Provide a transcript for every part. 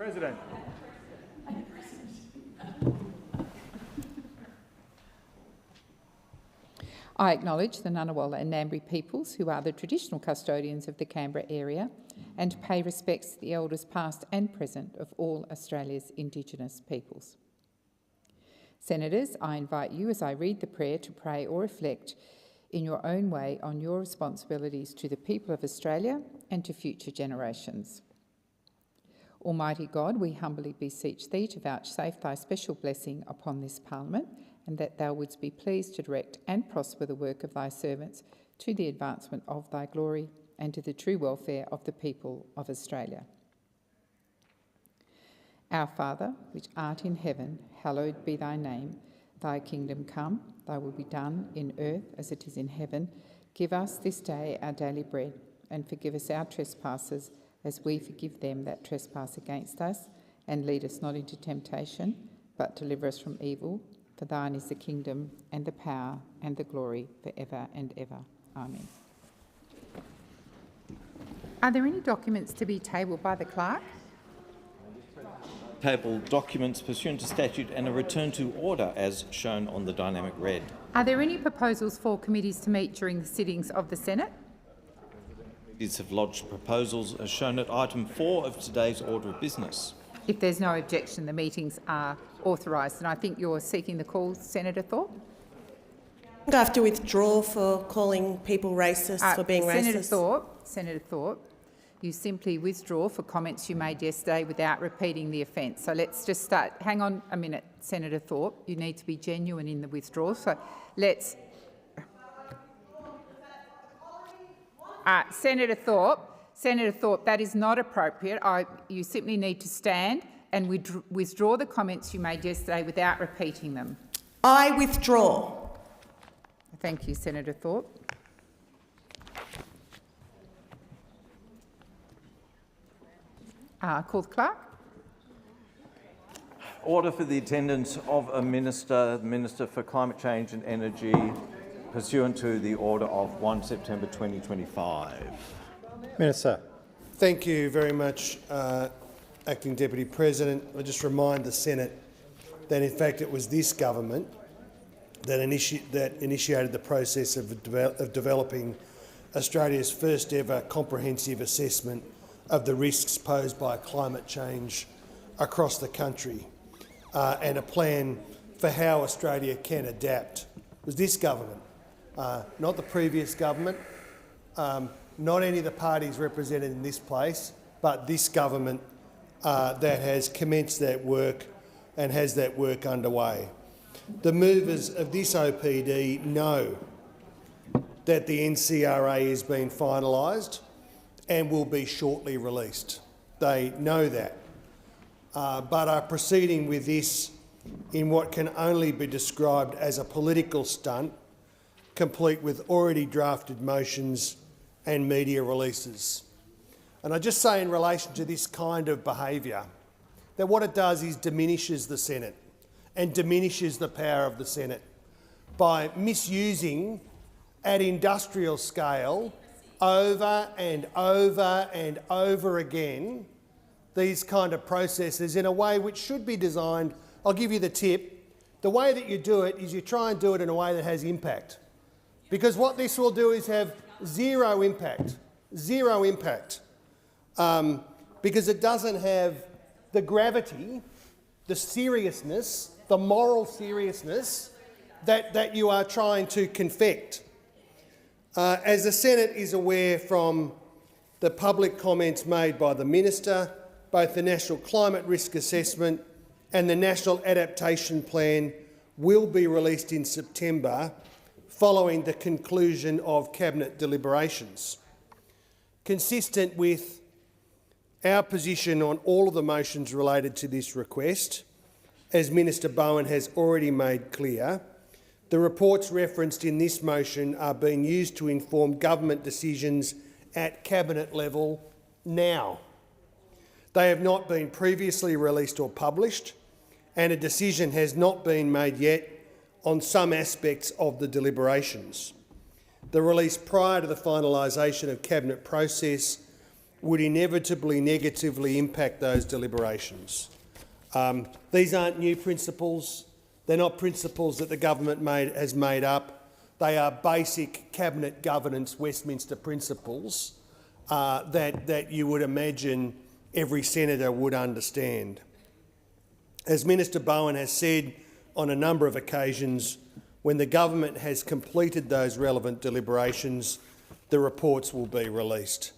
President. I acknowledge the Ngunnawal and Ngambri peoples, who are the traditional custodians of the Canberra area, and pay respects to the elders past and present of all Australia's Indigenous peoples. Senators, I invite you, as I read the prayer, to pray or reflect in your own way on your responsibilities to the people of Australia and to future generations. Almighty God, we humbly beseech thee to vouchsafe thy special blessing upon this Parliament, and that thou wouldst be pleased to direct and prosper the work of thy servants to the advancement of thy glory and to the true welfare of the people of Australia. Our Father, which art in heaven, hallowed be thy name. Thy kingdom come, thy will be done in earth as it is in heaven. Give us this day our daily bread, and forgive us our trespasses as we forgive them that trespass against us. And lead us not into temptation, but deliver us from evil. For thine is the kingdom and the power and the glory forever and ever. Amen. Are there any documents to be tabled by the clerk? Table documents pursuant to statute and a return to order as shown on the dynamic red. Are there any proposals for committees to meet during the sittings of the Senate? Committees have lodged proposals as shown at item 4 of today's order of business. If there's no objection, the meetings are authorised. And I think you're seeking the call, Senator Thorpe? I have to withdraw for calling people racist, for being racist. Senator Thorpe, you simply withdraw for comments you made yesterday without repeating the offence. So let's just start. Hang on a minute, Senator Thorpe. You need to be genuine in the withdrawal. So let's... Senator Thorpe, that is not appropriate. You simply need to stand and withdraw the comments you made yesterday without repeating them. I withdraw. Thank you, Senator Thorpe. Call the clerk. Order for the attendance of a Minister, the Minister for Climate Change and Energy, pursuant to the order of 1 September 2025. Minister. Thank you very much, Acting Deputy President. I just remind the Senate that in fact it was this government that initiated the process of developing Australia's first ever comprehensive assessment of the risks posed by climate change across the country and a plan for how Australia can adapt. It was this government, not the previous government, not any of the parties represented in this place, but this government that has commenced that work and has that work underway. The movers of this OPD know that the NCRA is being finalised and will be shortly released. They know that, but are proceeding with this in what can only be described as a political stunt, complete with already drafted motions and media releases. And I just say in relation to this kind of behaviour that what it does is diminishes the Senate and diminishes the power of the Senate by misusing at industrial scale over and over and over again these kind of processes in a way which should be designed. I'll give you the tip. The way that you do it is you try and do it in a way that has impact. Because what this will do is have zero impact, because it doesn't have the gravity, the seriousness, the moral seriousness that you are trying to confect. As the Senate is aware from the public comments made by the Minister, both the National Climate Risk Assessment and the National Adaptation Plan will be released in September following the conclusion of Cabinet deliberations. Consistent with our position on all of the motions related to this request, as Minister Bowen has already made clear, the reports referenced in this motion are being used to inform government decisions at Cabinet level now. They have not been previously released or published, and a decision has not been made yet on some aspects of the deliberations. The release prior to the finalisation of Cabinet process would inevitably negatively impact those deliberations. These aren't new principles. They're not principles that the government has made up. They are basic cabinet governance Westminster principles that you would imagine every senator would understand. As Minister Bowen has said on a number of occasions, when the government has completed those relevant deliberations, the reports will be released.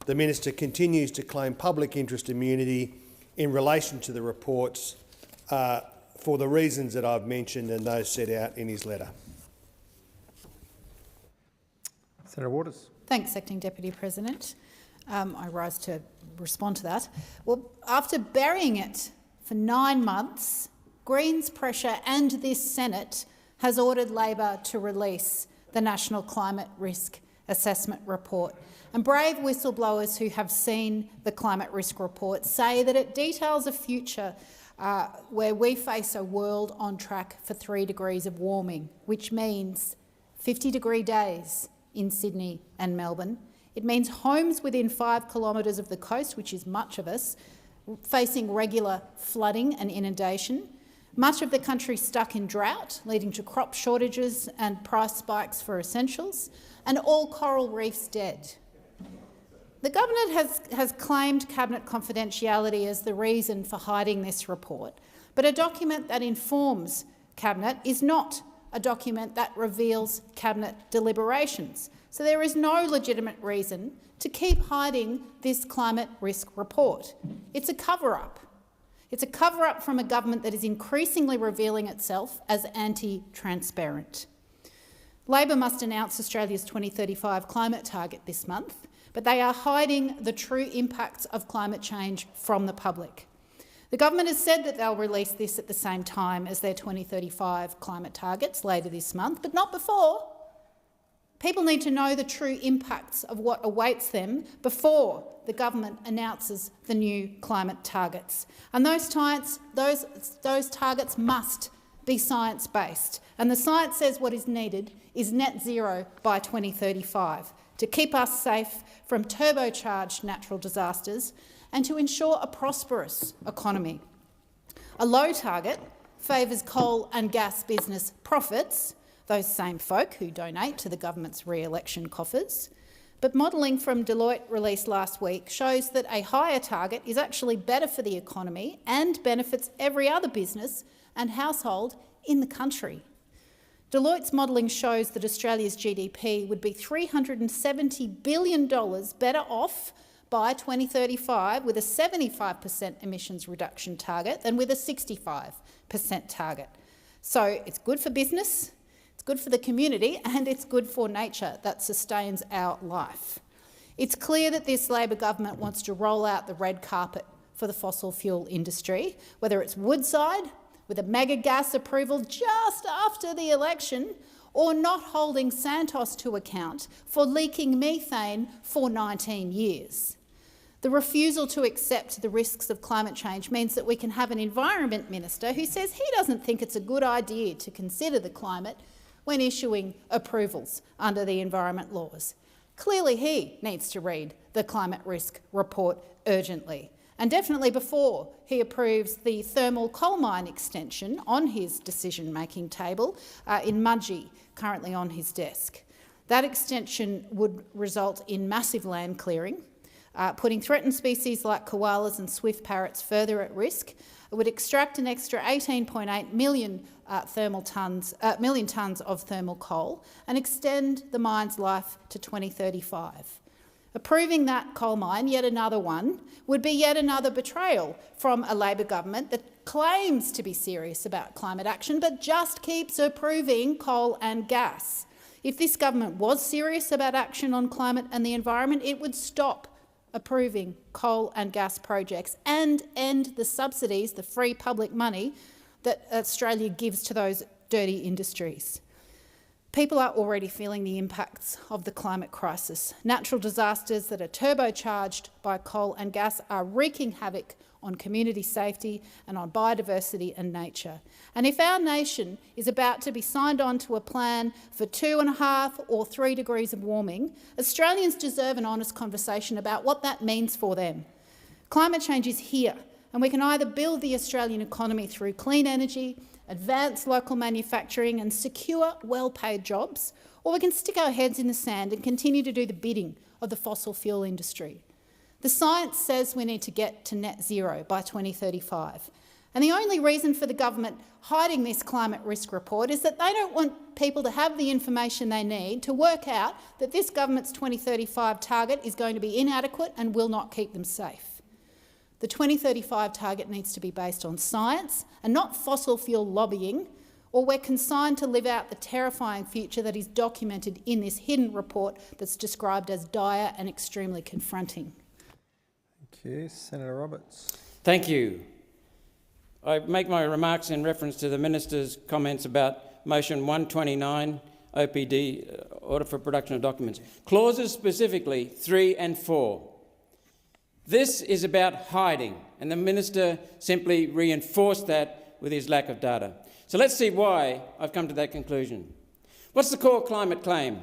The minister continues to claim public interest immunity in relation to the reports for the reasons that I've mentioned and those set out in his letter. Senator Waters. Thanks, Acting Deputy President. I rise to respond to that. Well, after burying it for 9 months, Greens pressure and this Senate has ordered Labor to release the National Climate Risk Assessment Report. And brave whistleblowers who have seen the Climate Risk Report say that it details a future where we face a world on track for 3 degrees of warming, which means 50-degree days in Sydney and Melbourne. It means homes within 5 kilometres of the coast, which is much of us, facing regular flooding and inundation. Much of the country stuck in drought, leading to crop shortages and price spikes for essentials, and all coral reefs dead. The government has claimed cabinet confidentiality as the reason for hiding this report, but a document that informs cabinet is not a document that reveals cabinet deliberations. So there is no legitimate reason to keep hiding this climate risk report. It's a cover-up. It's a cover-up from a government that is increasingly revealing itself as anti-transparent. Labor must announce Australia's 2035 climate target this month, but they are hiding the true impacts of climate change from the public. The government has said that they'll release this at the same time as their 2035 climate targets later this month, but not before. People need to know the true impacts of what awaits them before the government announces the new climate targets. And those targets must be science-based. And the science says what is needed is net zero by 2035 to keep us safe from turbocharged natural disasters and to ensure a prosperous economy. A low target favours coal and gas business profits, those same folk who donate to the government's re-election coffers. But modelling from Deloitte released last week shows that a higher target is actually better for the economy and benefits every other business and household in the country. Deloitte's modelling shows that Australia's GDP would be $370 billion better off by 2035 with a 75% emissions reduction target than with a 65% target. So it's good for business, it's good for the community, and it's good for nature that sustains our life. It's clear that this Labor government wants to roll out the red carpet for the fossil fuel industry, whether it's Woodside, with a mega gas approval just after the election, or not holding Santos to account for leaking methane for 19 years. The refusal to accept the risks of climate change means that we can have an Environment Minister who says he doesn't think it's a good idea to consider the climate when issuing approvals under the environment laws. Clearly he needs to read the Climate Risk Report urgently, and definitely before he approves the thermal coal mine extension on his decision-making table in Mudgee, currently on his desk. That extension would result in massive land clearing, putting threatened species like koalas and swift parrots further at risk. It would extract an extra 18.8 million tonnes of thermal coal and extend the mine's life to 2035. Approving that coal mine, yet another one, would be yet another betrayal from a Labor government that claims to be serious about climate action but just keeps approving coal and gas. If this government was serious about action on climate and the environment, it would stop approving coal and gas projects and end the subsidies, the free public money that Australia gives to those dirty industries. People are already feeling the impacts of the climate crisis. Natural disasters that are turbocharged by coal and gas are wreaking havoc on community safety and on biodiversity and nature. And if our nation is about to be signed on to a plan for 2.5 or 3 degrees of warming, Australians deserve an honest conversation about what that means for them. Climate change is here, and we can either build the Australian economy through clean energy, advance local manufacturing and secure well-paid jobs, or we can stick our heads in the sand and continue to do the bidding of the fossil fuel industry. The science says we need to get to net zero by 2035. And the only reason for the government hiding this climate risk report is that they don't want people to have the information they need to work out that this government's 2035 target is going to be inadequate and will not keep them safe. The 2035 target needs to be based on science and not fossil fuel lobbying, or we're consigned to live out the terrifying future that is documented in this hidden report that's described as dire and extremely confronting. Thank you. Senator Roberts. Thank you. I make my remarks in reference to the Minister's comments about Motion 129, OPD, Order for Production of Documents. Clauses specifically 3 and 4. This is about hiding, and the Minister simply reinforced that with his lack of data. So let's see why I've come to that conclusion. What's the core climate claim?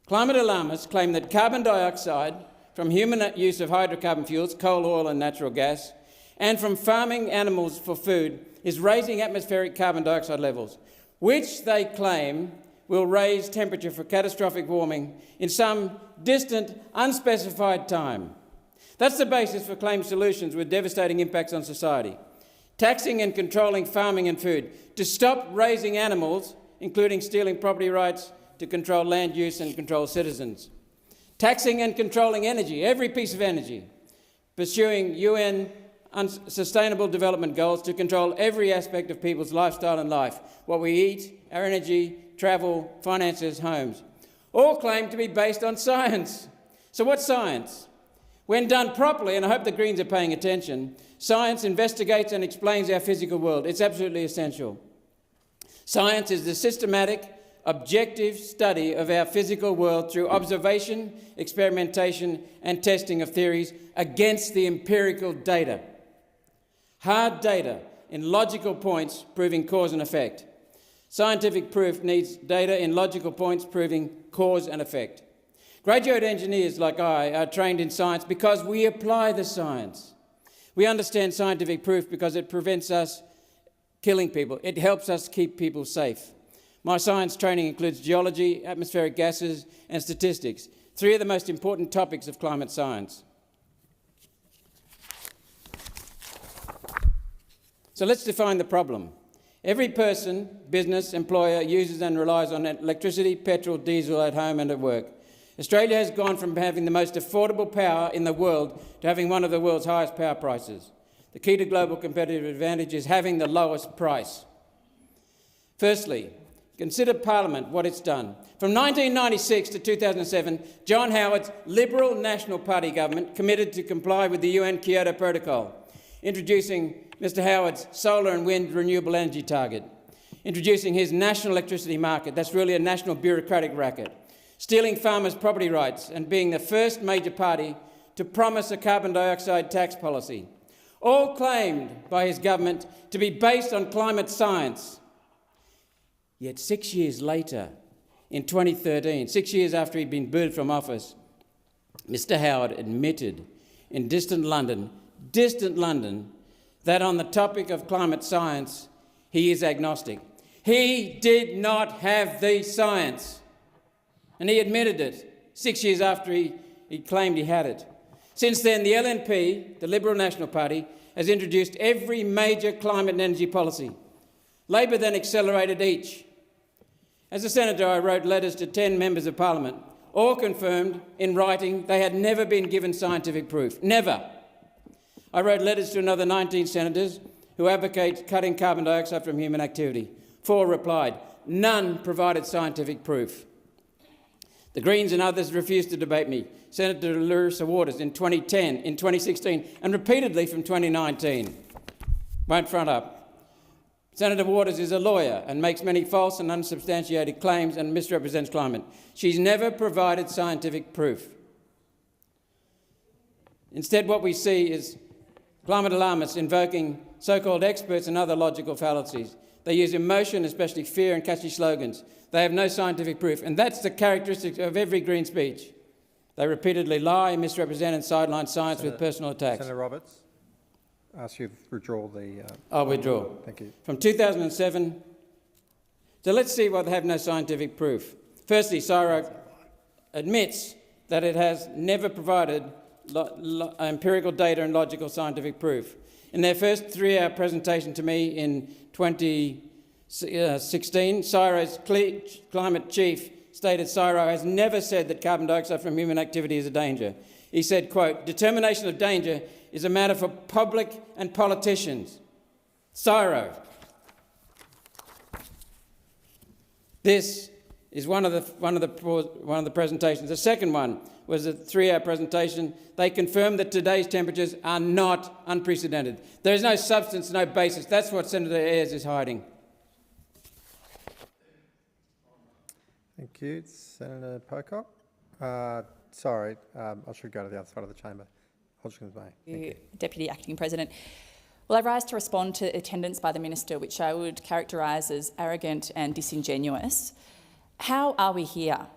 Climate alarmists claim that carbon dioxide from human use of hydrocarbon fuels, coal, oil and natural gas, and from farming animals for food is raising atmospheric carbon dioxide levels, which they claim will raise temperature for catastrophic warming in some distant, unspecified time. That's the basis for claimed solutions with devastating impacts on society. Taxing and controlling farming and food to stop raising animals, including stealing property rights to control land use and control citizens. Taxing and controlling energy, every piece of energy. Pursuing UN Sustainable Development Goals to control every aspect of people's lifestyle and life, what we eat, our energy, travel, finances, homes. All claim to be based on science. So what's science? When done properly, and I hope the Greens are paying attention, science investigates and explains our physical world. It's absolutely essential. Science is the systematic, objective study of our physical world through observation, experimentation and testing of theories against the empirical data. Hard data in logical points proving cause and effect. Scientific proof needs data in logical points proving cause and effect. Graduate engineers like I are trained in science because we apply the science. We understand scientific proof because it prevents us killing people. It helps us keep people safe. My science training includes geology, atmospheric gases and statistics, 3 of the most important topics of climate science. So let's define the problem. Every person, business, employer uses and relies on electricity, petrol, diesel at home and at work. Australia has gone from having the most affordable power in the world to having one of the world's highest power prices. The key to global competitive advantage is having the lowest price. Firstly, consider Parliament, what it's done. From 1996 to 2007, John Howard's Liberal National Party government committed to comply with the UN Kyoto Protocol, introducing Mr Howard's solar and wind renewable energy target, introducing his national electricity market, that's really a national bureaucratic racket, stealing farmers' property rights and being the first major party to promise a carbon dioxide tax policy, all claimed by his government to be based on climate science. Yet 6 years later, in 2013, 6 years after he'd been booted from office, Mr Howard admitted in distant London, that on the topic of climate science, he is agnostic. He did not have the science. And he admitted it 6 years after he claimed he had it. Since then, the LNP, the Liberal National Party, has introduced every major climate and energy policy. Labor then accelerated each. As a senator, I wrote letters to 10 members of Parliament, all confirmed in writing they had never been given scientific proof. Never. I wrote letters to another 19 senators who advocate cutting carbon dioxide from human activity. 4 replied. None provided scientific proof. The Greens and others refused to debate me. Senator Larissa Waters in 2010, in 2016, and repeatedly from 2019. Won't front up. Senator Waters is a lawyer and makes many false and unsubstantiated claims and misrepresents climate. She's never provided scientific proof. Instead, what we see is climate alarmists invoking so-called experts and other logical fallacies. They use emotion, especially fear, and catchy slogans. They have no scientific proof, and that's the characteristic of every Green speech. They repeatedly lie, misrepresent and sideline science with personal attacks. Senator Roberts, I ask you to withdraw the... I'll withdraw. Thank you. From 2007, so let's see why they have no scientific proof. Firstly, CSIRO admits that it has never provided empirical data and logical scientific proof. In their first 3-hour presentation to me in 2016, CSIRO's climate chief stated CSIRO has never said that carbon dioxide from human activity is a danger. He said, quote, "Determination of danger is a matter for public and politicians." CSIRO. This is one of the presentations. The second one was a 3-hour presentation. They confirmed that today's temperatures are not unprecedented. There is no substance, no basis. That's what Senator Ayres is hiding. Thank you. Senator Pocock. Sorry, I should go to the other side of the chamber. Hodgkins Bay. Thank you. Deputy Acting President. Well, I rise to respond to attendance by the Minister, which I would characterise as arrogant and disingenuous. How are we here?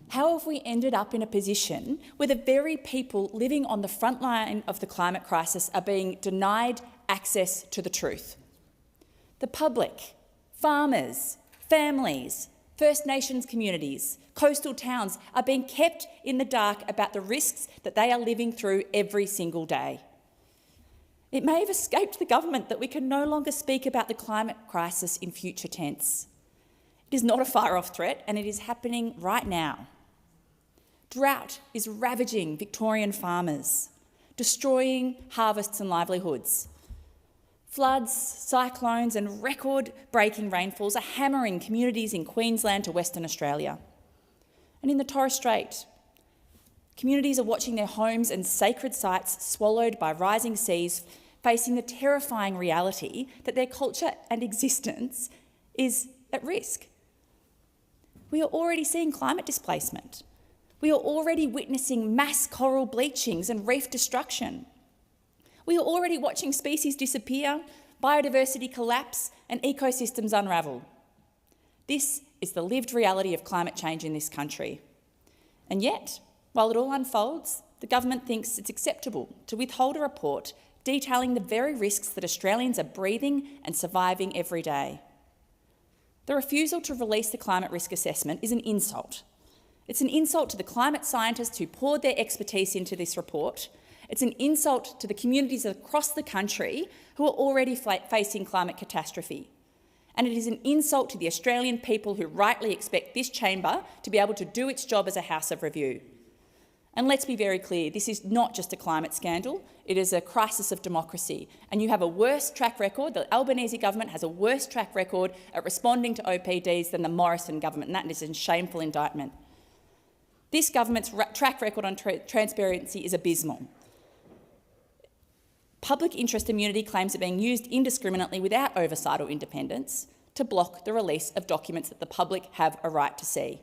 How have we ended up in a position where the very people living on the front line of the climate crisis are being denied access to the truth? The public, farmers, families, First Nations communities, coastal towns are being kept in the dark about the risks that they are living through every single day. It may have escaped the government that we can no longer speak about the climate crisis in future tense. It is not a far-off threat, and it is happening right now. Drought is ravaging Victorian farmers, destroying harvests and livelihoods. Floods, cyclones and record-breaking rainfalls are hammering communities in Queensland to Western Australia. And in the Torres Strait, communities are watching their homes and sacred sites swallowed by rising seas, facing the terrifying reality that their culture and existence is at risk. We are already seeing climate displacement. We are already witnessing mass coral bleachings and reef destruction. We are already watching species disappear, biodiversity collapse and ecosystems unravel. This is the lived reality of climate change in this country. And yet, while it all unfolds, the government thinks it's acceptable to withhold a report detailing the very risks that Australians are breathing and surviving every day. The refusal to release the climate risk assessment is an insult. It's an insult to the climate scientists who poured their expertise into this report. It's an insult to the communities across the country who are already facing climate catastrophe. And it is an insult to the Australian people who rightly expect this chamber to be able to do its job as a house of review. And let's be very clear, this is not just a climate scandal, it is a crisis of democracy. And you have a worse track record, the Albanese government has a worse track record at responding to OPDs than the Morrison government, and that is a shameful indictment. This government's track record on transparency is abysmal. Public interest immunity claims are being used indiscriminately without oversight or independence to block the release of documents that the public have a right to see.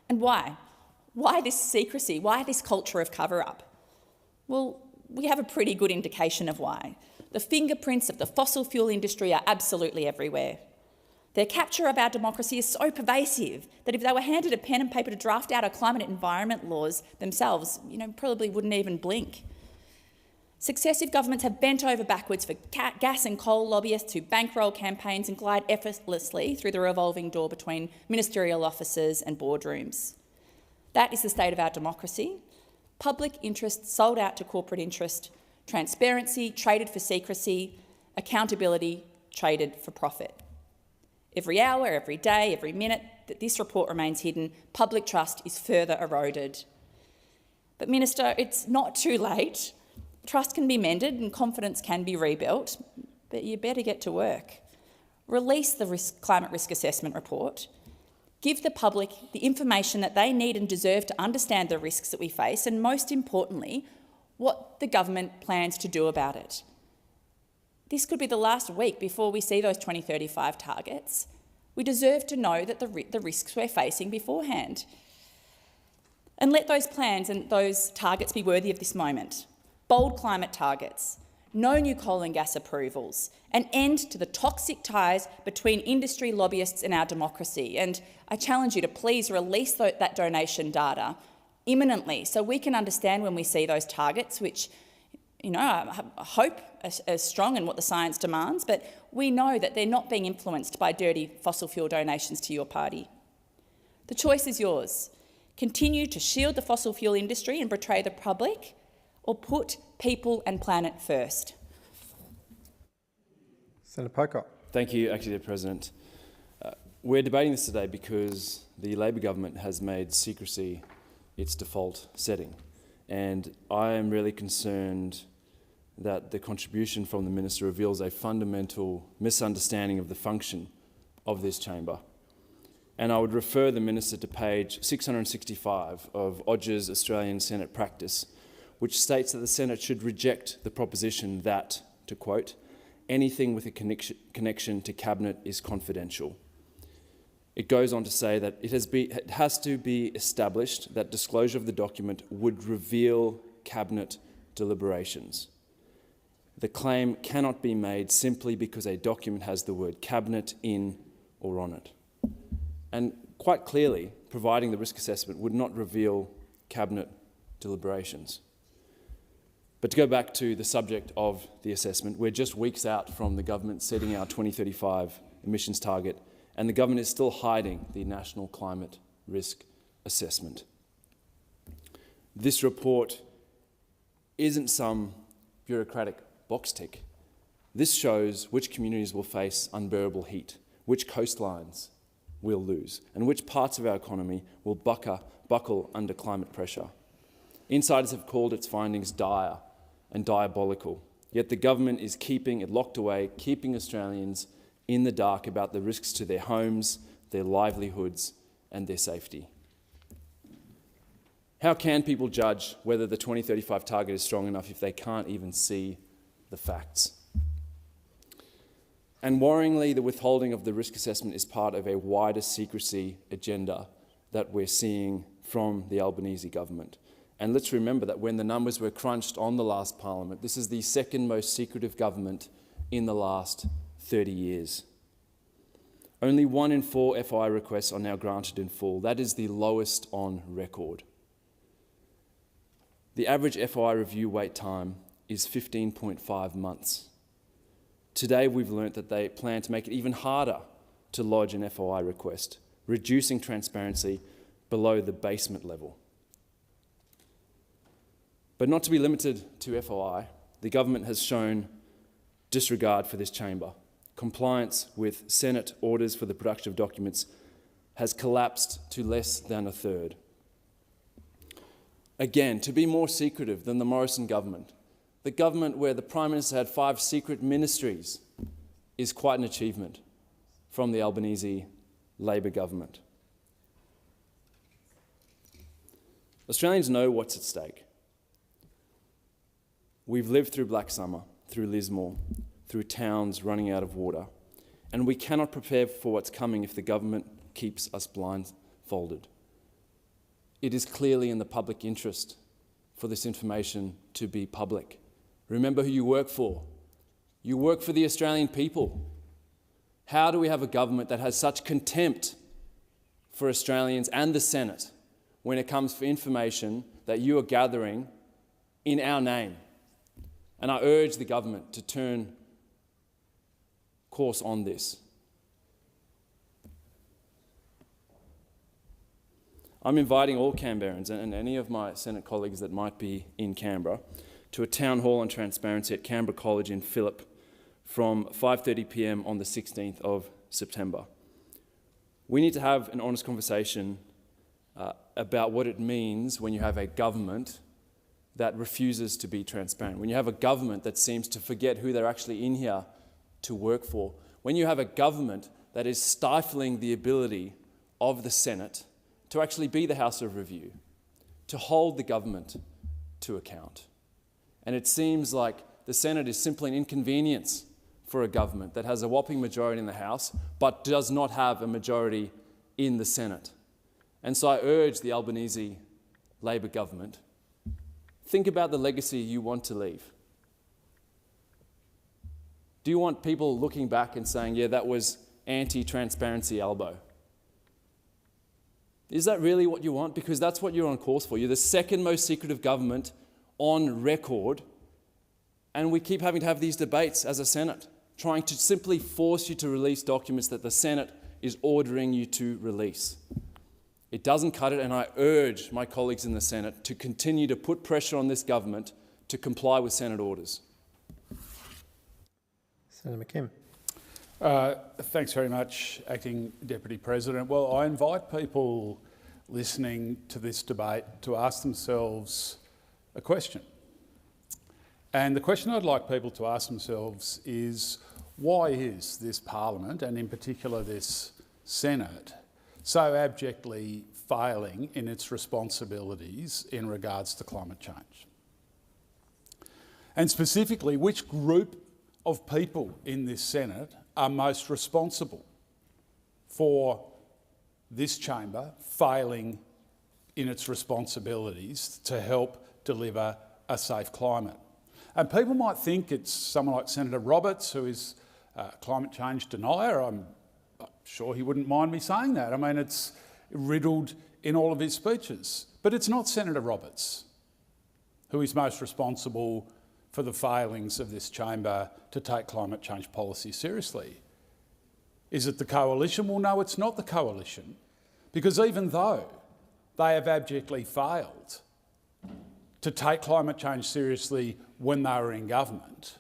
And why? Why this secrecy? Why this culture of cover-up? Well, we have a pretty good indication of why. The fingerprints of the fossil fuel industry are absolutely everywhere. Their capture of our democracy is so pervasive that if they were handed a pen and paper to draft out our climate and environment laws themselves, probably wouldn't even blink. Successive governments have bent over backwards for gas and coal lobbyists who bankroll campaigns and glide effortlessly through the revolving door between ministerial offices and boardrooms. That is the state of our democracy. Public interest sold out to corporate interest, transparency traded for secrecy, accountability traded for profit. Every hour, every day, every minute that this report remains hidden, public trust is further eroded. But Minister, it's not too late. Trust can be mended and confidence can be rebuilt, but you better get to work. Release the climate risk assessment report. Give the public the information that they need and deserve to understand the risks that we face, and most importantly, what the government plans to do about it. This could be the last week before we see those 2035 targets. We deserve to know that the risks we're facing beforehand. And let those plans and those targets be worthy of this moment. Bold climate targets, no new coal and gas approvals, an end to the toxic ties between industry lobbyists and our democracy. And I challenge you to please release that donation data imminently so we can understand when we see those targets, which, you know, I hope are strong in what the science demands, but we know that they're not being influenced by dirty fossil fuel donations to your party. The choice is yours. Continue to shield the fossil fuel industry and betray the public, or put people and planet first. Senator Pocock. Thank you, Acting Deputy President. We're debating this today because the Labor government has made secrecy its default setting, and I am really concerned that the contribution from the Minister reveals a fundamental misunderstanding of the function of this chamber. And I would refer the Minister to page 665 of Odge's Australian Senate practice, which states that the Senate should reject the proposition that, to quote, anything with a connection to Cabinet is confidential. It goes on to say that it has to be established that disclosure of the document would reveal Cabinet deliberations. The claim cannot be made simply because a document has the word Cabinet in or on it. And quite clearly, providing the risk assessment would not reveal Cabinet deliberations. But to go back to the subject of the assessment, we're just weeks out from the government setting our 2035 emissions target, and the government is still hiding the National Climate Risk Assessment. This report isn't some bureaucratic box tick. This shows which communities will face unbearable heat, which coastlines will lose, and which parts of our economy will buckle under climate pressure. Insiders have called its findings dire and diabolical, yet the government is keeping it locked away, keeping Australians in the dark about the risks to their homes, their livelihoods and their safety. How can people judge whether the 2035 target is strong enough if they can't even see the facts? And worryingly, the withholding of the risk assessment is part of a wider secrecy agenda that we're seeing from the Albanese government. And let's remember that when the numbers were crunched on the last Parliament, this is the second most secretive government in the last 30 years. Only 1 in 4 FOI requests are now granted in full. That is the lowest on record. The average FOI review wait time is 15.5 months. Today we've learnt that they plan to make it even harder to lodge an FOI request, reducing transparency below the basement level. But not to be limited to FOI, the government has shown disregard for this chamber. Compliance with Senate orders for the production of documents has collapsed to less than a third. Again, to be more secretive than the Morrison government, the government where the Prime Minister had 5 secret ministries, is quite an achievement from the Albanese Labor government. Australians know what's at stake. We've lived through Black Summer, through Lismore, through towns running out of water, and we cannot prepare for what's coming if the government keeps us blindfolded. It is clearly in the public interest for this information to be public. Remember who you work for. You work for the Australian people. How do we have a government that has such contempt for Australians and the Senate when it comes for information that you are gathering in our name? And I urge the government to turn course on this. I'm inviting all Canberrans and any of my Senate colleagues that might be in Canberra to a town hall on transparency at Canberra College in Phillip from 5:30 p.m. on the 16th of September. We need to have an honest conversation about what it means when you have a government that refuses to be transparent, when you have a government that seems to forget who they're actually in here to work for, when you have a government that is stifling the ability of the Senate to actually be the House of Review, to hold the government to account. And it seems like the Senate is simply an inconvenience for a government that has a whopping majority in the House but does not have a majority in the Senate. And so I urge the Albanese Labor government, think about the legacy you want to leave. Do you want people looking back and saying, yeah, that was anti-transparency Albo? Is that really what you want? Because that's what you're on course for. You're the second most secretive government on record, and we keep having to have these debates as a Senate, trying to simply force you to release documents that the Senate is ordering you to release. It doesn't cut it, and I urge my colleagues in the Senate to continue to put pressure on this government to comply with Senate orders. Senator McKim. Thanks very much, Acting Deputy President. Well, I invite people listening to this debate to ask themselves a question. And the question I'd like people to ask themselves is, why is this Parliament, and in particular this Senate, so abjectly failing in its responsibilities in regards to climate change? And specifically, which group of people in this Senate are most responsible for this chamber failing in its responsibilities to help deliver a safe climate? And people might think it's someone like Senator Roberts, who is a climate change denier. I'm sure he wouldn't mind me saying that. I mean, it's riddled in all of his speeches. But it's not Senator Roberts who is most responsible for the failings of this chamber to take climate change policy seriously. Is it the coalition? Well, no, it's not the coalition, because even though they have abjectly failed to take climate change seriously when they were in government,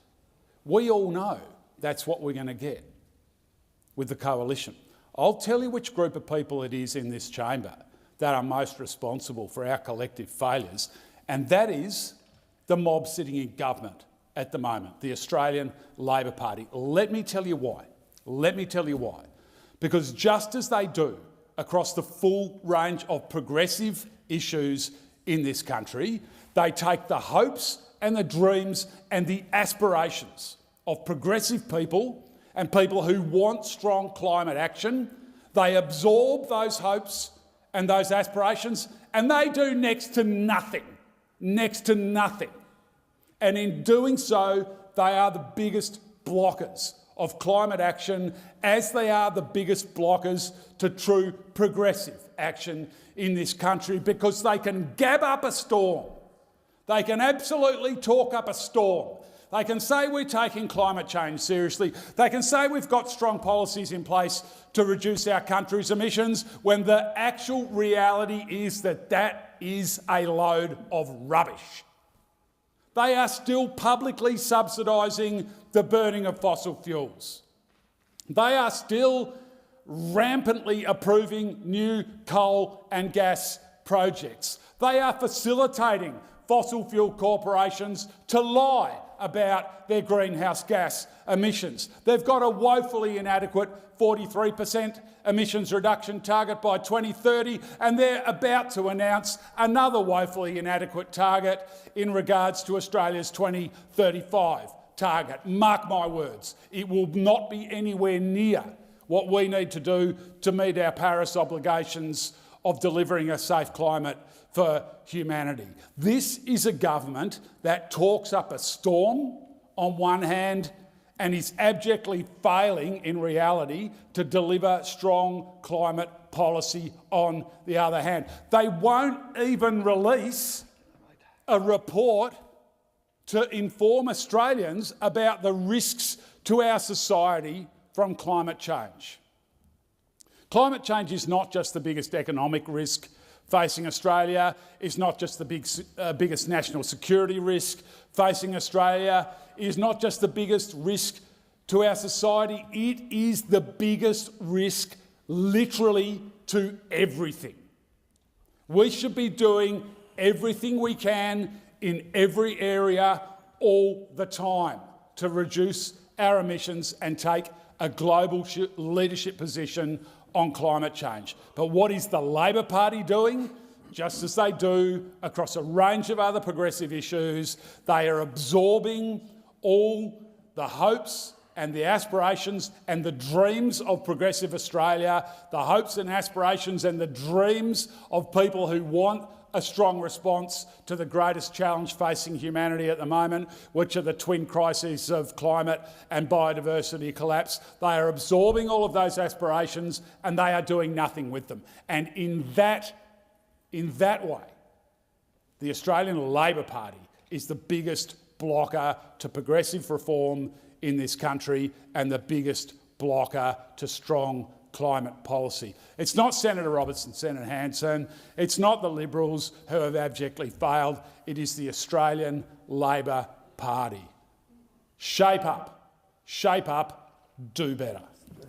we all know that's what we're going to get with the coalition. I'll tell you which group of people it is in this chamber that are most responsible for our collective failures, and that is the mob sitting in government at the moment, the Australian Labor Party. Let me tell you why. Let me tell you why. Because just as they do across the full range of progressive issues in this country, they take the hopes and the dreams and the aspirations of progressive people and people who want strong climate action. They absorb those hopes and those aspirations, and they do next to nothing. Next to nothing. And in doing so, they are the biggest blockers of climate action, as they are the biggest blockers to true progressive action in this country, because they can gab up a storm. They can absolutely talk up a storm. They can say we're taking climate change seriously. They can say we've got strong policies in place to reduce our country's emissions, when the actual reality is that that is a load of rubbish. They are still publicly subsidising the burning of fossil fuels. They are still rampantly approving new coal and gas projects. They are facilitating fossil fuel corporations to lie about their greenhouse gas emissions. They've got a woefully inadequate 43% emissions reduction target by 2030, and they're about to announce another woefully inadequate target in regards to Australia's 2035 target. Mark my words, it will not be anywhere near what we need to do to meet our Paris obligations of delivering a safe climate for humanity. This is a government that talks up a storm on one hand and is abjectly failing in reality to deliver strong climate policy on the other hand. They won't even release a report to inform Australians about the risks to our society from climate change. Climate change is not just the biggest economic risk facing Australia, is not just the biggest national security risk facing Australia, is not just the biggest risk to our society, it is the biggest risk literally to everything. We should be doing everything we can in every area all the time to reduce our emissions and take a global leadership position on climate change. But what is the Labor Party doing? Just as they do across a range of other progressive issues, they are absorbing all the hopes and the aspirations and the dreams of progressive Australia, the hopes and aspirations and the dreams of people who want a strong response to the greatest challenge facing humanity at the moment, which are the twin crises of climate and biodiversity collapse. They are absorbing all of those aspirations and they are doing nothing with them. And in that way, the Australian Labor Party is the biggest blocker to progressive reform in this country and the biggest blocker to strong climate policy. It's not Senator Robertson, Senator Hanson, it's not the Liberals who have abjectly failed, it is the Australian Labor Party. Shape up, do better.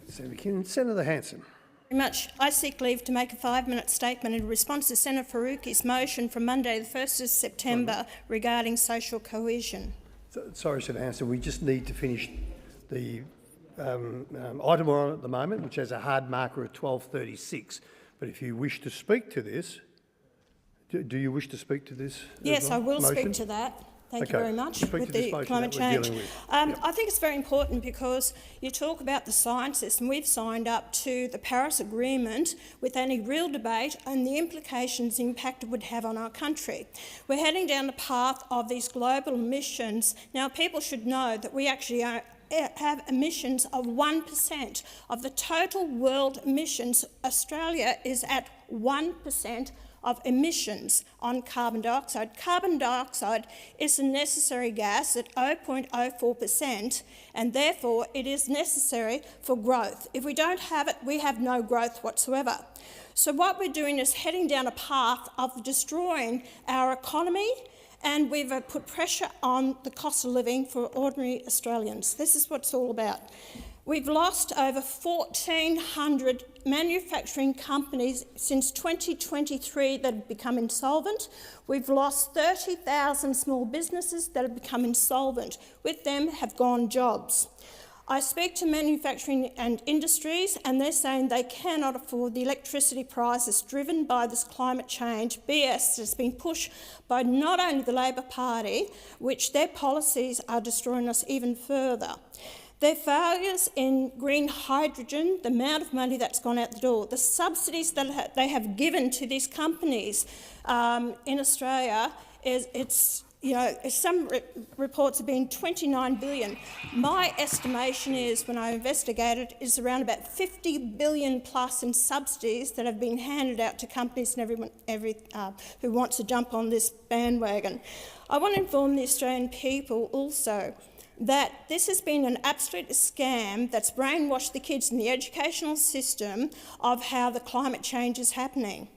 Senator Hanson. Very much. I seek leave to make a 5-minute statement in response to Senator Faruqi's motion from Monday the 1st of September regarding social cohesion. Sorry, Senator Hanson, we just need to finish the item we're on at the moment, which has a hard marker of 12:36. But if you wish to speak to this, do you wish to speak to this? Yes, I will speak to that. Thank you very much. With the climate change. I think it's very important because you talk about the scientists, and we've signed up to the Paris Agreement with any real debate and the implications, the impact it would have on our country. We're heading down the path of these global emissions. Now, people should know that we actually have emissions of 1% of the total world emissions. Australia is at 1% of emissions on carbon dioxide. Carbon dioxide is a necessary gas at 0.04%, and therefore it is necessary for growth. If we don't have it, we have no growth whatsoever. So what we're doing is heading down a path of destroying our economy, and we've put pressure on the cost of living for ordinary Australians. This is what it's all about. We've lost over 1,400 manufacturing companies since 2023 that have become insolvent. We've lost 30,000 small businesses that have become insolvent. With them have gone jobs. I speak to manufacturing and industries, and they're saying they cannot afford the electricity prices driven by this climate change BS that's been pushed by not only the Labor Party, which their policies are destroying us even further. Their failures in green hydrogen, the amount of money that's gone out the door, the subsidies that they have given to these companies in Australia, some reports have been 29 billion. My estimation is, when I investigated, is around about 50 billion plus in subsidies that have been handed out to companies and everyone who wants to jump on this bandwagon. I want to inform the Australian people also that this has been an absolute scam that's brainwashed the kids in the educational system of how the climate change is happening.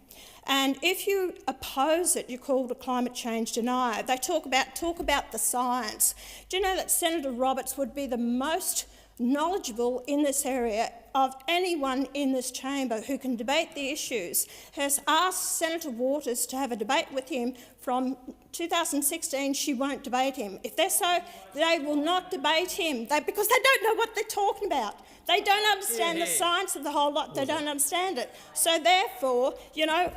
And if you oppose it, you're called a climate change denier. They talk about the science. Do you know that Senator Roberts would be the most knowledgeable in this area of anyone in this chamber who can debate the issues, has asked Senator Waters to have a debate with him from 2016. She won't debate him. If they're so, they will not debate him because they don't know what they're talking about. They don't understand the science of the whole lot. They don't understand it. So therefore,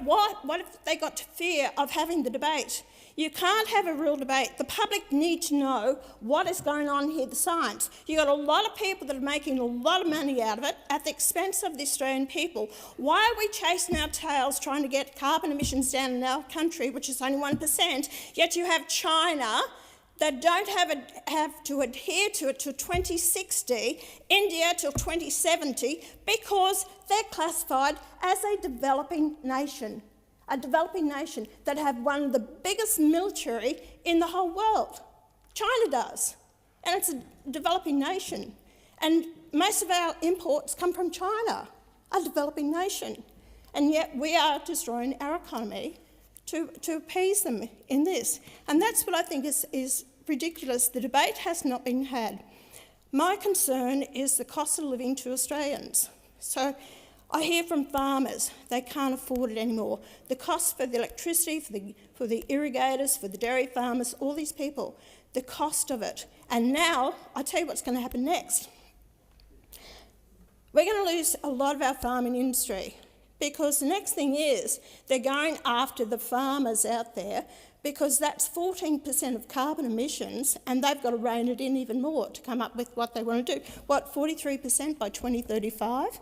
what have they got to fear of having the debate? You can't have a real debate. The public need to know what is going on here, the science. You've got a lot of people that are making a lot of money out of it at the expense of the Australian people. Why are we chasing our tails trying to get carbon emissions down in our country, which is only 1%, yet you have China that don't have to adhere to it till 2060, India till 2070, because they're classified as a developing nation that have one of the biggest military in the whole world. China does, and it's a developing nation. And most of our imports come from China, a developing nation. And yet we are destroying our economy to appease them in this. And that's what I think is ridiculous. The debate has not been had. My concern is the cost of living to Australians. So I hear from farmers, they can't afford it anymore. The cost for the electricity, for the irrigators, for the dairy farmers, all these people, the cost of it. And now, I tell you what's going to happen next. We're going to lose a lot of our farming industry, because the next thing is they're going after the farmers out there because that's 14% of carbon emissions, and they've got to rein it in even more to come up with what they want to do. What, 43% by 2035?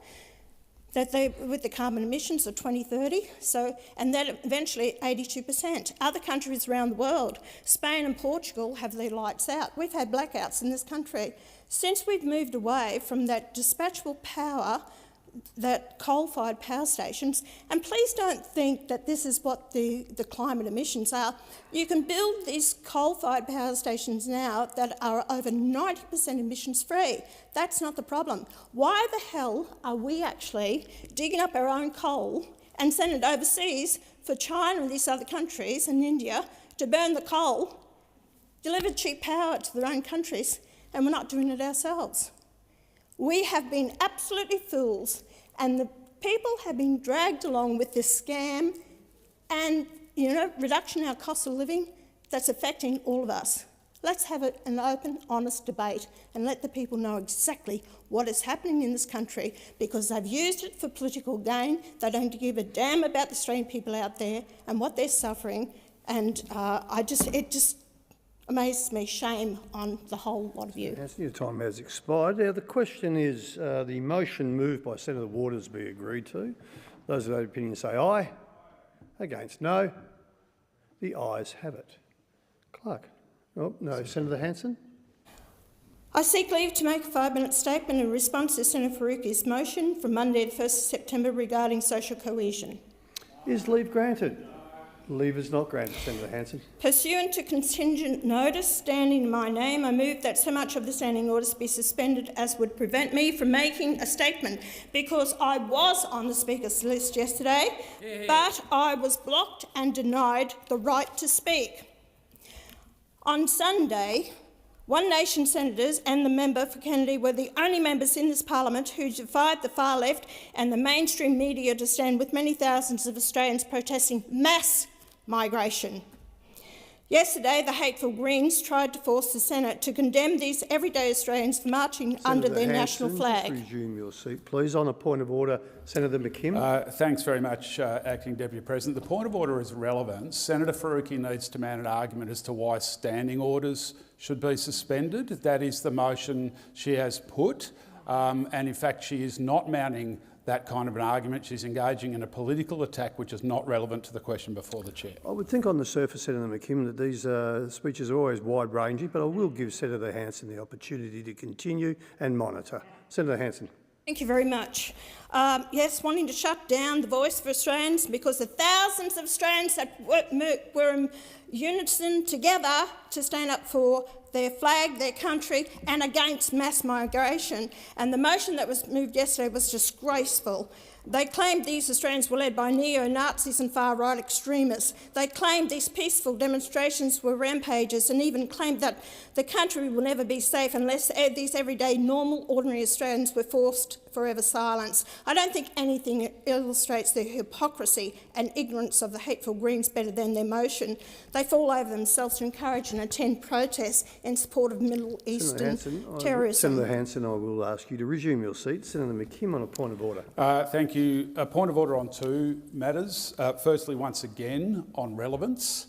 That they, with the carbon emissions of 2030, and then eventually 82%. Other countries around the world, Spain and Portugal, have their lights out. We've had blackouts in this country. Since we've moved away from that dispatchable power, that coal-fired power stations, and please don't think that this is what the climate emissions are. You can build these coal-fired power stations now that are over 90% emissions-free. That's not the problem. Why the hell are we actually digging up our own coal and sending it overseas for China and these other countries and India to burn the coal, deliver cheap power to their own countries, and we're not doing it ourselves? We have been absolutely fools, and the people have been dragged along with this scam and, reduction in our cost of living that's affecting all of us. Let's have an open, honest debate and let the people know exactly what is happening in this country, because they've used it for political gain. They don't give a damn about the Australian people out there and what they're suffering, and it just amazes me. Shame on the whole lot of you. Yes, your time has expired. Now, the question is, the motion moved by Senator Waters be agreed to. Those of that opinion say aye. Against, no. The ayes have it. Clerk. Oh, no. Senator Hanson. I seek leave to make a 5-minute statement in response to Senator Faruqi's motion from Monday the 1st of September regarding social cohesion. Is leave granted? Leave is not granted, Senator Hanson. Pursuant to contingent notice standing in my name, I move that so much of the standing orders be suspended as would prevent me from making a statement, because I was on the Speaker's list yesterday, but I was blocked and denied the right to speak. On Sunday, One Nation senators and the member for Kennedy were the only members in this parliament who defied the far left and the mainstream media to stand with many thousands of Australians protesting mass migration. Yesterday, the hateful Greens tried to force the Senate to condemn these everyday Australians for marching under their national flag. Resume your seat, please. On a point of order, Senator McKim. Thanks very much, Acting Deputy President. The point of order is relevant. Senator Faruqi needs to mount an argument as to why standing orders should be suspended. That is the motion she has put, and in fact she is not mounting that kind of an argument. She's engaging in a political attack which is not relevant to the question before the chair. I would think on the surface, Senator McKim, that these speeches are always wide-ranging, but I will give Senator Hanson the opportunity to continue and monitor. Senator Hanson. Thank you very much. Yes, wanting to shut down the voice for Australians because the thousands of Australians that were in unison together to stand up for their flag, their country, and against mass migration. And the motion that was moved yesterday was disgraceful. They claimed these Australians were led by neo-Nazis and far-right extremists. They claimed these peaceful demonstrations were rampages, and even claimed that the country will never be safe unless these everyday, normal, ordinary Australians were forced forever silence. I don't think anything illustrates their hypocrisy and ignorance of the hateful Greens better than their motion. They fall over themselves to encourage and attend protests in support of Middle Eastern terrorism. Senator Hanson, I will ask you to resume your seat. Senator McKim on a point of order. Thank you. A point of order on two matters. Firstly, once again, on relevance.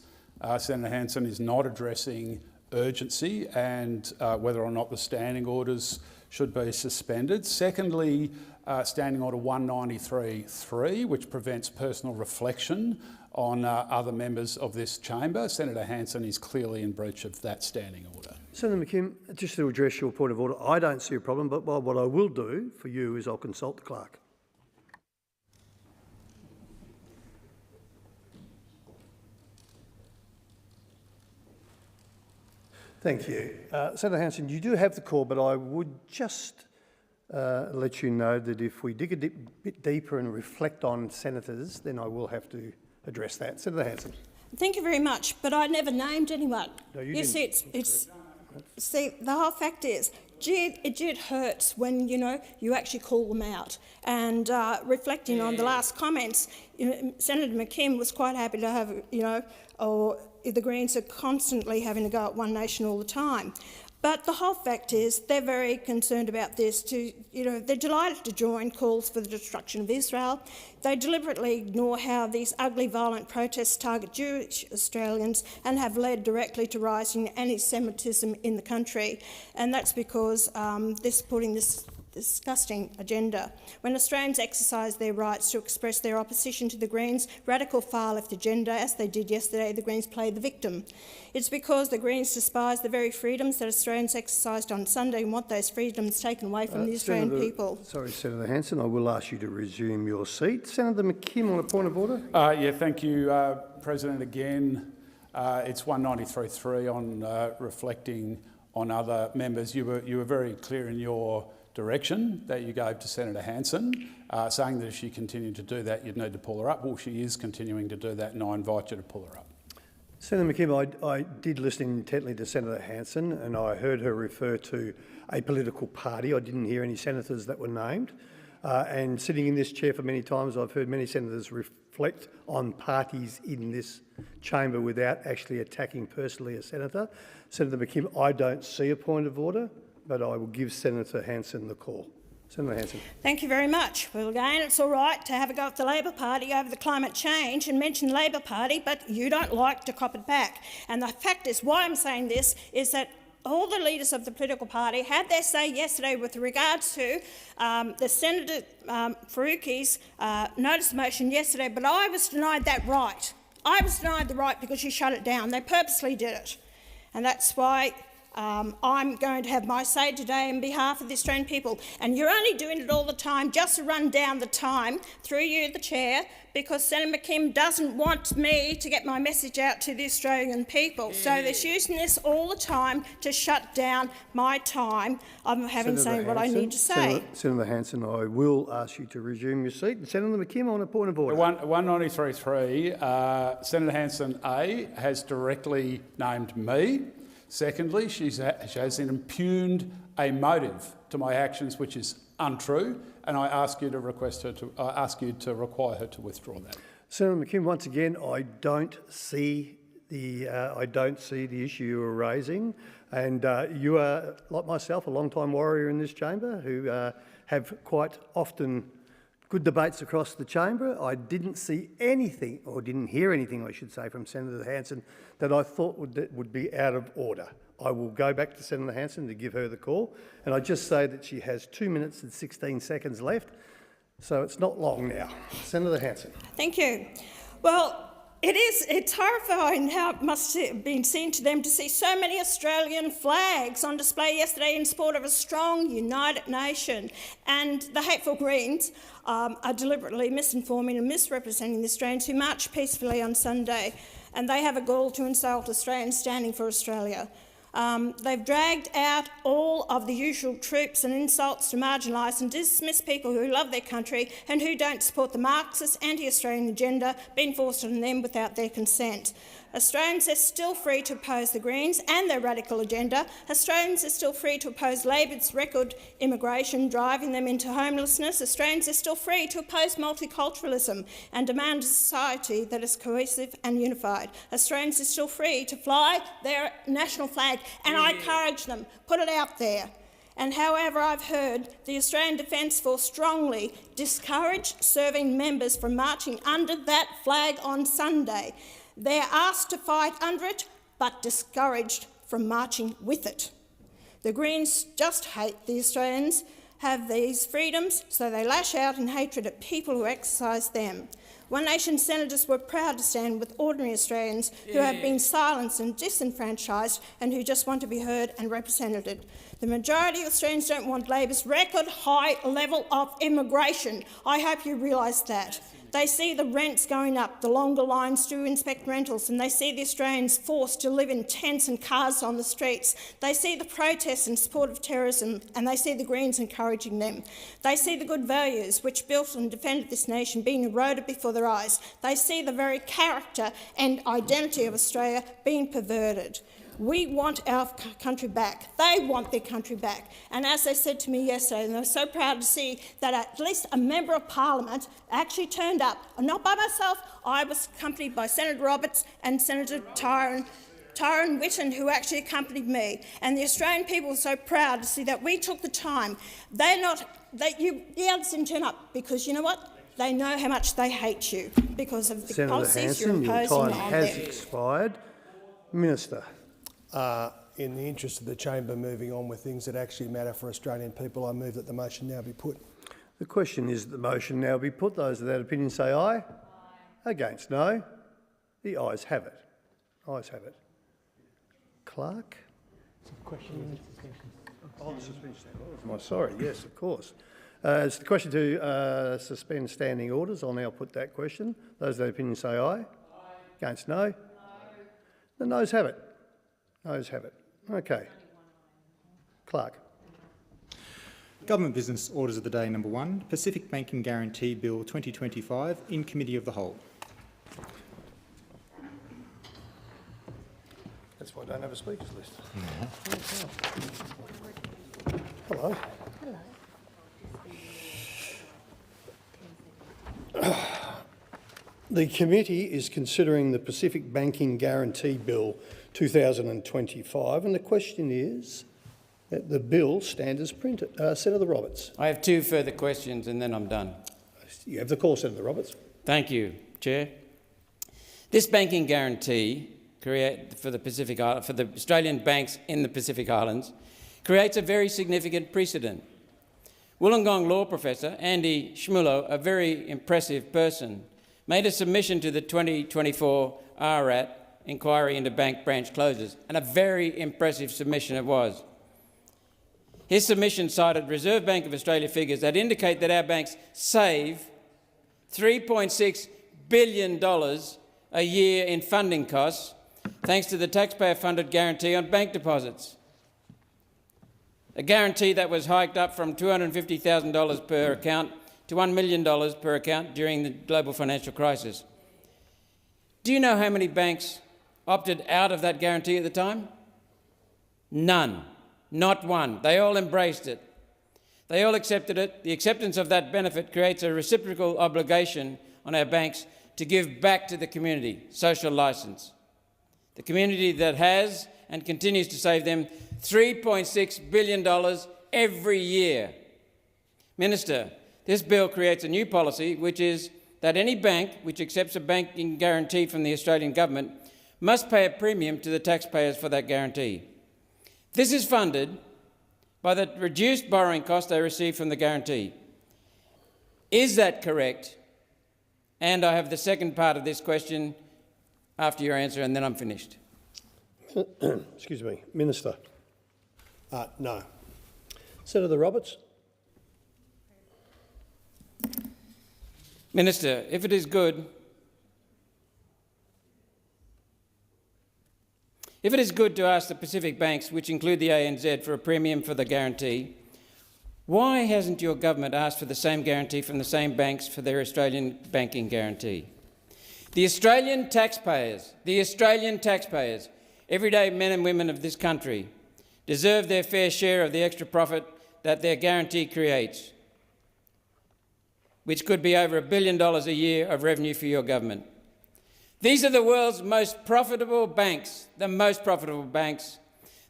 Senator Hanson is not addressing urgency and whether or not the standing orders should be suspended. Secondly, Standing Order 193.3, which prevents personal reflection on other members of this chamber. Senator Hanson is clearly in breach of that standing order. Senator McKim, just to address your point of order, I don't see a problem, but what I will do for you is I'll consult the clerk. Thank you. Senator Hanson, you do have the call, but I would just let you know that if we dig a bit deeper and reflect on senators, then I will have to address that. Senator Hanson. Thank you very much, but I never named anyone. No, you didn't. See, the whole fact is, it hurts when, you actually call them out. And reflecting on the last comments, Senator McKim was quite happy to have, or the Greens are constantly having to go at One Nation all the time. But the whole fact is they're very concerned about this. They're delighted to join calls for the destruction of Israel. They deliberately ignore how these ugly, violent protests target Jewish Australians and have led directly to rising anti-Semitism in the country. And that's because they're supporting this disgusting agenda. When Australians exercise their rights to express their opposition to the Greens' radical far-left agenda, as they did yesterday, the Greens play the victim. It's because the Greens despise the very freedoms that Australians exercised on Sunday and want those freedoms taken away from the Australian people. Sorry, Senator Hanson, I will ask you to resume your seat. Senator McKim on a point of order. Thank you, President. Again, it's 193.3 on reflecting on other members. You were very clear in your direction that you gave to Senator Hanson, saying that if she continued to do that, you'd need to pull her up. Well, she is continuing to do that, and I invite you to pull her up. Senator McKim, I did listen intently to Senator Hanson, and I heard her refer to a political party. I didn't hear any senators that were named. And sitting in this chair for many times, I've heard many senators reflect on parties in this chamber without actually attacking personally a senator. Senator McKim, I don't see a point of order, but I will give Senator Hanson the call. Senator Hanson. Thank you very much. Well, again, it's all right to have a go at the Labor Party over the climate change and mention the Labor Party, but you don't like to cop it back. And the fact is, why I'm saying this is that all the leaders of the political party had their say yesterday with regards to the Senator Faruqi's notice motion yesterday, but I was denied that right. I was denied the right because you shut it down. They purposely did it. And that's why I'm going to have my say today on behalf of the Australian people. And you're only doing it all the time just to run down the time through you, the chair, because Senator McKim doesn't want me to get my message out to the Australian people. So they're using this all the time to shut down my time of having saying what I need to say. Senator Hanson, I will ask you to resume your seat. And Senator McKim on a point of order. 193.3, Senator Hanson A has directly named me. Secondly, she has impugned a motive to my actions which is untrue, and I ask you to require her to withdraw that. Senator McKim, once again, I don't see the issue you are raising, and you are, like myself, a long-time warrior in this chamber who have quite often good debates across the chamber. I didn't see anything, or didn't hear anything, I should say, from Senator Hanson that I thought would be out of order. I will go back to Senator Hanson to give her the call, and I just say that she has 2 minutes and 16 seconds left, so it's not long now. Senator Hanson. Thank you. Well, it's horrifying how it must have been seen to them to see so many Australian flags on display yesterday in support of a strong, united nation. And the hateful Greens are deliberately misinforming and misrepresenting the Australians who marched peacefully on Sunday. And they have a gall to insult Australians standing for Australia. They've dragged out all of the usual tropes and insults to marginalise and dismiss people who love their country and who don't support the Marxist anti-Australian agenda being forced on them without their consent. Australians are still free to oppose the Greens and their radical agenda. Australians are still free to oppose Labor's record immigration, driving them into homelessness. Australians are still free to oppose multiculturalism and demand a society that is cohesive and unified. Australians are still free to fly their national flag, and I encourage them, put it out there. And however, I've heard the Australian Defence Force strongly discourage serving members from marching under that flag on Sunday. They're asked to fight under it, but discouraged from marching with it. The Greens just hate the Australians have these freedoms, so they lash out in hatred at people who exercise them. One Nation senators were proud to stand with ordinary Australians who have been silenced and disenfranchised and who just want to be heard and represented. The majority of Australians don't want Labor's record high level of immigration. I hope you realise that. They see the rents going up, the longer lines to inspect rentals, and they see the Australians forced to live in tents and cars on the streets. They see the protests in support of terrorism, and they see the Greens encouraging them. They see the good values which built and defended this nation being eroded before their eyes. They see the very character and identity of Australia being perverted. We want our country back. They want their country back. And as they said to me yesterday, and I was so proud to see that at least a member of Parliament actually turned up. Not by myself, I was accompanied by Senator Roberts and Senator Tyron Tyron Whitten, who actually accompanied me, and the Australian people are so proud to see that we took the time. The others didn't turn up because, you know what? They know how much they hate you because of the Senator policies you're Hanson, your imposing on time has them. expired. Minister. In the interest of the chamber moving on with things that actually matter for Australian people, I move that the motion now be put. The question is that the motion now be put. Those of that opinion say aye. Aye. Against, no. The ayes have it. Ayes have it. Clerk? Question. Oh, the suspension. Oh, sorry, yes, of course. It's the question to suspend standing orders. I'll now put that question. Those of that opinion say aye. Aye. Against, no. No. The noes have it. Noes have it. Okay. Clerk. Government Business Orders of the Day number 1, Pacific Banking Guarantee Bill 2025 in Committee of the Whole. That's why I don't have a speakers list. Hello. The committee is considering the Pacific Banking Guarantee Bill 2025, and the question is that the bill stand as printed. Senator Roberts. I have 2 further questions and then I'm done. You have the call, Senator Roberts. Thank you, Chair. This banking guarantee for the Australian banks in the Pacific Islands creates a very significant precedent. Wollongong law professor Andy Schmulo, a very impressive person, made a submission to the 2024 RRAT inquiry into bank branch closures, and a very impressive submission it was. His submission cited Reserve Bank of Australia figures that indicate that our banks save $3.6 billion a year in funding costs thanks to the taxpayer-funded guarantee on bank deposits. A guarantee that was hiked up from $250,000 per account to $1 million per account during the global financial crisis. Do you know how many banks opted out of that guarantee at the time? None. Not one. They all embraced it. They all accepted it. The acceptance of that benefit creates a reciprocal obligation on our banks to give back to the community, social licence. The community that has and continues to save them $3.6 billion every year. Minister, this bill creates a new policy, which is that any bank which accepts a banking guarantee from the Australian government must pay a premium to the taxpayers for that guarantee. This is funded by the reduced borrowing costs they receive from the guarantee. Is that correct? And I have the second part of this question after your answer, and then I'm finished. Excuse me. Minister. No. Senator Roberts. Minister, if it is good to ask the Pacific banks, which include the ANZ, for a premium for the guarantee, why hasn't your government asked for the same guarantee from the same banks for their Australian banking guarantee? The Australian taxpayers, everyday men and women of this country, deserve their fair share of the extra profit that their guarantee creates, which could be over $1 billion a year of revenue for your government. These are the world's most profitable banks, the most profitable banks.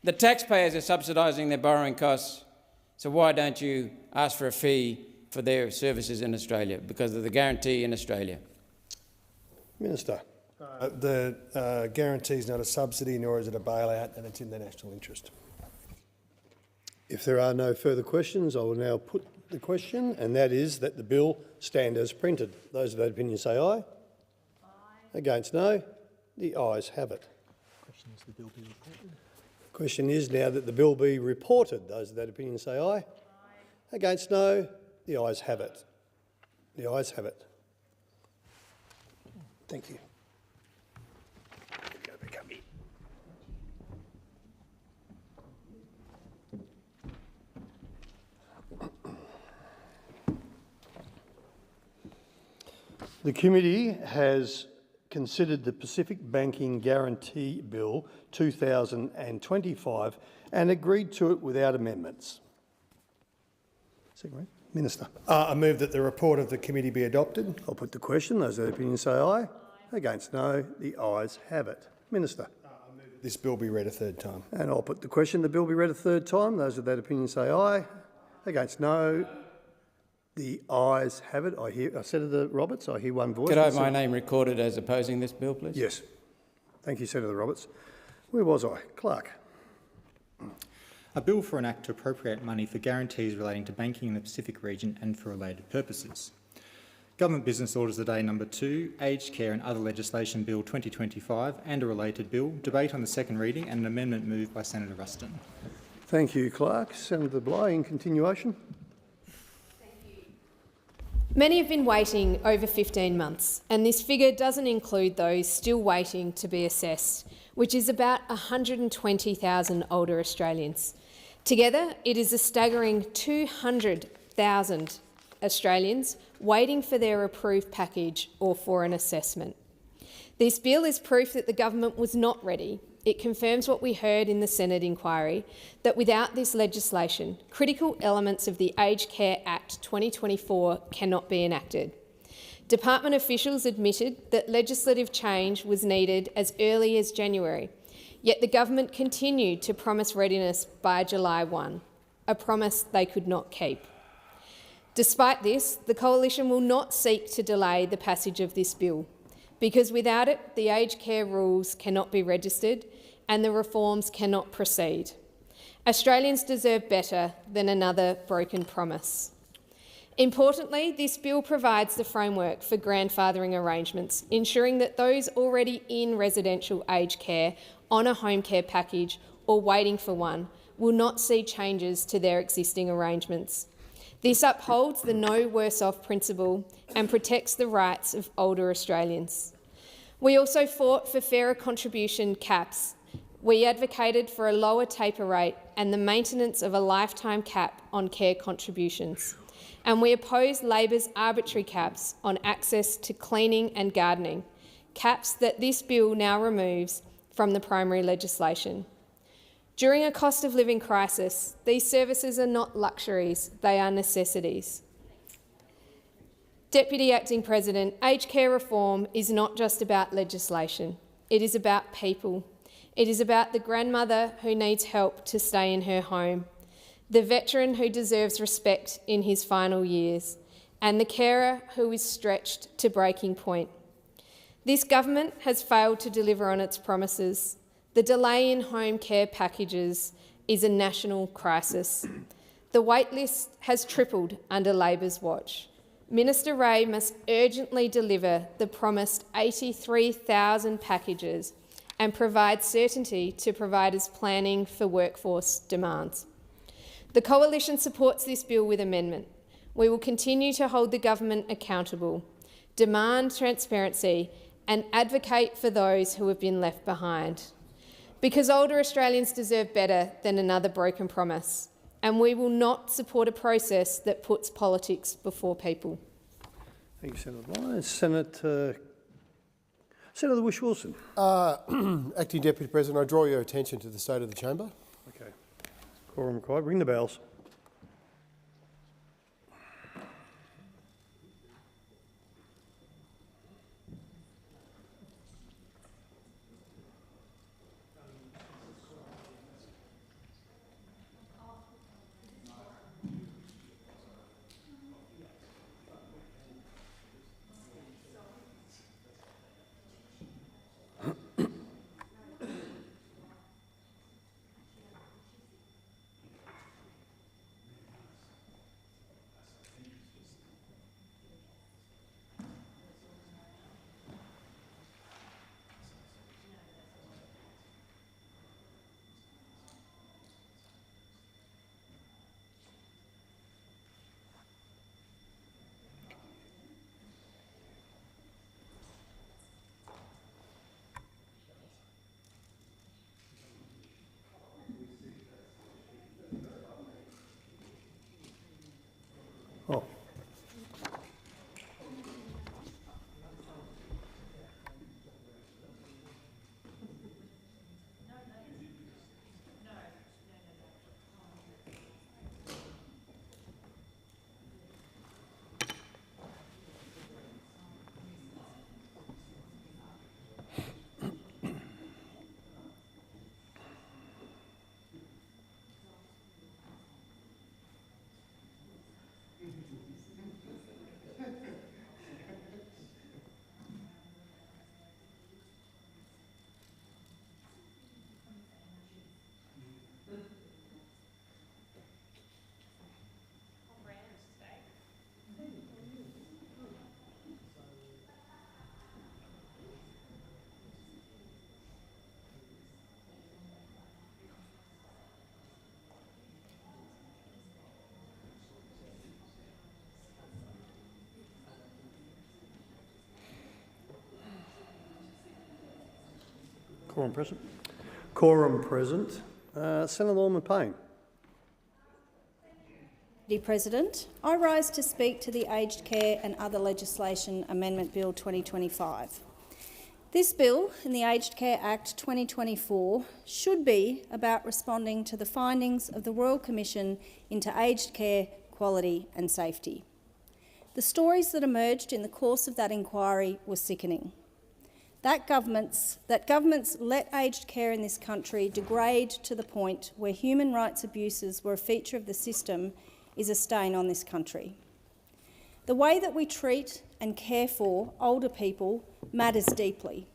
The taxpayers are subsidising their borrowing costs, so why don't you ask for a fee for their services in Australia because of the guarantee in Australia? Minister. The guarantee is not a subsidy, nor is it a bailout, and it's in the national interest. If there are no further questions, I will now put the question, and that is that the bill stand as printed. Those of that opinion say aye. Aye. Against, no. The ayes have it. Question is the bill be reported. Question is now that the bill be reported. Those of that opinion say aye. Aye. Against, no. The ayes have it. The ayes have it. Thank you. The committee has considered the Pacific Banking Guarantee Bill 2025 and agreed to it without amendments. Second, Minister. I move that the report of the committee be adopted. I'll put the question. Those of the opinion say aye. Aye. Against, no. The ayes have it. Minister. I move that this bill be read a third time. And I'll put the question, the bill be read a third time. Those of that opinion say aye. Against no. The ayes have it. I hear Senator Roberts. I hear one voice. Could I have my name recorded as opposing this bill, please? Yes. Thank you, Senator Roberts. Where was I? Clark. A bill for an act to appropriate money for guarantees relating to banking in the Pacific region and for related purposes. Government Business Orders the Day number 2, Aged Care and Other Legislation Bill 2025 and a related bill. Debate on the second reading and an amendment moved by Senator Ruston. Thank you, Clark. Senator Bligh, in continuation. Many have been waiting over 15 months, and this figure doesn't include those still waiting to be assessed, which is about 120,000 older Australians. Together, it is a staggering 200,000 Australians waiting for their approved package or for an assessment. This bill is proof that the government was not ready. It confirms what we heard in the Senate inquiry, that without this legislation, critical elements of the Aged Care Act 2024 cannot be enacted. Department officials admitted that legislative change was needed as early as January, yet the government continued to promise readiness by July 1, a promise they could not keep. Despite this, the Coalition will not seek to delay the passage of this bill, because without it, the aged care rules cannot be registered and the reforms cannot proceed. Australians deserve better than another broken promise. Importantly, this bill provides the framework for grandfathering arrangements, ensuring that those already in residential aged care on a home care package or waiting for one will not see changes to their existing arrangements. This upholds the no worse off principle and protects the rights of older Australians. We also fought for fairer contribution caps. We advocated for a lower taper rate and the maintenance of a lifetime cap on care contributions. And we opposed Labor's arbitrary caps on access to cleaning and gardening, caps that this bill now removes from the primary legislation. During a cost of living crisis, these services are not luxuries, they are necessities. Deputy Acting President, aged care reform is not just about legislation. It is about people. It is about the grandmother who needs help to stay in her home, the veteran who deserves respect in his final years, and the carer who is stretched to breaking point. This government has failed to deliver on its promises. The delay in home care packages is a national crisis. The wait list has tripled under Labor's watch. Minister Ray must urgently deliver the promised 83,000 packages and provide certainty to providers planning for workforce demands. The Coalition supports this bill with amendment. We will continue to hold the government accountable, demand transparency and advocate for those who have been left behind. Because older Australians deserve better than another broken promise, and we will not support a process that puts politics before people. Thank you, Senator Bligh. Senator Wish-Wilson. Acting Deputy President, I draw your attention to the state of the chamber. Okay. Quorum required. Ring the bells. Oh. Quorum present. Quorum present. Senator Norman Payne. Deputy President, I rise to speak to the Aged Care and Other Legislation Amendment Bill 2025. This bill and the Aged Care Act 2024 should be about responding to the findings of the Royal Commission into aged care, quality and safety. The stories that emerged in the course of that inquiry were sickening. That governments let aged care in this country degrade to the point where human rights abuses were a feature of the system is a stain on this country. The way that we treat and care for older people matters deeply,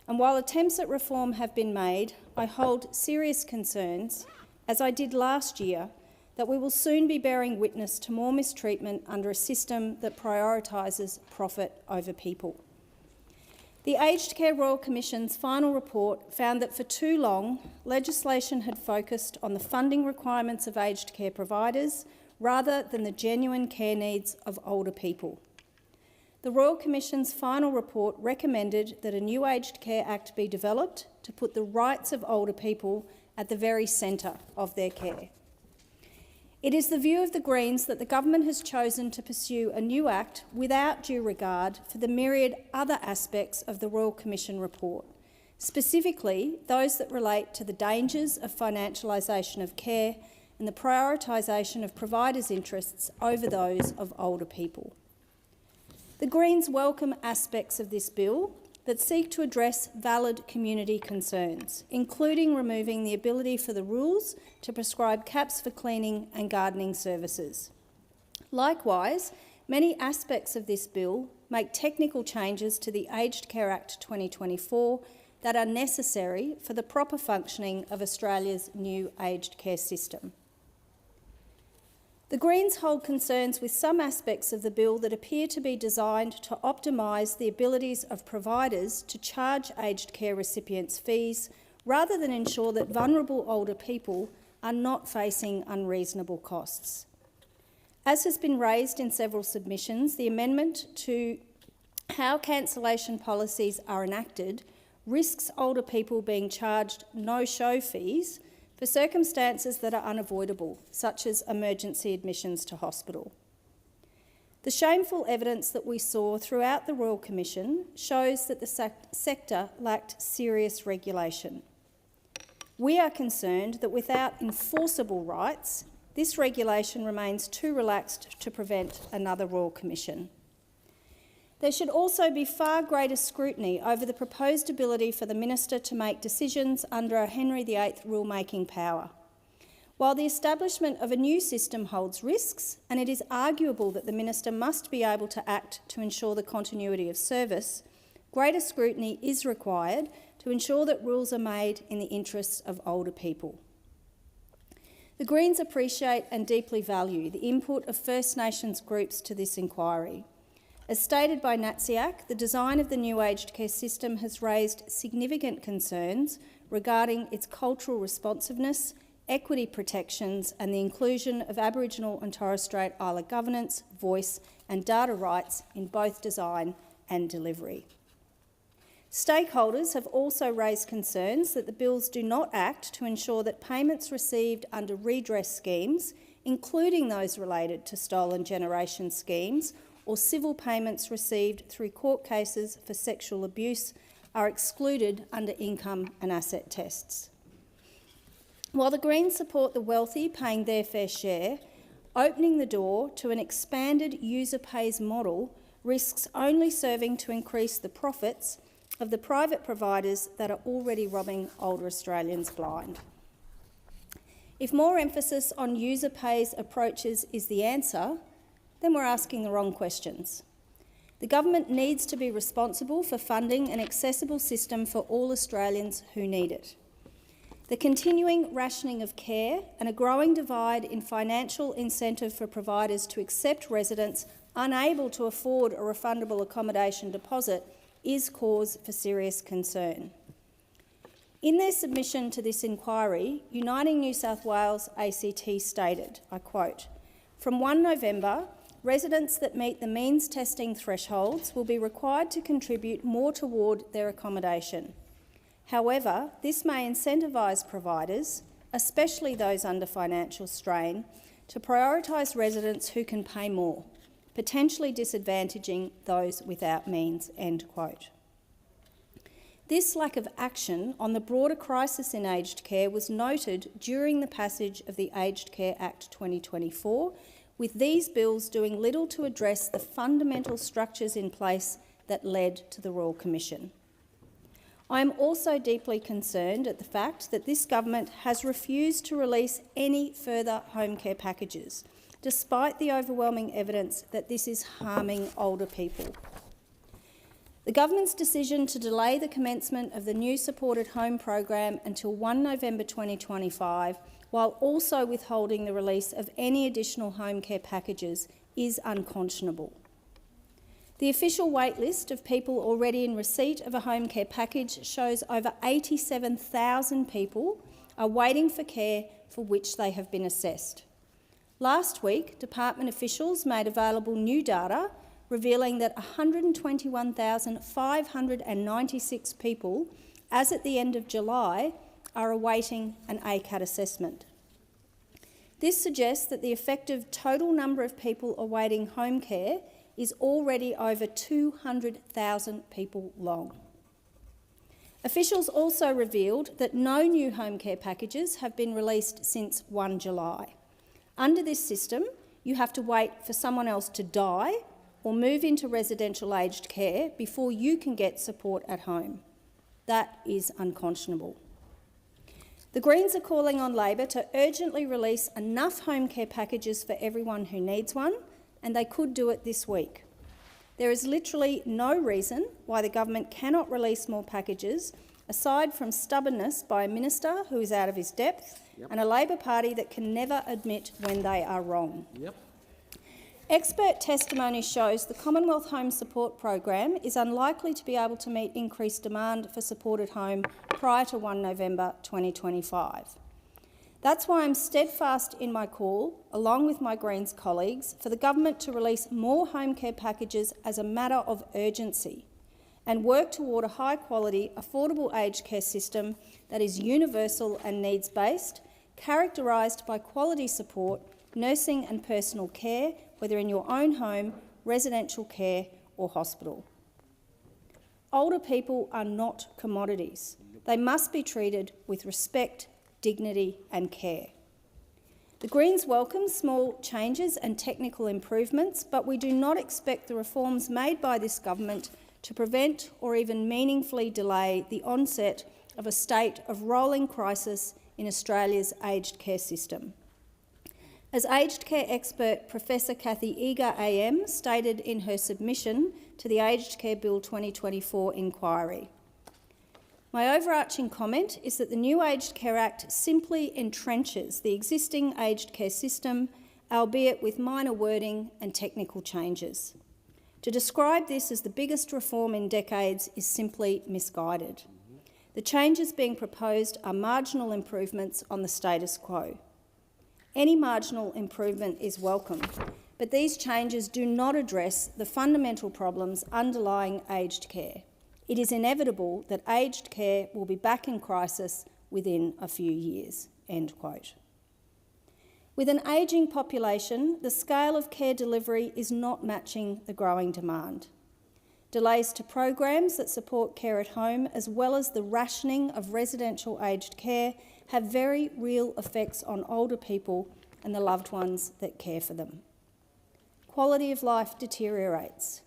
and while attempts at reform have been made, I hold serious concerns, as I did last year, that we will soon be bearing witness to more mistreatment under a system that prioritises profit over people. The Aged Care Royal Commission's final report found that for too long, legislation had focused on the funding requirements of aged care providers rather than the genuine care needs of older people. The Royal Commission's final report recommended that a new Aged Care Act be developed to put the rights of older people at the very centre of their care. It is the view of the Greens that the government has chosen to pursue a new act without due regard for the myriad other aspects of the Royal Commission report, specifically those that relate to the dangers of financialisation of care and the prioritisation of providers' interests over those of older people. The Greens welcome aspects of this bill that seek to address valid community concerns, including removing the ability for the rules to prescribe caps for cleaning and gardening services. Likewise, many aspects of this bill make technical changes to the Aged Care Act 2024 that are necessary for the proper functioning of Australia's new aged care system. The Greens hold concerns with some aspects of the bill that appear to be designed to optimise the abilities of providers to charge aged care recipients fees rather than ensure that vulnerable older people are not facing unreasonable costs. As has been raised in several submissions, the amendment to how cancellation policies are enacted risks older people being charged no-show fees for circumstances that are unavoidable, such as emergency admissions to hospital. The shameful evidence that we saw throughout the Royal Commission shows that the sector lacked serious regulation. We are concerned that without enforceable rights, this regulation remains too relaxed to prevent another Royal Commission. There should also be far greater scrutiny over the proposed ability for the Minister to make decisions under a Henry VIII rule-making power. While the establishment of a new system holds risks, and it is arguable that the Minister must be able to act to ensure the continuity of service, greater scrutiny is required to ensure that rules are made in the interests of older people. The Greens appreciate and deeply value the input of First Nations groups to this inquiry. As stated by NATSIAC, the design of the new aged care system has raised significant concerns regarding its cultural responsiveness, equity protections and the inclusion of Aboriginal and Torres Strait Islander governance, voice and data rights in both design and delivery. Stakeholders have also raised concerns that the bills do not act to ensure that payments received under redress schemes, including those related to stolen generation schemes, or civil payments received through court cases for sexual abuse are excluded under income and asset tests. While the Greens support the wealthy paying their fair share, opening the door to an expanded user pays model risks only serving to increase the profits of the private providers that are already robbing older Australians blind. If more emphasis on user pays approaches is the answer, then we're asking the wrong questions. The government needs to be responsible for funding an accessible system for all Australians who need it. The continuing rationing of care and a growing divide in financial incentive for providers to accept residents unable to afford a refundable accommodation deposit is cause for serious concern. In their submission to this inquiry, Uniting New South Wales ACT stated, I quote, "From 1 November, residents that meet the means testing thresholds will be required to contribute more toward their accommodation. However, this may incentivise providers, especially those under financial strain, to prioritise residents who can pay more, potentially disadvantaging those without means." End quote. This lack of action on the broader crisis in aged care was noted during the passage of the Aged Care Act 2024, with these bills doing little to address the fundamental structures in place that led to the Royal Commission. I am also deeply concerned at the fact that this government has refused to release any further home care packages, despite the overwhelming evidence that this is harming older people. The government's decision to delay the commencement of the new supported home program until 1 November 2025, while also withholding the release of any additional home care packages, is unconscionable. The official waitlist of people already in receipt of a home care package shows over 87,000 people are waiting for care for which they have been assessed. Last week, department officials made available new data revealing that 121,596 people, as at the end of July, are awaiting an ACAT assessment. This suggests that the effective total number of people awaiting home care is already over 200,000 people long. Officials also revealed that no new home care packages have been released since 1 July. Under this system, you have to wait for someone else to die or move into residential aged care before you can get support at home. That is unconscionable. The Greens are calling on Labor to urgently release enough home care packages for everyone who needs one, and they could do it this week. There is literally no reason why the government cannot release more packages, aside from stubbornness by a minister who is out of his depth and a Labor Party that can never admit when they are wrong. Expert testimony shows the Commonwealth Home Support Program is unlikely to be able to meet increased demand for supported home prior to 1 November 2025. That's why I'm steadfast in my call, along with my Greens colleagues, for the government to release more home care packages as a matter of urgency and work toward a high-quality, affordable aged care system that is universal and needs-based, characterised by quality support, nursing and personal care, whether in your own home, residential care or hospital. Older people are not commodities. They must be treated with respect, dignity and care. The Greens welcome small changes and technical improvements, but we do not expect the reforms made by this government to prevent or even meaningfully delay the onset of a state of rolling crisis in Australia's aged care system. As aged care expert Professor Cathy Eager AM stated in her submission to the Aged Care Bill 2024 inquiry, my overarching comment is that the new Aged Care Act simply entrenches the existing aged care system, albeit with minor wording and technical changes. To describe this as the biggest reform in decades is simply misguided. The changes being proposed are marginal improvements on the status quo. Any marginal improvement is welcome, but these changes do not address the fundamental problems underlying aged care. It is inevitable that aged care will be back in crisis within a few years." End quote. With an ageing population, the scale of care delivery is not matching the growing demand. Delays to programs that support care at home, as well as the rationing of residential aged care, have very real effects on older people and the loved ones that care for them. Quality of life deteriorates.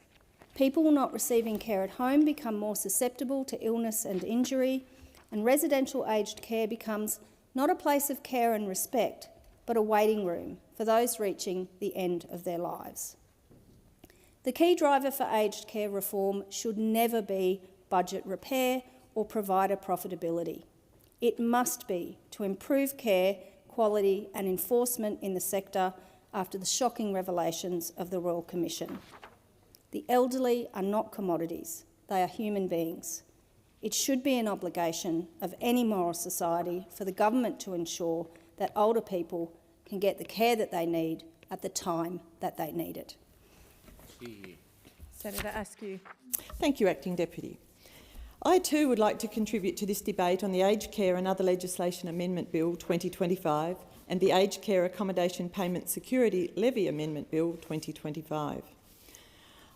People not receiving care at home become more susceptible to illness and injury, and residential aged care becomes not a place of care and respect, but a waiting room for those reaching the end of their lives. The key driver for aged care reform should never be budget repair or provider profitability. It must be to improve care, quality and enforcement in the sector after the shocking revelations of the Royal Commission. The elderly are not commodities, they are human beings. It should be an obligation of any moral society for the government to ensure that older people can get the care that they need at the time that they need it. Senator Askew. Thank you, Acting Deputy. I too would like to contribute to this debate on the Aged Care and Other Legislation Amendment Bill 2025 and the Aged Care Accommodation Payment Security Levy Amendment Bill 2025.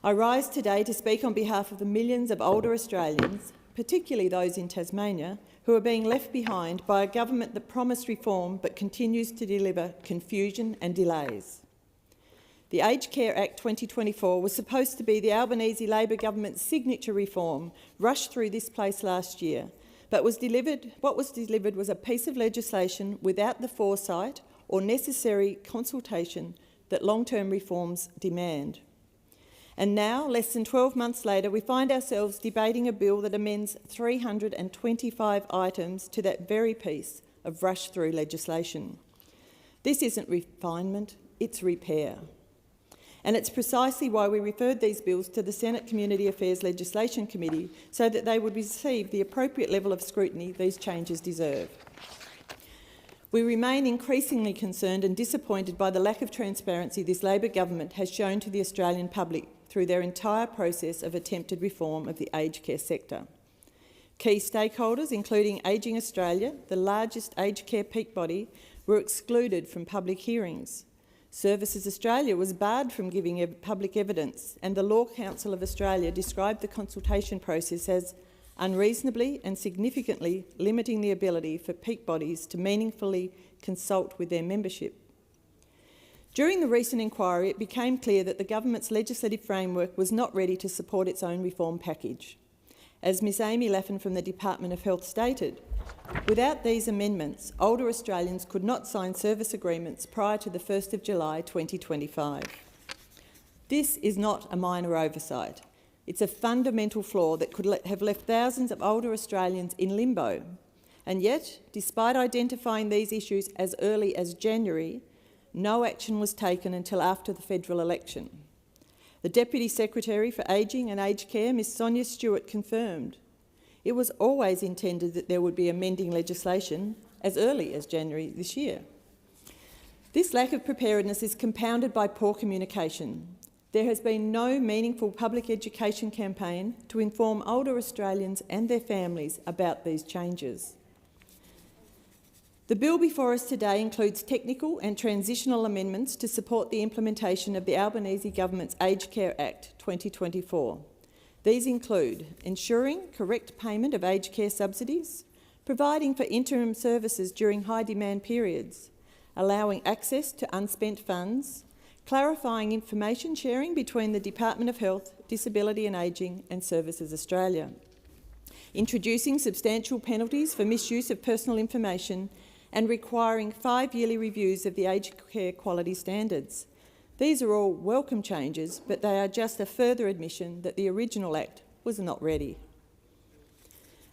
I rise today to speak on behalf of the millions of older Australians, particularly those in Tasmania, who are being left behind by a government that promised reform but continues to deliver confusion and delays. The Aged Care Act 2024 was supposed to be the Albanese Labor government's signature reform rushed through this place last year, but what was delivered was a piece of legislation without the foresight or necessary consultation that long-term reforms demand. And now, less than 12 months later, we find ourselves debating a bill that amends 325 items to that very piece of rush-through legislation. This isn't refinement, it's repair. And it's precisely why we referred these bills to the Senate Community Affairs Legislation Committee, so that they would receive the appropriate level of scrutiny these changes deserve. We remain increasingly concerned and disappointed by the lack of transparency this Labor government has shown to the Australian public through their entire process of attempted reform of the aged care sector. Key stakeholders, including Ageing Australia, the largest aged care peak body, were excluded from public hearings. Services Australia was barred from giving public evidence, and the Law Council of Australia described the consultation process as unreasonably and significantly limiting the ability for peak bodies to meaningfully consult with their membership. During the recent inquiry, it became clear that the government's legislative framework was not ready to support its own reform package. As Ms Amy Laffin from the Department of Health stated, without these amendments, older Australians could not sign service agreements prior to the 1st of July 2025. This is not a minor oversight. It's a fundamental flaw that could have left thousands of older Australians in limbo. And yet, despite identifying these issues as early as January, no action was taken until after the federal election. The Deputy Secretary for Ageing and Aged Care, Ms Sonia Stewart, confirmed it was always intended that there would be amending legislation as early as January this year. This lack of preparedness is compounded by poor communication. There has been no meaningful public education campaign to inform older Australians and their families about these changes. The bill before us today includes technical and transitional amendments to support the implementation of the Albanese Government's Aged Care Act 2024. These include ensuring correct payment of aged care subsidies, providing for interim services during high-demand periods, allowing access to unspent funds, clarifying information sharing between the Department of Health, Disability and Ageing and Services Australia, introducing substantial penalties for misuse of personal information and requiring 5-yearly reviews of the aged care quality standards. These are all welcome changes, but they are just a further admission that the original Act was not ready.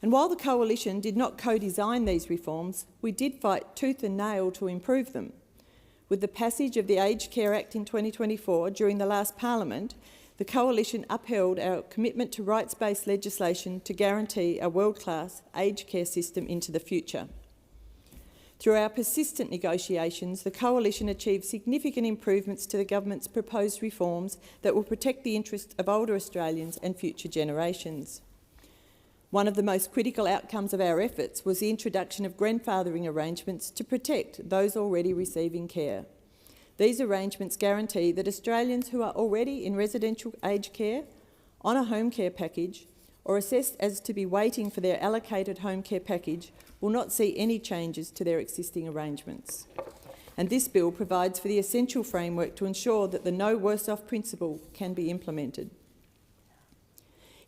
And while the Coalition did not co-design these reforms, we did fight tooth and nail to improve them. With the passage of the Aged Care Act in 2024 during the last Parliament, the Coalition upheld our commitment to rights-based legislation to guarantee a world-class aged care system into the future. Through our persistent negotiations, the Coalition achieved significant improvements to the government's proposed reforms that will protect the interests of older Australians and future generations. One of the most critical outcomes of our efforts was the introduction of grandfathering arrangements to protect those already receiving care. These arrangements guarantee that Australians who are already in residential aged care, on a home care package, or assessed as to be waiting for their allocated home care package will not see any changes to their existing arrangements. And this bill provides for the essential framework to ensure that the no worse off principle can be implemented.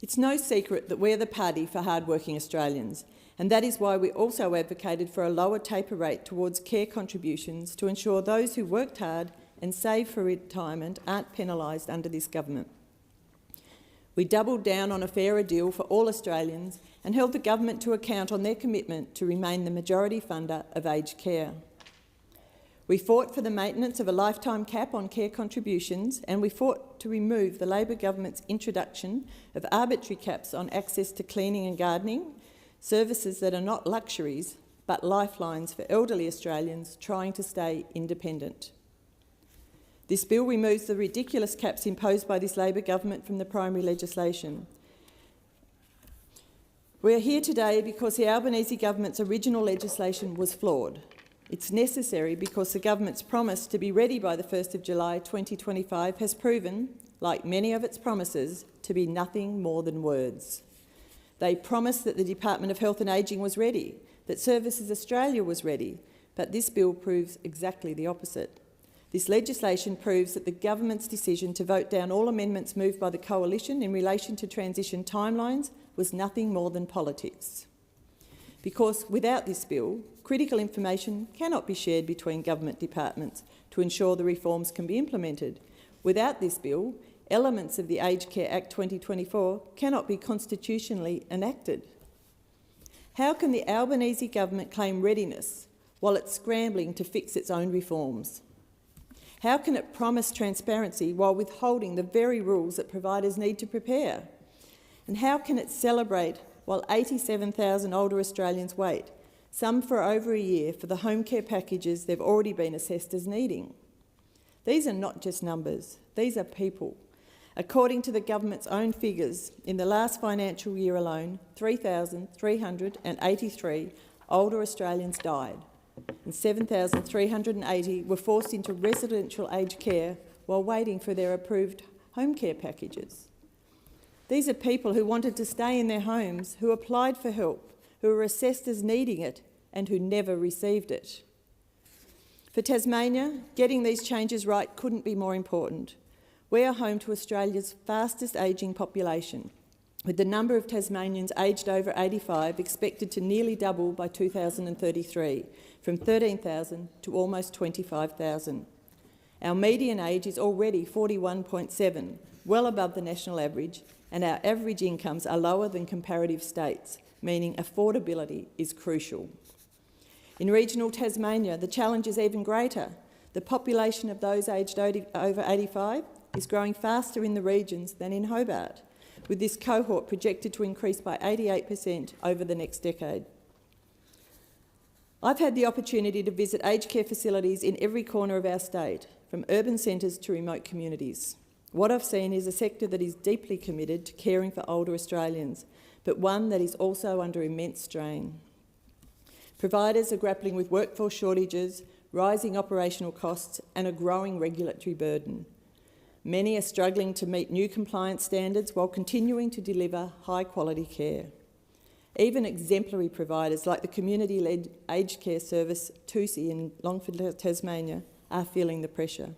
It's no secret that we're the party for hard-working Australians, and that is why we also advocated for a lower taper rate towards care contributions to ensure those who worked hard and saved for retirement aren't penalised under this government. We doubled down on a fairer deal for all Australians and held the government to account on their commitment to remain the majority funder of aged care. We fought for the maintenance of a lifetime cap on care contributions, and we fought to remove the Labor government's introduction of arbitrary caps on access to cleaning and gardening, services that are not luxuries but lifelines for elderly Australians trying to stay independent. This bill removes the ridiculous caps imposed by this Labor government from the primary legislation. We are here today because the Albanese government's original legislation was flawed. It's necessary because the government's promise to be ready by the 1st of July 2025 has proven, like many of its promises, to be nothing more than words. They promised that the Department of Health and Ageing was ready, that Services Australia was ready, but this bill proves exactly the opposite. This legislation proves that the government's decision to vote down all amendments moved by the Coalition in relation to transition timelines was nothing more than politics. Because without this bill, critical information cannot be shared between government departments to ensure the reforms can be implemented. Without this bill, elements of the Aged Care Act 2024 cannot be constitutionally enacted. How can the Albanese government claim readiness while it's scrambling to fix its own reforms? How can it promise transparency while withholding the very rules that providers need to prepare? And how can it celebrate while 87,000 older Australians wait, some for over a year, for the home care packages they've already been assessed as needing? These are not just numbers, these are people. According to the government's own figures, in the last financial year alone, 3,383 older Australians died, and 7,380 were forced into residential aged care while waiting for their approved home care packages. These are people who wanted to stay in their homes, who applied for help, who were assessed as needing it and who never received it. For Tasmania, getting these changes right couldn't be more important. We are home to Australia's fastest ageing population, with the number of Tasmanians aged over 85 expected to nearly double by 2033, from 13,000 to almost 25,000. Our median age is already 41.7, well above the national average, and our average incomes are lower than comparative states, meaning affordability is crucial. In regional Tasmania, the challenge is even greater. The population of those aged over 85 is growing faster in the regions than in Hobart, with this cohort projected to increase by 88% over the next decade. I've had the opportunity to visit aged care facilities in every corner of our state, from urban centres to remote communities. What I've seen is a sector that is deeply committed to caring for older Australians, but one that is also under immense strain. Providers are grappling with workforce shortages, rising operational costs and a growing regulatory burden. Many are struggling to meet new compliance standards while continuing to deliver high-quality care. Even exemplary providers like the community-led aged care service TUSI in Longford, Tasmania, are feeling the pressure.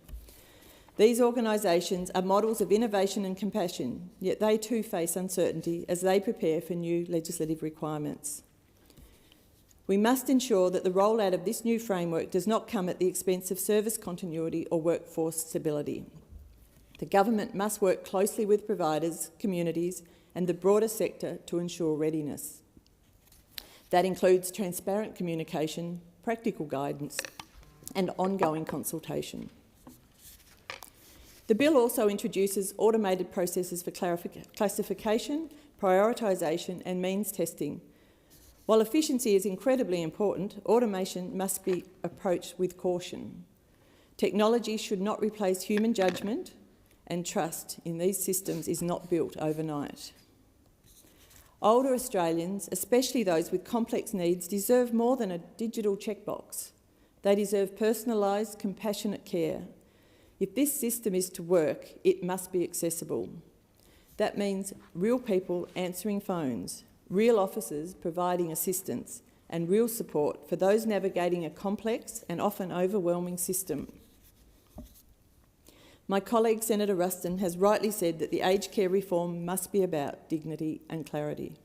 These organisations are models of innovation and compassion, yet they too face uncertainty as they prepare for new legislative requirements. We must ensure that the rollout of this new framework does not come at the expense of service continuity or workforce stability. The government must work closely with providers, communities and the broader sector to ensure readiness. That includes transparent communication, practical guidance and ongoing consultation. The bill also introduces automated processes for classification, prioritisation and means testing. While efficiency is incredibly important, automation must be approached with caution. Technology should not replace human judgment, and trust in these systems is not built overnight. Older Australians, especially those with complex needs, deserve more than a digital checkbox. They deserve personalised, compassionate care. If this system is to work, it must be accessible. That means real people answering phones, real officers providing assistance, and real support for those navigating a complex and often overwhelming system. My colleague Senator Ruston has rightly said that the aged care reform must be about dignity and clarity.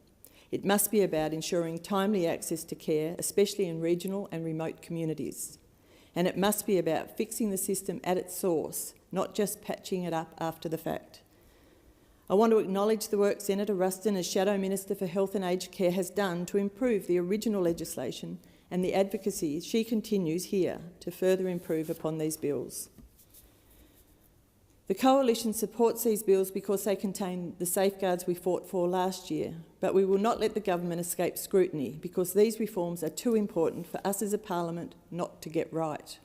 It must be about ensuring timely access to care, especially in regional and remote communities. And it must be about fixing the system at its source, not just patching it up after the fact. I want to acknowledge the work Senator Ruston, as Shadow Minister for Health and Aged Care, has done to improve the original legislation and the advocacy she continues here to further improve upon these bills. The Coalition supports these bills because they contain the safeguards we fought for last year, but we will not let the government escape scrutiny because these reforms are too important for us as a parliament not to get right.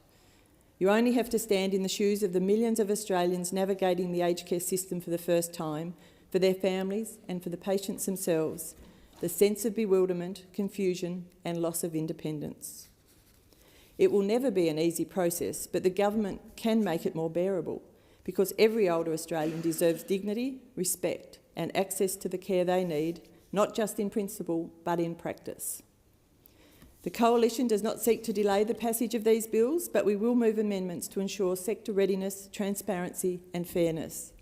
You only have to stand in the shoes of the millions of Australians navigating the aged care system for the first time, for their families and for the patients themselves, the sense of bewilderment, confusion and loss of independence. It will never be an easy process, but the government can make it more bearable because every older Australian deserves dignity, respect and access to the care they need, not just in principle but in practice. The Coalition does not seek to delay the passage of these bills, but we will move amendments to ensure sector readiness, transparency and fairness.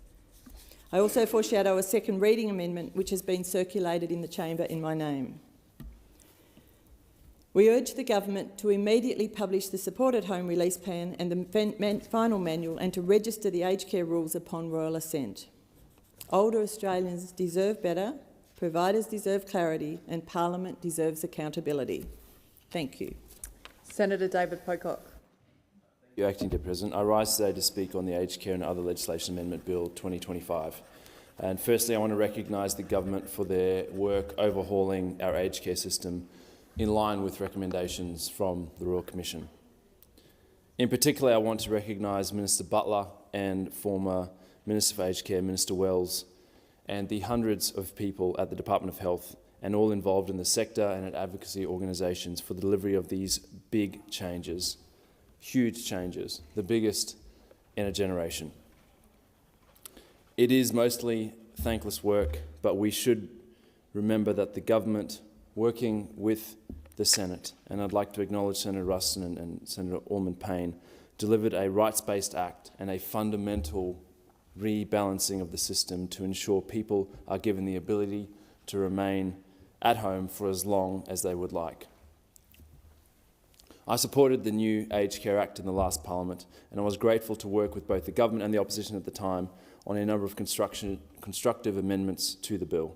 I also foreshadow a second reading amendment which has been circulated in the chamber in my name. We urge the government to immediately publish the supported home release plan and the final manual and to register the aged care rules upon royal assent. Older Australians deserve better, providers deserve clarity and Parliament deserves accountability. Thank you. Senator David Pocock. Thank you, Acting Deputy President. I rise today to speak on the Aged Care and Other Legislation Amendment Bill 2025. And firstly, I want to recognise the government for their work overhauling our aged care system in line with recommendations from the Royal Commission. In particular, I want to recognise Minister Butler and former Minister for Aged Care, Minister Wells, and the hundreds of people at the Department of Health and all involved in the sector and at advocacy organisations for the delivery of these big changes, huge changes, the biggest in a generation. It is mostly thankless work, but we should remember that the government, working with the Senate, and I'd like to acknowledge Senator Ruston and Senator Ormond-Payne, delivered a rights-based act and a fundamental rebalancing of the system to ensure people are given the ability to remain at home for as long as they would like. I supported the new Aged Care Act in the last Parliament, and I was grateful to work with both the government and the opposition at the time on a number of constructive amendments to the bill.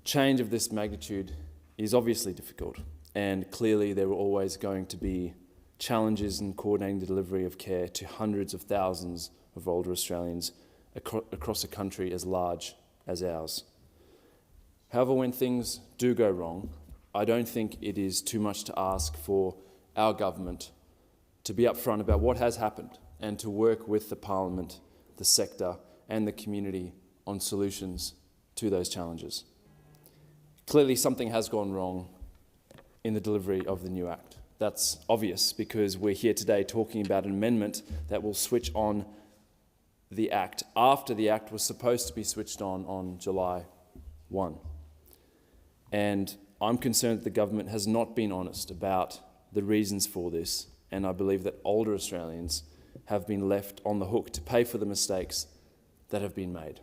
Change of this magnitude is obviously difficult, and clearly there were always going to be challenges in coordinating the delivery of care to hundreds of thousands of older Australians across a country as large as ours. However, when things do go wrong, I don't think it is too much to ask for our government to be upfront about what has happened and to work with the Parliament, the sector and the community on solutions to those challenges. Clearly something has gone wrong in the delivery of the new Act. That's obvious because we're here today talking about an amendment that will switch on the Act after the Act was supposed to be switched on July 1. And I'm concerned that the government has not been honest about the reasons for this, and I believe that older Australians have been left on the hook to pay for the mistakes that have been made.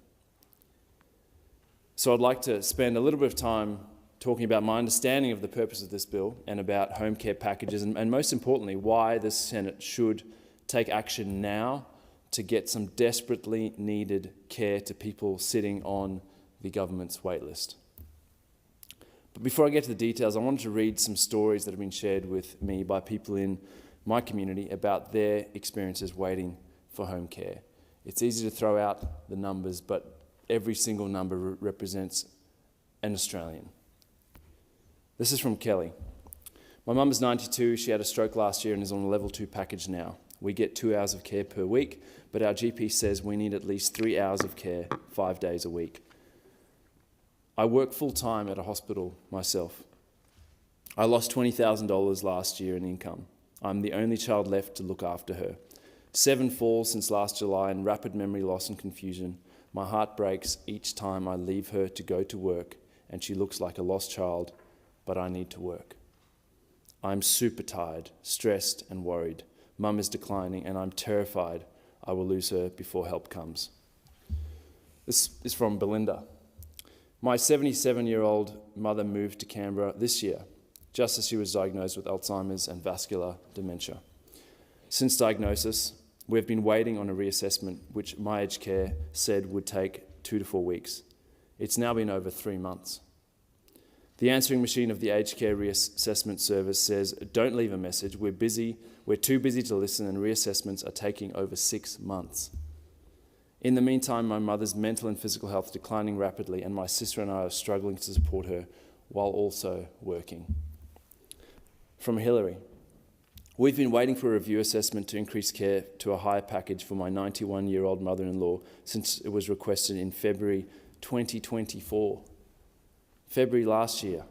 So I'd like to spend a little bit of time talking about my understanding of the purpose of this bill and about home care packages and most importantly, why the Senate should take action now to get some desperately needed care to people sitting on the government's wait list. But before I get to the details, I wanted to read some stories that have been shared with me by people in my community about their experiences waiting for home care. It's easy to throw out the numbers, but every single number represents an Australian. This is from Kelly. My mum is 92, she had a stroke last year and is on a level 2 package now. We get 2 hours of care per week, but our GP says we need at least 3 hours of care 5 days a week. I work full-time at a hospital myself. I lost $20,000 last year in income. I'm the only child left to look after her. 7 falls since last July and rapid memory loss and confusion. My heart breaks each time I leave her to go to work and she looks like a lost child, but I need to work. I'm super tired, stressed and worried. Mum is declining and I'm terrified I will lose her before help comes. This is from Belinda. My 77-year-old mother moved to Canberra this year, just as she was diagnosed with Alzheimer's and vascular dementia. Since diagnosis, we've been waiting on a reassessment, which my aged care said would take 2 to 4 weeks. It's now been over 3 months. The answering machine of the aged care reassessment service says, don't leave a message, we're too busy to listen and reassessments are taking over 6 months. In the meantime, my mother's mental and physical health declining rapidly and my sister and I are struggling to support her while also working. From Hillary. We've been waiting for a review assessment to increase care to a higher package for my 91-year-old mother-in-law since it was requested in February 2024. February last year.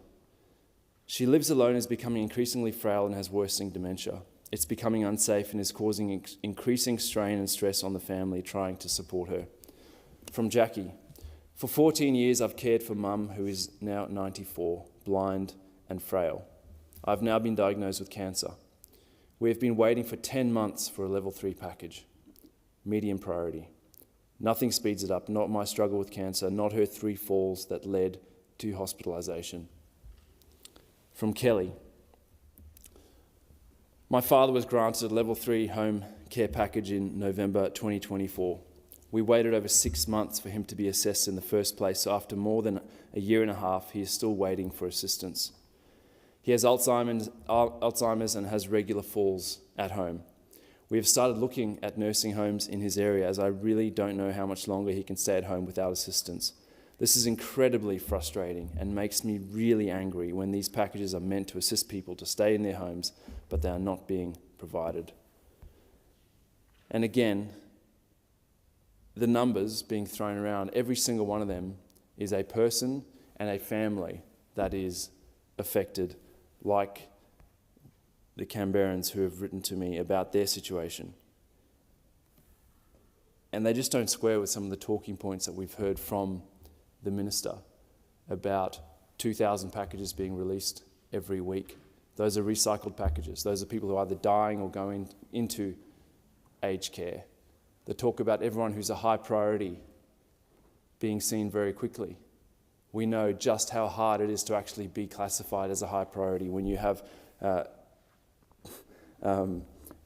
She lives alone, is becoming increasingly frail and has worsening dementia. It's becoming unsafe and is causing increasing strain and stress on the family trying to support her. From Jackie. For 14 years, I've cared for Mum, who is now 94, blind and frail. I've now been diagnosed with cancer. We have been waiting for 10 months for a level 3 package. Medium priority. Nothing speeds it up, not my struggle with cancer, not her 3 falls that led to hospitalisation. From Kelly. My father was granted a level 3 home care package in November 2024. We waited over 6 months for him to be assessed in the first place, so after more than a year and a half, he is still waiting for assistance. He has Alzheimer's and has regular falls at home. We have started looking at nursing homes in his area, as I really don't know how much longer he can stay at home without assistance. This is incredibly frustrating and makes me really angry when these packages are meant to assist people to stay in their homes, but they are not being provided. And again, the numbers being thrown around, every single one of them is a person and a family that is affected, like the Canberrans who have written to me about their situation. And they just don't square with some of the talking points that we've heard from the Minister about 2,000 packages being released every week. Those are recycled packages. Those are people who are either dying or going into aged care. They talk about everyone who's a high priority being seen very quickly. We know just how hard it is to actually be classified as a high priority when you have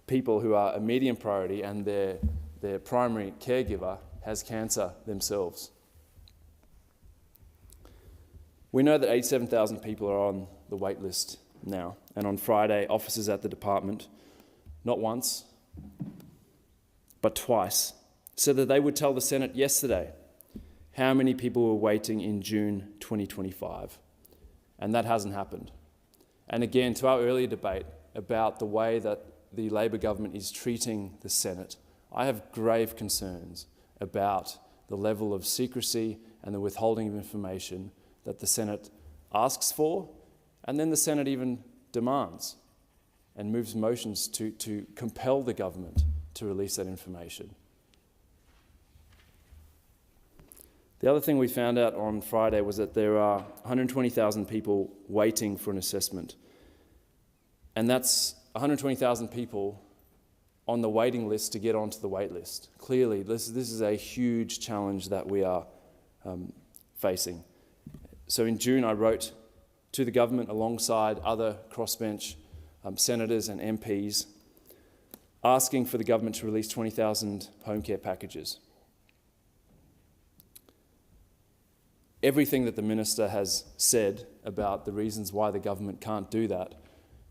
people who are a medium priority and their primary caregiver has cancer themselves. We know that 87,000 people are on the wait list now, and on Friday, officers at the department, not once, but twice, said that they would tell the Senate yesterday how many people were waiting in June 2025, and that hasn't happened. And again, to our earlier debate about the way that the Labor government is treating the Senate, I have grave concerns about the level of secrecy and the withholding of information that the Senate asks for, and then the Senate even demands and moves motions to compel the government to release that information. The other thing we found out on Friday was that there are 120,000 people waiting for an assessment, and that's 120,000 people on the waiting list to get onto the wait list. Clearly, this is a huge challenge that we are facing. So in June, I wrote to the government alongside other crossbench senators and MPs asking for the government to release 20,000 home care packages. Everything that the Minister has said about the reasons why the government can't do that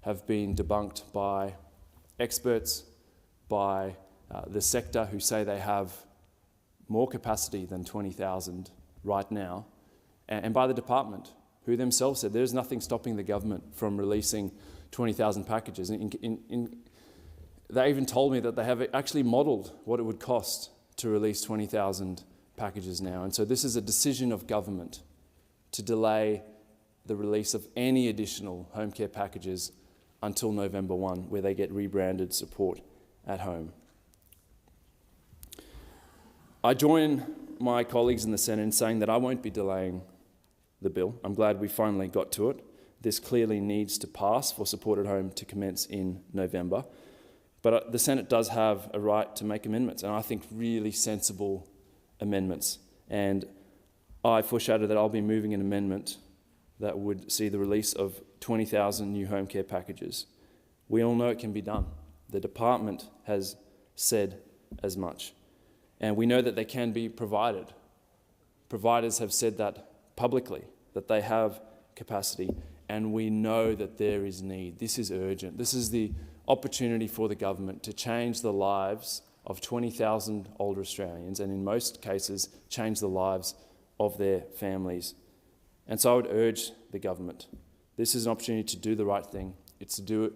have been debunked by experts, by the sector who say they have more capacity than 20,000 right now, and by the department, who themselves said there's nothing stopping the government from releasing 20,000 packages. They even told me that they have actually modelled what it would cost to release 20,000 packages now. And so this is a decision of government to delay the release of any additional home care packages until November 1, where they get rebranded support at home. I join my colleagues in the Senate in saying that I won't be delaying the bill. I'm glad we finally got to it. This clearly needs to pass for support at home to commence in November. But the Senate does have a right to make amendments, and I think really sensible amendments. And I foreshadow that I'll be moving an amendment that would see the release of 20,000 new home care packages. We all know it can be done. The department has said as much. And we know that they can be provided. Providers have said that publicly, that they have capacity, and we know that there is need. This is urgent. This is the opportunity for the government to change the lives of 20,000 older Australians, and in most cases, change the lives of their families. And so I would urge the government, this is an opportunity to do the right thing. It's to do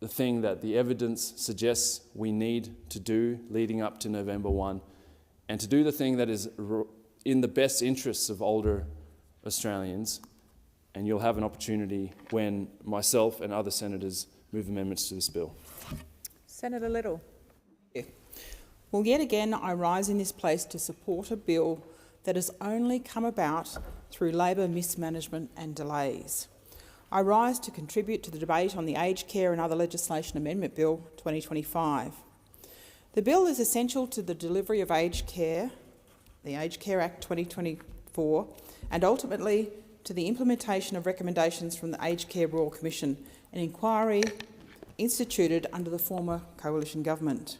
the thing that the evidence suggests we need to do leading up to November 1, and to do the thing that is in the best interests of older Australians, and you'll have an opportunity when myself and other senators move amendments to this bill. Senator Little. Well, yet again, I rise in this place to support a bill that has only come about through Labor mismanagement and delays. I rise to contribute to the debate on the Aged Care and Other Legislation Amendment Bill 2025. The bill is essential to the delivery of aged care, the Aged Care Act 2024, and ultimately to the implementation of recommendations from the Aged Care Royal Commission, an inquiry instituted under the former Coalition government.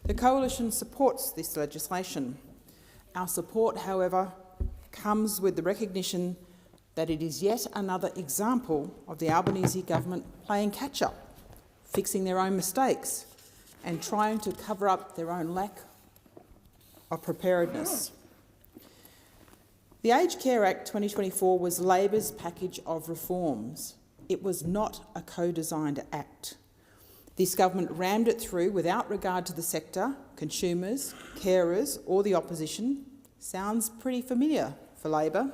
The Coalition supports this legislation. Our support, however, comes with the recognition that it is yet another example of the Albanese government playing catch-up, fixing their own mistakes and trying to cover up their own lack of preparedness. The Aged Care Act 2024 was Labor's package of reforms. It was not a co-designed act. This government rammed it through without regard to the sector, consumers, carers or the opposition. Sounds pretty familiar for Labor.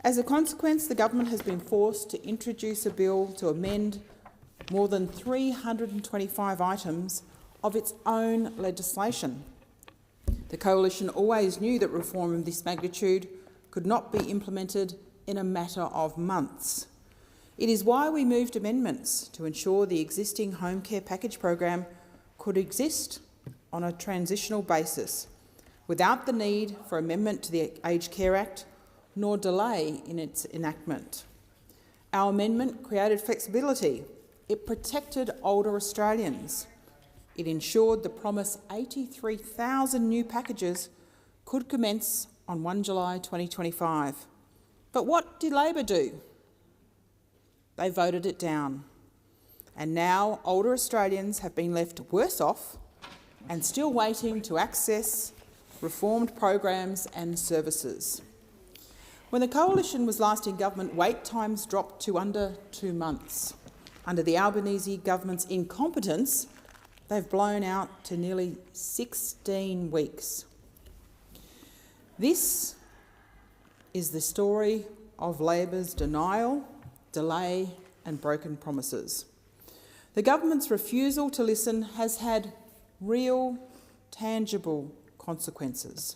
As a consequence, the government has been forced to introduce a bill to amend more than 325 items of its own legislation. The Coalition always knew that reform of this magnitude could not be implemented in a matter of months. It is why we moved amendments to ensure the existing home care package program could exist on a transitional basis without the need for amendment to the Aged Care Act nor delay in its enactment. Our amendment created flexibility. It protected older Australians. It ensured the promised 83,000 new packages could commence on 1 July 2025. But what did Labor do? They voted it down. And now older Australians have been left worse off and still waiting to access reformed programs and services. When the Coalition was last in government, wait times dropped to under 2 months. Under the Albanese government's incompetence, they've blown out to nearly 16 weeks. This is the story of Labor's denial, delay and broken promises. The government's refusal to listen has had real, tangible consequences.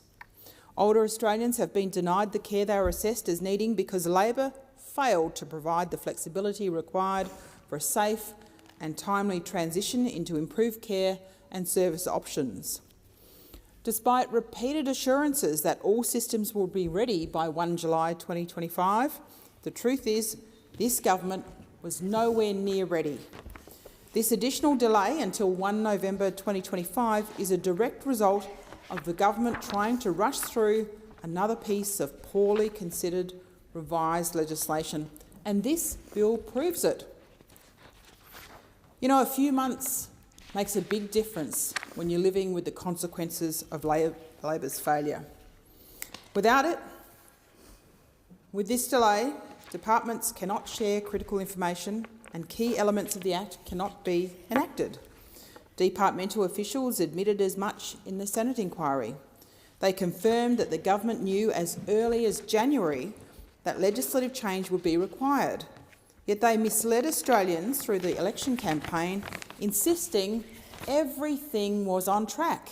Older Australians have been denied the care they were assessed as needing because Labor failed to provide the flexibility required for a safe and timely transition into improved care and service options. Despite repeated assurances that all systems will be ready by 1 July 2025, the truth is this government was nowhere near ready. This additional delay until 1 November 2025 is a direct result of the government trying to rush through another piece of poorly considered revised legislation, and this bill proves it. You know, a few months makes a big difference when you're living with the consequences of Labor's failure. Without it, with this delay, departments cannot share critical information and key elements of the Act cannot be enacted. Departmental officials admitted as much in the Senate inquiry. They confirmed that the government knew as early as January that legislative change would be required, yet they misled Australians through the election campaign, insisting everything was on track.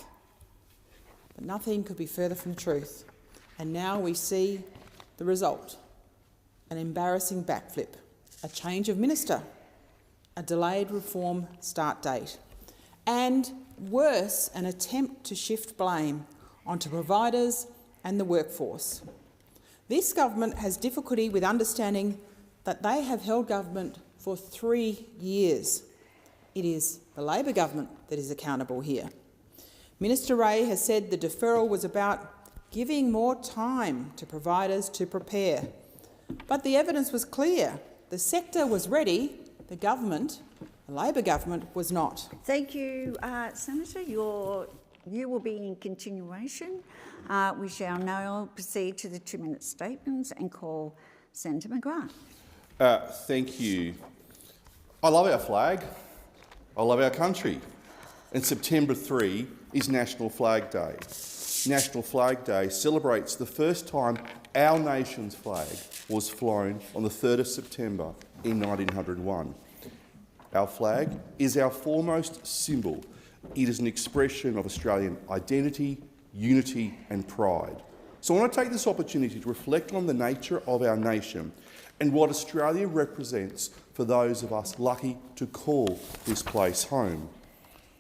But nothing could be further from the truth. And now we see the result. An embarrassing backflip, a change of minister, a delayed reform start date, and worse, an attempt to shift blame onto providers and the workforce. This government has difficulty with understanding that they have held government for 3 years. It is the Labor government that is accountable here. Minister Ray has said the deferral was about giving more time to providers to prepare. But the evidence was clear. The sector was ready, the government, the Labor government, was not. Thank you, Senator. You will be in continuation. We shall now proceed to the 2-minute statements and call Senator McGrath. Thank you. I love our flag. I love our country. And September 3 is National Flag Day. National Flag Day celebrates the first time our nation's flag was flown on the 3rd of September in 1901. Our flag is our foremost symbol. It is an expression of Australian identity, unity and pride. So I want to take this opportunity to reflect on the nature of our nation and what Australia represents for those of us lucky to call this place home.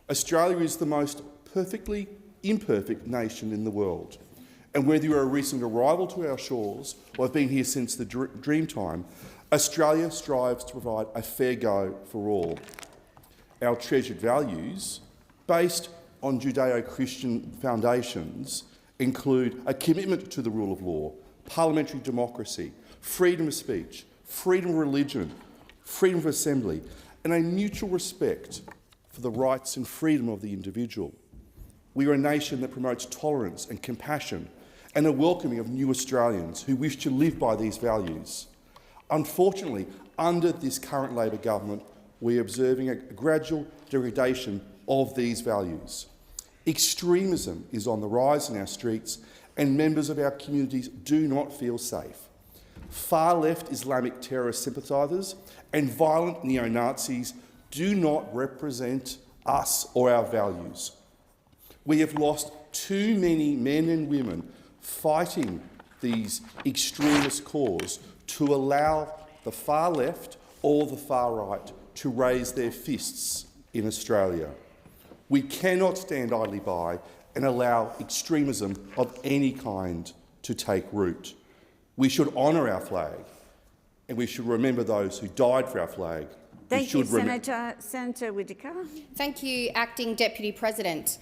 Australia is the most perfectly imperfect nation in the world. And whether you're a recent arrival to our shores or have been here since the dream time, Australia strives to provide a fair go for all. Our treasured values, based on Judeo-Christian foundations, include a commitment to the rule of law, parliamentary democracy, freedom of speech, freedom of religion, freedom of assembly, and a mutual respect for the rights and freedom of the individual. We are a nation that promotes tolerance and compassion and a welcoming of new Australians who wish to live by these values. Unfortunately, under this current Labor government, we are observing a gradual degradation of these values. Extremism is on the rise in our streets and members of our communities do not feel safe. Far-left Islamic terrorist sympathisers and violent neo-Nazis do not represent us or our values. We have lost too many men and women fighting these extremist causes to allow the far left or the far right to raise their fists in Australia. We cannot stand idly by and allow extremism of any kind to take root. We should honour our flag and we should remember those who died for our flag. Thank you, Senator. Senator Whittaker. Thank you, Acting Deputy President.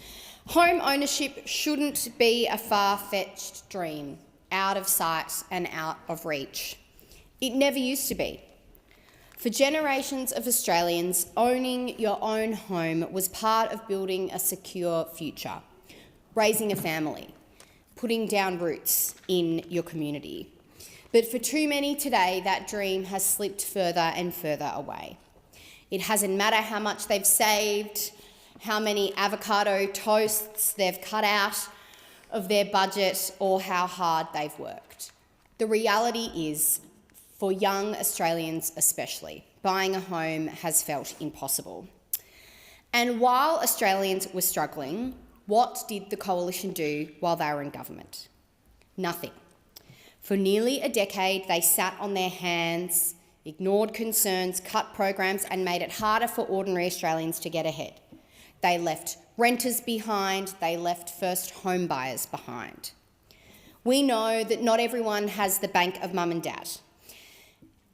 Home ownership shouldn't be a far-fetched dream, out of sight and out of reach. It never used to be. For generations of Australians, owning your own home was part of building a secure future, raising a family, putting down roots in your community. But for too many today, that dream has slipped further and further away. It hasn't mattered how much they've saved, how many avocado toasts they've cut out of their budget, or how hard they've worked. The reality is, for young Australians especially, buying a home has felt impossible. And while Australians were struggling, what did the Coalition do while they were in government? Nothing. For nearly a decade, they sat on their hands, ignored concerns, cut programs and made it harder for ordinary Australians to get ahead. They left renters behind, they left first home buyers behind. We know that not everyone has the bank of mum and dad.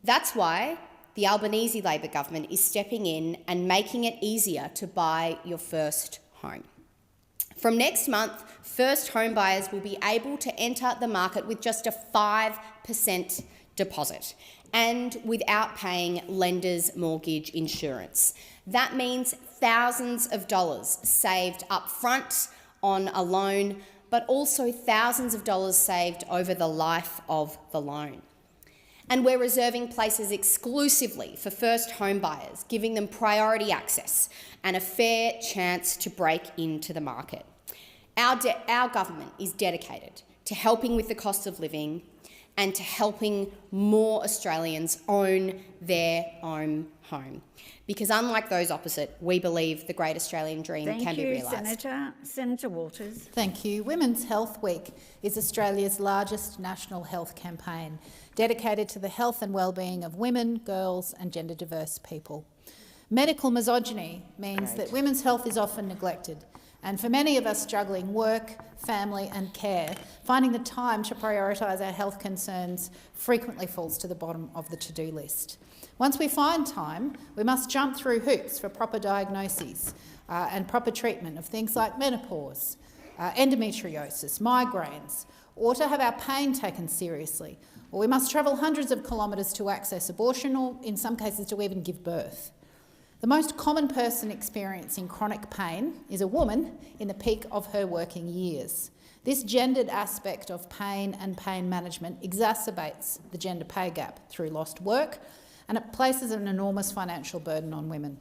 That's why the Albanese Labor government is stepping in and making it easier to buy your first home. From next month, first home buyers will be able to enter the market with just a 5% deposit and without paying lenders' mortgage insurance. That means thousands of dollars saved up front on a loan, but also thousands of dollars saved over the life of the loan. And we're reserving places exclusively for first home buyers, giving them priority access and a fair chance to break into the market. Our government is dedicated to helping with the cost of living and to helping more Australians own their own home. Because unlike those opposite, we believe the great Australian dream can be realised. Thank you, Senator. Senator Walters. Thank you. Women's Health Week is Australia's largest national health campaign, dedicated to the health and wellbeing of women, girls and gender diverse people. Medical misogyny means that women's health is often neglected, and for many of us juggling work, family and care, finding the time to prioritise our health concerns frequently falls to the bottom of the to-do list. Once we find time, we must jump through hoops for proper diagnoses and proper treatment of things like menopause, endometriosis, migraines, or to have our pain taken seriously. Or we must travel hundreds of kilometres to access abortion or, in some cases, to even give birth. The most common person experiencing chronic pain is a woman in the peak of her working years. This gendered aspect of pain and pain management exacerbates the gender pay gap through lost work, and it places an enormous financial burden on women.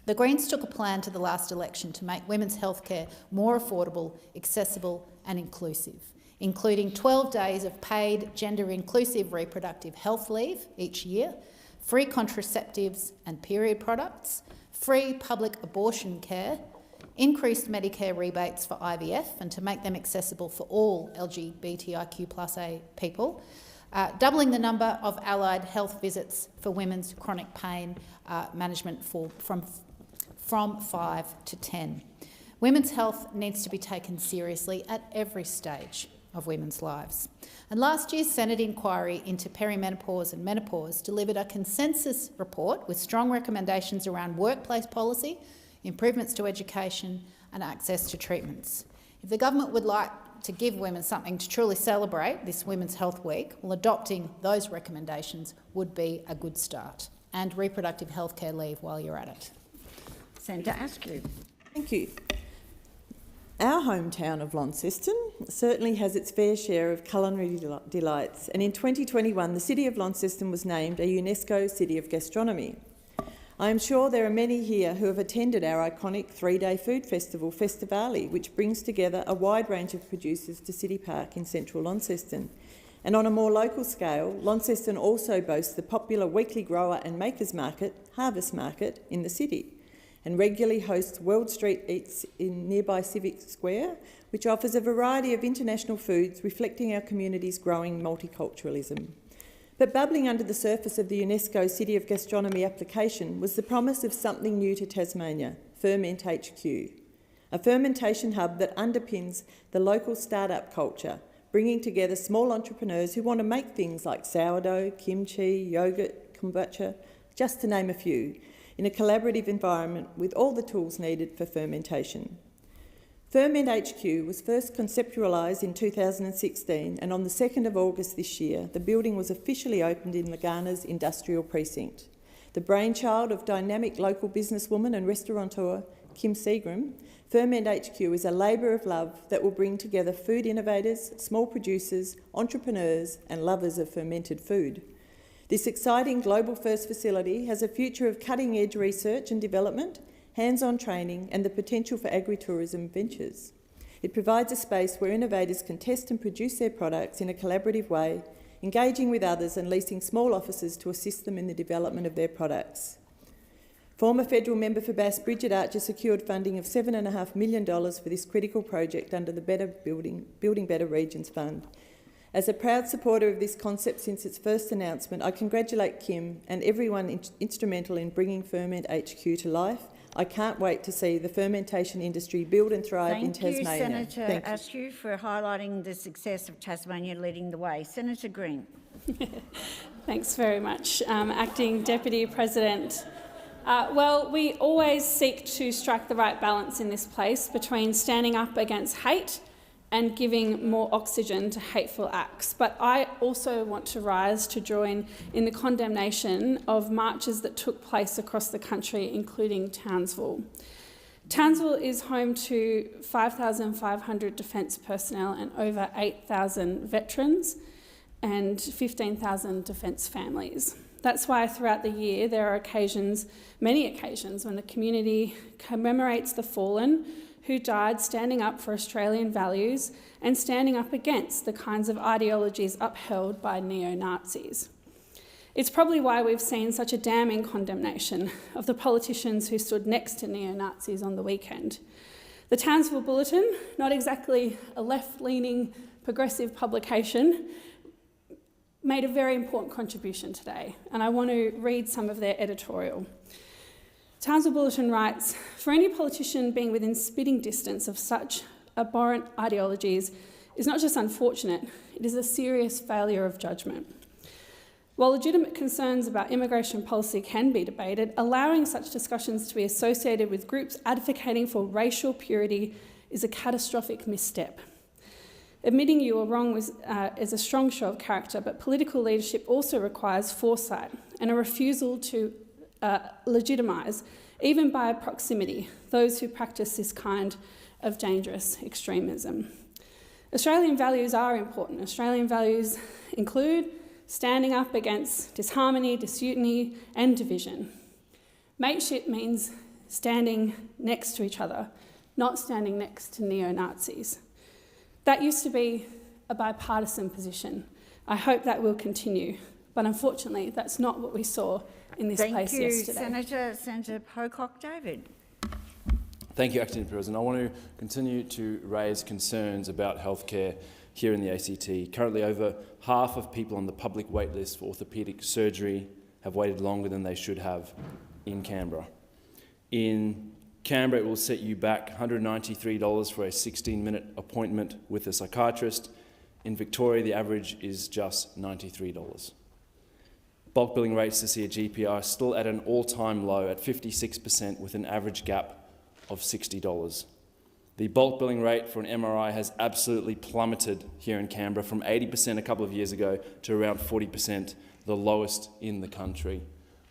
The Greens took a plan to the last election to make women's healthcare more affordable, accessible and inclusive, including 12 days of paid gender-inclusive reproductive health leave each year, free contraceptives and period products, free public abortion care, increased Medicare rebates for IVF and to make them accessible for all LGBTIQ+A people, doubling the number of allied health visits for women's chronic pain management from 5 to 10. Women's health needs to be taken seriously at every stage of women's lives. And last year's Senate inquiry into perimenopause and menopause delivered a consensus report with strong recommendations around workplace policy, improvements to education and access to treatments. If the government would like to give women something to truly celebrate this Women's Health Week, well, adopting those recommendations would be a good start. And reproductive healthcare leave while you're at it. Senator Askew. Thank you. Our hometown of Launceston certainly has its fair share of culinary delights, and in 2021 the City of Launceston was named a UNESCO City of Gastronomy. I am sure there are many here who have attended our iconic three-day food festival, Festivali, which brings together a wide range of producers to City Park in central Launceston. And on a more local scale, Launceston also boasts the popular weekly grower and makers market, Harvest Market, in the city, and regularly hosts World Street Eats in nearby Civic Square, which offers a variety of international foods reflecting our community's growing multiculturalism. But bubbling under the surface of the UNESCO City of Gastronomy application was the promise of something new to Tasmania, Ferment HQ, a fermentation hub that underpins the local startup culture, bringing together small entrepreneurs who want to make things like sourdough, kimchi, yoghurt, kombucha, just to name a few, in a collaborative environment with all the tools needed for fermentation. Ferment HQ was first conceptualised in 2016, and on the 2nd of August this year, the building was officially opened in Lagana's industrial precinct. The brainchild of dynamic local businesswoman and restaurateur Kim Seagram, Ferment HQ is a labour of love that will bring together food innovators, small producers, entrepreneurs and lovers of fermented food. This exciting global first facility has a future of cutting-edge research and development, hands-on training and the potential for agritourism ventures. It provides a space where innovators can test and produce their products in a collaborative way, engaging with others and leasing small offices to assist them in the development of their products. Former federal member for Bass Bridget Archer secured funding of $7.5 million for this critical project under the Building Better Regions Fund. As a proud supporter of this concept since its first announcement, I congratulate Kim and everyone instrumental in bringing Ferment HQ to life. I can't wait to see the fermentation industry build and thrive in Tasmania. Thank you, Senator Askew, for highlighting the success of Tasmania leading the way. Senator Green. Thanks very much, Acting Deputy President. Well, we always seek to strike the right balance in this place between standing up against hate and giving more oxygen to hateful acts. But I also want to rise to join in the condemnation of marches that took place across the country, including Townsville. Townsville is home to 5,500 defence personnel and over 8,000 veterans and 15,000 defence families. That's why throughout the year there are occasions, many occasions, when the community commemorates the fallen who died standing up for Australian values and standing up against the kinds of ideologies upheld by neo-Nazis. It's probably why we've seen such a damning condemnation of the politicians who stood next to neo-Nazis on the weekend. The Townsville Bulletin, not exactly a left-leaning progressive publication, made a very important contribution today, and I want to read some of their editorial. Townsville Bulletin writes, "For any politician being within spitting distance of such abhorrent ideologies is not just unfortunate, it is a serious failure of judgment. While legitimate concerns about immigration policy can be debated, allowing such discussions to be associated with groups advocating for racial purity is a catastrophic misstep. Admitting you are wrong is a strong show of character, but political leadership also requires foresight and a refusal to legitimise, even by proximity, those who practice this kind of dangerous extremism. Australian values are important. Australian values include standing up against disharmony, disunity and division. Mateship means standing next to each other, not standing next to neo-Nazis. That used to be a bipartisan position. I hope that will continue, but unfortunately that's not what we saw in this place yesterday. Thank you, Senator Pocock. David. Thank you, Acting President. I want to continue to raise concerns about healthcare here in the ACT. Currently, over half of people on the public wait list for orthopaedic surgery have waited longer than they should have in Canberra. In Canberra, it will set you back $193 for a 16-minute appointment with a psychiatrist. In Victoria, the average is just $93. Bulk billing rates to see a GP are still at an all-time low at 56%, with an average gap of $60. The bulk billing rate for an MRI has absolutely plummeted here in Canberra from 80% a couple of years ago to around 40%, the lowest in the country.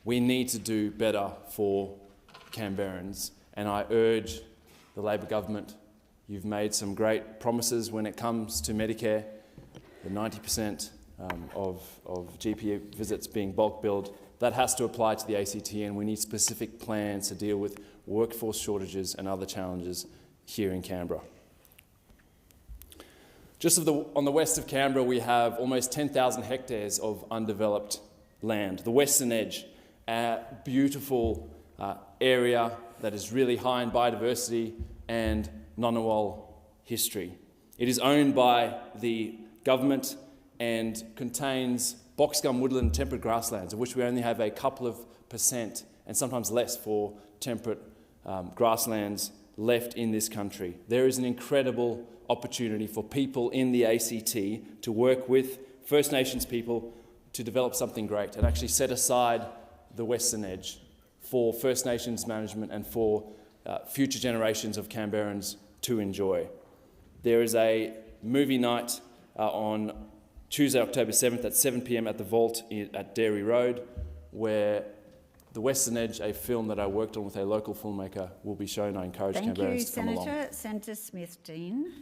We need to do better for Canberrans, and I urge the Labor government, you've made some great promises when it comes to Medicare, the 90% of GP visits being bulk billed. That has to apply to the ACT, and we need specific plans to deal with workforce shortages and other challenges here in Canberra. Just on the west of Canberra, we have almost 10,000 hectares of undeveloped land. The Western Edge, a beautiful area that is really high in biodiversity and Ngunnawal history. It is owned by the government and contains boxgum woodland and temperate grasslands, of which we only have a couple of percent, and sometimes less, for temperate grasslands left in this country. There is an incredible opportunity for people in the ACT to work with First Nations people to develop something great and actually set aside the Western Edge for First Nations management and for future generations of Canberrans to enjoy. There is a movie night on Tuesday, October 7th at 7 p.m. at the Vault at Dairy Road, where The Western Edge, a film that I worked on with a local filmmaker, will be shown. I encourage Canberrans to come along. Thank you, Senator Smith-Dean.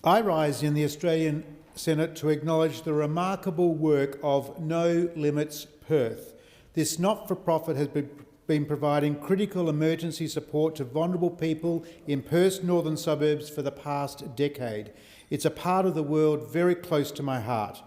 I rise in the Australian Senate to acknowledge the remarkable work of No Limits Perth. This not-for-profit has been providing critical emergency support to vulnerable people in Perth's northern suburbs for the past decade. It's a part of the world very close to my heart.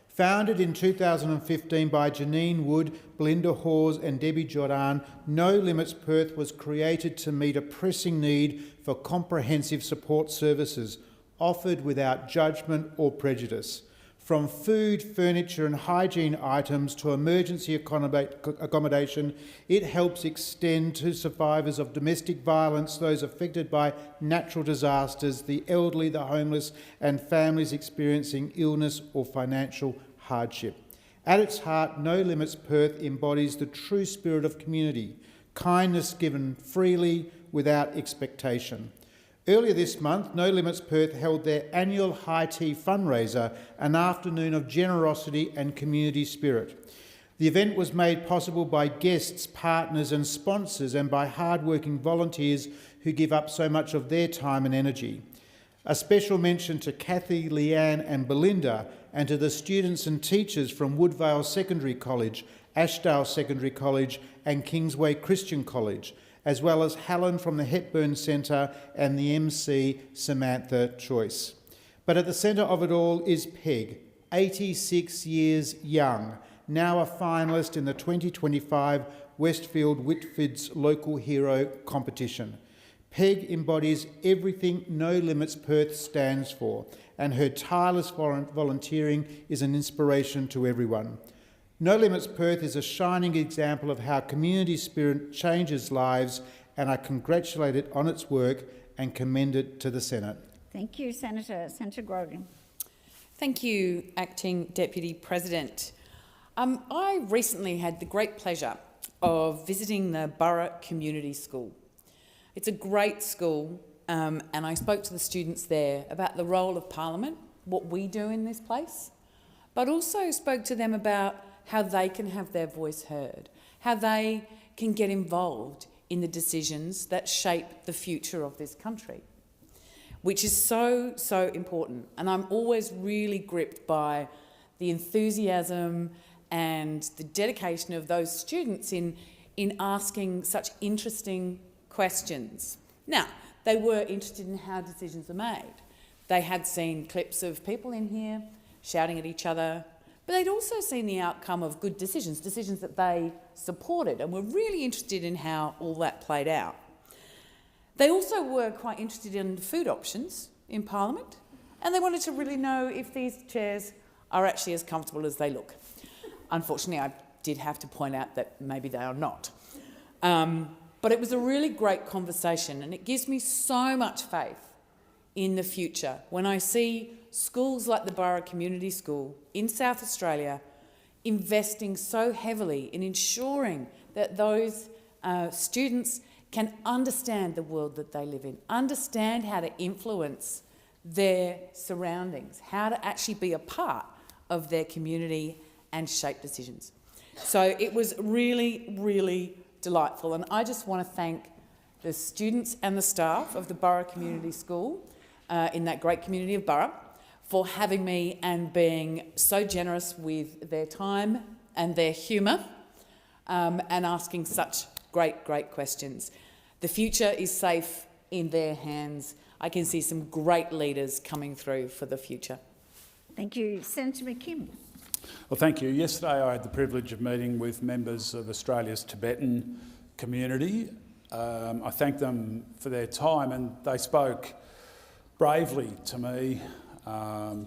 Founded in 2015 by Janine Wood, Belinda Hawes and Debbie Jordan, No Limits Perth was created to meet a pressing need for comprehensive support services offered without judgment or prejudice. From food, furniture and hygiene items to emergency accommodation, it helps extend to survivors of domestic violence, those affected by natural disasters, the elderly, the homeless and families experiencing illness or financial hardship. At its heart, No Limits Perth embodies the true spirit of community, kindness given freely without expectation. Earlier this month, No Limits Perth held their annual high tea fundraiser, an afternoon of generosity and community spirit. The event was made possible by guests, partners and sponsors, and by hard-working volunteers who give up so much of their time and energy. A special mention to Kathy, Leanne and Belinda, and to the students and teachers from Woodvale Secondary College, Ashdale Secondary College and Kingsway Christian College, as well as Helen from the Hepburn Centre and the MC Samantha Choice. But at the centre of it all is Peg, 86 years young, now a finalist in the 2025 Westfield Whitford's Local Hero competition. Peg embodies everything No Limits Perth stands for, and her tireless volunteering is an inspiration to everyone. No Limits Perth is a shining example of how community spirit changes lives, and I congratulate it on its work and commend it to the Senate. Thank you, Senator. Senator Grogan. Thank you, Acting Deputy President. I recently had the great pleasure of visiting the Borough Community School. It's a great school, and I spoke to the students there about the role of Parliament, what we do in this place, but also spoke to them about how they can have their voice heard, how they can get involved in the decisions that shape the future of this country, which is so, so important. And I'm always really gripped by the enthusiasm and the dedication of those students in asking such interesting questions. Now, they were interested in how decisions are made. They had seen clips of people in here shouting at each other, but they'd also seen the outcome of good decisions, decisions that they supported, and were really interested in how all that played out. They also were quite interested in food options in Parliament, and they wanted to really know if these chairs are actually as comfortable as they look. Unfortunately, I did have to point out that maybe they are not. But it was a really great conversation, and it gives me so much faith in the future when I see schools like the Borough Community School in South Australia investing so heavily in ensuring that those students can understand the world that they live in, understand how to influence their surroundings, how to actually be a part of their community and shape decisions. So it was really, really delightful, and I just want to thank the students and the staff of the Borough Community School in that great community of Borough for having me and being so generous with their time and their humour and asking such great questions. The future is safe in their hands. I can see some great leaders coming through for the future. Thank you. Senator McKim. Well, thank you. Yesterday I had the privilege of meeting with members of Australia's Tibetan community. I thank them for their time, and they spoke bravely to me,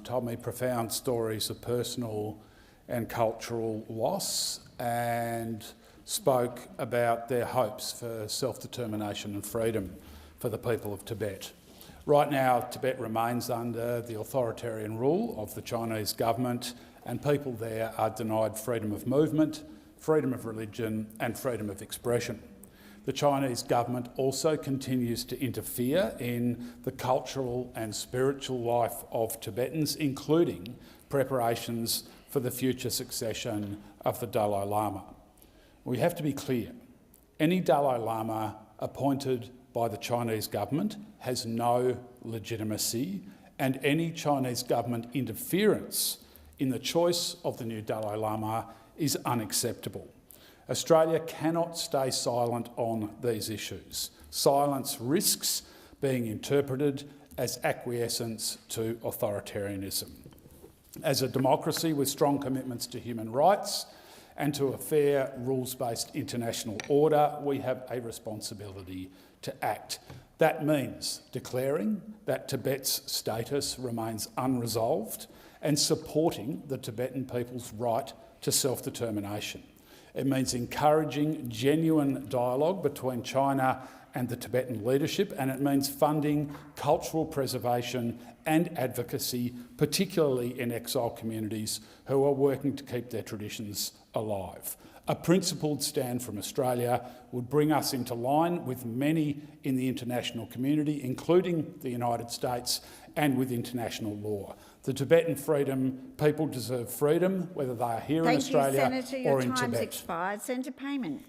told me profound stories of personal and cultural loss, and spoke about their hopes for self-determination and freedom for the people of Tibet. Right now, Tibet remains under the authoritarian rule of the Chinese government, and people there are denied freedom of movement, freedom of religion and freedom of expression. The Chinese government also continues to interfere in the cultural and spiritual life of Tibetans, including preparations for the future succession of the Dalai Lama. We have to be clear. Any Dalai Lama appointed by the Chinese government has no legitimacy, and any Chinese government interference in the choice of the new Dalai Lama is unacceptable. Australia cannot stay silent on these issues. Silence risks being interpreted as acquiescence to authoritarianism. As a democracy with strong commitments to human rights and to a fair, rules-based international order, we have a responsibility to act. That means declaring that Tibet's status remains unresolved and supporting the Tibetan people's right to self-determination. It means encouraging genuine dialogue between China and the Tibetan leadership, and it means funding cultural preservation and advocacy, particularly in exile communities who are working to keep their traditions alive. A principled stand from Australia would bring us into line with many in the international community, including the United States, and with international law. The Tibetan people deserve freedom, whether they are here in Australia Senator, or your in time's Tibet. expired. Senator Payman.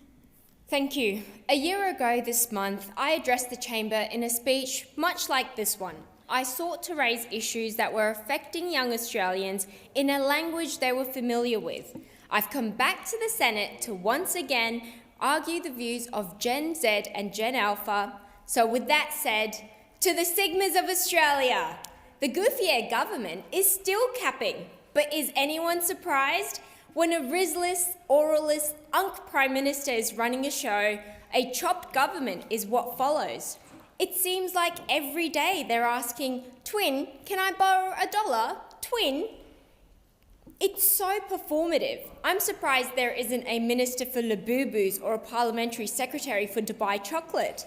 Thank you. A year ago this month, I addressed the chamber in a speech much like this one. I sought to raise issues that were affecting young Australians in a language they were familiar with. I've come back to the Senate to once again argue the views of Gen Z and Gen Alpha. So with that said, to the Sigmas of Australia, the Gouffier government is still capping, but is anyone surprised? When a risless, oralist, Prime Minister is running a show, a chopped government is what follows. It seems like every day they're asking, "Twin, can I borrow $1? Twin?" It's so performative. I'm surprised there isn't a Minister for Labubu's or a Parliamentary Secretary for Dubai Chocolate.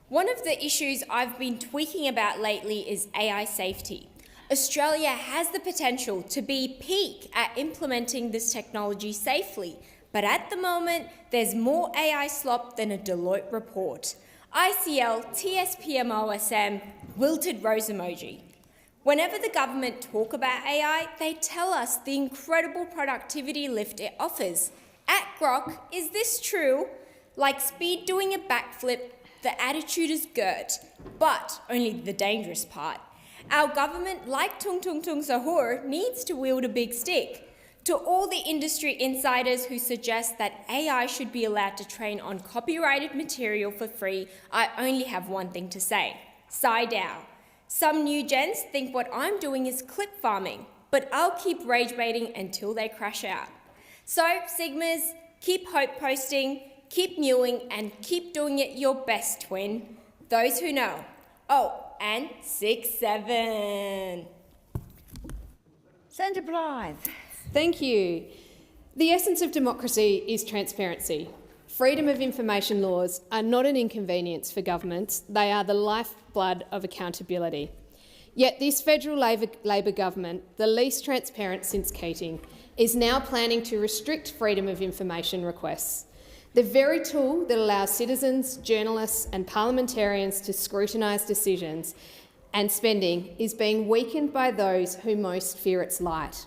One of the issues I've been tweaking about lately is AI safety. Australia has the potential to be peak at implementing this technology safely, but at the moment, there's more AI slop than a Deloitte report. ICL, TSPMOSM, wilted rose emoji. Whenever the government talk about AI, they tell us the incredible productivity lift it offers. At Grok, is this true? Like speed doing a backflip, the attitude is girt, but only the dangerous part. Our government, like Tung Tung Tung Sahur, needs to wield a big stick. To all the industry insiders who suggest that AI should be allowed to train on copyrighted material for free, I only have one thing to say. Sigh down. Some new gens think what I'm doing is clip farming, but I'll keep rage baiting until they crash out. So, Sigmas, keep hope posting, keep mewing, and keep doing it your best, twin. Those who know. Oh, and 6-7. Senator Blythe. Thank you. The essence of democracy is transparency. Freedom of information laws are not an inconvenience for governments, they are the lifeblood of accountability. Yet this federal Labor government, the least transparent since Keating, is now planning to restrict freedom of information requests. The very tool that allows citizens, journalists and parliamentarians to scrutinise decisions and spending is being weakened by those who most fear its light.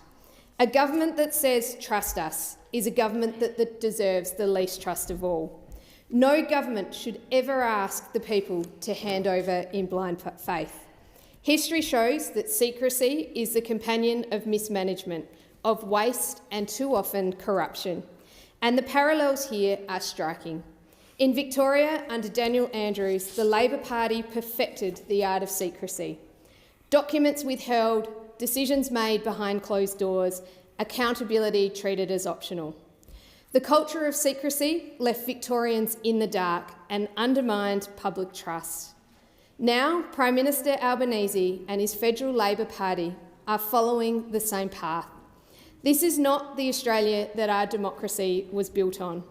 A government that says, trust us, is a government that deserves the least trust of all. No government should ever ask the people to hand over in blind faith. History shows that secrecy is the companion of mismanagement, of waste and too often corruption. And the parallels here are striking. In Victoria, under Daniel Andrews, the Labor Party perfected the art of secrecy. Documents withheld, decisions made behind closed doors, accountability treated as optional. The culture of secrecy left Victorians in the dark and undermined public trust. Now, Prime Minister Albanese and his federal Labor Party are following the same path. This is not the Australia that our democracy was built on.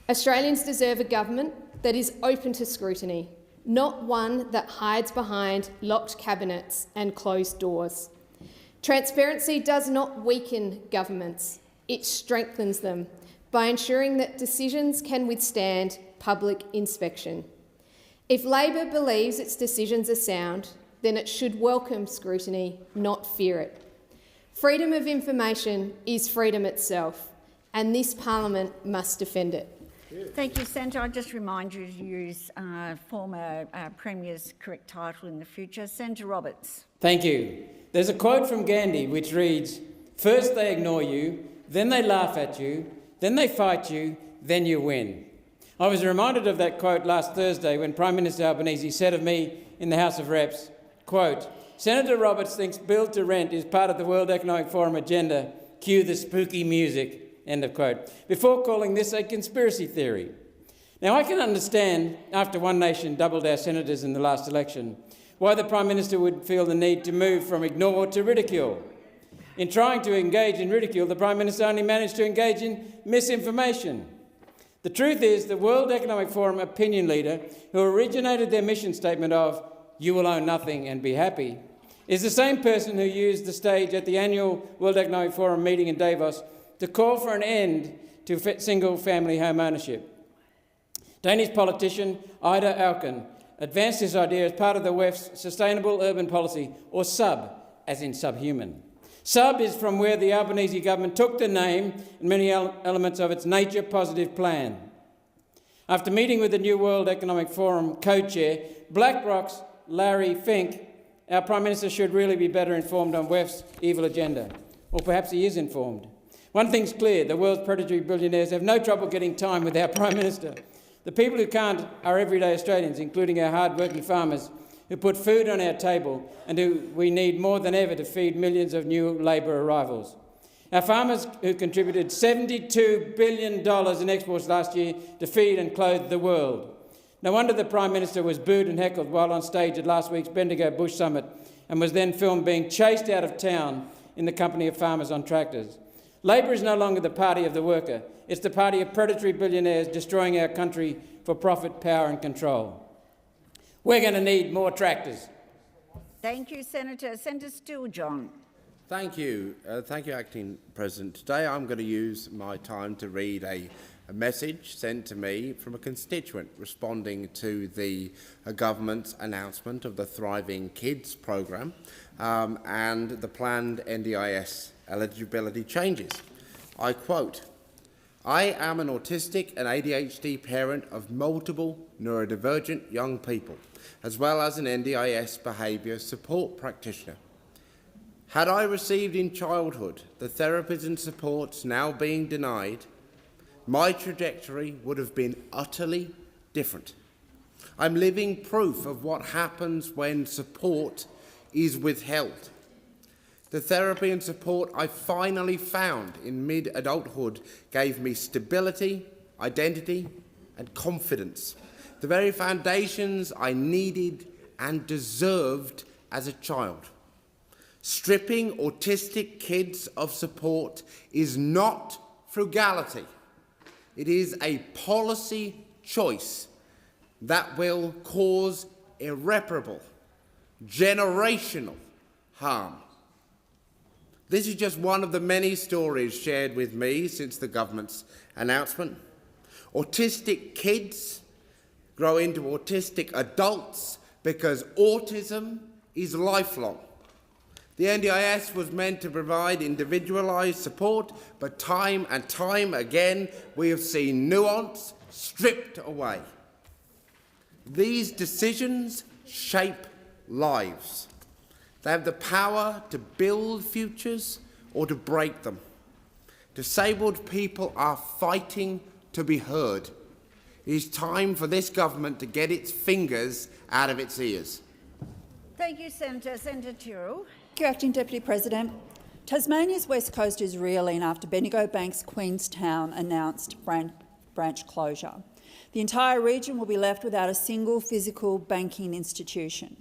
Australians deserve a government that is open to scrutiny, not one that hides behind locked cabinets and closed doors. Transparency does not weaken governments, it strengthens them by ensuring that decisions can withstand public inspection. If Labor believes its decisions are sound, then it should welcome scrutiny, not fear it. Freedom of information is freedom itself, and this parliament must defend it. Thank you, Senator. I just remind you to use former Premier's correct title in the future. Senator Roberts. Thank you. There's a quote from Gandhi which reads, "First they ignore you, then they laugh at you, then they fight you, then you win." I was reminded of that quote last Thursday when Prime Minister Albanese said of me in the House of Reps, quote, "Senator Roberts thinks build to rent is part of the World Economic Forum agenda. Cue the spooky music," end of quote, before calling this a conspiracy theory. Now, I can understand, after One Nation doubled our senators in the last election, why the Prime Minister would feel the need to move from ignore to ridicule. In trying to engage in ridicule, the Prime Minister only managed to engage in misinformation. The truth is, the World Economic Forum opinion leader who originated their mission statement of "you will own nothing and be happy" is the same person who used the stage at the annual World Economic Forum meeting in Davos to call for an end to single-family home ownership. Danish politician Ida Auken advanced this idea as part of the WEF's Sustainable Urban Policy, or SUB, as in subhuman. SUB is from where the Albanese government took the name and many elements of its nature-positive plan. After meeting with the New World Economic Forum co-chair, BlackRock's Larry Fink, our Prime Minister should really be better informed on WEF's evil agenda. Or perhaps he is informed. One thing's clear, the world's predatory billionaires have no trouble getting time with our Prime Minister. The people who can't are everyday Australians, including our hard-working farmers who put food on our table and who we need more than ever to feed millions of new Labor arrivals. Our farmers who contributed $72 billion in exports last year to feed and clothe the world. No wonder the Prime Minister was booed and heckled while on stage at last week's Bendigo Bush Summit and was then filmed being chased out of town in the company of farmers on tractors. Labor is no longer the party of the worker. It's the party of predatory billionaires destroying our country for profit, power and control. We're going to need more tractors. Thank you, Senator. Senator Steele-John. Thank you. Thank you, Acting President. Today I'm going to use my time to read a message sent to me from a constituent responding to the government's announcement of the Thriving Kids programme and the planned NDIS eligibility changes. I quote, "I am an autistic and ADHD parent of multiple neurodivergent young people, as well as an NDIS behaviour support practitioner. Had I received in childhood the therapies and supports now being denied, my trajectory would have been utterly different. I'm living proof of what happens when support is withheld. The therapy and support I finally found in mid-adulthood gave me stability, identity and confidence, the very foundations I needed and deserved as a child. Stripping autistic kids of support is not frugality. It is a policy choice that will cause irreparable, generational harm. This is just one of the many stories shared with me since the government's announcement. Autistic kids grow into autistic adults because autism is lifelong. The NDIS was meant to provide individualised support, but time and time again we have seen nuance stripped away. These decisions shape lives. They have the power to build futures or to break them. Disabled people are fighting to be heard. It is time for this government to get its fingers out of its ears. Thank you, Senator. Senator Tyrrell. Thank you, Acting Deputy President. Tasmania's west coast is reeling after Bendigo Bank's Queenstown announced branch closure. The entire region will be left without a single physical banking institution.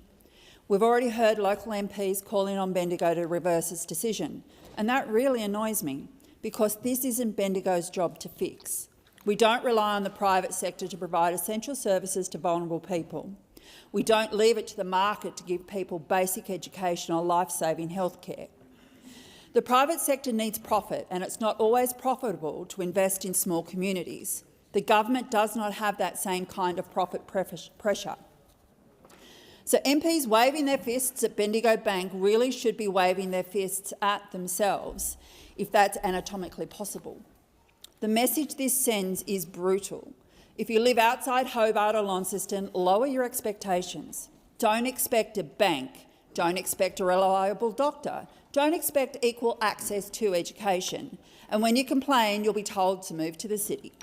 We've already heard local MPs calling on Bendigo to reverse its decision, and that really annoys me because this isn't Bendigo's job to fix. We don't rely on the private sector to provide essential services to vulnerable people. We don't leave it to the market to give people basic education or life-saving healthcare. The private sector needs profit, and it's not always profitable to invest in small communities. The government does not have that same kind of profit pressure. So MPs waving their fists at Bendigo Bank really should be waving their fists at themselves, if that's anatomically possible. The message this sends is brutal. If you live outside Hobart or Launceston, lower your expectations. Don't expect a bank. Don't expect a reliable doctor. Don't expect equal access to education. And when you complain, you'll be told to move to the city.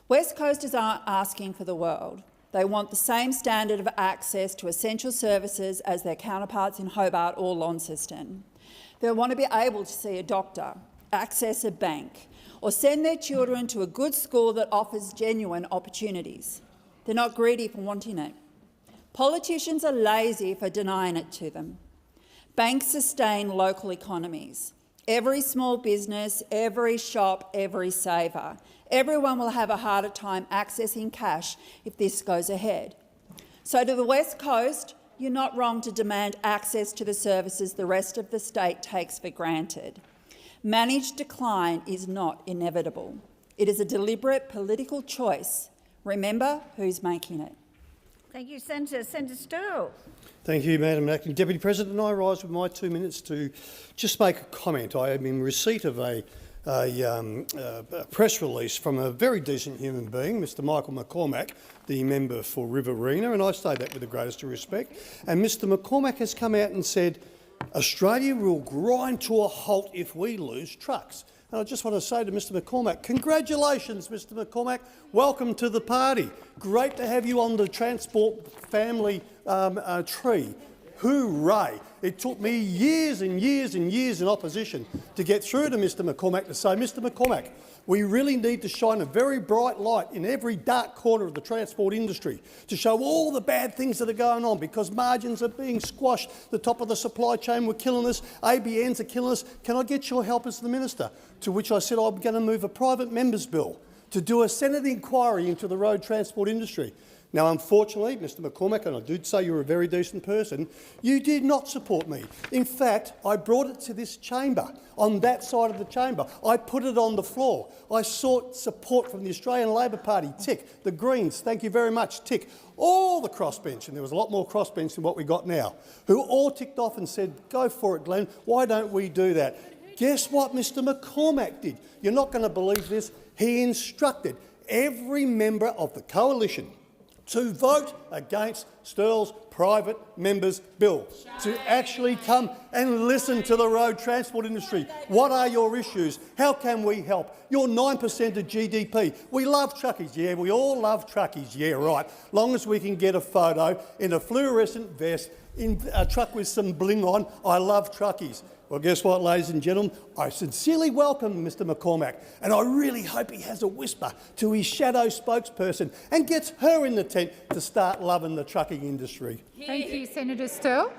West Coasters aren't asking for the world. They want the same standard of access to essential services as their counterparts in Hobart or Launceston. They want to be able to see a doctor, access a bank, or send their children to a good school that offers genuine opportunities. They're not greedy for wanting it. Politicians are lazy for denying it to them. Banks sustain local economies. Every small business, every shop, every saver. Everyone will have a harder time accessing cash if this goes ahead. So to the West Coast, you're not wrong to demand access to the services the rest of the state takes for granted. Managed decline is not inevitable. It is a deliberate political choice. Remember who's making it. Thank you, Senator. Senator Sterle. Thank you, Madam Acting Deputy President. I rise with my 2 minutes to just make a comment. I am in receipt of a press release from a very decent human being, Mr Michael McCormack, the member for Riverina, and I say that with the greatest of respect. And Mr McCormack has come out and said, Australia will grind to a halt if we lose trucks. And I just want to say to Mr McCormack, congratulations, Mr McCormack. Welcome to the party. Great to have you on the transport family tree. Hooray. It took me years and years and years in opposition to get through to Mr McCormack to say, Mr McCormack, we really need to shine a very bright light in every dark corner of the transport industry to show all the bad things that are going on because margins are being squashed, the top of the supply chain were killing us, ABNs are killing us. Can I get your help as the minister? To which I said I'm going to move a private member's bill to do a Senate inquiry into the road transport industry. Now, unfortunately, Mr McCormack, and I did say you're a very decent person, you did not support me. In fact, I brought it to this chamber, on that side of the chamber. I put it on the floor. I sought support from the Australian Labor Party, tick, the Greens, thank you very much, tick, all the crossbench, and there was a lot more crossbench than what we got now, who all ticked off and said, go for it, Glenn, why don't we do that? Guess what Mr McCormack did? You're not going to believe this. He instructed every member of the coalition to vote against Sterle's private member's bill, to actually come and listen to the road transport industry. What are your issues? How can we help? You're 9% of GDP. We love truckies. Yeah, we all love truckies. Yeah, right. Long as we can get a photo in a fluorescent vest, in a truck with some bling on. I love truckies. Well, guess what, ladies and gentlemen? I sincerely welcome Mr McCormack, and I really hope he has a whisper to his shadow spokesperson and gets her in the tent to start loving the trucking industry. Thank you, Senator Sterle.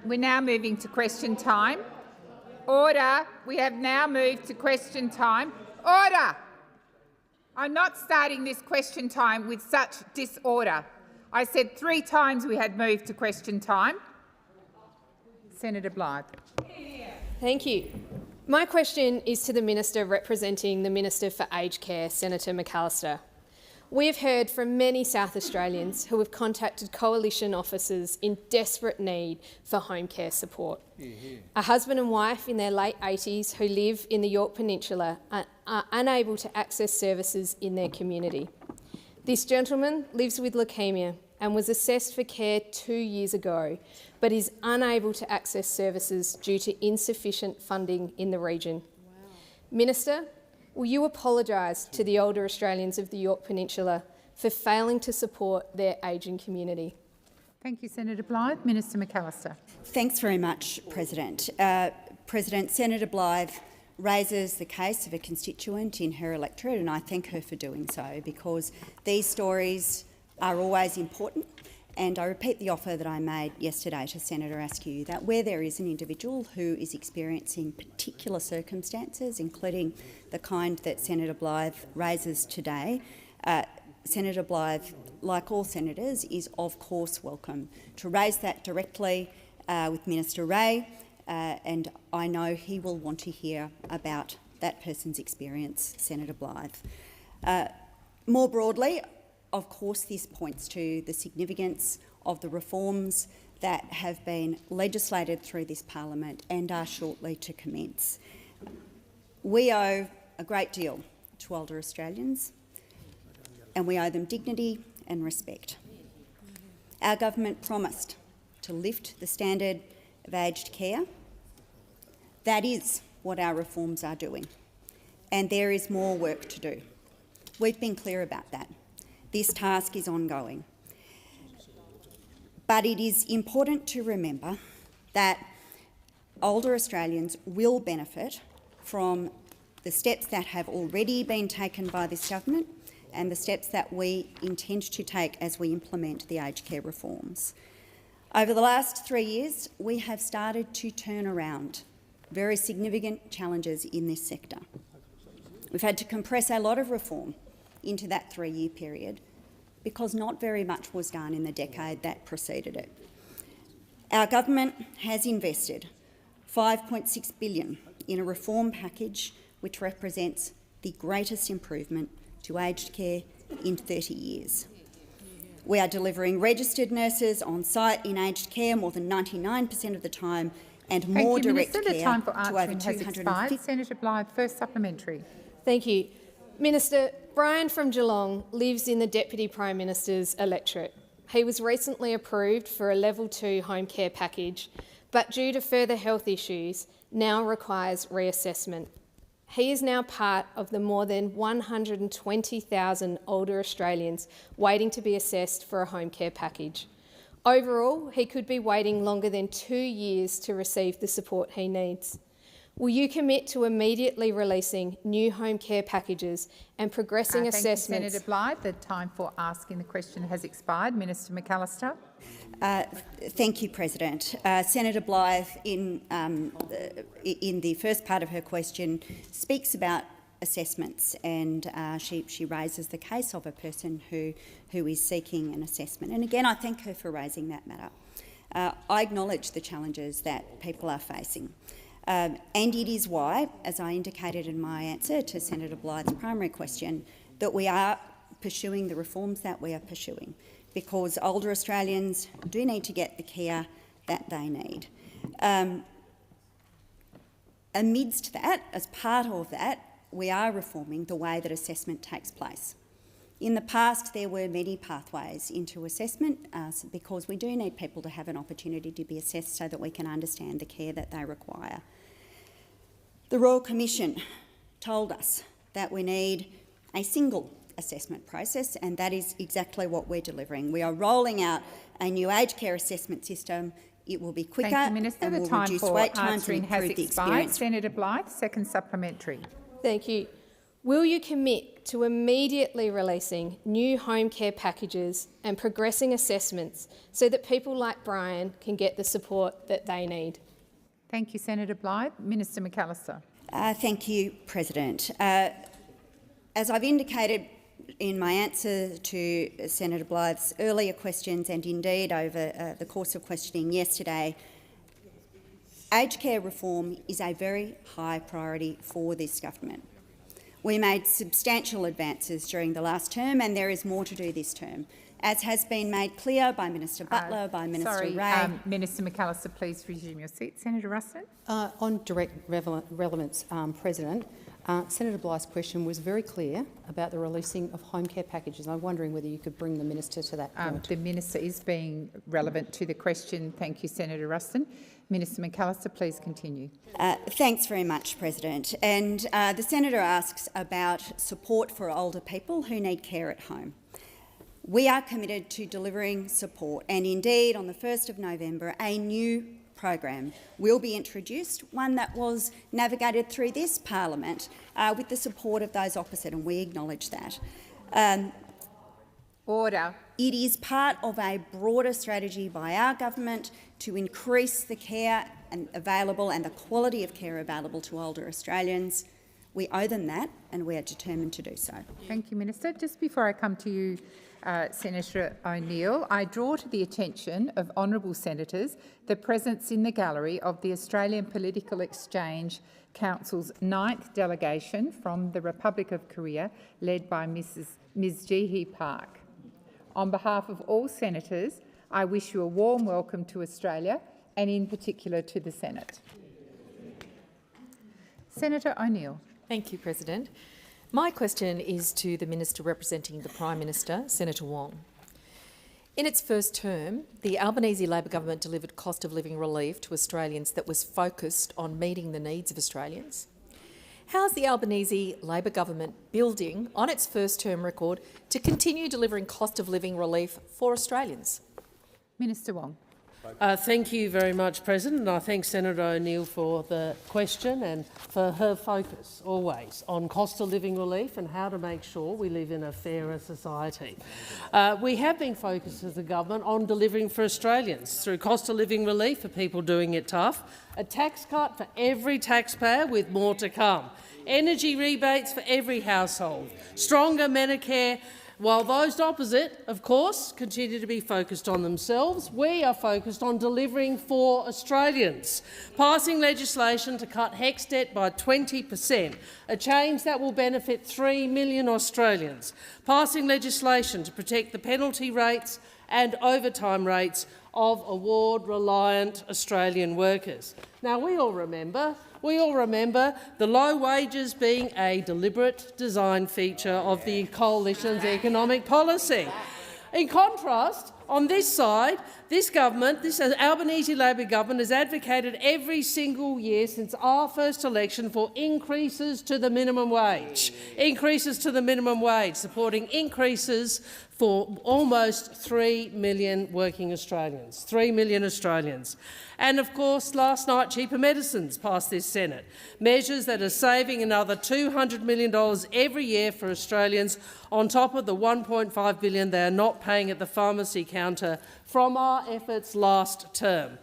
We're now moving to question time. Order. We have now moved to question time. Order. I'm not starting this question time with such disorder. I said 3 times we had moved to question time. Senator Blythe. Thank you. My question is to the Minister representing the Minister for Aged Care, Senator McAllister. We have heard from many South Australians who have contacted Coalition officers in desperate need for home care support. A husband and wife in their late 80s who live in the Yorke Peninsula are unable to access services in their community. This gentleman lives with leukaemia and was assessed for care 2 years ago, but is unable to access services due to insufficient funding in the region. Wow. Minister, will you apologise to the older Australians of the Yorke Peninsula for failing to support their ageing community? Thank you, Senator Blythe. Minister McAllister. Thanks very much, President. Senator Blythe raises the case of a constituent in her electorate, and I thank her for doing so, because these stories are always important. And I repeat the offer that I made yesterday to Senator Askew, that where there is an individual who is experiencing particular circumstances, including the kind that Senator Blythe raises today, Senator Blythe, like all senators, is of course welcome to raise that directly with Minister Ray, and I know he will want to hear about that person's experience, Senator Blythe. More broadly, of course, this points to the significance of the reforms that have been legislated through this parliament and are shortly to commence. We owe a great deal to older Australians, and we owe them dignity and respect. Our government promised to lift the standard of aged care. That is what our reforms are doing, and there is more work to do. We've been clear about that. This task is ongoing. But it is important to remember that older Australians will benefit from the steps that have already been taken by this government and the steps that we intend to take as we implement the aged care reforms. Over the last 3 years, we have started to turn around very significant challenges in this sector. We've had to compress a lot of reform into that 3-year period because not very much was done in the decade that preceded it. Our government has invested $5.6 billion in a reform package which represents the greatest improvement to aged care in 30 years. We are delivering registered nurses on site in aged care more than 99% of the time, and more direct care the time for to over 250. Senator Blythe, first supplementary. Thank you. Minister, Brian from Geelong lives in the Deputy Prime Minister's electorate. He was recently approved for a Level 2 home care package, but due to further health issues, now requires reassessment. He is now part of the more than 120,000 older Australians waiting to be assessed for a home care package. Overall, he could be waiting longer than 2 years to receive the support he needs. Will you commit to immediately releasing new home care packages and progressing assessments? Thank you, Senator Blythe. The time for asking the question has expired. Minister McAllister. Thank you, President. Senator Blythe, in the first part of her question, speaks about assessments, and she raises the case of a person who is seeking an assessment. And again, I thank her for raising that matter. I acknowledge the challenges that people are facing. And it is why, as I indicated in my answer to Senator Blythe's primary question, that we are pursuing the reforms that we are pursuing, because older Australians do need to get the care that they need. Amidst that, as part of that, we are reforming the way that assessment takes place. In the past, there were many pathways into assessment because we do need people to have an opportunity to be assessed so that we can understand the care that they require. The Royal Commission told us that we need a single assessment process, and that is exactly what we're delivering. We are rolling out a new aged care assessment system. It will be quicker. Thank you, Minister. and The will time reduce for wait times answering and has improve the expired. experience. Senator Blythe, second supplementary. Thank you. Will you commit to immediately releasing new home care packages and progressing assessments so that people like Brian can get the support that they need? Thank you, Senator Blythe. Minister McAllister. Thank you, President. As I've indicated in my answer to Senator Blythe's earlier questions, and indeed over the course of questioning yesterday, aged care reform is a very high priority for this government. We made substantial advances during the last term, and there is more to do this term, as has been made clear by Minister Butler, by Minister Ray. Minister McAllister, please resume your seat. Senator Ruston. On direct relevance, President, Senator Blythe's question was very clear about the releasing of home care packages. I'm wondering whether you could bring the minister to that point. The minister is being relevant to the question. Thank you, Senator Ruston. Minister McAllister, please continue. Thanks very much, President. And the senator asks about support for older people who need care at home. We are committed to delivering support, and indeed on the 1st of November a new program will be introduced, one that was navigated through this parliament with the support of those opposite, and we acknowledge that. Order. It is part of a broader strategy by our government to increase the care available and the quality of care available to older Australians. We owe them that, and we are determined to do so. Thank you, Minister. Just before I come to you, Senator O'Neill, I draw to the attention of honourable senators the presence in the gallery of the Australian Political Exchange Council's 9th delegation from the Republic of Korea, led by Ms Ji-hee Park. On behalf of all senators, I wish you a warm welcome to Australia, and in particular to the Senate. Senator O'Neill. Thank you, President. My question is to the Minister representing the Prime Minister, Senator Wong. In its first term, the Albanese Labor government delivered cost of living relief to Australians that was focused on meeting the needs of Australians. How is the Albanese Labor government building on its first term record to continue delivering cost of living relief for Australians? Minister Wong. Thank you very much, President. I thank Senator O'Neill for the question and for her focus always on cost of living relief and how to make sure we live in a fairer society. We have been focused as a government on delivering for Australians through cost of living relief for people doing it tough, a tax cut for every taxpayer with more to come, energy rebates for every household, stronger Medicare. While those opposite, of course, continue to be focused on themselves, we are focused on delivering for Australians, passing legislation to cut HECS debt by 20%, a change that will benefit 3 million Australians, passing legislation to protect the penalty rates and overtime rates of award-reliant Australian workers. Now, we all remember the low wages being a deliberate design feature of the Coalition's economic policy. In contrast, on this side, this government, this Albanese Labor government, has advocated every single year since our first election for increases to the minimum wage, supporting increases for almost 3 million working Australians, 3 million Australians. And of course, last night, cheaper medicines passed this Senate, measures that are saving another $200 million every year for Australians on top of the $1.5 billion they are not paying at the pharmacy counter from our efforts last term.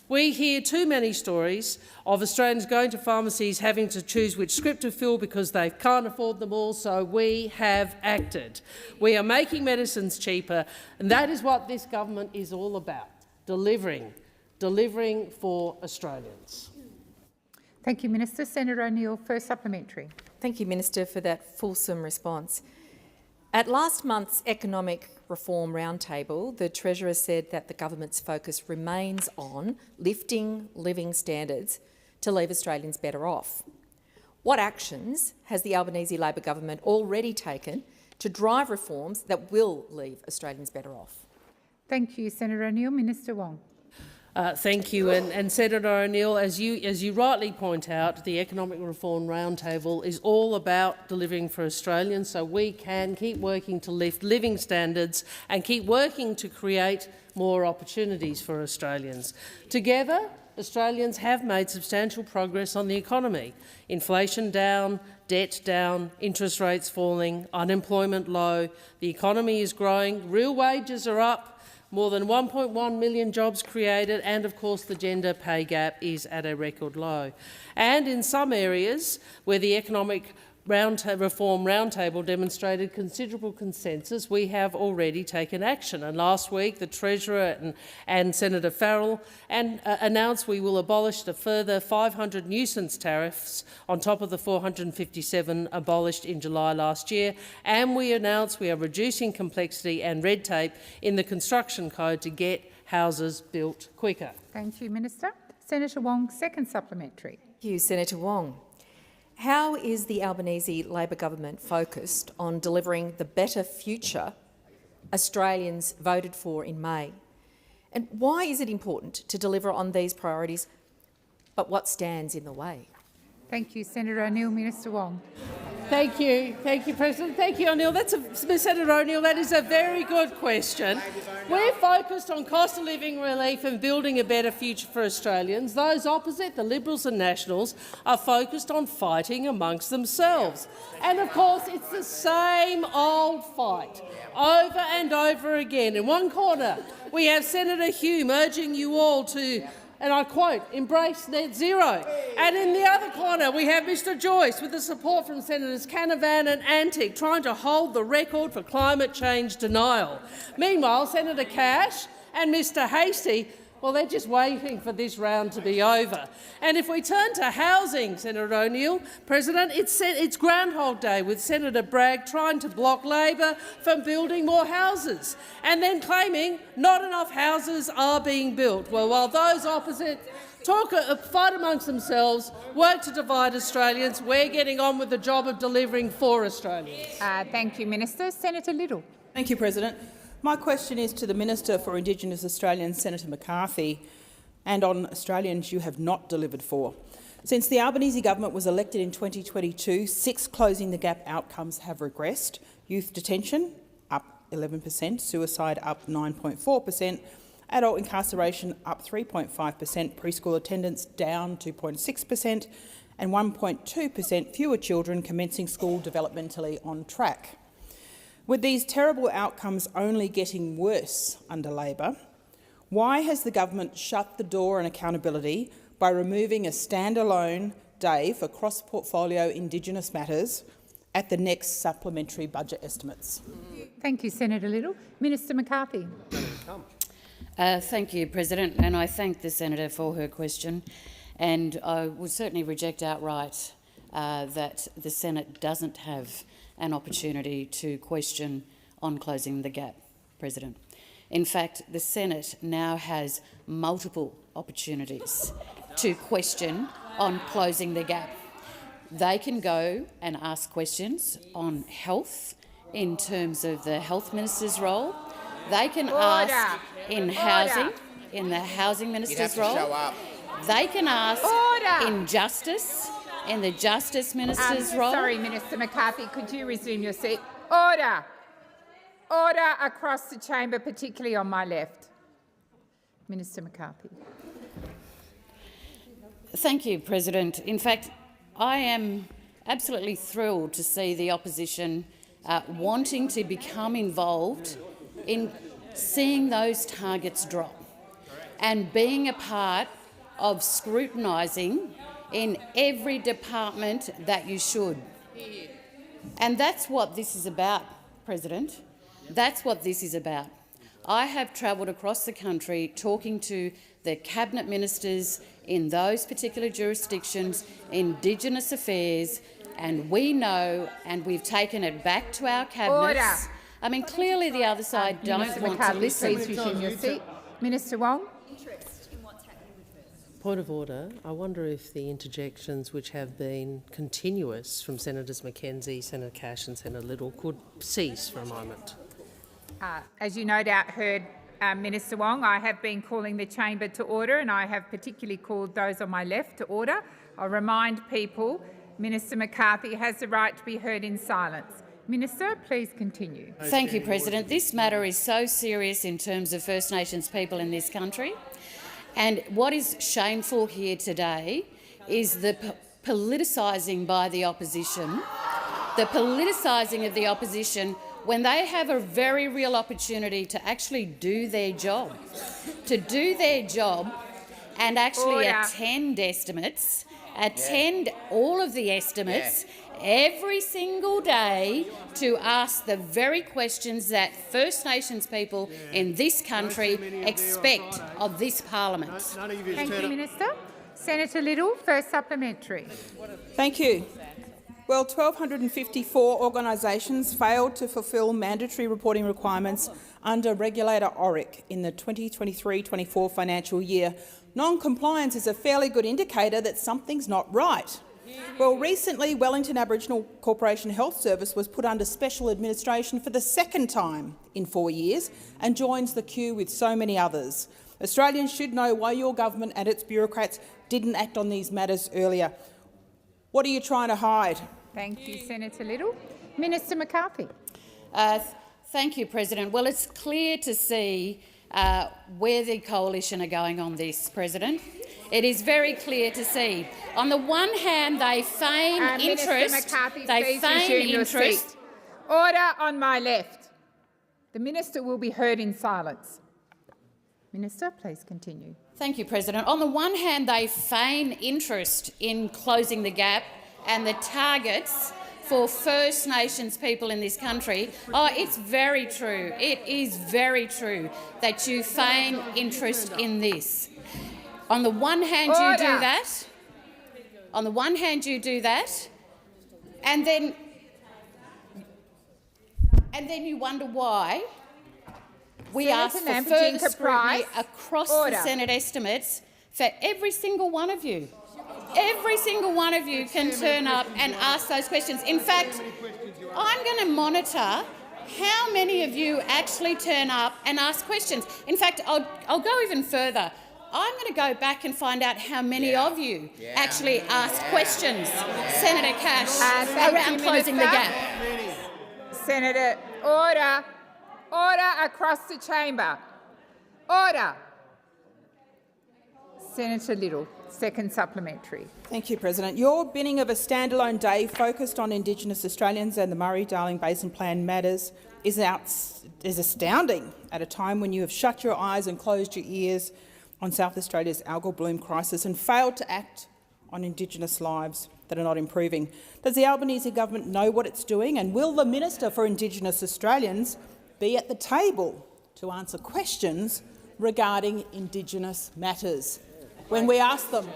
We hear too many stories of Australians going to pharmacies having to choose which script to fill because they can't afford them all, so we have acted. We are making medicines cheaper, and that is what this government is all about, delivering for Australians. Thank you, Minister. Senator O'Neill, first supplementary. Thank you, Minister, for that fulsome response. At last month's Economic Reform Roundtable, the Treasurer said that the government's focus remains on lifting living standards to leave Australians better off. What actions has the Albanese Labor government already taken to drive reforms that will leave Australians better off? Thank you, Senator O'Neill. Minister Wong. Thank you. And Senator O'Neill, as you rightly point out, the Economic Reform Roundtable is all about delivering for Australians so we can keep working to lift living standards and keep working to create more opportunities for Australians. Together, Australians have made substantial progress on the economy. Inflation down, debt down, interest rates falling, unemployment low, the economy is growing, real wages are up, more than 1.1 million jobs created, and of course the gender pay gap is at a record low. And in some areas where the Economic Reform Roundtable demonstrated considerable consensus, we have already taken action. And last week the Treasurer and Senator Farrell announced we will abolish a further 500 nuisance tariffs on top of the 457 abolished in July last year. And we announced we are reducing complexity and red tape in the construction code to get houses built quicker. Thank you, Minister. Senator Wong, second supplementary. Thank you, Senator Wong. How is the Albanese Labor government focused on delivering the better future Australians voted for in May? And why is it important to deliver on these priorities, but what stands in the way? Thank you, Senator O'Neill. Minister Wong. Thank you, President. Thank you, O'Neill. Senator O'Neill, that is a very good question. We're focused on cost of living relief and building a better future for Australians. Those opposite, the Liberals and Nationals, are focused on fighting amongst themselves. And of course, it's the same old fight, over and over again. In one corner, we have Senator Hume urging you all to, and I quote, embrace net zero. And in the other corner, we have Mr Joyce, with the support from Senators Canavan and Antic, trying to hold the record for climate change denial. Meanwhile, Senator Cash and Mr Hastie, well, they're just waiting for this round to be over. And if we turn to housing, Senator O'Neill, President, it's Groundhog Day with Senator Bragg trying to block Labor from building more houses and then claiming not enough houses are being built. Well, while those opposite fight amongst themselves, work to divide Australians, we're getting on with the job of delivering for Australians. Thank you, Minister. Senator Little. Thank you, President. My question is to the Minister for Indigenous Australians, Senator McCarthy, and on Australians you have not delivered for. Since the Albanese government was elected in 2022, 6 Closing the Gap outcomes have regressed. Youth detention up 11%, suicide up 9.4%, adult incarceration up 3.5%, preschool attendance down 2.6%, and 1.2% fewer children commencing school developmentally on track. With these terrible outcomes only getting worse under Labor, why has the government shut the door on accountability by removing a standalone day for cross-portfolio Indigenous matters at the next supplementary budget estimates? Thank you, Senator Little. Minister McCarthy. Thank you, President, and I thank the Senator for her question. And I would certainly reject outright that the Senate doesn't have an opportunity to question on closing the gap, President. In fact, the Senate now has multiple opportunities to question on closing the gap. They can go and ask questions on health in terms of the Health Minister's role. They can ask in housing, in the Housing Minister's role. They can ask in justice, in the Justice Minister's role. Sorry, Minister McCarthy, could you resume your seat? Order. Order across the chamber, particularly on my left. Minister McCarthy. Thank you, President. In fact, I am absolutely thrilled to see the opposition wanting to become involved in seeing those targets drop and being a part of scrutinising in every department that you should. And that's what this is about, President. That's what this is about. I have travelled across the country talking to the cabinet ministers in those particular jurisdictions, Indigenous affairs, and we know, and we've taken it back to our cabinets. Order. I mean, clearly the other side don't want to listen. Please resume your seat. Minister Wong. Point of order. I wonder if the interjections which have been continuous from Senators Mackenzie, Senator Cash and Senator Little could cease for a moment. As you no doubt heard, Minister Wong, I have been calling the chamber to order, and I have particularly called those on my left to order. I'll remind people Minister McCarthy has the right to be heard in silence. Minister, please continue. Thank you, President. This matter is so serious in terms of First Nations people in this country. And what is shameful here today is the politicising by the opposition, when they have a very real opportunity to actually do their job, and actually attend estimates, attend all of the estimates every single day to ask the very questions that First Nations people in this country expect of this parliament. Thank you, Minister. Senator Little, first supplementary. Thank you. Well, 1,254 organisations failed to fulfil mandatory reporting requirements under regulator ORIC in the 2023-24 financial year. Non-compliance is a fairly good indicator that something's not right. Well, recently, Wellington Aboriginal Corporation Health Service was put under special administration for the second time in 4 years and joins the queue with so many others. Australians should know why your government and its bureaucrats didn't act on these matters earlier. What are you trying to hide? Thank you, Senator Little. Minister McCarthy. Thank you, President. Well, it's clear to see where the coalition are going on this, President. It is very clear to see. On the one hand, they feign interest. Order on my left. The minister will be heard in silence. Minister, please continue. Thank you, President. On the one hand, they feign interest in closing the gap and the targets for First Nations people in this country. Oh, it's very true. It is very true that you feign interest in this. On the one hand, you do that. On the one hand, you do that, and then you wonder why we ask for further scrutiny across the Senate estimates for every single one of you. Every single one of you can turn up and ask those questions. In fact, I'm going to monitor how many of you actually turn up and ask questions. In fact, I'll go even further. I'm going to go back and find out how many of you actually ask questions, Senator Cash, around closing the gap. Senator, order. Order across the chamber. Order. Senator Little, second supplementary. Thank you, President. Your binning of a standalone day focused on Indigenous Australians and the Murray-Darling Basin Plan matters is astounding at a time when you have shut your eyes and closed your ears on South Australia's algal bloom crisis and failed to act on Indigenous lives that are not improving. Does the Albanese government know what it's doing, and will the Minister for Indigenous Australians be at the table to answer questions regarding Indigenous matters when we ask them?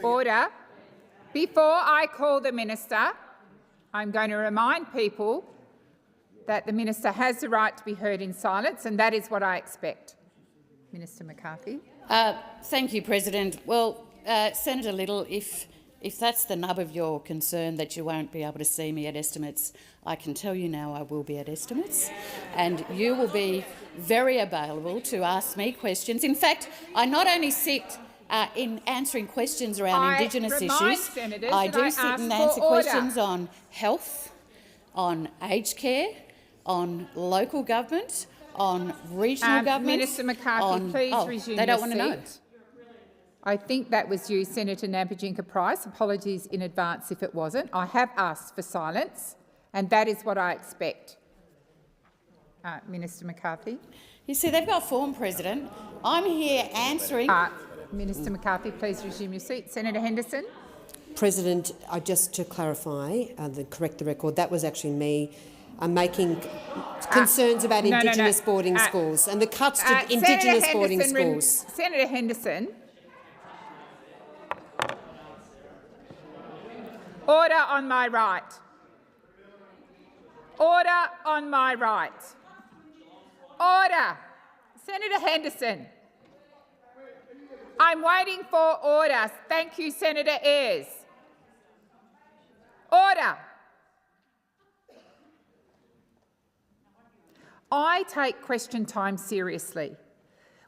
Order. Before I call the Minister, I'm going to remind people that the Minister has the right to be heard in silence, and that is what I expect. Minister McCarthy. Thank you, President. Well, Senator Little, if that's the nub of your concern that you won't be able to see me at estimates, I can tell you now I will be at estimates, and you will be very available to ask me questions. In fact, I not only sit in answering questions around Indigenous issues, I do sit and answer questions on health, on aged care, on local government, on regional government. Minister McCarthy, please resume they don't your want to know. seat. I think that was you, Senator Nampijinka-Price. Apologies in advance if it wasn't. I have asked for silence, and that is what I expect. Minister McCarthy. You see, they've got form, President. I'm here answering. Minister McCarthy, please resume your seat. Senator Henderson. President, just to clarify, correct the record, that was actually me making concerns about Indigenous boarding schools and the cuts to Indigenous boarding schools. Senator Henderson. Order on my right. Order on my right. Order. Senator Henderson. I'm waiting for order. Thank you, Senator Ayres. Order. I take question time seriously.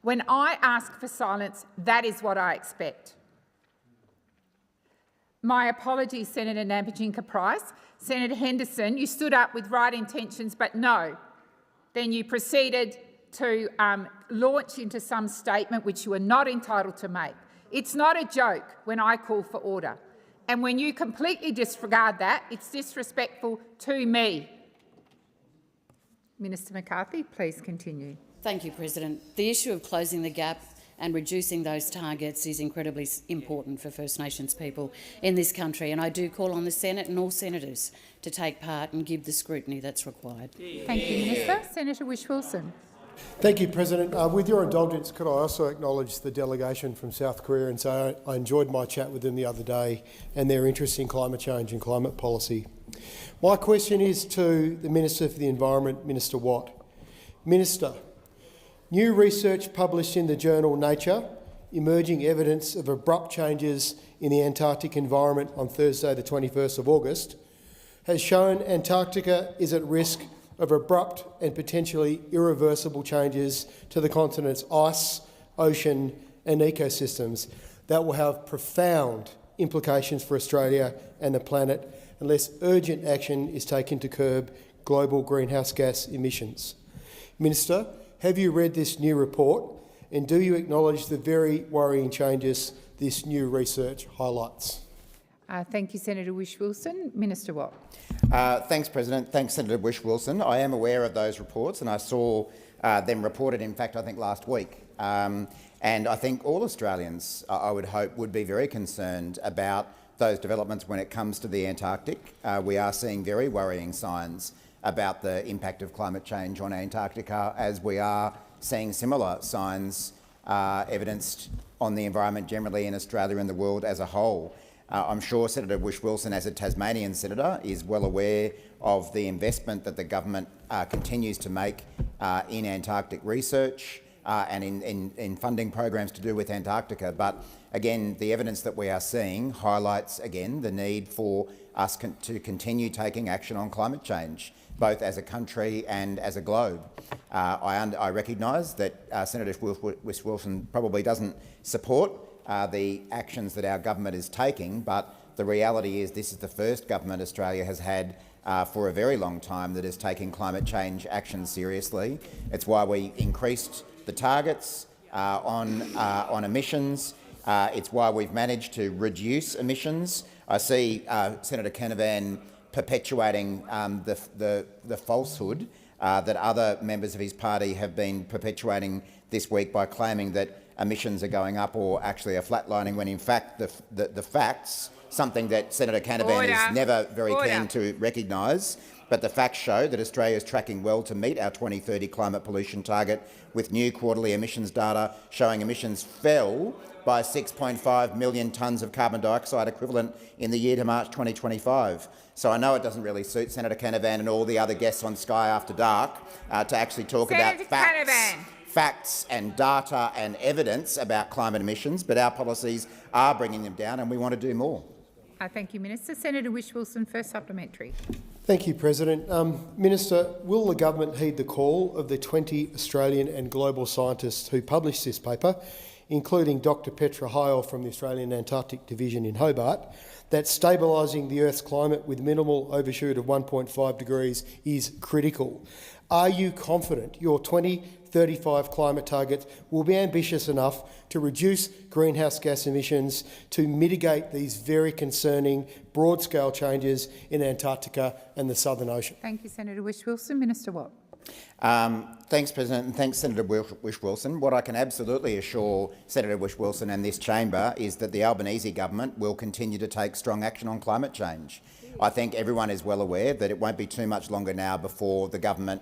When I ask for silence, that is what I expect. My apologies, Senator Nampijinka-Price. Senator Henderson, you stood up with right intentions, but no. Then you proceeded to launch into some statement which you are not entitled to make. It's not a joke when I call for order. And when you completely disregard that, it's disrespectful to me. Minister McCarthy, please continue. Thank you, President. The issue of closing the gap and reducing those targets is incredibly important for First Nations people in this country, and I do call on the Senate and all senators to take part and give the scrutiny that's required. Thank you, Minister. Senator Whish-Wilson. Thank you, President. With your indulgence, could I also acknowledge the delegation from South Korea and say I enjoyed my chat with them the other day and their interest in climate change and climate policy. My question is to the Minister for the Environment, Minister Watt. Minister, new research published in the journal Nature, emerging evidence of abrupt changes in the Antarctic environment on Thursday the 21st of August, has shown Antarctica is at risk of abrupt and potentially irreversible changes to the continent's ice, ocean and ecosystems that will have profound implications for Australia and the planet unless urgent action is taken to curb global greenhouse gas emissions. Minister, have you read this new report and do you acknowledge the very worrying changes this new research highlights? Thank you, Senator Whish-Wilson. Minister Watt. Thanks, President. Thanks, Senator Whish-Wilson. I am aware of those reports and I saw them reported, in fact, I think last week. And I think all Australians, I would hope, would be very concerned about those developments when it comes to the Antarctic. We are seeing very worrying signs about the impact of climate change on Antarctica, as we are seeing similar signs evidenced on the environment generally in Australia and the world as a whole. I'm sure Senator Whish-Wilson, as a Tasmanian senator, is well aware of the investment that the government continues to make in Antarctic research and in funding programs to do with Antarctica. But again, the evidence that we are seeing highlights again the need for us to continue taking action on climate change, both as a country and as a globe. I recognise that Senator Whish-Wilson probably doesn't support the actions that our government is taking, but the reality is this is the first government Australia has had for a very long time that is taking climate change action seriously. It's why we increased the targets on emissions. It's why we've managed to reduce emissions. I see Senator Canavan perpetuating the falsehood that other members of his party have been perpetuating this week by claiming that emissions are going up or actually are flatlining, when in fact the facts, something that Senator Canavan is never very keen to recognise, but the facts show that Australia is tracking well to meet our 2030 climate pollution target, with new quarterly emissions data showing emissions fell by 6.5 million tonnes of carbon dioxide equivalent in the year to March 2025. So I know it doesn't really suit Senator Canavan and all the other guests on Sky After Dark to actually talk about facts and data and evidence about climate emissions, but our policies are bringing them down and we want to do more. Thank you, Minister. Senator Whish-Wilson, first supplementary. Thank you, President. Minister, will the government heed the call of the 20 Australian and global scientists who published this paper, including Dr Petra Heil from the Australian Antarctic Division in Hobart, that stabilising the Earth's climate with minimal overshoot of 1.5 degrees is critical? Are you confident your 2035 climate targets will be ambitious enough to reduce greenhouse gas emissions to mitigate these very concerning broad-scale changes in Antarctica and the Southern Ocean? Thank you, Senator Whish-Wilson. Minister Watt. Thanks, President, and thanks, Senator Whish-Wilson. What I can absolutely assure Senator Whish-Wilson and this chamber is that the Albanese government will continue to take strong action on climate change. I think everyone is well aware that it won't be too much longer now before the government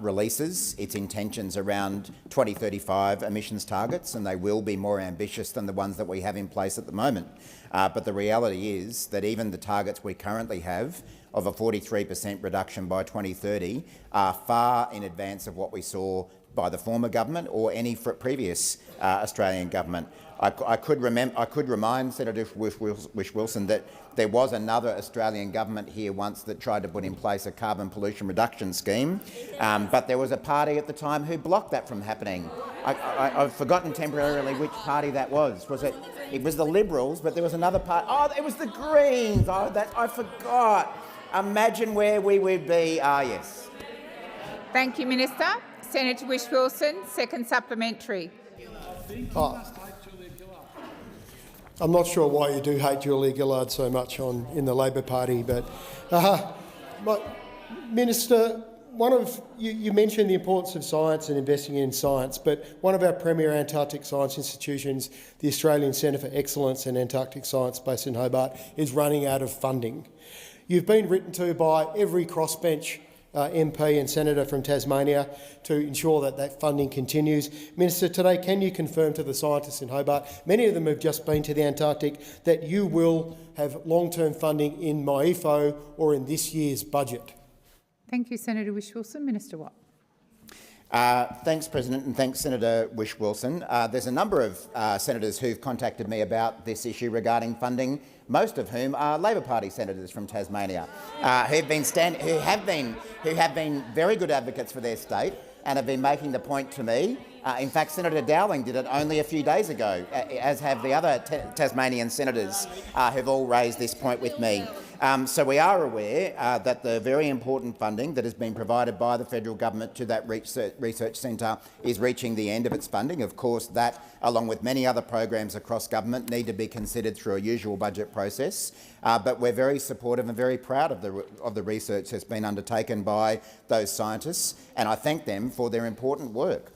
releases its intentions around 2035 emissions targets, and they will be more ambitious than the ones that we have in place at the moment. But the reality is that even the targets we currently have of a 43% reduction by 2030 are far in advance of what we saw by the former government or any previous Australian government. I could remind Senator Whish-Wilson that there was another Australian government here once that tried to put in place a carbon pollution reduction scheme, but there was a party at the time who blocked that from happening. I've forgotten temporarily which party that was. It was the Liberals, but there was another party. Oh, it was the Greens. I forgot. Imagine where we would be. Ah, yes. Thank you, Minister. Senator Whish-Wilson, second supplementary. I'm not sure why you do hate Julia Gillard so much in the Labor Party, but Minister, you mentioned the importance of science and investing in science, but one of our premier Antarctic science institutions, the Australian Centre for Excellence in Antarctic Science based in Hobart, is running out of funding. You've been written to by every crossbench MP and Senator from Tasmania to ensure that that funding continues. Minister, today can you confirm to the scientists in Hobart, many of them have just been to the Antarctic, that you will have long-term funding in MyEFO or in this year's budget? Thank you, Senator Whish-Wilson. Minister Watt. Thanks, President, and thanks, Senator Whish-Wilson. There's a number of senators who've contacted me about this issue regarding funding, most of whom are Labor Party senators from Tasmania, who have been very good advocates for their state and have been making the point to me. In fact, Senator Dowling did it only a few days ago, as have the other Tasmanian senators who've all raised this point with me. So we are aware that the very important funding that has been provided by the federal government to that research centre is reaching the end of its funding. Of course, that, along with many other programs across government, need to be considered through a usual budget process. But we're very supportive and very proud of the research that's been undertaken by those scientists, and I thank them for their important work.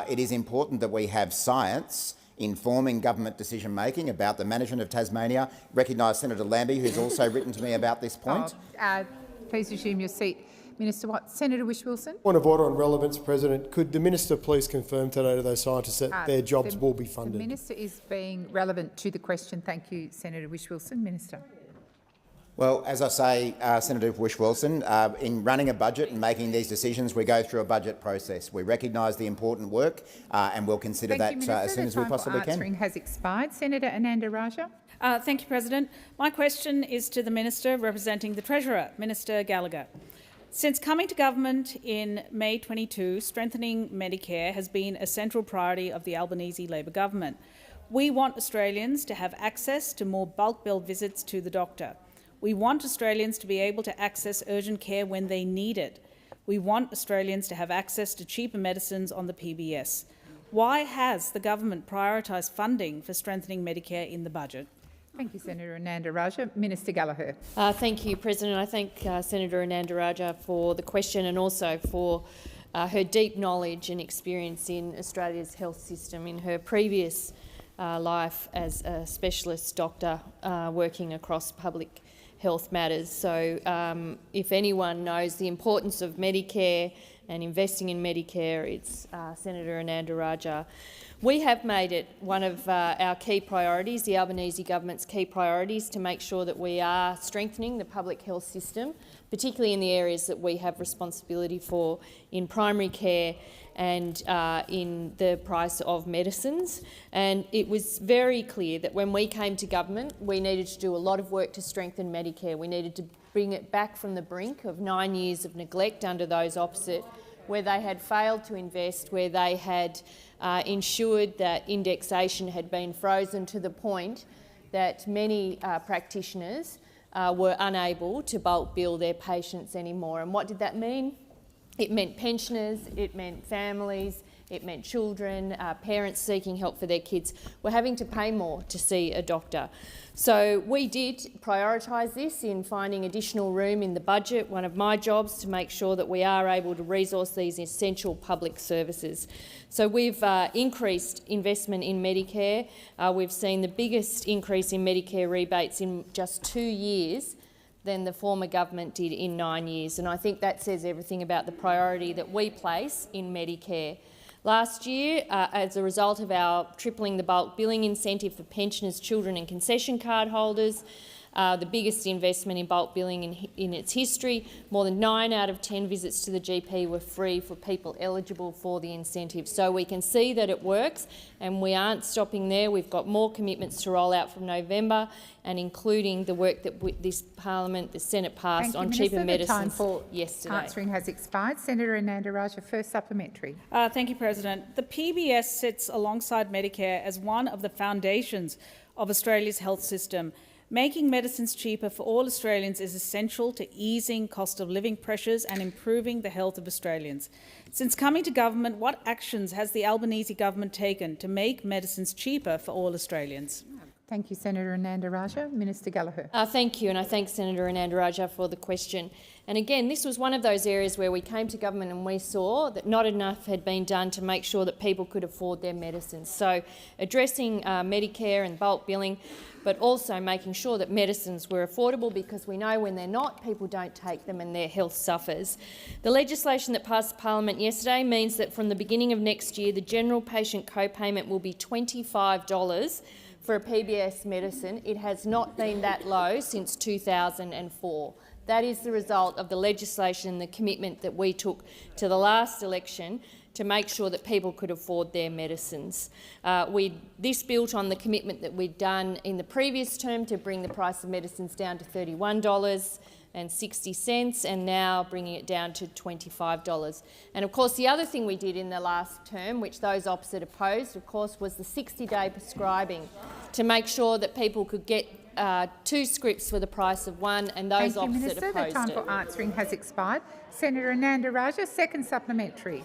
It is important that we have science informing government decision-making about the management of Tasmania. Recognise Senator Lambie, who's also written to me about this point. Please resume your seat. Minister Watt. Senator Whish-Wilson. Point of order on relevance, President. Could the minister please confirm today to those scientists that their jobs will be funded? The minister is being relevant to the question. Thank you, Senator Whish-Wilson. Minister. Well, as I say, Senator Whish-Wilson, in running a budget and making these decisions, we go through a budget process. We recognise the important work and we'll consider that as soon as we possibly can. Answering has expired. Senator Ananda Raja. Thank you, President. My question is to the Minister representing the Treasurer, Minister Gallagher. Since coming to government in May 22, strengthening Medicare has been a central priority of the Albanese Labor government. We want Australians to have access to more bulk bill visits to the doctor. We want Australians to be able to access urgent care when they need it. We want Australians to have access to cheaper medicines on the PBS. Why has the government prioritised funding for strengthening Medicare in the budget? Thank you, Senator Ananda Raja. Minister Gallagher. Thank you, President. I thank Senator Ananda Raja for the question and also for her deep knowledge and experience in Australia's health system. In her previous life as a specialist doctor working across public health matters. So if anyone knows the importance of Medicare and investing in Medicare, it's Senator Ananda Raja. We have made it one of our key priorities, the Albanese government's key priorities, to make sure that we are strengthening the public health system, particularly in the areas that we have responsibility for in primary care and in the price of medicines. And it was very clear that when we came to government, we needed to do a lot of work to strengthen Medicare. We needed to bring it back from the brink of 9 years of neglect under those opposite, where they had failed to invest, where they had ensured that indexation had been frozen to the point that many practitioners were unable to bulk bill their patients anymore. And what did that mean? It meant pensioners, it meant families, it meant children, parents seeking help for their kids were having to pay more to see a doctor. So we did prioritise this in finding additional room in the budget. One of my jobs to make sure that we are able to resource these essential public services. So we've increased investment in Medicare. We've seen the biggest increase in Medicare rebates in just 2 years than the former government did in 9 years. And I think that says everything about the priority that we place in Medicare. Last year, as a result of our tripling the bulk billing incentive for pensioners, children and concession card holders, the biggest investment in bulk billing in its history. More than 9 out of 10 visits to the GP were free for people eligible for the incentive. So we can see that it works, and we aren't stopping there. We've got more commitments to roll out from November, and including the work that this Parliament, the Senate passed on cheaper medicines yesterday. Answering has expired. Senator Anandaraja, first supplementary. Thank you, President. The PBS sits alongside Medicare as one of the foundations of Australia's health system. Making medicines cheaper for all Australians is essential to easing cost of living pressures and improving the health of Australians. Since coming to government, what actions has the Albanese government taken to make medicines cheaper for all Australians? Thank you, Senator Anandaraja. Minister Gallagher. Thank you, and I thank Senator Anandaraja for the question. And again, this was one of those areas where we came to government and we saw that not enough had been done to make sure that people could afford their medicines. So addressing Medicare and bulk billing, but also making sure that medicines were affordable, because we know when they're not, people don't take them and their health suffers. The legislation that passed Parliament yesterday means that from the beginning of next year, the general patient co-payment will be $25 for a PBS medicine. It has not been that low since 2004. That is the result of the legislation, the commitment that we took to the last election to make sure that people could afford their medicines. This built on the commitment that we'd done in the previous term to bring the price of medicines down to $31.60 and now bringing it down to $25. And of course the other thing we did in the last term, which those opposite opposed, of course, was the 60-day prescribing to make sure that people could get 2 scripts for the price of 1, and those opposite opposed it. The time for answering has expired. Senator Anandaraja, second supplementary.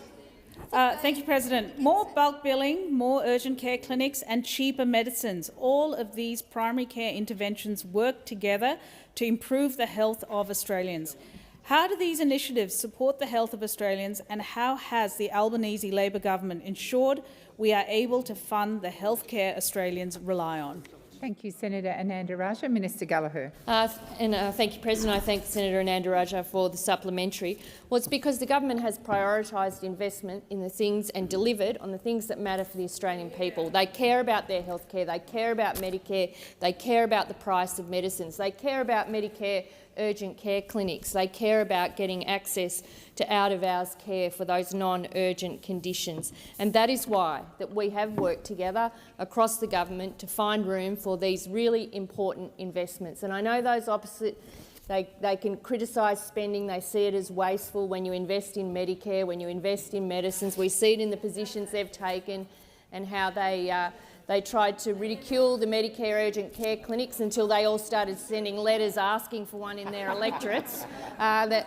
Thank you, President. More bulk billing, more urgent care clinics and cheaper medicines. All of these primary care interventions work together to improve the health of Australians. How do these initiatives support the health of Australians, and how has the Albanese Labor government ensured we are able to fund the healthcare Australians rely on? Thank you, Senator Anandaraja. Minister Gallagher. Thank you, President. I thank Senator Anandaraja for the supplementary. Well, it's because the government has prioritised investment in the things and delivered on the things that matter for the Australian people. They care about their healthcare, they care about Medicare, they care about the price of medicines, they care about Medicare urgent care clinics, they care about getting access to out-of-hours care for those non-urgent conditions. And that is why that we have worked together across the government to find room for these really important investments. And I know those opposite, they can criticise spending, they see it as wasteful when you invest in Medicare, when you invest in medicines. We see it in the positions they've taken and how they tried to ridicule the Medicare urgent care clinics until they all started sending letters asking for one in their electorates. I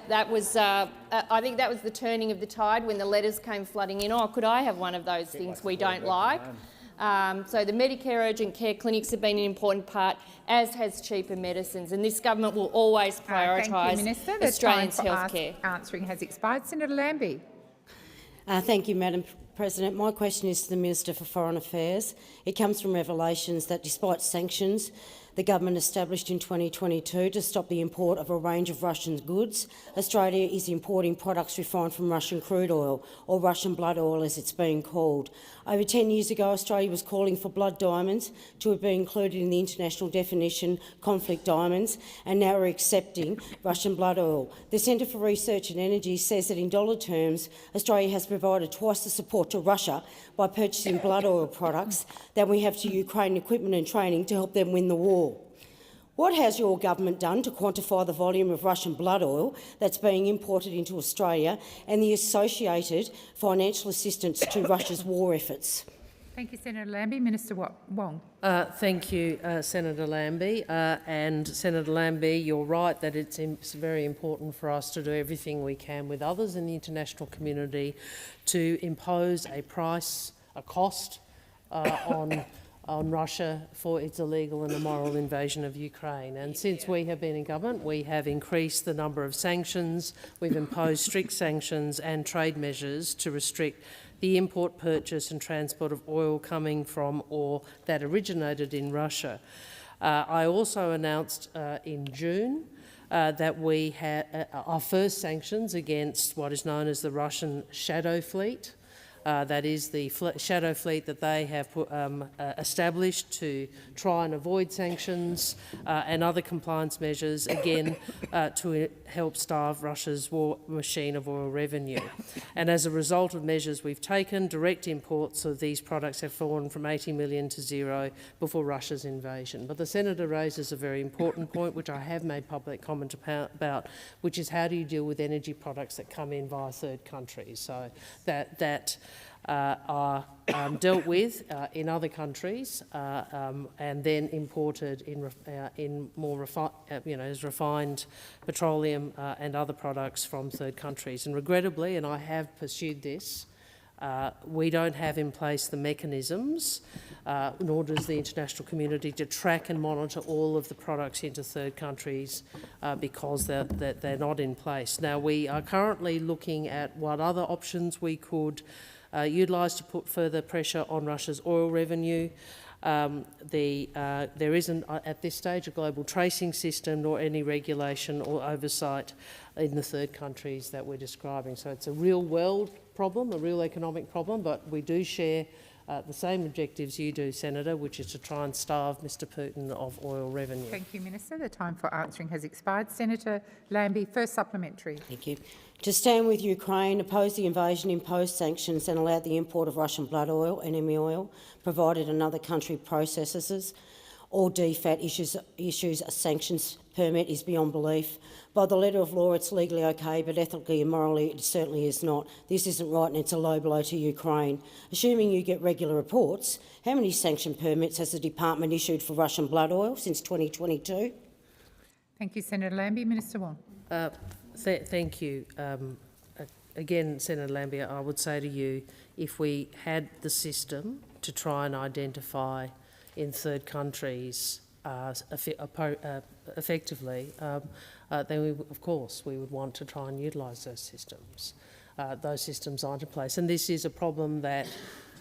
think that was the turning of the tide when the letters came flooding in. Oh, could I have one of those things we don't like? So the Medicare urgent care clinics have been an important part, as has cheaper medicines, and this government will always prioritise Australians' healthcare. Answering has expired. Senator Lambie. Thank you, Madam President. My question is to the Minister for Foreign Affairs. It comes from revelations that despite sanctions the government established in 2022 to stop the import of a range of Russian goods, Australia is importing products refined from Russian crude oil, or Russian blood oil as it's being called. Over 10 years ago, Australia was calling for blood diamonds to be included in the international definition conflict diamonds, and now we're accepting Russian blood oil. The Centre for Research and Energy says that in dollar terms, Australia has provided twice the support to Russia by purchasing blood oil products than we have to Ukraine equipment and training to help them win the war. What has your government done to quantify the volume of Russian blood oil that's being imported into Australia and the associated financial assistance to Russia's war efforts? Thank you, Senator Lambie. Minister Wong. Thank you, Senator Lambie. And Senator Lambie, you're right that it's very important for us to do everything we can with others in the international community to impose a cost on Russia for its illegal and immoral invasion of Ukraine. And since we have been in government, we have increased the number of sanctions, we've imposed strict sanctions and trade measures to restrict the import, purchase and transport of oil coming from or that originated in Russia. I also announced in June that we had our first sanctions against what is known as the Russian shadow fleet, that is the shadow fleet that they have established to try and avoid sanctions and other compliance measures, again, to help starve Russia's war machine of oil revenue. And as a result of measures we've taken, direct imports of these products have fallen from 80 million to 0 before Russia's invasion. But the Senator raises a very important point, which I have made public comment about, which is how do you deal with energy products that come in via third countries? So that are dealt with in other countries and then imported in more as refined petroleum and other products from third countries. And regrettably, and I have pursued this, we don't have in place the mechanisms, nor does the international community, to track and monitor all of the products into third countries because they're not in place. Now, we are currently looking at what other options we could utilise to put further pressure on Russia's oil revenue. There isn't at this stage a global tracing system nor any regulation or oversight in the third countries that we're describing. So it's a real world problem, a real economic problem, but we do share the same objectives you do, Senator, which is to try and starve Mr Putin of oil revenue. Thank you, Minister. The time for answering has expired. Senator Lambie, first supplementary. Thank you. To stand with Ukraine, oppose the invasion, impose sanctions and allow the import of Russian blood oil, enemy oil, provided another country processes or DFAT issues a sanctions permit is beyond belief. By the letter of law, it's legally okay, but ethically and morally it certainly is not. This isn't right and it's a low blow to Ukraine. Assuming you get regular reports, how many sanction permits has the department issued for Russian blood oil since 2022? Thank you, Senator Lambie. Minister Wong. Thank you. Again, Senator Lambie, I would say to you, if we had the system to try and identify in third countries effectively, then of course we would want to try and utilise those systems. Those systems aren't in place, and this is a problem that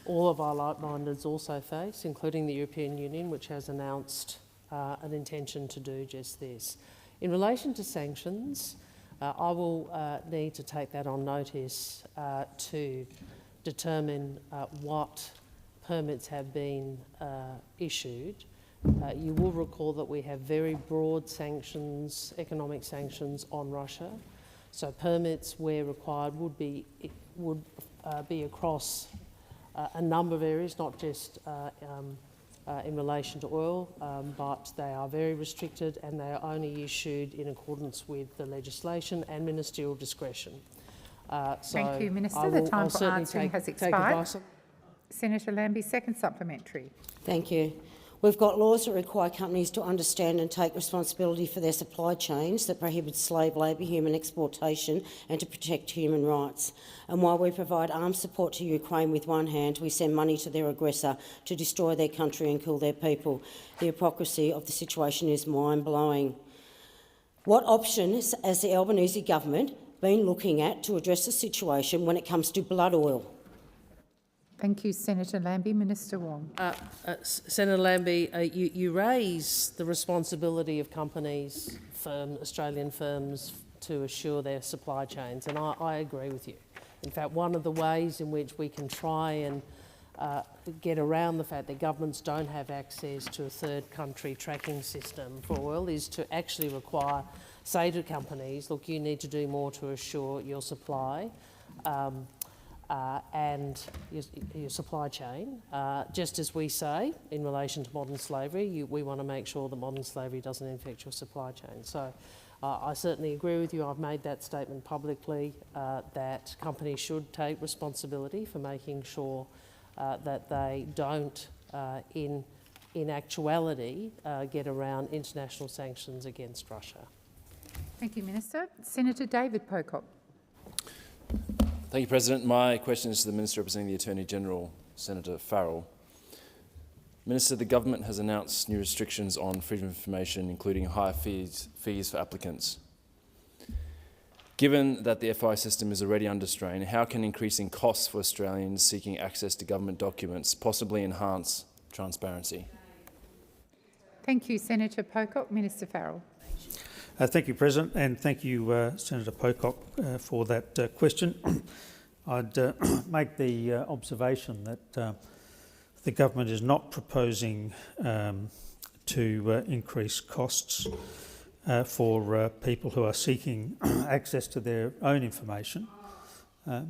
all of our like-mindeds also face, including the European Union, which has announced an intention to do just this. In relation to sanctions, I will need to take that on notice to determine what permits have been issued. You will recall that we have very broad sanctions, economic sanctions on Russia. So permits, where required, would be across a number of areas, not just in relation to oil, but they are very restricted and they are only issued in accordance with the legislation and ministerial discretion. Thank you, Minister. The time for answering has expired. Senator Lambie, second supplementary. Thank you. We've got laws that require companies to understand and take responsibility for their supply chains that prohibit slave labour, human exploitation and to protect human rights. And while we provide arms support to Ukraine with one hand, we send money to their aggressor to destroy their country and kill their people. The hypocrisy of the situation is mind-blowing. What options has the Albanese government been looking at to address the situation when it comes to blood oil? Thank you, Senator Lambie. Minister Wong. Senator Lambie, you raise the responsibility of companies, Australian firms, to assure their supply chains, and I agree with you. In fact, one of the ways in which we can try and get around the fact that governments don't have access to a third country tracking system for oil is to actually require, say to companies, look, you need to do more to assure your supply and your supply chain. Just as we say in relation to modern slavery, we want to make sure that modern slavery doesn't infect your supply chain. So I certainly agree with you. I've made that statement publicly that companies should take responsibility for making sure that they don't, in actuality, get around international sanctions against Russia. Thank you, Minister. Senator David Pocock. Thank you, President. My question is to the Minister representing the Attorney-General, Senator Farrell. Minister, the government has announced new restrictions on freedom of information, including higher fees for applicants. Given that the FOI system is already under strain, how can increasing costs for Australians seeking access to government documents possibly enhance transparency? Thank you, Senator Pocock. Minister Farrell. Thank you, President, and thank you, Senator Pocock, for that question. I'd make the observation that the government is not proposing to increase costs for people who are seeking access to their own information. That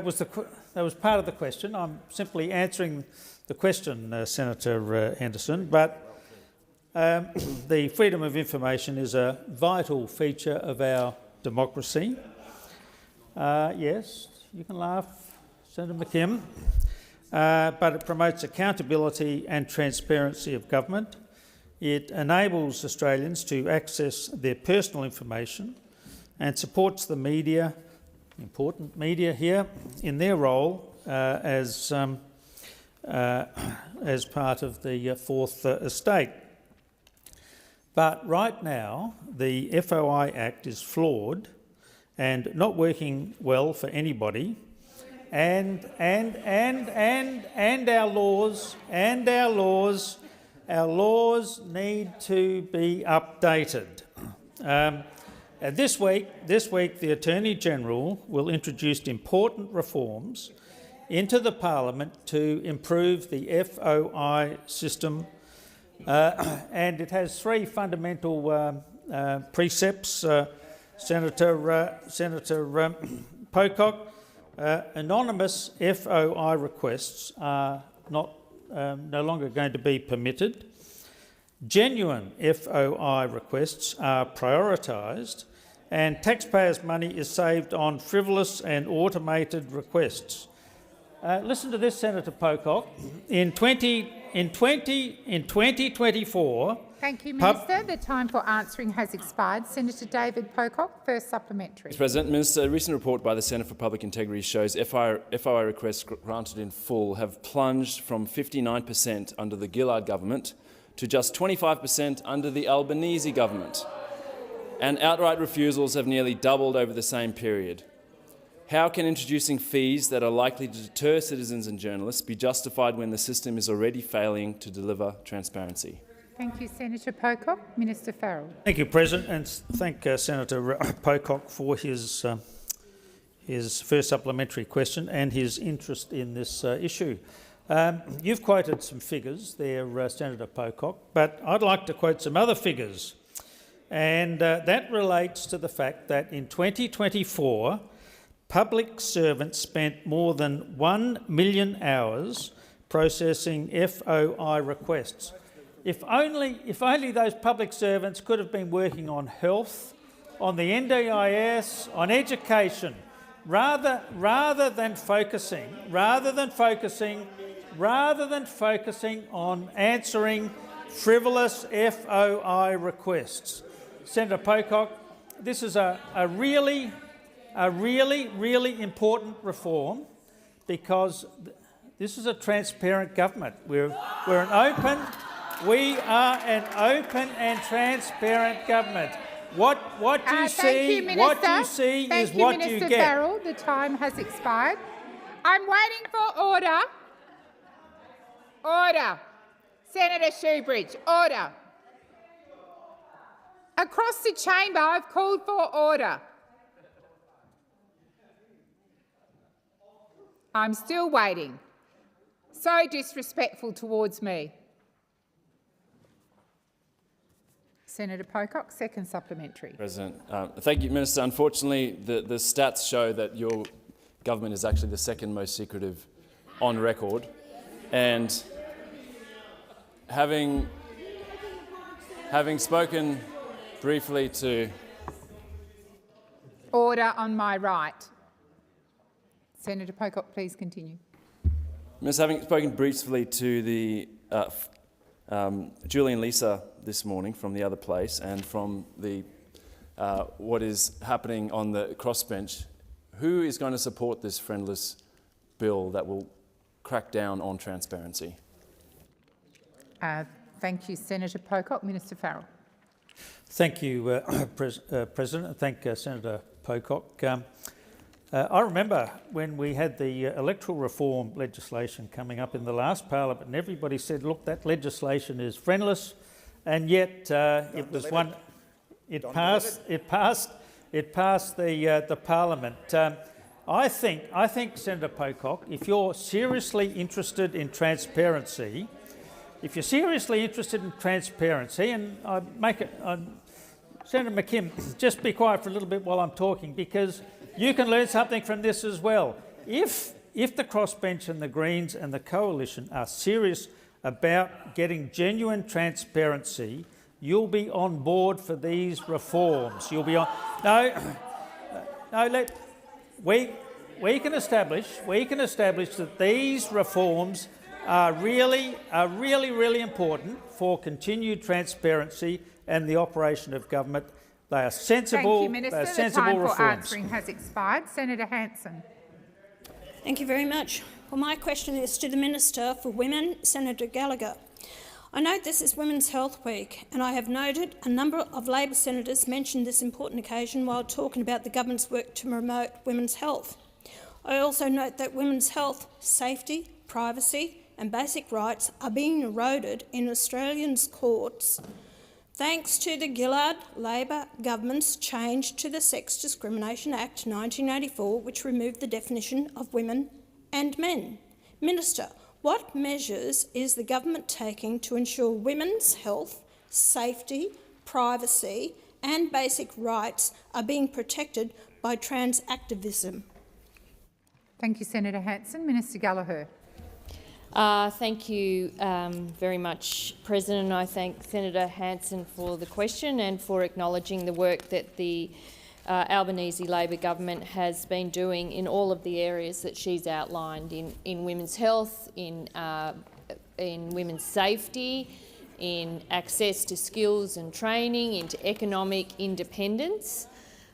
was part of the question. I'm simply answering the question, Senator Henderson. But the freedom of information is a vital feature of our democracy. Yes, you can laugh, Senator McKim. But it promotes accountability and transparency of government. It enables Australians to access their personal information and supports the media, important media here, in their role as part of the Fourth Estate. But right now, the FOI Act is flawed and not working well for anybody, and our laws need to be updated. This week, the Attorney-General will introduce important reforms into the Parliament to improve the FOI system, and it has three fundamental precepts, Senator Pocock. Anonymous FOI requests are no longer going to be permitted. Genuine FOI requests are prioritised, and taxpayers' money is saved on frivolous and automated requests. Listen to this, Senator Pocock. In 2024... Thank you, Minister. The time for answering has expired. Senator David Pocock, first supplementary. Mr. President, Minister, a recent report by the Centre for Public Integrity shows FOI requests granted in full have plunged from 59% under the Gillard government to just 25% under the Albanese government. And outright refusals have nearly doubled over the same period. How can introducing fees that are likely to deter citizens and journalists be justified when the system is already failing to deliver transparency? Thank you, Senator Pocock. Minister Farrell. Thank you, President, and thank Senator Pocock for his first supplementary question and his interest in this issue. You've quoted some figures there, Senator Pocock, but I'd like to quote some other figures, and that relates to the fact that in 2024, public servants spent more than 1 million hours processing FOI requests. If only those public servants could have been working on health, on the NDIS, on education, rather than focusing on answering frivolous FOI requests. Senator Pocock, this is a really important reform because this is a transparent government. We are an open and transparent government. What you see is what you get. Minister Farrell, the time has expired. I'm waiting for order. Order. Senator Shoebridge, order. Across the chamber, I've called for order. I'm still waiting. So disrespectful towards me. Senator Pocock, second supplementary. President, thank you, Minister. Unfortunately, the stats show that your government is actually the second most secretive on record. And having spoken briefly to... Order on my right. Senator Pocock, please continue. Minister, having spoken briefly to the Julie and Lisa this morning from the other place and from the what is happening on the crossbench, who is going to support this friendless bill that will crack down on transparency? Thank you, Senator Pocock. Minister Farrell. Thank you, President. Thank Senator Pocock. I remember when we had the electoral reform legislation coming up in the last Parliament, and everybody said, "Look, that legislation is friendless," and yet it was one. It passed It passed the Parliament. I think, Senator Pocock, if you're seriously interested in transparency, and Senator McKim, just be quiet for a little bit while I'm talking, because you can learn something from this as well. If the crossbench and the Greens and the Coalition are serious about getting genuine transparency, you'll be on board for these reforms. You'll be on. We can establish that these reforms are really important for continued transparency and the operation of government. They are sensible. Thank you, Minister. They are sensible the time reforms. for answering has expired. Senator Hanson. Thank you very much. Well, my question is to the Minister for Women, Senator Gallagher. I note this is Women's Health Week, and I have noted a number of Labor senators mention this important occasion while talking about the government's work to promote women's health. I also note that women's health, safety, privacy and basic rights are being eroded in Australians' courts thanks to the Gillard Labor government's change to the Sex Discrimination Act 1984, which removed the definition of women and men. Minister, what measures is the government taking to ensure women's health, safety, privacy and basic rights are being protected by trans activism? Thank you, Senator Hanson. Minister Gallagher. Thank you very much, President. I thank Senator Hanson for the question and for acknowledging the work that the Albanese Labor government has been doing in all of the areas that she's outlined in women's health, in women's safety, in access to skills and training, into economic independence.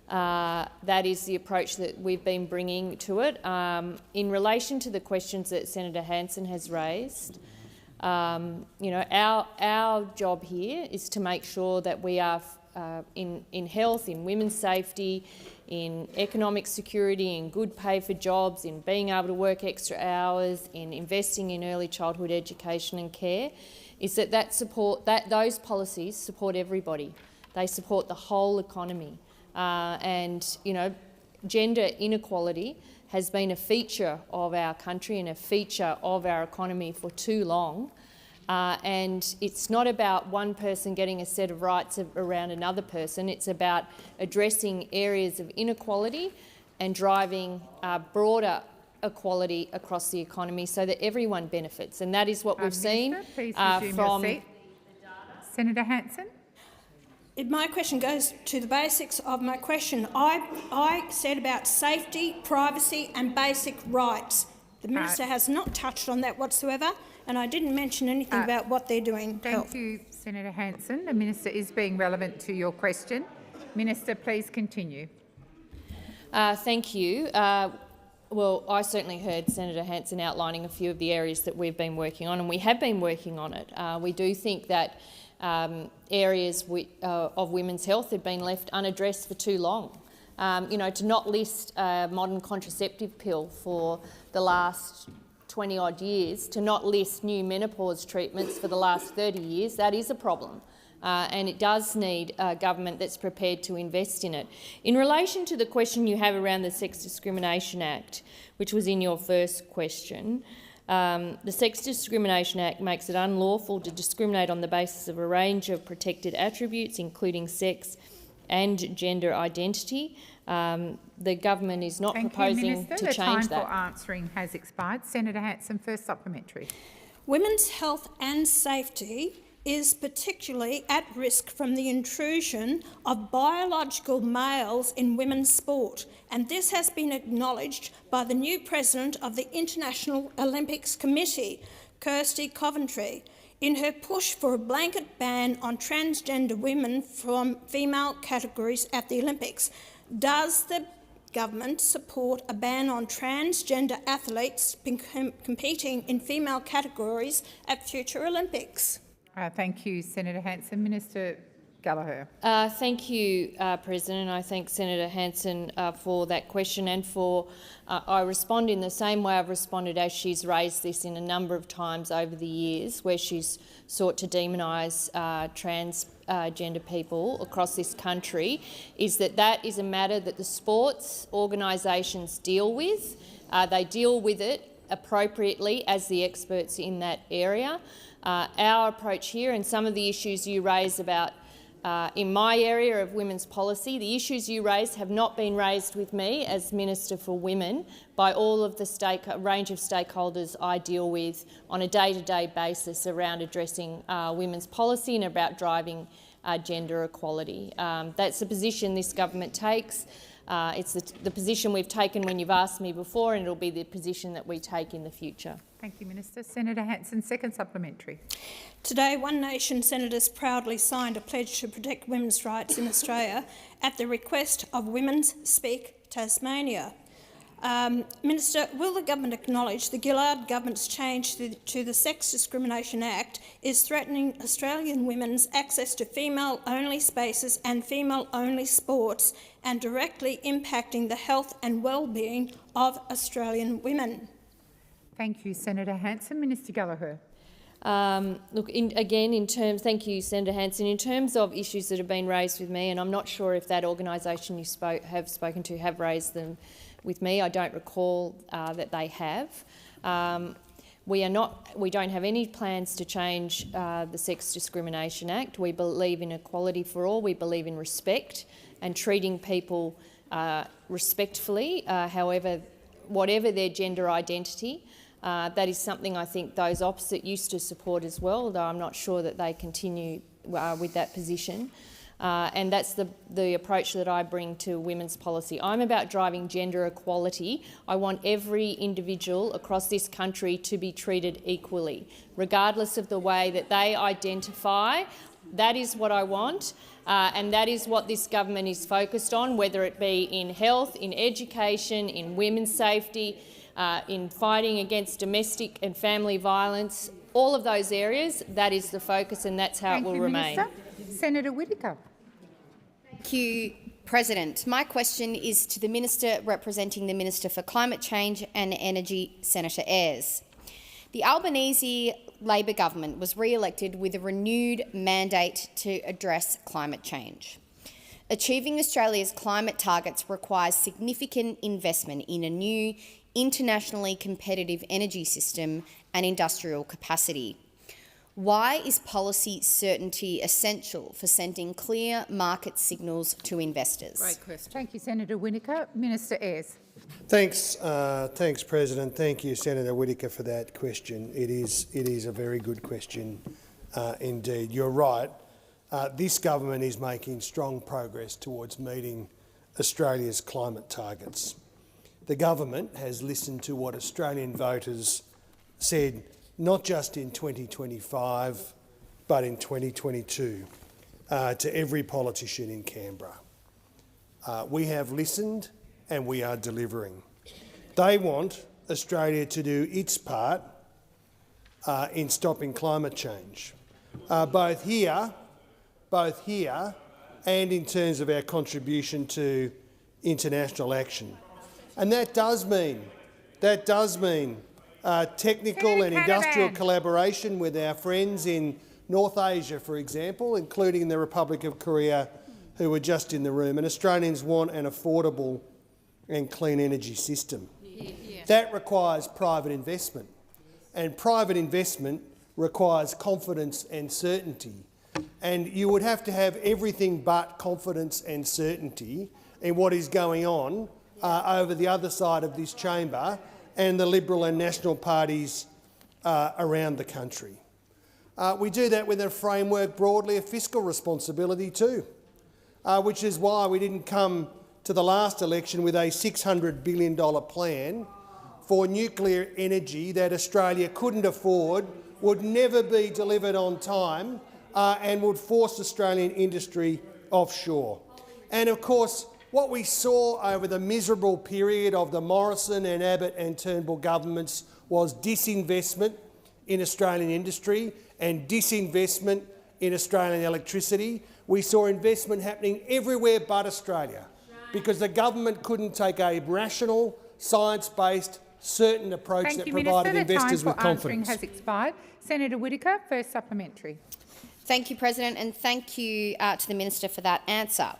That is the approach that we've been bringing to it. In relation to the questions that Senator Hanson has raised, our job here is to make sure that we are in health, in women's safety, in economic security, in good pay for jobs, in being able to work extra hours, in investing in early childhood education and care, is that those policies support everybody. They support the whole economy. Gender inequality has been a feature of our country and a feature of our economy for too long. And it's not about one person getting a set of rights around another person. It's about addressing areas of inequality and driving broader equality across the economy so that everyone benefits. And that is what we've seen from... Senator Hanson. My question goes to the basics of my question. I said about safety, privacy and basic rights. The Minister has not touched on that whatsoever, and I didn't mention anything about what they're doing. Thank you, Senator Hanson. The Minister is being relevant to your question. Minister, please continue. Thank you. Well, I certainly heard Senator Hanson outlining a few of the areas that we've been working on, and we have been working on it. We do think that areas of women's health have been left unaddressed for too long. To not list a modern contraceptive pill for the last 20-odd years, to not list new menopause treatments for the last 30 years, that is a problem. And it does need a government that's prepared to invest in it. In relation to the question you have around the Sex Discrimination Act, which was in your first question, the Sex Discrimination Act makes it unlawful to discriminate on the basis of a range of protected attributes, including sex and gender identity. The government is not proposing to change that. The time for answering has expired. Senator Hanson, first supplementary. Women's health and safety is particularly at risk from the intrusion of biological males in women's sport, and this has been acknowledged by the new president of the International Olympics Committee, Kirsty Coventry, in her push for a blanket ban on transgender women from female categories at the Olympics. Does the government support a ban on transgender athletes competing in female categories at future Olympics? Thank you, Senator Hanson. Minister Gallagher. Thank you, President. I thank Senator Hanson for that question and for I respond in the same way I've responded as she's raised this in a number of times over the years, where she's sought to demonise transgender people across this country, is that is a matter that the sports organisations deal with. They deal with it appropriately as the experts in that area. Our approach here and some of the issues you raise about in my area of women's policy, the issues you raised have not been raised with me as Minister for Women by all of the range of stakeholders I deal with on a day-to-day basis around addressing women's policy and about driving gender equality. That's the position this government takes. It's the position we've taken when you've asked me before, and it'll be the position that we take in the future. Thank you, Minister. Senator Hanson, second supplementary. Today, One Nation senators proudly signed a pledge to protect women's rights in Australia at the request of Women's Speak Tasmania. Minister, will the government acknowledge the Gillard government's change to the Sex Discrimination Act is threatening Australian women's access to female-only spaces and female-only sports and directly impacting the health and well-being of Australian women? Thank you, Senator Hanson. Minister Gallagher. Thank you, Senator Hanson. In terms of issues that have been raised with me, and I'm not sure if that organisation you have spoken to have raised them with me. I don't recall that they have. We don't have any plans to change the Sex Discrimination Act. We believe in equality for all. We believe in respect and treating people respectfully, whatever their gender identity. That is something I think those opposite used to support as well, though I'm not sure that they continue with that position. And that's the approach that I bring to women's policy. I'm about driving gender equality. I want every individual across this country to be treated equally, regardless of the way that they identify. That is what I want, and that is what this government is focused on, whether it be in health, in education, in women's safety, in fighting against domestic and family violence. All of those areas, that is the focus, and that's how it will remain. Minister. Senator Whittaker. Thank you, President. My question is to the Minister representing the Minister for Climate Change and Energy, Senator Ayres. The Albanese Labor government was re-elected with a renewed mandate to address climate change. Achieving Australia's climate targets requires significant investment in a new internationally competitive energy system and industrial capacity. Why is policy certainty essential for sending clear market signals to investors? Great question. Thank you, Senator Whittaker. Minister Ayres. Thanks, President. Thank you, Senator Whittaker, for that question. It is a very good question indeed. You're right. This government is making strong progress towards meeting Australia's climate targets. The government has listened to what Australian voters said, not just in 2025, but in 2022, to every politician in Canberra. We have listened and we are delivering. They want Australia to do its part in stopping climate change, both here and in terms of our contribution to international action. And that does mean technical and industrial collaboration with our friends in North Asia, for example, including the Republic of Korea, who were just in the room. And Australians want an affordable and clean energy system. That requires private investment, and private investment requires confidence and certainty. And you would have to have everything but confidence and certainty in what is going on over the other side of this chamber and the Liberal and National parties around the country. We do that with a framework broadly of fiscal responsibility too, which is why we didn't come to the last election with a $600 billion plan for nuclear energy that Australia couldn't afford, would never be delivered on time, and would force Australian industry offshore. And of course, what we saw over the miserable period of the Morrison and Abbott and Turnbull governments was disinvestment in Australian industry and disinvestment in Australian electricity, we saw investment happening everywhere but Australia because the government couldn't take a rational, science-based, certain approach that provided investors with confidence. Answering has expired. Senator Whittaker, first supplementary. Thank you, President, and thank you to the Minister for that answer.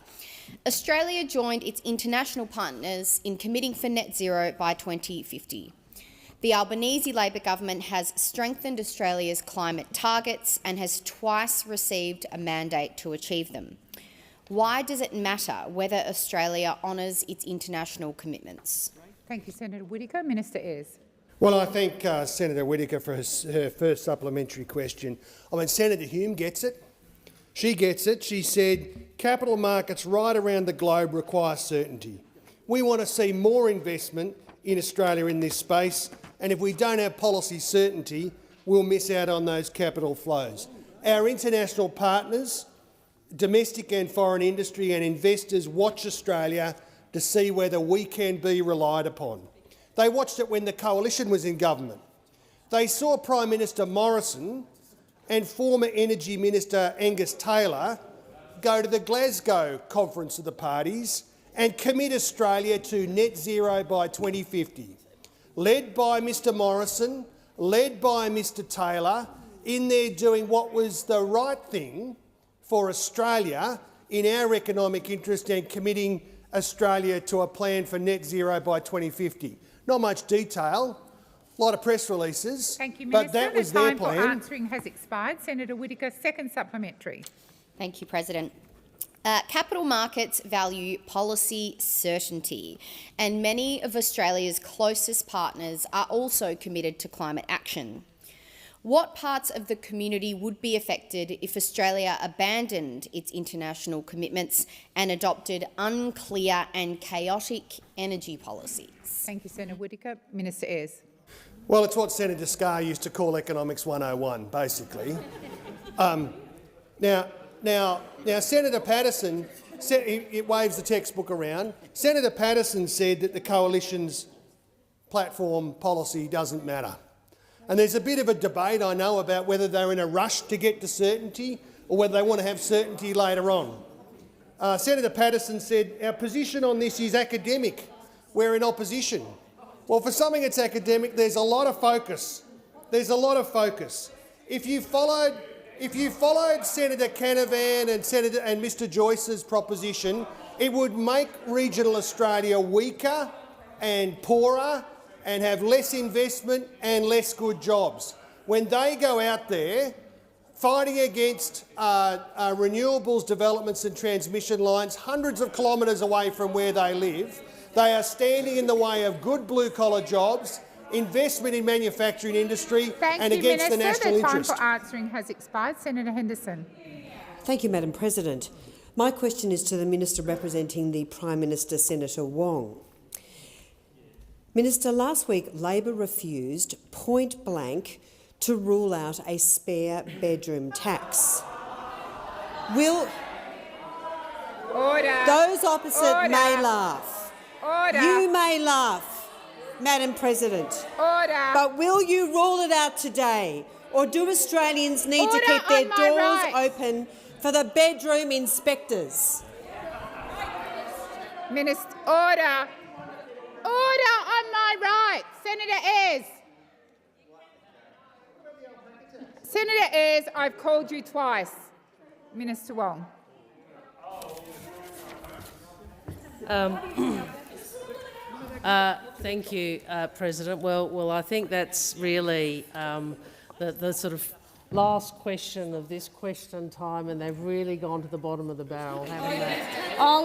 Australia joined its international partners in committing for net zero by 2050. The Albanese Labor government has strengthened Australia's climate targets and has twice received a mandate to achieve them. Why does it matter whether Australia honours its international commitments? Thank you, Senator Whittaker. Minister Ayres. Well, I thank Senator Whittaker for her first supplementary question. I mean, Senator Hume gets it. She gets it. She said capital markets right around the globe require certainty. We want to see more investment in Australia in this space, and if we don't have policy certainty, we'll miss out on those capital flows. Our international partners, domestic and foreign industry and investors watch Australia to see whether we can be relied upon. They watched it when the Coalition was in government. They saw Prime Minister Morrison and former Energy Minister Angus Taylor go to the Glasgow Conference of the Parties and commit Australia to net zero by 2050. Led by Mr Morrison, led by Mr Taylor, in there doing what was the right thing for Australia in our economic interest and committing Australia to a plan for net zero by 2050. Not much detail, a lot of press releases, Thank you, Minister. but that was their plan. The time for answering has expired. Senator Whittaker, second supplementary. Thank you, President. Capital markets value policy certainty, and many of Australia's closest partners are also committed to climate action. What parts of the community would be affected if Australia abandoned its international commitments and adopted unclear and chaotic energy policies? Thank you, Senator Whittaker. Minister Ayres. Well, it's what Senator Scarr used to call Economics 101, basically. Now, Senator Patterson, it waves the textbook around. Senator Patterson said that the Coalition's platform policy doesn't matter. And there's a bit of a debate, I know, about whether they're in a rush to get to certainty or whether they want to have certainty later on. Senator Patterson said, our position on this is academic. We're in opposition. Well, for something that's academic, there's a lot of focus. There's a lot of focus. If you followed Senator Canavan and Mr Joyce's proposition, it would make regional Australia weaker and poorer and have less investment and less good jobs. When they go out there fighting against renewables developments and transmission lines hundreds of kilometres away from where they live, they are standing in the way of good blue-collar jobs, investment in manufacturing industry and against the national interest. The time for answering has expired. Senator Henderson. Thank you, Madam President. My question is to the Minister representing the Prime Minister, Senator Wong. Minister, last week Labor refused point blank to rule out a spare bedroom tax. Will those opposite may laugh. You may laugh, Madam President. But will you rule it out today, or do Australians need to keep their doors open for the bedroom inspectors? Minister, order. Order on my right. Senator Ayres. Senator Ayres, I've called you twice. Minister Wong. Thank you, President. Well, I think that's really the sort of last question of this question time, and they've really gone to the bottom of the barrel, haven't they? Oh,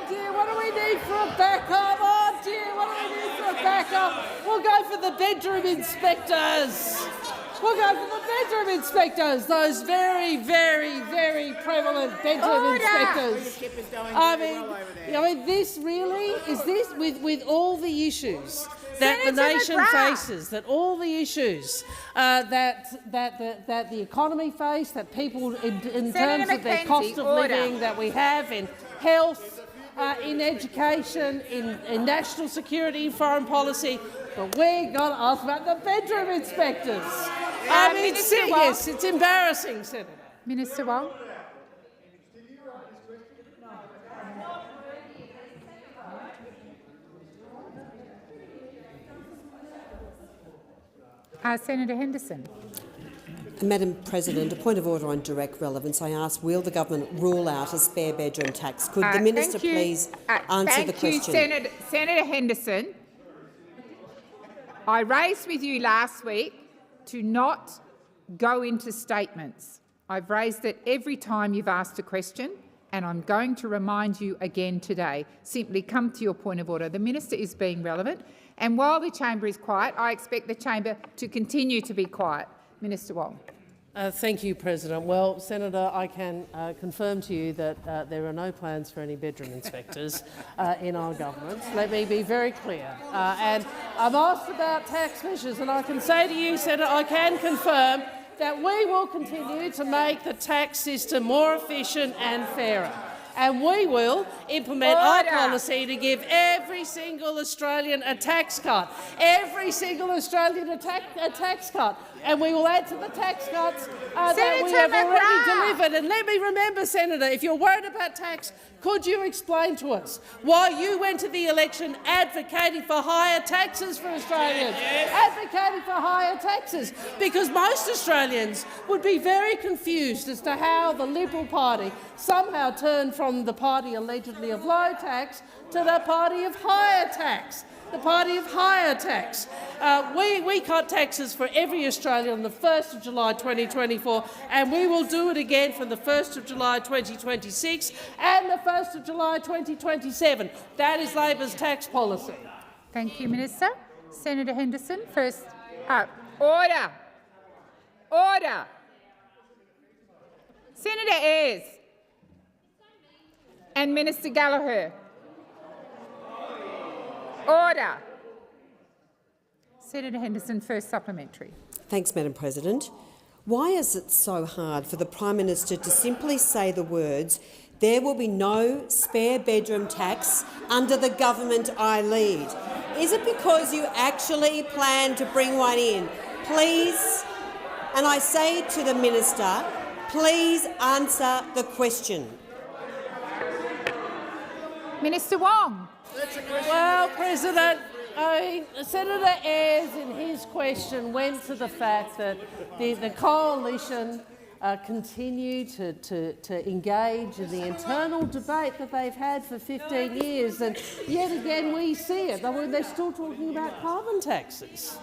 dear, what do we need for a backup? Oh, dear, what do we need for a backup? We'll go for the bedroom inspectors. We'll go for the bedroom inspectors, those very, very, very prevalent bedroom inspectors. I mean, this really, is this, with all the issues that the nation faces, that all the issues that the economy face, that people in terms of their cost of living, that we have in health, in education, in national security, foreign policy, but we're going to ask about the bedroom inspectors. I mean, yes, it's embarrassing, Senator. Minister Wong. Senator Henderson. Madam President, a point of order on direct relevance. I ask, will the government rule out a spare bedroom tax? Could the minister please answer the question? Thank you, Senator Henderson. I raised with you last week to not go into statements. I've raised it every time you've asked a question, and I'm going to remind you again today. Simply come to your point of order. The minister is being relevant, and while the chamber is quiet, I expect the chamber to continue to be quiet. Minister Wong. Thank you, President. Well, Senator, I can confirm to you that there are no plans for any bedroom inspectors in our government. Let me be very clear. And I'm asked about tax measures, and I can say to you, Senator, I can confirm that we will continue to make the tax system more efficient and fairer. And we will implement our policy to give every single Australian a tax cut. Every single Australian a tax cut. And we will add to the tax cuts that we have already delivered. And let me remember, Senator, if you're worried about tax, could you explain to us why you went to the election advocating for higher taxes for Australians? Advocating for higher taxes, because most Australians would be very confused as to how the Liberal Party somehow turned from the party allegedly of low tax to the party of higher tax. The party of higher tax. We cut taxes for every Australian on the 1st of July 2024, and we will do it again from the 1st of July 2026 and the 1st of July 2027. That is Labor's tax policy. Thank you, Minister. Senator Henderson, first. Order. Order. Senator Ayres and Minister Gallagher. Order. Senator Henderson, first supplementary. Thanks, Madam President. Why is it so hard for the Prime Minister to simply say the words, "There will be no spare bedroom tax under the government I lead"? Is it because you actually plan to bring one in? Please, and I say to the Minister, please answer the question. Minister Wong. Well, President, Senator Ayres in his question went to the fact that the coalition continue to engage in the internal debate that they've had for 15 years, and yet again we see it. I mean, they're still talking about carbon taxes.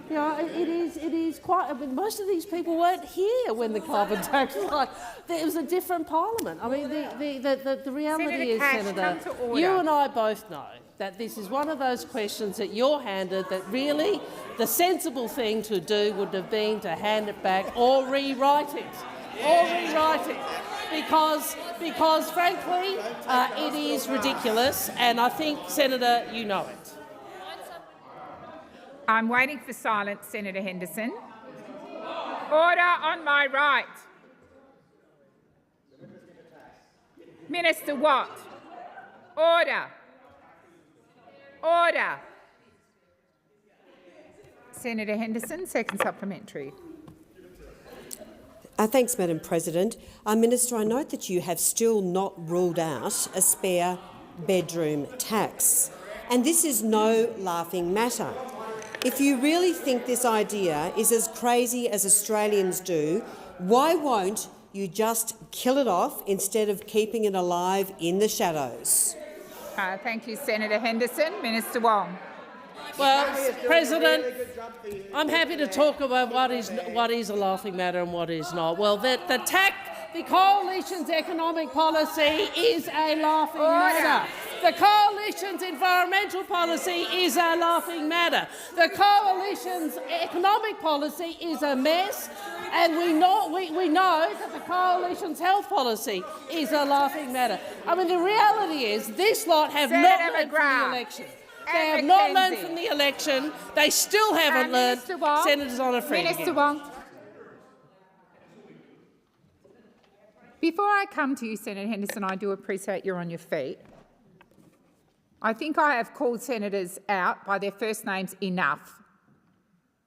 You know, it is quite. I mean, most of these people weren't here when the carbon tax was like. It was a different parliament. I mean, the reality is, Senator, you and I both know that this is one of those questions that you're handed that really the sensible thing to do would have been to hand it back or rewrite it. Because frankly, it is ridiculous, and I think, Senator, you know it. I'm waiting for silence, Senator Henderson. Order on my right. Minister Watt. Order. Order. Senator Henderson, second supplementary. Thanks, Madam President. Minister, I note that you have still not ruled out a spare bedroom tax, and this is no laughing matter. If you really think this idea is as crazy as Australians do, why won't you just kill it off instead of keeping it alive in the shadows? Thank you, Senator Henderson. Minister Wong. Well, President, I'm happy to talk about what is a laughing matter and what is not. Well, the Coalition's economic policy is a laughing matter. The Coalition's environmental policy is a laughing matter. The Coalition's economic policy is a mess, and we know that the Coalition's health policy is a laughing matter. I mean, the reality is this lot have not learned from the election. They have not learned from the election. They still haven't learned. Senators on a free Minister Wong. Before I come to you, Senator Henderson, I do appreciate you're on your feet. I think I have called senators out by their first names enough.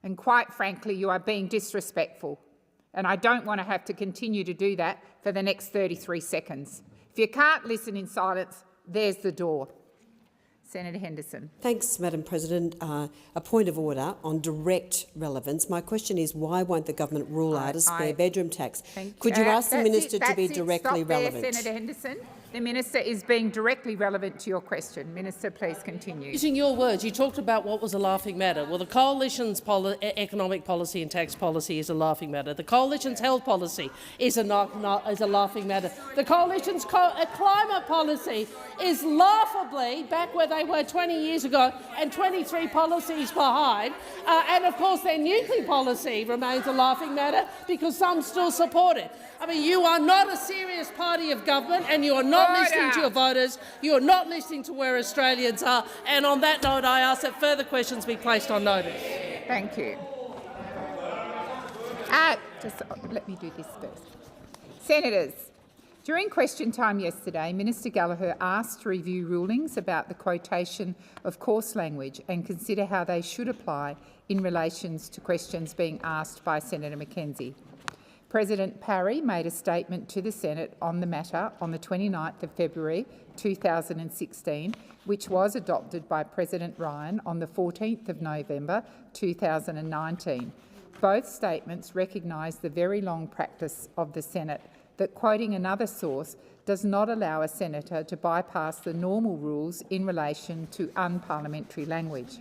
And quite frankly, you are being disrespectful. And I don't want to have to continue to do that for the next 33 seconds. If you can't listen in silence, there's the door. Senator Henderson. Thanks, Madam President. A point of order on direct relevance. My question is, why won't the government rule out a spare bedroom tax? Could you ask the minister to be directly relevant? Stop there, Senator Henderson. The minister is being directly relevant to your question. Minister, please continue. Using your words, you talked about what was a laughing matter. Well, the Coalition's economic policy and tax policy is a laughing matter. The Coalition's health policy is a laughing matter. The Coalition's climate policy is laughably back where they were 20 years ago and 23 policies behind. And, of course, their nuclear policy remains a laughing matter because some still support it. I mean, you are not a serious party of government and you are not listening to your voters. You are not listening to where Australians are. And on that note, I ask that further questions be placed on notice. Thank you. Just let me do this first. Senators, during question time yesterday, Minister Gallagher asked to review rulings about the quotation of coarse language and consider how they should apply in relation to questions being asked by Senator Mackenzie. President Parry made a statement to the Senate on the matter on the 29th of February 2016, which was adopted by President Ryan on the 14th of November 2019. Both statements recognise the very long practice of the Senate that quoting another source does not allow a senator to bypass the normal rules in relation to unparliamentary language.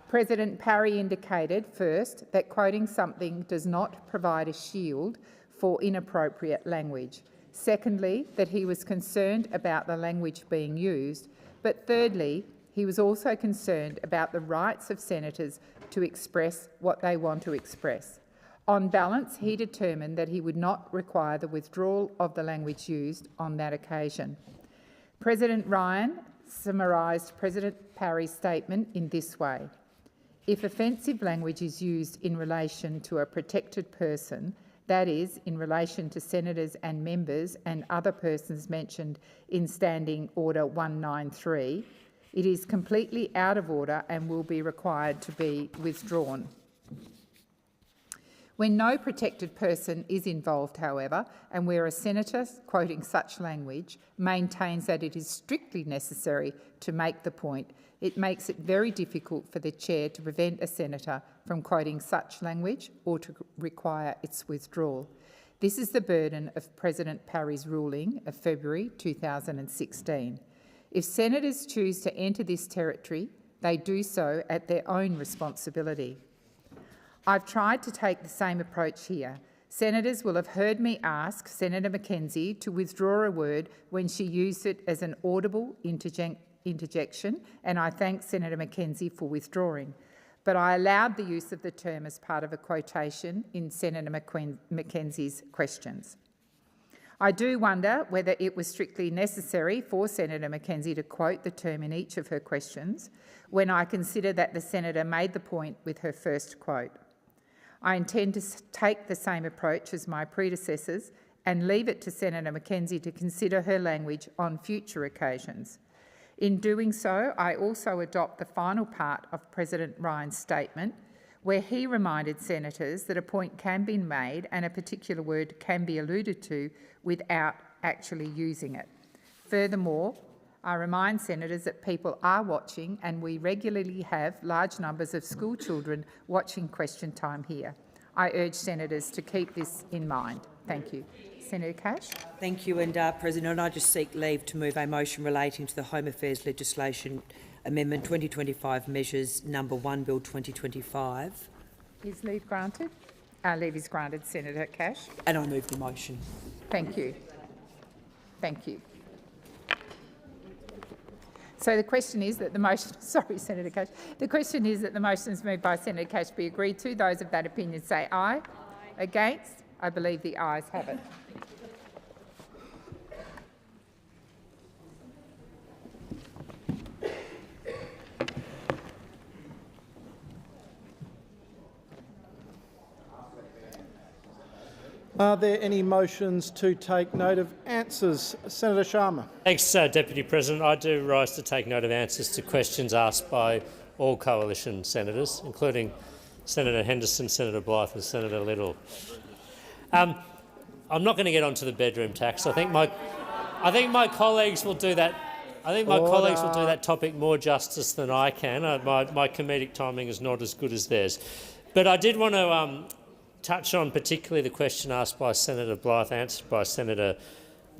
President Parry indicated, first, that quoting something does not provide a shield for inappropriate language. Secondly, that he was concerned about the language being used. But thirdly, he was also concerned about the rights of senators to express what they want to express. On balance, he determined that he would not require the withdrawal of the language used on that occasion. President Ryan summarised President Parry's statement in this way. If offensive language is used in relation to a protected person, that is, in relation to senators and members and other persons mentioned in Standing Order 193, it is completely out of order and will be required to be withdrawn. When no protected person is involved, however, and where a senator quoting such language maintains that it is strictly necessary to make the point, it makes it very difficult for the chair to prevent a senator from quoting such language or to require its withdrawal. This is the burden of President Parry's ruling of February 2016. If senators choose to enter this territory, they do so at their own responsibility. I've tried to take the same approach here. Senators will have heard me ask Senator Mackenzie to withdraw a word when she used it as an audible interjection, and I thank Senator Mackenzie for withdrawing. But I allowed the use of the term as part of a quotation in Senator Mackenzie's questions. I do wonder whether it was strictly necessary for Senator Mackenzie to quote the term in each of her questions when I consider that the senator made the point with her first quote. I intend to take the same approach as my predecessors and leave it to Senator Mackenzie to consider her language on future occasions. In doing so, I also adopt the final part of President Ryan's statement, where he reminded senators that a point can be made and a particular word can be alluded to without actually using it. Furthermore, I remind senators that people are watching and we regularly have large numbers of school children watching question time here. I urge senators to keep this in mind. Thank you. Senator Cash. Thank you, and President, I just seek leave to move a motion relating to the Home Affairs Legislation Amendment 2025 Measures Number 1 Bill 2025. Is leave granted? Leave is granted, Senator Cash. And I move the motion. Thank you. Thank you. So the question is that the motion, sorry, Senator Cash. The question is that the motion is moved by Senator Cash be agreed to. Those of that opinion say aye. Aye. Against? I believe the ayes have it. Are there any motions to take note of answers? Senator Sharma. Thanks, Deputy President. I do rise to take note of answers to questions asked by all coalition senators, including Senator Henderson, Senator Blythe and Senator Little. I'm not going to get onto the bedroom tax. I think my colleagues will do that I think my colleagues will do that topic more justice than I can. My comedic timing is not as good as theirs. But I did want to touch on particularly the question asked by Senator Blyth, answered by Senator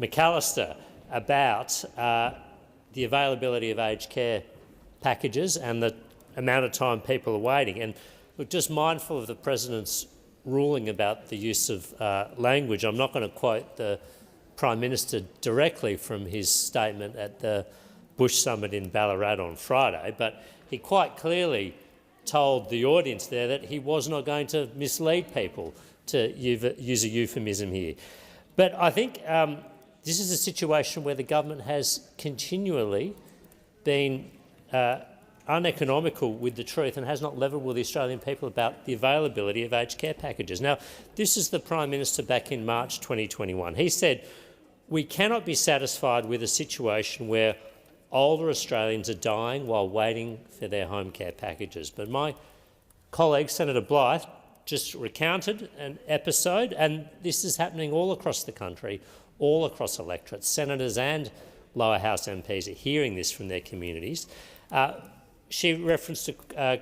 McAllister, about the availability of aged care packages and the amount of time people are waiting. And look, just mindful of the President's ruling about the use of language, I'm not going to quote the Prime Minister directly from his statement at the Bush Summit in Ballarat on Friday, but he quite clearly told the audience there that he was not going to mislead people, to use a euphemism here. But I think this is a situation where the government has continually been uneconomical with the truth and has not levelled with the Australian people about the availability of aged care packages. Now, this is the Prime Minister back in March 2021. He said, "We cannot be satisfied with a situation where older Australians are dying while waiting for their home care packages." But my colleague, Senator Blyth, just recounted an episode, and this is happening all across the country, all across electorates. Senators and lower house MPs are hearing this from their communities. She referenced a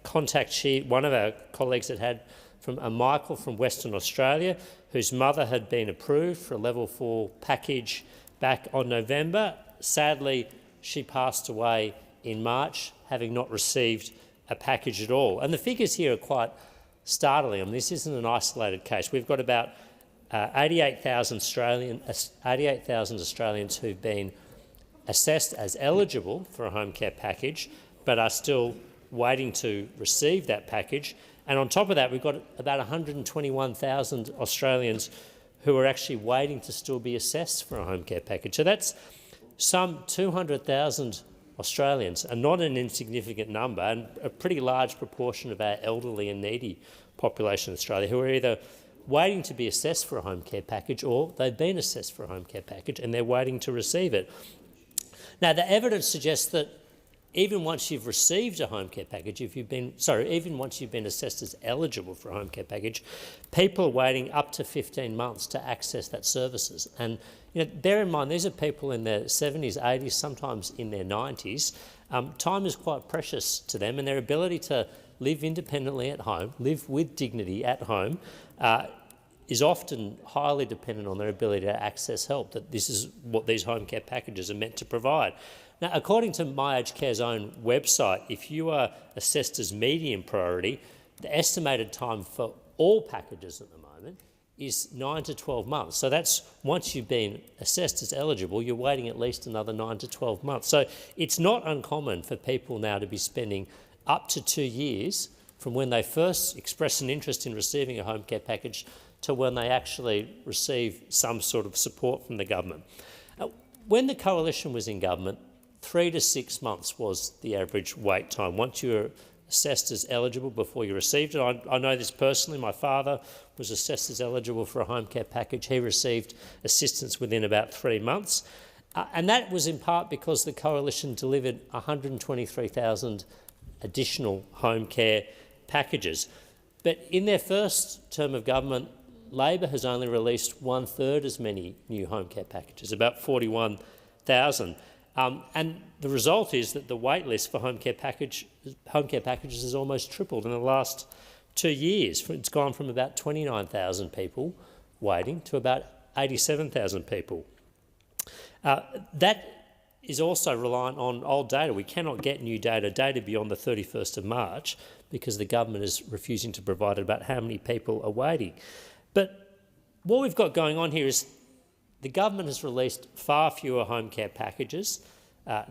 contact one of our colleagues had from a Michael from Western Australia, whose mother had been approved for a level 4 package back on November. Sadly, she passed away in March, having not received a package at all. And the figures here are quite startling. I mean, this isn't an isolated case. We've got about 88,000 Australians who've been assessed as eligible for a home care package, but are still waiting to receive that package. And on top of that, we've got about 121,000 Australians who are actually waiting to still be assessed for a home care package. So that's some 200,000 Australians, and not an insignificant number, and a pretty large proportion of our elderly and needy population in Australia, who are either waiting to be assessed for a home care package or they've been assessed for a home care package and they're waiting to receive it. Now, the evidence suggests that even once you've received a home care package, even once you've been assessed as eligible for a home care package, people are waiting up to 15 months to access that services. And bear in mind, these are people in their 70s, 80s, sometimes in their 90s. Time is quite precious to them, and their ability to live independently at home, live with dignity at home, is often highly dependent on their ability to access help, that this is what these home care packages are meant to provide. Now, according to My Aged Care's own website, if you are assessed as medium priority, the estimated time for all packages at the moment is 9 to 12 months. So that's once you've been assessed as eligible, you're waiting at least another 9 to 12 months. So it's not uncommon for people now to be spending up to 2 years from when they first express an interest in receiving a home care package to when they actually receive some sort of support from the government. When the Coalition was in government, 3 to 6 months was the average wait time once you were assessed as eligible before you received it. I know this personally. My father was assessed as eligible for a home care package. He received assistance within about 3 months. And that was in part because the Coalition delivered 123,000 additional home care packages. But in their first term of government, Labor has only released 1/3 as many new home care packages, about 41,000. And the result is that the wait list for home care packages has almost tripled in the last 2 years. It's gone from about 29,000 people waiting to about 87,000 people. That is also reliant on old data. We cannot get new data beyond the 31st of March because the government is refusing to provide it about how many people are waiting. But what we've got going on here is the government has released far fewer home care packages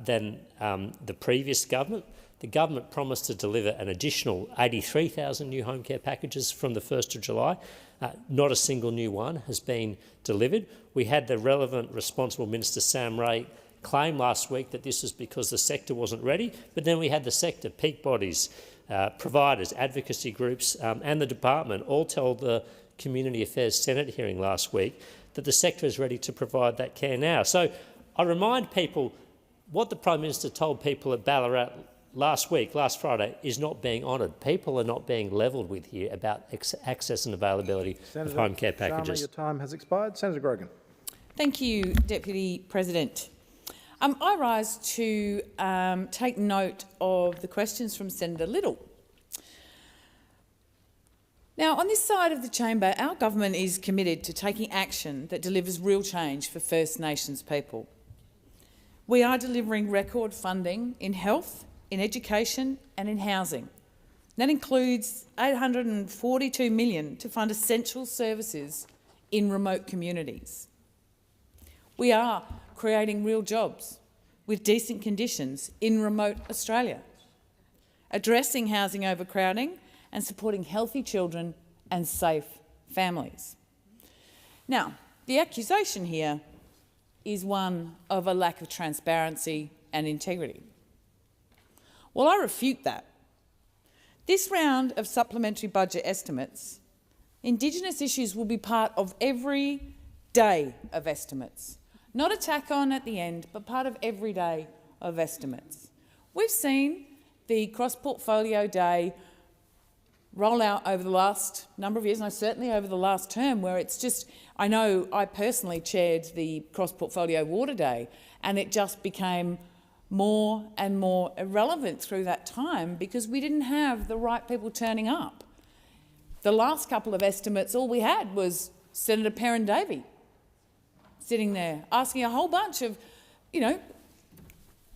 than the previous government. The government promised to deliver an additional 83,000 new home care packages from the 1st of July. Not a single new one has been delivered. We had the relevant responsible Minister Sam Ray claim last week that this was because the sector wasn't ready, but then we had the sector, peak bodies, providers, advocacy groups and the department all tell the Community Affairs Senate hearing last week that the sector is ready to provide that care now. So I remind people what the Prime Minister told people at Ballarat last Friday, is not being honoured. People are not being levelled with here about access and availability of home care packages. Sharma, your time has expired. Senator Grogan. Thank you, Deputy President. I rise to take note of the questions from Senator Little. Now, on this side of the chamber, our government is committed to taking action that delivers real change for First Nations people. We are delivering record funding in health, in education and in housing. That includes $842 million to fund essential services in remote communities. We are creating real jobs with decent conditions in remote Australia, addressing housing overcrowding and supporting healthy children and safe families. Now, the accusation here is one of a lack of transparency and integrity. Well, I refute that. This round of supplementary budget estimates, Indigenous issues will be part of every day of estimates. Not a tack on at the end, but part of every day of estimates. We've seen the cross-portfolio day roll out over the last number of years, and certainly over the last term, where it's just, I know I personally chaired the cross-portfolio water day, and it just became more and more irrelevant through that time because we didn't have the right people turning up. The last couple of estimates, all we had was Senator Perrin-Davey sitting there asking a whole bunch of,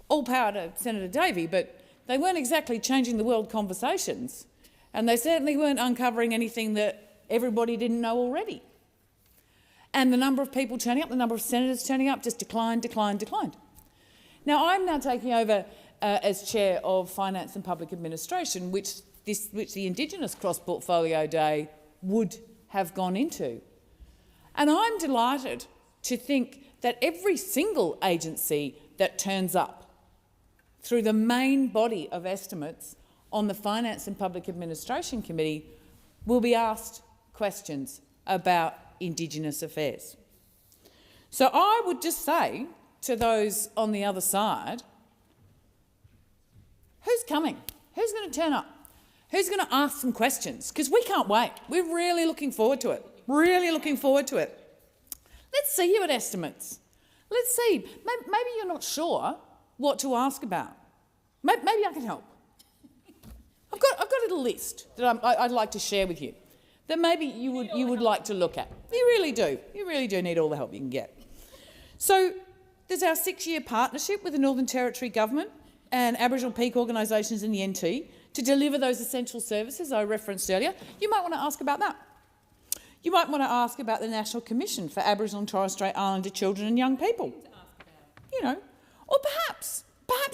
all power to Senator Davey, but they weren't exactly changing the world conversations, and they certainly weren't uncovering anything that everybody didn't know already. And the number of people turning up, the number of senators turning up just declined. Now, I'm now taking over as Chair of Finance and Public Administration, which the Indigenous cross-portfolio day would have gone into. And I'm delighted to think that every single agency that turns up through the main body of estimates on the Finance and Public Administration Committee will be asked questions about Indigenous affairs. So I would just say to those on the other side, who's coming? Who's going to turn up? Who's going to ask some questions? Because we can't wait. We're really looking forward to it. Let's see you at estimates. Let's see. Maybe you're not sure what to ask about. Maybe I can help. I've got a little list that I'd like to share with you that maybe you would like to look at. You really do. You really do need all the help you can get. So there's our 6-year partnership with the Northern Territory Government and Aboriginal peak organisations in the NT to deliver those essential services I referenced earlier. You might want to ask about that. You might want to ask about the National Commission for Aboriginal and Torres Strait Islander children and young people. Or perhaps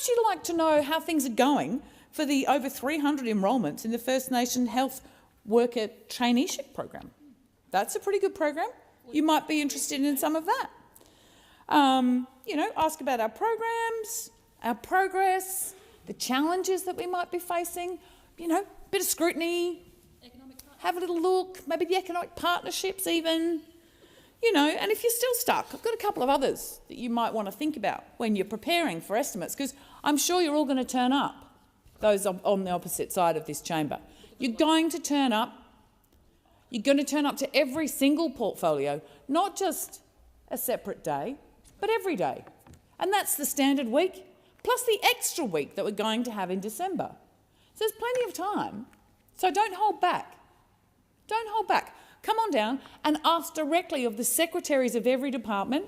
you'd like to know how things are going for the over 300 enrolments in the First Nation Health Worker Traineeship program. That's a pretty good program. You might be interested in some of that. Ask about our programs, our progress, the challenges that we might be facing, bit of scrutiny, have a little look, maybe the economic partnerships even, and if you're still stuck, I've got a couple of others that you might want to think about when you're preparing for estimates, because I'm sure you're all going to turn up, those on the opposite side of this chamber. You're going to turn up. You're going to turn up to every single portfolio, not just a separate day, but every day. And that's the standard week, plus the extra week that we're going to have in December. So there's plenty of time. So don't hold back. Don't hold back. Come on down and ask directly of the secretaries of every department,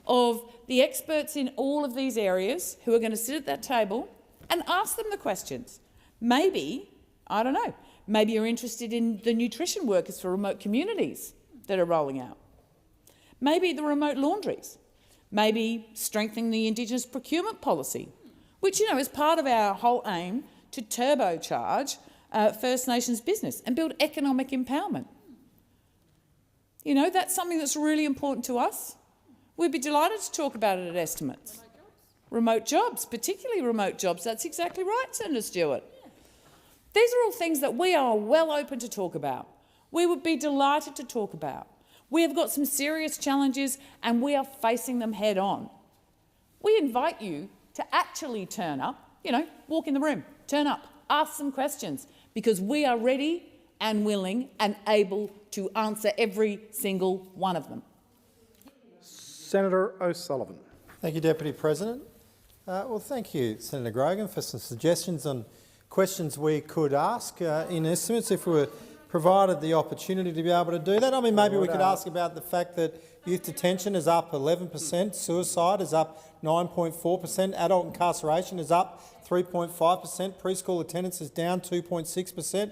of the experts in all of these areas who are going to sit at that table, and ask them the questions. Maybe, I don't know, maybe you're interested in the nutrition workers for remote communities that are rolling out. Maybe the remote laundries. Maybe strengthening the Indigenous procurement policy, which, is part of our whole aim to turbocharge First Nations business and build economic empowerment. That's something that's really important to us. We'd be delighted to talk about it at estimates. Remote jobs, particularly remote jobs. That's exactly right, Senator Stewart. These are all things that we are well open to talk about. We would be delighted to talk about. We have got some serious challenges and we are facing them head on. We invite you to actually turn up, walk in the room, turn up, ask some questions, because we are ready and willing and able to answer every single one of them. Senator O'Sullivan. Thank you, Deputy President. Well, thank you, Senator Grogan, for some suggestions on questions we could ask in estimates if we were provided the opportunity to be able to do that. I mean, maybe we could ask about the fact that youth detention is up 11%, suicide is up 9.4%, adult incarceration is up 3.5%, preschool attendance is down 2.6%.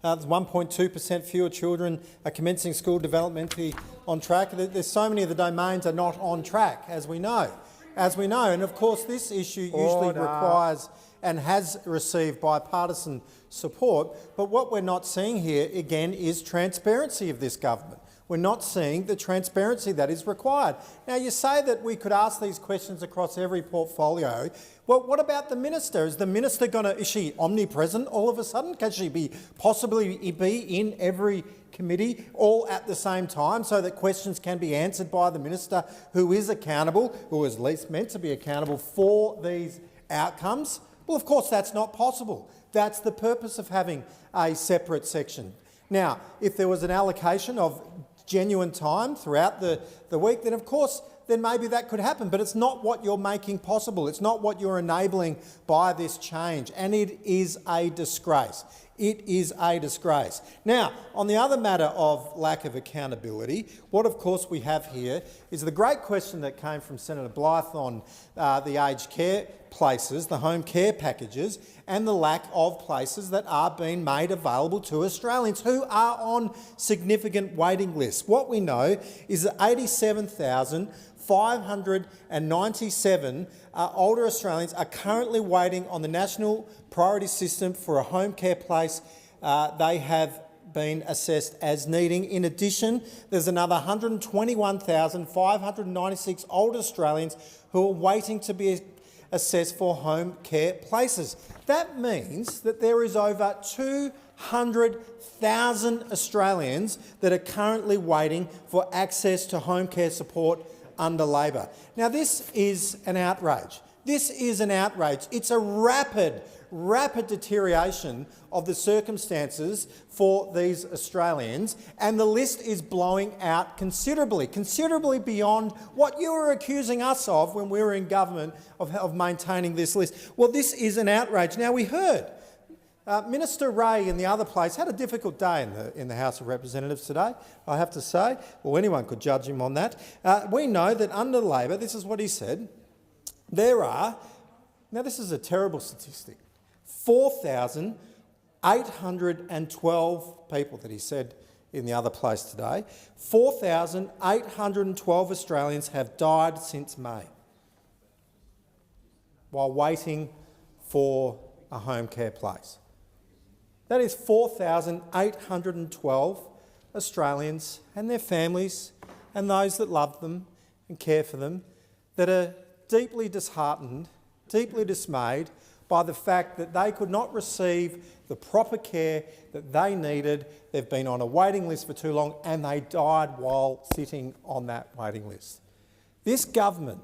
There's 1.2% fewer children are commencing school developmentally on track. There's so many of the domains are not on track, as we know. And of course this issue usually requires and has received bipartisan support, but what we're not seeing here, again, is transparency of this government. We're not seeing the transparency that is required. Now, you say that we could ask these questions across every portfolio. Well, what about the minister? Is the minister is she omnipresent all of a sudden? Can she possibly be in every committee all at the same time so that questions can be answered by the minister who is accountable, who is at least meant to be accountable for these outcomes? Well, of course, that's not possible. That's the purpose of having a separate section. Now, if there was an allocation of genuine time throughout the week, then of course, then maybe that could happen. But it's not what you're making possible. It's not what you're enabling by this change. And it is a disgrace. It is a disgrace. Now, on the other matter of lack of accountability, what of course we have here is the great question that came from Senator Blyth on the aged care places, the home care packages, and the lack of places that are being made available to Australians who are on significant waiting lists. What we know is that 87,597 older Australians are currently waiting on the National Priority System for a home care place they have been assessed as needing. In addition, there's another 121,596 older Australians who are waiting to be assessed for home care places. That means that there is over 200,000 Australians that are currently waiting for access to home care support under Labor. Now, this is an outrage. This is an outrage. It's a rapid deterioration of the circumstances for these Australians, and the list is blowing out considerably beyond what you were accusing us of when we were in government of maintaining this list. Well, this is an outrage. Now, we heard Minister Ray in the other place had a difficult day in the House of Representatives today, I have to say. Well, anyone could judge him on that. We know that under Labor, this is what he said, there are, now this is a terrible statistic, 4,812 people that he said in the other place today. 4,812 Australians have died since May while waiting for a home care place. That is 4,812 Australians and their families and those that love them and care for them that are deeply disheartened, deeply dismayed by the fact that they could not receive the proper care that they needed. They've been on a waiting list for too long and they died while sitting on that waiting list. This government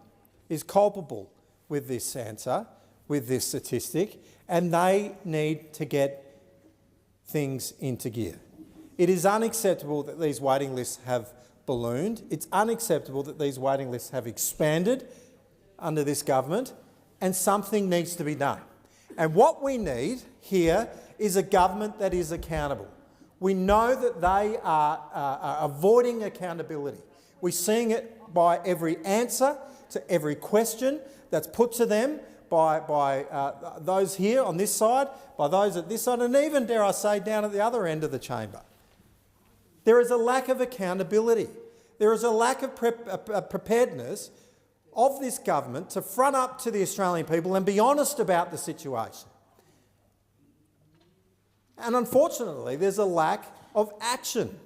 is culpable with this answer, with this statistic, and they need to get things into gear. It is unacceptable that these waiting lists have ballooned. It's unacceptable that these waiting lists have expanded under this government, and something needs to be done. And what we need here is a government that is accountable. We know that they are avoiding accountability. We're seeing it by every answer to every question that's put to them by those here on this side, by those at this side, and even, dare I say, down at the other end of the chamber. There is a lack of accountability. There is a lack of preparedness of this government to front up to the Australian people and be honest about the situation. And unfortunately, there's a lack of action.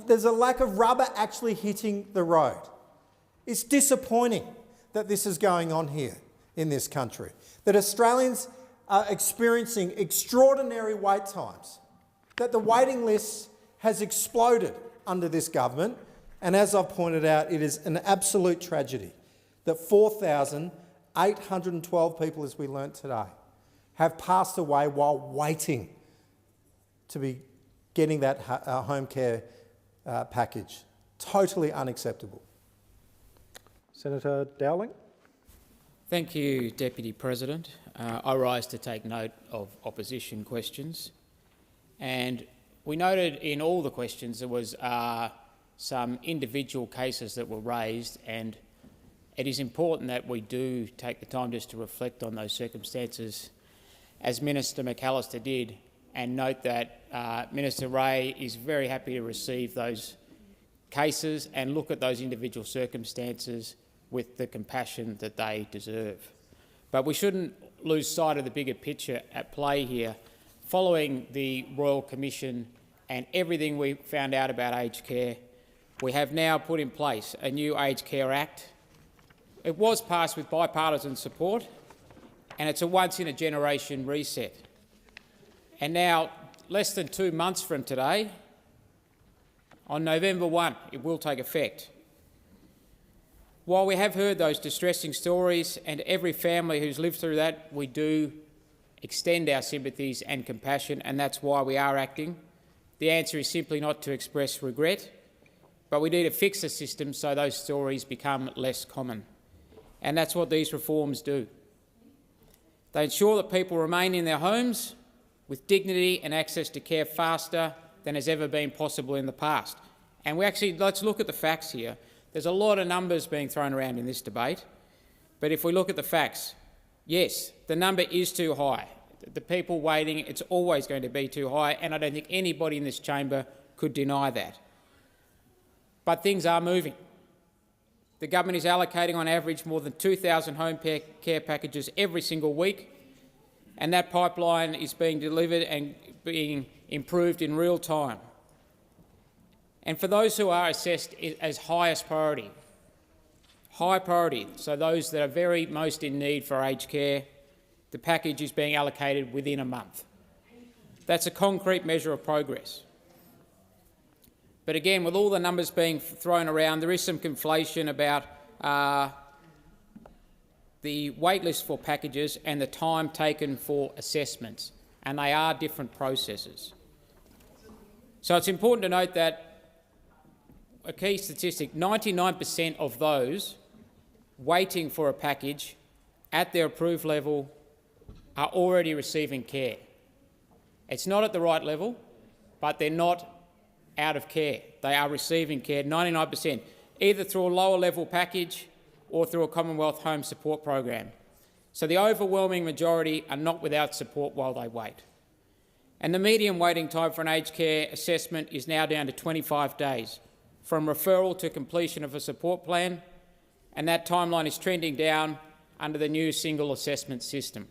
There's a lack of rubber actually hitting the road. It's disappointing that this is going on here in this country, that Australians are experiencing extraordinary wait times, that the waiting list has exploded under this government, and as I've pointed out, it is an absolute tragedy that 4,812 people, as we learnt today, have passed away while waiting to be getting that home care package. Totally unacceptable. Senator Dowling. Thank you, Deputy President. I rise to take note of opposition questions. And we noted in all the questions there was some individual cases that were raised, and it is important that we do take the time just to reflect on those circumstances, as Minister McAllister did, and note that Minister Ray is very happy to receive those cases and look at those individual circumstances with the compassion that they deserve. But we shouldn't lose sight of the bigger picture at play here. Following the Royal Commission and everything we found out about aged care, we have now put in place a new Aged Care Act. It was passed with bipartisan support, and it's a once-in-a-generation reset. And now, less than 2 months from today, on November 1, it will take effect. While we have heard those distressing stories, and every family who's lived through that, we do extend our sympathies and compassion, and that's why we are acting. The answer is simply not to express regret, but we need to fix the system so those stories become less common. And that's what these reforms do. They ensure that people remain in their homes with dignity and access to care faster than has ever been possible in the past. And let's look at the facts here. There's a lot of numbers being thrown around in this debate, but if we look at the facts, yes, the number is too high. The people waiting, it's always going to be too high, and I don't think anybody in this chamber could deny that. But things are moving. The government is allocating on average more than 2,000 home care packages every single week, and that pipeline is being delivered and being improved in real time. And for those who are assessed as highest priority, high priority, so those that are very most in need for aged care, the package is being allocated within a month. That's a concrete measure of progress. But again, with all the numbers being thrown around, there is some conflation about the waitlist for packages and the time taken for assessments, and they are different processes. So it's important to note that a key statistic, 99% of those waiting for a package at their approved level are already receiving care. It's not at the right level, but they're not out of care. They are receiving care, 99%, either through a lower level package or through a Commonwealth Home Support Program. So the overwhelming majority are not without support while they wait. And the median waiting time for an aged care assessment is now down to 25 days, from referral to completion of a support plan, and that timeline is trending down under the new single assessment system.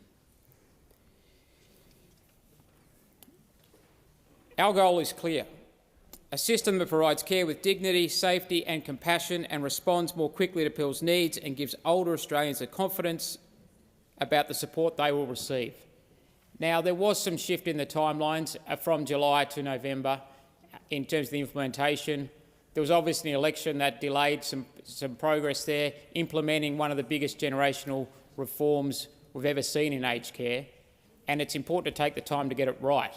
Our goal is clear: a system that provides care with dignity, safety and compassion, and responds more quickly to people's needs and gives older Australians the confidence about the support they will receive. Now, there was some shift in the timelines from July to November in terms of the implementation. There was obviously an election that delayed some progress there, implementing one of the biggest generational reforms we've ever seen in aged care, and it's important to take the time to get it right.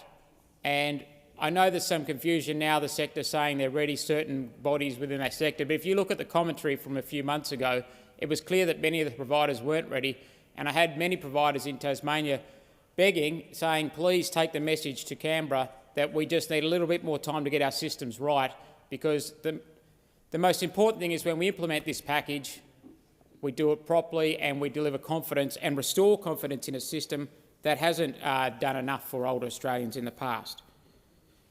And I know there's some confusion now, the sector saying they're ready, certain bodies within that sector, but if you look at the commentary from a few months ago, it was clear that many of the providers weren't ready, and I had many providers in Tasmania begging, saying, please take the message to Canberra that we just need a little bit more time to get our systems right, because the most important thing is when we implement this package, we do it properly and we deliver confidence and restore confidence in a system that hasn't done enough for older Australians in the past.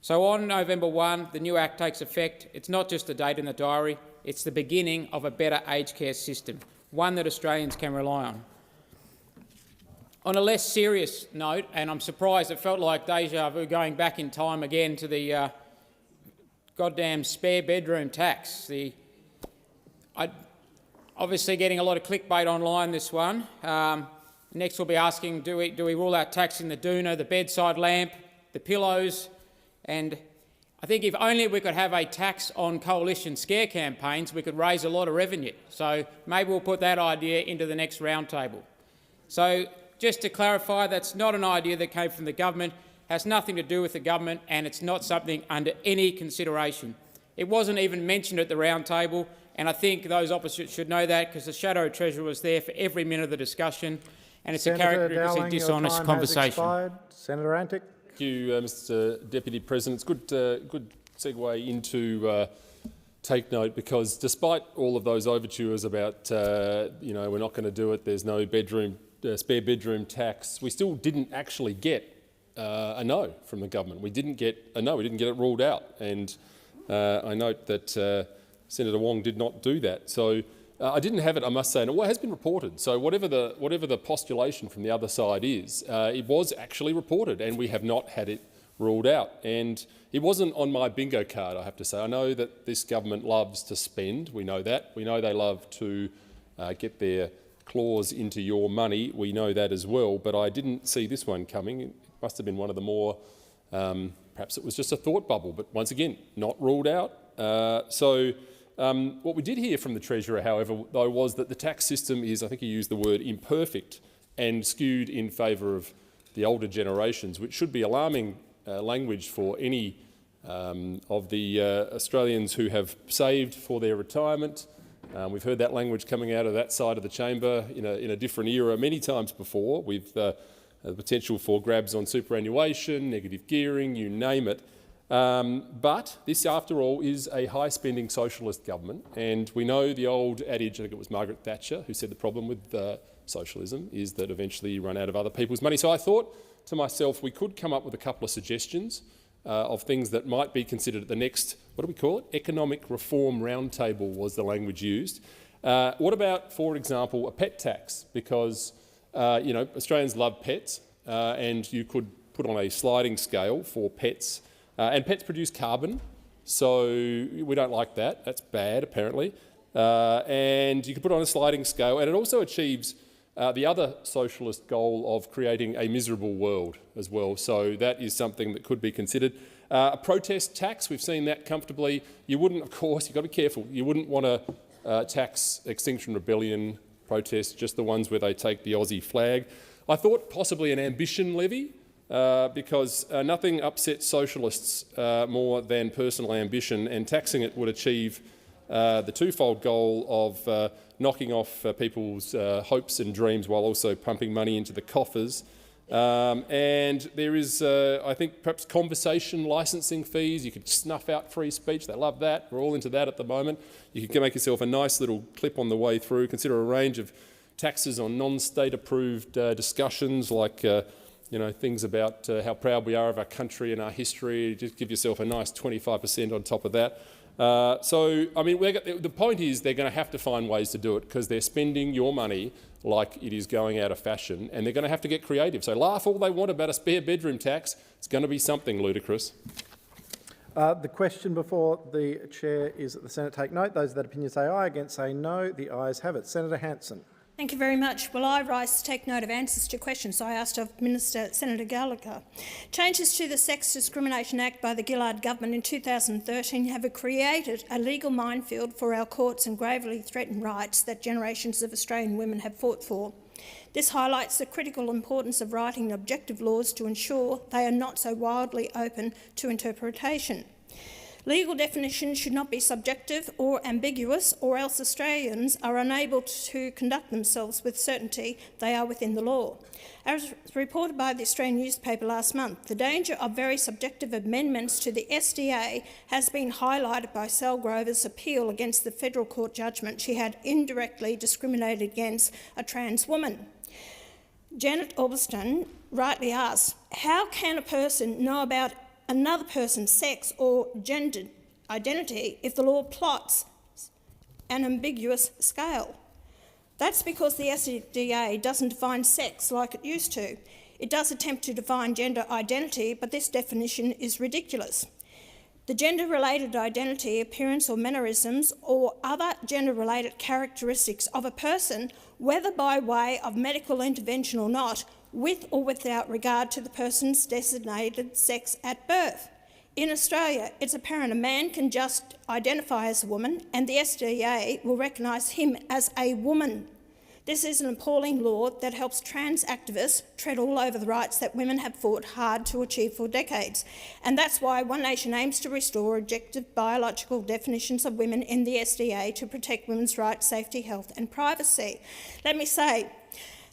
So on November 1, the new Act takes effect. It's not just a date in the diary, it's the beginning of a better aged care system, one that Australians can rely on. On a less serious note, and I'm surprised, it felt like deja vu going back in time again to the goddamn spare bedroom tax. Obviously getting a lot of clickbait online, this one. Next we'll be asking, do we rule out taxing the doona, the bedside lamp, the pillows? And I think if only we could have a tax on coalition scare campaigns, we could raise a lot of revenue. So maybe we'll put that idea into the next roundtable. So just to clarify, that's not an idea that came from the government, has nothing to do with the government, and it's not something under any consideration. It wasn't even mentioned at the roundtable, And I think those opposite should know that, because the Shadow Treasurer was there for every minute of the discussion, and it's a characteristically dishonest conversation. Senator Antic. Thank you, Mr Deputy President. It's good segue into Take Note, because despite all of those overtures about, we're not going to do it, there's no spare bedroom tax, we still didn't actually get a no from the government. We didn't get a no, we didn't get it ruled out. And I note that Senator Wong did not do that. So I didn't have it, I must say, and it has been reported. So whatever the postulation from the other side is, it was actually reported, and we have not had it ruled out. And it wasn't on my bingo card, I have to say. I know that this government loves to spend. We know that. We know they love to get their claws into your money. We know that as well. But I didn't see this one coming. It must have been one of the more, perhaps it was just a thought bubble, but once again, not ruled out. What we did hear from the Treasurer, however, though, was that the tax system is, I think he used the word imperfect, and skewed in favour of the older generations, which should be alarming language for any of the Australians who have saved for their retirement. We've heard that language coming out of that side of the chamber in a different era many times before, with the potential for grabs on superannuation, negative gearing, you name it. But this, after all, is a high-spending socialist government, and we know the old adage, I think it was Margaret Thatcher who said the problem with socialism is that eventually you run out of other people's money. So I thought to myself we could come up with a couple of suggestions of things that might be considered at the next, what do we call it? Economic Reform Roundtable was the language used. What about, for example, a pet tax? Because Australians love pets, and you could put on a sliding scale for pets. And pets produce carbon, so we don't like that. That's bad, apparently. And you can put on a sliding scale, and it also achieves the other socialist goal of creating a miserable world as well. So that is something that could be considered. A protest tax, we've seen that comfortably. You wouldn't, of course, you've got to be careful. You wouldn't want to tax Extinction Rebellion protests, just the ones where they take the Aussie flag. I thought possibly an ambition levy. Because nothing upsets socialists more than personal ambition, and taxing it would achieve the twofold goal of knocking off people's hopes and dreams while also pumping money into the coffers. And there is, I think, perhaps conversation licensing fees. You could snuff out free speech. They love that. We're all into that at the moment. You can make yourself a nice little clip on the way through. Consider a range of taxes on non-state approved discussions like things about how proud we are of our country and our history. Just give yourself a nice 25% on top of that. The point is they're going to have to find ways to do it, because they're spending your money like it is going out of fashion, and they're going to have to get creative. So laugh all they want about a spare bedroom tax. It's going to be something ludicrous. The question before the Chair is that the Senate take note. Those of that opinion say aye, against say no. The ayes have it. Senator Hanson. Thank you very much. Well, I rise to take note of answers to questions I asked of Senator Gallagher. Changes to the Sex Discrimination Act by the Gillard government in 2013 have created a legal minefield for our courts and gravely threatened rights that generations of Australian women have fought for. This highlights the critical importance of writing objective laws to ensure they are not so wildly open to interpretation. Legal definitions should not be subjective or ambiguous, or else Australians are unable to conduct themselves with certainty they are within the law. As reported by the Australian newspaper last month, the danger of very subjective amendments to the SDA has been highlighted by Sal Grover's appeal against the federal court judgment she had indirectly discriminated against a trans woman. Janet Orbiston rightly asks, how can a person know about another person's sex or gender identity if the law plots an ambiguous scale? That's because the SDA doesn't define sex like it used to. It does attempt to define gender identity, but this definition is ridiculous. The gender-related identity, appearance or mannerisms, or other gender-related characteristics of a person, whether by way of medical intervention or not, with or without regard to the person's designated sex at birth. In Australia, it's apparent a man can just identify as a woman, and the SDA will recognise him as a woman. This is an appalling law that helps trans activists tread all over the rights that women have fought hard to achieve for decades. And that's why One Nation aims to restore objective biological definitions of women in the SDA to protect women's rights, safety, health and privacy. Let me say,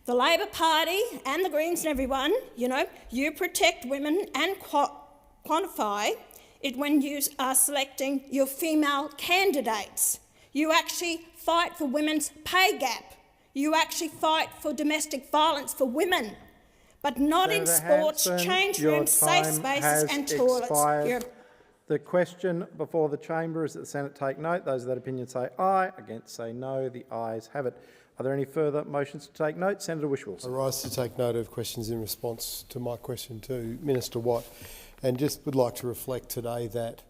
the Labor Party and the Greens and everyone, you protect women and quantify it when you are selecting your female candidates. You actually fight for women's pay gap. You actually fight for domestic violence for women, but not Senator in sports, Hanson, change your rooms, safe time spaces has and toilets. expired. The question before the chamber is that the Senate take note. Those of that opinion say aye, against say no. The ayes have it. Are there any further motions to take note? Senator Whish-Wilson. I rise to take note of questions in response to my question to Minister Watt, and just would like to reflect today that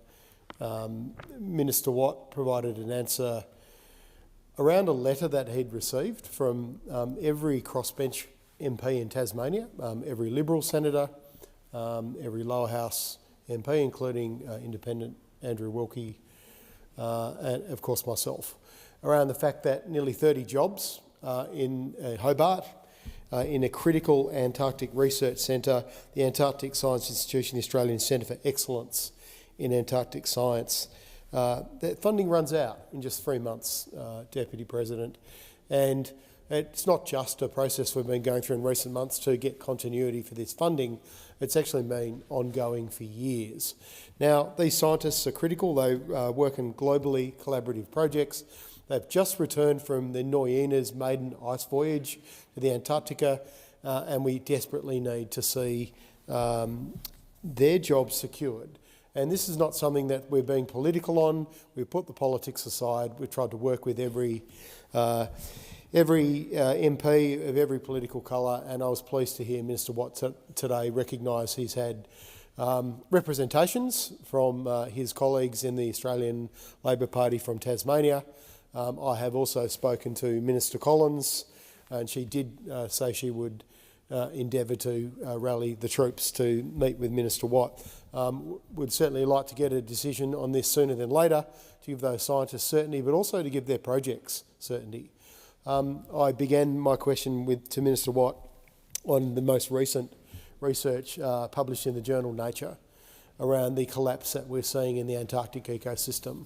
Minister Watt provided an answer around a letter that he'd received from every crossbench MP in Tasmania, every Liberal senator, every lower house MP, including independent Andrew Wilkie, and of course myself, around the fact that nearly 30 jobs in Hobart, in a critical Antarctic research centre, the Antarctic Science Institution, the Australian Centre for Excellence in Antarctic Science, that funding runs out in just 3 months, Deputy President. And it's not just a process we've been going through in recent months to get continuity for this funding. It's actually been ongoing for years. Now, these scientists are critical. They work in globally collaborative projects. They've just returned from the Noyena's maiden ice voyage to the Antarctica, and we desperately need to see their jobs secured. And this is not something that we're being political on. We've put the politics aside. We've tried to work with every MP of every political colour, and I was pleased to hear Minister Watt today recognise he's had representations from his colleagues in the Australian Labor Party from Tasmania. I have also spoken to Minister Collins, and she did say she would endeavour to rally the troops to meet with Minister Watt. Would certainly like to get a decision on this sooner than later to give those scientists certainty, but also to give their projects certainty. I began my question to Minister Watt on the most recent research published in the journal Nature around the collapse that we're seeing in the Antarctic ecosystem.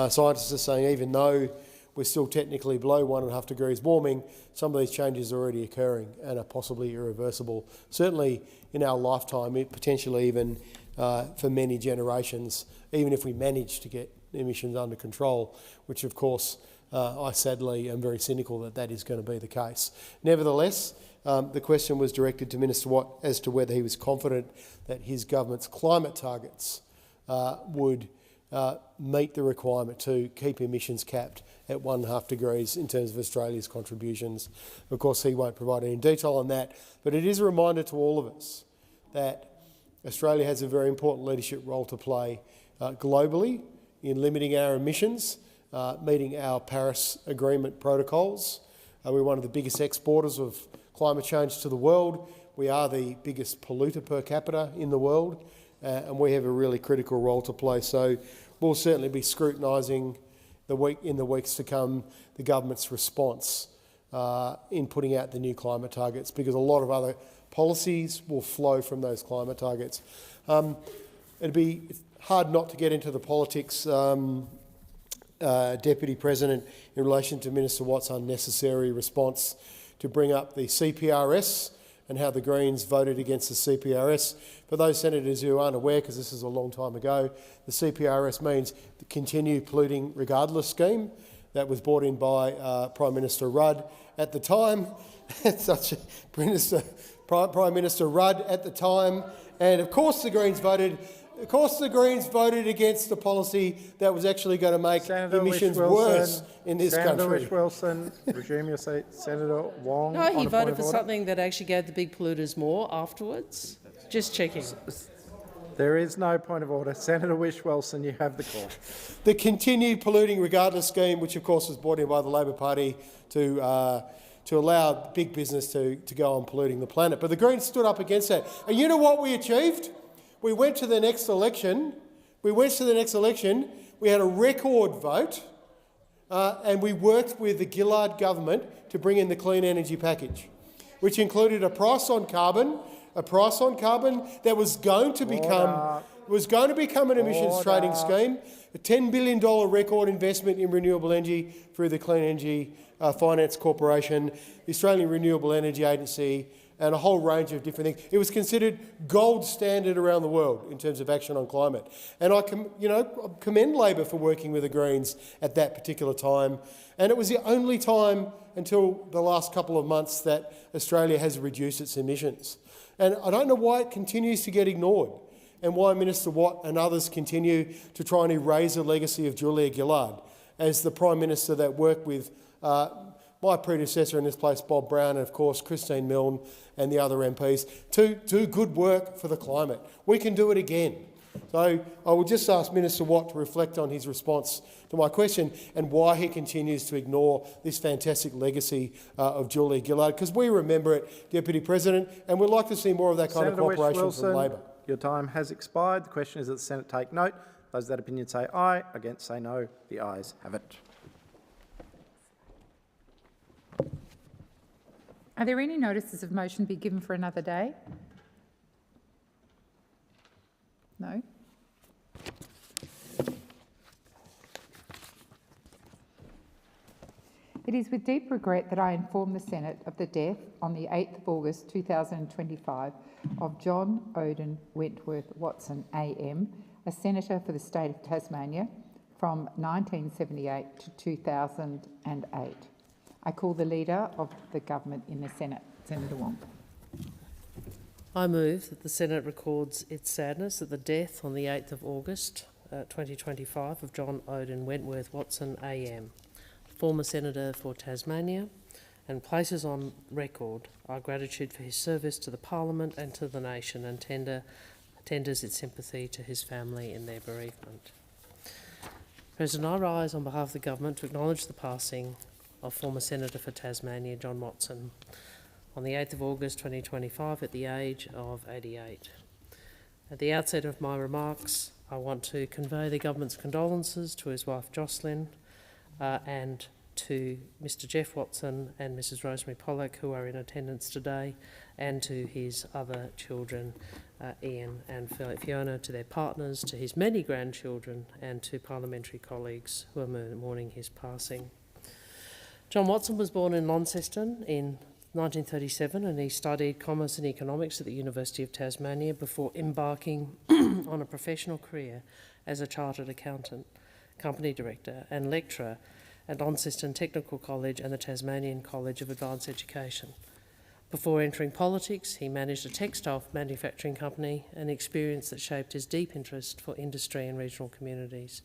Scientists are saying even though we're still technically below 1.5 degrees warming, some of these changes are already occurring and are possibly irreversible. Certainly in our lifetime, potentially even for many generations, even if we manage to get emissions under control, which of course I sadly am very cynical that that is going to be the case. Nevertheless, the question was directed to Minister Watt as to whether he was confident that his government's climate targets would meet the requirement to keep emissions capped at 1.5 degrees in terms of Australia's contributions. Of course, he won't provide any detail on that, but it is a reminder to all of us that Australia has a very important leadership role to play globally in limiting our emissions, meeting our Paris Agreement protocols. We're one of the biggest exporters of climate change to the world. We are the biggest polluter per capita in the world, and we have a really critical role to play. So we'll certainly be scrutinising in the weeks to come the government's response in putting out the new climate targets, because a lot of other policies will flow from those climate targets. It'd be hard not to get into the politics, Deputy President, in relation to Minister Watt's unnecessary response to bring up the CPRS and how the Greens voted against the CPRS. For those senators who aren't aware, because this is a long time ago, the CPRS means the Continue Polluting Regardless scheme that was brought in by Prime Minister Rudd at the time. Prime Minister Rudd at the time, and of course the Greens voted. Of course, the Greens voted against the policy that was actually going to make Senator emissions worse in this country. Senator Whish-Wilson, resume your seat. Senator Wong. No, he voted for something that actually gave the big polluters more afterwards. Just checking. There is no point of order. Senator Whish-Wilson, you have the call. The Continue Polluting Regardless scheme, which of course was brought in by the Labor Party to allow big business to go on polluting the planet. But the Greens stood up against that. And you know what we achieved? We went to the next election. We had a record vote and we worked with the Gillard government to bring in the clean energy package, which included a price on carbon that was going to become an emissions trading scheme, a $10 billion record investment in renewable energy through the Clean Energy Finance Corporation, the Australian Renewable Energy Agency, and a whole range of different things. It was considered gold standard around the world in terms of action on climate. And I commend Labor for working with the Greens at that particular time. And it was the only time until the last couple of months that Australia has reduced its emissions. And I don't know why it continues to get ignored, and why Minister Watt and others continue to try and erase the legacy of Julia Gillard as the Prime Minister that worked with my predecessor in this place, Bob Brown, and of course Christine Milne and the other MPs, to do good work for the climate. We can do it again. So I will just ask Minister Watt to reflect on his response to my question and why he continues to ignore this fantastic legacy of Julia Gillard, because we remember it, Deputy President, and we'd like to see more of that kind of cooperation from Labor. Your time has expired. The question is that the Senate take note. Those of that opinion say aye. Against say no. The ayes have it. Are there any notices of motion be given for another day? No. It is with deep regret that I inform the Senate of the death on the 8th of August 2025 of John Odin Wentworth Watson AM, a Senator for the State of Tasmania from 1978 to 2008. I call the Leader of the Government in the Senate, Senator Wong. I move that the Senate records its sadness at the death on the 8th of August 2025 of John Odin Wentworth Watson AM, former Senator for Tasmania, and places on record our gratitude for his service to the Parliament and to the nation, and tenders its sympathy to his family in their bereavement. President, I rise on behalf of the Government to acknowledge the passing of former Senator for Tasmania John Watson on the 8th of August 2025 at the age of 88. At the outset of my remarks, I want to convey the Government's condolences to his wife Jocelyn and to Mr Jeff Watson and Mrs Rosemary Pollock, who are in attendance today, and to his other children, Ian and Fiona, to their partners, to his many grandchildren, and to parliamentary colleagues who are mourning his passing. John Watson was born in Launceston in 1937, and he studied Commerce and Economics at the University of Tasmania before embarking on a professional career as a chartered accountant, company director and lecturer at Launceston Technical College and the Tasmanian College of Advanced Education. Before entering politics, he managed a textile manufacturing company, an experience that shaped his deep interest for industry and regional communities.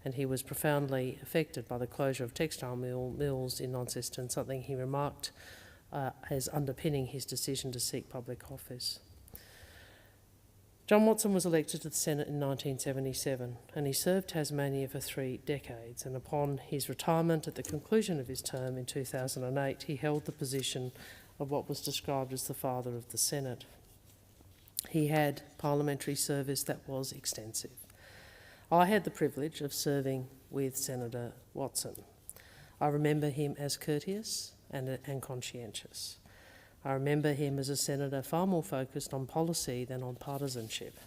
And he was profoundly affected by the closure of textile mills in Launceston, something he remarked as underpinning his decision to seek public office. John Watson was elected to the Senate in 1977, and he served Tasmania for 3 decades, and upon his retirement at the conclusion of his term in 2008, he held the position of what was described as the father of the Senate. He had parliamentary service that was extensive. I had the privilege of serving with Senator Watson. I remember him as courteous and conscientious. I remember him as a senator far more focused on policy than on partisanship.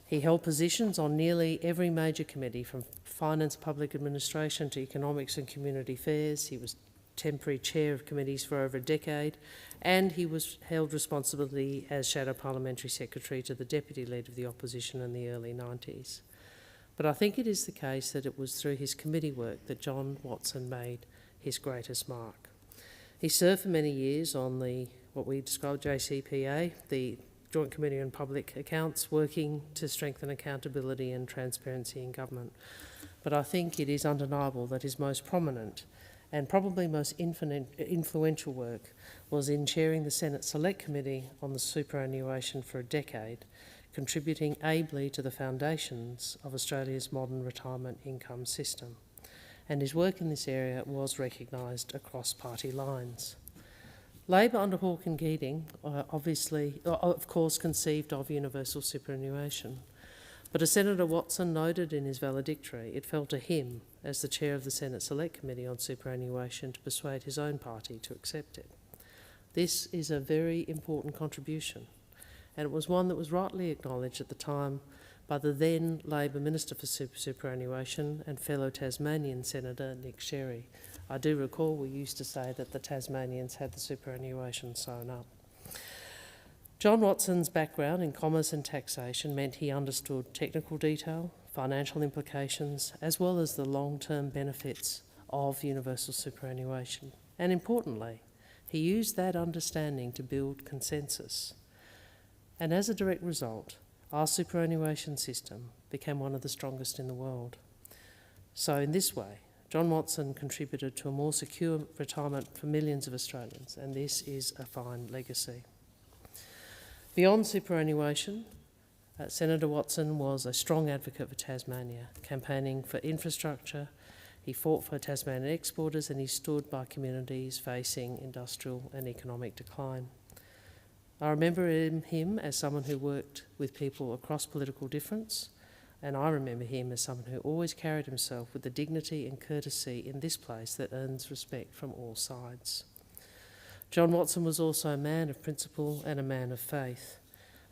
He held positions on nearly every major committee, from Finance, Public Administration to Economics and Community Affairs. He was temporary chair of committees for over a decade, and he held responsibility as Shadow Parliamentary Secretary to the Deputy Leader of the Opposition in the early 90s. But I think it is the case that it was through his committee work that John Watson made his greatest mark. He served for many years on what we describe JCPA, the Joint Committee on Public Accounts, working to strengthen accountability and transparency in government. But I think it is undeniable that his most prominent and probably most influential work was in chairing the Senate Select Committee on the superannuation for a decade, contributing ably to the foundations of Australia's modern retirement income system. And his work in this area was recognised across party lines. Labor under Hawke and Keating of course conceived of universal superannuation, But as Senator Watson noted in his valedictory, it fell to him, as the chair of the Senate Select Committee on Superannuation, to persuade his own party to accept it. This is a very important contribution, and it was one that was rightly acknowledged at the time by the then Labor Minister for Superannuation and fellow Tasmanian Senator Nick Sherry. I do recall we used to say that the Tasmanians had the superannuation sewn up. John Watson's background in commerce and taxation meant he understood technical detail, financial implications, as well as the long-term benefits of universal superannuation. And importantly, he used that understanding to build consensus. And as a direct result, our superannuation system became one of the strongest in the world. So in this way, John Watson contributed to a more secure retirement for millions of Australians, and this is a fine legacy. Beyond superannuation, Senator Watson was a strong advocate for Tasmania, campaigning for infrastructure. He fought for Tasmanian exporters, and he stood by communities facing industrial and economic decline. I remember him as someone who worked with people across political difference, and I remember him as someone who always carried himself with the dignity and courtesy in this place that earns respect from all sides. John Watson was also a man of principle and a man of faith.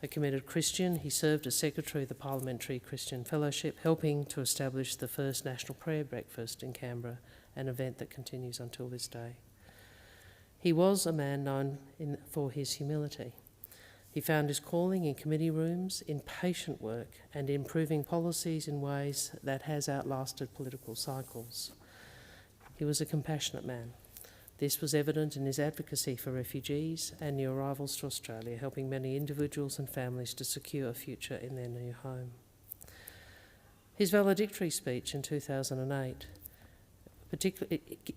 A committed Christian, he served as Secretary of the Parliamentary Christian Fellowship, helping to establish the first National Prayer Breakfast in Canberra, an event that continues until this day. He was a man known for his humility. He found his calling in committee rooms, in patient work, and improving policies in ways that has outlasted political cycles. He was a compassionate man. This was evident in his advocacy for refugees and new arrivals to Australia, helping many individuals and families to secure a future in their new home. His valedictory speech in 2008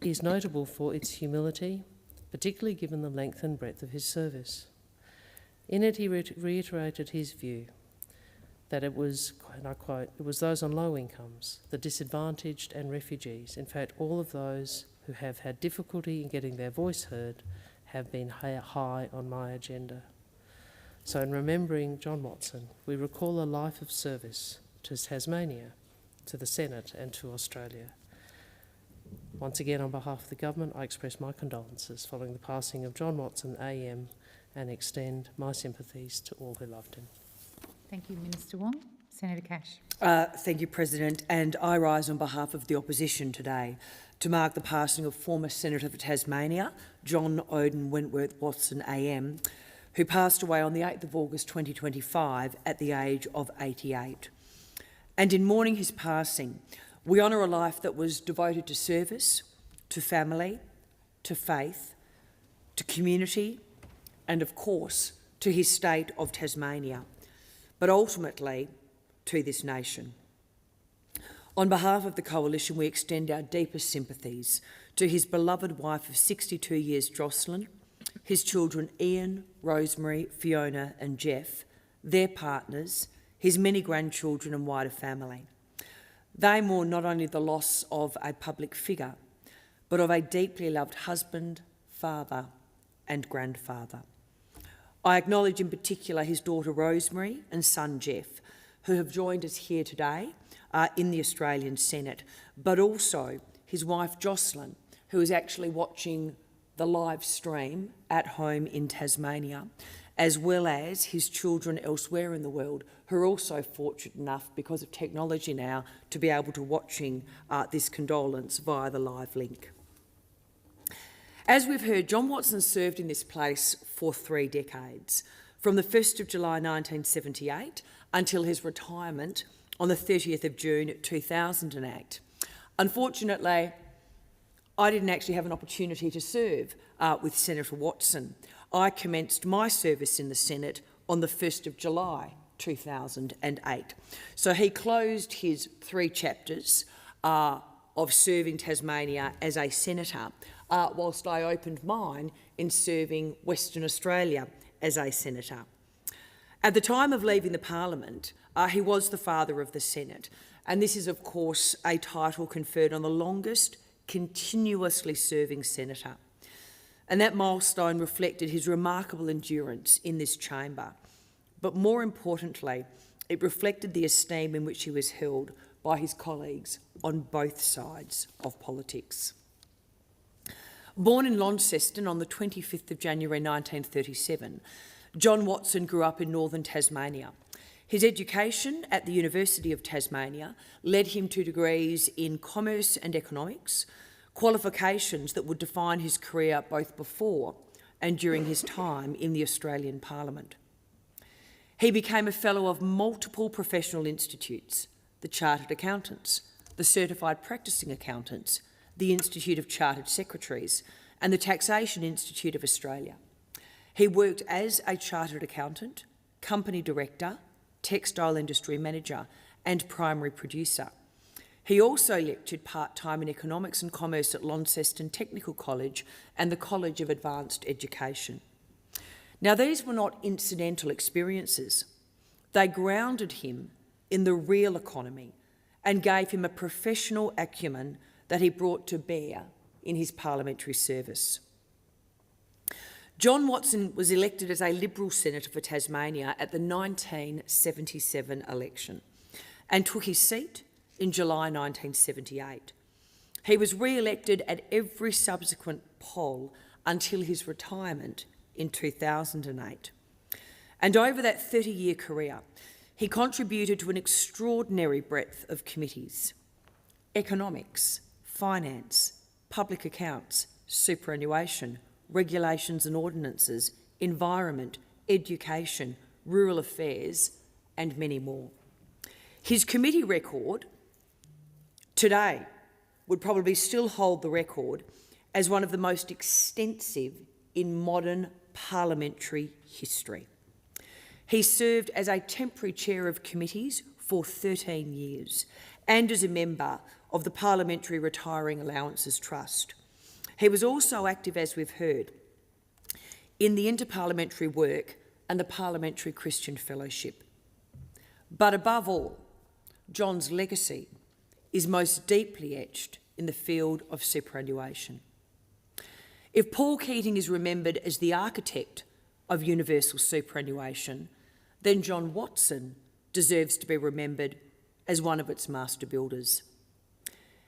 is notable for its humility, particularly given the length and breadth of his service. In it, he reiterated his view that it was, and I quote, "it was those on low incomes, the disadvantaged and refugees, in fact all of those who have had difficulty in getting their voice heard, have been high on my agenda." So in remembering John Watson, we recall a life of service to Tasmania, to the Senate and to Australia. Once again, on behalf of the government, I express my condolences following the passing of John Watson AM and extend my sympathies to all who loved him. Thank you, Minister Wong. Senator Cash. Thank you, President, and I rise on behalf of the opposition today to mark the passing of former Senator for Tasmania, John Oden Wentworth Watson AM, who passed away on the 8th of August 2025 at the age of 88. And in mourning his passing, we honour a life that was devoted to service, to family, to faith, to community, and of course to his state of Tasmania, but ultimately to this nation. On behalf of the Coalition, we extend our deepest sympathies to his beloved wife of 62 years, Jocelyn, his children Ian, Rosemary, Fiona and Jeff, their partners, his many grandchildren and wider family. They mourn not only the loss of a public figure, but of a deeply loved husband, father and grandfather. I acknowledge in particular his daughter Rosemary and son Jeff, who have joined us here today in the Australian Senate, but also his wife Jocelyn, who is actually watching the live stream at home in Tasmania, as well as his children elsewhere in the world, who are also fortunate enough, because of technology now, to be able to watching this condolence via the live link. As we've heard, John Watson served in this place for 3 decades, from the 1st of July 1978 until his retirement on the 30th of June 2008. Unfortunately, I didn't actually have an opportunity to serve with Senator Watson. I commenced my service in the Senate on the 1st of July 2008. So he closed his 3 chapters of serving Tasmania as a senator, whilst I opened mine in serving Western Australia as a senator. At the time of leaving the Parliament, he was the father of the Senate, and this is of course a title conferred on the longest continuously serving senator. And that milestone reflected his remarkable endurance in this chamber. But more importantly, It reflected the esteem in which he was held by his colleagues on both sides of politics. Born in Launceston on the 25th of January 1937, John Watson grew up in northern Tasmania. His education at the University of Tasmania led him to degrees in Commerce and Economics, qualifications that would define his career both before and during his time in the Australian Parliament. He became a Fellow of multiple professional institutes: the Chartered Accountants, the Certified Practising Accountants, the Institute of Chartered Secretaries, and the Taxation Institute of Australia. He worked as a Chartered Accountant, Company Director, Textile Industry Manager, and Primary Producer. He also lectured part-time in Economics and Commerce at Launceston Technical College and the College of Advanced Education. Now, these were not incidental experiences. They grounded him in the real economy and gave him a professional acumen that he brought to bear in his parliamentary service. John Watson was elected as a Liberal Senator for Tasmania at the 1977 election and took his seat in July 1978. He was re-elected at every subsequent poll until his retirement in 2008. And over that 30-year career, he contributed to an extraordinary breadth of committees: economics, finance, public accounts, superannuation, regulations and ordinances, environment, education, rural affairs, and many more. His committee record today would probably still hold the record as one of the most extensive in modern parliamentary history. He served as a temporary chair of committees for 13 years and as a member of the Parliamentary Retiring Allowances Trust. He was also active, as we've heard, in the interparliamentary work and the Parliamentary Christian Fellowship. But above all, John's legacy is most deeply etched in the field of superannuation. If Paul Keating is remembered as the architect of universal superannuation, then John Watson deserves to be remembered as one of its master builders.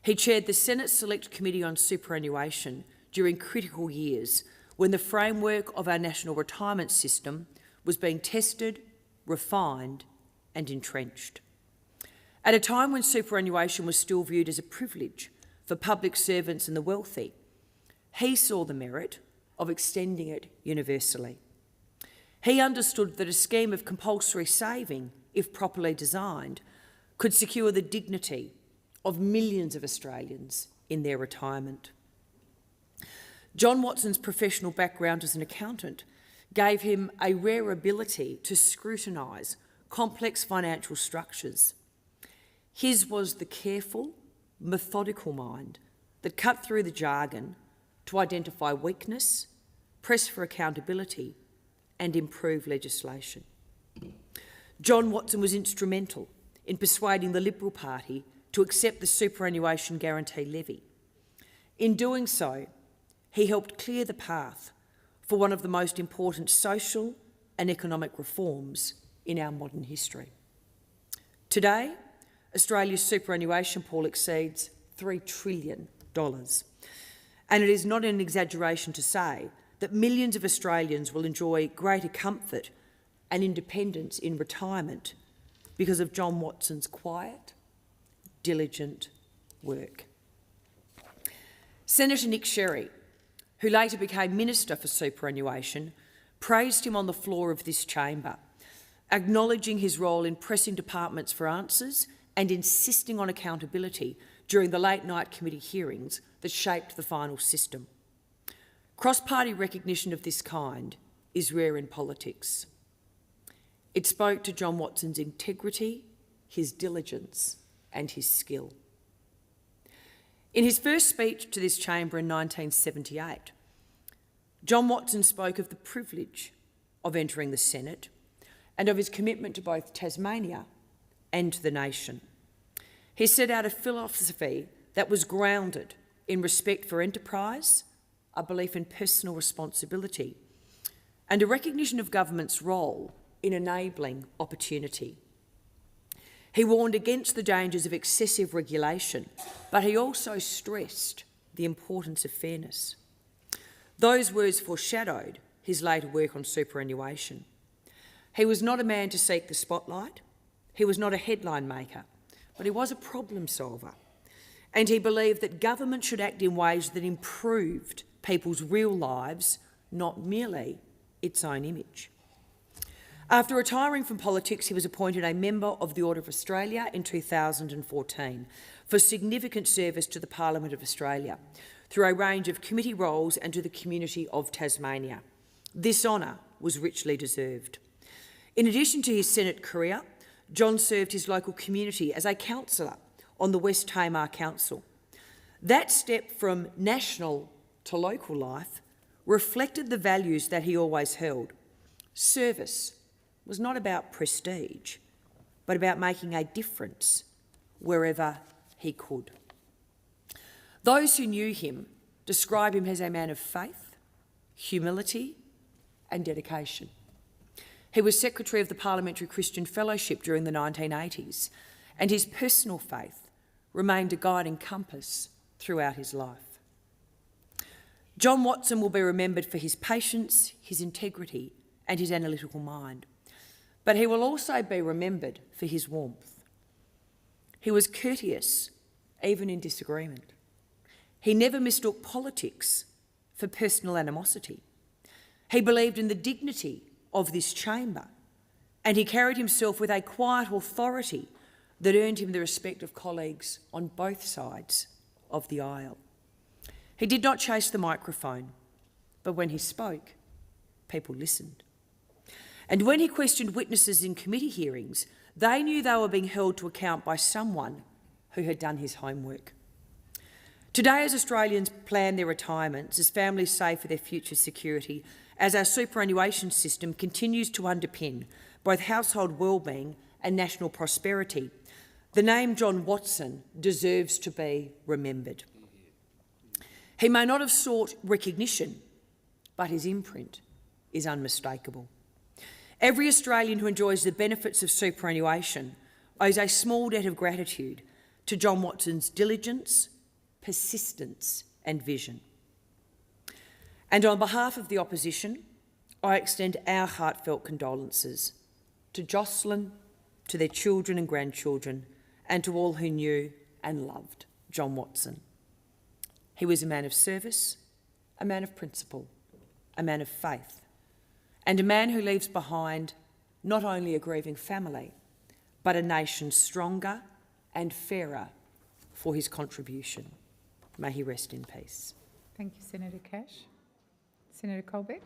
He chaired the Senate Select Committee on Superannuation during critical years when the framework of our national retirement system was being tested, refined and entrenched. At a time when superannuation was still viewed as a privilege for public servants and the wealthy, he saw the merit of extending it universally. He understood that a scheme of compulsory saving, if properly designed, could secure the dignity of millions of Australians in their retirement. John Watson's professional background as an accountant gave him a rare ability to scrutinise complex financial structures. His was the careful, methodical mind that cut through the jargon to identify weakness, press for accountability and improve legislation. John Watson was instrumental in persuading the Liberal Party to accept the superannuation guarantee levy. In doing so, he helped clear the path for one of the most important social and economic reforms in our modern history. Today, Australia's superannuation pool exceeds $3 trillion. And it is not an exaggeration to say that millions of Australians will enjoy greater comfort and independence in retirement because of John Watson's quiet, diligent work. Senator Nick Sherry, who later became Minister for Superannuation, praised him on the floor of this chamber, acknowledging his role in pressing departments for answers and insisting on accountability during the late-night committee hearings that shaped the final system. Cross-party recognition of this kind is rare in politics. It spoke to John Watson's integrity, his diligence and his skill. In his first speech to this chamber in 1978, John Watson spoke of the privilege of entering the Senate and of his commitment to both Tasmania and to the nation. He set out a philosophy that was grounded in respect for enterprise, a belief in personal responsibility, and a recognition of government's role in enabling opportunity. He warned against the dangers of excessive regulation, but he also stressed the importance of fairness. Those words foreshadowed his later work on superannuation. He was not a man to seek the spotlight. He was not a headline maker, but he was a problem solver. And he believed that government should act in ways that improved people's real lives, not merely its own image. After retiring from politics, he was appointed a member of the Order of Australia in 2014 for significant service to the Parliament of Australia through a range of committee roles and to the community of Tasmania. This honour was richly deserved. In addition to his Senate career, John served his local community as a councillor on the West Tamar Council. That step from national to local life reflected the values that he always held. Service was not about prestige, but about making a difference wherever he could. Those who knew him describe him as a man of faith, humility and dedication. He was Secretary of the Parliamentary Christian Fellowship during the 1980s, and his personal faith remained a guiding compass throughout his life. John Watson will be remembered for his patience, his integrity and his analytical mind, but he will also be remembered for his warmth. He was courteous, even in disagreement. He never mistook politics for personal animosity. He believed in the dignity of this chamber, and he carried himself with a quiet authority that earned him the respect of colleagues on both sides of the aisle. He did not chase the microphone, but when he spoke, people listened. And when he questioned witnesses in committee hearings, they knew they were being held to account by someone who had done his homework. Today, as Australians plan their retirements, as families save for their future security, as our superannuation system continues to underpin both household wellbeing and national prosperity, the name John Watson deserves to be remembered. He may not have sought recognition, but his imprint is unmistakable. Every Australian who enjoys the benefits of superannuation owes a small debt of gratitude to John Watson's diligence, persistence and vision. And on behalf of the opposition, I extend our heartfelt condolences to Jocelyn, to their children and grandchildren, and to all who knew and loved John Watson. He was a man of service, a man of principle, a man of faith, and a man who leaves behind not only a grieving family, but a nation stronger and fairer for his contribution. May he rest in peace. Thank you, Senator Cash. Senator Colbeck.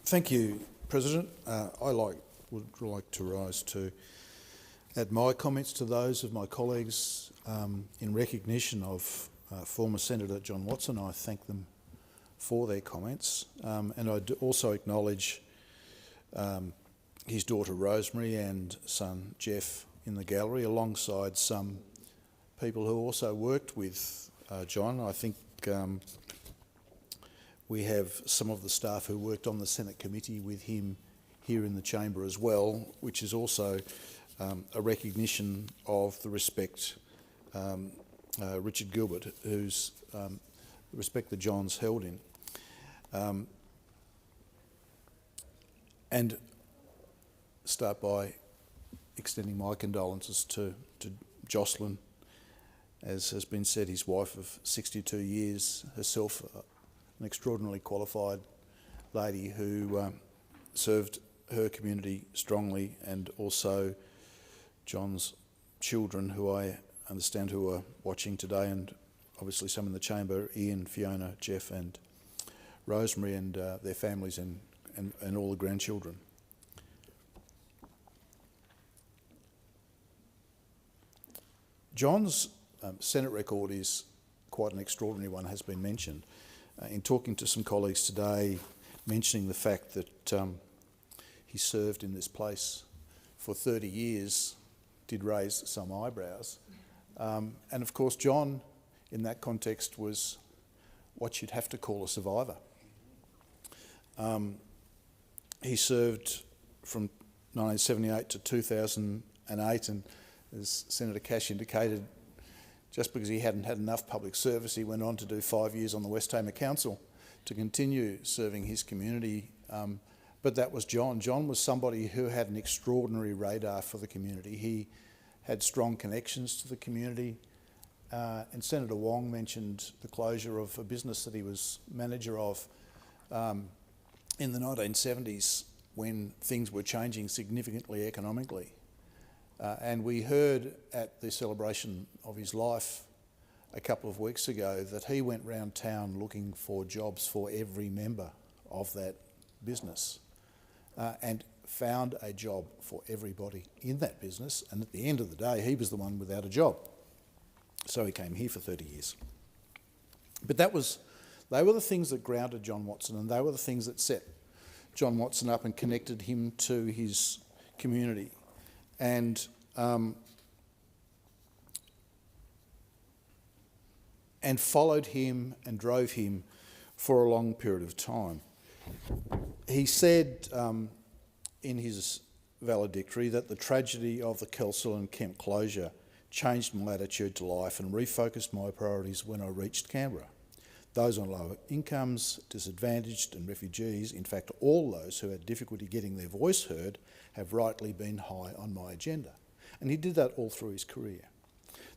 Thank you, President. I would like to rise to add my comments to those of my colleagues in recognition of former Senator John Watson. I thank them for their comments, and I also acknowledge his daughter Rosemary and son Jeff in the gallery, alongside some people who also worked with John. I think we have some of the staff who worked on the Senate committee with him here in the chamber as well, which is also a recognition of the respect Richard Gilbert, who's the respect that John's held in. And start by extending my condolences to Jocelyn, as has been said, his wife of 62 years, herself an extraordinarily qualified lady who served her community strongly, and also John's children, who I understand who are watching today, and obviously some in the chamber, Ian, Fiona, Jeff and Rosemary, and their families and all the grandchildren. John's Senate record is quite an extraordinary one, has been mentioned. In talking to some colleagues today, mentioning the fact that he served in this place for 30 years did raise some eyebrows. And of course, John, in that context, was what you'd have to call a survivor. He served from 1978 to 2008, and As Senator Cash indicated, just because he hadn't had enough public service, he went on to do 5 years on the West Tamar Council to continue serving his community. But that was John. John was somebody who had an extraordinary radar for the community. He had strong connections to the community. And Senator Wong mentioned the closure of a business that he was manager of in the 1970s when things were changing significantly economically. And we heard at the celebration of his life a couple of weeks ago that he went round town looking for jobs for every member of that business and found a job for everybody in that business. And at the end of the day, he was the one without a job. So he came here for 30 years. But they were the things that grounded John Watson, and they were the things that set John Watson up and connected him to his community. And followed him and drove him for a long period of time. He said in his valedictory that the tragedy of the Kelsall and Kemp closure changed my attitude to life and refocused my priorities when I reached Canberra. Those on lower incomes, disadvantaged and refugees, in fact all those who had difficulty getting their voice heard, have rightly been high on my agenda. And he did that all through his career.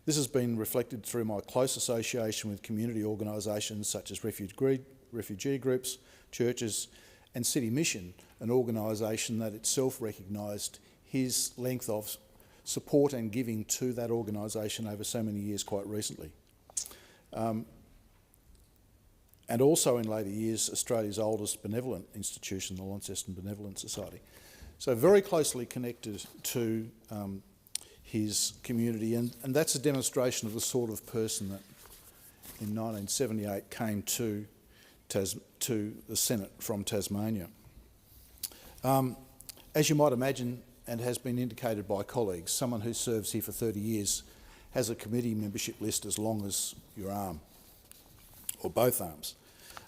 This has been reflected through my close association with community organisations such as refugee groups, churches and City Mission, an organisation that itself recognised his length of support and giving to that organisation over so many years quite recently. And also in later years, Australia's oldest benevolent institution, the Launceston Benevolent Society. So very closely connected to his community, and that's a demonstration of the sort of person that in 1978 came to the Senate from Tasmania. As you might imagine, and has been indicated by colleagues, someone who serves here for 30 years has a committee membership list as long as your arm, or both arms.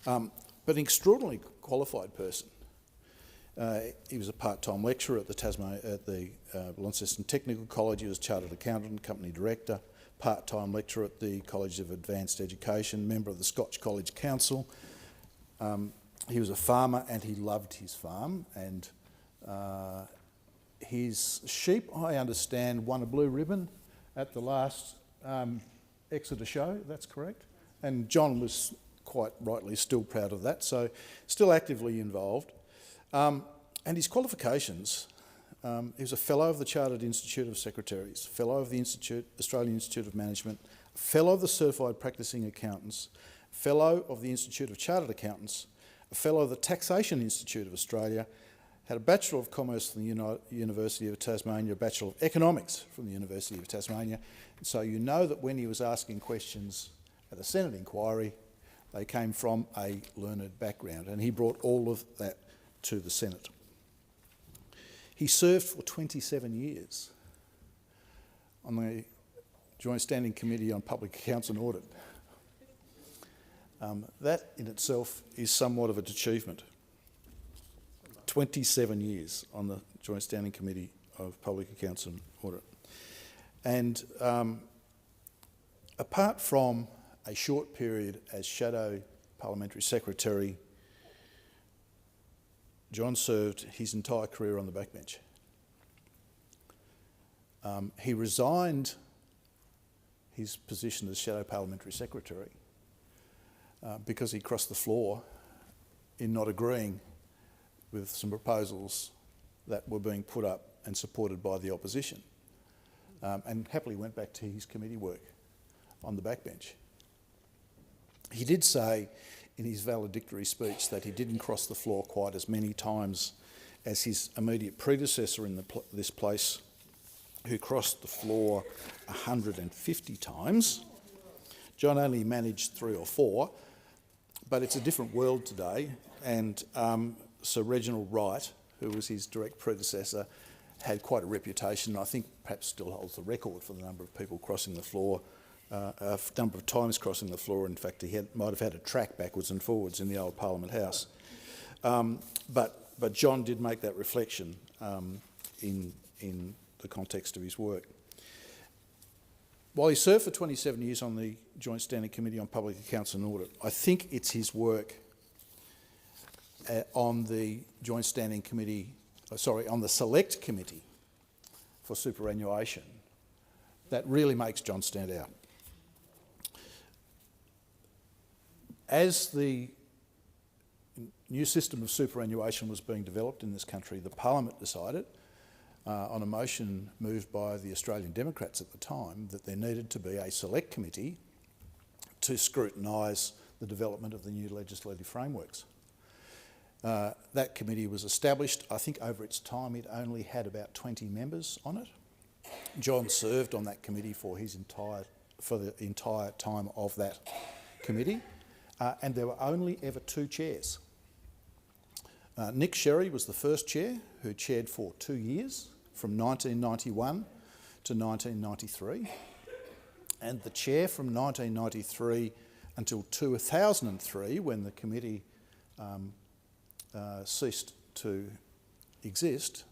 But an extraordinarily qualified person. He was a part-time lecturer at the Launceston Technical College. He was chartered accountant, company director, part-time lecturer at the College of Advanced Education, member of the Scotch College Council. He was a farmer and he loved his farm, and his sheep, I understand, won a blue ribbon at the last Exeter show, that's correct. And John was quite rightly still proud of that, so still actively involved. And his qualifications, he was a Fellow of the Chartered Institute of Secretaries, Fellow of the Australian Institute of Management, Fellow of the Certified Practising Accountants, Fellow of the Institute of Chartered Accountants, a Fellow of the Taxation Institute of Australia, had a Bachelor of Commerce from the University of Tasmania, a Bachelor of Economics from the University of Tasmania. And so you know that when he was asking questions at the Senate inquiry, they came from a learned background, and he brought all of that to the Senate. He served for 27 years on the Joint Standing Committee on Public Accounts and Audit. That in itself is somewhat of an achievement. 27 years on the Joint Standing Committee of Public Accounts and Audit. And apart from a short period as Shadow Parliamentary Secretary, John served his entire career on the backbench. He resigned his position as Shadow Parliamentary Secretary because he crossed the floor in not agreeing with some proposals that were being put up and supported by the opposition, and happily went back to his committee work on the backbench. He did say in his valedictory speech that he didn't cross the floor quite as many times as his immediate predecessor in this place, who crossed the floor 150 times. John only managed 3 or 4, but it's a different world today, and Sir Reginald Wright, who was his direct predecessor, had quite a reputation, and I think perhaps still holds the record for the number of people crossing the floor, a number of times crossing the floor. In fact, he might have had a track backwards and forwards in the old Parliament House. But John did make that reflection in the context of his work. while he served for 27 years on the Joint Standing Committee on Public Accounts and Audit, I think it's his work on the Joint Standing Committee, on the Select Committee for Superannuation that really makes John stand out. As the new system of superannuation was being developed in this country, the Parliament decided, on a motion moved by the Australian Democrats at the time, that there needed to be a select committee to scrutinise the development of the new legislative frameworks. That committee was established. I think over its time it only had about 20 members on it. John served on that committee for the entire time of that committee, and there were only ever 2 chairs. Nick Sherry was the first chair, who chaired for 2 years, from 1991 to 1993, and the chair from 1993 until 2003, when the committee ceased to exist,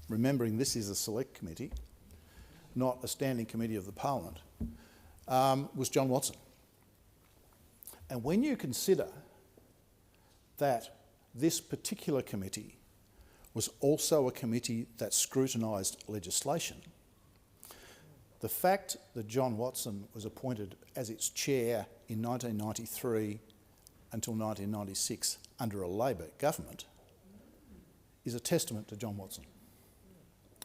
remembering this is a select committee, not a standing committee of the Parliament, was John Watson. And when you consider that this particular committee was also a committee that scrutinised legislation, the fact that John Watson was appointed as its chair in 1993 until 1996 under a Labor government is a testament to John Watson,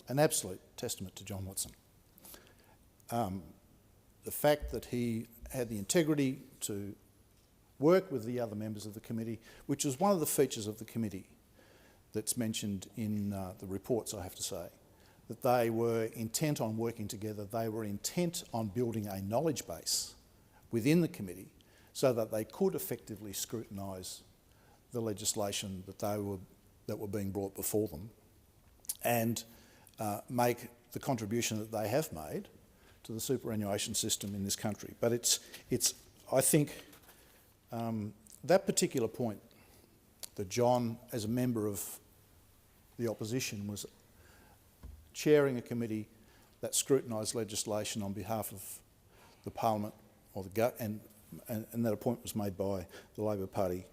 an absolute testament to John Watson. The fact that he had the integrity to work with the other members of the committee, which was one of the features of the committee that's mentioned in the reports, I have to say, that they were intent on working together, they were intent on building a knowledge base within the committee so that they could effectively scrutinise the legislation that were being brought before them and make the contribution that they have made to the superannuation system in this country. But it's I think, that particular point, that John, as a member of the opposition, was chairing a committee that scrutinised legislation on behalf of the Parliament, or and that appointment was made by the Labor Party,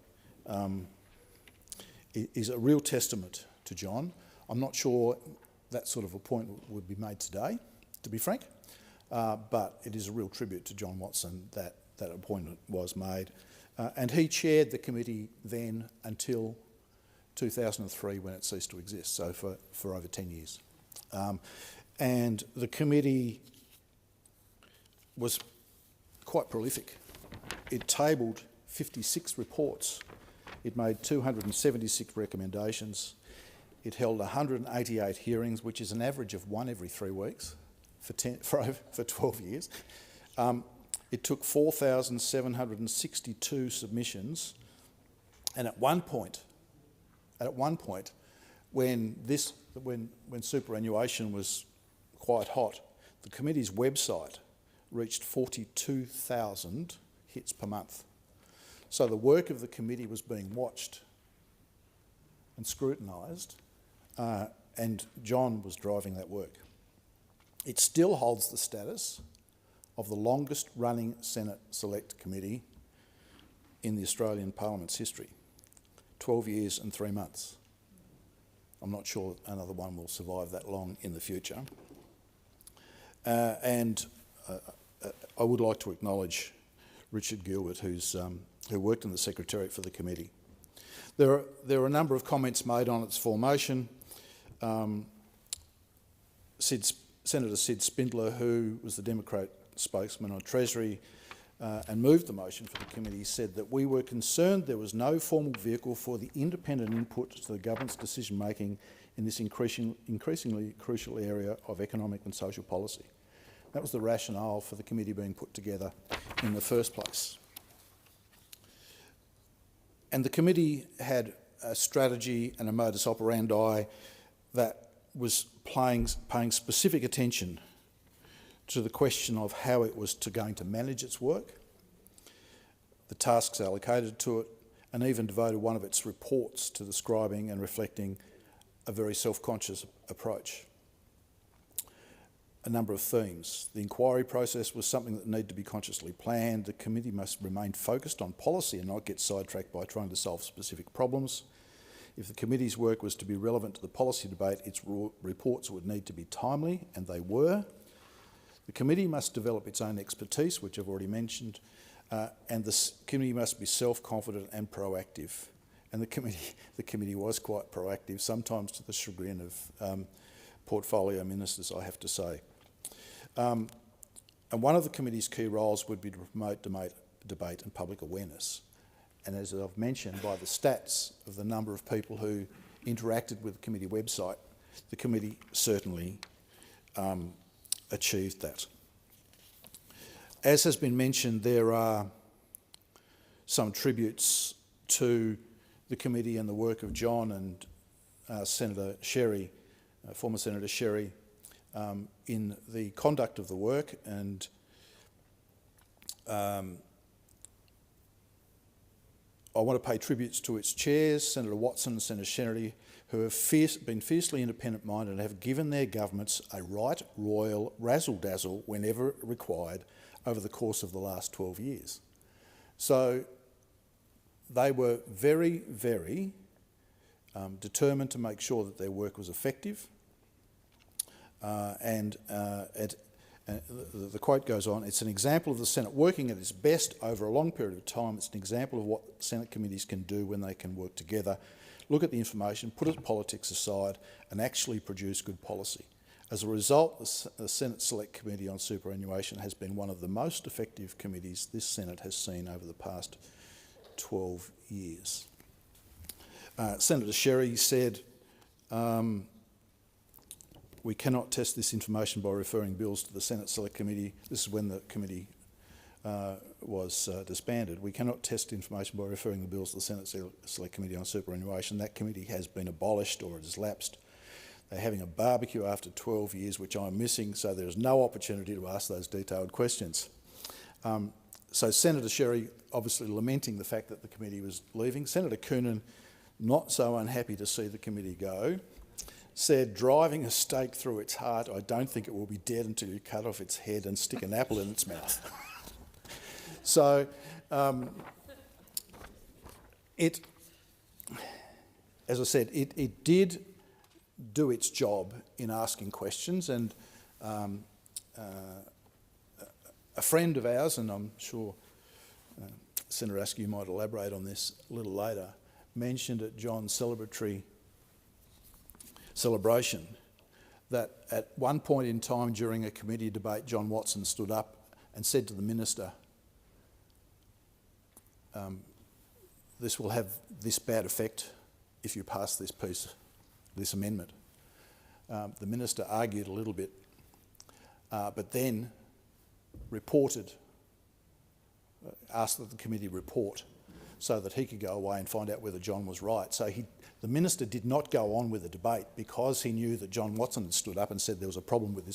is a real testament to John. I'm not sure that sort of appointment would be made today, to be frank, but it is a real tribute to John Watson that that appointment was made. And he chaired the committee then until 2003, when it ceased to exist, so for over 10 years. And the committee was quite prolific. It tabled 56 reports. It made 276 recommendations. It held 188 hearings, which is an average of 1 every 3 weeks for 12 years. It took 4,762 submissions, and at one point, when superannuation was quite hot, the committee's website reached 42,000 hits per month. So the work of the committee was being watched and scrutinised, and John was driving that work. It still holds the status of the longest running Senate Select Committee in the Australian Parliament's history, 12 years and 3 months. I'm not sure another one will survive that long in the future. And I would like to acknowledge Richard Gilbert, who worked in the Secretariat for the committee. There are a number of comments made on its formation. Senator Sid Spindler, who was the Democrat spokesman on Treasury and moved the motion for the committee, said that we were concerned there was no formal vehicle for the independent input to the government's decision-making in this increasingly crucial area of economic and social policy. That was the rationale for the committee being put together in the first place. And the committee had a strategy and a modus operandi that was paying specific attention to the question of how it was going to manage its work, the tasks allocated to it, and even devoted one of its reports to describing and reflecting a very self-conscious approach. a number of themes. The inquiry process was something that needed to be consciously planned. The committee must remain focused on policy and not get sidetracked by trying to solve specific problems. If the committee's work was to be relevant to the policy debate, its reports would need to be timely, and they were. The committee must develop its own expertise, which I've already mentioned, and the committee must be self-confident and proactive. And the committee was quite proactive, sometimes to the chagrin of portfolio ministers, I have to say. And one of the committee's key roles would be to promote debate and public awareness. And as I've mentioned, by the stats of the number of people who interacted with the committee website, the committee certainly achieved that. As has been mentioned, there are some tributes to the committee and the work of John and Senator Sherry, former Senator Sherry, in the conduct of the work, and I want to pay tributes to its chairs, Senator Watson and Senator Sherry, who have been fiercely independent-minded and have given their governments a right royal razzle-dazzle whenever required over the course of the last 12 years. So they were very, very determined to make sure that their work was effective. The quote goes on, "It's an example of the Senate working at its best over a long period of time. It's an example of what Senate committees can do when they can work together, look at the information, put politics aside, and actually produce good policy. As a result, the Senate Select Committee on Superannuation has been one of the most effective committees this Senate has seen over the past 12 years. Senator Sherry said, "We cannot test this information by referring bills to the Senate Select Committee." This is when the committee was disbanded. "We cannot test information by referring the bills to the Senate Select Committee on Superannuation. That committee has been abolished or it has lapsed. They're having a barbecue after 12 years, which I'm missing, so there's no opportunity to ask those detailed questions." So Senator Sherry obviously lamenting the fact that the committee was leaving. Senator Coonan, not so unhappy to see the committee go, said, "Driving a stake through its heart, I don't think it will be dead until you cut off its head and stick an apple in its mouth." So as I said, it did do its job in asking questions, and a friend of ours, and I'm sure Senator Askew might elaborate on this a little later, mentioned at John's celebration that at one point in time during a committee debate, John Watson stood up and said to the minister, "This will have this bad effect if you pass this amendment." The minister argued a little bit, but then asked that the committee report so that he could go away and find out whether John was right. So the minister did not go on with the debate because he knew that John Watson had stood up and said there was a problem with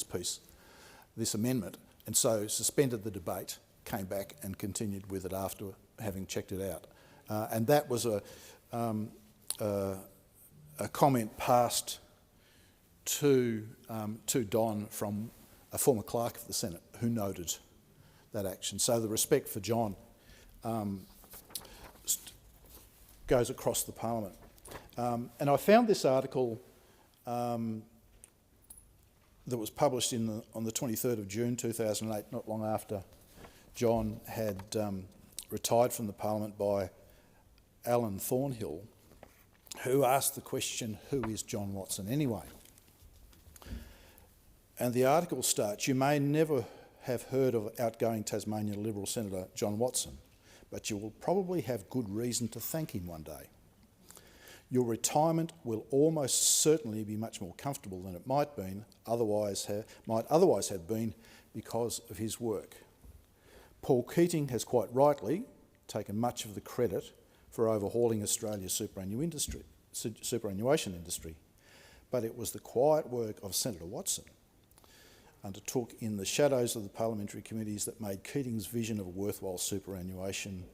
this amendment, and so suspended the debate, came back and continued with it after having checked it out. And that was a comment passed to Don from a former clerk of the Senate who noted that action. So the respect for John goes across the Parliament. And I found this article that was published on the 23rd of June 2008, not long after John had retired from the Parliament, by Alan Thornhill, who asked the question, "Who is John Watson anyway?" And the article starts, "You may never have heard of outgoing Tasmanian Liberal Senator John Watson, but you will probably have good reason to thank him one day. Your retirement will almost certainly be much more comfortable than it might otherwise have been because of his work. Paul Keating has quite rightly taken much of the credit for overhauling Australia's superannuation industry, but it was the quiet work of Senator Watson, undertook in the shadows of the parliamentary committees, that made Keating's vision of a worthwhile superannuation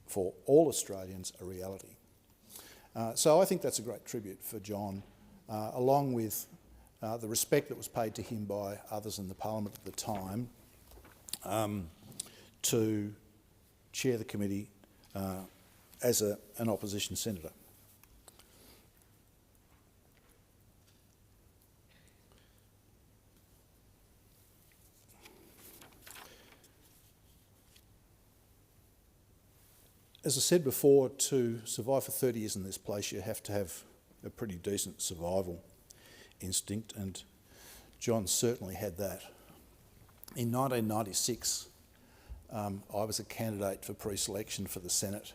for all Australians a reality." So I think that's a great tribute for John, along with the respect that was paid to him by others in the parliament at the time, to chair the committee as an opposition senator. As I said before, to survive for 30 years in this place, you have to have a pretty decent survival instinct, and John certainly had that. In 1996, I was a candidate for pre-selection for the Senate,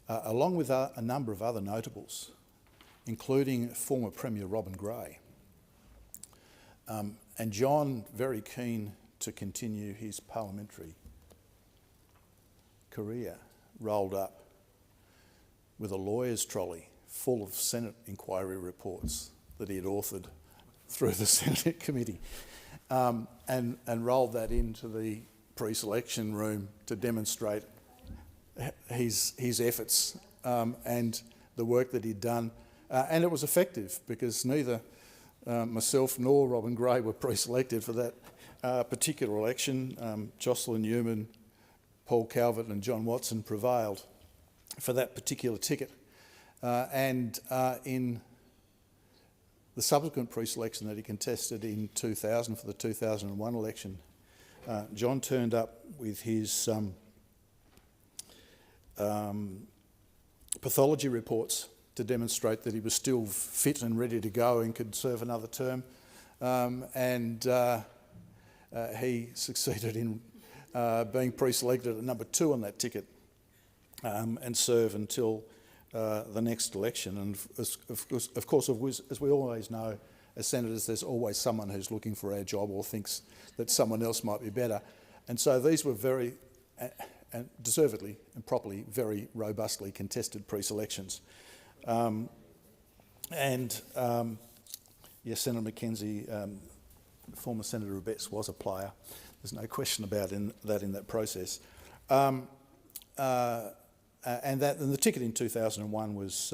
along with a number of other notables, including former Premier Robin Gray. And John, very keen to continue his parliamentary career, rolled up with a lawyer's trolley full of Senate inquiry reports that he had authored through the Senate committee, and rolled that into the pre-selection room to demonstrate his efforts and the work that he'd done. And it was effective, because neither myself nor Robin Gray were pre-selected for that particular election. Jocelyn Newman, Paul Calvert and John Watson prevailed for that particular ticket. And in the subsequent pre-selection that he contested in 2000 for the 2001 election, John turned up with his pathology reports to demonstrate that he was still fit and ready to go and could serve another term. He succeeded in being pre-selected at number 2 on that ticket, and serve until the next election. And of course, as we always know, as senators, there's always someone who's looking for our job or thinks that someone else might be better. And so these were very, and deservedly and properly, very robustly contested pre-selections. Yes, Senator McKenzie, former Senator Abetz was a player. There's no question about that in that process. And the ticket in 2001 was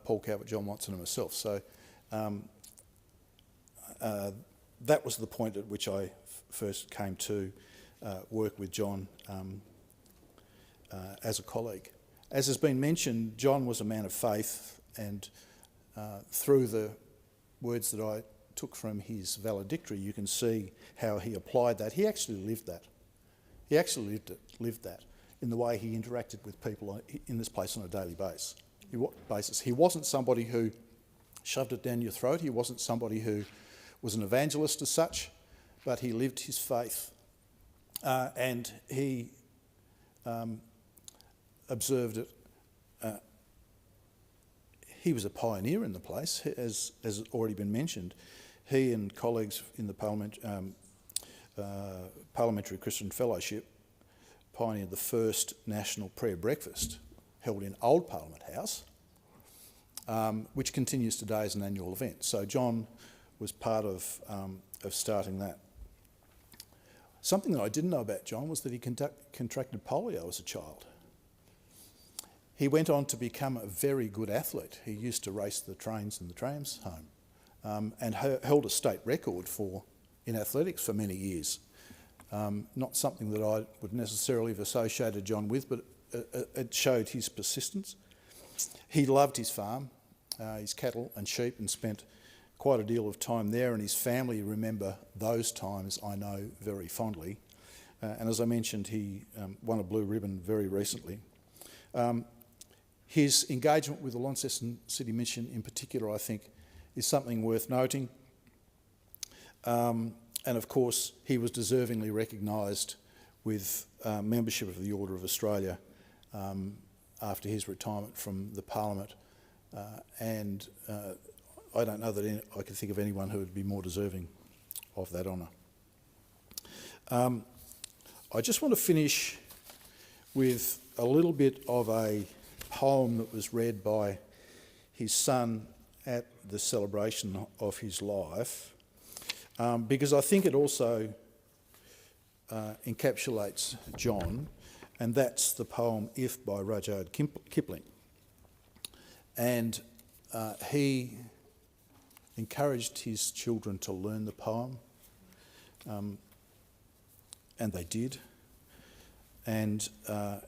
Paul Calvert, John Watson and myself. So that was the point at which I first came to work with John as a colleague. As has been mentioned, John was a man of faith, and through the words that I took from his valedictory, you can see how he applied that. He actually lived that. He actually lived that in the way he interacted with people in this place on a daily basis. He wasn't somebody who shoved it down your throat. He wasn't somebody who was an evangelist as such, but he lived his faith. And he observed it. He was a pioneer in the place, as has already been mentioned. He and colleagues in the Parliamentary Christian Fellowship pioneered the first national prayer breakfast held in Old Parliament House, which continues today as an annual event. So John was part of starting that. Something that I didn't know about John was that he contracted polio as a child. He went on to become a very good athlete. He used to race the trains and the trams home, and held a state record in athletics for many years. Not something that I would necessarily have associated John with, but it showed his persistence. He loved his farm, his cattle and sheep, and spent quite a deal of time there, and his family remember those times, I know, very fondly. And as I mentioned, he won a blue ribbon very recently. His engagement with the Launceston City Mission in particular, I think, is something worth noting. And of course, he was deservingly recognised with membership of the Order of Australia after his retirement from the Parliament. I don't know that I can think of anyone who would be more deserving of that honour. I just want to finish with a little bit of a poem that was read by his son at the celebration of his life, because I think it also encapsulates John, and that's the poem If by Rudyard Kipling. And he encouraged his children to learn the poem, and they did. And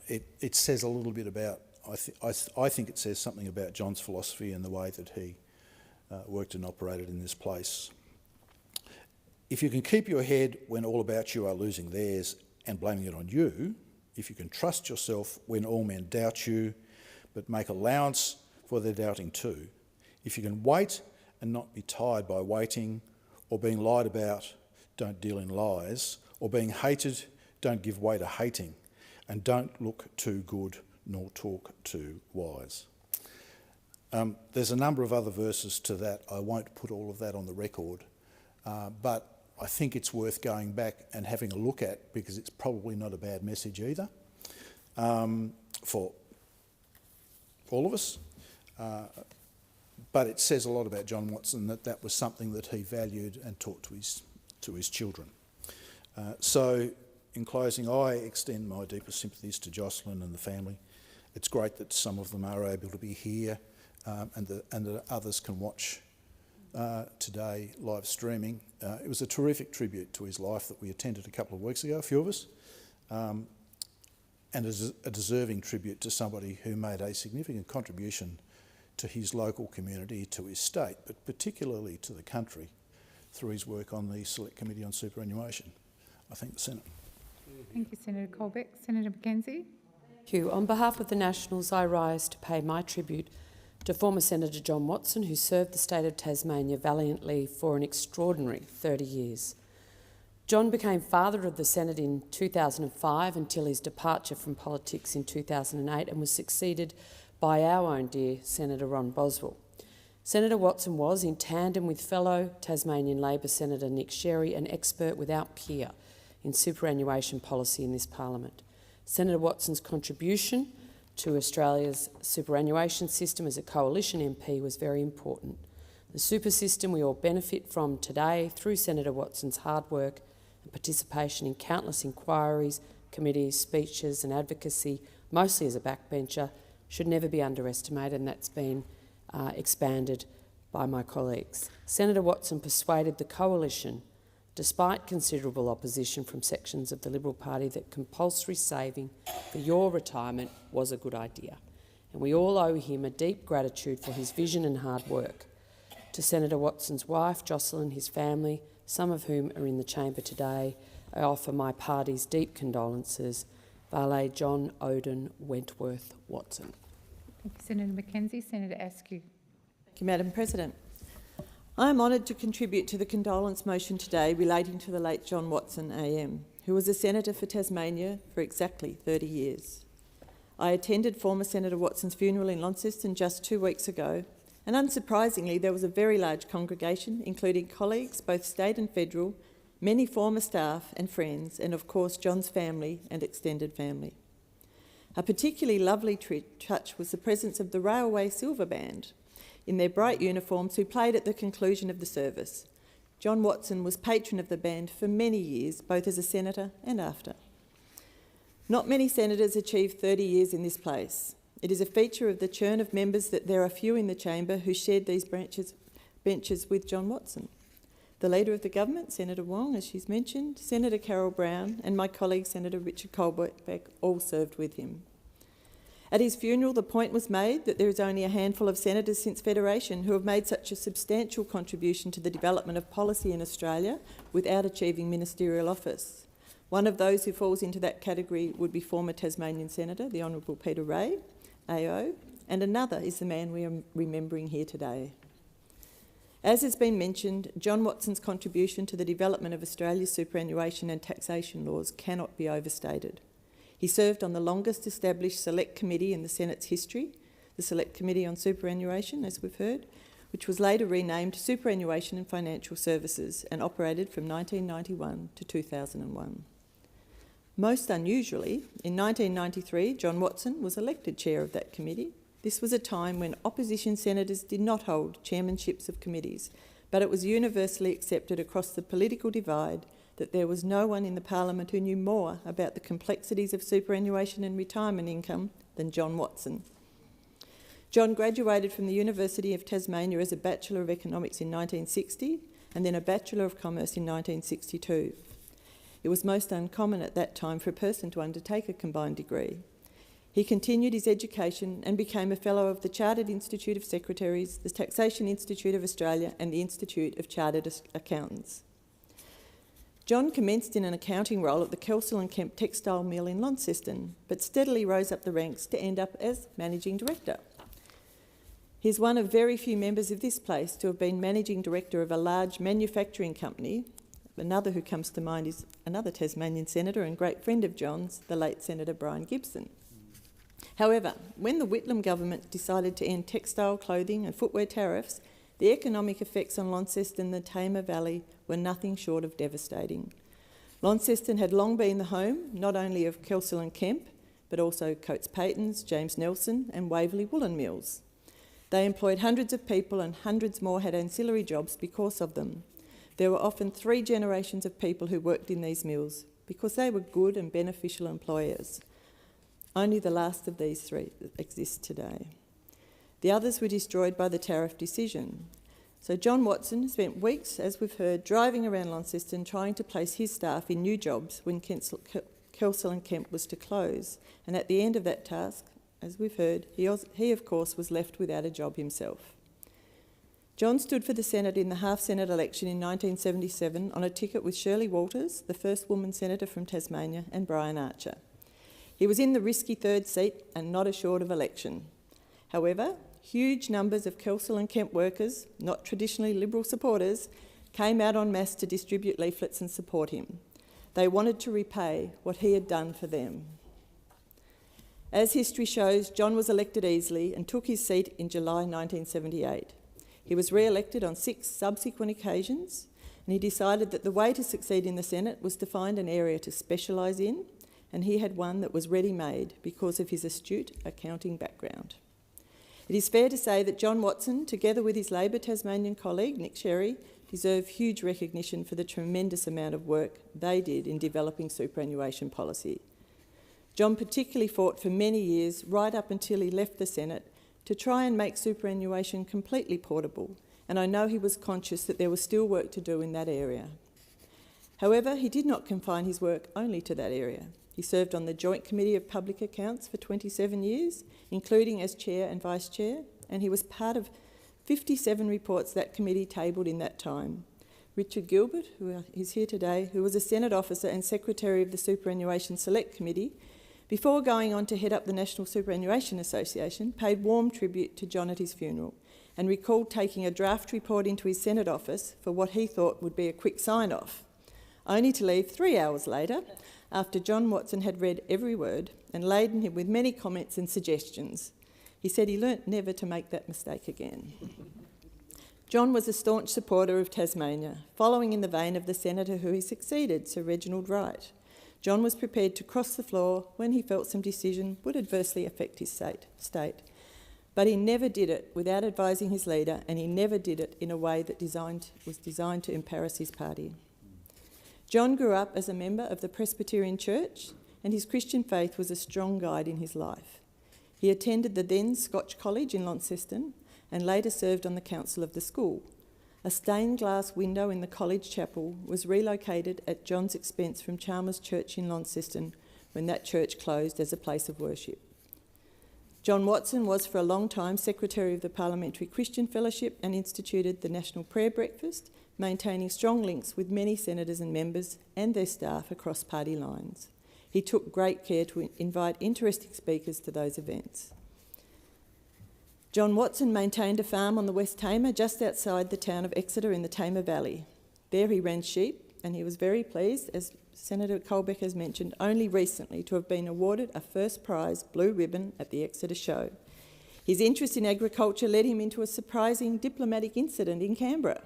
it says a little bit about, I think it says something about John's philosophy and the way that he worked and operated in this place. If you can keep your head when all about you are losing theirs and blaming it on you, if you can trust yourself when all men doubt you, but make allowance for their doubting too, if you can wait and not be tired by waiting, or being lied about, don't deal in lies, or being hated, don't give way to hating, and don't look too good nor talk too wise. There's a number of other verses to that. I won't put all of that on the record, but I think it's worth going back and having a look at, because it's probably not a bad message either for all of us. But it says a lot about John Watson, that was something that he valued and taught to his children. So in closing, I extend my deepest sympathies to Jocelyn and the family. It's great that some of them are able to be here and that others can watch today live streaming. It was a terrific tribute to his life that we attended a couple of weeks ago, a few of us, and a deserving tribute to somebody who made a significant contribution to his local community, to his state, but particularly to the country through his work on the Select Committee on Superannuation. I thank the Senate. Thank you, Senator Colbeck. Senator McKenzie. Thank you. On behalf of the Nationals, I rise to pay my tribute to former Senator John Watson, who served the state of Tasmania valiantly for an extraordinary 30 years. John became father of the Senate in 2005 until his departure from politics in 2008, and was succeeded by our own dear Senator Ron Boswell. Senator Watson was, in tandem with fellow Tasmanian Labor Senator Nick Sherry, an expert without peer in superannuation policy in this parliament. Senator Watson's contribution to Australia's superannuation system as a coalition MP was very important. The super system we all benefit from today through Senator Watson's hard work and participation in countless inquiries, committees, speeches and advocacy, mostly as a backbencher, should never be underestimated, and that's been expanded by my colleagues. Senator Watson persuaded the coalition, despite considerable opposition from sections of the Liberal Party, that compulsory saving for your retirement was a good idea, and we all owe him a deep gratitude for his vision and hard work. To Senator Watson's wife, Jocelyn, his family, some of whom are in the chamber today, I offer my party's deep condolences. Vale John Oden Wentworth Watson. Thank you, Senator McKenzie. Senator Askew. Thank you, Madam President. I am honoured to contribute to the condolence motion today relating to the late John Watson AM, who was a senator for Tasmania for exactly 30 years. I attended former Senator Watson's funeral in Launceston just 2 weeks ago, and unsurprisingly there was a very large congregation, including colleagues, both state and federal, many former staff and friends, and of course John's family and extended family. A particularly lovely touch was the presence of the Railway Silver Band in their bright uniforms, who played at the conclusion of the service. John Watson was patron of the band for many years, both as a senator and after. Not many senators achieve 30 years in this place. It is a feature of the churn of members that there are few in the chamber who shared these benches with John Watson. The Leader of the Government, Senator Wong, as she's mentioned, Senator Carol Brown and my colleague Senator Richard Colbeck all served with him. At his funeral, the point was made that there is only a handful of senators since Federation who have made such a substantial contribution to the development of policy in Australia without achieving ministerial office. One of those who falls into that category would be former Tasmanian Senator, the Honourable Peter Ray, AO, and another is the man we are remembering here today. As has been mentioned, John Watson's contribution to the development of Australia's superannuation and taxation laws cannot be overstated. He served on the longest established select committee in the Senate's history, the Select Committee on Superannuation, as we've heard, which was later renamed Superannuation and Financial Services and operated from 1991 to 2001. Most unusually, in 1993, John Watson was elected chair of that committee. This was a time when opposition senators did not hold chairmanships of committees, but it was universally accepted across the political divide that there was no one in the parliament who knew more about the complexities of superannuation and retirement income than John Watson. John graduated from the University of Tasmania as a Bachelor of Economics in 1960 and then a Bachelor of Commerce in 1962. It was most uncommon at that time for a person to undertake a combined degree. He continued his education and became a Fellow of the Chartered Institute of Secretaries, the Taxation Institute of Australia and the Institute of Chartered Accountants. John commenced in an accounting role at the Kelsall and Kemp Textile Mill in Launceston, but steadily rose up the ranks to end up as Managing Director. He's one of very few members of this place to have been Managing Director of a large manufacturing company. Another who comes to mind is another Tasmanian senator and great friend of John's, the late Senator Brian Gibson. However, when the Whitlam government decided to end textile, clothing and footwear tariffs, the economic effects on Launceston and the Tamar Valley were nothing short of devastating. Launceston had long been the home not only of Kelsall and Kemp, but also Coates Payton's, James Nelson and Waverley Woolen Mills. They employed hundreds of people and hundreds more had ancillary jobs because of them. There were often 3 generations of people who worked in these mills because they were good and beneficial employers. Only the last of these 3 exist today. The others were destroyed by the tariff decision. So John Watson spent weeks, as we've heard, driving around Launceston trying to place his staff in new jobs when Kelsall and Kemp was to close. And at the end of that task, as we've heard, he of course was left without a job himself. John stood for the Senate in the half-Senate election in 1977 on a ticket with Shirley Walters, the first woman senator from Tasmania, and Brian Archer. He was in the risky 3rd seat and not assured of election. However, huge numbers of Kelsall and Kemp workers, not traditionally Liberal supporters, came out en masse to distribute leaflets and support him. They wanted to repay what he had done for them. As history shows, John was elected easily and took his seat in July 1978. He was re-elected on 6 subsequent occasions, and he decided that the way to succeed in the Senate was to find an area to specialise in, and he had one that was ready-made because of his astute accounting background. It is fair to say that John Watson, together with his Labor Tasmanian colleague Nick Sherry, deserve huge recognition for the tremendous amount of work they did in developing superannuation policy. John particularly fought for many years, right up until he left the Senate, to try and make superannuation completely portable, and I know he was conscious that there was still work to do in that area. However, he did not confine his work only to that area. He served on the Joint Committee of Public Accounts for 27 years, including as Chair and Vice Chair, and he was part of 57 reports that committee tabled in that time. Richard Gilbert, who is here today, who was a Senate officer and Secretary of the Superannuation Select Committee, before going on to head up the National Superannuation Association, paid warm tribute to John at his funeral and recalled taking a draft report into his Senate office for what he thought would be a quick sign-off, only to leave 3 hours later after John Watson had read every word and laden him with many comments and suggestions. He said he learnt never to make that mistake again. John was a staunch supporter of Tasmania, following in the vein of the senator who he succeeded, Sir Reginald Wright. John was prepared to cross the floor when he felt some decision would adversely affect his state. But he never did it without advising his leader, and he never did it in a way that was designed to embarrass his party. John grew up as a member of the Presbyterian Church, and his Christian faith was a strong guide in his life. He attended the then Scotch College in Launceston and later served on the council of the school. A stained glass window in the college chapel was relocated at John's expense from Chalmers Church in Launceston when that church closed as a place of worship. John Watson was for a long time Secretary of the Parliamentary Christian Fellowship and instituted the National Prayer Breakfast, maintaining strong links with many senators and members and their staff across party lines. He took great care to invite interesting speakers to those events. John Watson maintained a farm on the West Tamar just outside the town of Exeter in the Tamar Valley. There he ran sheep, and he was very pleased, as Senator Colbeck has mentioned, only recently to have been awarded a first prize blue ribbon at the Exeter show. His interest in agriculture led him into a surprising diplomatic incident in Canberra.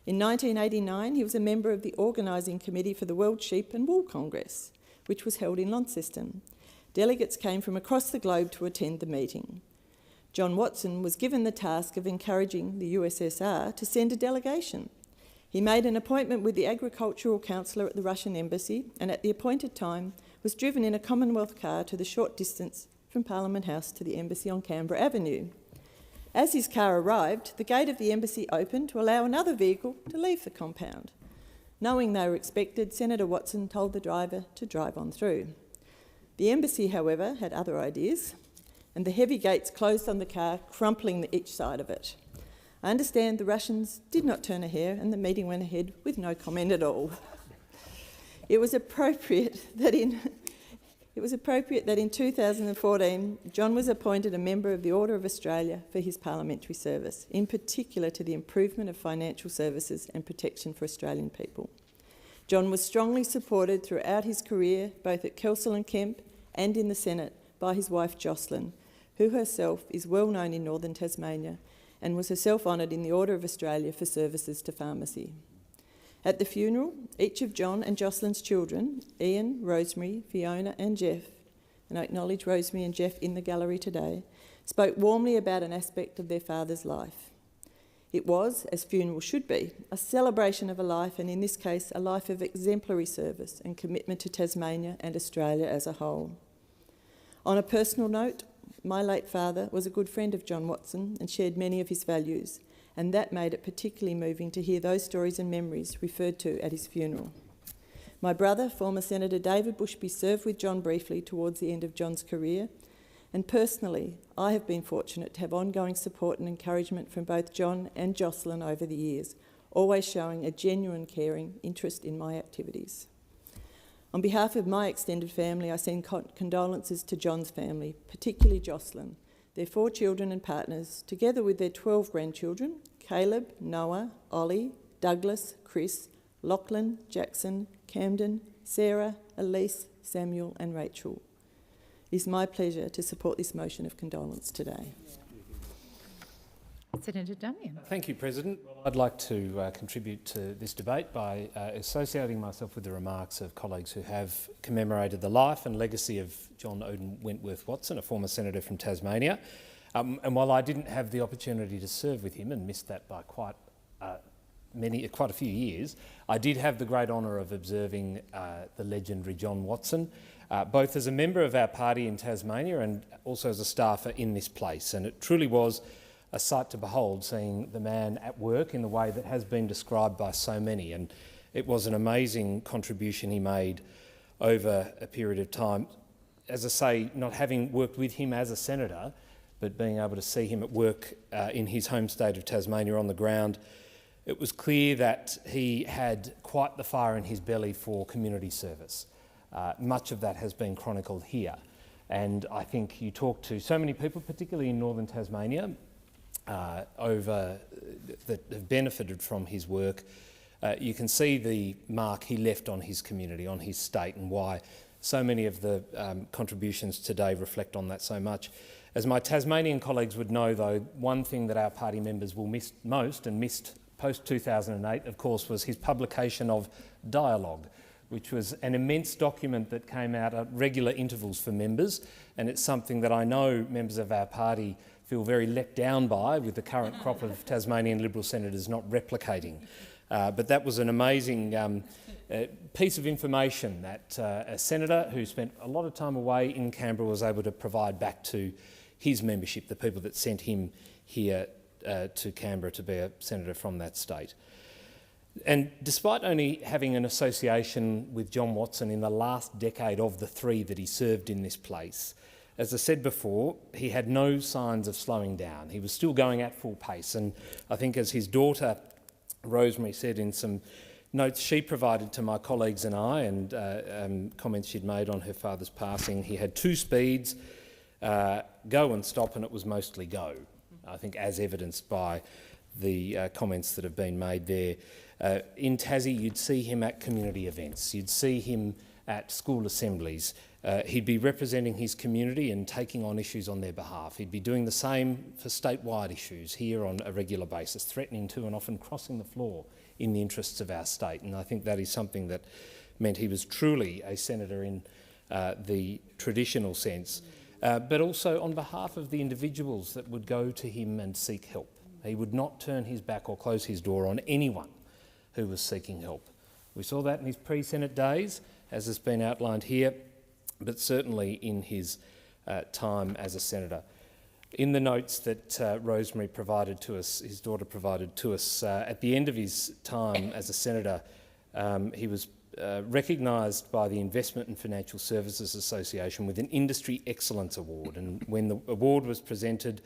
In 1989, he was a member of the organising committee for the World Sheep and Wool Congress, which was held in Launceston. Delegates came from across the globe to attend the meeting. John Watson was given the task of encouraging the USSR to send a delegation. He made an appointment with the agricultural counsellor at the Russian embassy and at the appointed time was driven in a Commonwealth car to the short distance from Parliament House to the Embassy on Canberra Avenue. As his car arrived, the gate of the Embassy opened to allow another vehicle to leave the compound. Knowing they were expected, Senator Watson told the driver to drive on through. The Embassy, however, had other ideas, and the heavy gates closed on the car, crumpling each side of it. I understand the Russians did not turn a hair and the meeting went ahead with no comment at all. It was appropriate that in 2014, John was appointed a member of the Order of Australia for his parliamentary service, in particular to the improvement of financial services and protection for Australian people. John was strongly supported throughout his career, both at Kelsall and Kemp and in the Senate, by his wife Jocelyn, who herself is well known in northern Tasmania and was herself honoured in the Order of Australia for services to pharmacy. At the funeral, each of John and Jocelyn's children, Ian, Rosemary, Fiona and Jeff, and I acknowledge Rosemary and Jeff in the gallery today, spoke warmly about an aspect of their father's life. It was, as funerals should be, a celebration of a life, and in this case, a life of exemplary service and commitment to Tasmania and Australia as a whole. On a personal note, my late father was a good friend of John Watson and shared many of his values, and that made it particularly moving to hear those stories and memories referred to at his funeral. My brother, former Senator David Bushby, served with John briefly towards the end of John's career, and personally, I have been fortunate to have ongoing support and encouragement from both John and Jocelyn over the years, always showing a genuine caring interest in my activities. On behalf of my extended family, I send condolences to John's family, particularly Jocelyn, their 4 children and partners, together with their 12 grandchildren, Caleb, Noah, Ollie, Douglas, Chris, Lachlan, Jackson, Camden, Sarah, Elise, Samuel and Rachel. It is my pleasure to support this motion of condolence today. Senator Duniam. Thank you, President. I'd like to contribute to this debate by associating myself with the remarks of colleagues who have commemorated the life and legacy of John Odin Wentworth Watson, a former senator from Tasmania. And while I didn't have the opportunity to serve with him and missed that by quite a few years, I did have the great honour of observing the legendary John Watson, both as a member of our party in Tasmania and also as a staffer in this place. And it truly was a sight to behold, seeing the man at work in the way that has been described by so many. And it was an amazing contribution he made over a period of time. As I say, not having worked with him as a senator, but being able to see him at work in his home state of Tasmania on the ground, it was clear that he had quite the fire in his belly for community service. Much of that has been chronicled here. And I think you talk to so many people, particularly in northern Tasmania, that have benefited from his work. You can see the mark he left on his community, on his state, and why so many of the contributions today reflect on that so much. As my Tasmanian colleagues would know, though, one thing that our party members will miss most, and missed post-2008, of course, was his publication of Dialogue, which was an immense document that came out at regular intervals for members, and it's something that I know members of our party feel very let down by, with the current crop of Tasmanian Liberal senators not replicating. But that was an amazing piece of information that a senator who spent a lot of time away in Canberra was able to provide back to his membership, the people that sent him here to Canberra to be a senator from that state. And despite only having an association with John Watson in the last decade of the 3 that he served in this place, as I said before, he had no signs of slowing down. He was still going at full pace, and I think, as his daughter Rosemary said in some notes she provided to my colleagues and I, and comments she'd made on her father's passing, he had 2 speeds, go and stop, and it was mostly go, I think, as evidenced by the comments that have been made there. In Tassie, you'd see him at community events, you'd see him at school assemblies. He'd be representing his community and taking on issues on their behalf. He'd be doing the same for statewide issues here on a regular basis, threatening to and often crossing the floor in the interests of our state. And I think that is something that meant he was truly a senator in the traditional sense, but also on behalf of the individuals that would go to him and seek help. He would not turn his back or close his door on anyone who was seeking help. We saw that in his pre-Senate days, as has been outlined here, but certainly in his time as a senator. In the notes that Rosemary provided to us, his daughter provided to us, at the end of his time as a senator, he was recognised by the Investment and Financial Services Association with an Industry Excellence Award. And when the award was presented,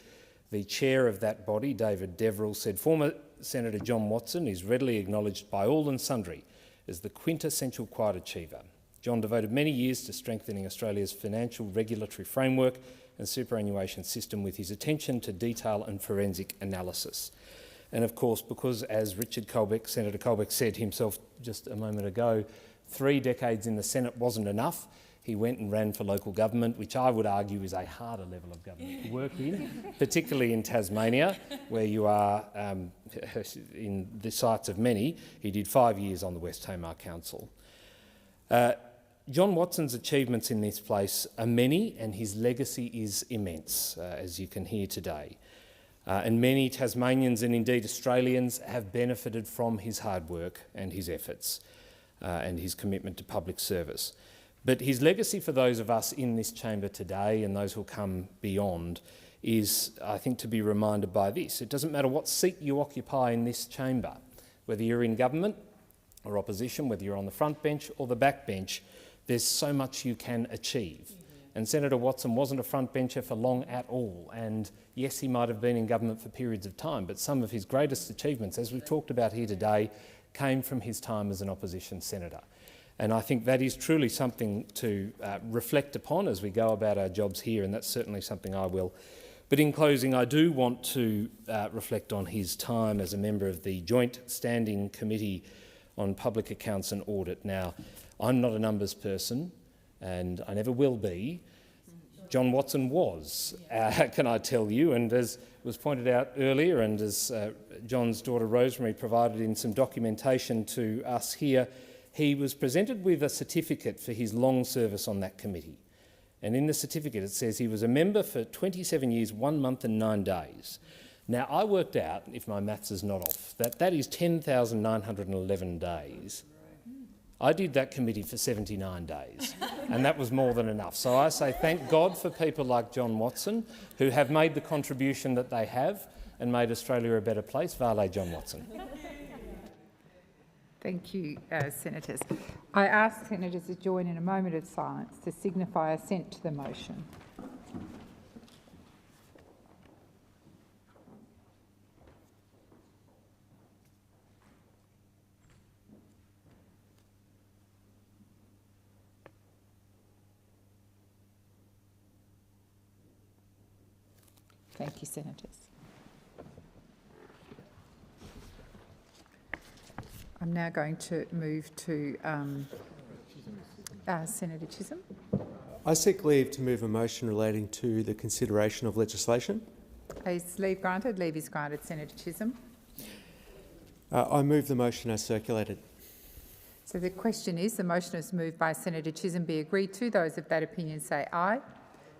the chair of that body, David Deverill, said, "Former Senator John Watson is readily acknowledged by all and sundry as the quintessential quiet achiever. John devoted many years to strengthening Australia's financial regulatory framework and superannuation system with his attention to detail and forensic analysis." And of course, because as Senator Colbeck said himself just a moment ago, 3 decades in the Senate wasn't enough. He went and ran for local government, which I would argue is a harder level of government to work in, particularly in Tasmania, where you are in the sights of many. He did 5 years on the West Tamar Council. John Watson's achievements in this place are many, and his legacy is immense, as you can hear today. And many Tasmanians and indeed Australians have benefited from his hard work and his efforts and his commitment to public service. But his legacy for those of us in this chamber today and those who will come beyond is, I think, to be reminded by this. It doesn't matter what seat you occupy in this chamber, whether you're in government or opposition, whether you're on the front bench or the back bench, there's so much you can achieve. And Senator Watson wasn't a frontbencher for long at all. And yes, he might have been in government for periods of time, but some of his greatest achievements, as we've talked about here today, came from his time as an opposition senator. And I think that is truly something to reflect upon as we go about our jobs here, and that's certainly something I will. But in closing, I do want to reflect on his time as a member of the Joint Standing Committee on Public Accounts and Audit. Now, I'm not a numbers person, and I never will be. John Watson was, can I tell you, and as was pointed out earlier, and as John's daughter Rosemary provided in some documentation to us here, he was presented with a certificate for his long service on that committee. And in the certificate it says he was a member for 27 years, 1 month and 9 days. Now, I worked out, if my maths is not off, that is 10,911 days. I did that committee for 79 days, and that was more than enough. So I say thank God for people like John Watson, who have made the contribution that they have and made Australia a better place. Vale John Watson. Thank you, Senators. I ask Senators to join in a moment of silence to signify assent to the motion. Thank you, Senators. I'm now going to move to Senator Chisholm. I seek leave to move a motion relating to the consideration of legislation. Is leave granted? Leave is granted. Senator Chisholm. I move the motion as circulated. So the question is, the motion is moved by Senator Chisholm be agreed to. Those of that opinion say aye.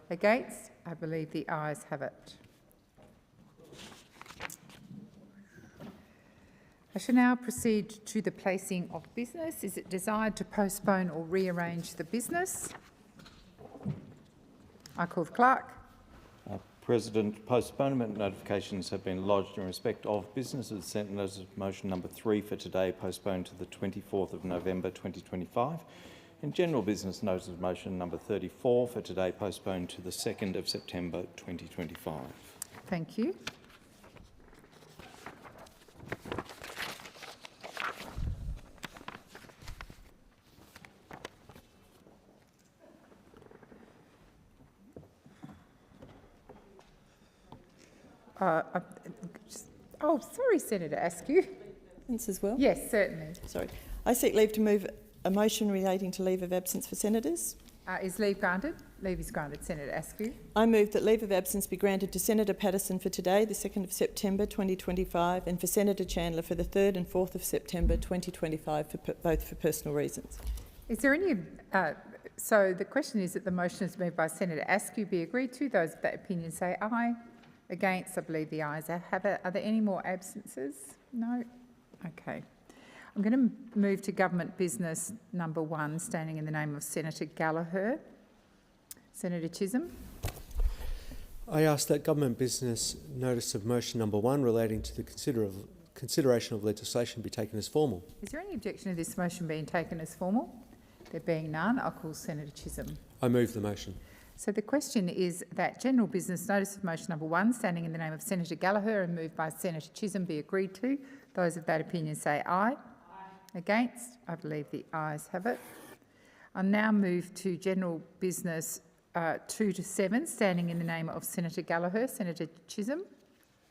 Against? I believe the ayes have it. I shall now proceed to the placing of business. Is it desired to postpone or rearrange the business? I call the clerk. President, postponement notifications have been lodged in respect of businesses sent notice of motion number 3 for today, postponed to the 24th of November 2025. In general business, notice of motion number 34 for today, postponed to the 2nd of September 2025. Thank you. Oh, sorry, Senator Askew. Thanks as well. Yes, certainly. Sorry. I seek leave to move a motion relating to leave of absence for senators. Is leave granted? Leave is granted. Senator Askew. I move that leave of absence be granted to Senator Patterson for today, the 2nd of September 2025, and for Senator Chandler for the 3rd and 4th of September 2025, both for personal reasons. Is there any... so the question is that the motion is moved by Senator Askew be agreed to. Those of that opinion say aye. Against? I believe the ayes have it. Are there any more absences? No? Okay. I'm going to move to government business number 1, standing in the name of Senator Gallagher. Senator Chisholm. I ask that government business notice of motion number 1 relating to the consideration of legislation be taken as formal. Is there any objection to this motion being taken as formal? There being none, I'll call Senator Chisholm. I move the motion. So the question is that general business notice of motion number 1, standing in the name of Senator Gallagher and moved by Senator Chisholm, be agreed to. Those of that opinion say aye. Aye. Against? I believe the ayes have it. I'll now move to general business 2 to 7, standing in the name of Senator Gallagher. Senator Chisholm.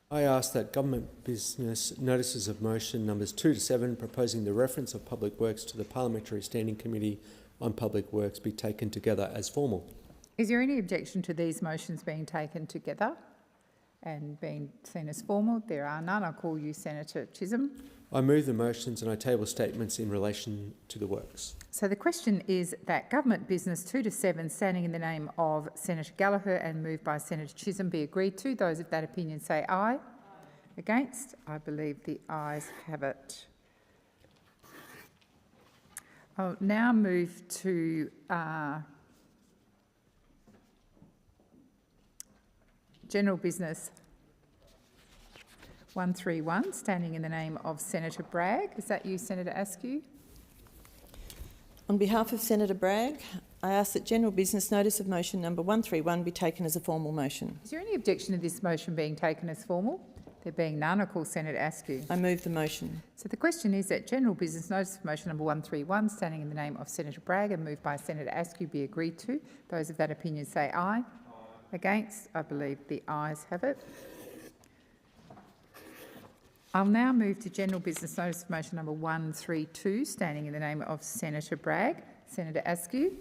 I ask that government business notices of motion numbers 2 to 7, proposing the reference of Public Works to the Parliamentary Standing Committee on Public Works, be taken together as formal. Is there any objection to these motions being taken together and being seen as formal? There are none. I'll call you Senator Chisholm. I move the motions and I table statements in relation to the works. So the question is that government business 2 to 7, standing in the name of Senator Gallagher and moved by Senator Chisholm, be agreed to. Those of that opinion say aye. Aye. Against? I believe the ayes have it. I'll now move to general business 131, standing in the name of Senator Bragg. Is that you, Senator Askew? On behalf of Senator Bragg, I ask that general business notice of motion number 131 be taken as a formal motion. Is there any objection to this motion being taken as formal? There being none, I call Senator Askew. I move the motion. So the question is that general business notice of motion number 131, standing in the name of Senator Bragg and moved by Senator Askew, be agreed to. Those of that opinion say aye. Aye. Against? I believe the ayes have it. I'll now move to general business notice of motion number 132, standing in the name of Senator Bragg. Senator Askew.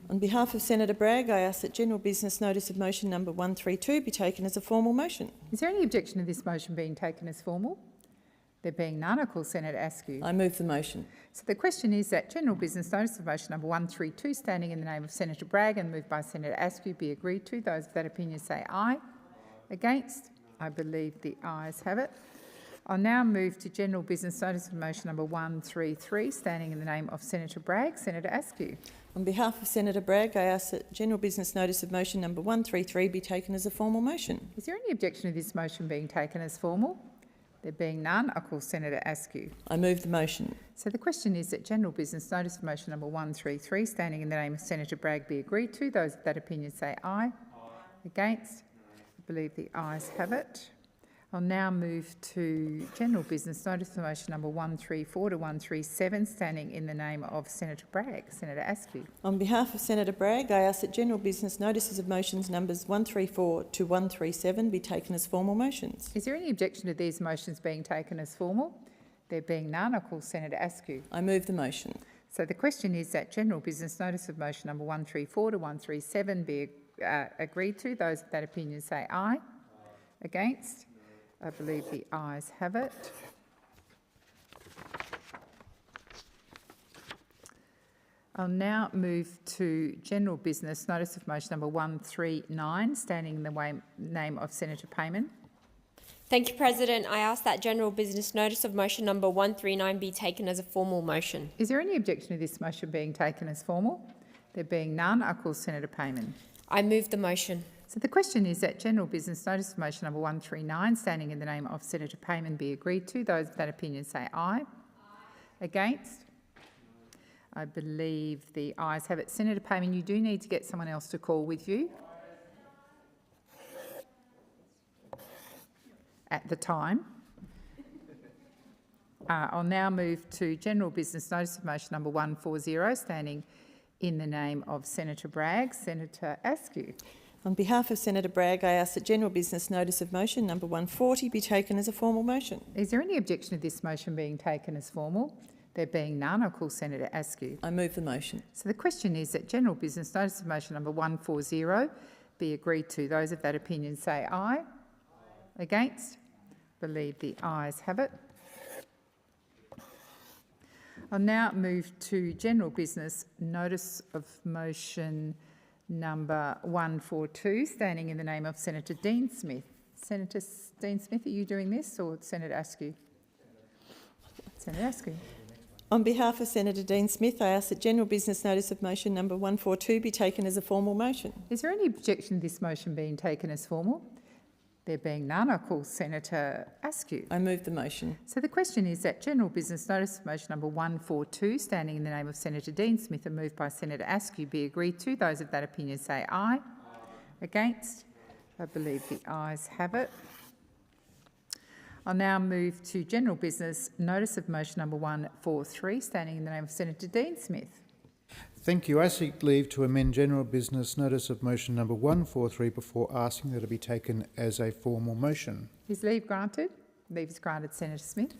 On behalf of Senator Bragg, I ask that general business notice of motion number 132 be taken as a formal motion. Is there any objection to this motion being taken as formal? There being none, I call Senator Askew. I move the motion. So the question is that general business notice of motion number 132, standing in the name of Senator Bragg and moved by Senator Askew, be agreed to. Those of that opinion say aye. Aye. Against? I believe the ayes have it. I'll now move to general business notice of motion number 133, standing in the name of Senator Bragg. Senator Askew. On behalf of Senator Bragg, I ask that general business notice of motion number 133 be taken as a formal motion. Is there any objection to this motion being taken as formal? There being none, I call Senator Askew. I move the motion. So the question is that general business notice of motion number 133, standing in the name of Senator Bragg, be agreed to. Those of that opinion say aye. Aye. Against? I believe the ayes have it. I'll now move to general business notice of motion number 134 to 137, standing in the name of Senator Bragg. Senator Askew. On behalf of Senator Bragg, I ask that general business notices of motions numbers 134 to 137 be taken as formal motions. Is there any objection to these motions being taken as formal? There being none, I call Senator Askew. I move the motion. So the question is that general business notice of motion number 134 to 137 be agreed to. Those of that opinion say aye. Aye. Against? I believe the ayes have it. I'll now move to general business notice of motion number 139, standing in the name of Senator Payman. Thank you, President. I ask that general business notice of motion number 139 be taken as a formal motion. Is there any objection to this motion being taken as formal? There being none, I call Senator Payman. I move the motion. So the question is that general business notice of motion number 139, standing in the name of Senator Payman, be agreed to. Those of that opinion say aye. Aye. Against? I believe the ayes have it. Senator Payman, you do need to get someone else to call with you at the time. I'll now move to general business notice of motion number 140, standing in the name of Senator Bragg. Senator Askew. On behalf of Senator Bragg, I ask that general business notice of motion number 140 be taken as a formal motion. Is there any objection to this motion being taken as formal? There being none, I'll call Senator Askew. I move the motion. So the question is that general business notice of motion number 140 be agreed to. Those of that opinion say aye. Aye. Against? Believe the ayes have it. I'll now move to general business notice of motion number 142, standing in the name of Senator Dean Smith. Senator Dean Smith, are you doing this, or Senator Askew? Senator Askew. On behalf of Senator Dean Smith, I ask that general business notice of motion number 142 be taken as a formal motion. Is there any objection to this motion being taken as formal? There being none, I call Senator Askew. I move the motion. So the question is that general business notice of motion number 142, standing in the name of Senator Dean Smith and moved by Senator Askew, be agreed to. Those of that opinion say aye. Against? I believe the ayes have it. I'll now move to general business notice of motion number 143, standing in the name of Senator Dean Smith. Thank you. I seek leave to amend general business notice of motion number 143 before asking that it be taken as a formal motion. Is leave granted? Leave is granted, Senator Smith.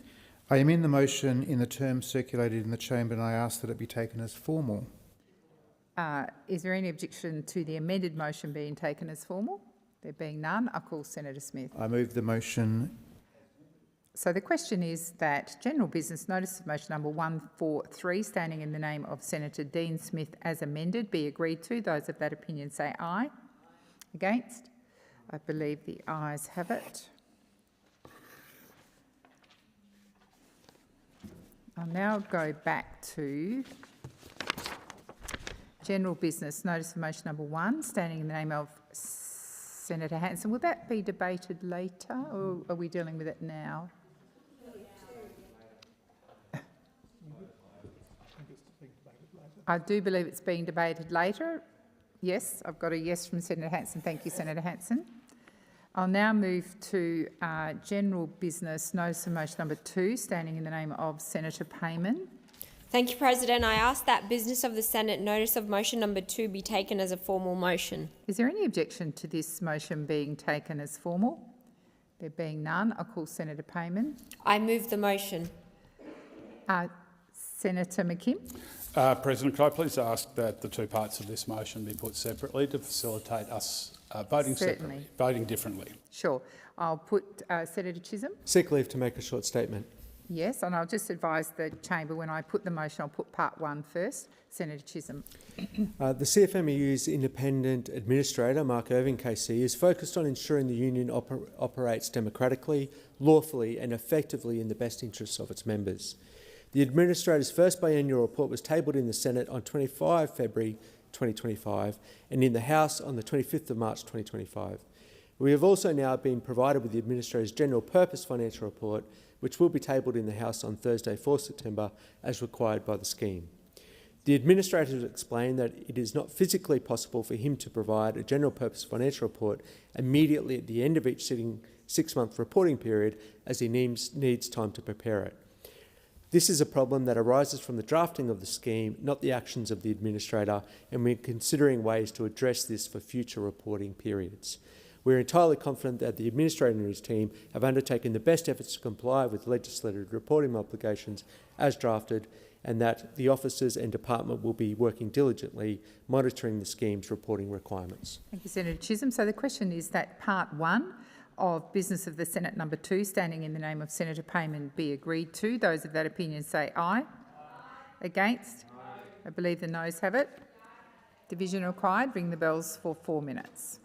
I amend the motion in the terms circulated in the chamber and I ask that it be taken as formal. Is there any objection to the amended motion being taken as formal? There being none, I call Senator Smith. I move the motion. So the question is that general business notice of motion number 143, standing in the name of Senator Dean Smith as amended, be agreed to. Those of that opinion say aye. Against? I believe the ayes have it. I'll now go back to general business notice of motion number 1, standing in the name of Senator Hanson. Will that be debated later or are we dealing with it now? I do believe it's being debated later. Yes, I've got a yes from Senator Hanson. Thank you, Senator Hanson. I'll now move to general business notice of motion number 2, standing in the name of Senator Payman. Thank you, President. I ask that business of the Senate notice of motion number 2 be taken as a formal motion. Is there any objection to this motion being taken as formal? There being none, I'll call Senator Payman. I move the motion. Senator McKim. President, could I please ask that the two parts of this motion be put separately to facilitate us voting separately, voting differently? Sure. I'll put Senator Chisholm. Seek leave to make a short statement. Yes, and I'll just advise the chamber when I put the motion, I'll put part 1 first. Senator Chisholm. The CFMEU's independent administrator, Mark Irving KC, is focused on ensuring the union operates democratically, lawfully and effectively in the best interests of its members. The administrator's first biennial report was tabled in the Senate on 25 February 2025 and in the House on the 25th of March 2025. We have also now been provided with the administrator's general purpose financial report, which will be tabled in the House on Thursday, 4 September, as required by the scheme. The administrator has explained that it is not physically possible for him to provide a general purpose financial report immediately at the end of each sitting 6-month reporting period, as he needs time to prepare it. This is a problem that arises from the drafting of the scheme, not the actions of the administrator, and we're considering ways to address this for future reporting periods. We're entirely confident that the administrator and his team have undertaken the best efforts to comply with legislated reporting obligations as drafted, and that the officers and department will be working diligently monitoring the scheme's reporting requirements. Thank you, Senator Chisholm. So the question is that part 1 of business of the Senate number 2, standing in the name of Senator Payman, be agreed to. Those of that opinion say aye. Against? I believe the noes have it. Division required. Ring the bells for 4 minutes.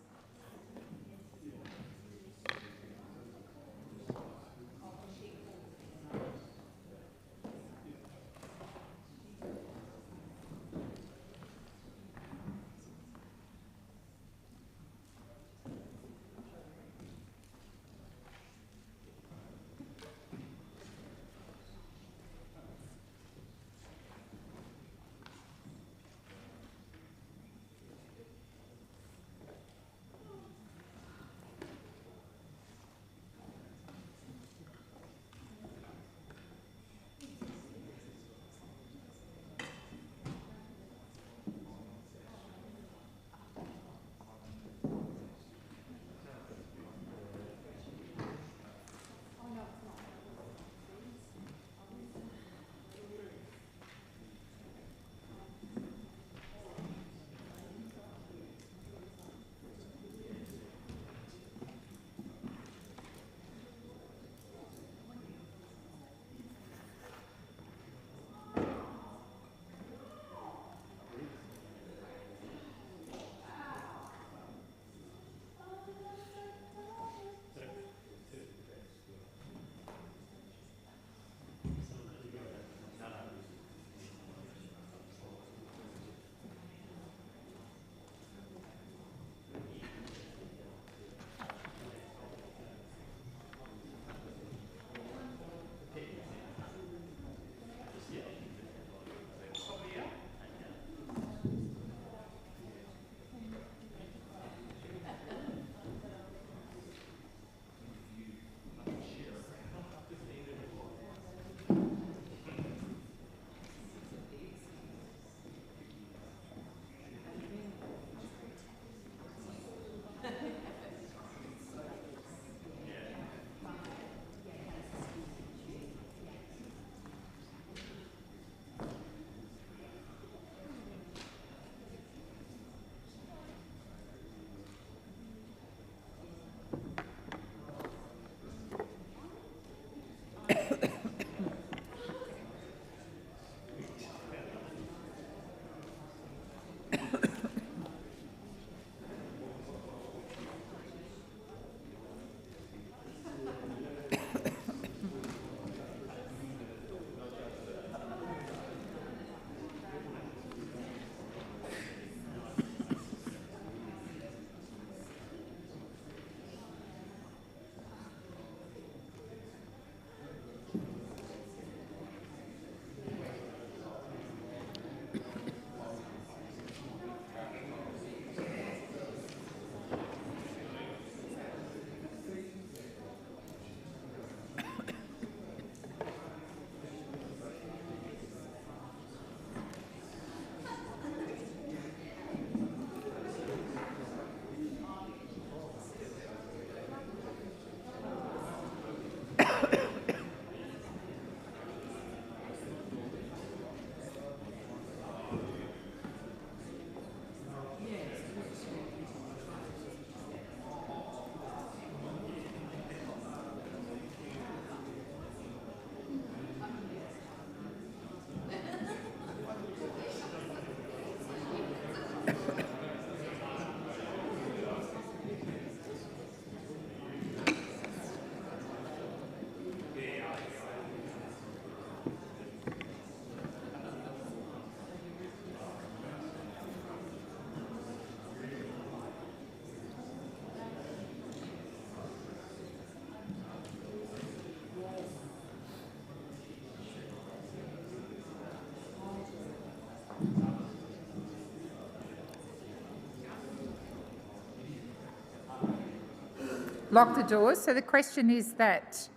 Lock the doors. So the question is that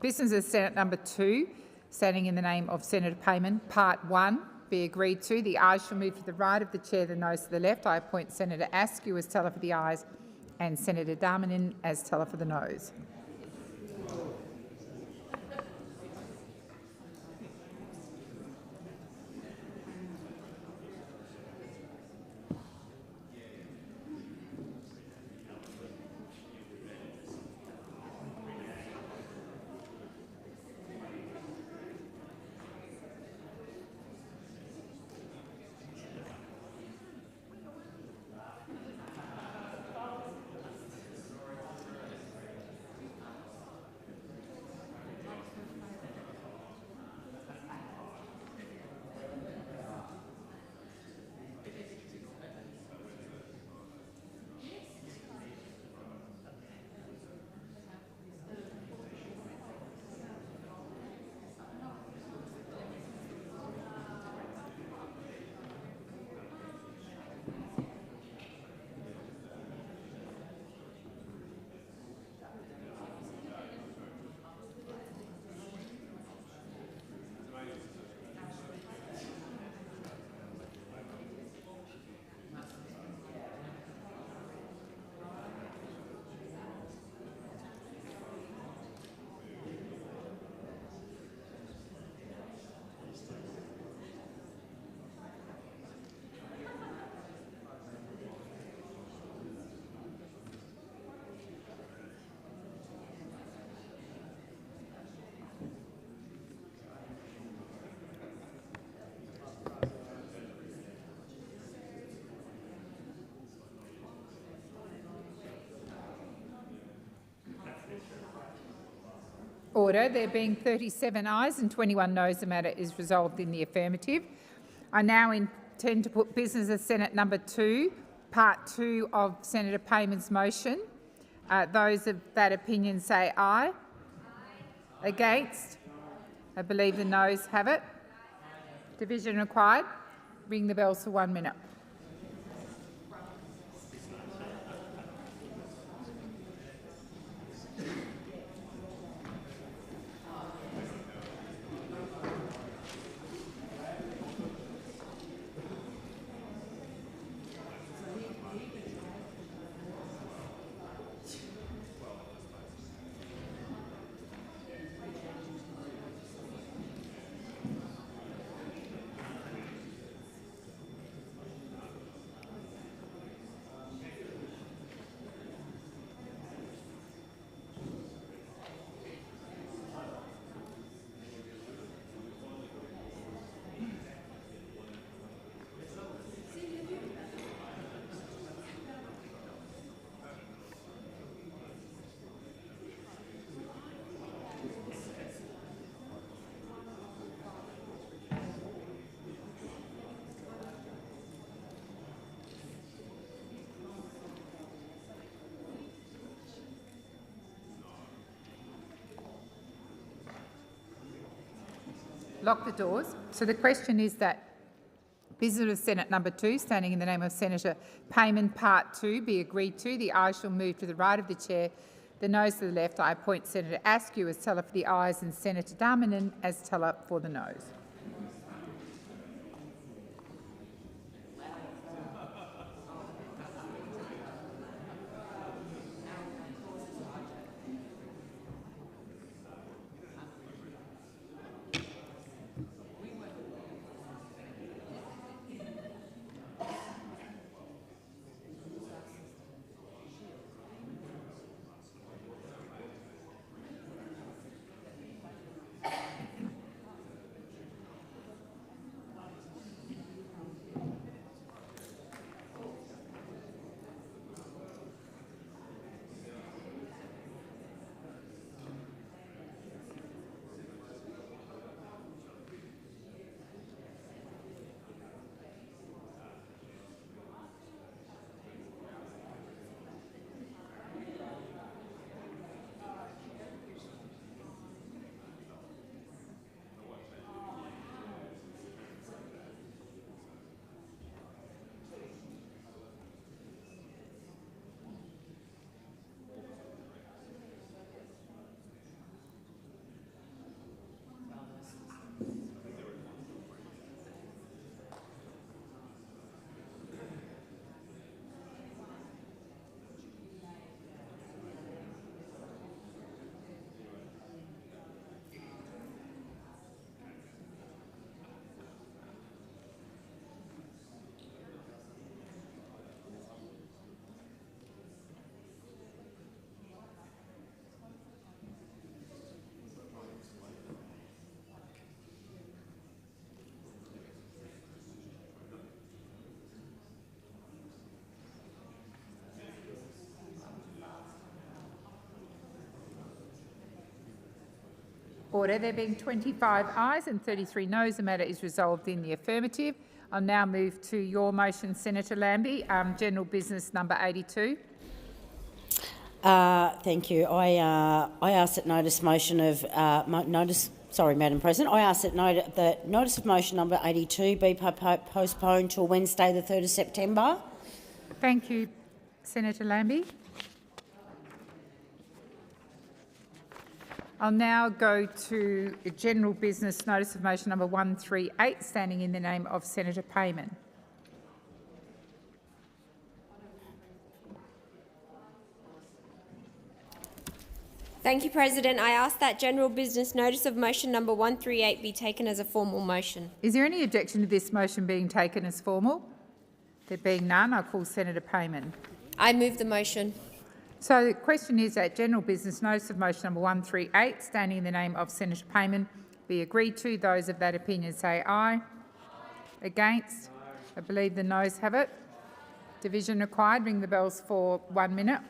Business of Senate number 2, standing in the name of Senator Payman, Part 1, be agreed to. The ayes shall move to the right of the chair, the noes to the left. I appoint Senator Askew as teller for the ayes and Senator Darmanin as teller for the noes. Order. There being 37 ayes and 21 noes, the matter is resolved in the affirmative. I now intend to put Business of Senate number 2, Part 2 of Senator Payman's motion. Those of that opinion say aye. Aye. Against? I believe the noes have it. Division required. Ring the bells for 1 minute. Lock the doors. So the question is that Business of Senate number 2, standing in the name of Senator Payman, Part 2, be agreed to. The ayes shall move to the right of the chair, the noes to the left. I appoint Senator Askew as teller for the ayes and Senator Darmanin as teller for the noes. Order. There being 25 ayes and 33 noes, the matter is resolved in the affirmative. I'll now move to your motion, Senator Lambie, general business number 82. Thank you. I ask that notice motion of Madam President. I ask that notice of motion number 82 be postponed till Wednesday, the 3rd of September. Thank you, Senator Lambie. I'll now go to general business notice of motion number 138, standing in the name of Senator Payman. Thank you, President. I ask that general business notice of motion number 138 be taken as a formal motion. Is there any objection to this motion being taken as formal? There being none, I call Senator Payman. I move the motion. So the question is that general business notice of motion number 138, standing in the name of Senator Payman, be agreed to. Those of that opinion say aye. Against? I believe the noes have it. Division required. Ring the bells for 1 minute.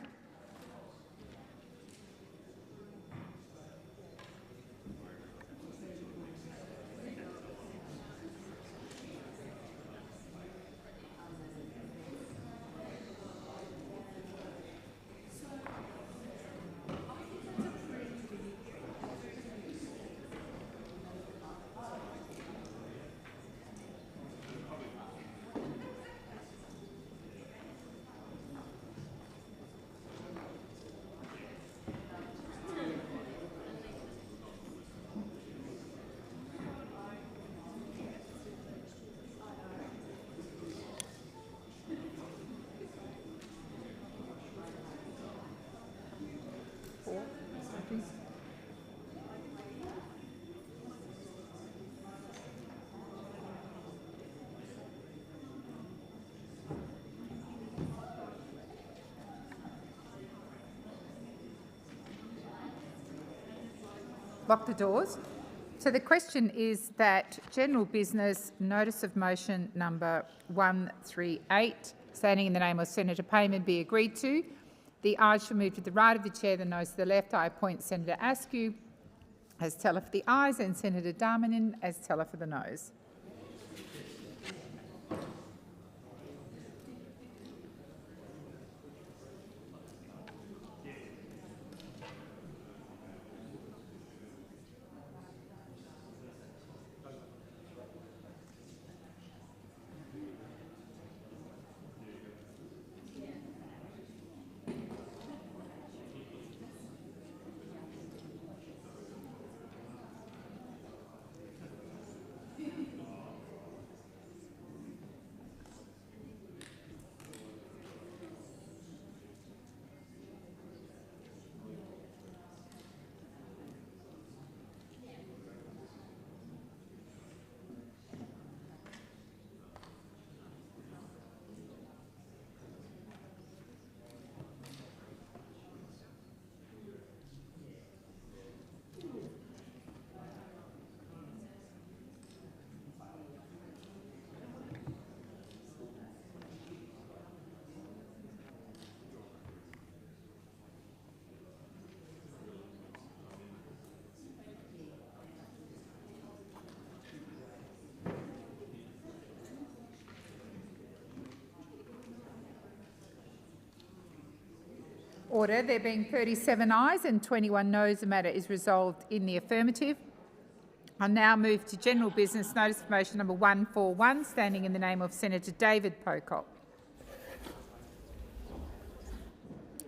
Lock the doors. So the question is that general business notice of motion number 138, standing in the name of Senator Payman, be agreed to. The ayes shall move to the right of the chair, the noes to the left. I appoint Senator Askew as teller for the ayes and Senator Darmanin as teller for the noes. Order. There being 37 ayes and 21 noes, the matter is resolved in the affirmative. I now move to general business notice of motion number 141, standing in the name of Senator David Pocock.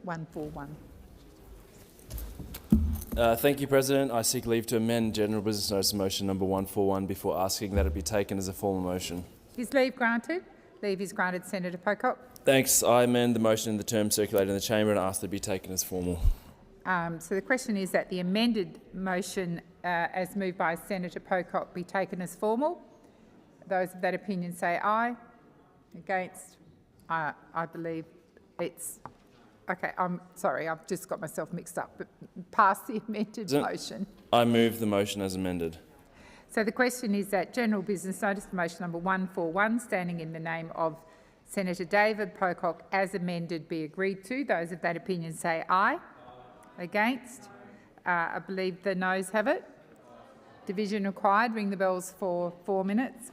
141. Thank you, President. I seek leave to amend general business notice of motion number 141 before asking that it be taken as a formal motion. Is leave granted? Leave is granted, Senator Pocock. Thanks. I amend the motion in the term circulated in the chamber and ask that it be taken as formal. So the question is that the amended motion as moved by Senator Pocock be taken as formal. Those of that opinion say aye. Against? I believe it's... Okay, I'm sorry, I've just got myself mixed up, but pass the amended motion. I move the motion as amended. So the question is that general business notice of motion number 141, standing in the name of Senator David Pocock as amended, be agreed to. Those of that opinion say aye. Against? I believe the noes have it. Division required. Ring the bells for 4 minutes.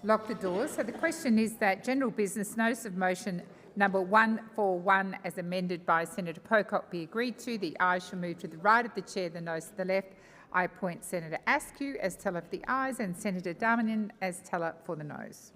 Lock the doors. So the question is that general business notice of motion number 141 as amended by Senator Pocock be agreed to. The ayes shall move to the right of the chair, the noes to the left. I appoint Senator Askew as teller for the ayes and Senator Darmanin as teller for the noes.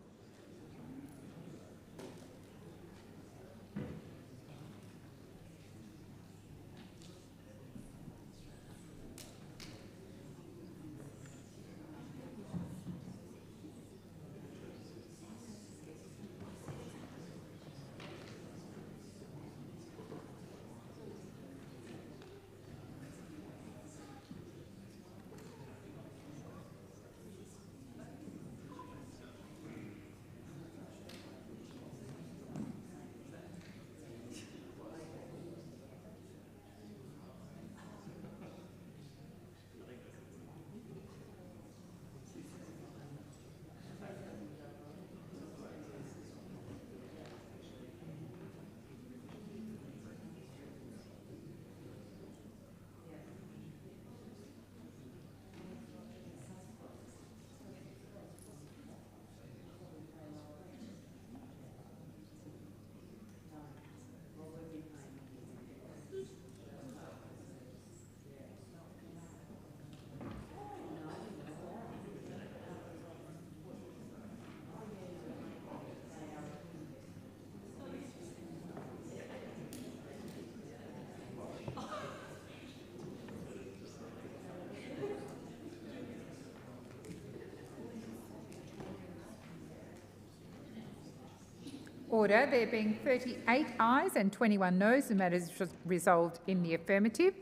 Order. There being 38 ayes and 21 noes, the matter is resolved in the affirmative.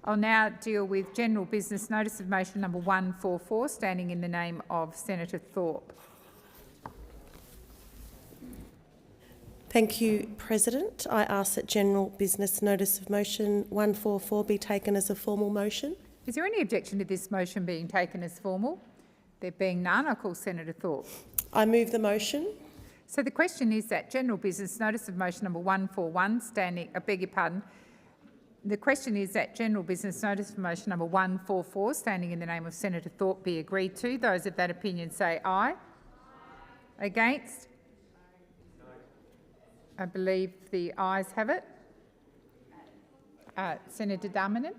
I'll now deal with general business notice of motion number 144, standing in the name of Senator Thorpe. Thank you, President. I ask that general business notice of motion 144 be taken as a formal motion. Is there any objection to this motion being taken as formal? There being none, I call Senator Thorpe. I move the motion. So the question is that general business notice of motion number 141 standing, the question is that general business notice of motion number 144 standing in the name of Senator Thorpe be agreed to. Those of that opinion say aye. Against? I believe the ayes have it. Senator Darmanin?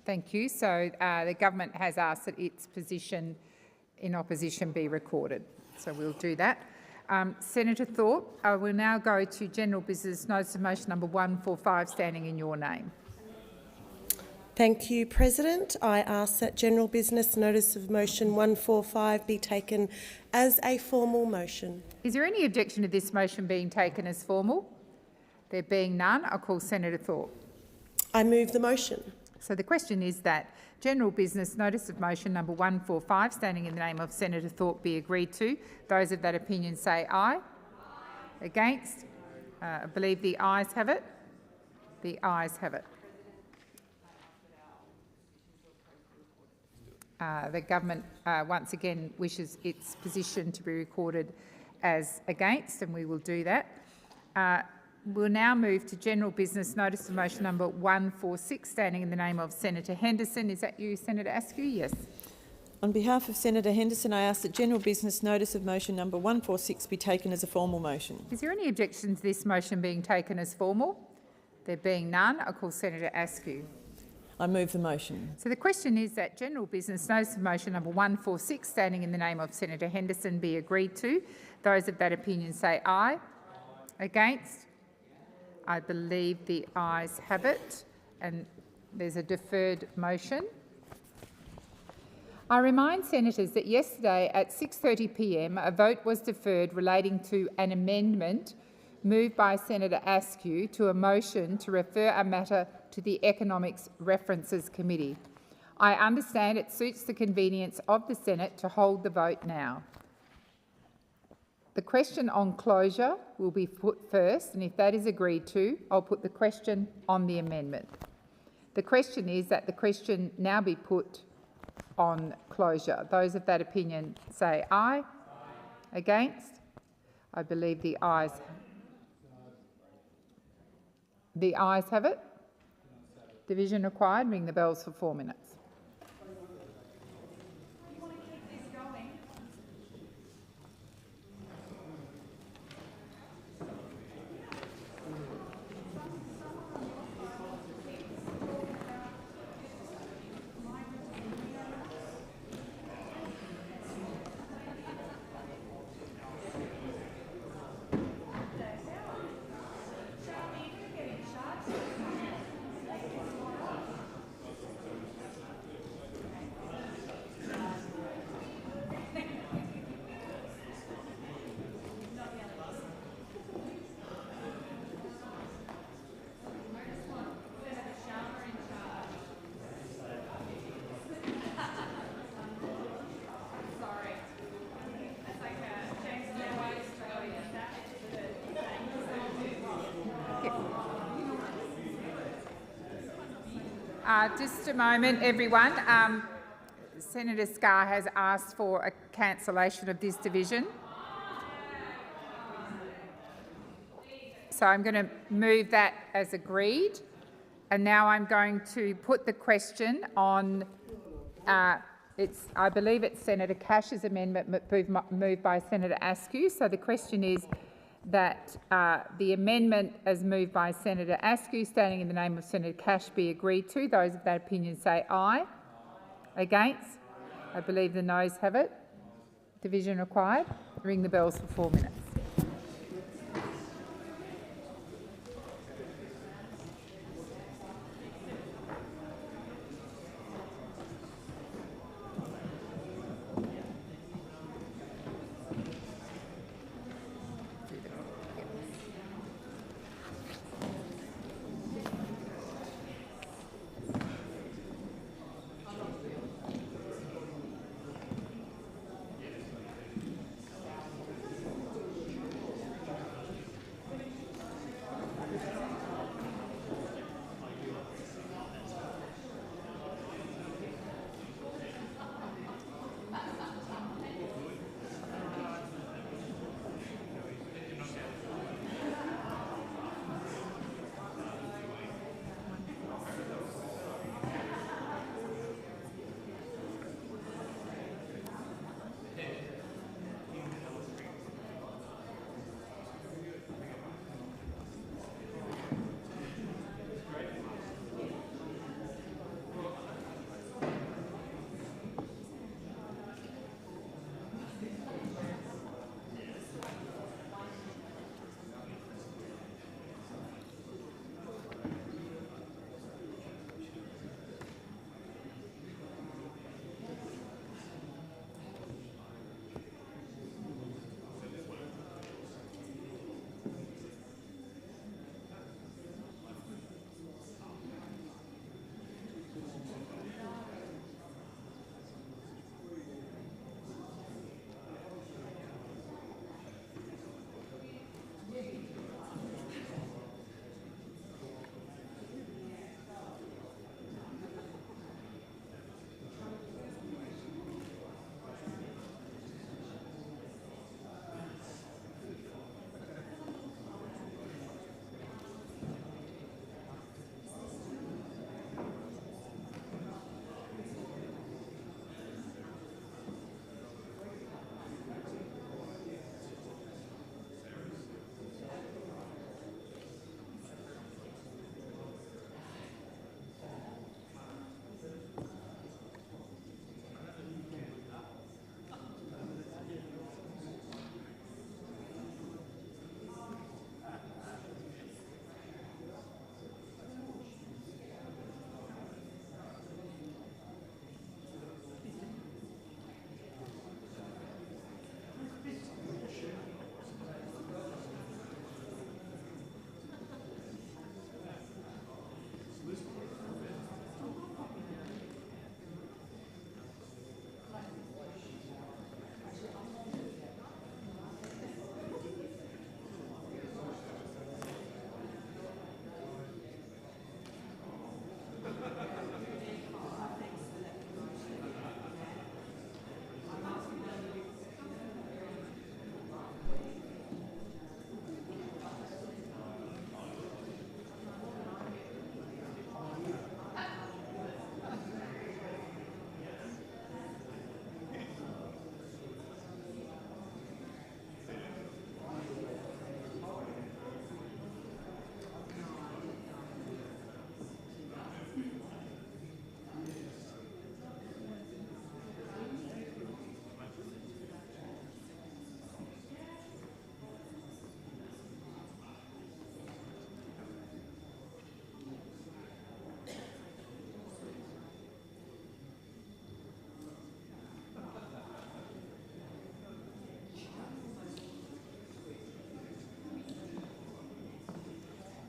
Thank you. So the government has asked that its position in opposition be recorded. So we'll do that. Senator Thorpe, I will now go to general business notice of motion number 145 standing in your name. Thank you, President. I ask that general business notice of motion 145 be taken as a formal motion. Is there any objection to this motion being taken as formal? There being none, I'll call Senator Thorpe. I move the motion. So the question is that general business notice of motion number 145 standing in the name of Senator Thorpe be agreed to. Those of that opinion say aye. Against? I believe the ayes have it. The ayes have it. The government once again wishes its position to be recorded as against, and we will do that. We'll now move to general business notice of motion number 146 standing in the name of Senator Henderson. Is that you, Senator Askew? Yes. On behalf of Senator Henderson, I ask that general business notice of motion number 146 be taken as a formal motion. Is there any objection to this motion being taken as formal? There being none, I call Senator Askew. I move the motion. So the question is that general business notice of motion number 146 standing in the name of Senator Henderson be agreed to. Those of that opinion say aye. Against? I believe the ayes have it, and there's a deferred motion. I remind senators that yesterday at 6:30 p.m. a vote was deferred relating to an amendment moved by Senator Askew to a motion to refer a matter to the Economics References Committee. I understand it suits the convenience of the Senate to hold the vote now. The question on closure will be put first, and if that is agreed to, I'll put the question on the amendment. The question is that the question now be put on closure. Those of that opinion say aye. Against? I believe the ayes have it. Division required. Ring the bells for 4 minutes. Just a moment, everyone. Senator Scarr has asked for a cancellation of this division. So I'm going to move that as agreed. And now I'm going to put the question on, I believe it's Senator Cash's amendment moved by Senator Askew. So the question is that the amendment as moved by Senator Askew, standing in the name of Senator Cash, be agreed to. Those of that opinion say aye. Against? I believe the noes have it. Division required. Ring the bells for 4 minutes.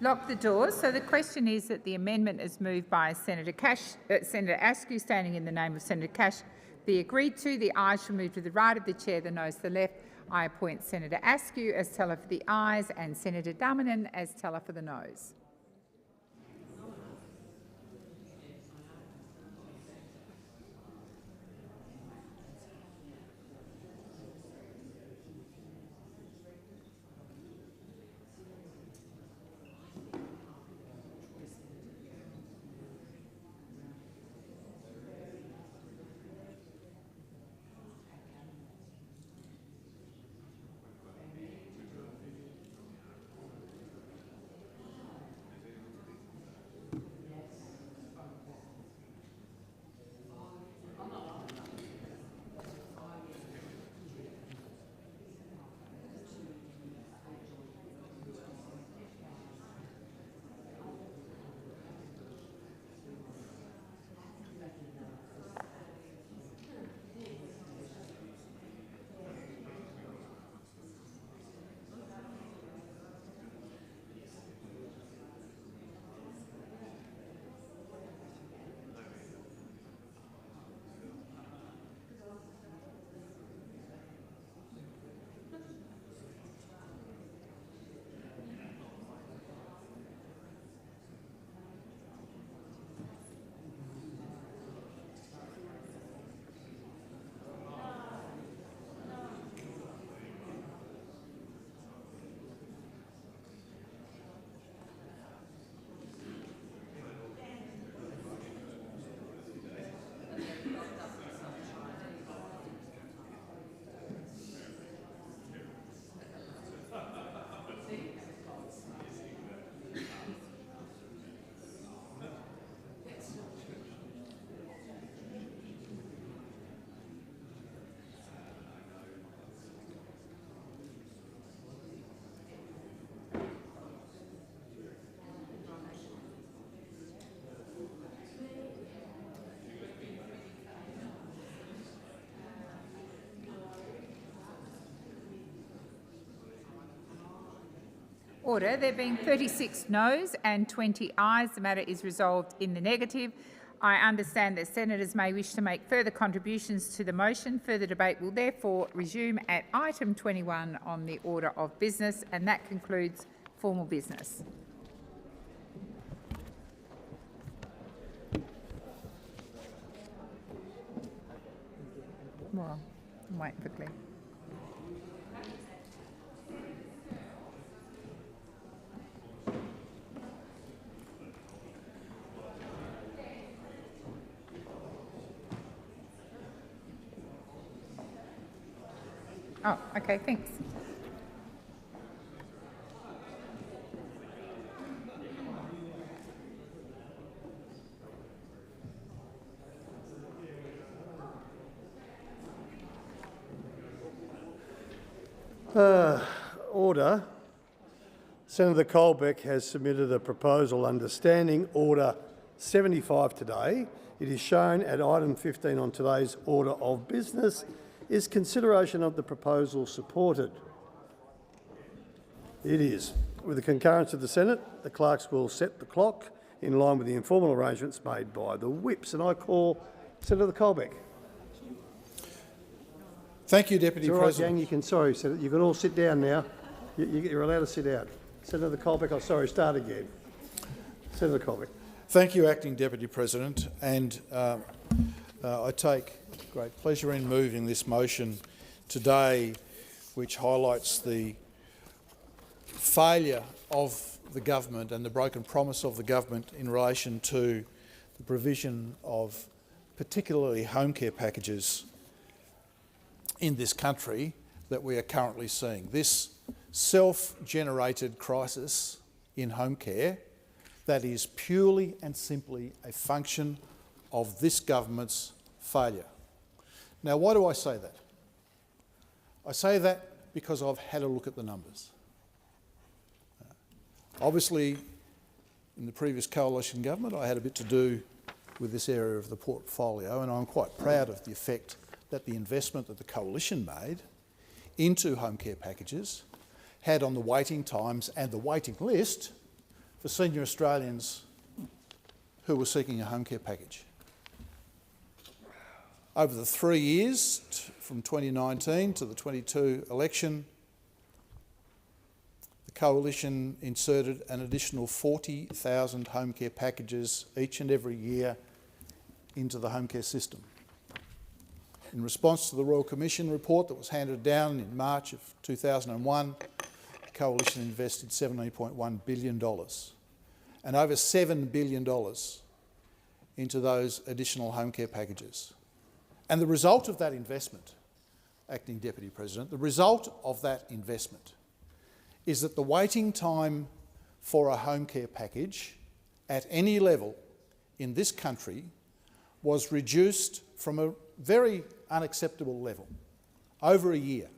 Lock the doors. So the question is that the amendment is moved by Senator Askew, standing in the name of Senator Cash, be agreed to. The ayes shall move to the right of the chair, the noes to the left. I appoint Senator Askew as teller for the ayes and Senator Darmanin as teller for the noes. Order. There being 36 noes and 20 ayes, the matter is resolved in the negative. I understand that senators may wish to make further contributions to the motion. Further debate will therefore resume at item 21 on the order of business, and that concludes formal business. Well, I'm waiting for Glenn. Oh, okay, thanks. Order. Senator Colbeck has submitted a proposal under Standing Order 75 today. It is shown at item 15 on today's order of business. Is consideration of the proposal supported? It is. With the concurrence of the Senate, the clerks will set the clock in line with the informal arrangements made by the whips. And I call Senator Colbeck. Thank you, Deputy President. President. Gang, you can all sit down now. You're allowed to sit down. Senator Colbeck, I'm sorry, start again. Senator Colbeck. Thank you, Acting Deputy President, and I take great pleasure in moving this motion today, which highlights the failure of the government and the broken promise of the government in relation to the provision of particularly home care packages in this country that we are currently seeing. This self-generated crisis in home care that is purely and simply a function of this government's failure. Now, why do I say that? I say that because I've had a look at the numbers. Obviously, in the previous coalition government, I had a bit to do with this area of the portfolio, and I'm quite proud of the effect that the investment that the coalition made into home care packages had on the waiting times and the waiting list for senior Australians who were seeking a home care package. Over the 3 years, from 2019 to the 22 election, the Coalition inserted an additional 40,000 home care packages each and every year into the home care system. In response to the Royal Commission report that was handed down in March of 2001, the Coalition invested $17.1 billion and over $7 billion into those additional home care packages. And the result of that investment, Acting Deputy President, the result of that investment is that the waiting time for a home care package at any level in this country was reduced from a very unacceptable level, over a year.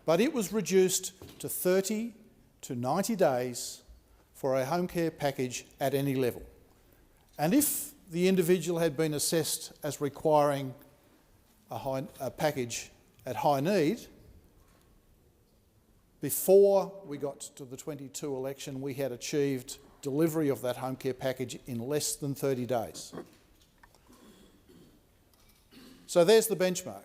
But it was reduced to 30 to 90 days for a home care package at any level. And if the individual had been assessed as requiring a package at high need, before we got to the 22 election, we had achieved delivery of that home care package in less than 30 days. So there's the benchmark.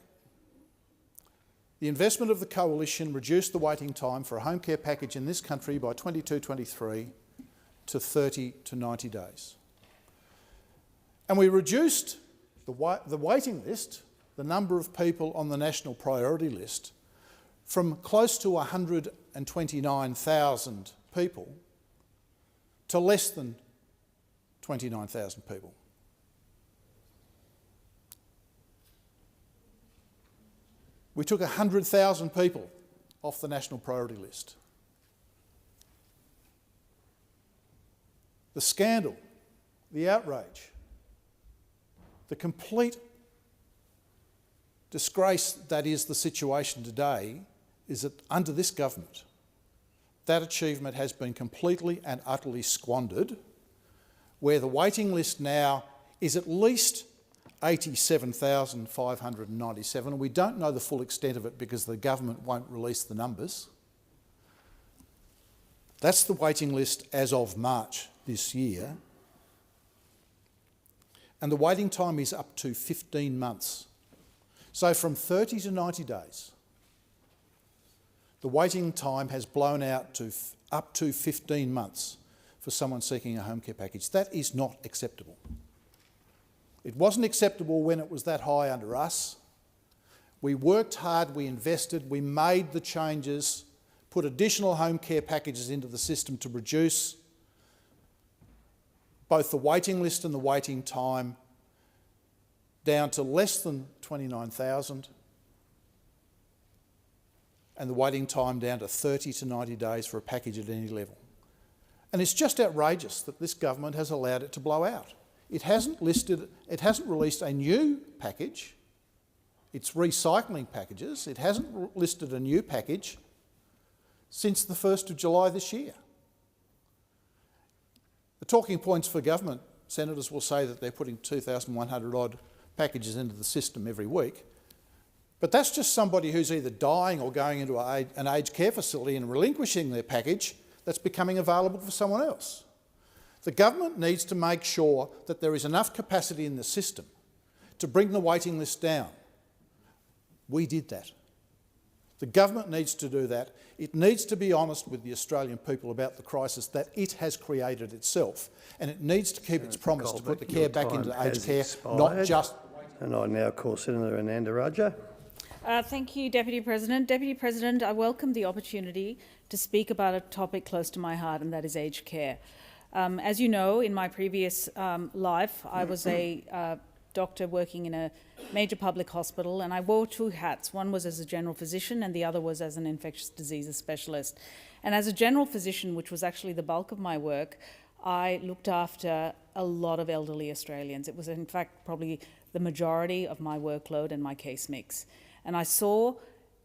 The investment of the Coalition reduced the waiting time for a home care package in this country by 22-23 to 30 to 90 days. And we reduced the waiting list, the number of people on the national priority list, from close to 129,000 people to less than 29,000 people. We took 100,000 people off the national priority list. The scandal, the outrage, the complete disgrace that is the situation today is that under this government, that achievement has been completely and utterly squandered, where the waiting list now is at least 87,597. We don't know the full extent of it because the government won't release the numbers. That's the waiting list as of March this year. And the waiting time is up to 15 months. So from 30 to 90 days, the waiting time has blown out to up to 15 months for someone seeking a home care package. That is not acceptable. It wasn't acceptable when it was that high under us. We worked hard, we invested, we made the changes, put additional home care packages into the system to reduce both the waiting list and the waiting time down to less than 29,000 and the waiting time down to 30 to 90 days for a package at any level. And it's just outrageous that this government has allowed it to blow out. It hasn't released a new package. It's recycling packages. It hasn't listed a new package since the 1st of July this year. The talking points for government, senators will say that they're putting 2,100 odd packages into the system every week. But that's just somebody who's either dying or going into an aged care facility and relinquishing their package that's becoming available for someone else. The government needs to make sure that there is enough capacity in the system to bring the waiting list down. We did that. The government needs to do that. It needs to be honest with the Australian people about the crisis that it has created itself, and it needs to keep its promise to put the care back into aged care, not just... And I now call Senator Ananda Raja. Thank you, Deputy President. Deputy President, I welcome the opportunity to speak about a topic close to my heart, and that is aged care. As you know, in my previous life, I was a doctor working in a major public hospital, and I wore two hats. One was as a general physician and the other was as an infectious diseases specialist. And as a general physician, which was actually the bulk of my work, I looked after a lot of elderly Australians. It was, in fact, probably the majority of my workload and my case mix. And I saw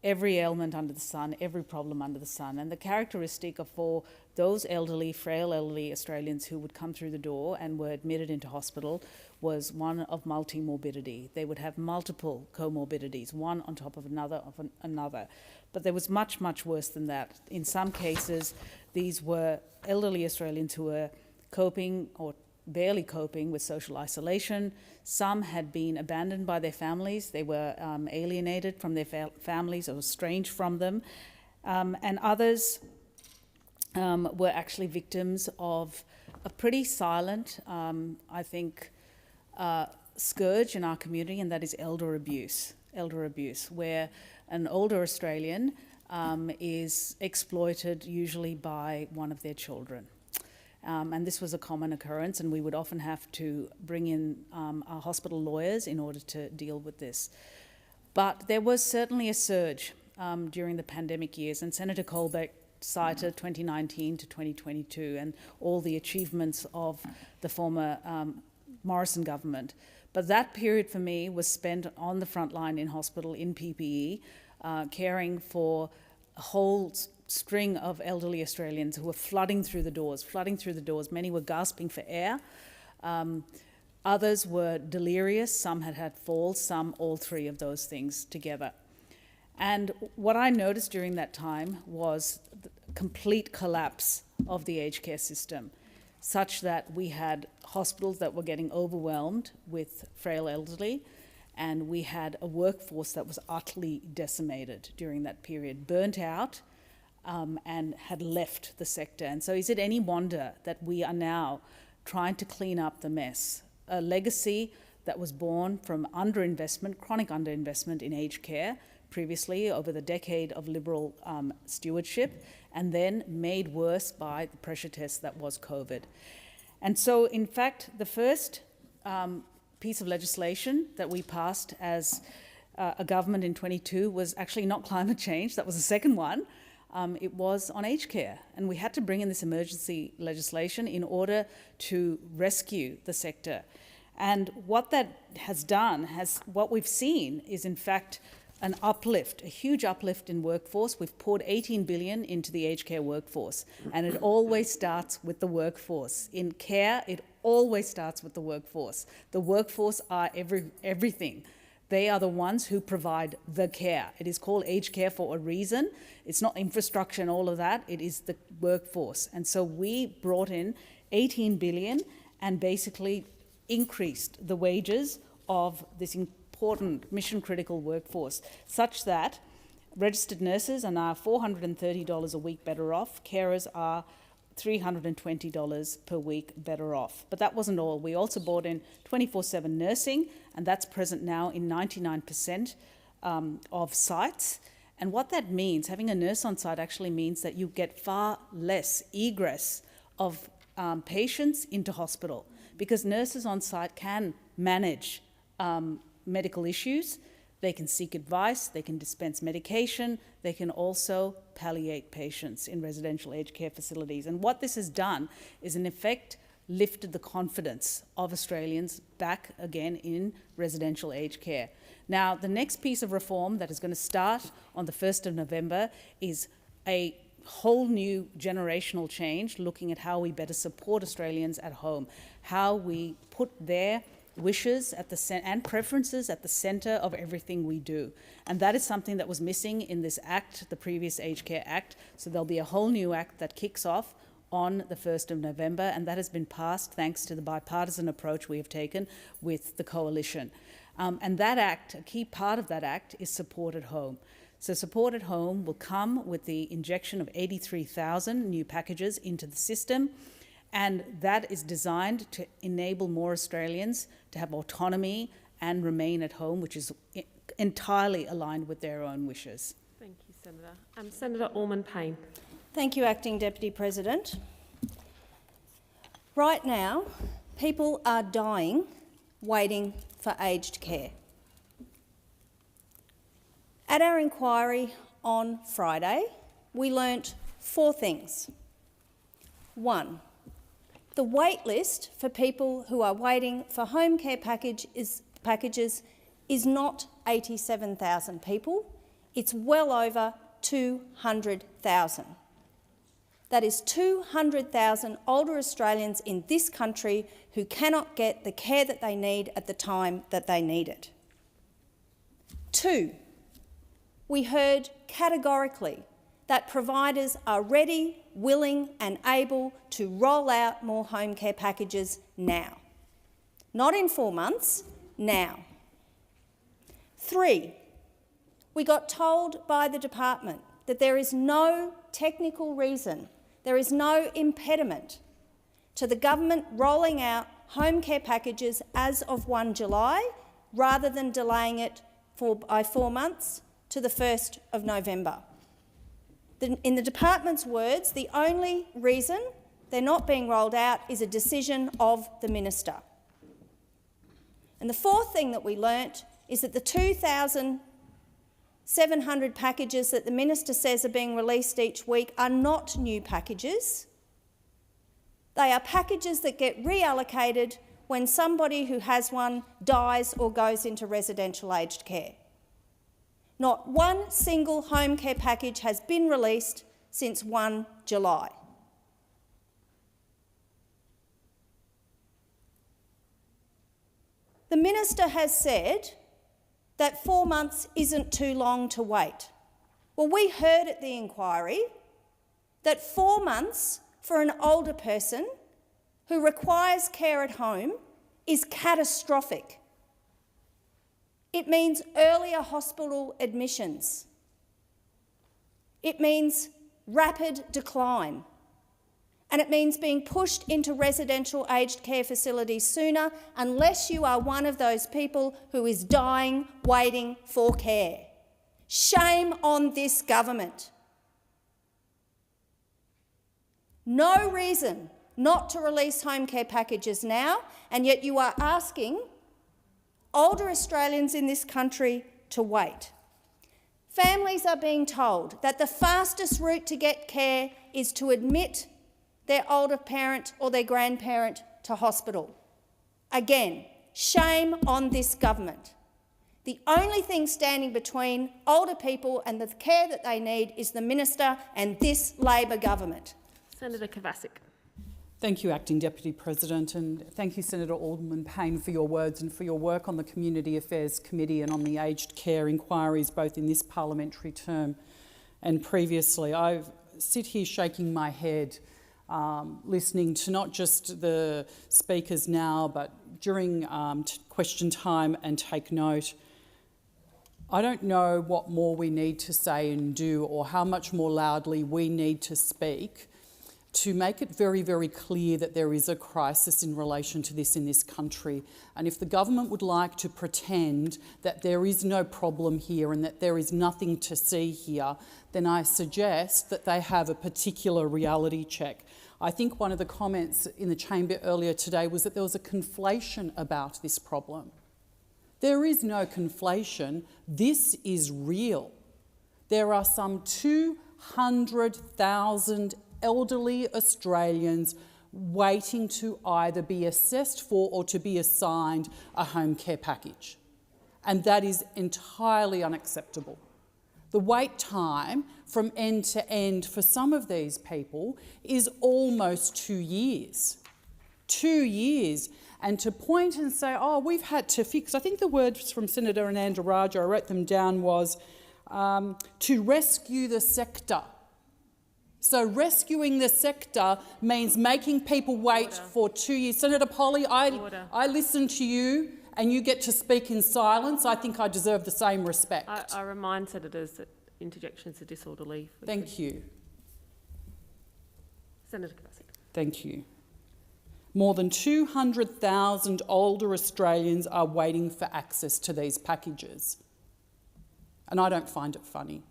every ailment under the sun, every problem under the sun. And the characteristic for those elderly, frail elderly Australians who would come through the door and were admitted into hospital was one of multi-morbidity. They would have multiple comorbidities, one on top of another. But there was much, much worse than that. In some cases, these were elderly Australians who were coping or barely coping with social isolation. Some had been abandoned by their families. They were alienated from their families or estranged from them. And others were actually victims of a pretty silent, I think, scourge in our community, and that is elder abuse, where an older Australian is exploited usually by one of their children. And this was a common occurrence, and we would often have to bring in our hospital lawyers in order to deal with this. But there was certainly a surge during the pandemic years, and Senator Colbeck cited 2019 to 2022 and all the achievements of the former Morrison government. But that period for me was spent on the front line in hospital in PPE, caring for a whole string of elderly Australians who were flooding through the doors. Many were gasping for air. Others were delirious. Some had had falls, some all three of those things together. And what I noticed during that time was the complete collapse of the aged care system, such that we had hospitals that were getting overwhelmed with frail elderly, and we had a workforce that was utterly decimated during that period, burnt out, and had left the sector. And so is it any wonder that we are now trying to clean up the mess? A legacy that was born from underinvestment, chronic underinvestment in aged care previously over the decade of Liberal stewardship, and then made worse by the pressure test that was COVID. And so, in fact, the first piece of legislation that we passed as a government in 22 was actually not climate change. That was the second one. It was on aged care, and we had to bring in this emergency legislation in order to rescue the sector. And what that has done, what we've seen is in fact an uplift, a huge uplift in workforce. We've poured $18 billion into the aged care workforce, and it always starts with the workforce. In care, it always starts with the workforce. The workforce are everything. They are the ones who provide the care. It is called aged care for a reason. It's not infrastructure and all of that. It is the workforce. And so we brought in $18 billion and basically increased the wages of this important mission-critical workforce, such that registered nurses are now $430 a week better off. Carers are $320 per week better off. But that wasn't all. We also brought in 24/7 nursing, and that's present now in 99% of sites. And what that means, having a nurse on site actually means that you get far less egress of patients into hospital, because nurses on site can manage medical issues, they can seek advice, they can dispense medication, they can also palliate patients in residential aged care facilities. And what this has done is, in effect, lifted the confidence of Australians back again in residential aged care. Now, the next piece of reform that is going to start on the 1st of November is a whole new generational change, looking at how we better support Australians at home, how we put their wishes at the and preferences at the centre of everything we do. And that is something that was missing in this Act, the previous Aged Care Act. So there'll be a whole new Act that kicks off on the 1st of November, and that has been passed thanks to the bipartisan approach we have taken with the Coalition. And that Act, a key part of that Act, is Support at Home. So Support at Home will come with the injection of 83,000 new packages into the system, and that is designed to enable more Australians to have autonomy and remain at home, which is entirely aligned with their own wishes. Thank you, Senator. Senator Orman-Payne. Thank you, Acting Deputy President. Right now, people are dying waiting for aged care. At our inquiry on Friday, we learnt 4 things. 1, the wait list for people who are waiting for home care packages is not 87,000 people, it's well over 200,000. That is 200,000 older Australians in this country who cannot get the care that they need at the time that they need it. 2, we heard categorically that providers are ready, willing and able to roll out more home care packages now. Not in 4 months, now. 3, we got told by the department that there is no technical reason, there is no impediment to the government rolling out home care packages as of 1 July rather than delaying it by 4 months to the 1st of November. In the department's words, the only reason they're not being rolled out is a decision of the minister. And the fourth thing that we learnt is that the 2,700 packages that the minister says are being released each week are not new packages. They are packages that get reallocated when somebody who has one dies or goes into residential aged care. Not one single home care package has been released since 1 July. The minister has said that 4 months isn't too long to wait. Well, we heard at the inquiry that 4 months for an older person who requires care at home is catastrophic. It means earlier hospital admissions. It means rapid decline. And it means being pushed into residential aged care facilities sooner unless you are one of those people who is dying waiting for care. Shame on this government. No reason not to release home care packages now, and yet you are asking older Australians in this country to wait. Families are being told that the fastest route to get care is to admit their older parent or their grandparent to hospital. Again, shame on this government. The only thing standing between older people and the care that they need is the minister and this Labor government. Senator Kovacic. Thank you, Acting Deputy President, and thank you, Senator Alderman-Payne, for your words and for your work on the Community Affairs Committee and on the aged care inquiries, both in this parliamentary term and previously. I sit here shaking my head, listening to not just the speakers now, but during question time, and take note. I don't know what more we need to say and do, or how much more loudly we need to speak to make it very, very clear that there is a crisis in relation to this in this country. And if the government would like to pretend that there is no problem here and that there is nothing to see here, then I suggest that they have a particular reality check. I think one of the comments in the chamber earlier today was that there was a conflation about this problem. There is no conflation. This is real. There are some 200,000 elderly Australians waiting to either be assessed for or to be assigned a home care package. And that is entirely unacceptable. The wait time from end to end for some of these people is almost 2 years. 2 years. And to point and say, oh, we've had to fix, I think the words from Senator Ananda Raja, I wrote them down, was to rescue the sector. So rescuing the sector means making people wait for 2 years. Senator Polly, I listen to you and you get to speak in silence. I think I deserve the same respect. I remind senators that interjections are disorderly. Thank you. Senator Kovacic. Thank you. More than 200,000 older Australians are waiting for access to these packages. And I don't find it funny.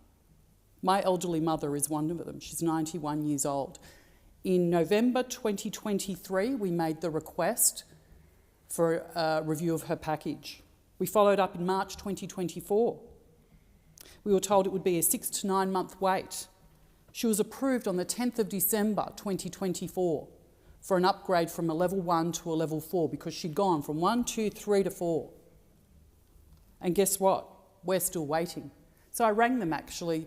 My elderly mother is one of them. She's 91 years old. In November 2023, we made the request for a review of her package. We followed up in March 2024. We were told it would be a 6 to 9 month wait. She was approved on the 10th of December 2024 for an upgrade from a level 1 to a level 4 because she'd gone from 1, 2, 3 to 4. And guess what? We're still waiting. So I rang them actually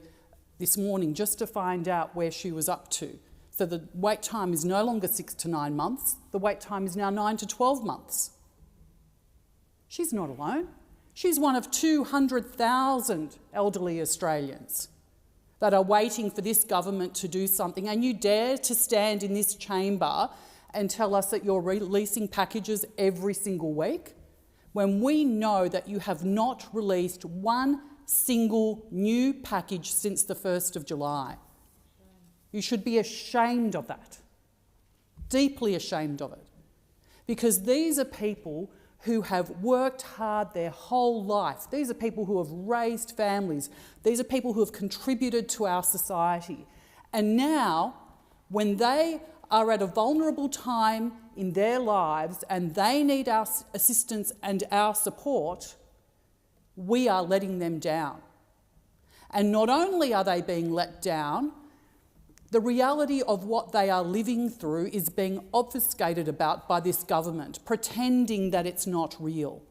this morning just to find out where she was up to So the wait time is no longer 6 to 9 months. The wait time is now 9 to 12 months. She's not alone. She's one of 200,000 elderly Australians that are waiting for this government to do something, and you dare to stand in this chamber and tell us that you're releasing packages every single week when we know that you have not released one single new package since the 1st of July. You should be ashamed of that, deeply ashamed of it, because these are people who have worked hard their whole life. These are people who have raised families. These are people who have contributed to our society. And now, when they are at a vulnerable time in their lives and they need our assistance and our support, we are letting them down. And not only are they being let down, the reality of what they are living through is being obfuscated about by this government, pretending that it's not real.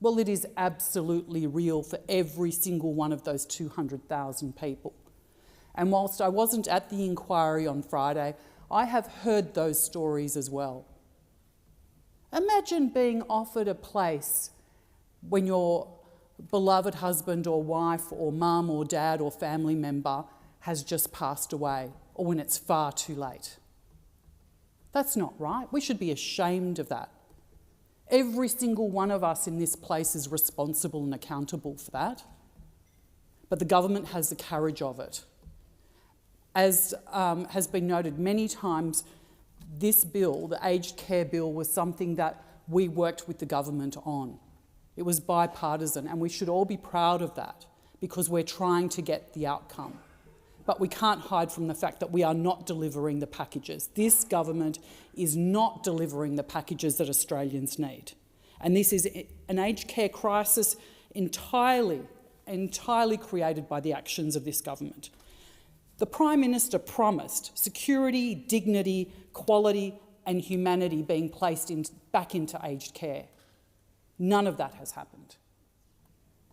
Well, it is absolutely real for every single one of those 200,000 people. And whilst I wasn't at the inquiry on Friday, I have heard those stories as well. Imagine being offered a place when your beloved husband or wife or mum or dad or family member has just passed away, or when it's far too late. That's not right. We should be ashamed of that. Every single one of us in this place is responsible and accountable for that. But the government has the courage of it. As has been noted many times, this bill, the aged care bill, was something that we worked with the government on. It was bipartisan, and we should all be proud of that because we're trying to get the outcome. But we can't hide from the fact that we are not delivering the packages. This government is not delivering the packages that Australians need. And this is an aged care crisis entirely created by the actions of this government. The Prime Minister promised security, dignity, quality and humanity being placed back into aged care. None of that has happened.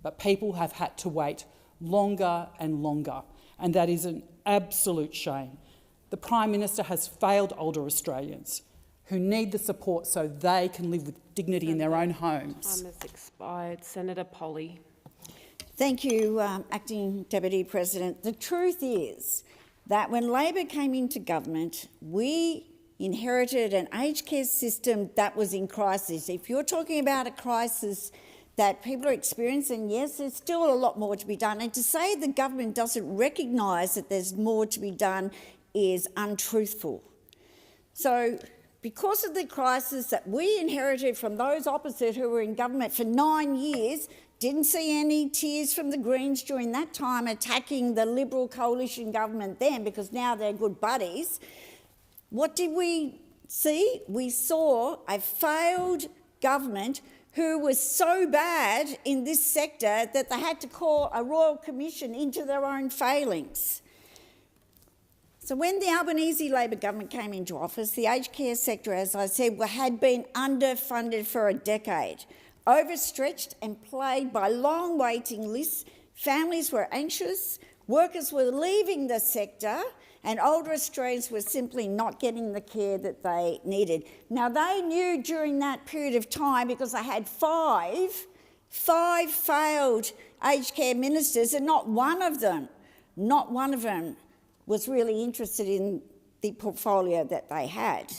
But people have had to wait longer and longer, and that is an absolute shame. The Prime Minister has failed older Australians who need the support so they can live with dignity in their own homes. Time has expired. Senator Polly. Thank you, Acting Deputy President. The truth is that when Labor came into government, we inherited an aged care system that was in crisis. If you're talking about a crisis that people are experiencing, yes, there's still a lot more to be done. And to say the government doesn't recognise that there's more to be done is untruthful. So because of the crisis that we inherited from those opposite who were in government for 9 years, didn't see any tears from the Greens during that time attacking the Liberal coalition government then because now they're good buddies. What did we see? We saw a failed government who was so bad in this sector that they had to call a royal commission into their own failings. So when the Albanese Labor government came into office, the aged care sector, as I said, had been underfunded for a decade. Overstretched and plagued by long waiting lists, families were anxious, workers were leaving the sector, and older Australians were simply not getting the care that they needed. Now, they knew during that period of time, because they had five failed aged care ministers, and not one of them was really interested in the portfolio that they had.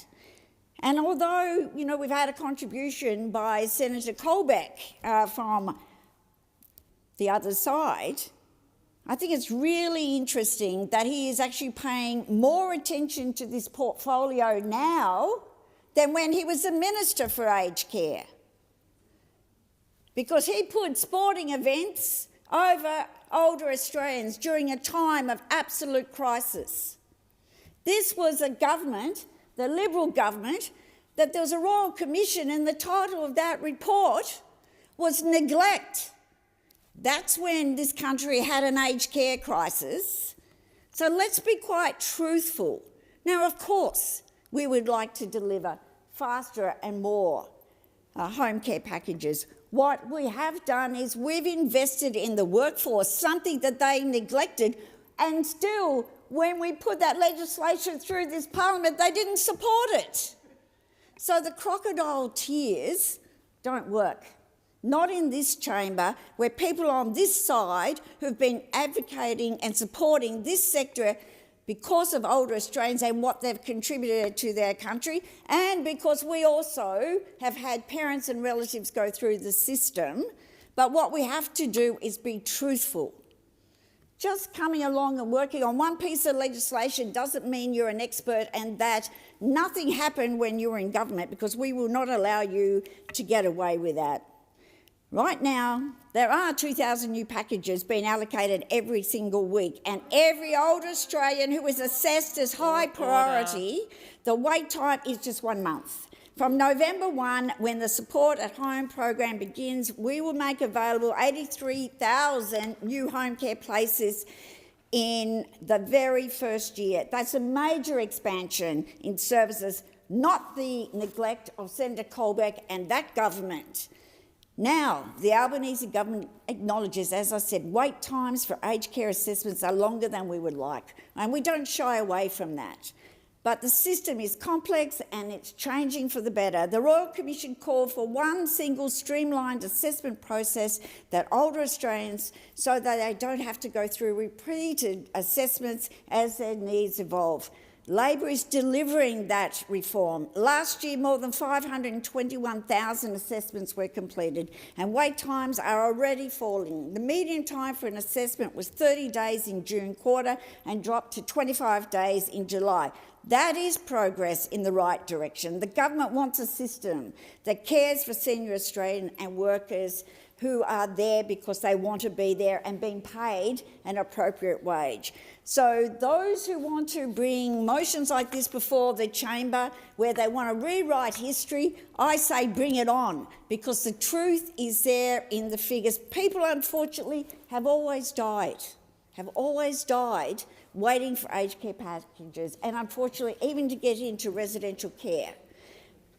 And although, you know, we've had a contribution by Senator Colbeck from the other side, I think it's really interesting that he is actually paying more attention to this portfolio now than when he was the Minister for Aged Care. Because he put sporting events over older Australians during a time of absolute crisis. This was a government, the Liberal government, that there was a Royal Commission and the title of that report was Neglect. That's when this country had an aged care crisis. So let's be quite truthful. Now, of course, we would like to deliver faster and more home care packages. What we have done is we've invested in the workforce, something that they neglected, and still when we put that legislation through this parliament, they didn't support it. So the crocodile tears don't work. Not in this chamber, where people on this side who've been advocating and supporting this sector because of older Australians and what they've contributed to their country, and because we also have had parents and relatives go through the system. But what we have to do is be truthful. Just coming along and working on one piece of legislation doesn't mean you're an expert and that nothing happened when you were in government, because we will not allow you to get away with that. Right now, there are 2,000 new packages being allocated every single week, and every older Australian who is assessed as high priority, the wait time is just 1 month. From November 1, when the Support at Home program begins, we will make available 83,000 new home care places in the very first year. That's a major expansion in services, not the neglect of Senator Colbeck and that government. Now, the Albanese government acknowledges, as I said, wait times for aged care assessments are longer than we would like, and we don't shy away from that. But the system is complex and it's changing for the better. The Royal Commission called for one single streamlined assessment process that older Australians, so that they don't have to go through repeated assessments as their needs evolve. Labor is delivering that reform. Last year, more than 521,000 assessments were completed, and wait times are already falling. The median time for an assessment was 30 days in June quarter and dropped to 25 days in July. That is progress in the right direction. The government wants a system that cares for senior Australian and workers who are there because they want to be there and being paid an appropriate wage. So those who want to bring motions like this before the chamber where they want to rewrite history, I say bring it on, because the truth is there in the figures. People, unfortunately, have always died waiting for aged care packages, and unfortunately even to get into residential care.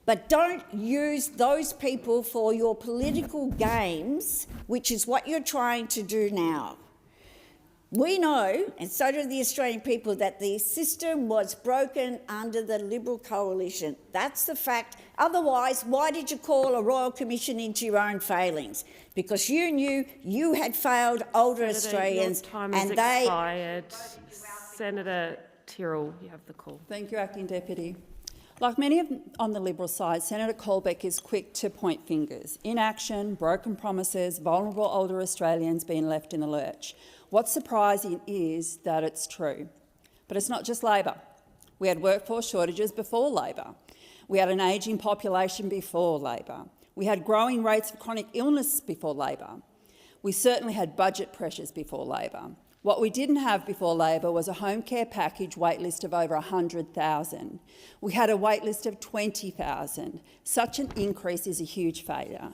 But don't use those people for your political games, which is what you're trying to do now. We know, and so do the Australian people, that the system was broken under the Liberal coalition. That's the fact. Otherwise, why did you call a Royal Commission into your own failings? Because you knew you had failed older Australians, your time and has they... expired. Senator Tyrrell, you have the call. Thank you, Acting Deputy. Like many on the Liberal side, Senator Colbeck is quick to point fingers. Inaction, broken promises, vulnerable older Australians being left in the lurch. What's surprising is that it's true. But it's not just Labor. We had workforce shortages before Labor. We had an ageing population before Labor. We had growing rates of chronic illness before Labor. We certainly had budget pressures before Labor. What we didn't have before Labor was a home care package waitlist of over 100,000. We had a waitlist of 20,000. Such an increase is a huge failure.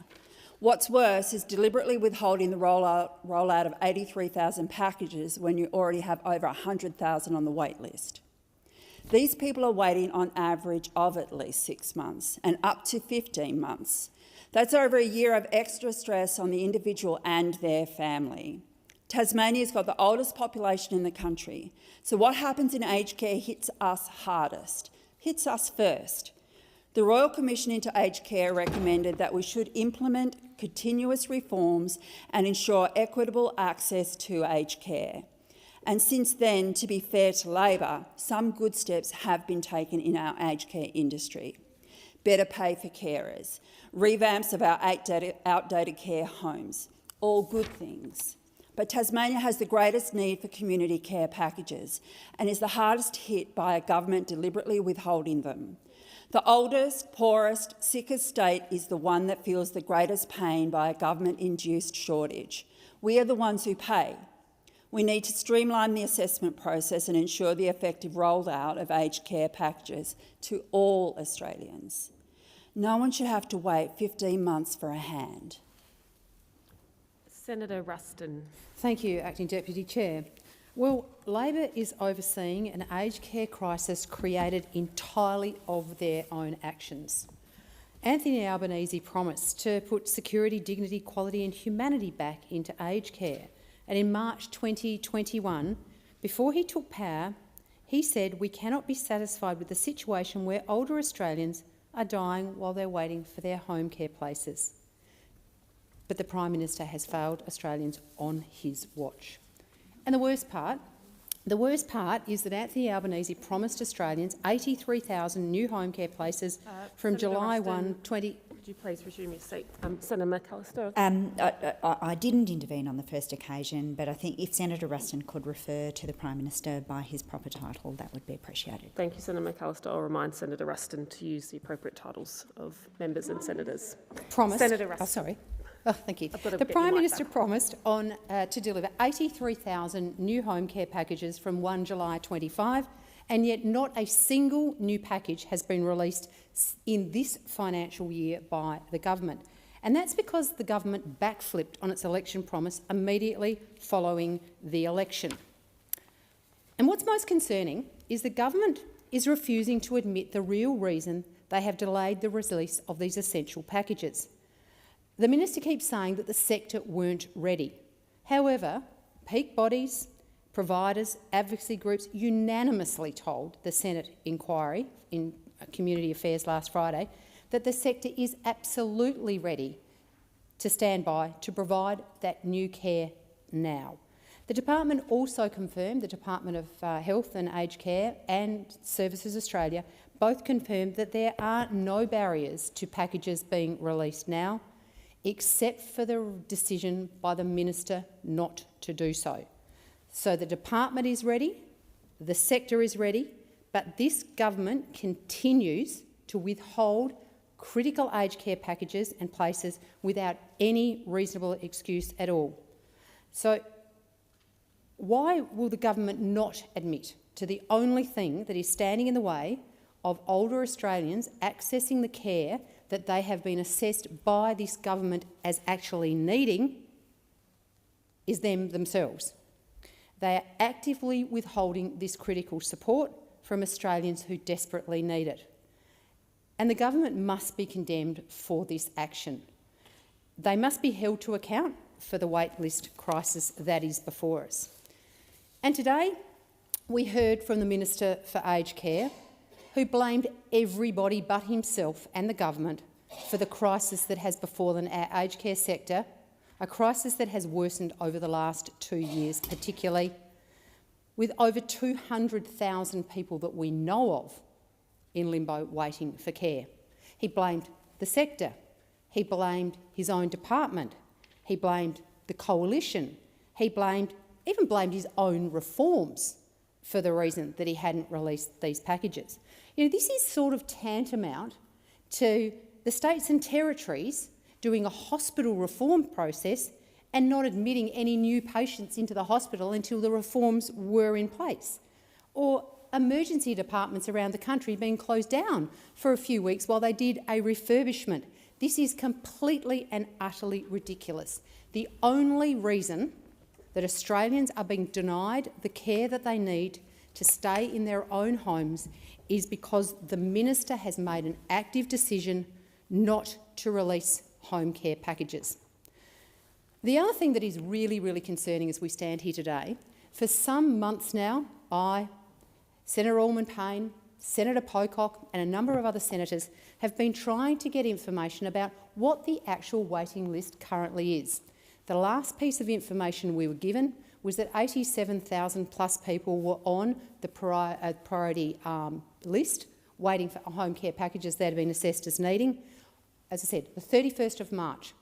What's worse is deliberately withholding the rollout of 83,000 packages when you already have over 100,000 on the waitlist. These people are waiting on average of at least 6 months and up to 15 months. That's over a year of extra stress on the individual and their family. Tasmania's got the oldest population in the country, so what happens in aged care hits us hardest, hits us first. The Royal Commission into Aged Care recommended that we should implement continuous reforms and ensure equitable access to aged care. And since then, to be fair to Labor, some good steps have been taken in our aged care industry. Better pay for carers, revamps of our outdated care homes, all good things. But Tasmania has the greatest need for community care packages and is the hardest hit by a government deliberately withholding them. The oldest, poorest, sickest state is the one that feels the greatest pain by a government-induced shortage. We are the ones who pay. We need to streamline the assessment process and ensure the effective rollout of aged care packages to all Australians. No one should have to wait 15 months for a hand. Senator Ruston. Thank you, Acting Deputy Chair. Well, Labor is overseeing an aged care crisis created entirely of their own actions. Anthony Albanese promised to put security, dignity, quality and humanity back into aged care, and in March 2021, before he took power, He said, "We cannot be satisfied with the situation where older Australians are dying while they're waiting for their home care places." But the Prime Minister has failed Australians on his watch. And the worst part is that Anthony Albanese promised Australians 83,000 new home care places from Senator July Ruston, 1, 20... Could you please resume your seat? Senator McAllister. I didn't intervene on the first occasion, but I think if Senator Ruston could refer to the Prime Minister by his proper title, that would be appreciated. Thank you, Senator McAllister. I'll remind Senator Ruston to use the appropriate titles of members and senators. Promised. Senator Ruston. Oh, sorry. Oh, thank you. The Prime Minister promised to deliver 83,000 new home care packages from 1 July 25, and yet not a single new package has been released in this financial year by the government. And that's because the government backflipped on its election promise immediately following the election. And what's most concerning is the government is refusing to admit the real reason they have delayed the release of these essential packages. The minister keeps saying that the sector weren't ready. However, peak bodies, providers, advocacy groups unanimously told the Senate inquiry in Community Affairs last Friday that the sector is absolutely ready to stand by to provide that new care now. The department also confirmed, the Department of Health and Aged Care and Services Australia both confirmed that there are no barriers to packages being released now, except for the decision by the minister not to do so. So the department is ready, the sector is ready, but this government continues to withhold critical aged care packages and places without any reasonable excuse at all. So why will the government not admit to the only thing that is standing in the way of older Australians accessing the care that they have been assessed by this government as actually needing is themselves? They are actively withholding this critical support from Australians who desperately need it. And the government must be condemned for this action. They must be held to account for the waitlist crisis that is before us. And today we heard from the Minister for Aged Care, who blamed everybody but himself and the government for the crisis that has befallen our aged care sector, a crisis that has worsened over the last 2 years, particularly with over 200,000 people that we know of in limbo waiting for care. He blamed the sector, he blamed his own department, he blamed the coalition, he even blamed his own reforms for the reason that he hadn't released these packages. You know, this is sort of tantamount to the states and territories doing a hospital reform process and not admitting any new patients into the hospital until the reforms were in place, or emergency departments around the country being closed down for a few weeks while they did a refurbishment. This is completely and utterly ridiculous. The only reason that Australians are being denied the care that they need to stay in their own homes is because the minister has made an active decision not to release home care packages. The other thing that is really, really concerning as we stand here today, for some months now, Senator Allman-Payne, Senator Pocock and a number of other senators have been trying to get information about what the actual waiting list currently is. The last piece of information we were given was that 87,000 plus people were on the priority list waiting for home care packages that had been assessed as needing, as I said, the 31st of March.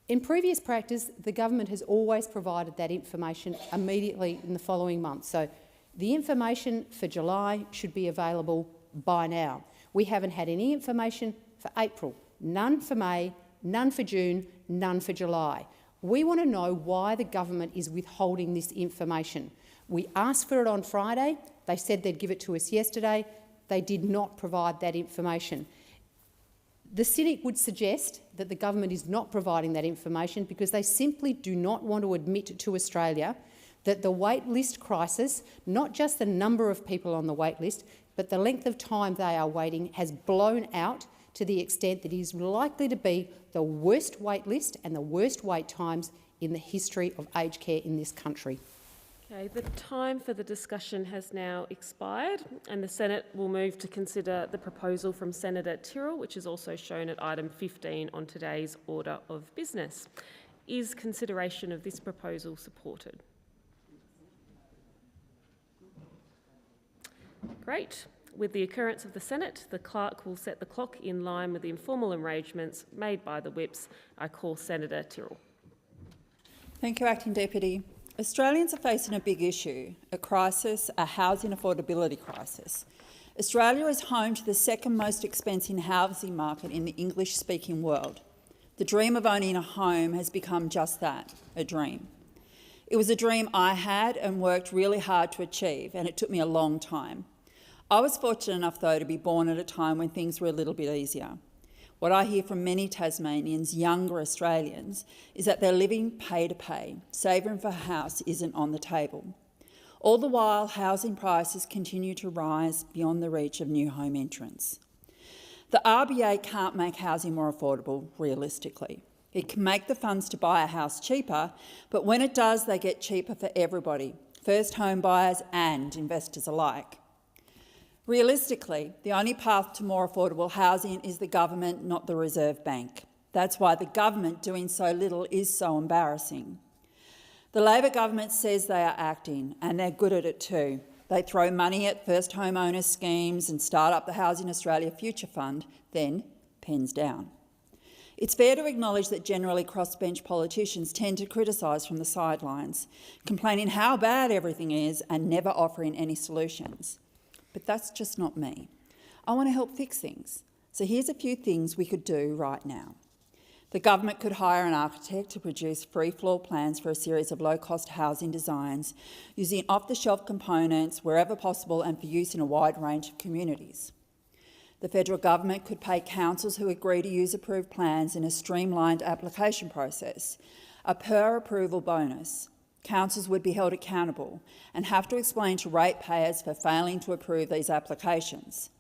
In previous practice, the government has always provided that information immediately in the following month. So the information for July should be available by now. We haven't had any information for April, none for May, none for June, none for July. We want to know why the government is withholding this information. We asked for it on Friday. They said they'd give it to us yesterday. They did not provide that information. The cynic would suggest that the government is not providing that information because they simply do not want to admit to Australia that the wait list crisis, not just the number of people on the wait list, but the length of time they are waiting, has blown out to the extent that it is likely to be the worst wait list and the worst wait times in the history of aged care in this country. Okay, the time for the discussion has now expired and the Senate will move to consider the proposal from Senator Tyrrell, which is also shown at item 15 on today's order of business. Is consideration of this proposal supported? Great. With the occurrence of the Senate, the clerk will set the clock in line with the informal arrangements made by the whips. I call Senator Tyrrell. Thank you, Acting Deputy. Australians are facing a big issue, a crisis, a housing affordability crisis. Australia is home to the second most expensive housing market in the English-speaking world. The dream of owning a home has become just that, a dream. It was a dream I had and worked really hard to achieve, and it took me a long time. I was fortunate enough, though, to be born at a time when things were a little bit easier. What I hear from many Tasmanians, younger Australians, is that they're living pay to pay. Saving for a house isn't on the table. All the while, housing prices continue to rise beyond the reach of new home entrants. The RBA can't make housing more affordable, realistically. It can make the funds to buy a house cheaper, but when it does, they get cheaper for everybody, first home buyers and investors alike. Realistically, the only path to more affordable housing is the government, not the Reserve Bank. That's why the government doing so little is so embarrassing. The Labor government says they are acting, and they're good at it too. They throw money at first homeowner schemes and start up the Housing Australia Future Fund, then pens down. It's fair to acknowledge that generally crossbench politicians tend to criticise from the sidelines, complaining how bad everything is and never offering any solutions. But that's just not me. I want to help fix things. So here's a few things we could do right now. The government could hire an architect to produce free floor plans for a series of low-cost housing designs using off-the-shelf components wherever possible and for use in a wide range of communities. The federal government could pay councils who agree to use approved plans in a streamlined application process, a per-approval bonus. Councils would be held accountable and have to explain to ratepayers for failing to approve these applications.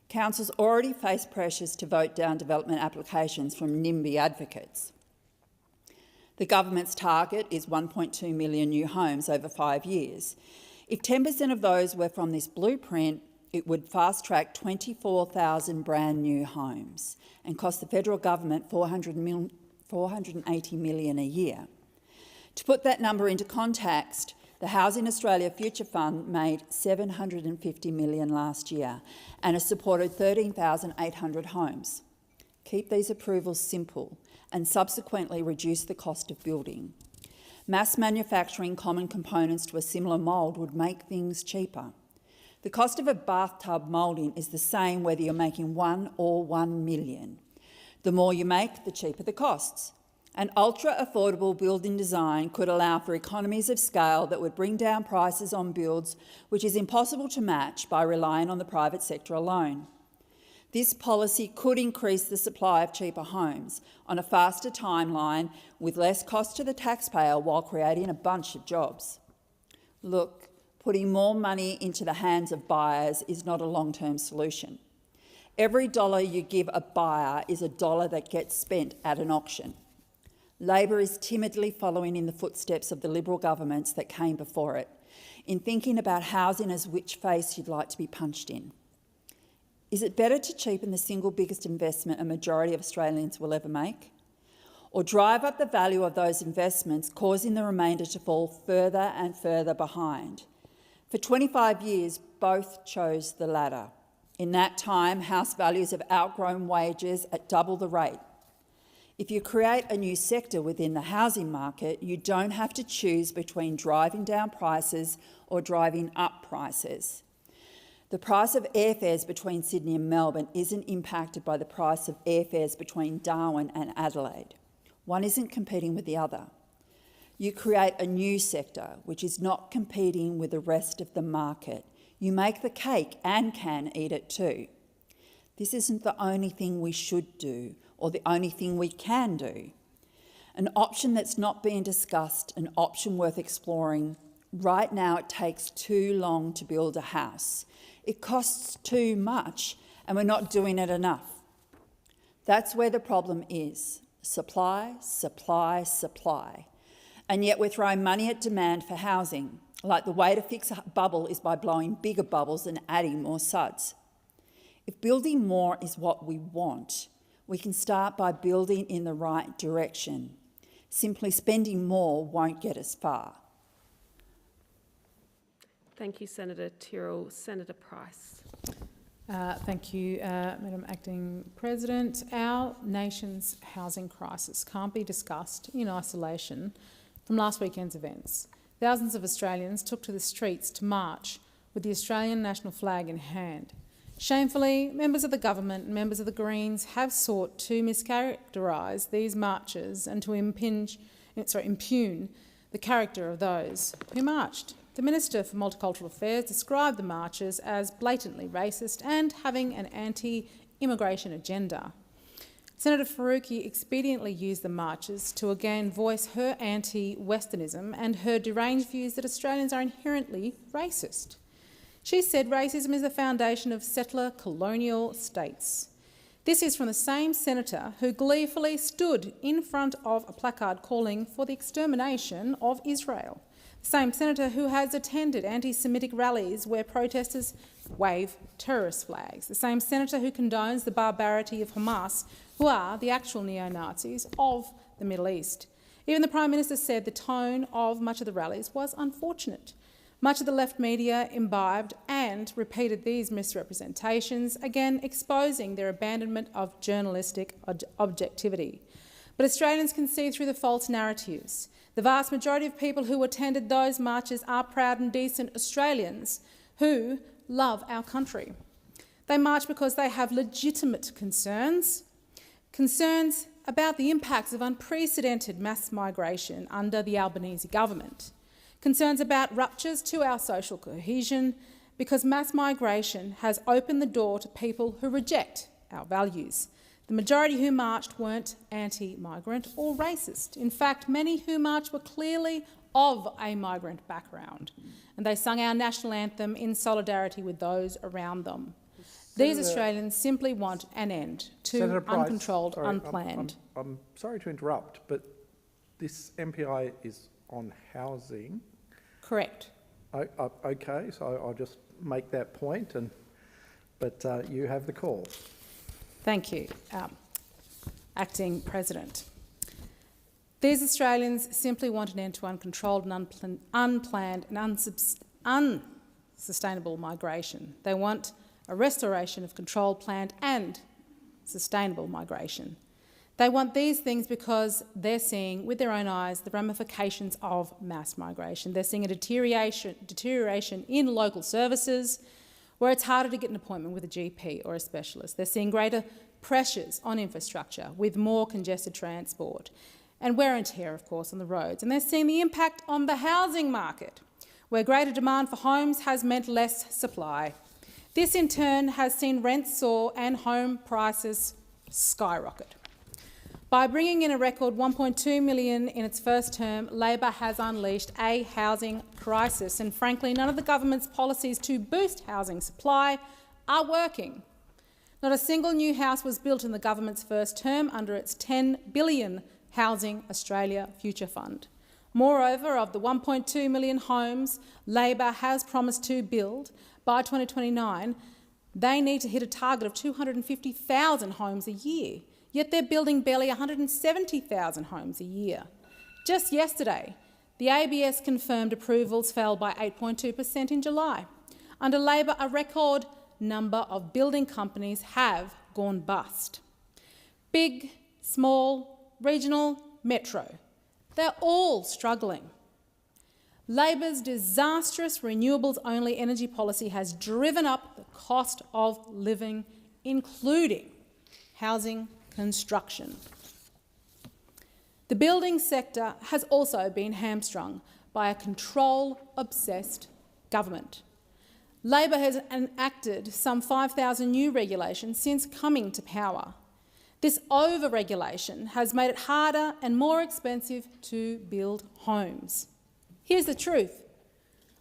Councils already face pressures to vote down development applications from NIMBY advocates. The government's target is 1.2 million new homes over 5 years. If 10% of those were from this blueprint, it would fast-track 24,000 brand new homes and cost the federal government $480 million a year. To put that number into context, the Housing Australia Future Fund made $750 million last year and has supported 13,800 homes. Keep these approvals simple and subsequently reduce the cost of building. Mass manufacturing common components to a similar mould would make things cheaper. The cost of a bathtub moulding is the same whether you're making 1 or 1 million. The more you make, the cheaper the costs. An ultra-affordable building design could allow for economies of scale that would bring down prices on builds, which is impossible to match by relying on the private sector alone. This policy could increase the supply of cheaper homes on a faster timeline with less cost to the taxpayer while creating a bunch of jobs. Look, putting more money into the hands of buyers is not a long-term solution. Every dollar you give a buyer is a dollar that gets spent at an auction. Labor is timidly following in the footsteps of the Liberal governments that came before it, in thinking about housing as which face you'd like to be punched in. Is it better to cheapen the single biggest investment a majority of Australians will ever make? Or drive up the value of those investments, causing the remainder to fall further and further behind? For 25 years, both chose the latter. In that time, house values have outgrown wages at double the rate. If you create a new sector within the housing market, you don't have to choose between driving down prices or driving up prices. The price of airfares between Sydney and Melbourne isn't impacted by the price of airfares between Darwin and Adelaide. One isn't competing with the other. You create a new sector which is not competing with the rest of the market. You make the cake and can eat it too. This isn't the only thing we should do or the only thing we can do. An option that's not being discussed, an option worth exploring. Right now it takes too long to build a house. It costs too much and we're not doing it enough. That's where the problem is. Supply, supply, supply. And yet we're throwing money at demand for housing. Like the way to fix a bubble is by blowing bigger bubbles and adding more suds. If building more is what we want, we can start by building in the right direction. Simply spending more won't get us far. Thank you, Senator Tyrrell. Senator Price. Thank you, Madam Acting President. Our nation's housing crisis can't be discussed in isolation from last weekend's events. Thousands of Australians took to the streets to march with the Australian national flag in hand. Shamefully, members of the government and members of the Greens have sought to mischaracterise these marches and to impugn the character of those who marched. The Minister for Multicultural Affairs described the marches as blatantly racist and having an anti-immigration agenda. Senator Faruqi expediently used the marches to again voice her anti-Westernism and her deranged views that Australians are inherently racist. She said racism is the foundation of settler colonial states. This is from the same senator who gleefully stood in front of a placard calling for the extermination of Israel. The same senator who has attended anti-Semitic rallies where protesters wave terrorist flags. The same senator who condones the barbarity of Hamas, who are the actual neo-Nazis of the Middle East. Even the Prime Minister said the tone of much of the rallies was unfortunate. Much of the left media imbibed and repeated these misrepresentations, again exposing their abandonment of journalistic objectivity. But Australians can see through the false narratives. The vast majority of people who attended those marches are proud and decent Australians who love our country. They march because they have legitimate concerns about the impacts of unprecedented mass migration under the Albanese government, concerns about ruptures to our social cohesion, because mass migration has opened the door to people who reject our values. The majority who marched weren't anti-migrant or racist. In fact, many who marched were clearly of a migrant background, and they sung our national anthem in solidarity with those around them. These Australians simply want an end to Senator Price, uncontrolled, sorry, unplanned. I'm sorry to interrupt, but this MPI is on housing. Correct. Okay, so I'll just make that point, but you have the call. Thank you, Acting President. These Australians simply want an end to uncontrolled and unplanned and unsustainable migration. They want a restoration of controlled, planned and sustainable migration. They want these things because they're seeing with their own eyes the ramifications of mass migration. They're seeing a deterioration in local services, where it's harder to get an appointment with a GP or a specialist. They're seeing greater pressures on infrastructure with more congested transport and wear and tear, of course, on the roads. And they're seeing the impact on the housing market, where greater demand for homes has meant less supply. This, in turn, has seen rents soar and home prices skyrocket. By bringing in a record $1.2 million in its first term, Labor has unleashed a housing crisis, and frankly, none of the government's policies to boost housing supply are working. Not a single new house was built in the government's first term under its $10 billion Housing Australia Future Fund. Moreover, of the 1.2 million homes Labor has promised to build by 2029, they need to hit a target of 250,000 homes a year. Yet they're building barely 170,000 homes a year. Just yesterday, the ABS confirmed approvals fell by 8.2% in July. Under Labor, a record number of building companies have gone bust. Big, small, regional, metro, they're all struggling. Labor's disastrous renewables-only energy policy has driven up the cost of living, including housing construction. The building sector has also been hamstrung by a control-obsessed government. Labor has enacted some 5,000 new regulations since coming to power. This over-regulation has made it harder and more expensive to build homes. Here's the truth.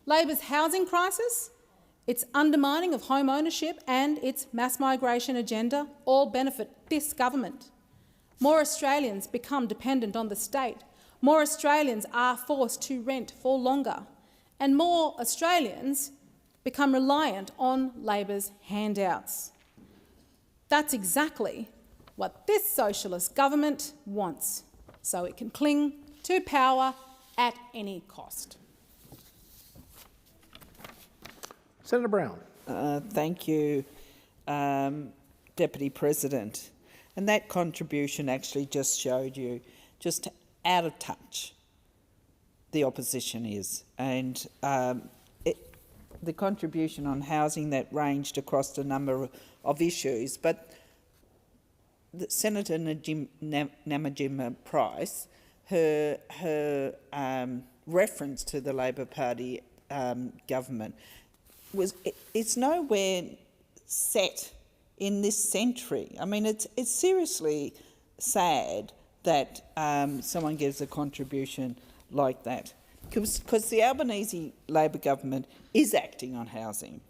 Labor's housing crisis, its undermining of home ownership and its mass migration agenda all benefit this government. More Australians become dependent on the state. More Australians are forced to rent for longer. and more Australians become reliant on Labor's handouts. That's exactly what this socialist government wants, so it can cling to power at any cost. Senator Brown. Thank you, Deputy President. And that contribution actually just showed you just out of touch the opposition is. And the contribution on housing that ranged across a number of issues, but Senator Namajima Price, her reference to the Labor Party government it's nowhere set in this century. I mean, it's seriously sad that someone gives a contribution like that, because the Albanese Labor government is acting on housing.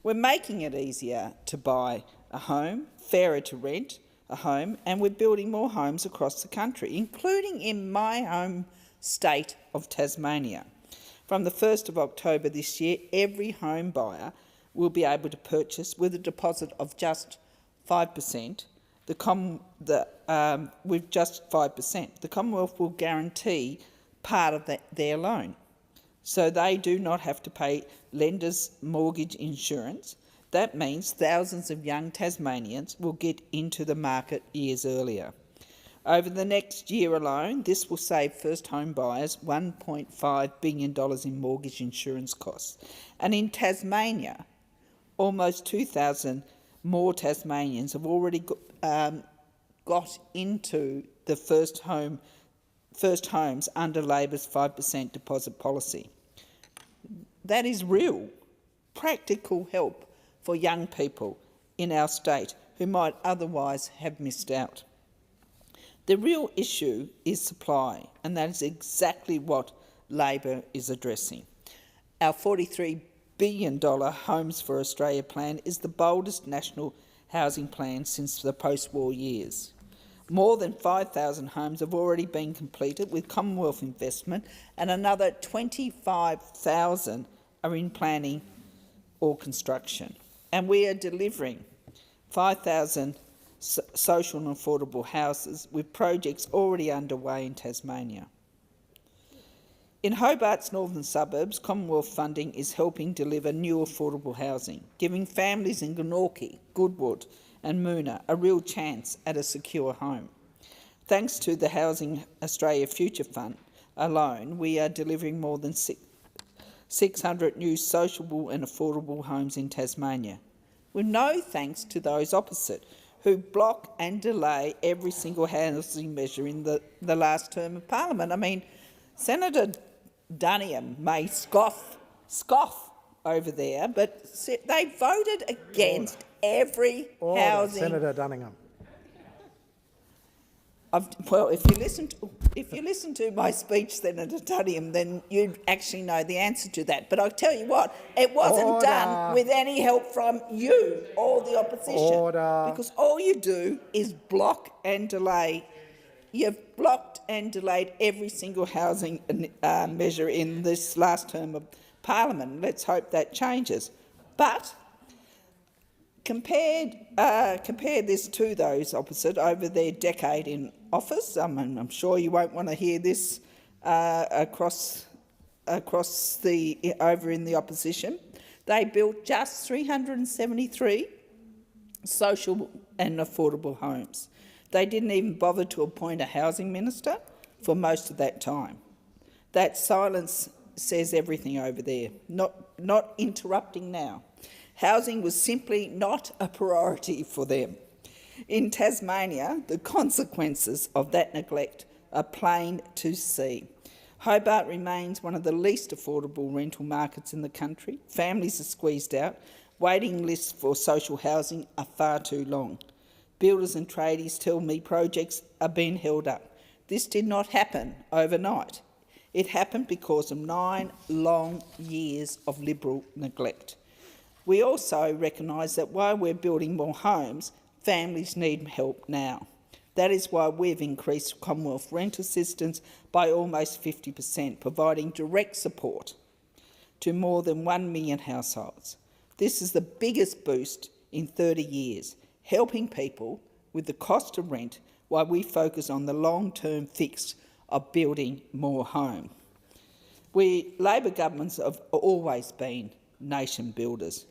We're making it easier to buy a home, fairer to rent a home, and we're building more homes across the country, including in my home state of Tasmania. From the 1st of October this year, every home buyer will be able to purchase with a deposit of just 5%. With just 5%, the Commonwealth will guarantee part of their loan, so they do not have to pay lenders' mortgage insurance. That means thousands of young Tasmanians will get into the market years earlier. Over the next year alone, this will save first home buyers $1.5 billion in mortgage insurance costs. And in Tasmania, almost 2,000 more Tasmanians have already got into the first homes under Labor's 5% deposit policy. That is real, practical help for young people in our state who might otherwise have missed out. The real issue is supply, and that is exactly what Labor is addressing. Our $43 billion Homes for Australia plan is the boldest national housing plan since the post-war years. More than 5,000 homes have already been completed with Commonwealth investment, and another 25,000 are in planning or construction. And we are delivering 5,000 social and affordable houses, with projects already underway in Tasmania. In Hobart's northern suburbs, Commonwealth funding is helping deliver new affordable housing, giving families in Glenorchy, Goodwood and Moona a real chance at a secure home. Thanks to the Housing Australia Future Fund alone, we are delivering more than 600 new sociable and affordable homes in Tasmania, with no thanks to those opposite, who block and delay every single housing measure in the last term of Parliament. I mean, Senator Dunningham may scoff over there, but they voted against every housing. Senator Dunningham. Well, if you listen to my speech, Senator Dunningham, then you'd actually know the answer to that. But I'll tell you what, it wasn't done with any help from you or the opposition, because all you do is block and delay. You've blocked and delayed every single housing measure in this last term of Parliament. Let's hope that changes. But compare this to those opposite over their decade in office. I mean, I'm sure you won't want to hear this across over in the opposition. They built just 373 social and affordable homes. They didn't even bother to appoint a housing minister for most of that time. That silence says everything over there. Not interrupting now. Housing was simply not a priority for them. In Tasmania, the consequences of that neglect are plain to see. Hobart remains one of the least affordable rental markets in the country. Families are squeezed out. Waiting lists for social housing are far too long. Builders and tradies tell me projects are being held up. This did not happen overnight. It happened because of 9 long years of Liberal neglect. We also recognise that while we're building more homes, families need help now. That is why we've increased Commonwealth rent assistance by almost 50%, providing direct support to more than 1 million households. This is the biggest boost in 30 years, helping people with the cost of rent while we focus on the long-term fix of building more home. Labor governments have always been nation builders.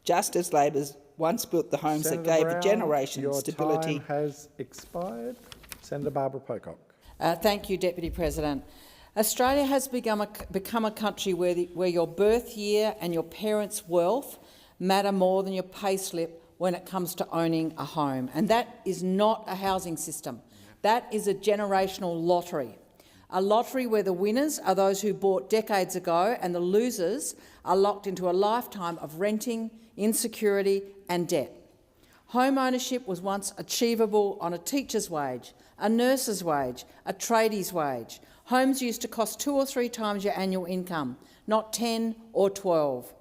Just as Labor's once built the homes Senator that gave Brown, a generation your stability. Time has expired. Senator Barbara Pocock. Thank you, Deputy President. Australia has become a country where your birth year and your parents' wealth matter more than your payslip when it comes to owning a home. And that is not a housing system. That is a generational lottery. A lottery where the winners are those who bought decades ago and the losers are locked into a lifetime of renting, insecurity and debt. Home ownership was once achievable on a teacher's wage, a nurse's wage, a tradie's wage. Homes used to cost 2 or 3 times your annual income, not 10 or 12.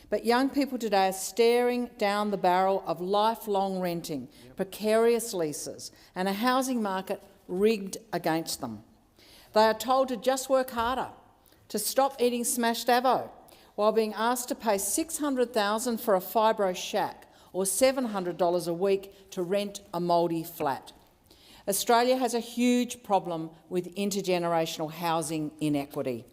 But young people today are staring down the barrel of lifelong renting, precarious leases and a housing market rigged against them. They are told to just work harder, to stop eating smashed avo, while being asked to pay $600,000 for a fibro shack or $700 a week to rent a mouldy flat. Australia has a huge problem with intergenerational housing inequity,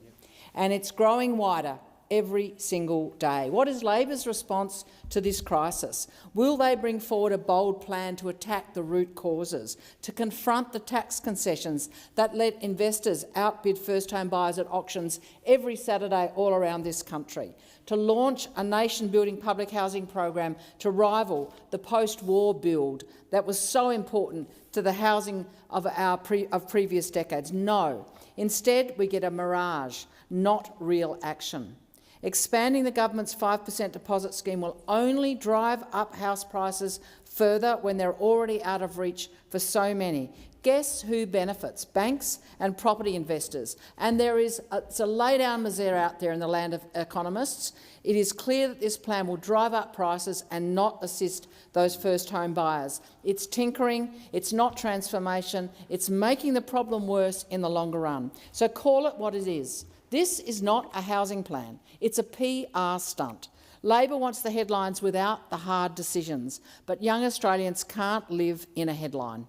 and it's growing wider every single day. What is Labor's response to this crisis? Will they bring forward a bold plan to attack the root causes, to confront the tax concessions that let investors outbid first-home buyers at auctions every Saturday all around this country, to launch a nation-building public housing program to rival the post-war build that was so important to the housing of previous decades? No. Instead, we get a mirage, not real action. Expanding the government's 5% deposit scheme will only drive up house prices further when they're already out of reach for so many. Guess who benefits? Banks and property investors. And it's a lay-down misere out there in the land of economists. It is clear that this plan will drive up prices and not assist those first-home buyers. It's tinkering, it's not transformation, it's making the problem worse in the longer run. So call it what it is. This is not a housing plan. It's a PR stunt. Labor wants the headlines without the hard decisions, but young Australians can't live in a headline.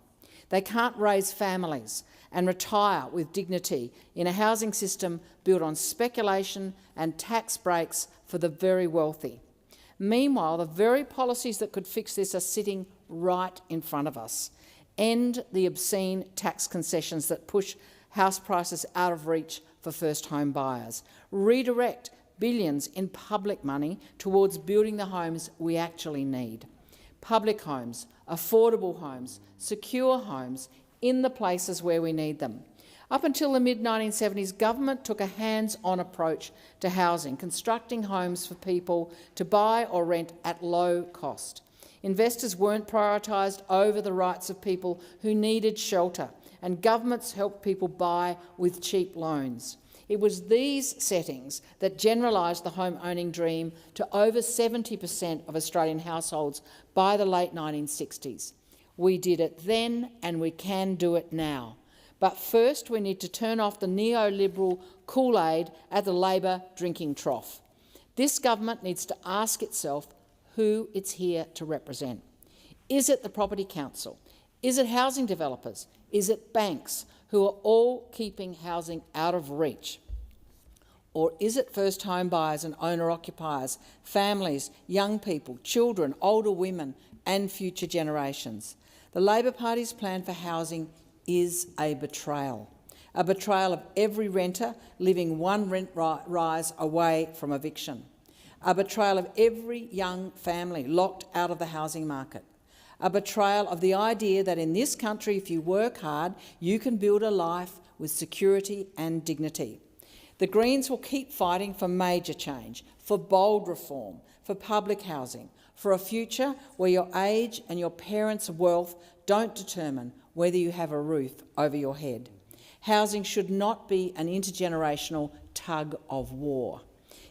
They can't raise families and retire with dignity in a housing system built on speculation and tax breaks for the very wealthy. Meanwhile, the very policies that could fix this are sitting right in front of us. End the obscene tax concessions that push house prices out of reach for first-home buyers. Redirect billions in public money towards building the homes we actually need. Public homes, affordable homes, secure homes in the places where we need them. Up until the mid-1970s, government took a hands-on approach to housing, constructing homes for people to buy or rent at low cost. Investors weren't prioritised over the rights of people who needed shelter, and governments helped people buy with cheap loans. It was these settings that generalised the home-owning dream to over 70% of Australian households by the late 1960s. We did it then and we can do it now. But first we need to turn off the neoliberal Kool-Aid at the Labor drinking trough. This government needs to ask itself who it's here to represent. Is it the Property Council? Is it housing developers? Is it banks who are all keeping housing out of reach? Or is it first home buyers and owner-occupiers, families, young people, children, older women and future generations? The Labor Party's plan for housing is a betrayal of every renter living one rent rise away from eviction, a betrayal of every young family locked out of the housing market, a betrayal of the idea that in this country, if you work hard, you can build a life with security and dignity. The Greens will keep fighting for major change, for bold reform, for public housing, for a future where your age and your parents' wealth don't determine whether you have a roof over your head. Housing should not be an intergenerational tug of war.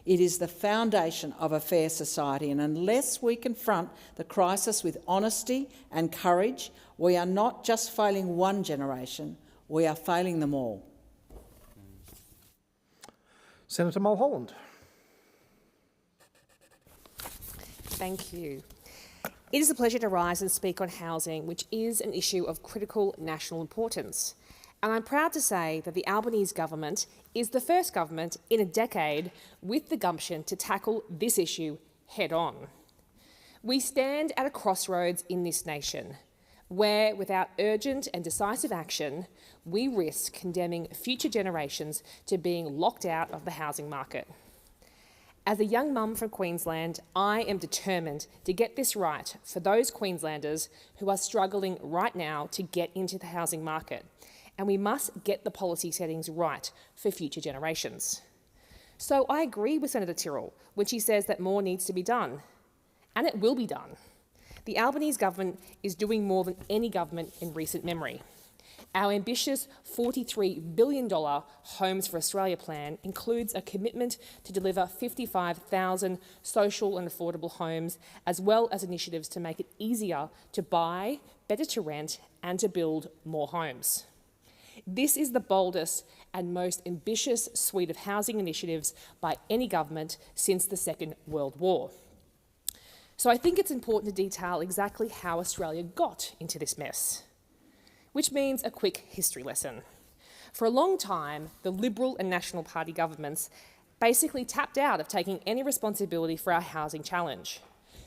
It is the foundation of a fair society, and unless we confront the crisis with honesty and courage, we are not just failing one generation, we are failing them all. Senator Mulholland. Thank you. It is a pleasure to rise and speak on housing, which is an issue of critical national importance. And I'm proud to say that the Albanese government is the first government in a decade with the gumption to tackle this issue head on. We stand at a crossroads in this nation where, without urgent and decisive action, we risk condemning future generations to being locked out of the housing market. As a young mum from Queensland, I am determined to get this right for those Queenslanders who are struggling right now to get into the housing market, and we must get the policy settings right for future generations. So I agree with Senator Tyrrell when she says that more needs to be done, and it will be done. The Albanese government is doing more than any government in recent memory. Our ambitious $43 billion Homes for Australia plan includes a commitment to deliver 55,000 social and affordable homes, as well as initiatives to make it easier to buy, better to rent, and to build more homes. This is the boldest and most ambitious suite of housing initiatives by any government since the Second World War. So I think it's important to detail exactly how Australia got into this mess, which means a quick history lesson. For a long time, the Liberal and National Party governments basically tapped out of taking any responsibility for our housing challenge.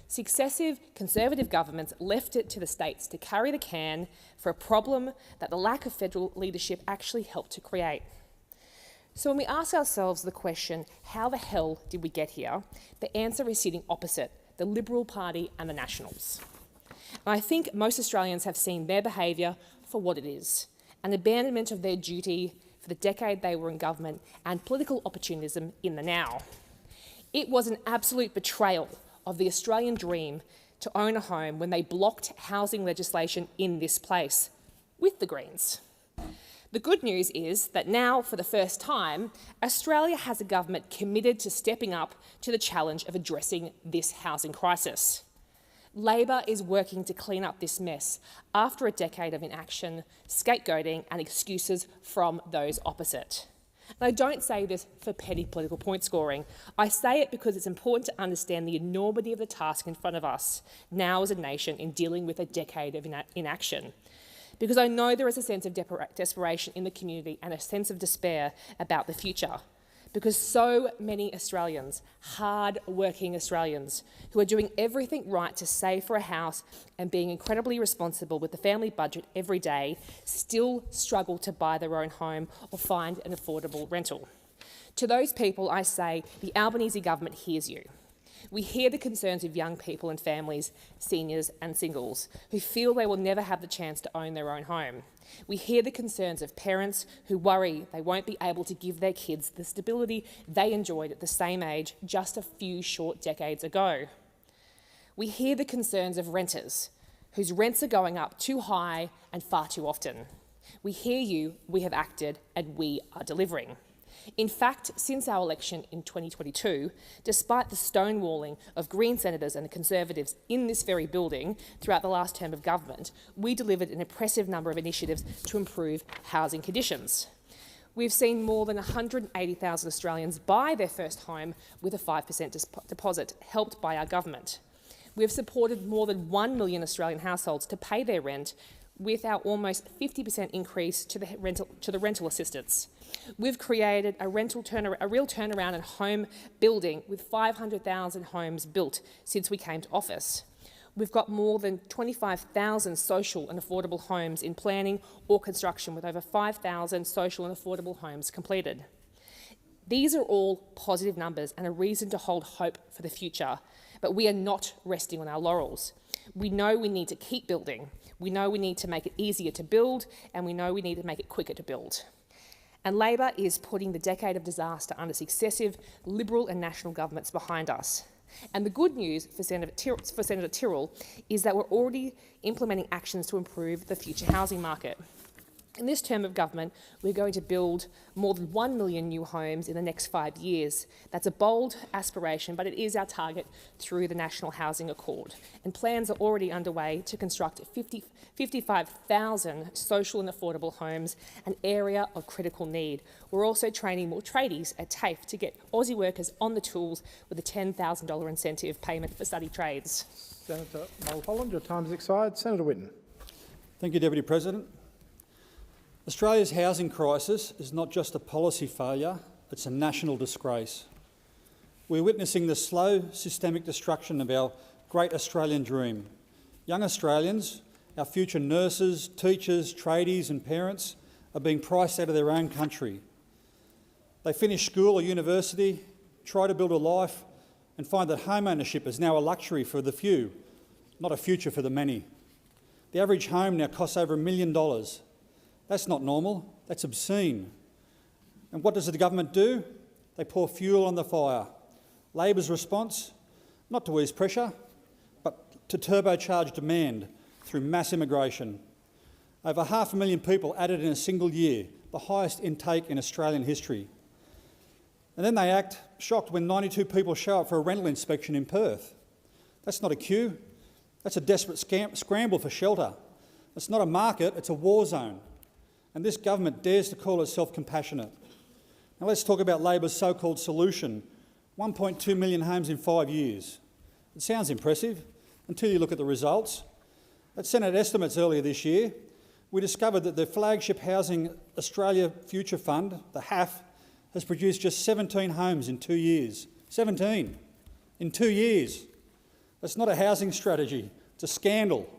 Successive Conservative governments left it to the states to carry the can for a problem that the lack of federal leadership actually helped to create. So when we ask ourselves the question, how the hell did we get here? The answer is sitting opposite the Liberal Party and the Nationals. And I think most Australians have seen their behaviour for what it is, an abandonment of their duty for the decade they were in government and political opportunism in the now. It was an absolute betrayal of the Australian dream to own a home when they blocked housing legislation in this place with the Greens. The good news is that now, for the first time, Australia has a government committed to stepping up to the challenge of addressing this housing crisis. Labor is working to clean up this mess after a decade of inaction, scapegoating and excuses from those opposite. And I don't say this for petty political point scoring. I say it because it's important to understand the enormity of the task in front of us now as a nation in dealing with a decade of inaction. Because I know there is a sense of desperation in the community and a sense of despair about the future. Because so many Australians, hard-working Australians, who are doing everything right to save for a house and being incredibly responsible with the family budget every day, still struggle to buy their own home or find an affordable rental. To those people, I say the Albanese government hears you. We hear the concerns of young people and families, seniors and singles, who feel they will never have the chance to own their own home. We hear the concerns of parents who worry they won't be able to give their kids the stability they enjoyed at the same age just a few short decades ago. We hear the concerns of renters whose rents are going up too high and far too often. We hear you, we have acted, and we are delivering. In fact, since our election in 2022, despite the stonewalling of Green senators and the Conservatives in this very building throughout the last term of government, we delivered an impressive number of initiatives to improve housing conditions. We've seen more than 180,000 Australians buy their first home with a 5% deposit, helped by our government. We've supported more than 1 million Australian households to pay their rent with our almost 50% increase to the rental assistance. We've created a real turnaround in home building with 500,000 homes built since we came to office. We've got more than 25,000 social and affordable homes in planning or construction, with over 5,000 social and affordable homes completed. These are all positive numbers and a reason to hold hope for the future, but we are not resting on our laurels. We know we need to keep building. We know we need to make it easier to build, and we know we need to make it quicker to build. And Labor is putting the decade of disaster under successive Liberal and National governments behind us. And the good news for Senator Tyrrell is that we're already implementing actions to improve the future housing market. In this term of government, we're going to build more than 1 million new homes in the next 5 years. That's a bold aspiration, but it is our target through the National Housing Accord. And plans are already underway to construct 55,000 social and affordable homes, an area of critical need. We're also training more tradies at TAFE to get Aussie workers on the tools with a $10,000 incentive payment for study trades. Senator Mulholland, your time has expired. Senator Whitten. Thank you, Deputy President. Australia's housing crisis is not just a policy failure, it's a national disgrace. We're witnessing the slow, systemic destruction of our great Australian dream. Young Australians, our future nurses, teachers, tradies and parents, are being priced out of their own country. They finish school or university, try to build a life, and find that home ownership is now a luxury for the few, not a future for the many. The average home now costs over $1 million. That's not normal, that's obscene. And what does the government do? They pour fuel on the fire. Labor's response? Not to ease pressure, but to turbocharge demand through mass immigration. Over 500,000 people added in a single year, the highest intake in Australian history. And then they act shocked when 92 people show up for a rental inspection in Perth. That's not a queue, that's a desperate scramble for shelter. It's not a market, it's a war zone. And this government dares to call itself compassionate. Now let's talk about Labor's so-called solution, 1.2 million homes in 5 years. It sounds impressive until you look at the results. At Senate estimates earlier this year, we discovered that the flagship Housing Australia Future Fund, the HAF, has produced just 17 homes in 2 years. 17 in 2 years. That's not a housing strategy, it's a scandal.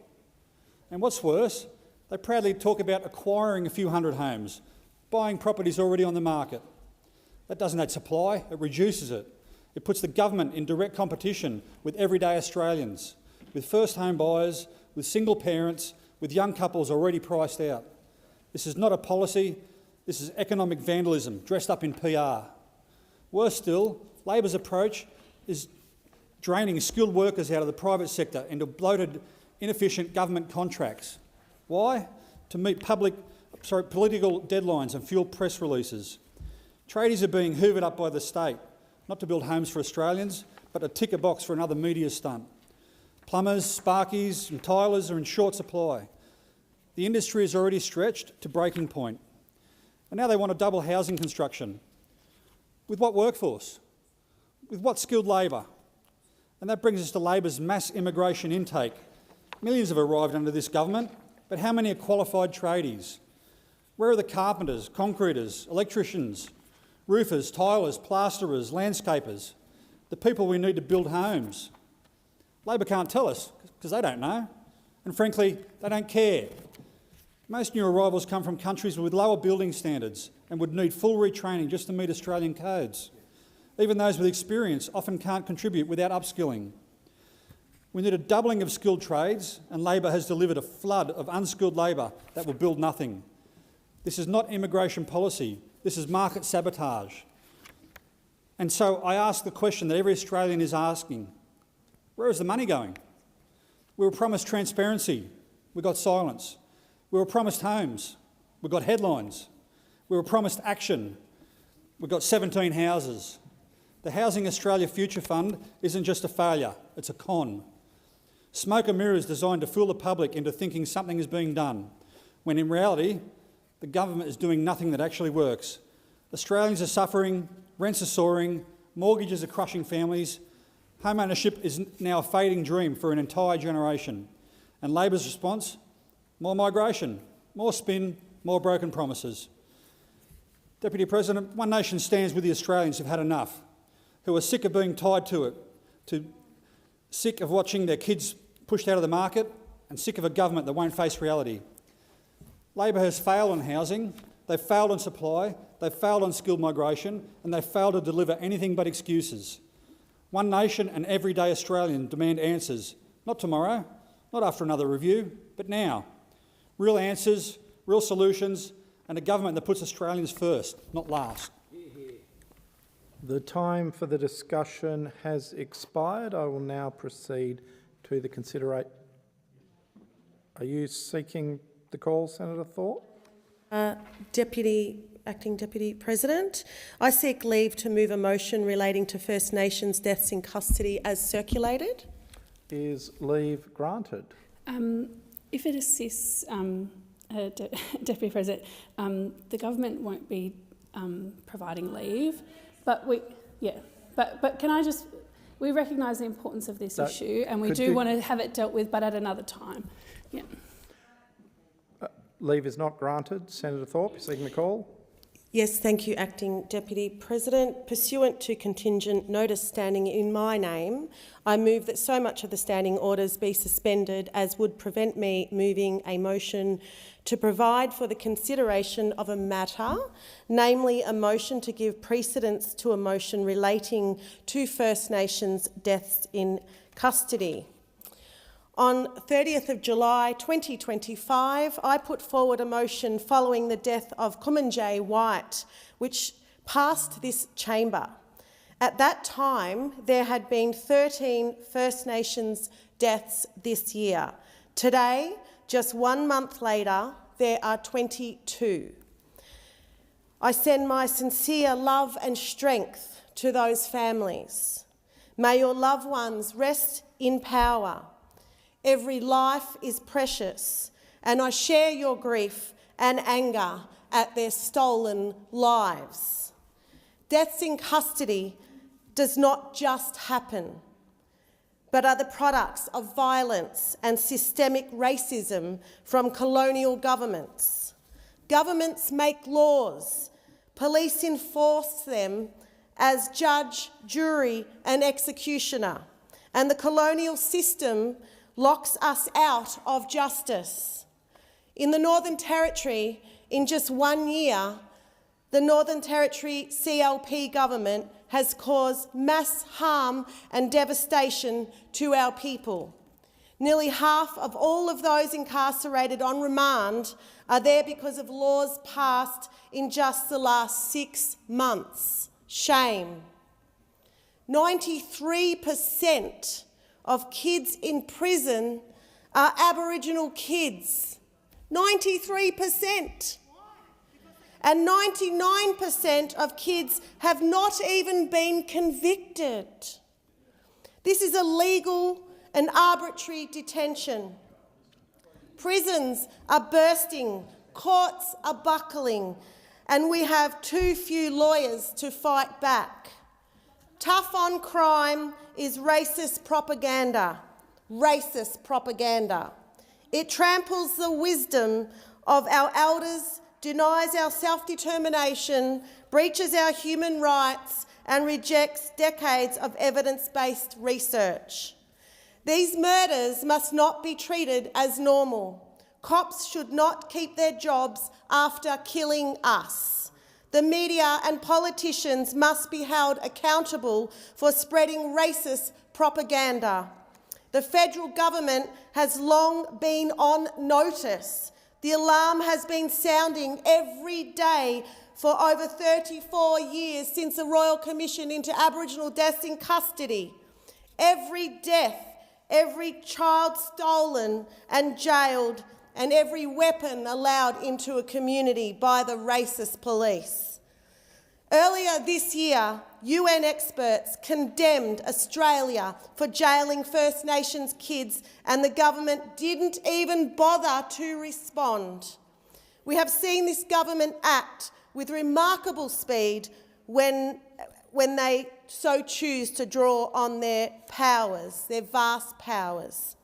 And what's worse, they proudly talk about acquiring a few hundred homes, buying properties already on the market. That doesn't add supply, it reduces it. It puts the government in direct competition with everyday Australians, with first home buyers, with single parents, with young couples already priced out. This is not a policy, this is economic vandalism dressed up in PR. Worse still, Labor's approach is draining skilled workers out of the private sector into bloated, inefficient government contracts. Why? To meet political deadlines and fuel press releases. Tradies are being hoovered up by the state, not to build homes for Australians, but to tick a box for another media stunt. Plumbers, sparkies and tilers are in short supply. The industry is already stretched to breaking point. And now they want to double housing construction. With what workforce? With what skilled labour? And that brings us to Labor's mass immigration intake. Millions have arrived under this government, but how many are qualified tradies? Where are the carpenters, concreters, electricians, roofers, tilers, plasterers, landscapers, the people we need to build homes? Labor can't tell us because they don't know, and frankly, they don't care. Most new arrivals come from countries with lower building standards and would need full retraining just to meet Australian codes. Even those with experience often can't contribute without upskilling. We need a doubling of skilled trades, and Labor has delivered a flood of unskilled labour that will build nothing. This is not immigration policy, this is market sabotage. And so I ask the question that every Australian is asking, where is the money going? We were promised transparency, we got silence. We were promised homes, we got headlines. We were promised action, we got 17 houses. The Housing Australia Future Fund isn't just a failure, it's a con. Smoke and mirrors designed to fool the public into thinking something is being done, when in reality, the government is doing nothing that actually works. Australians are suffering, rents are soaring, mortgages are crushing families, home ownership is now a fading dream for an entire generation. And Labor's response? More migration, more spin, more broken promises. Deputy President, One Nation stands with the Australians who've had enough, who are sick of being tied to it, sick of watching their kids pushed out of the market and sick of a government that won't face reality. Labor has failed on housing, they've failed on supply, they've failed on skilled migration, and they've failed to deliver anything but excuses. One Nation and everyday Australian demand answers, not tomorrow, not after another review, but now. Real answers, real solutions, and a government that puts Australians first, not last. The time for the discussion has expired. I will now proceed to the consideration. Are you seeking the call, Senator Thorpe? Acting Deputy President, I seek leave to move a motion relating to First Nations deaths in custody as circulated. Is leave granted? If it assists, Deputy President, the government won't be providing leave, but can I just? We recognise the importance of this issue, and we do want to have it dealt with, but at another time. Yeah. Leave is not granted. Senator Thorpe, you're seeking the call. Yes, thank you, Acting Deputy President. Pursuant to contingent notice standing in my name, I move that so much of the standing orders be suspended as would prevent me moving a motion to provide for the consideration of a matter, namely a motion to give precedence to a motion relating to First Nations deaths in custody. On 30th of July 2025, I put forward a motion following the death of Kumanjay White, which passed this chamber. At that time, there had been 13 First Nations deaths this year. Today, just 1 month later, there are 22. I send my sincere love and strength to those families. May your loved ones rest in power. Every life is precious, and I share your grief and anger at their stolen lives. Deaths in custody does not just happen, but are the products of violence and systemic racism from colonial governments. Governments make laws, police enforce them as judge, jury and executioner, and the colonial system locks us out of justice. In the Northern Territory, in just 1 year, the Northern Territory CLP government has caused mass harm and devastation to our people. Nearly half of all of those incarcerated on remand are there because of laws passed in just the last 6 months. Shame. 93% of kids in prison are Aboriginal kids. 93%. And 99% of kids have not even been convicted. This is illegal and arbitrary detention. Prisons are bursting, courts are buckling, and we have too few lawyers to fight back. Tough on crime is racist propaganda. Racist propaganda. It tramples the wisdom of our elders, denies our self-determination, breaches our human rights and rejects decades of evidence-based research. These murders must not be treated as normal. Cops should not keep their jobs after killing us. The media and politicians must be held accountable for spreading racist propaganda. The federal government has long been on notice. The alarm has been sounding every day for over 34 years since the Royal Commission into Aboriginal deaths in custody. Every death, every child stolen and jailed, and every weapon allowed into a community by the racist police. Earlier this year, UN experts condemned Australia for jailing First Nations kids, and the government didn't even bother to respond. We have seen this government act with remarkable speed when they so choose to draw on their powers, their vast powers.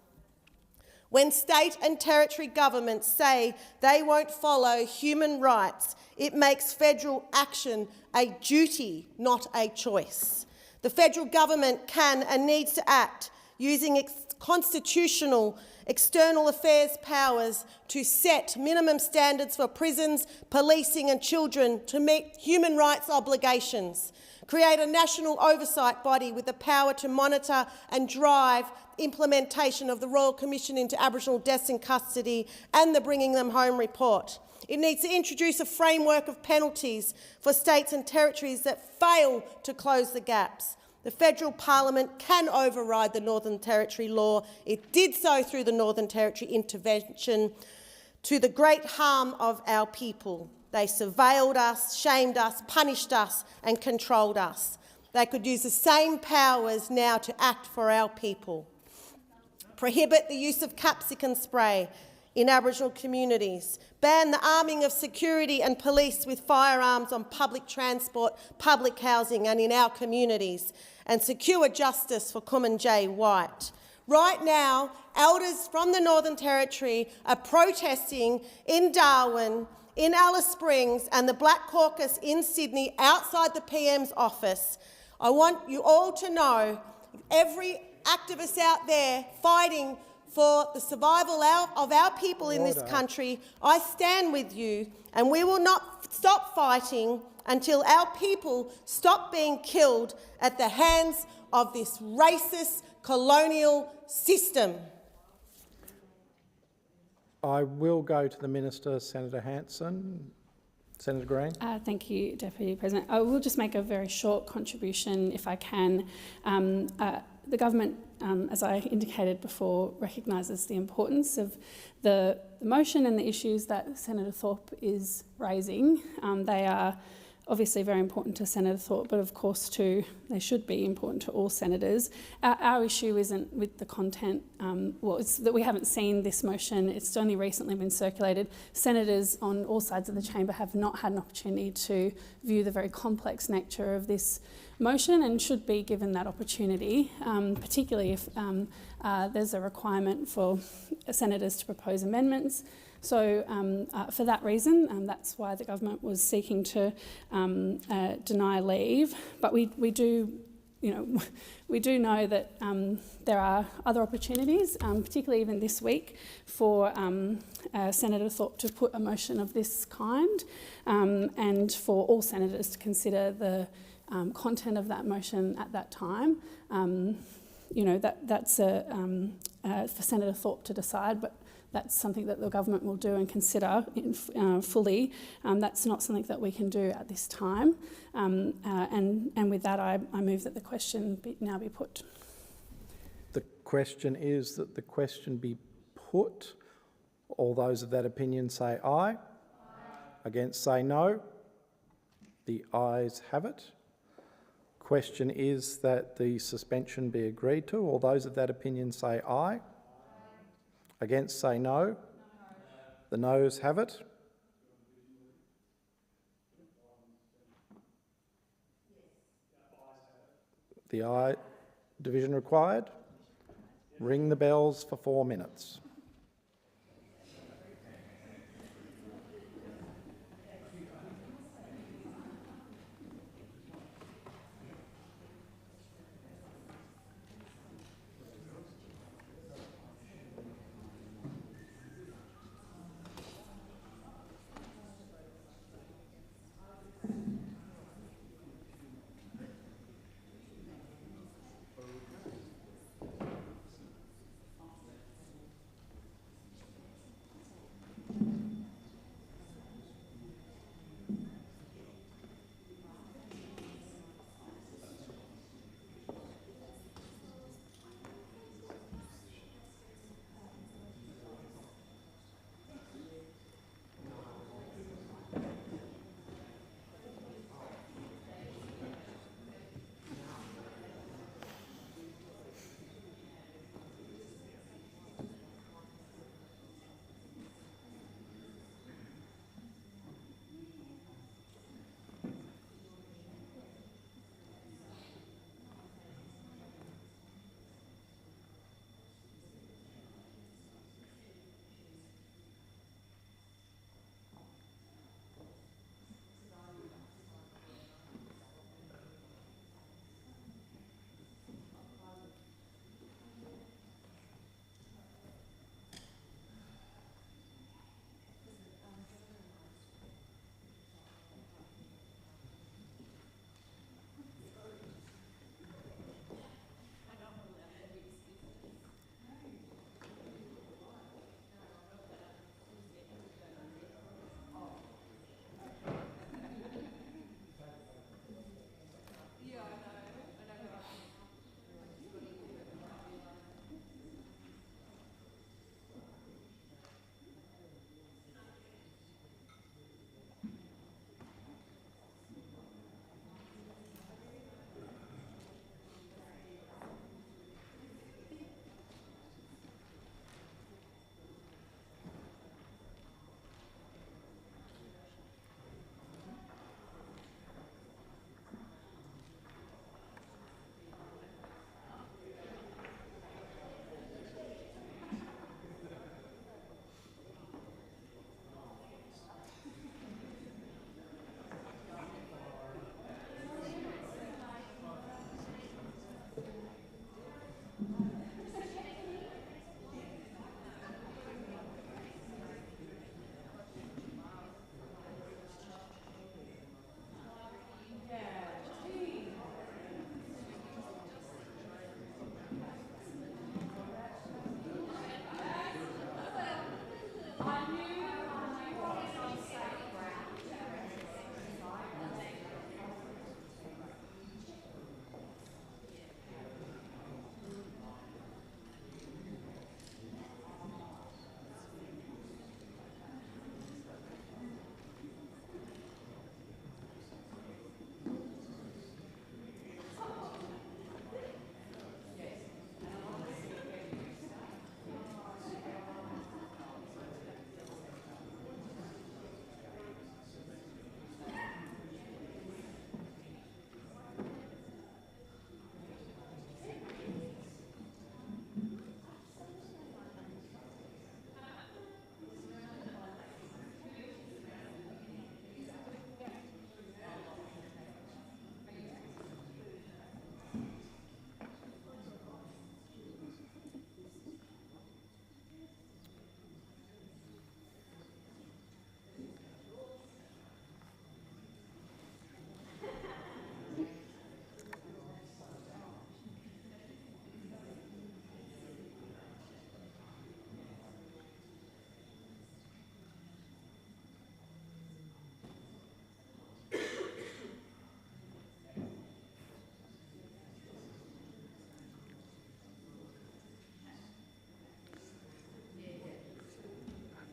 When state and territory governments say they won't follow human rights, it makes federal action a duty, not a choice. The federal government can and needs to act using its constitutional external affairs powers to set minimum standards for prisons, policing and children to meet human rights obligations. Create a national oversight body with the power to monitor and drive implementation of the Royal Commission into Aboriginal deaths in custody and the Bringing Them Home report. It needs to introduce a framework of penalties for states and territories that fail to close the gaps. The federal parliament can override the Northern Territory law. It did so through the Northern Territory intervention to the great harm of our people. They surveilled us, shamed us, punished us and controlled us. They could use the same powers now to act for our people. Prohibit the use of capsicum spray in Aboriginal communities. Ban the arming of security and police with firearms on public transport, public housing and in our communities. And secure justice for Kumanjay White. Right now, elders from the Northern Territory are protesting in Darwin, in Alice Springs and the Black Caucus in Sydney outside the PM's office. I want you all to know, every activist out there fighting for the survival of our people in this country, I stand with you, and we will not stop fighting until our people stop being killed at the hands of this racist colonial system. I will go to the Minister, Senator Hanson. Senator Green. Thank you, Deputy President. I will just make a very short contribution, if I can. The government, as I indicated before, recognises the importance of the motion and the issues that Senator Thorpe is raising. They are obviously very important to Senator Thorpe, but of course too, they should be important to all senators. Our issue isn't with the content. It's that we haven't seen this motion. It's only recently been circulated. Senators on all sides of the chamber have not had an opportunity to view the very complex nature of this motion and should be given that opportunity, particularly if there's a requirement for senators to propose amendments. So for that reason, that's why the government was seeking to deny leave. But we do know that there are other opportunities, particularly even this week, for Senator Thorpe to put a motion of this kind, and for all senators to consider the content of that motion at that time. That's for Senator Thorpe to decide, but that's something that the government will do and consider fully. That's not something that we can do at this time. And with that, I move that the question now be put. The question is that the question be put. All those of that opinion say aye. Aye. Against say no. The ayes have it. Question is that the suspension be agreed to. All those of that opinion say aye. Against say no. The noes have it. The aye division required. Ring the bells for 4 minutes.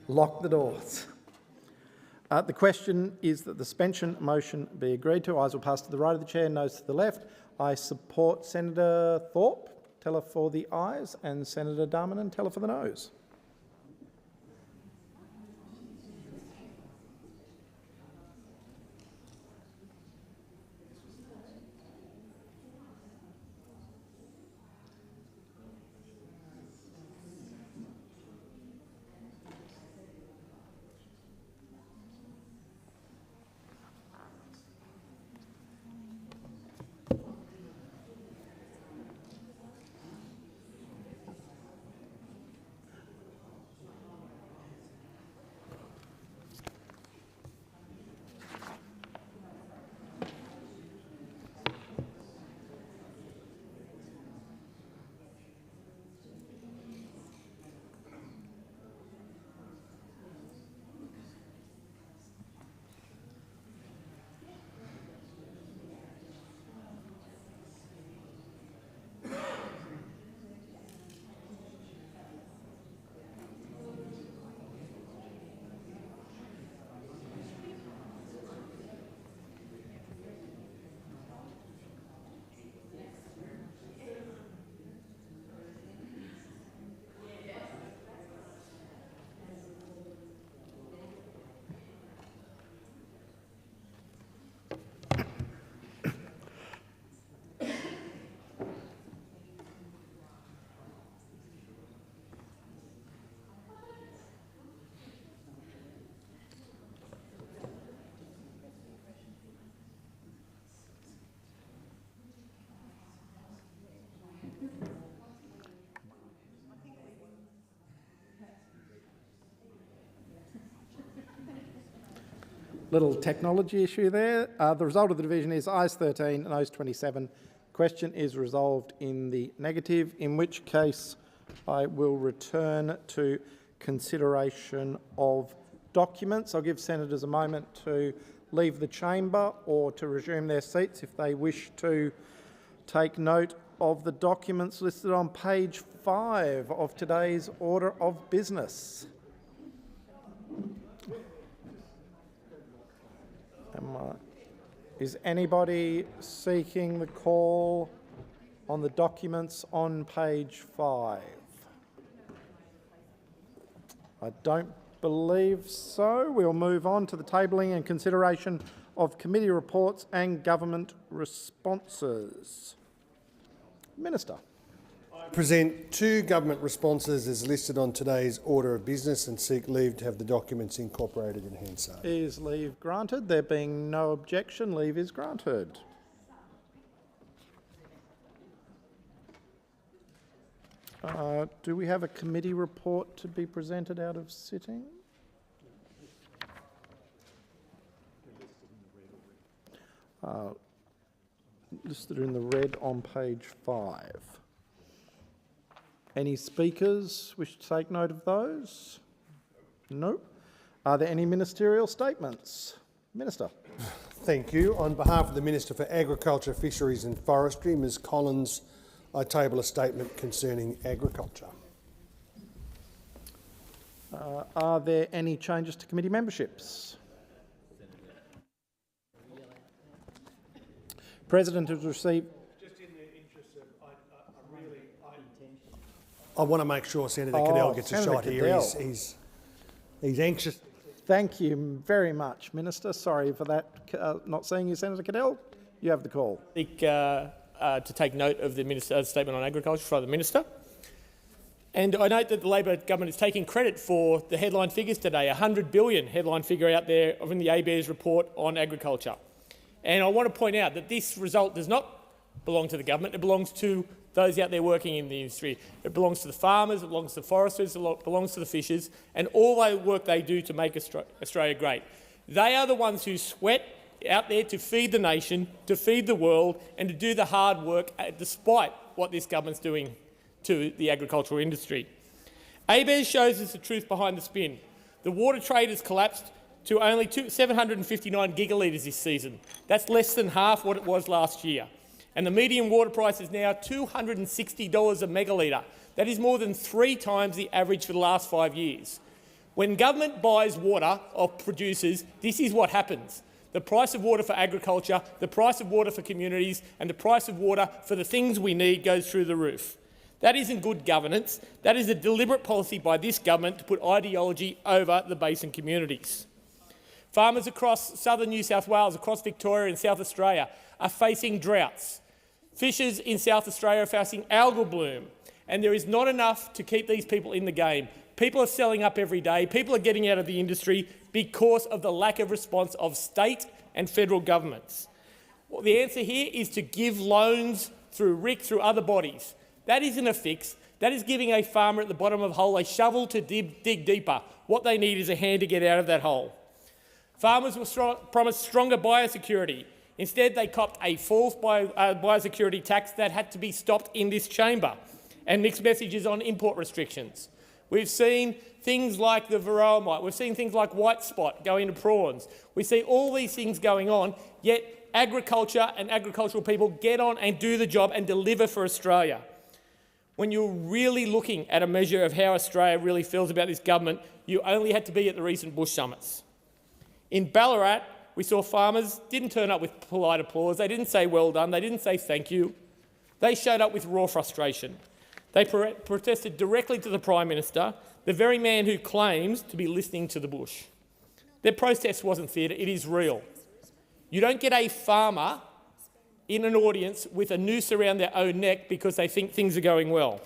Lock the doors. The question is that the suspension motion be agreed to. Ayes will pass to the right of the chair, noes to the left. I support Senator Thorpe. Teller for the ayes, and Senator Darmanin, teller for the noes. Little technology issue there. The result of the division is ayes 13, noes 27. Question is resolved in the negative, in which case I will return to consideration of documents. I'll give senators a moment to leave the chamber or to resume their seats if they wish to take note of the documents listed on page 5 of today's order of business. Is anybody seeking the call on the documents on page 5? I don't believe so. We'll move on to the tabling and consideration of committee reports and government responses. Minister. I present 2 government responses as listed on today's order of business and seek leave to have the documents incorporated in Hansard. Is leave granted? There being no objection, leave is granted. Do we have a committee report to be presented out of sitting? Listed in the red on page 5. Any speakers wish to take note of those? No. Are there any ministerial statements? Minister. Thank you. On behalf of the Minister for Agriculture, Fisheries and Forestry, Ms Collins, I table a statement concerning agriculture. Are there any changes to committee memberships? President has received... Just in the interest of, I want to make sure Senator Cadell gets a shot here. He's anxious. Thank you very much, Minister. Sorry for that, not seeing you, Senator Cadell. You have the call. To take note of the minister's statement on agriculture from the Minister. And I note that the Labor government is taking credit for the headline figures today, a $100 billion headline figure out there in the ABARES report on agriculture. And I want to point out that this result does not belong to the government, it belongs to those out there working in the industry. It belongs to the farmers, it belongs to the foresters, it belongs to the fishers, and all the work they do to make Australia great. They are the ones who sweat out there to feed the nation, to feed the world, and to do the hard work despite what this government's doing to the agricultural industry. ABARES shows us the truth behind the spin. The water trade has collapsed to only 759 gigalitres this season. That's less than half what it was last year. And the median water price is now $260 a megalitre. That is more than 3 times the average for the last 5 years. When government buys water off producers, this is what happens. The price of water for agriculture, the price of water for communities and the price of water for the things we need goes through the roof. That isn't good governance. That is a deliberate policy by this government to put ideology over the basin communities. Farmers across southern New South Wales, across Victoria and South Australia are facing droughts. Fishers in South Australia are facing algal bloom, and there is not enough to keep these people in the game. People are selling up every day. People are getting out of the industry because of the lack of response of state and federal governments. Well, the answer here is to give loans through RIC, through other bodies. That isn't a fix. That is giving a farmer at the bottom of a hole a shovel to dig deeper. What they need is a hand to get out of that hole. Farmers were promised stronger biosecurity. Instead, they copped a false biosecurity tax that had to be stopped in this chamber, and mixed messages on import restrictions. We've seen things like the varroa mite. We've seen things like white spot go into prawns. We see all these things going on, yet agriculture and agricultural people get on and do the job and deliver for Australia. When you're really looking at a measure of how Australia really feels about this government, you only had to be at the recent Bush summits. In Ballarat, we saw farmers didn't turn up with polite applause. They didn't say well done. They didn't say thank you. They showed up with raw frustration. They protested directly to the Prime Minister, the very man who claims to be listening to the bush. Their protest wasn't theatre, it is real. You don't get a farmer in an audience with a noose around their own neck because they think things are going well.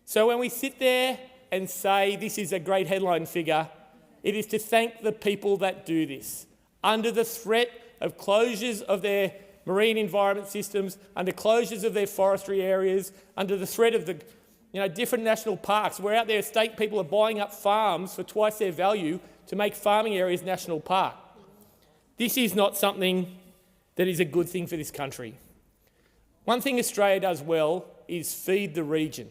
So when we sit there and say this is a great headline figure, it is to thank the people that do this. Under the threat of closures of their marine environment systems, under closures of their forestry areas, under the threat of the different national parks, where out there state people are buying up farms for twice their value to make farming areas national park. This is not something that is a good thing for this country. One thing Australia does well is feed the region.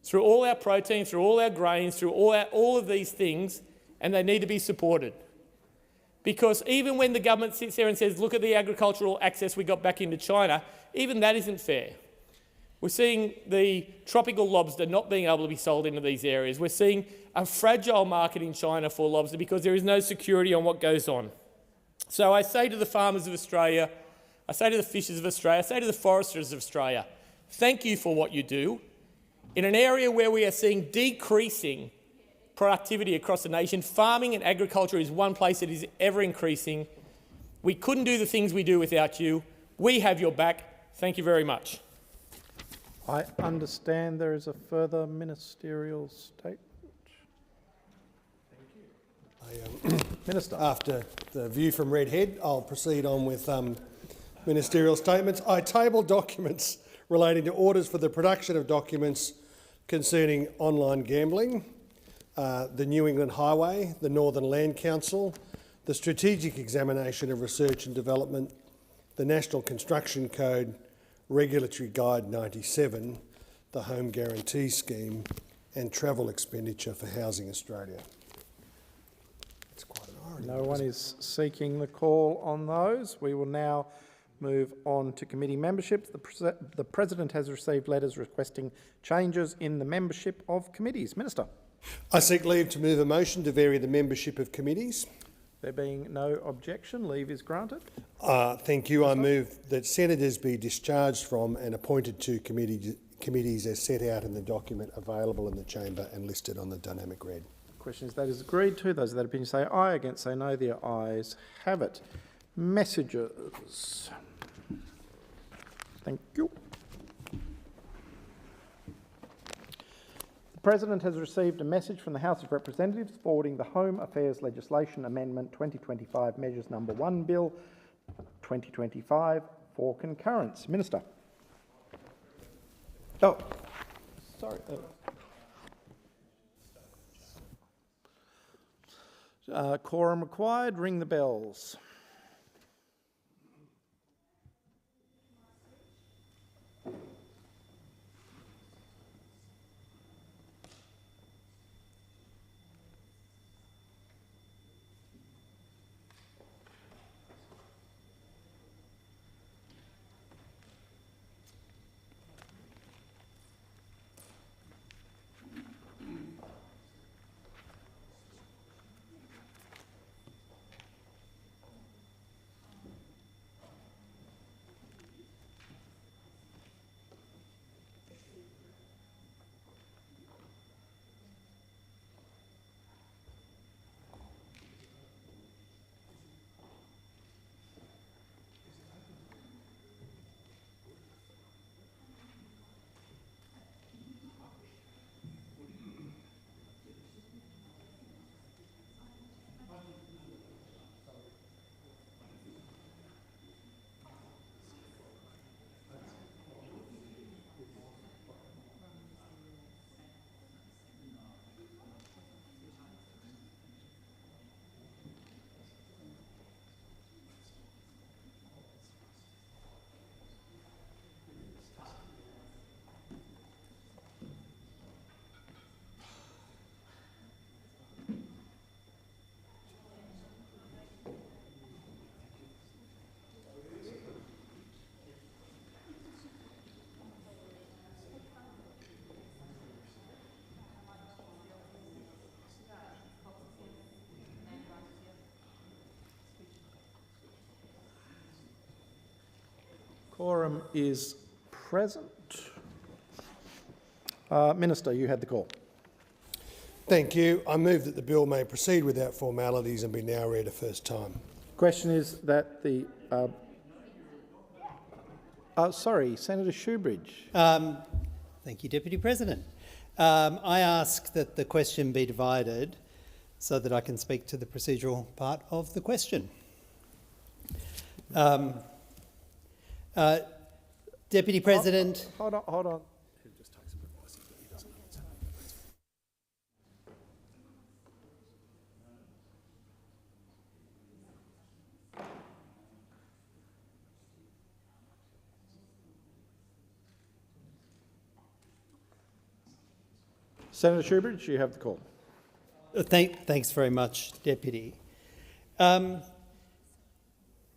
Through all our protein, through all our grains, through all of these things, and they need to be supported. Because even when the government sits there and says, look at the agricultural access we got back into China, even that isn't fair. We're seeing the tropical lobster not being able to be sold into these areas. We're seeing a fragile market in China for lobster because there is no security on what goes on. So I say to the farmers of Australia, I say to the fishers of Australia, I say to the foresters of Australia, thank you for what you do. In an area where we are seeing decreasing productivity across the nation, farming and agriculture is one place that is ever increasing. We couldn't do the things we do without you. We have your back. Thank you very much. I understand there is a further ministerial statement. Minister. After the view from Red Head, I'll proceed on with ministerial statements. I table documents relating to orders for the production of documents concerning online gambling, the New England Highway, the Northern Land Council, the Strategic Examination of Research and Development, the National Construction Code, Regulatory Guide 97, the Home Guarantee Scheme, and travel expenditure for Housing Australia. It's quite an irony. No one is seeking the call on those. We will now move on to committee membership. The President has received letters requesting changes in the membership of committees. Minister. I seek leave to move a motion to vary the membership of committees. There being no objection, leave is granted. Thank you. I move that senators be discharged from and appointed to committees as set out in the document available in the chamber and listed on the dynamic red. Question is that is agreed to. Those of that opinion say aye. Against say no. The ayes have it. Messages. Thank you. The President has received a message from the House of Representatives forwarding the Home Affairs Legislation Amendment 2025 Measures No. 1 Bill 2025 for concurrence. Minister. Oh, sorry. Quorum required. Ring the bells. Quorum is present. Minister, you had the call. Thank you. I move that the bill may proceed without formalities and be now read a first time. Question is that the... sorry, Senator Shoebridge. Thank you, Deputy President. I ask that the question be divided so that I can speak to the procedural part of the question. Deputy President... Hold on. Senator Shoebridge, you have the call. Thanks very much, Deputy.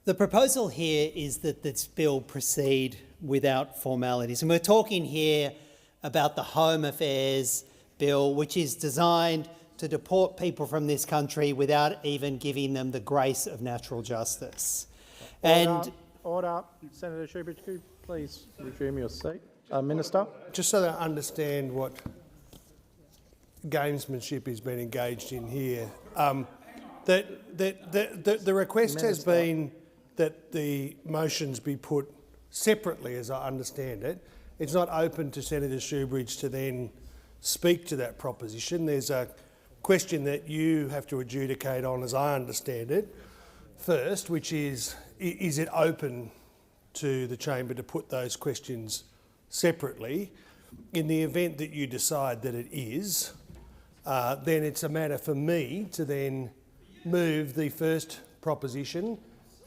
The proposal here is that this bill proceed without formalities. And we're talking here about the Home Affairs Bill, which is designed to deport people from this country without even giving them the grace of natural justice. Order. Senator Shoebridge, could you please resume your seat? Minister? Just so that I understand what gamesmanship has been engaged in here. The request has been that the motions be put separately, as I understand it. It's not open to Senator Shoebridge to then speak to that proposition. There's a question that you have to adjudicate on, as I understand it, first, which is it open to the chamber to put those questions separately? In the event that you decide that it is, then it's a matter for me to then move the first proposition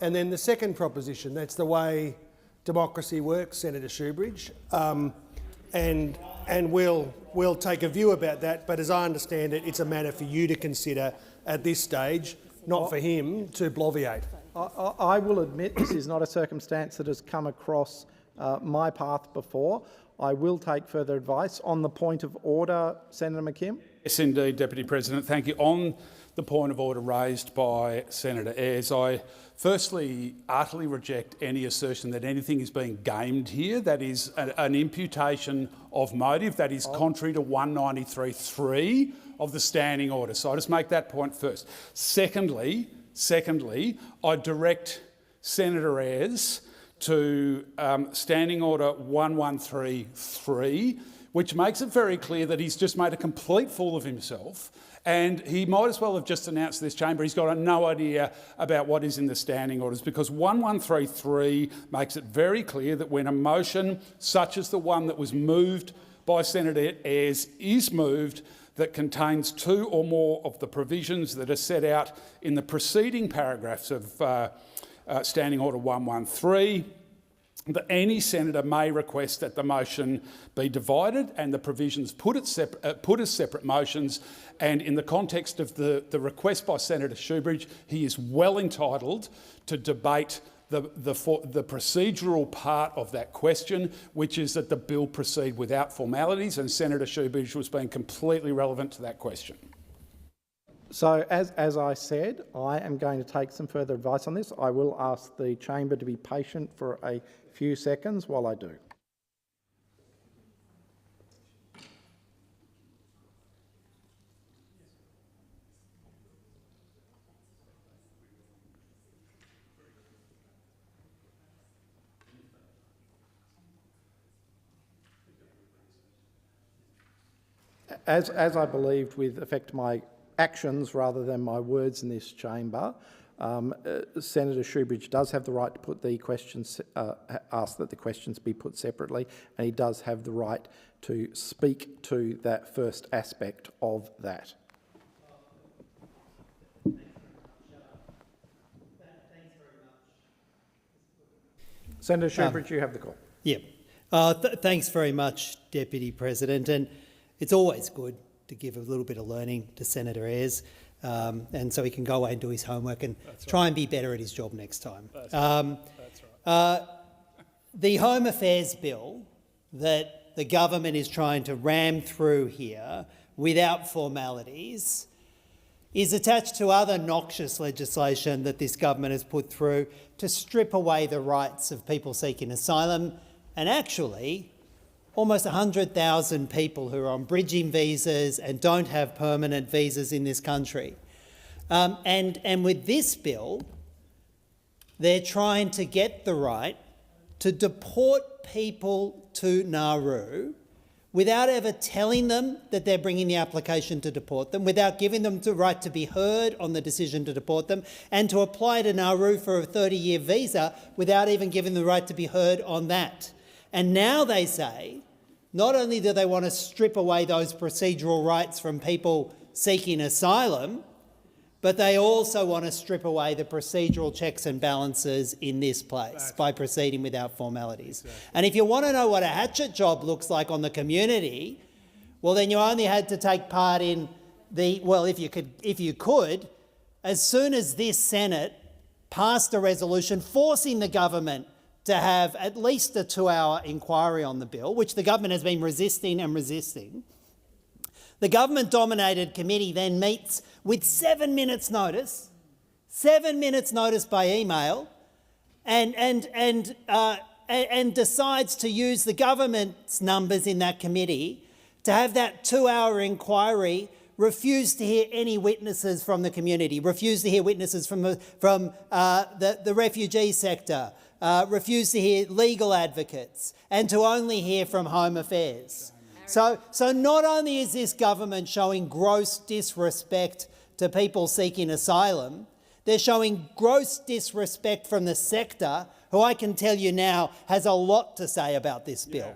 and then the second proposition. That's the way democracy works, Senator Shoebridge, and we'll take a view about that. But as I understand it, it's a matter for you to consider at this stage, not for him to bloviate. I will admit this is not a circumstance that has come across my path before. I will take further advice. On the point of order, Senator McKim. Yes, indeed, Deputy President. Thank you. On the point of order raised by Senator Ayres, I firstly utterly reject any assertion that anything is being gamed here. That is an imputation of motive that is contrary to 193(3) of the standing order. So I just make that point first. Secondly, I direct Senator Ayres to Standing Order 1133, which makes it very clear that he's just made a complete fool of himself, and he might as well have just announced to this chamber he's got no idea about what is in the standing orders, because 1133 makes it very clear that when a motion such as the one that was moved by Senator Ayres is moved, that contains two or more of the provisions that are set out in the preceding paragraphs of Standing Order 113, that any senator may request that the motion be divided and the provisions put as separate motions. And in the context of the request by Senator Shoebridge, he is well entitled to debate the procedural part of that question, which is that the bill proceed without formalities, and Senator Shoebridge was being completely relevant to that question. So, as I said, I am going to take some further advice on this. I will ask the chamber to be patient for a few seconds while I do. As I believed, with effect to my actions rather than my words in this chamber, Senator Shoebridge does have the right to put the questions, ask that the questions be put separately, and he does have the right to speak to that first aspect of that. Senator Shoebridge, you have the call. Thanks very much, Deputy President. And it's always good to give a little bit of learning to Senator Ayres, and so he can go away and do his homework and try and be better at his job next time. The Home Affairs Bill that the government is trying to ram through here without formalities is attached to other noxious legislation that this government has put through to strip away the rights of people seeking asylum, and actually almost 100,000 people who are on bridging visas and don't have permanent visas in this country. And with this bill, they're trying to get the right to deport people to Nauru without ever telling them that they're bringing the application to deport them, without giving them the right to be heard on the decision to deport them, and to apply to Nauru for a 30-year visa without even giving them the right to be heard on that. And now they say, not only do they want to strip away those procedural rights from people seeking asylum, but they also want to strip away the procedural checks and balances in this place by proceeding without formalities. And if you want to know what a hatchet job looks like on the community, well, then you only had to take part in the, well, if you could, as soon as this Senate passed a resolution forcing the government to have at least a 2-hour inquiry on the bill, which the government has been resisting and resisting, the government-dominated committee then meets with 7 minutes' notice, 7 minutes' notice by email, and decides to use the government's numbers in that committee to have that 2-hour inquiry, refuse to hear any witnesses from the community, refuse to hear witnesses from the refugee sector, refuse to hear legal advocates, and to only hear from Home Affairs. So not only is this government showing gross disrespect to people seeking asylum, they're showing gross disrespect from the sector, who I can tell you now has a lot to say about this bill,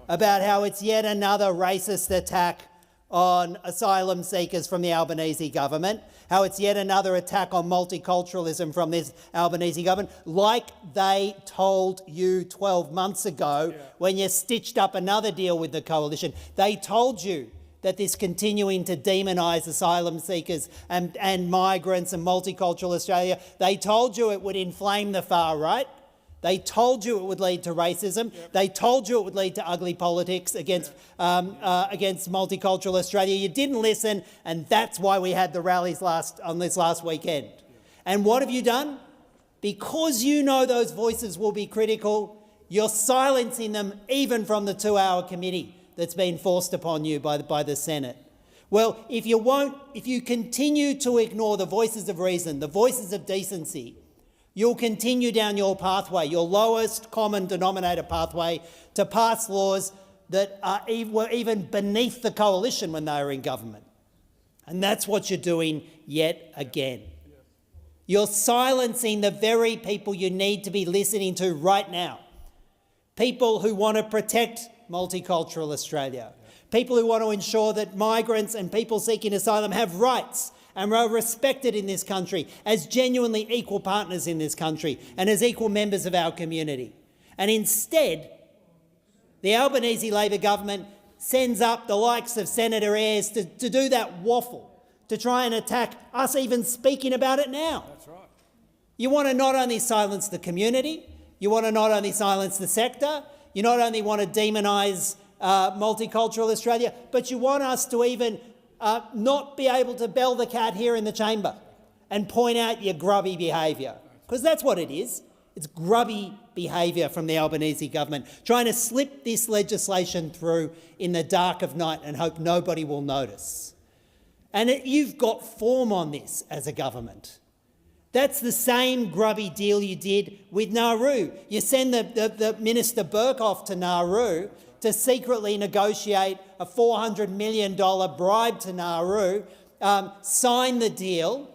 about how it's yet another racist attack on asylum seekers from the Albanese government, how it's yet another attack on multiculturalism from this Albanese government, like they told you 12 months ago when you stitched up another deal with the coalition. They told you that this continuing to demonise asylum seekers and migrants and multicultural Australia, they told you it would inflame the far right. They told you it would lead to racism. They told you it would lead to ugly politics against multicultural Australia. You didn't listen, and that's why we had the rallies on this last weekend. And what have you done? Because you know those voices will be critical, you're silencing them even from the 2-hour committee that's been forced upon you by the Senate. Well, if you continue to ignore the voices of reason, the voices of decency, you'll continue down your pathway, your lowest common denominator pathway, to pass laws that were even beneath the coalition when they were in government. And that's what you're doing yet again. You're silencing the very people you need to be listening to right now. People who want to protect multicultural Australia. People who want to ensure that migrants and people seeking asylum have rights and are respected in this country as genuinely equal partners in this country and as equal members of our community. And instead, the Albanese Labor government sends up the likes of Senator Ayres to do that waffle, to try and attack us even speaking about it now. That's right. You want to not only silence the community, you want to not only silence the sector, you not only want to demonise multicultural Australia, but you want us to even not be able to bell the cat here in the chamber and point out your grubby behaviour. Because that's what it is. It's grubby behaviour from the Albanese government, trying to slip this legislation through in the dark of night and hope nobody will notice. And you've got form on this as a government. That's the same grubby deal you did with Nauru. You send the Minister Burke off to Nauru to secretly negotiate a $400 million bribe to Nauru, sign the deal,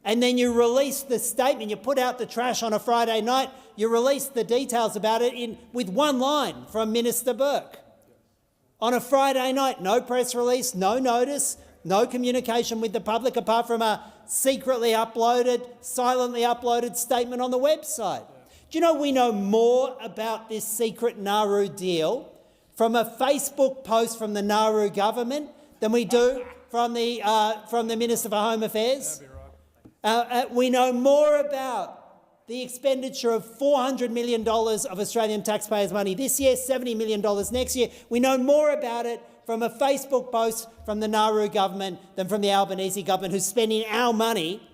and then you release the statement. You put out the trash on a Friday night, you release the details about it with one line from Minister Burke. On a Friday night, no press release, no notice, no communication with the public apart from a silently uploaded statement on the website. Do you know we know more about this secret Nauru deal from a Facebook post from the Nauru government than we do from the Minister for Home Affairs? We know more about the expenditure of $400 million of Australian taxpayers' money this year, $70 million next year. We know more about it from a Facebook post from the Nauru government than from the Albanese government, who's spending our money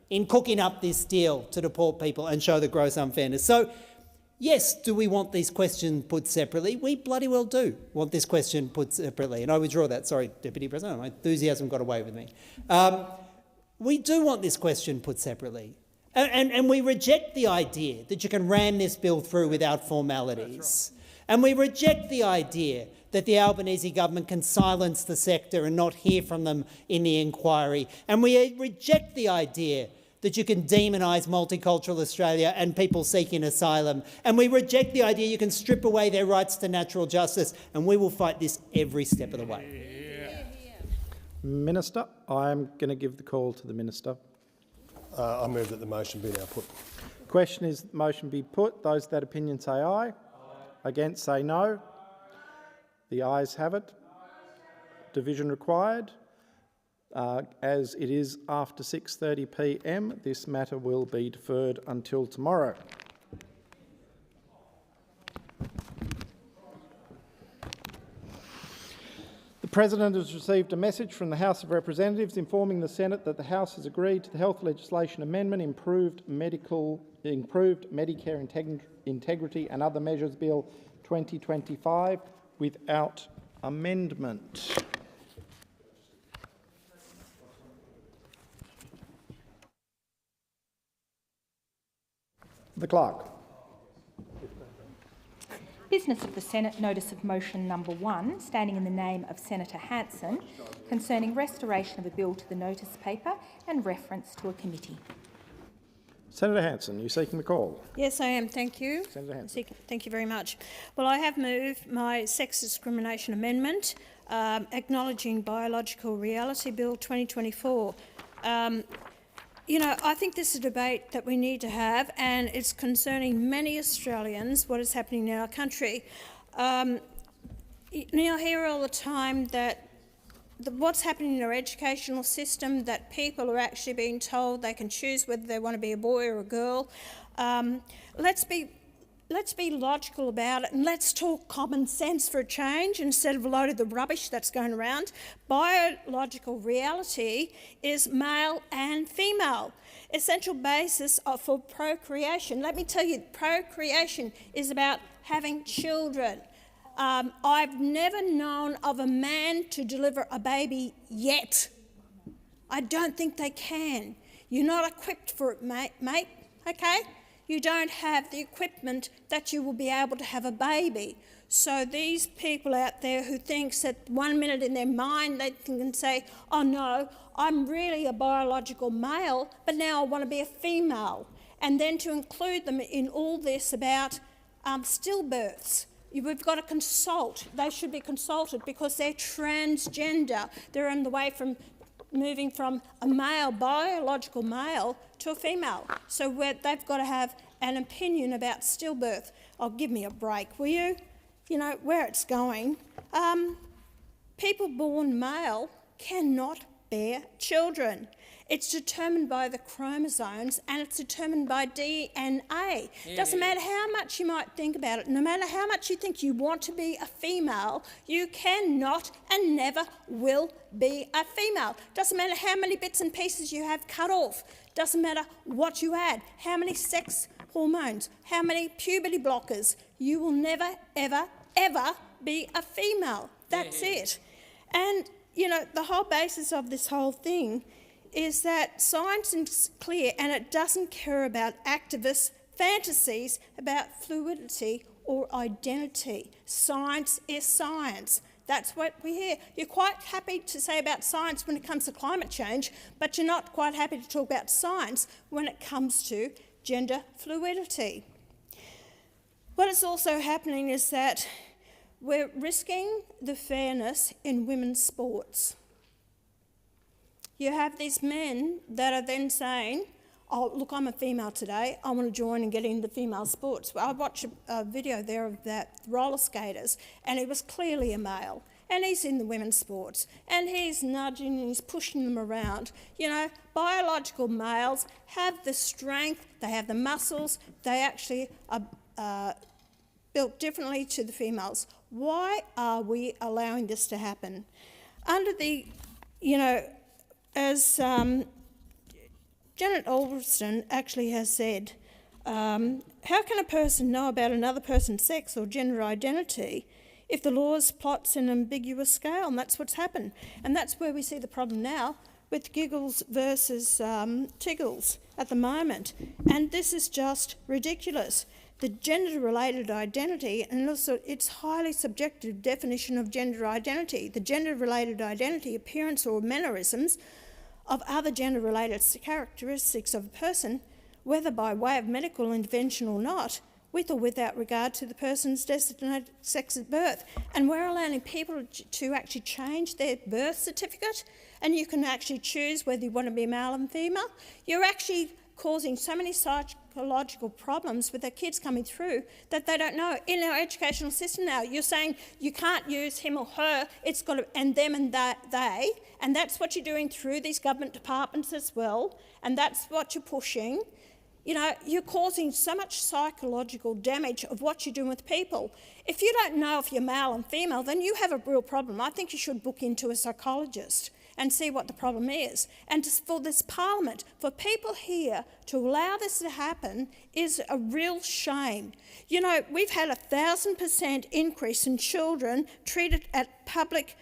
in cooking up this deal to deport people and show the gross unfairness. So, yes, do we want this question put separately? We bloody well do want this question put separately. And I withdraw that. Sorry, Deputy President, my enthusiasm got away with me. We do want this question put separately. And we reject the idea that you can ram this bill through without formalities. Right. And we reject the idea that the Albanese government can silence the sector and not hear from them in the inquiry. And we reject the idea that you can demonise multicultural Australia and people seeking asylum. And we reject the idea you can strip away their rights to natural justice. And we will fight this every step of the way. Minister, I'm going to give the call to the Minister. I move that the motion be now put. Question is the motion be put. Those of that opinion say aye. Aye. Against say no. The ayes have it. Division required. As it is after 6:30 p.m, this matter will be deferred until tomorrow. The President has received a message from the House of Representatives informing the Senate that the House has agreed to the Health Legislation Amendment, Improved Medicare Integrity and Other Measures Bill 2025 without amendment. The Clerk. Business of the Senate, notice of motion number 1, standing in the name of Senator Hanson, concerning restoration of a bill to the notice paper and reference to a committee. Senator Hanson, you seeking the call? Yes, I am. Thank you. Senator Hanson. Thank you very much. Well, I have moved my sex discrimination amendment, acknowledging biological reality bill 2024. You know, I think this is a debate that we need to have, and it's concerning many Australians, what is happening in our country. I hear all the time that what's happening in our educational system, that people are actually being told they can choose whether they want to be a boy or a girl. Let's be logical about it, and let's talk common sense for a change instead of a load of the rubbish that's going around. Biological reality is male and female. Essential basis for procreation. Let me tell you, procreation is about having children. I've never known of a man to deliver a baby yet. I don't think they can. You're not equipped for it, mate, okay? You don't have the equipment that you will be able to have a baby. So these people out there who think that 1 minute in their mind they can say, oh no, I'm really a biological male, but now I want to be a female. And then to include them in all this about stillbirths. We've got to consult. They should be consulted because they're transgender. They're on the way from moving from a male, biological male, to a female. So they've got to have an opinion about stillbirth. Oh, give me a break, will you? You know, where it's going. People born male cannot bear children. It's determined by the chromosomes and it's determined by DNA. Doesn't matter how much you might think about it, no matter how much you think you want to be a female, you cannot and never will be a female. Doesn't matter how many bits and pieces you have cut off. Doesn't matter what you add, how many sex hormones, how many puberty blockers. You will never, ever, ever be a female. That's it. And, you know, the whole basis of this whole thing is that science is clear and it doesn't care about activists' fantasies about fluidity or identity. Science is science. That's what we hear. You're quite happy to say about science when it comes to climate change, but you're not quite happy to talk about science when it comes to gender fluidity. What is also happening is that we're risking the fairness in women's sports. You have these men that are then saying, oh, look, I'm a female today, I want to join and get into female sports. Well, I watched a video there of that roller skaters, and he was clearly a male. and he's in the women's sports, and he's nudging and he's pushing them around. You know, biological males have the strength, they have the muscles, they actually are built differently to the females. Why are we allowing this to happen? Under the, as Janet Alderston actually has said, how can a person know about another person's sex or gender identity if the laws plots in an ambiguous scale? And that's what's happened. And that's where we see the problem now with Giggles versus Tiggles at the moment. And this is just ridiculous. The gender-related identity, and also its highly subjective definition of gender identity, the gender-related identity, appearance or mannerisms of other gender-related characteristics of a person, whether by way of medical intervention or not, with or without regard to the person's designated sex at birth. And we're allowing people to actually change their birth certificate, and you can actually choose whether you want to be male and female. You're actually causing so many psychological problems with their kids coming through that they don't know. In our educational system now, you're saying you can't use him or her, it's got to, and them and they, and that's what you're doing through these government departments as well, and that's what you're pushing. You know, you're causing so much psychological damage of what you're doing with people. If you don't know if you're male and female, then you have a real problem. I think you should book into a psychologist and see what the problem is. And for this Parliament, for people here to allow this to happen is a real shame. You know, we've had 1,000% increase in children treated at public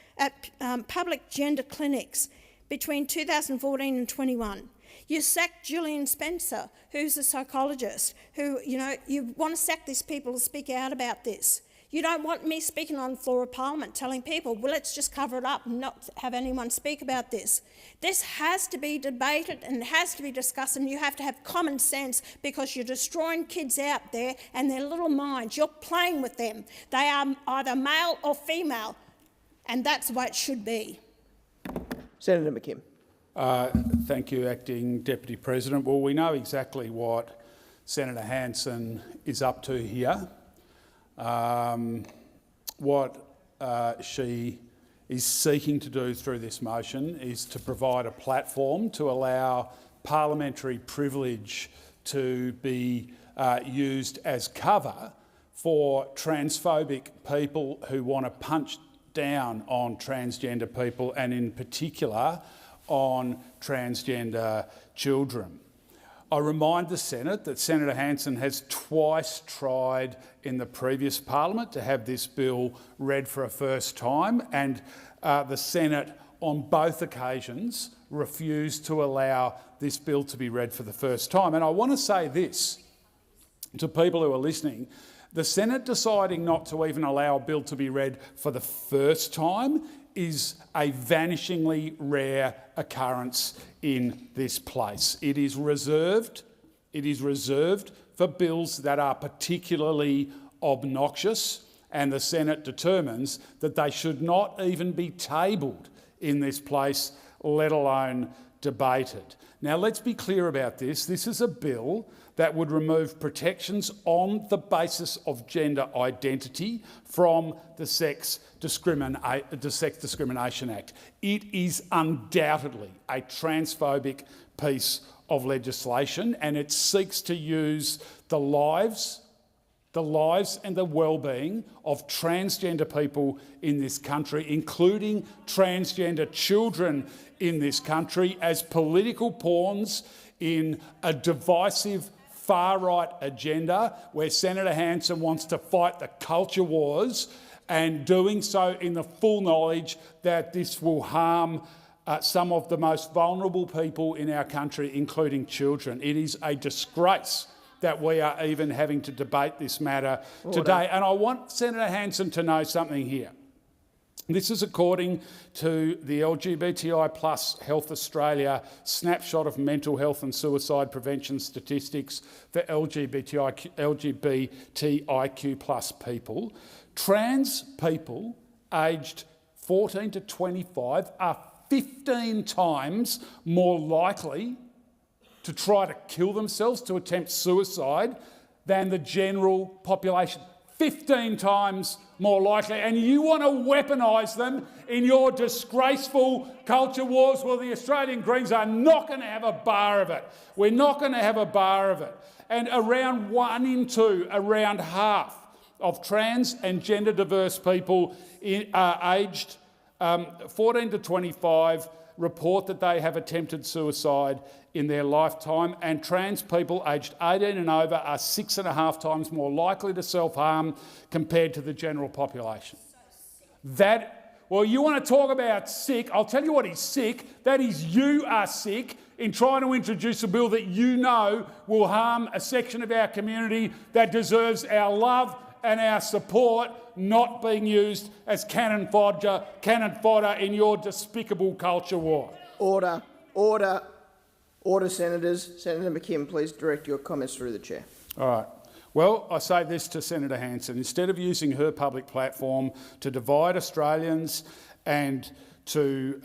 gender clinics between 2014 and 21. You sacked Gillian Spencer, who's a psychologist, who, you want to sack these people to speak out about this. You don't want me speaking on the floor of Parliament telling people, well, let's just cover it up and not have anyone speak about this. This has to be debated and it has to be discussed, and you have to have common sense, because you're destroying kids out there and their little minds. You're playing with them. They are either male or female, and that's the way it should be. Senator McKim. Thank you, Acting Deputy President. Well, we know exactly what Senator Hanson is up to here. What she is seeking to do through this motion is to provide a platform to allow parliamentary privilege to be used as cover for transphobic people who want to punch down on transgender people, and in particular on transgender children. I remind the Senate that Senator Hanson has twice tried in the previous Parliament to have this bill read for a first time, and the Senate on both occasions refused to allow this bill to be read for the first time. And I want to say this to people who are listening: the Senate deciding not to even allow a bill to be read for the first time is a vanishingly rare occurrence in this place. It is reserved for bills that are particularly obnoxious, and the Senate determines that they should not even be tabled in this place, let alone debated. Now, let's be clear about this. This is a bill that would remove protections on the basis of gender identity from the Sex Discrimination Act. It is undoubtedly a transphobic piece of legislation, and it seeks to use the lives and the well-being of transgender people in this country, including transgender children in this country, as political pawns in a divisive far-right agenda where Senator Hanson wants to fight the culture wars, and doing so in the full knowledge that this will harm some of the most vulnerable people in our country, including children. It is a disgrace that we are even having to debate this matter today. And I want Senator Hanson to know something here. This is according to the LGBTI Plus Health Australia snapshot of mental health and suicide prevention statistics for LGBTIQ plus people. Trans people aged 14 to 25 are 15 times more likely to try to kill themselves, to attempt suicide, than the general population. 15 times more likely, and you want to weaponise them in your disgraceful culture wars. Well, the Australian Greens are not going to have a bar of it. We're not going to have a bar of it. And around 1 in 2, around half of trans and gender diverse people aged 14 to 25 report that they have attempted suicide in their lifetime, and trans people aged 18 and over are 6.5 times more likely to self-harm compared to the general population. Well, you want to talk about sick? I'll tell you what is sick. That is, you are sick in trying to introduce a bill that you know will harm a section of our community that deserves our love and our support, not being used as cannon fodder in your despicable culture war. Order. Order. Order, Senators. Senator McKim, please direct your comments through the chair. All right. Well, I say this to Senator Hanson. Instead of using her public platform to divide Australians and to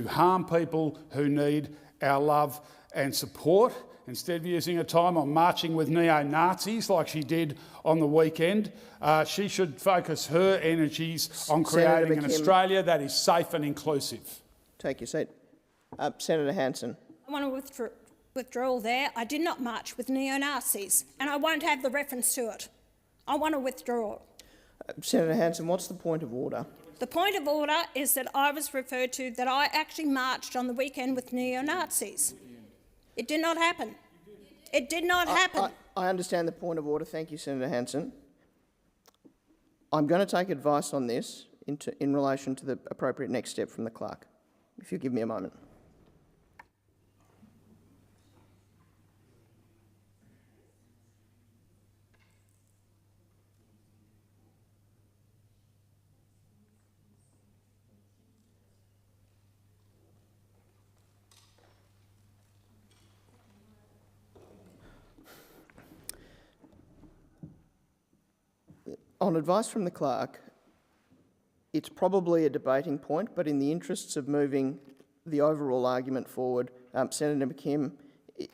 harm people who need our love and support, instead of using her time on marching with neo-Nazis like she did on the weekend, she should focus her energies on creating an Australia that is safe and inclusive. Take your seat. Senator Hanson. I want to withdrawal there. I did not march with neo-Nazis, and I won't have the reference to it. I want to withdraw. Senator Hanson, what's the point of order? The point of order is that I was referred to that I actually marched on the weekend with neo-Nazis. It did not happen. It did not happen. I understand the point of order. Thank you, Senator Hanson. I'm going to take advice on this in relation to the appropriate next step from the clerk, if you give me a moment. On advice from the clerk, it's probably a debating point, but in the interests of moving the overall argument forward, Senator McKim,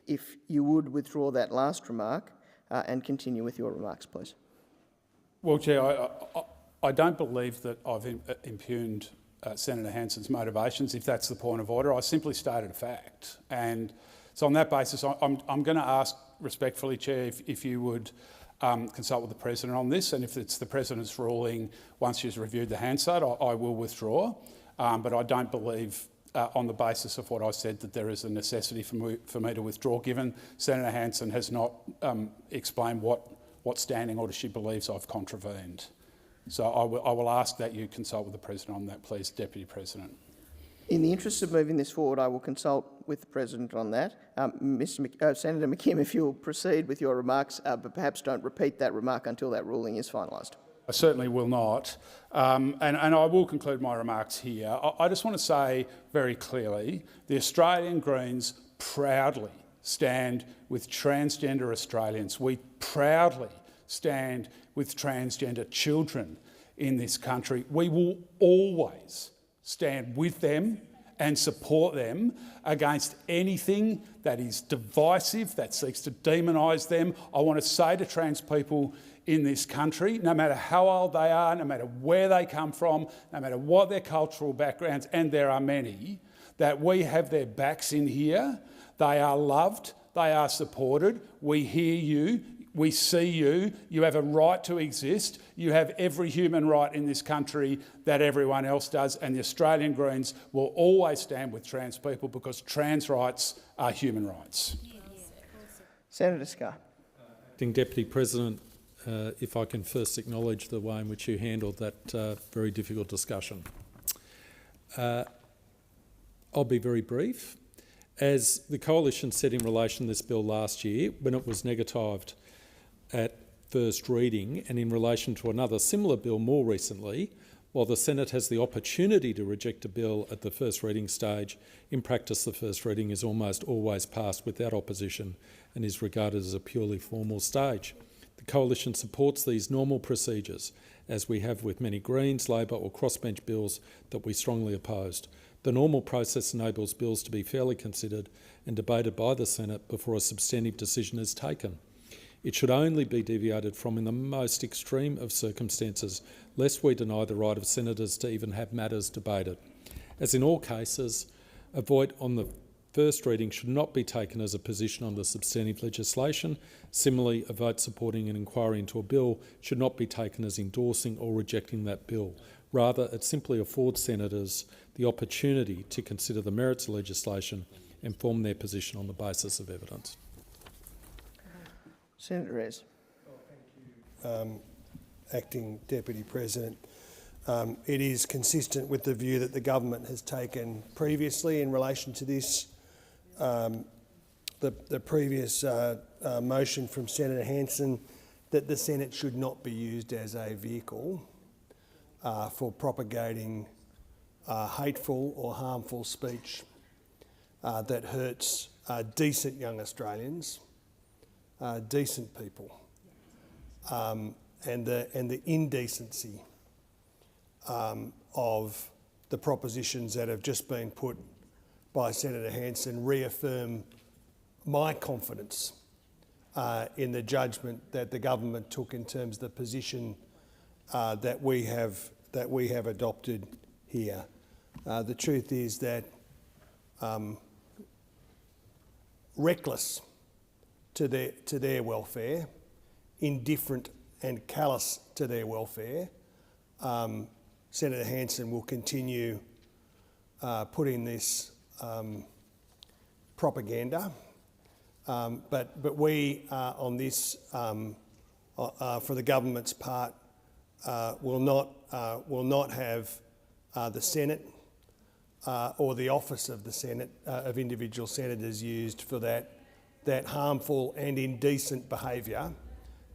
if you would withdraw that last remark and continue with your remarks, please. Well, Chair, I don't believe that I've impugned Senator Hanson's motivations, if that's the point of order. I simply stated a fact. And so on that basis, I'm going to ask respectfully, Chair, if you would consult with the President on this, and if it's the President's ruling once she's reviewed the Hansard, I will withdraw. But I don't believe, on the basis of what I said, that there is a necessity for me to withdraw, given Senator Hanson has not explained what standing order she believes I've contravened. So I will ask that you consult with the President on that, please, Deputy President. In the interest of moving this forward, I will consult with the President on that. Senator McKim, if you'll proceed with your remarks, but perhaps don't repeat that remark until that ruling is finalised. I certainly will not. And I will conclude my remarks here. I just want to say very clearly, the Australian Greens proudly stand with transgender Australians. We proudly stand with transgender children in this country. We will always stand with them and support them against anything that is divisive, that seeks to demonise them. I want to say to trans people in this country, no matter how old they are, no matter where they come from, no matter what their cultural backgrounds, and there are many, that we have their backs in here. They are loved, they are supported, we hear you, we see you, you have a right to exist, you have every human right in this country that everyone else does, and the Australian Greens will always stand with trans people because trans rights are human rights. Senator Scarr. Acting Deputy President, if I can first acknowledge the way in which you handled that very difficult discussion. I'll be very brief. As the Coalition said in relation to this bill last year, when it was negatived at first reading, and in relation to another similar bill more recently, while the Senate has the opportunity to reject a bill at the first reading stage, in practice the first reading is almost always passed without opposition and is regarded as a purely formal stage. The Coalition supports these normal procedures, as we have with many Greens, Labor or crossbench bills that we strongly opposed. The normal process enables bills to be fairly considered and debated by the Senate before a substantive decision is taken. It should only be deviated from in the most extreme of circumstances, lest we deny the right of senators to even have matters debated. As in all cases, a vote on the first reading should not be taken as a position on the substantive legislation. Similarly, a vote supporting an inquiry into a bill should not be taken as endorsing or rejecting that bill. Rather, it simply affords senators the opportunity to consider the merits of legislation and form their position on the basis of evidence. Senator Reyes. Acting Deputy President. It is consistent with the view that the government has taken previously in relation to this. The previous motion from Senator Hanson that the Senate should not be used as a vehicle for propagating hateful or harmful speech that hurts decent young Australians, decent people, and the indecency of the propositions that have just been put by Senator Hanson reaffirm my confidence in the judgment that the government took in terms of the position that we have adopted here. The truth is that reckless to their welfare, indifferent and callous to their welfare, Senator Hanson will continue putting this propaganda, but we on this, for the government's part, will not have the Senate or the office of the Senate of individual senators used for that harmful and indecent behaviour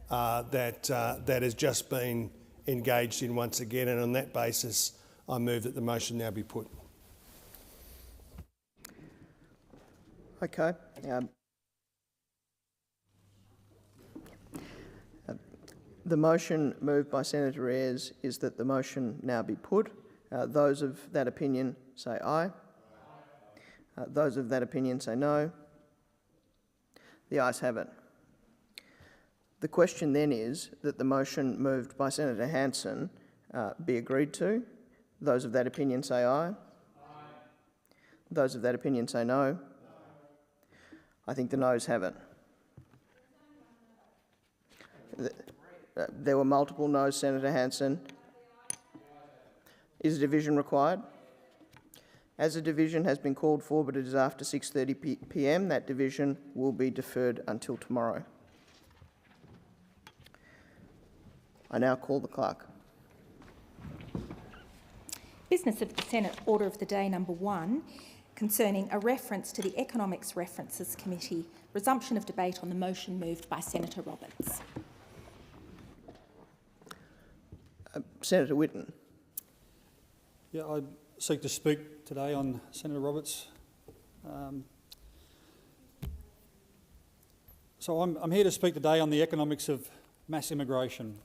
that has just been engaged in once again, and on that basis, I move that the motion now be put. Okay. The motion moved by Senator Ayres is that the motion now be put. Those of that opinion say aye. Those of that opinion say no. The ayes have it. The question then is that the motion moved by Senator Hanson be agreed to. Those of that opinion say aye. Those of that opinion say no. I think the noes have it. There were multiple noes, Senator Hanson. Is a division required? As a division has been called for, but it is after 6:30 p.m, that division will be deferred until tomorrow. I now call the clerk. Business of the Senate, Order of the Day number 1, concerning a reference to the Economics References Committee, resumption of debate on the motion moved by Senator Roberts. Senator Whitten. Yeah, I seek to speak today on Senator Roberts. So I'm here to speak today on the economics of mass immigration.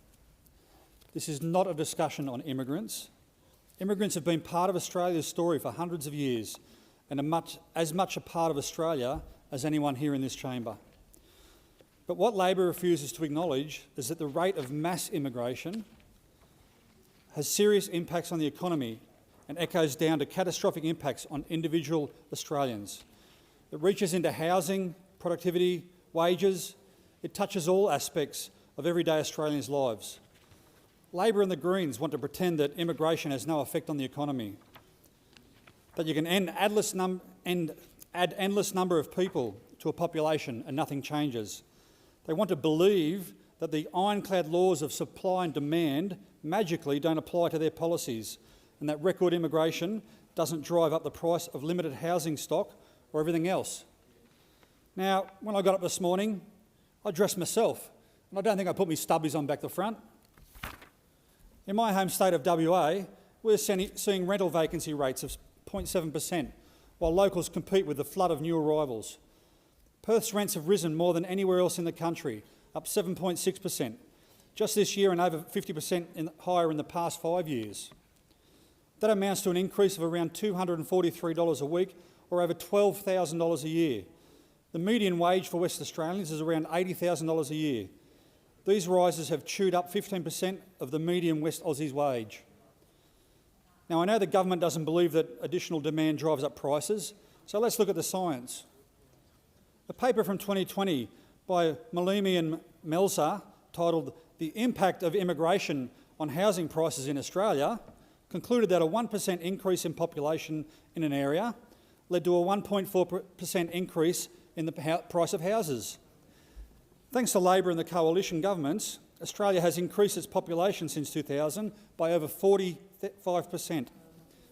This is not a discussion on immigrants. Immigrants have been part of Australia's story for hundreds of years and are as much a part of Australia as anyone here in this chamber. But what Labor refuses to acknowledge is that the rate of mass immigration has serious impacts on the economy and echoes down to catastrophic impacts on individual Australians. It reaches into housing, productivity, wages. It touches all aspects of everyday Australians' lives. Labor and the Greens want to pretend that immigration has no effect on the economy, that you can add endless number of people to a population and nothing changes. They want to believe that the ironclad laws of supply and demand magically don't apply to their policies, and that record immigration doesn't drive up the price of limited housing stock or everything else. Now, when I got up this morning, I dressed myself, and I don't think I put my stubbies on back the front. In my home state of WA, we're seeing rental vacancy rates of 0.7%, while locals compete with the flood of new arrivals. Perth's rents have risen more than anywhere else in the country, up 7.6%, just this year and over 50% higher in the past 5 years. That amounts to an increase of around $243 a week, or over $12,000 a year. The median wage for West Australians is around $80,000 a year. These rises have chewed up 15% of the median West Aussies wage. Now, I know the government doesn't believe that additional demand drives up prices, so let's look at the science. A paper from 2020 by Malimi and Melzer, titled "The Impact of Immigration on Housing Prices in Australia," concluded that a 1% increase in population in an area led to a 1.4% increase in the price of houses. Thanks to Labor and the coalition governments, Australia has increased its population since 2000 by over 45%,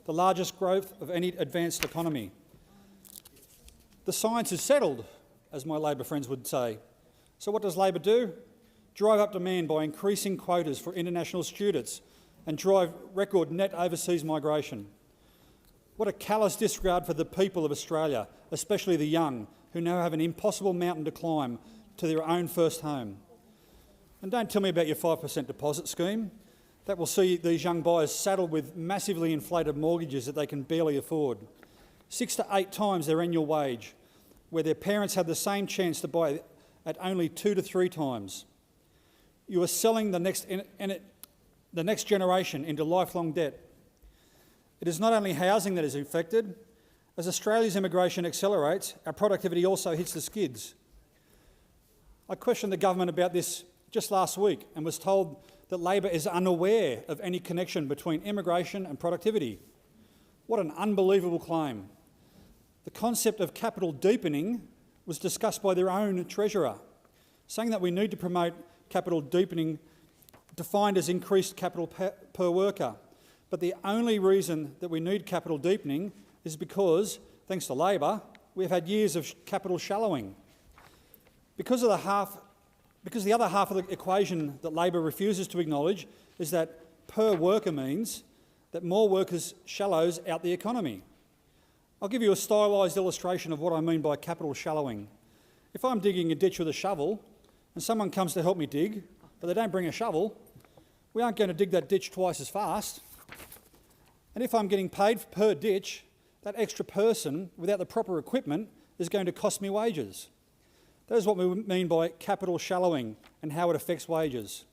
the largest growth of any advanced economy. The science is settled, as my Labor friends would say. So what does Labor do? Drive up demand by increasing quotas for international students and drive record net overseas migration. What a callous disregard for the people of Australia, especially the young, who now have an impossible mountain to climb to their own first home. And don't tell me about your 5% deposit scheme. That will see these young buyers saddled with massively inflated mortgages that they can barely afford. 6 to 8 times their annual wage, where their parents had the same chance to buy at only 2 to 3 times. You are selling the next generation into lifelong debt. It is not only housing that is affected. As Australia's immigration accelerates, our productivity also hits the skids. I questioned the government about this just last week and was told that Labor is unaware of any connection between immigration and productivity. What an unbelievable claim. The concept of capital deepening was discussed by their own Treasurer, saying that we need to promote capital deepening defined as increased capital per worker. But the only reason that we need capital deepening is because, thanks to Labor, we've had years of capital shallowing. Because the other half of the equation that Labor refuses to acknowledge is that per worker means that more workers shallows out the economy. I'll give you a stylised illustration of what I mean by capital shallowing. If I'm digging a ditch with a shovel and someone comes to help me dig, but they don't bring a shovel, we aren't going to dig that ditch twice as fast. And if I'm getting paid per ditch, that extra person without the proper equipment is going to cost me wages. That is what we mean by capital shallowing and how it affects wages.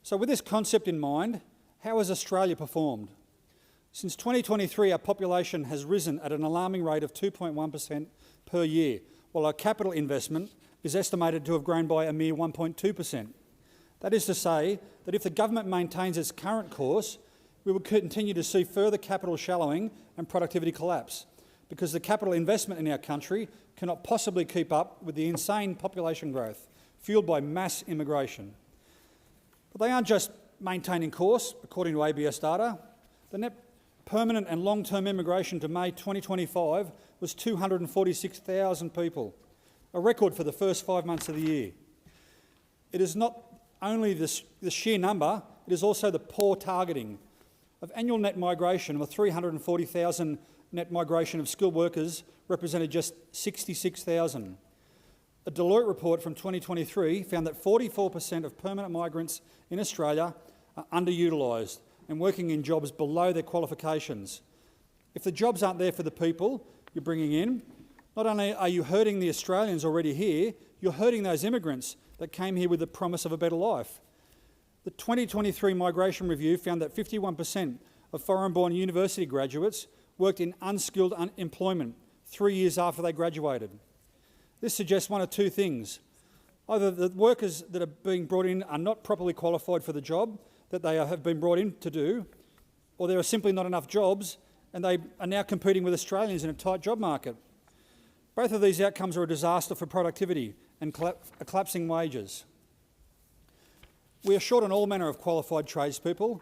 So with this concept in mind, how has Australia performed? Since 2023, our population has risen at an alarming rate of 2.1% per year, while our capital investment is estimated to have grown by a mere 1.2%. That is to say that if the government maintains its current course, we will continue to see further capital shallowing and productivity collapse, because the capital investment in our country cannot possibly keep up with the insane population growth fuelled by mass immigration. But they aren't just maintaining course, according to ABS data. The net permanent and long-term immigration to May 2025 was 246,000 people, a record for the first 5 months of the year. It is not only the sheer number, it is also the poor targeting. Of annual net migration of 340,000 net migration of skilled workers represented just 66,000. A Deloitte report from 2023 found that 44% of permanent migrants in Australia are underutilised and working in jobs below their qualifications. If the jobs aren't there for the people you're bringing in, not only are you hurting the Australians already here, you're hurting those immigrants that came here with the promise of a better life. The 2023 Migration Review found that 51% of foreign-born university graduates worked in unskilled employment 3 years after they graduated. This suggests one of two things. Either the workers that are being brought in are not properly qualified for the job that they have been brought in to do, or there are simply not enough jobs and they are now competing with Australians in a tight job market. Both of these outcomes are a disaster for productivity and collapsing wages. We are short on all manner of qualified tradespeople.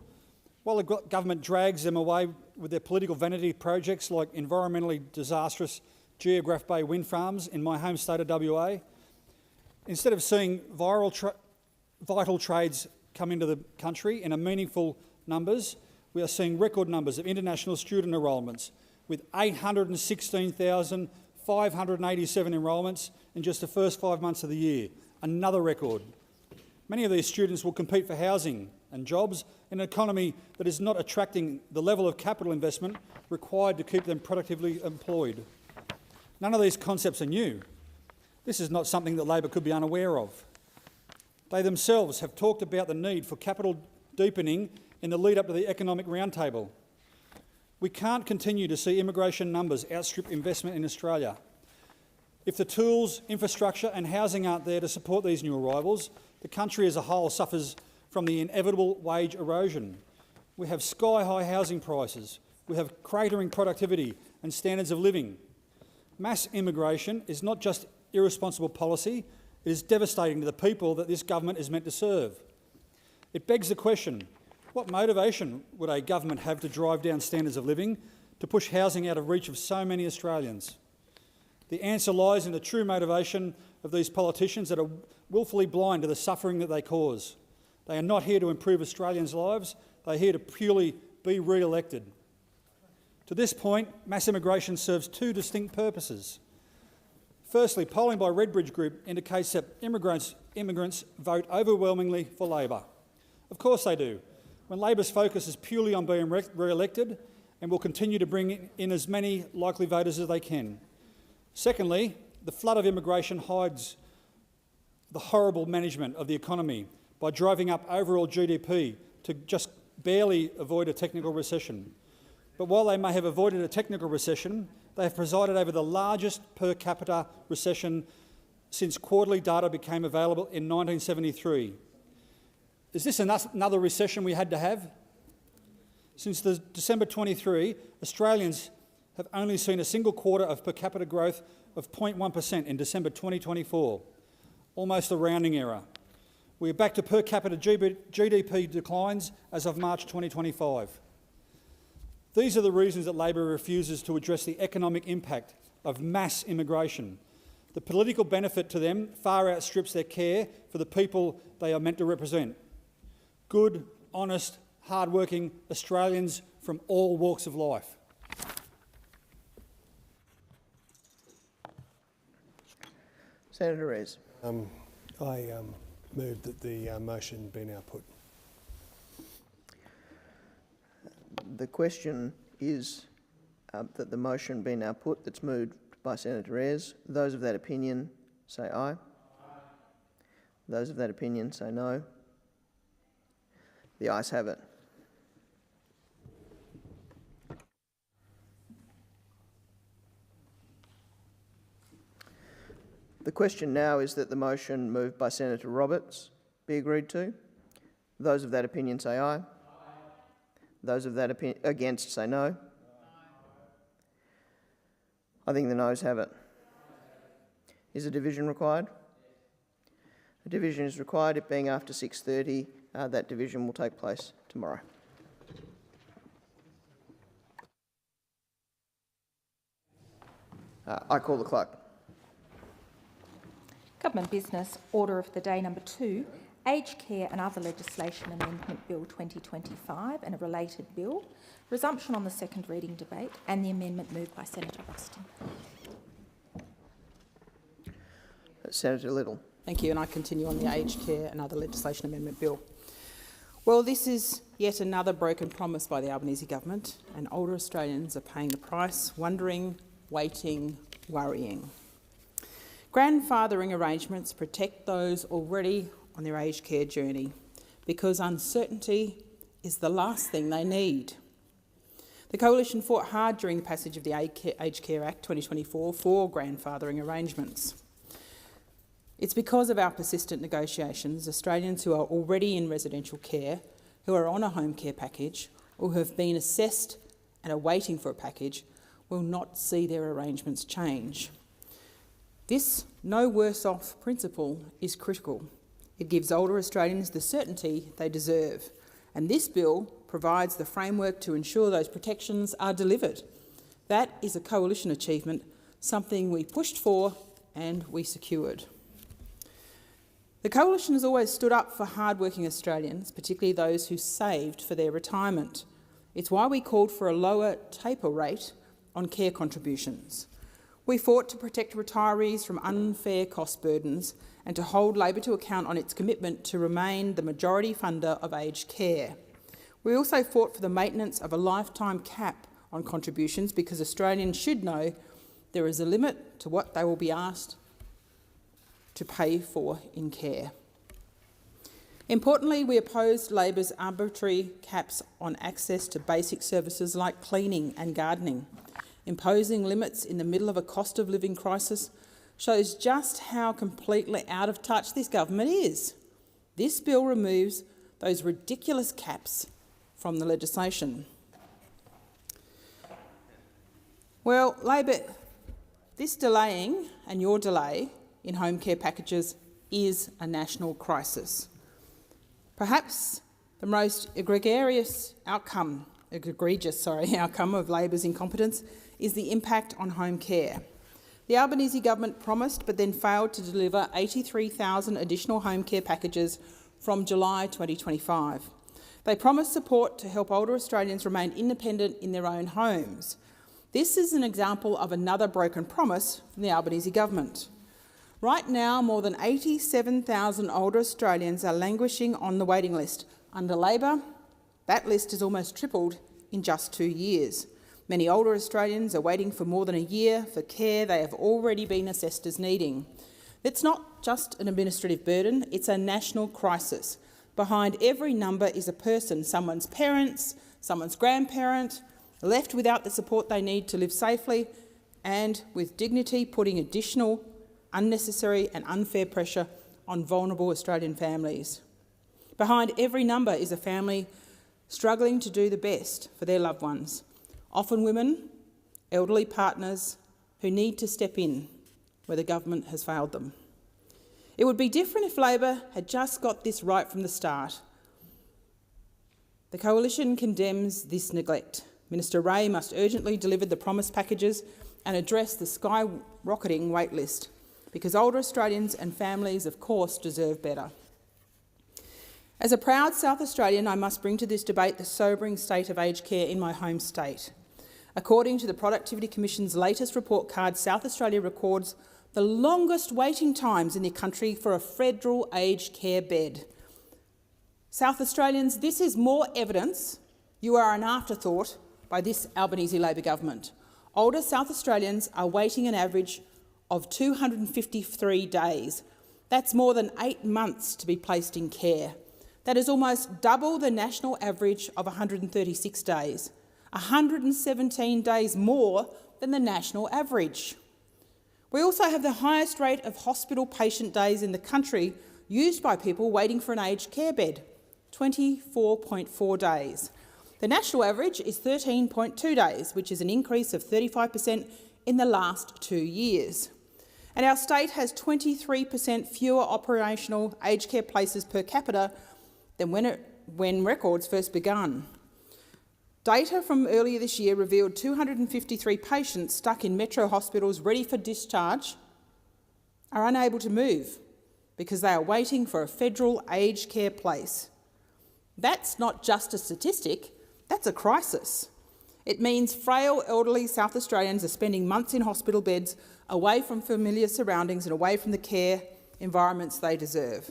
While the government drags them away with their political vanity projects like environmentally disastrous Geograph Bay wind farms in my home state of WA, instead of seeing vital trades come into the country in a meaningful numbers, we are seeing record numbers of international student enrolments, with 816,587 enrolments in just the first 5 months of the year, another record. Many of these students will compete for housing and jobs in an economy that is not attracting the level of capital investment required to keep them productively employed. None of these concepts are new. This is not something that Labor could be unaware of. They themselves have talked about the need for capital deepening in the lead-up to the economic roundtable. We can't continue to see immigration numbers outstrip investment in Australia. If the tools, infrastructure and housing aren't there to support these new arrivals, the country as a whole suffers from the inevitable wage erosion. We have sky-high housing prices. We have cratering productivity and standards of living. Mass immigration is not just irresponsible policy, it is devastating to the people that this government is meant to serve. It begs the question, what motivation would a government have to drive down standards of living, to push housing out of reach of so many Australians? The answer lies in the true motivation of these politicians that are willfully blind to the suffering that they cause. They are not here to improve Australians' lives, they are here to purely be re-elected. To this point, mass immigration serves two distinct purposes. Firstly, polling by Redbridge Group indicates that immigrants vote overwhelmingly for Labor. Of course they do, when Labor's focus is purely on being re-elected and will continue to bring in as many likely voters as they can. Secondly, the flood of immigration hides the horrible management of the economy by driving up overall GDP to just barely avoid a technical recession. But while they may have avoided a technical recession, they have presided over the largest per capita recession since quarterly data became available in 1973. Is this another recession we had to have? Since December 23, Australians have only seen a single quarter of per capita growth of 0.1% in December 2024, almost a rounding error. We are back to per capita GDP declines as of March 2025. These are the reasons that Labor refuses to address the economic impact of mass immigration. The political benefit to them far outstrips their care for the people they are meant to represent. Good, honest, hard-working Australians from all walks of life. Senator Reyes. I move that the motion be now put. The question is that the motion be now put, that's moved by Senator Reyes. Those of that opinion say aye. Those of that opinion say no. The ayes have it. The question now is that the motion moved by Senator Roberts be agreed to. Those of that opinion say aye. Aye. Those of that against say no. Aye. I think the noes have it. Is a division required? A division is required. It being after 6:30, that division will take place tomorrow. I call the clerk. Government Business, Order of the Day number 2, Aged Care and Other Legislation Amendment Bill 2025 and a related bill, resumption on the second reading debate and the amendment moved by Senator Ruston. Senator Little. Thank you, and I continue on the Aged Care and Other Legislation Amendment Bill. Well, this is yet another broken promise by the Albanese government, and older Australians are paying the price, wondering, waiting, worrying. Grandfathering arrangements protect those already on their aged care journey because uncertainty is the last thing they need. The Coalition fought hard during the passage of the Aged Care Act 2024 for grandfathering arrangements. It's because of our persistent negotiations, Australians who are already in residential care, who are on a home care package or who have been assessed and are waiting for a package will not see their arrangements change. This no worse off principle is critical. It gives older Australians the certainty they deserve, and this bill provides the framework to ensure those protections are delivered. That is a coalition achievement, something we pushed for and we secured. The Coalition has always stood up for hard-working Australians, particularly those who saved for their retirement. It's why we called for a lower taper rate on care contributions. We fought to protect retirees from unfair cost burdens and to hold Labor to account on its commitment to remain the majority funder of aged care. We also fought for the maintenance of a lifetime cap on contributions because Australians should know there is a limit to what they will be asked to pay for in care. Importantly, we opposed Labor's arbitrary caps on access to basic services like cleaning and gardening. Imposing limits in the middle of a cost of living crisis shows just how completely out of touch this government is. This bill removes those ridiculous caps from the legislation. Well, Labor, this delaying and your delay in home care packages is a national crisis. Perhaps the most egregious outcome of Labor's incompetence is the impact on home care. The Albanese government promised but then failed to deliver 83,000 additional home care packages from July 2025. They promised support to help older Australians remain independent in their own homes. This is an example of another broken promise from the Albanese government. Right now, more than 87,000 older Australians are languishing on the waiting list. Under Labor, that list has almost tripled in just 2 years. Many older Australians are waiting for more than a year for care they have already been assessed as needing. It's not just an administrative burden, it's a national crisis. Behind every number is a person, someone's parents, someone's grandparent, left without the support they need to live safely and with dignity, putting additional unnecessary and unfair pressure on vulnerable Australian families. Behind every number is a family struggling to do the best for their loved ones, often women, elderly partners who need to step in where the government has failed them. It would be different if Labor had just got this right from the start. The Coalition condemns this neglect. Minister Ray must urgently deliver the promised packages and address the skyrocketing wait list, because older Australians and families, of course, deserve better. As a proud South Australian, I must bring to this debate the sobering state of aged care in my home state. According to the Productivity Commission's latest report card, South Australia records the longest waiting times in the country for a federal aged care bed. South Australians, this is more evidence you are an afterthought by this Albanese Labor government. Older South Australians are waiting an average of 253 days. That's more than 8 months to be placed in care. That is almost double the national average of 136 days, 117 days more than the national average. We also have the highest rate of hospital patient days in the country used by people waiting for an aged care bed, 24.4 days. The national average is 13.2 days, which is an increase of 35% in the last 2 years. And our state has 23% fewer operational aged care places per capita than when records first begun. Data from earlier this year revealed 253 patients stuck in metro hospitals ready for discharge are unable to move because they are waiting for a federal aged care place. That's not just a statistic, that's a crisis. It means frail, elderly South Australians are spending months in hospital beds away from familiar surroundings and away from the care environments they deserve.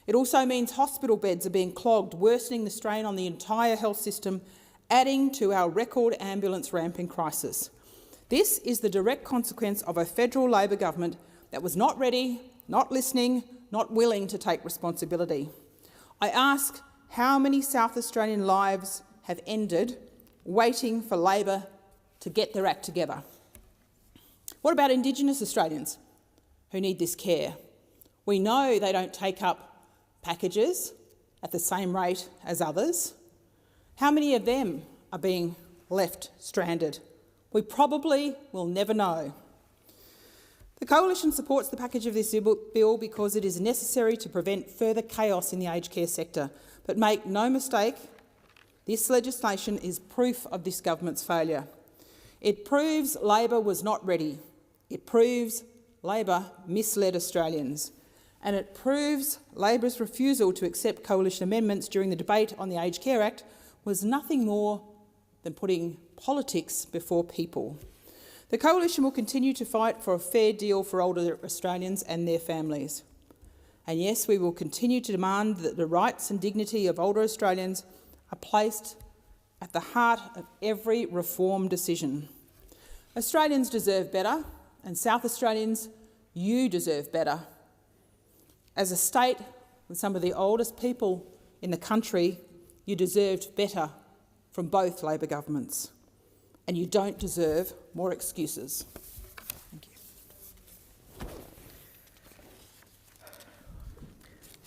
It also means hospital beds are being clogged, worsening the strain on the entire health system, adding to our record ambulance ramping crisis. This is the direct consequence of a federal Labor government that was not ready, not listening, not willing to take responsibility. I ask, how many South Australian lives have ended waiting for Labor to get their act together? What about Indigenous Australians who need this care? We know they don't take up packages at the same rate as others. How many of them are being left stranded? We probably will never know. The Coalition supports the package of this bill because it is necessary to prevent further chaos in the aged care sector. But make no mistake, this legislation is proof of this government's failure. It proves Labor was not ready. It proves Labor misled Australians. And it proves Labor's refusal to accept coalition amendments during the debate on the Aged Care Act was nothing more than putting politics before people. The Coalition will continue to fight for a fair deal for older Australians and their families. And yes, we will continue to demand that the rights and dignity of older Australians are placed at the heart of every reform decision. Australians deserve better, and South Australians, you deserve better. As a state with some of the oldest people in the country, you deserved better from both Labor governments, and you don't deserve more excuses. Thank you.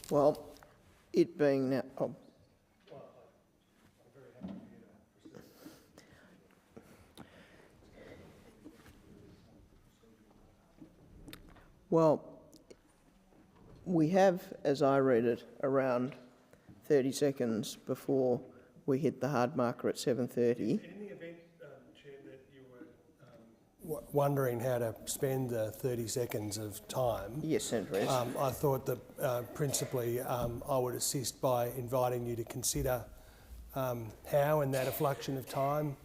Well, it being now... Well, we have, as I read it, around 30 seconds before we hit the hard marker at 7:30. In the event, Chair, that you were wondering how to spend the 30 seconds of time, yes, Senator, I thought that principally I would assist by inviting you to consider how, in that effluxion of time,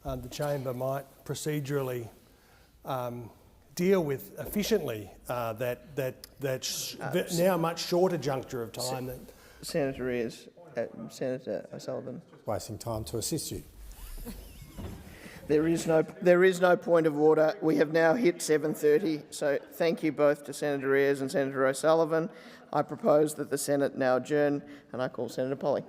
the chamber might procedurally deal with efficiently that now much shorter juncture of time. Senator O'Sullivan. Wasting time to assist you. There is no point of order. We have now hit 7:30, so thank you both to Senator Ayres and Senator O'Sullivan. I propose that the Senate now adjourn, and I call Senator Polly.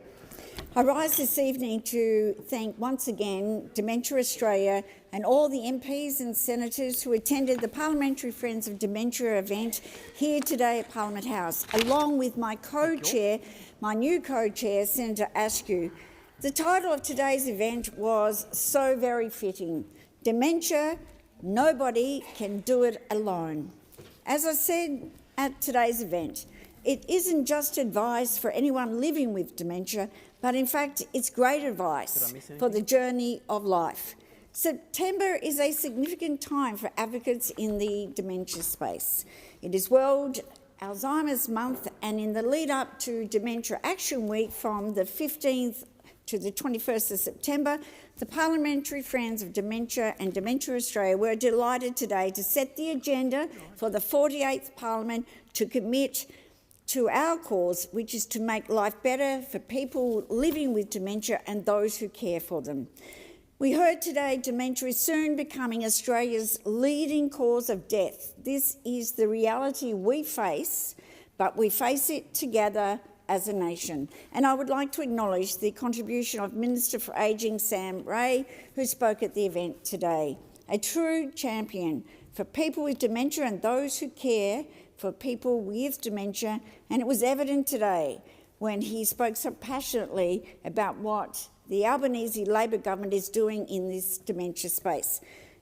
I rise this evening to thank once again Dementia Australia and all the MPs and senators who attended the Parliamentary Friends of Dementia event here today at Parliament House, along with my co-chair, my new co-chair, Senator Askew. The title of today's event was so very fitting: Dementia, nobody can do it alone. As I said at today's event, it isn't just advice for anyone living with dementia, but in fact it's great advice for the journey of life. September is a significant time for advocates in the dementia space. It is World Alzheimer's Month, and in the lead up to Dementia Action Week from the 15th to the 21st of September, the Parliamentary Friends of Dementia and Dementia Australia were delighted today to set the agenda for the 48th Parliament to commit to our cause, which is to make life better for people living with dementia and those who care for them. We heard today dementia is soon becoming Australia's leading cause of death. This is the reality we face, but we face it together as a nation. And I would like to acknowledge the contribution of Minister for Ageing Sam Ray, who spoke at the event today. A true champion for people with dementia and those who care for people with dementia, and it was evident today when he spoke so passionately about what the Albanese Labor government is doing in this dementia space.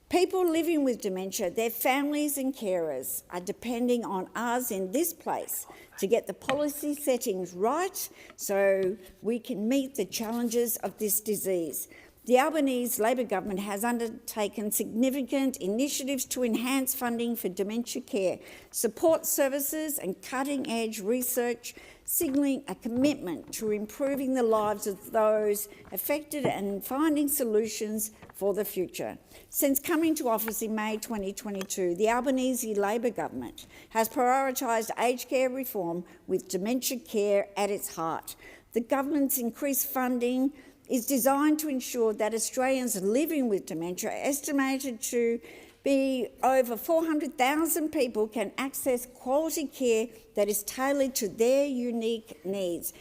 People living with dementia, their families and carers are depending on us in this place to get the policy settings right so we can meet the challenges of this disease. The Albanese Labor government has undertaken significant initiatives to enhance funding for dementia care, support services and cutting-edge research, signalling a commitment to improving the lives of those affected and finding solutions for the future. Since coming to office in May 2022, the Albanese Labor government has prioritised aged care reform with dementia care at its heart. The government's increased funding is designed to ensure that Australians living with dementia, estimated to be over 400,000 people, can access quality care that is tailored to their unique needs.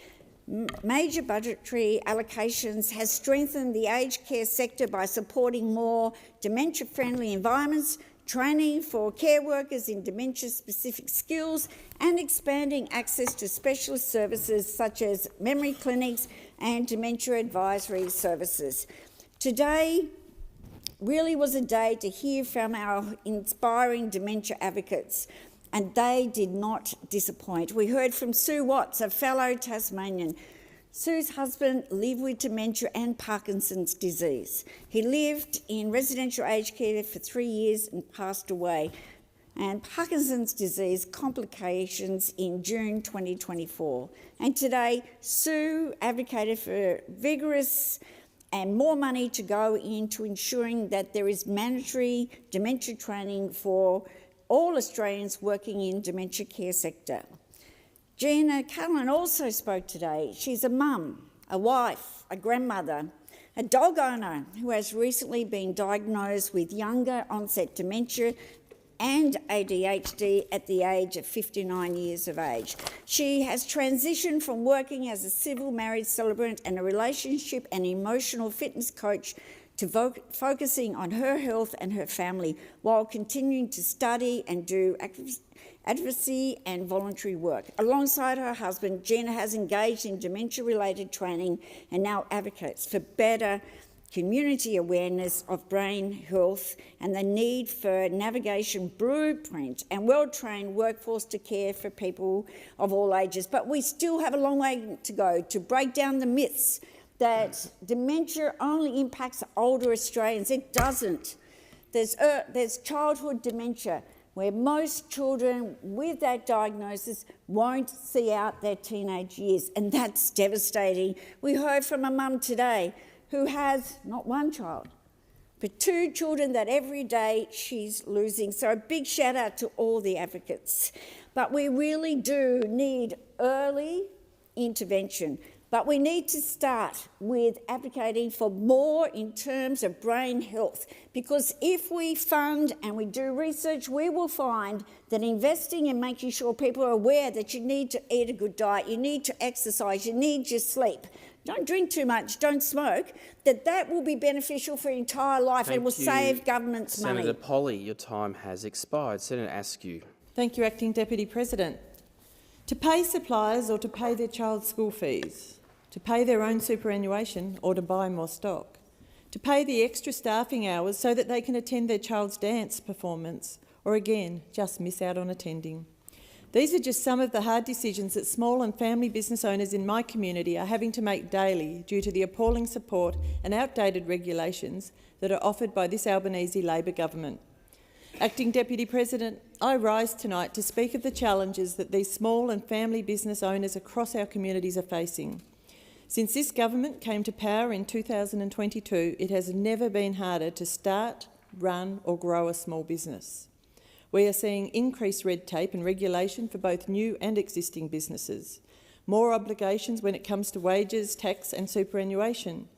Major budgetary allocations has strengthened the aged care sector by supporting more dementia-friendly environments, training for care workers in dementia-specific skills, and expanding access to specialist services such as memory clinics and dementia advisory services. Today really was a day to hear from our inspiring dementia advocates, and they did not disappoint. We heard from Sue Watts, a fellow Tasmanian. Sue's husband lived with dementia and Parkinson's disease. He lived in residential aged care for 3 years and passed away, and Parkinson's disease complications in June 2024. And today, Sue advocated for vigorous and more money to go into ensuring that there is mandatory dementia training for all Australians working in dementia care sector. Gina Cullen also spoke today. She's a mum, a wife, a grandmother, a dog owner who has recently been diagnosed with younger onset dementia and ADHD at the age of 59 years of age. She has transitioned from working as a civil marriage celebrant and a relationship and emotional fitness coach to focusing on her health and her family while continuing to study and do advocacy and voluntary work. Alongside her husband, Gina has engaged in dementia-related training and now advocates for better community awareness of brain health and the need for navigation blueprint and well-trained workforce to care for people of all ages. But we still have a long way to go to break down the myths that dementia only impacts older Australians. It doesn't. There's childhood dementia, where most children with that diagnosis won't see out their teenage years, and that's devastating. We heard from a mum today who has not one child, but 2 children that every day she's losing. So a big shout out to all the advocates. But we really do need early intervention. But we need to start with advocating for more in terms of brain health, because if we fund and we do research, we will find that investing in making sure people are aware that you need to eat a good diet, you need to exercise, you need your sleep, don't drink too much, don't smoke, that will be beneficial for your entire life and will save governments money. Senator Polly, your time has expired. Senator Askew. Thank you, Acting Deputy President. To pay suppliers or to pay their child's school fees, to pay their own superannuation or to buy more stock, to pay the extra staffing hours so that they can attend their child's dance performance or, again, just miss out on attending. These are just some of the hard decisions that small and family business owners in my community are having to make daily due to the appalling support and outdated regulations that are offered by this Albanese Labor government. Acting Deputy President, I rise tonight to speak of the challenges that these small and family business owners across our communities are facing. Since this government came to power in 2022, it has never been harder to start, run or grow a small business. We are seeing increased red tape and regulation for both new and existing businesses, more obligations when it comes to wages, tax and superannuation,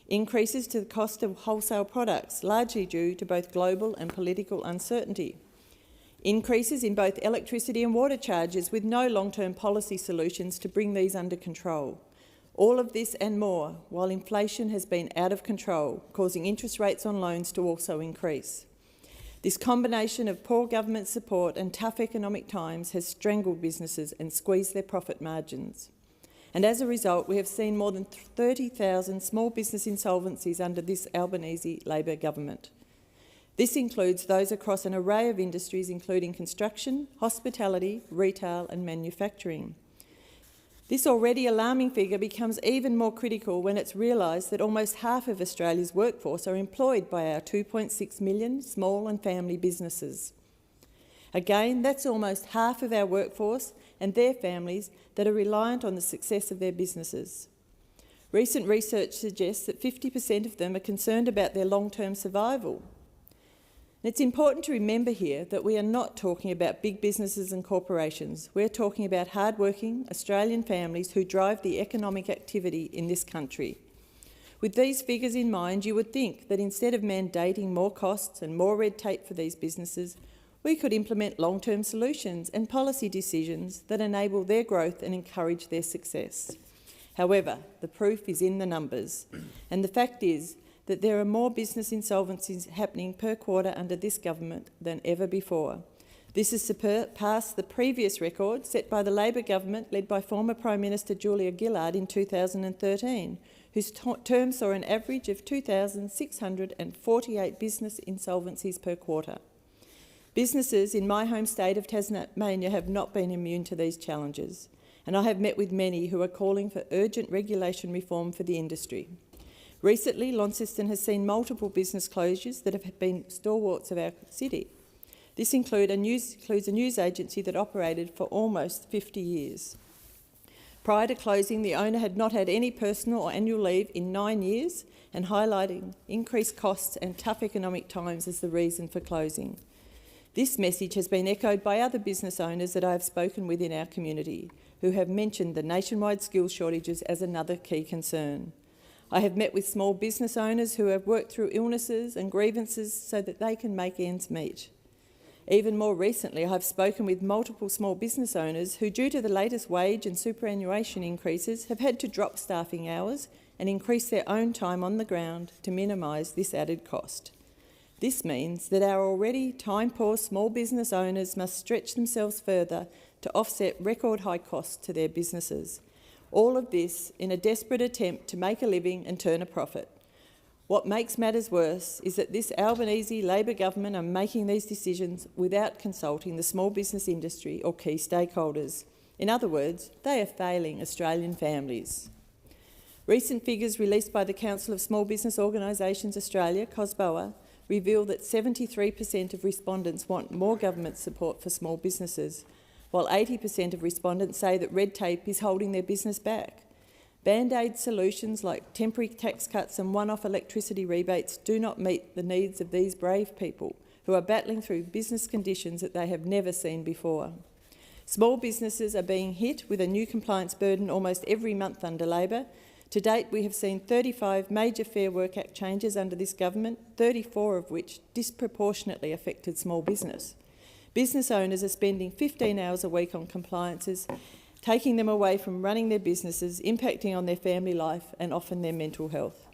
increases to the cost of wholesale products, largely due to both global and political uncertainty, increases in both electricity and water charges with no long-term policy solutions to bring these under control. All of this and more, while inflation has been out of control, causing interest rates on loans to also increase. This combination of poor government support and tough economic times has strangled businesses and squeezed their profit margins. And as a result, we have seen more than 30,000 small business insolvencies under this Albanese Labor government. This includes those across an array of industries including construction, hospitality, retail and manufacturing. This already alarming figure becomes even more critical when it's realised that almost half of Australia's workforce are employed by our 2.6 million small and family businesses. Again, that's almost half of our workforce and their families that are reliant on the success of their businesses. Recent research suggests that 50% of them are concerned about their long-term survival. It's important to remember here that we are not talking about big businesses and corporations. We're talking about hard-working Australian families who drive the economic activity in this country. With these figures in mind, you would think that instead of mandating more costs and more red tape for these businesses, we could implement long-term solutions and policy decisions that enable their growth and encourage their success. However, the proof is in the numbers, and the fact is that there are more business insolvencies happening per quarter under this government than ever before. This has surpassed the previous record set by the Labor government led by former Prime Minister Julia Gillard in 2013, whose term saw an average of 2,648 business insolvencies per quarter. Businesses in my home state of Tasmania have not been immune to these challenges, and I have met with many who are calling for urgent regulation reform for the industry. Recently, Launceston has seen multiple business closures that have been stalwarts of our city. This includes a news agency that operated for almost 50 years. Prior to closing, the owner had not had any personal or annual leave in 9 years, and highlighting increased costs and tough economic times as the reason for closing. This message has been echoed by other business owners that I have spoken with in our community, who have mentioned the nationwide skills shortages as another key concern. I have met with small business owners who have worked through illnesses and grievances so that they can make ends meet. Even more recently, I have spoken with multiple small business owners who, due to the latest wage and superannuation increases, have had to drop staffing hours and increase their own time on the ground to minimise this added cost. This means that our already time-poor small business owners must stretch themselves further to offset record high costs to their businesses. All of this in a desperate attempt to make a living and turn a profit. What makes matters worse is that this Albanese Labor government are making these decisions without consulting the small business industry or key stakeholders. In other words, they are failing Australian families. Recent figures released by the Council of Small Business Organisations Australia, COSBOA, reveal that 73% of respondents want more government support for small businesses, while 80% of respondents say that red tape is holding their business back. Band-aid solutions like temporary tax cuts and one-off electricity rebates do not meet the needs of these brave people who are battling through business conditions that they have never seen before. Small businesses are being hit with a new compliance burden almost every month under Labor. To date, we have seen 35 major Fair Work Act changes under this government, 34 of which disproportionately affected small business. Business owners are spending 15 hours a week on compliances, taking them away from running their businesses, impacting on their family life and often their mental health.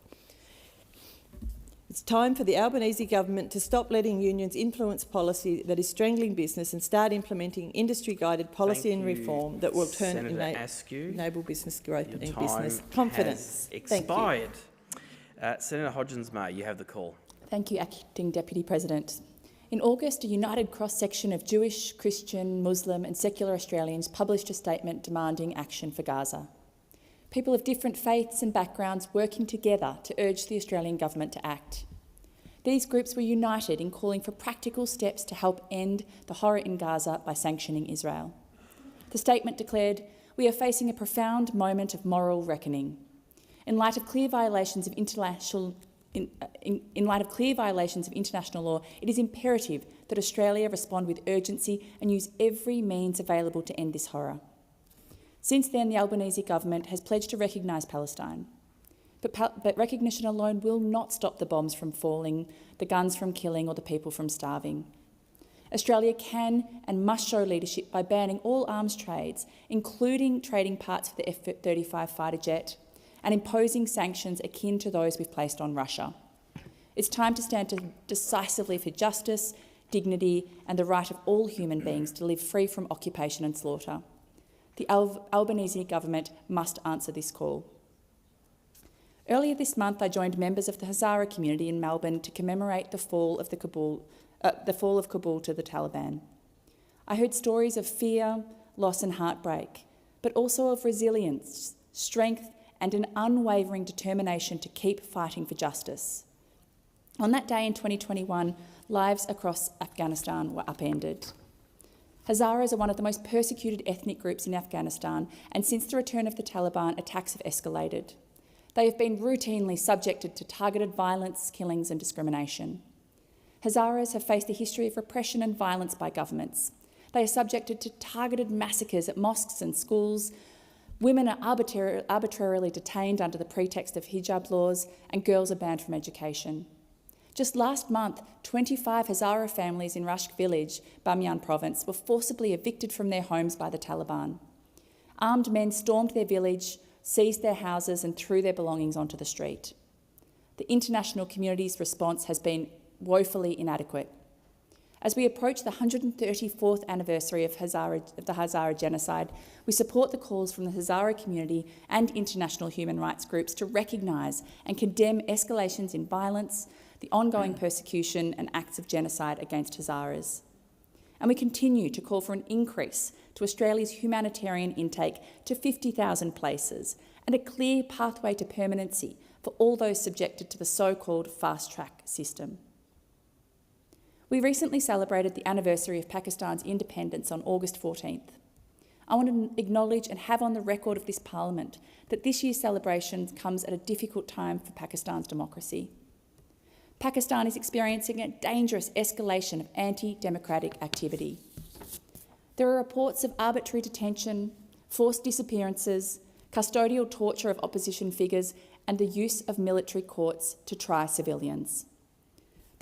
It's time for the Albanese government to stop letting unions influence policy that is strangling business and start implementing industry-guided policy and reform that will enable business growth and business confidence. Expired. Senator Hodgins-May, you have the call. Thank you, Acting Deputy President. In August, a united cross-section of Jewish, Christian, Muslim and secular Australians published a statement demanding action for Gaza. People of different faiths and backgrounds working together to urge the Australian government to act. These groups were united in calling for practical steps to help end the horror in Gaza by sanctioning Israel. The statement declared, "We are facing a profound moment of moral reckoning. In light of clear violations of international law, it is imperative that Australia respond with urgency and use every means available to end this horror." Since then, the Albanese government has pledged to recognise Palestine. But recognition alone will not stop the bombs from falling, the guns from killing or the people from starving. Australia can and must show leadership by banning all arms trades, including trading parts for the F-35 fighter jet, and imposing sanctions akin to those we've placed on Russia. It's time to stand decisively for justice, dignity and the right of all human beings to live free from occupation and slaughter. The Albanese government must answer this call. Earlier this month, I joined members of the Hazara community in Melbourne to commemorate the fall of Kabul to the Taliban. I heard stories of fear, loss and heartbreak, but also of resilience, strength and an unwavering determination to keep fighting for justice. On that day in 2021, lives across Afghanistan were upended. Hazaras are one of the most persecuted ethnic groups in Afghanistan, and since the return of the Taliban, attacks have escalated. They have been routinely subjected to targeted violence, killings and discrimination. Hazaras have faced a history of repression and violence by governments. They are subjected to targeted massacres at mosques and schools. Women are arbitrarily detained under the pretext of hijab laws, and girls are banned from education. Just last month, 25 Hazara families in Rashk village, Bamyan province, were forcibly evicted from their homes by the Taliban. Armed men stormed their village, seized their houses and threw their belongings onto the street. The international community's response has been woefully inadequate. As we approach the 134th anniversary of the Hazara genocide, we support the calls from the Hazara community and international human rights groups to recognise and condemn escalations in violence, the ongoing persecution and acts of genocide against Hazaras. And we continue to call for an increase to Australia's humanitarian intake to 50,000 places and a clear pathway to permanency for all those subjected to the so-called fast-track system. We recently celebrated the anniversary of Pakistan's independence on August 14th. I want to acknowledge and have on the record of this Parliament that this year's celebration comes at a difficult time for Pakistan's democracy. Pakistan is experiencing a dangerous escalation of anti-democratic activity. There are reports of arbitrary detention, forced disappearances, custodial torture of opposition figures and the use of military courts to try civilians.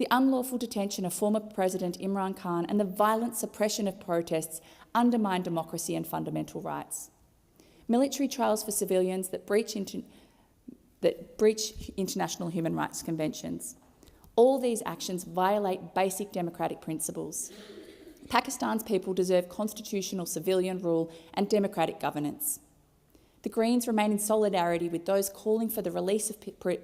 the unlawful detention of former President Imran Khan and the violent suppression of protests undermine democracy and fundamental rights. Military trials for civilians that breach international human rights conventions. All these actions violate basic democratic principles. Pakistan's people deserve constitutional civilian rule and democratic governance. The Greens remain in solidarity with those calling for the release of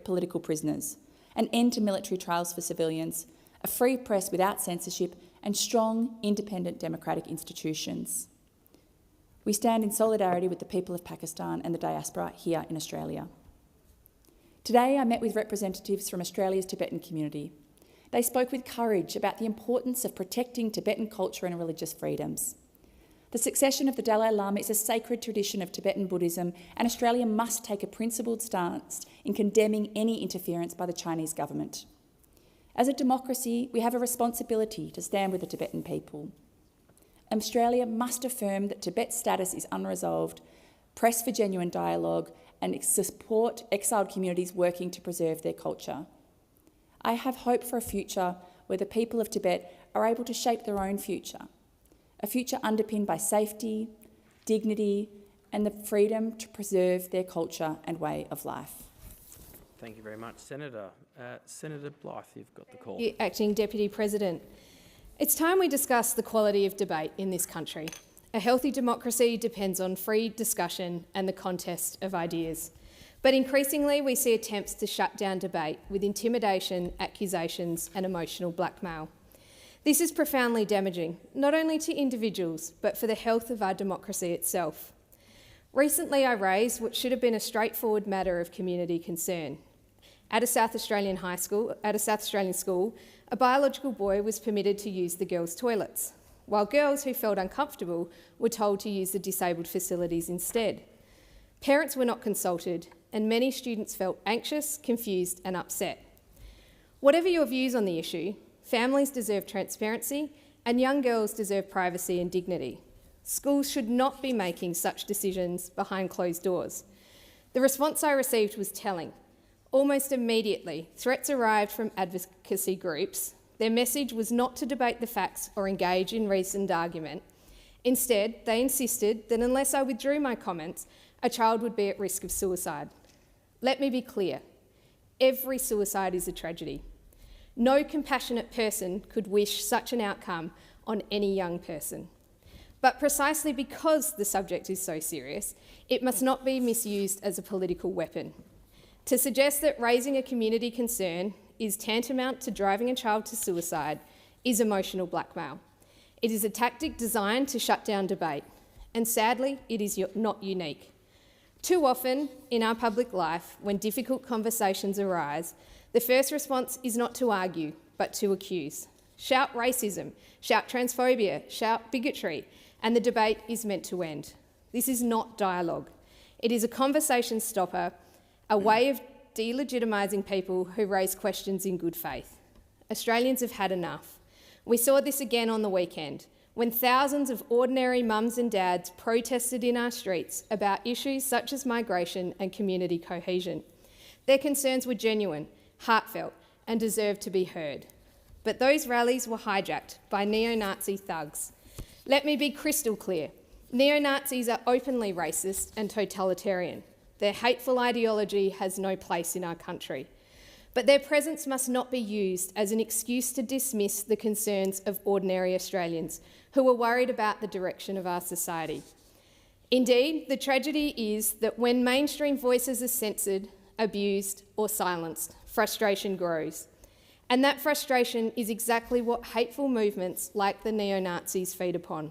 political prisoners, an end to military trials for civilians, a free press without censorship, and strong, independent democratic institutions. We stand in solidarity with the people of Pakistan and the diaspora here in Australia. Today, I met with representatives from Australia's Tibetan community. They spoke with courage about the importance of protecting Tibetan culture and religious freedoms. The succession of the Dalai Lama is a sacred tradition of Tibetan Buddhism, and Australia must take a principled stance in condemning any interference by the Chinese government. As a democracy, we have a responsibility to stand with the Tibetan people. Australia must affirm that Tibet's status is unresolved, press for genuine dialogue, and support exiled communities working to preserve their culture. I have hope for a future where the people of Tibet are able to shape their own future, a future underpinned by safety, dignity, and the freedom to preserve their culture and way of life. Thank you very much, Senator. Senator Blythe, you've got the call. Thank you, Acting Deputy President. It's time we discuss the quality of debate in this country. A healthy democracy depends on free discussion and the contest of ideas. But increasingly, we see attempts to shut down debate with intimidation, accusations, and emotional blackmail. This is profoundly damaging, not only to individuals, but for the health of our democracy itself. Recently, I raised what should have been a straightforward matter of community concern. At a South Australian school, a biological boy was permitted to use the girls' toilets, while girls who felt uncomfortable were told to use the disabled facilities instead. Parents were not consulted, and many students felt anxious, confused, and upset. Whatever your views on the issue, families deserve transparency, and young girls deserve privacy and dignity. Schools should not be making such decisions behind closed doors. The response I received was telling. Almost immediately, threats arrived from advocacy groups. Their message was not to debate the facts or engage in reasoned argument. Instead, they insisted that unless I withdrew my comments, a child would be at risk of suicide. Let me be clear. Every suicide is a tragedy. No compassionate person could wish such an outcome on any young person. But precisely because the subject is so serious, it must not be misused as a political weapon. To suggest that raising a community concern is tantamount to driving a child to suicide is emotional blackmail. It is a tactic designed to shut down debate, and sadly, it is not unique. Too often in our public life, when difficult conversations arise, the first response is not to argue, but to accuse. Shout racism, shout transphobia, shout bigotry, and the debate is meant to end. This is not dialogue. It is a conversation stopper, a way of delegitimising people who raise questions in good faith. Australians have had enough. We saw this again on the weekend, when thousands of ordinary mums and dads protested in our streets about issues such as migration and community cohesion. Their concerns were genuine, heartfelt, and deserved to be heard. But those rallies were hijacked by neo-Nazi thugs. Let me be crystal clear. Neo-Nazis are openly racist and totalitarian. Their hateful ideology has no place in our country. But their presence must not be used as an excuse to dismiss the concerns of ordinary Australians who are worried about the direction of our society. Indeed, the tragedy is that when mainstream voices are censored, abused or silenced, frustration grows. And that frustration is exactly what hateful movements like the neo-Nazis feed upon.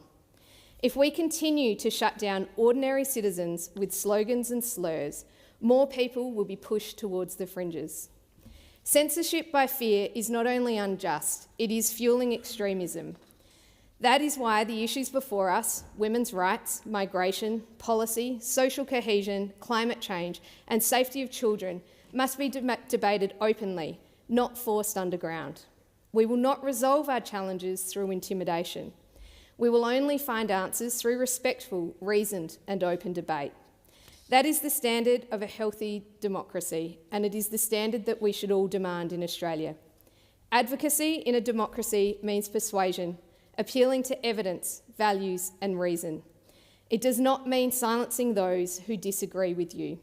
If we continue to shut down ordinary citizens with slogans and slurs, more people will be pushed towards the fringes. Censorship by fear is not only unjust, it is fueling extremism. That is why the issues before us, women's rights, migration, policy, social cohesion, climate change and safety of children must be debated openly, not forced underground. We will not resolve our challenges through intimidation. We will only find answers through respectful, reasoned and open debate. That is the standard of a healthy democracy, and it is the standard that we should all demand in Australia. Advocacy in a democracy means persuasion, appealing to evidence, values and reason. It does not mean silencing those who disagree with you.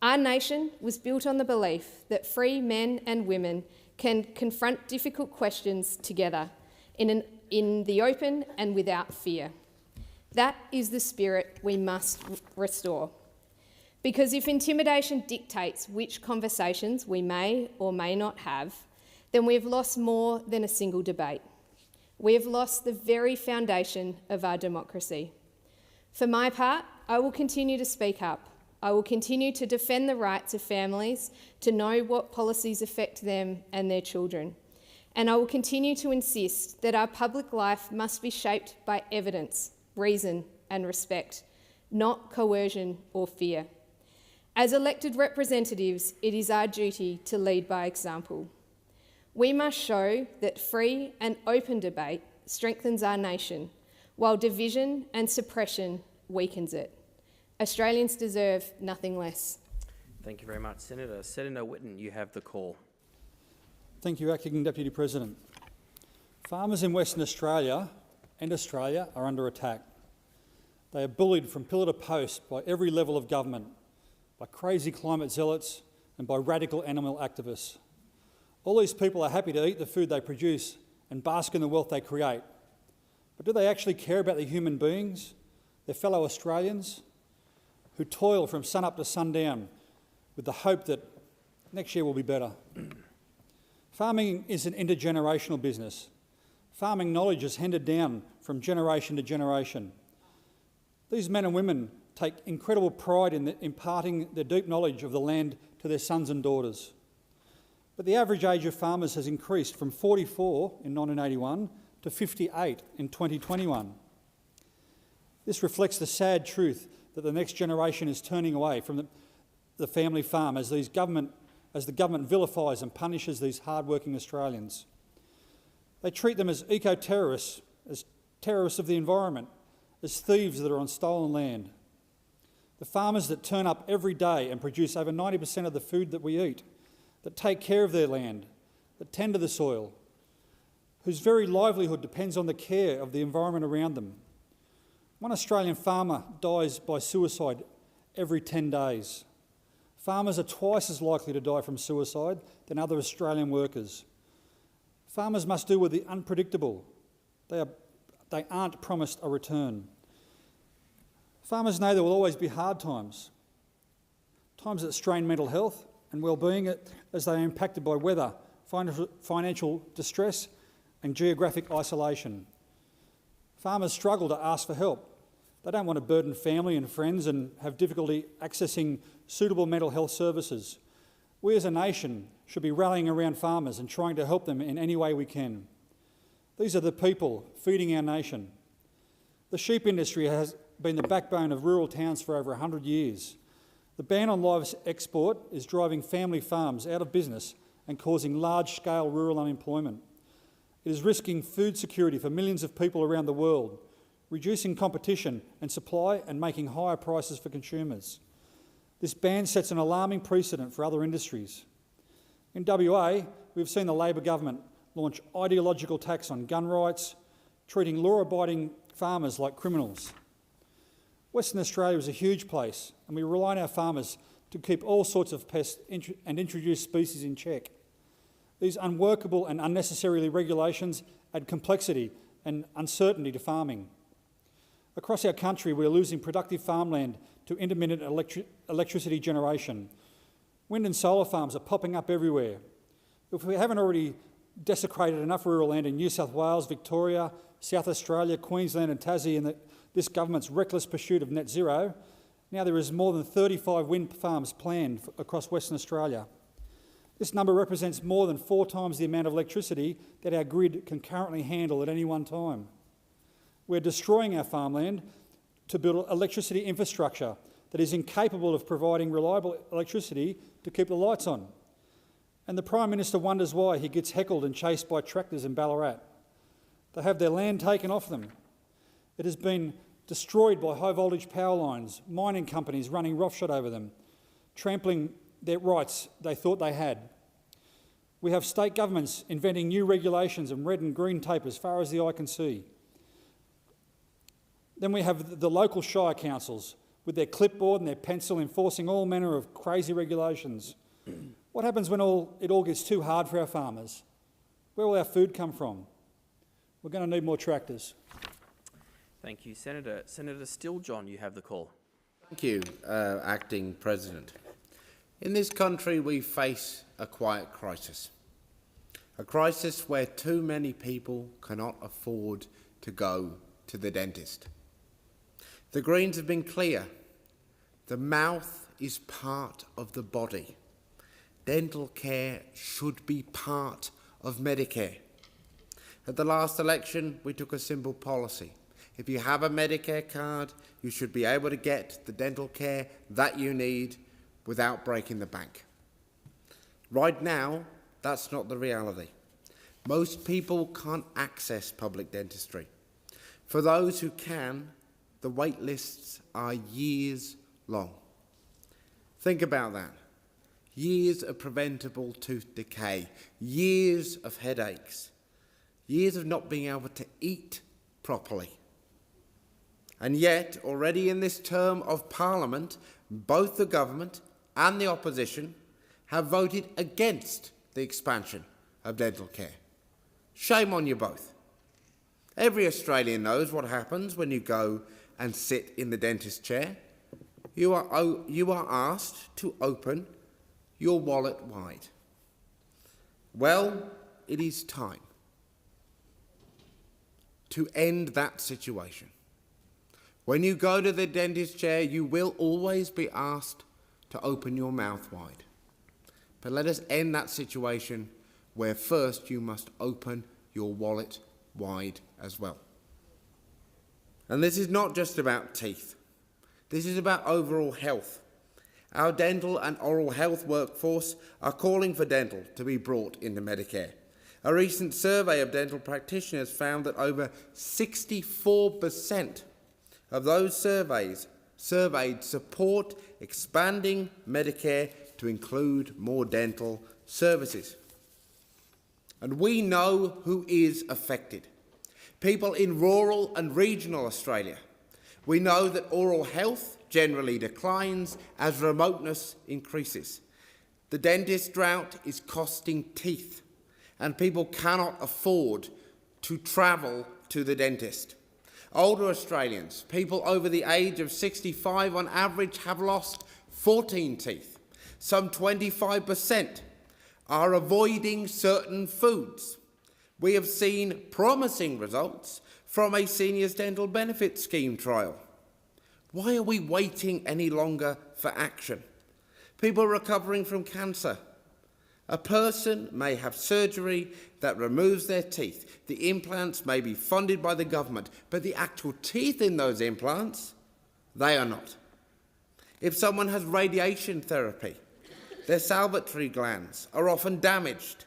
Our nation was built on the belief that free men and women can confront difficult questions together in the open and without fear. That is the spirit we must restore. Because if intimidation dictates which conversations we may or may not have, then we have lost more than a single debate. We have lost the very foundation of our democracy. For my part, I will continue to speak up. I will continue to defend the rights of families to know what policies affect them and their children. And I will continue to insist that our public life must be shaped by evidence, reason and respect, not coercion or fear. As elected representatives, it is our duty to lead by example. We must show that free and open debate strengthens our nation, while division and suppression weakens it. Australians deserve nothing less. Thank you very much, Senator. Senator Whitten, you have the call. Thank you, Acting Deputy President. Farmers in Western Australia and Australia are under attack. They are bullied from pillar to post by every level of government, by crazy climate zealots and by radical animal activists. All these people are happy to eat the food they produce and bask in the wealth they create. But do they actually care about the human beings, their fellow Australians, who toil from sun up to sundown with the hope that next year will be better? Farming is an intergenerational business. Farming knowledge is handed down from generation to generation. These men and women take incredible pride in imparting their deep knowledge of the land to their sons and daughters. But the average age of farmers has increased from 44 in 1981 to 58 in 2021. This reflects the sad truth that the next generation is turning away from the family farm as the government vilifies and punishes these hard-working Australians. They treat them as eco-terrorists, as terrorists of the environment, as thieves that are on stolen land. The farmers that turn up every day and produce over 90% of the food that we eat, that take care of their land, that tend to the soil, whose very livelihood depends on the care of the environment around them. One Australian farmer dies by suicide every 10 days. Farmers are twice as likely to die from suicide than other Australian workers. Farmers must deal with the unpredictable. They aren't promised a return. Farmers know there will always be hard times, times that strain mental health and well-being as they are impacted by weather, financial distress and geographic isolation. Farmers struggle to ask for help. They don't want to burden family and friends and have difficulty accessing suitable mental health services. We as a nation should be rallying around farmers and trying to help them in any way we can. These are the people feeding our nation. The sheep industry has been the backbone of rural towns for over 100 years. The ban on live export is driving family farms out of business and causing large-scale rural unemployment. It is risking food security for millions of people around the world, reducing competition and supply and making higher prices for consumers. This ban sets an alarming precedent for other industries. In WA, we've seen the Labor government launch ideological attacks on gun rights, treating law-abiding farmers like criminals. Western Australia is a huge place, and we rely on our farmers to keep all sorts of pests and introduced species in check. These unworkable and unnecessary regulations add complexity and uncertainty to farming. Across our country, we are losing productive farmland to intermittent electricity generation. Wind and solar farms are popping up everywhere. If we haven't already desecrated enough rural land in New South Wales, Victoria, South Australia, Queensland and Tassie in this government's reckless pursuit of net zero, now there is more than 35 wind farms planned across Western Australia. This number represents more than 4 times the amount of electricity that our grid can currently handle at any one time. We're destroying our farmland to build electricity infrastructure that is incapable of providing reliable electricity to keep the lights on. And the Prime Minister wonders why he gets heckled and chased by tractors in Ballarat. They have their land taken off them. It has been destroyed by high-voltage power lines, mining companies running roughshod over them, trampling their rights they thought they had. We have state governments inventing new regulations and red and green tape as far as the eye can see. Then we have the local shire councils with their clipboard and their pencil enforcing all manner of crazy regulations. What happens when it all gets too hard for our farmers? Where will our food come from? We're going to need more tractors. Thank you, Senator. Senator Stiljohn, you have the call. Thank you, Acting President. In this country, we face a quiet crisis. A crisis where too many people cannot afford to go to the dentist. The Greens have been clear. The mouth is part of the body. Dental care should be part of Medicare. At the last election, we took a simple policy. If you have a Medicare card, you should be able to get the dental care that you need without breaking the bank. Right now, that's not the reality. Most people can't access public dentistry. For those who can, the wait lists are years long. Think about that. Years of preventable tooth decay, years of headaches, years of not being able to eat properly. And yet, already in this term of Parliament, both the government and the opposition have voted against the expansion of dental care. Shame on you both. Every Australian knows what happens when you go and sit in the dentist chair. You are asked to open your wallet wide. Well, it is time to end that situation. When you go to the dentist chair, you will always be asked to open your mouth wide. But let us end that situation where first you must open your wallet wide as well. And this is not just about teeth. This is about overall health. Our dental and oral health workforce are calling for dental to be brought into Medicare. A recent survey of dental practitioners found that over 64% of those surveyed support expanding Medicare to include more dental services. And we know who is affected. People in rural and regional Australia. We know that oral health generally declines as remoteness increases. The dentist drought is costing teeth, and people cannot afford to travel to the dentist. Older Australians, people over the age of 65 on average, have lost 14 teeth. Some 25% are avoiding certain foods. We have seen promising results from a seniors dental benefit scheme trial. Why are we waiting any longer for action? People recovering from cancer. A person may have surgery that removes their teeth. The implants may be funded by the government, but the actual teeth in those implants, they are not. If someone has radiation therapy, their salivary glands are often damaged.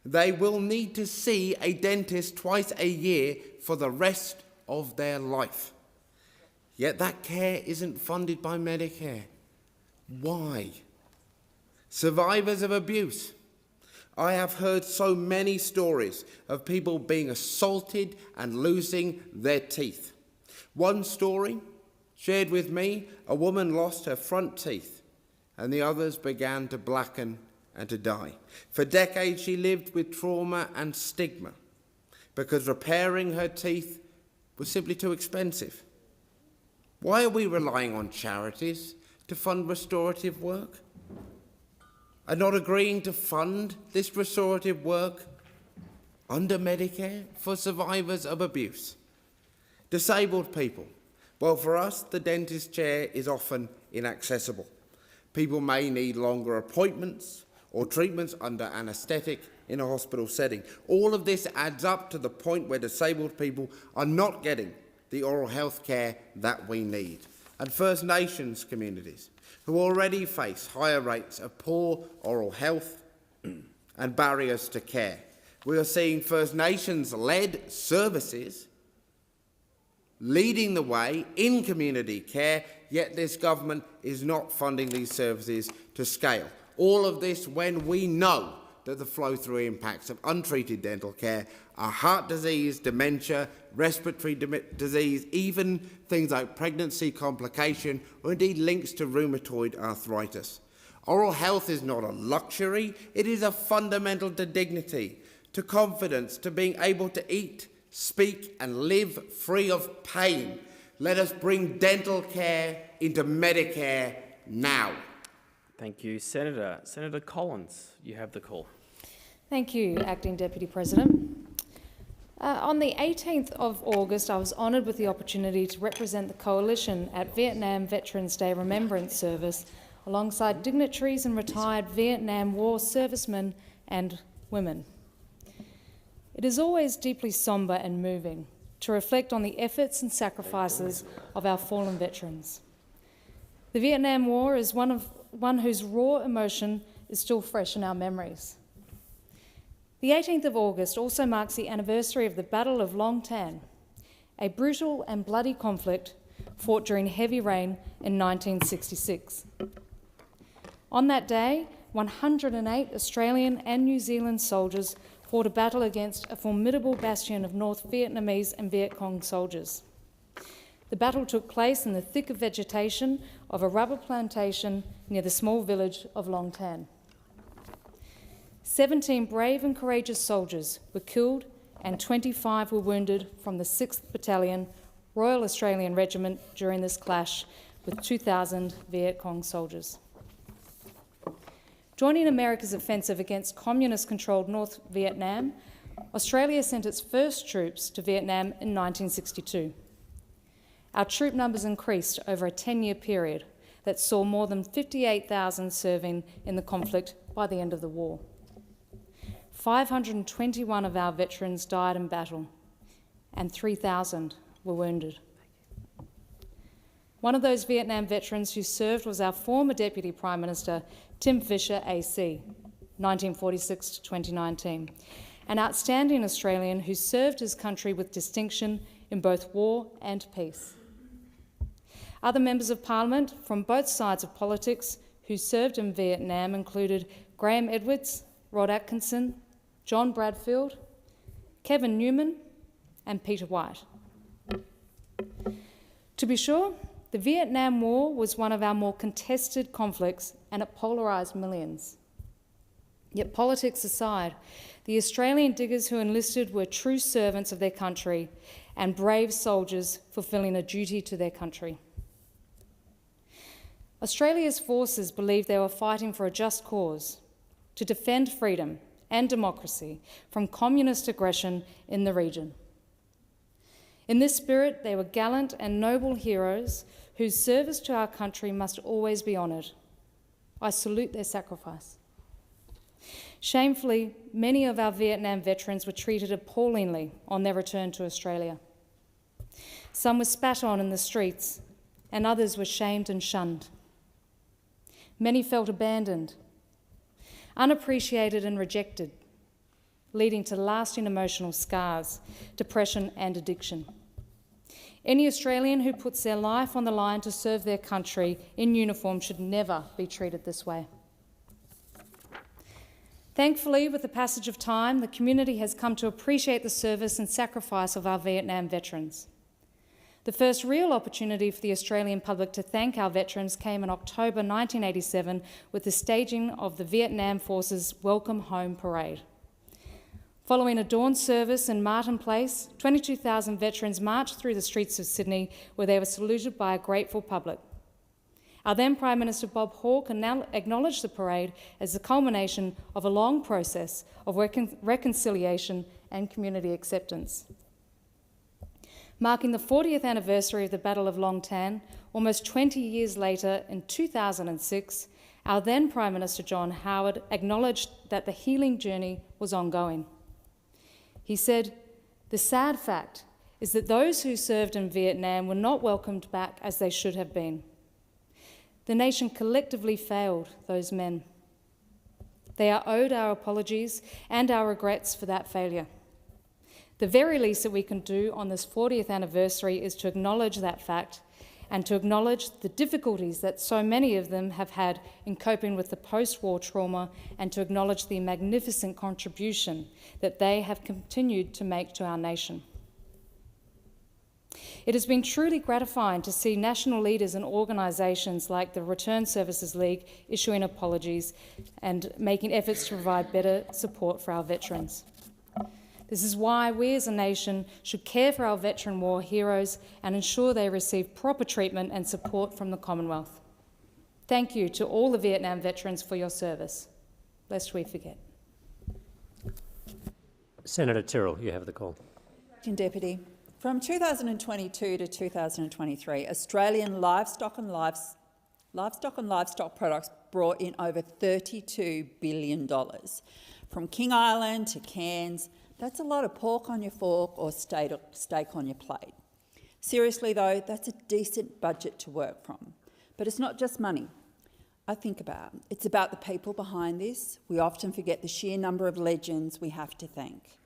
They will need to see a dentist twice a year for the rest of their life. Yet that care isn't funded by Medicare. Why? Survivors of abuse. I have heard so many stories of people being assaulted and losing their teeth. One story shared with me, a woman lost her front teeth and the others began to blacken and to die. For decades she lived with trauma and stigma because repairing her teeth was simply too expensive. Why are we relying on charities to fund restorative work? And not agreeing to fund this restorative work under Medicare for survivors of abuse? Disabled people. Well, for us, the dentist chair is often inaccessible. People may need longer appointments or treatments under anaesthetic in a hospital setting. All of this adds up to the point where disabled people are not getting the oral health care that we need. And First Nations communities, who already face higher rates of poor oral health and barriers to care. We are seeing First Nations-led services leading the way in community care, yet this government is not funding these services to scale. All of this when we know that the flow-through impacts of untreated dental care are heart disease, dementia, respiratory disease, even things like pregnancy complication, or indeed links to rheumatoid arthritis. Oral health is not a luxury, it is a fundamental to dignity, to confidence, to being able to eat, speak and live free of pain. Let us bring dental care into Medicare now. Thank you, Senator. Senator Collins, you have the call. Thank you, Acting Deputy President. On the 18th of August, I was honoured with the opportunity to represent the Coalition at Vietnam Veterans Day Remembrance Service alongside dignitaries and retired Vietnam War servicemen and women. It is always deeply sombre and moving to reflect on the efforts and sacrifices of our fallen veterans. The Vietnam War is one whose raw emotion is still fresh in our memories. The 18th of August also marks the anniversary of the Battle of Long Tan, a brutal and bloody conflict fought during heavy rain in 1966. On that day, 108 Australian and New Zealand soldiers fought a battle against a formidable bastion of North Vietnamese and Viet Cong soldiers. The battle took place in the thick of vegetation of a rubber plantation near the small village of Long Tan. 17 brave and courageous soldiers were killed and 25 were wounded from the 6th Battalion, Royal Australian Regiment during this clash with 2,000 Viet Cong soldiers. Joining America's offensive against communist-controlled North Vietnam, Australia sent its first troops to Vietnam in 1962. Our troop numbers increased over a 10-year period that saw more than 58,000 serving in the conflict by the end of the war. 521 of our veterans died in battle and 3,000 were wounded. One of those Vietnam veterans who served was our former Deputy Prime Minister, Tim Fischer AC, 1946 to 2019, an outstanding Australian who served his country with distinction in both war and peace. Other members of Parliament from both sides of politics who served in Vietnam included Graham Edwards, Rod Atkinson, John Bradfield, Kevin Newman and Peter White. To be sure, the Vietnam War was one of our more contested conflicts and it polarised millions. Yet politics aside, the Australian diggers who enlisted were true servants of their country and brave soldiers fulfilling a duty to their country. Australia's forces believed they were fighting for a just cause, to defend freedom and democracy from communist aggression in the region. In this spirit, they were gallant and noble heroes whose service to our country must always be honoured. I salute their sacrifice. Shamefully, many of our Vietnam veterans were treated appallingly on their return to Australia. Some were spat on in the streets, and others were shamed and shunned. Many felt abandoned, unappreciated and rejected, leading to lasting emotional scars, depression and addiction. Any Australian who puts their life on the line to serve their country in uniform should never be treated this way. Thankfully, with the passage of time, the community has come to appreciate the service and sacrifice of our Vietnam veterans. The first real opportunity for the Australian public to thank our veterans came in October 1987 with the staging of the Vietnam Forces Welcome Home Parade. Following a dawn service in Martin Place, 22,000 veterans marched through the streets of Sydney where they were saluted by a grateful public. Our then Prime Minister Bob Hawke acknowledged the parade as the culmination of a long process of reconciliation and community acceptance. Marking the 40th anniversary of the Battle of Long Tan, almost 20 years later in 2006, our then Prime Minister John Howard acknowledged that the healing journey was ongoing. He said, "The sad fact is that those who served in Vietnam were not welcomed back as they should have been. The nation collectively failed those men. They are owed our apologies and our regrets for that failure. The very least that we can do on this 40th anniversary is to acknowledge that fact and to acknowledge the difficulties that so many of them have had in coping with the post-war trauma, and to acknowledge the magnificent contribution that they have continued to make to our nation. It has been truly gratifying to see national leaders and organisations like the Return Services League issuing apologies and making efforts to provide better support for our veterans. This is why we as a nation should care for our veteran war heroes and ensure they receive proper treatment and support from the Commonwealth. Thank you to all the Vietnam veterans for your service, lest we forget. Senator Tyrrell, you have the call. Deputy. From 2022 to 2023, Australian livestock and livestock products brought in over $32 billion. From King Island to Cairns, that's a lot of pork on your fork or steak on your plate. Seriously though, that's a decent budget to work from. But it's not just money. I think about it. It's about the people behind this. We often forget the sheer number of legends we have to thank.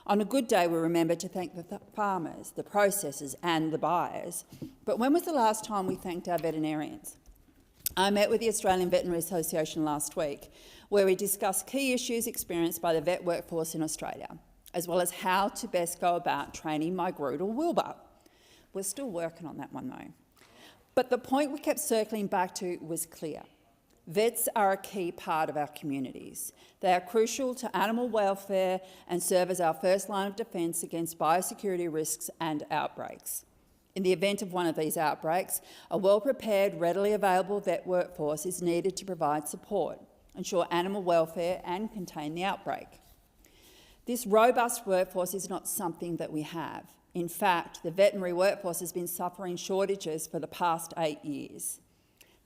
On a good day, we remember to thank the farmers, the processors and the buyers. But when was the last time we thanked our veterinarians? I met with the Australian Veterinary Association last week, where we discussed key issues experienced by the vet workforce in Australia, as well as how to best go about training my Groodle Wilbur. We're still working on that one though. But the point we kept circling back to was clear. Vets are a key part of our communities. They are crucial to animal welfare and serve as our first line of defence against biosecurity risks and outbreaks. In the event of one of these outbreaks, a well-prepared, readily available vet workforce is needed to provide support, ensure animal welfare and contain the outbreak. This robust workforce is not something that we have. In fact, the veterinary workforce has been suffering shortages for the past 8 years.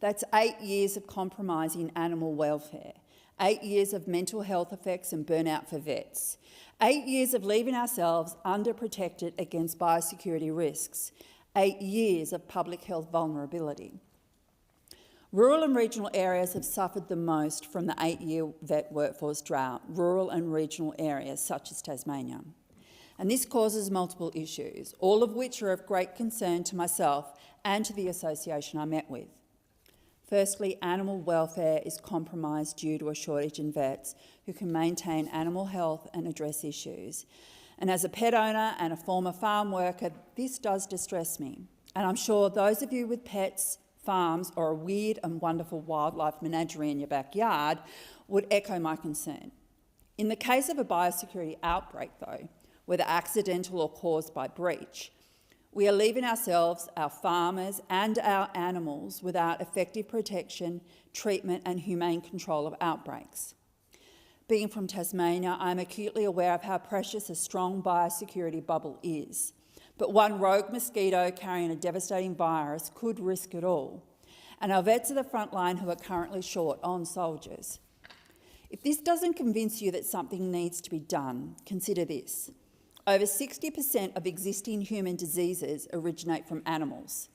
That's 8 years of compromising animal welfare, 8 years of mental health effects and burnout for vets, 8 years of leaving ourselves underprotected against biosecurity risks, 8 years of public health vulnerability. Rural and regional areas have suffered the most from the 8-year vet workforce drought, rural and regional areas such as Tasmania. And this causes multiple issues, all of which are of great concern to myself and to the association I met with. Firstly, animal welfare is compromised due to a shortage in vets who can maintain animal health and address issues. And as a pet owner and a former farm worker, this does distress me. And I'm sure those of you with pets, farms or a weird and wonderful wildlife menagerie in your backyard would echo my concern. In the case of a biosecurity outbreak though, whether accidental or caused by breach, we are leaving ourselves, our farmers and our animals without effective protection, treatment and humane control of outbreaks. Being from Tasmania, I am acutely aware of how precious a strong biosecurity bubble is. But one rogue mosquito carrying a devastating virus could risk it all. And our vets are the front line who are currently short on soldiers. If this doesn't convince you that something needs to be done, consider this. Over 60% of existing human diseases originate from animals.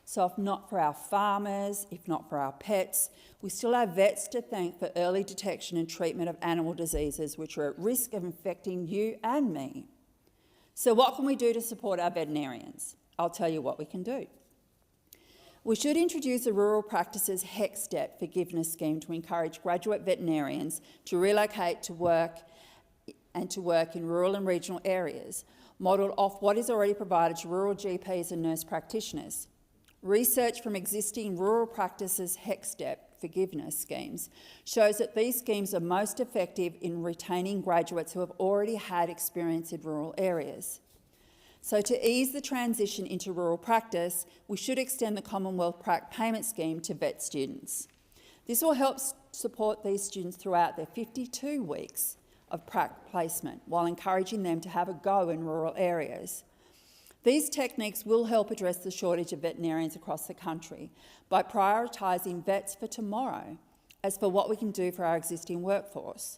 So if not for our farmers, if not for our pets, we still have vets to thank for early detection and treatment of animal diseases which are at risk of infecting you and me. So what can we do to support our veterinarians? I'll tell you what we can do. We should introduce a Rural Practices HECS debt forgiveness scheme to encourage graduate veterinarians to relocate to work in rural and regional areas, modelled off what is already provided to rural GPs and nurse practitioners. Research from existing Rural Practices HECS debt forgiveness schemes shows that these schemes are most effective in retaining graduates who have already had experience in rural areas. So to ease the transition into rural practice, we should extend the Commonwealth Prac payment scheme to vet students. This will help support these students throughout their 52 weeks of prac placement while encouraging them to have a go in rural areas. These techniques will help address the shortage of veterinarians across the country by prioritising vets for tomorrow as for what we can do for our existing workforce.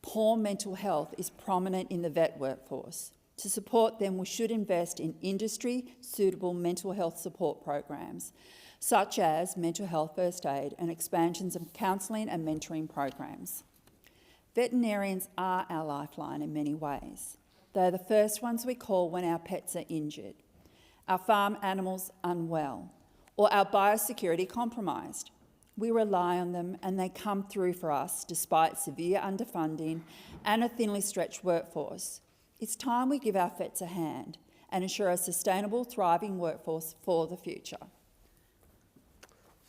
Poor mental health is prominent in the vet workforce. To support them, we should invest in industry-suitable mental health support programs, such as mental health first aid and expansions of counselling and mentoring programs. Veterinarians are our lifeline in many ways. They're the first ones we call when our pets are injured, our farm animals unwell, or our biosecurity compromised. We rely on them and they come through for us despite severe underfunding and a thinly stretched workforce. It's time we give our vets a hand and ensure a sustainable, thriving workforce for the future.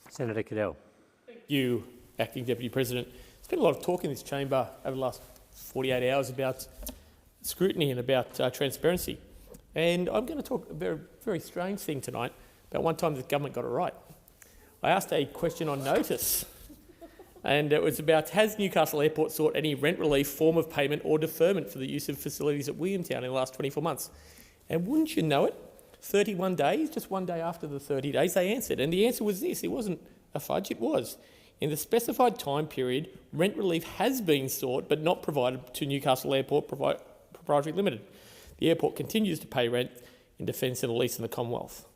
Senator Cadell. Thank you, Acting Deputy President. There's been a lot of talk in this chamber over the last 48 hours about scrutiny and about transparency. And I'm going to talk a very, very strange thing tonight about one time the government got it right. I asked a question on notice, and it was about, has Newcastle Airport sought any rent relief, form of payment or deferment for the use of facilities at Williamtown in the last 24 months? And wouldn't you know it, 31 days, just one day after the 30 days, they answered. And the answer was this: it wasn't a fudge, it was. In the specified time period, rent relief has been sought but not provided to Newcastle Airport Proprietary Limited. The airport continues to pay rent in defence of the lease in the Commonwealth.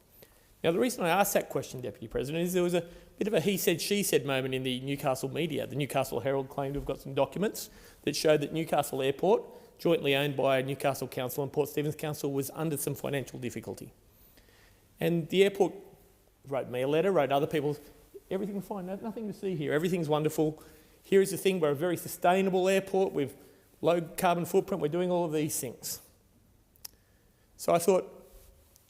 Now, the reason I asked that question, Deputy President, is there was a bit of a he said, she said moment in the Newcastle media. The Newcastle Herald claimed to have got some documents that showed that Newcastle Airport, jointly owned by Newcastle Council and Port Stephens Council, was under some financial difficulty. And the airport wrote me a letter, wrote other people, everything's fine, nothing to see here, everything's wonderful. Here is the thing, we're a very sustainable airport with low carbon footprint, we're doing all of these things. So I thought,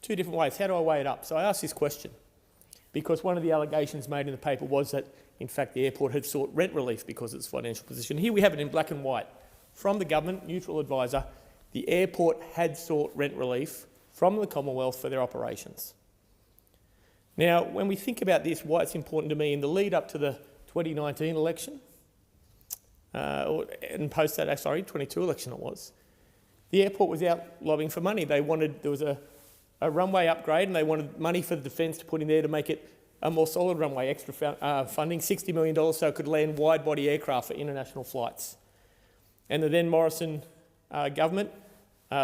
two different ways. How do I weigh it up? So I asked this question because one of the allegations made in the paper was that, in fact, the airport had sought rent relief because of its financial position. Here we have it in black and white. From the government, neutral advisor, the airport had sought rent relief from the Commonwealth for their operations. Now, when we think about this, why it's important to me, in the lead up to the 2019 election, and post that, 22 election it was, the airport was out lobbying for money. There was a runway upgrade and they wanted money for the defence to put in there to make it a more solid runway, extra funding, $60 million so it could land wide-body aircraft for international flights. And the then Morrison government,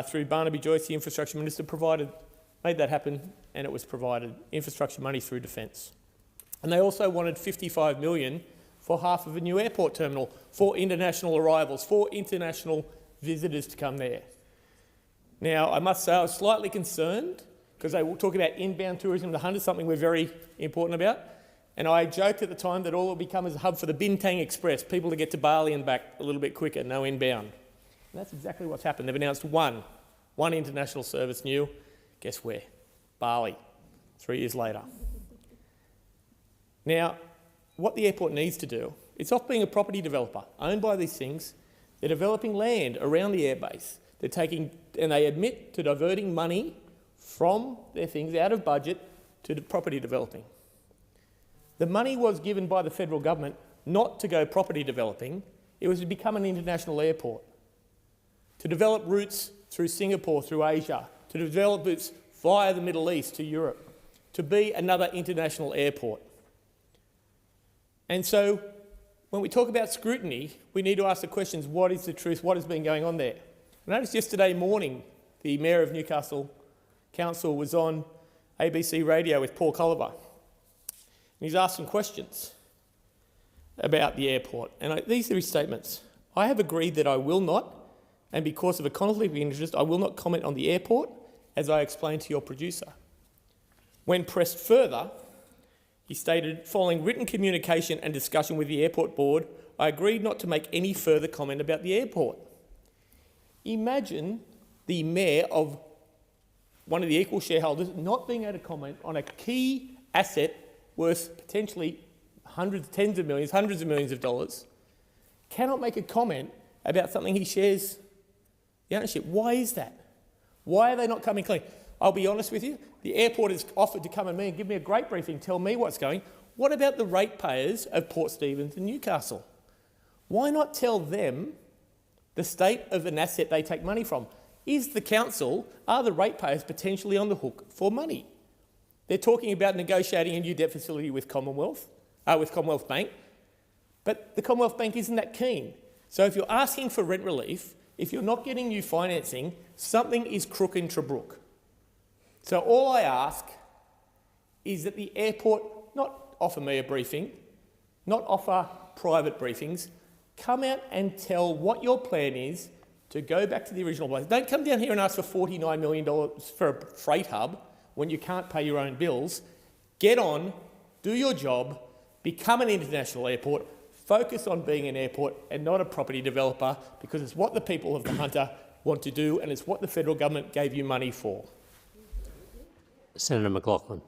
through Barnaby Joyce, the Infrastructure Minister, made that happen, and it was provided infrastructure money through defence. And they also wanted $55 million for half of a new airport terminal for international arrivals, for international visitors to come there. Now, I must say I was slightly concerned because they will talk about inbound tourism. The Hunt is something we're very important about. And I joked at the time that all it will become is a hub for the Bintang Express, people to get to Bali and back a little bit quicker, no inbound. And that's exactly what's happened. They've announced one international service new. Guess where? Bali, 3 years later. Now, what the airport needs to do, it's off being a property developer, owned by these things. They're developing land around the airbase. They admit to diverting money from their things out of budget to property developing. The money was given by the federal government not to go property developing, it was to become an international airport, to develop routes through Singapore, through Asia, to develop routes via the Middle East to Europe, to be another international airport. And so when we talk about scrutiny, we need to ask the questions, what is the truth, what has been going on there? I noticed yesterday morning the Mayor of Newcastle Council was on ABC radio with Paul Culliver. He's asked some questions about the airport. And these are his statements. I have agreed that I will not, and because of a conflict of interest, I will not comment on the airport, as I explained to your producer. When pressed further, he stated, following written communication and discussion with the airport board, I agreed not to make any further comment about the airport. Imagine the mayor of one of the equal shareholders not being able to comment on a key asset worth potentially tens of millions, hundreds of millions of dollars, cannot make a comment about something he shares the ownership. Why is that? Why are they not coming clean? I'll be honest with you, the airport has offered to come and give me a great briefing, tell me what's going. What about the ratepayers of Port Stephens and Newcastle? Why not tell them the state of an asset they take money from? Is the council, are the ratepayers potentially on the hook for money? They're talking about negotiating a new debt facility with Commonwealth Bank, but the Commonwealth Bank isn't that keen. So if you're asking for rent relief, if you're not getting new financing, something is crook in Trebrook. So all I ask is that the airport not offer me a briefing, not offer private briefings, come out and tell what your plan is to go back to the original place. Don't come down here and ask for $49 million for a freight hub when you can't pay your own bills. Get on, do your job, become an international airport, focus on being an airport and not a property developer, because it's what the people of the Hunter want to do and it's what the federal government gave you money for. Senator McLaughlin.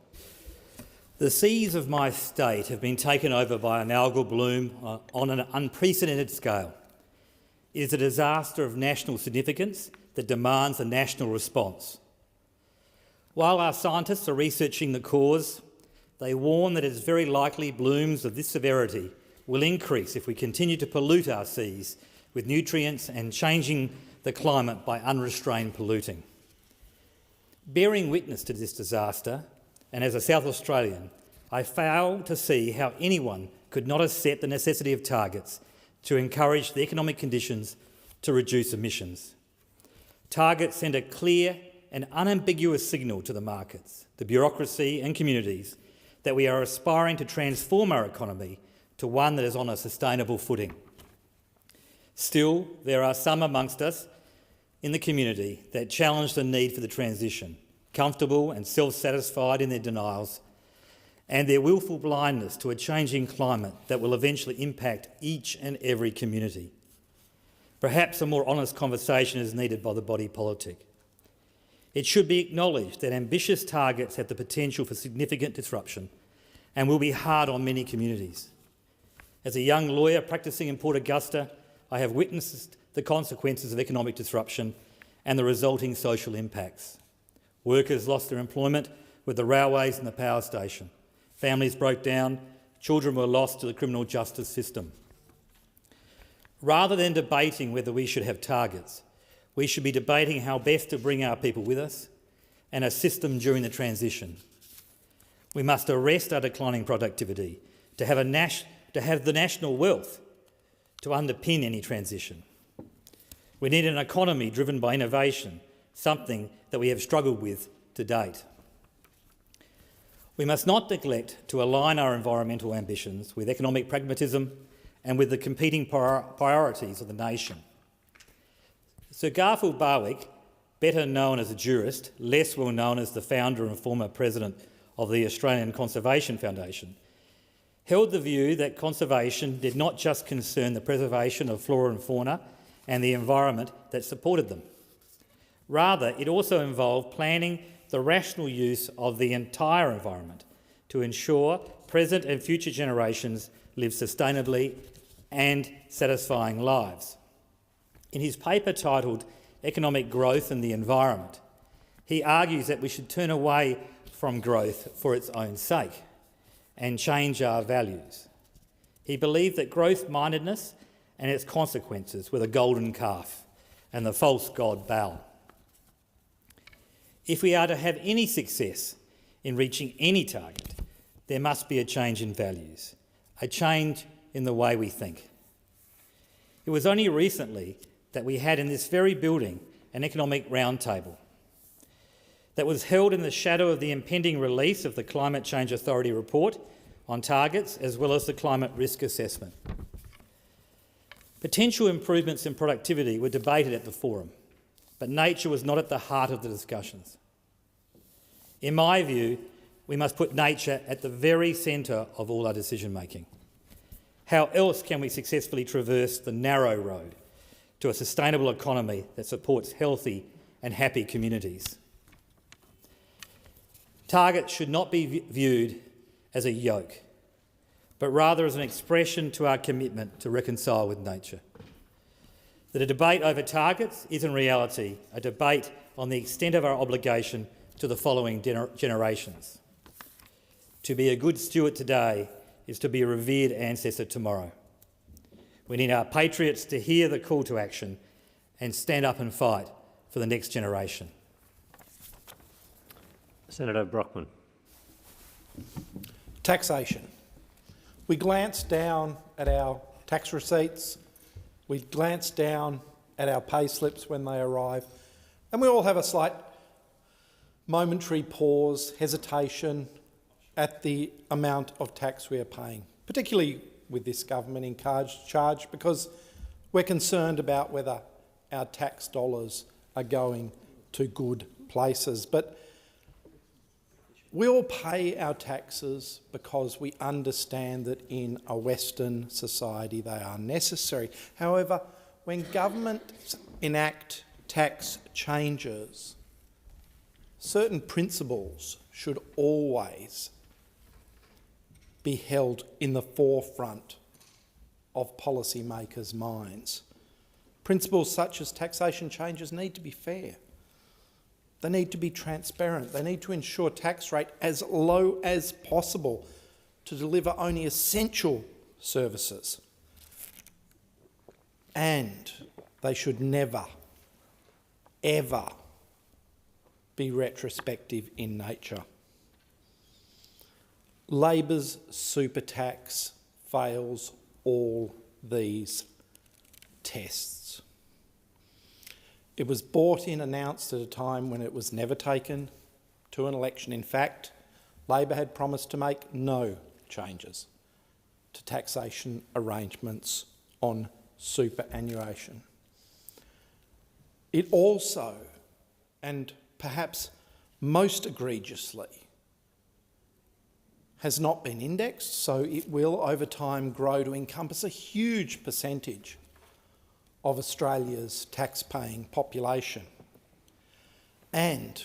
The seas of my state have been taken over by an algal bloom on an unprecedented scale. It is a disaster of national significance that demands a national response. While our scientists are researching the cause, they warn that it is very likely blooms of this severity will increase if we continue to pollute our seas with nutrients and changing the climate by unrestrained polluting. Bearing witness to this disaster, and as a South Australian, I fail to see how anyone could not have set the necessity of targets to encourage the economic conditions to reduce emissions. Targets send a clear and unambiguous signal to the markets, the bureaucracy and communities that we are aspiring to transform our economy to one that is on a sustainable footing. Still, there are some amongst us in the community that challenge the need for the transition, comfortable and self-satisfied in their denials, and their willful blindness to a changing climate that will eventually impact each and every community. Perhaps a more honest conversation is needed by the body politic. It should be acknowledged that ambitious targets have the potential for significant disruption and will be hard on many communities. As a young lawyer practising in Port Augusta, I have witnessed the consequences of economic disruption and the resulting social impacts. Workers lost their employment with the railways and the power station. Families broke down, children were lost to the criminal justice system. Rather than debating whether we should have targets, we should be debating how best to bring our people with us and assist them during the transition. We must arrest our declining productivity to have the national wealth to underpin any transition. We need an economy driven by innovation, something that we have struggled with to date. We must not neglect to align our environmental ambitions with economic pragmatism and with the competing priorities of the nation. Sir Garfield Barwick, better known as a jurist, less well known as the founder and former president of the Australian Conservation Foundation, held the view that conservation did not just concern the preservation of flora and fauna and the environment that supported them. Rather, it also involved planning the rational use of the entire environment to ensure present and future generations live sustainably and satisfying lives. In his paper titled Economic Growth and the Environment, he argues that we should turn away from growth for its own sake and change our values. He believed that growth-mindedness and its consequences were the golden calf and the false god Baal. If we are to have any success in reaching any target, there must be a change in values, a change in the way we think. It was only recently that we had in this very building an economic roundtable that was held in the shadow of the impending release of the Climate Change Authority report on targets as well as the climate risk assessment. Potential improvements in productivity were debated at the forum, but nature was not at the heart of the discussions. In my view, we must put nature at the very centre of all our decision-making. How else can we successfully traverse the narrow road to a sustainable economy that supports healthy and happy communities? Targets should not be viewed as a yoke, but rather as an expression to our commitment to reconcile with nature. That a debate over targets is in reality a debate on the extent of our obligation to the following generations. To be a good steward today is to be a revered ancestor tomorrow. We need our patriots to hear the call to action and stand up and fight for the next generation. Senator Brockman. Taxation. We glance down at our tax receipts, we glance down at our pay slips when they arrive, and we all have a slight momentary pause, hesitation at the amount of tax we are paying, particularly with this government in charge, because we're concerned about whether our tax dollars are going to good places. But We all pay our taxes because we understand that in a Western society they are necessary. However, when governments enact tax changes, certain principles should always be held in the forefront of policymakers' minds. Principles such as taxation changes need to be fair. They need to be transparent. They need to ensure tax rate as low as possible to deliver only essential services. And they should never, ever be retrospective in nature. Labor's super tax fails all these tests. It was brought in, announced at a time when it was never taken to an election. In fact, Labor had promised to make no changes to taxation arrangements on superannuation. It also, and perhaps most egregiously, has not been indexed, so it will over time grow to encompass a huge percentage of Australia's tax-paying population. And,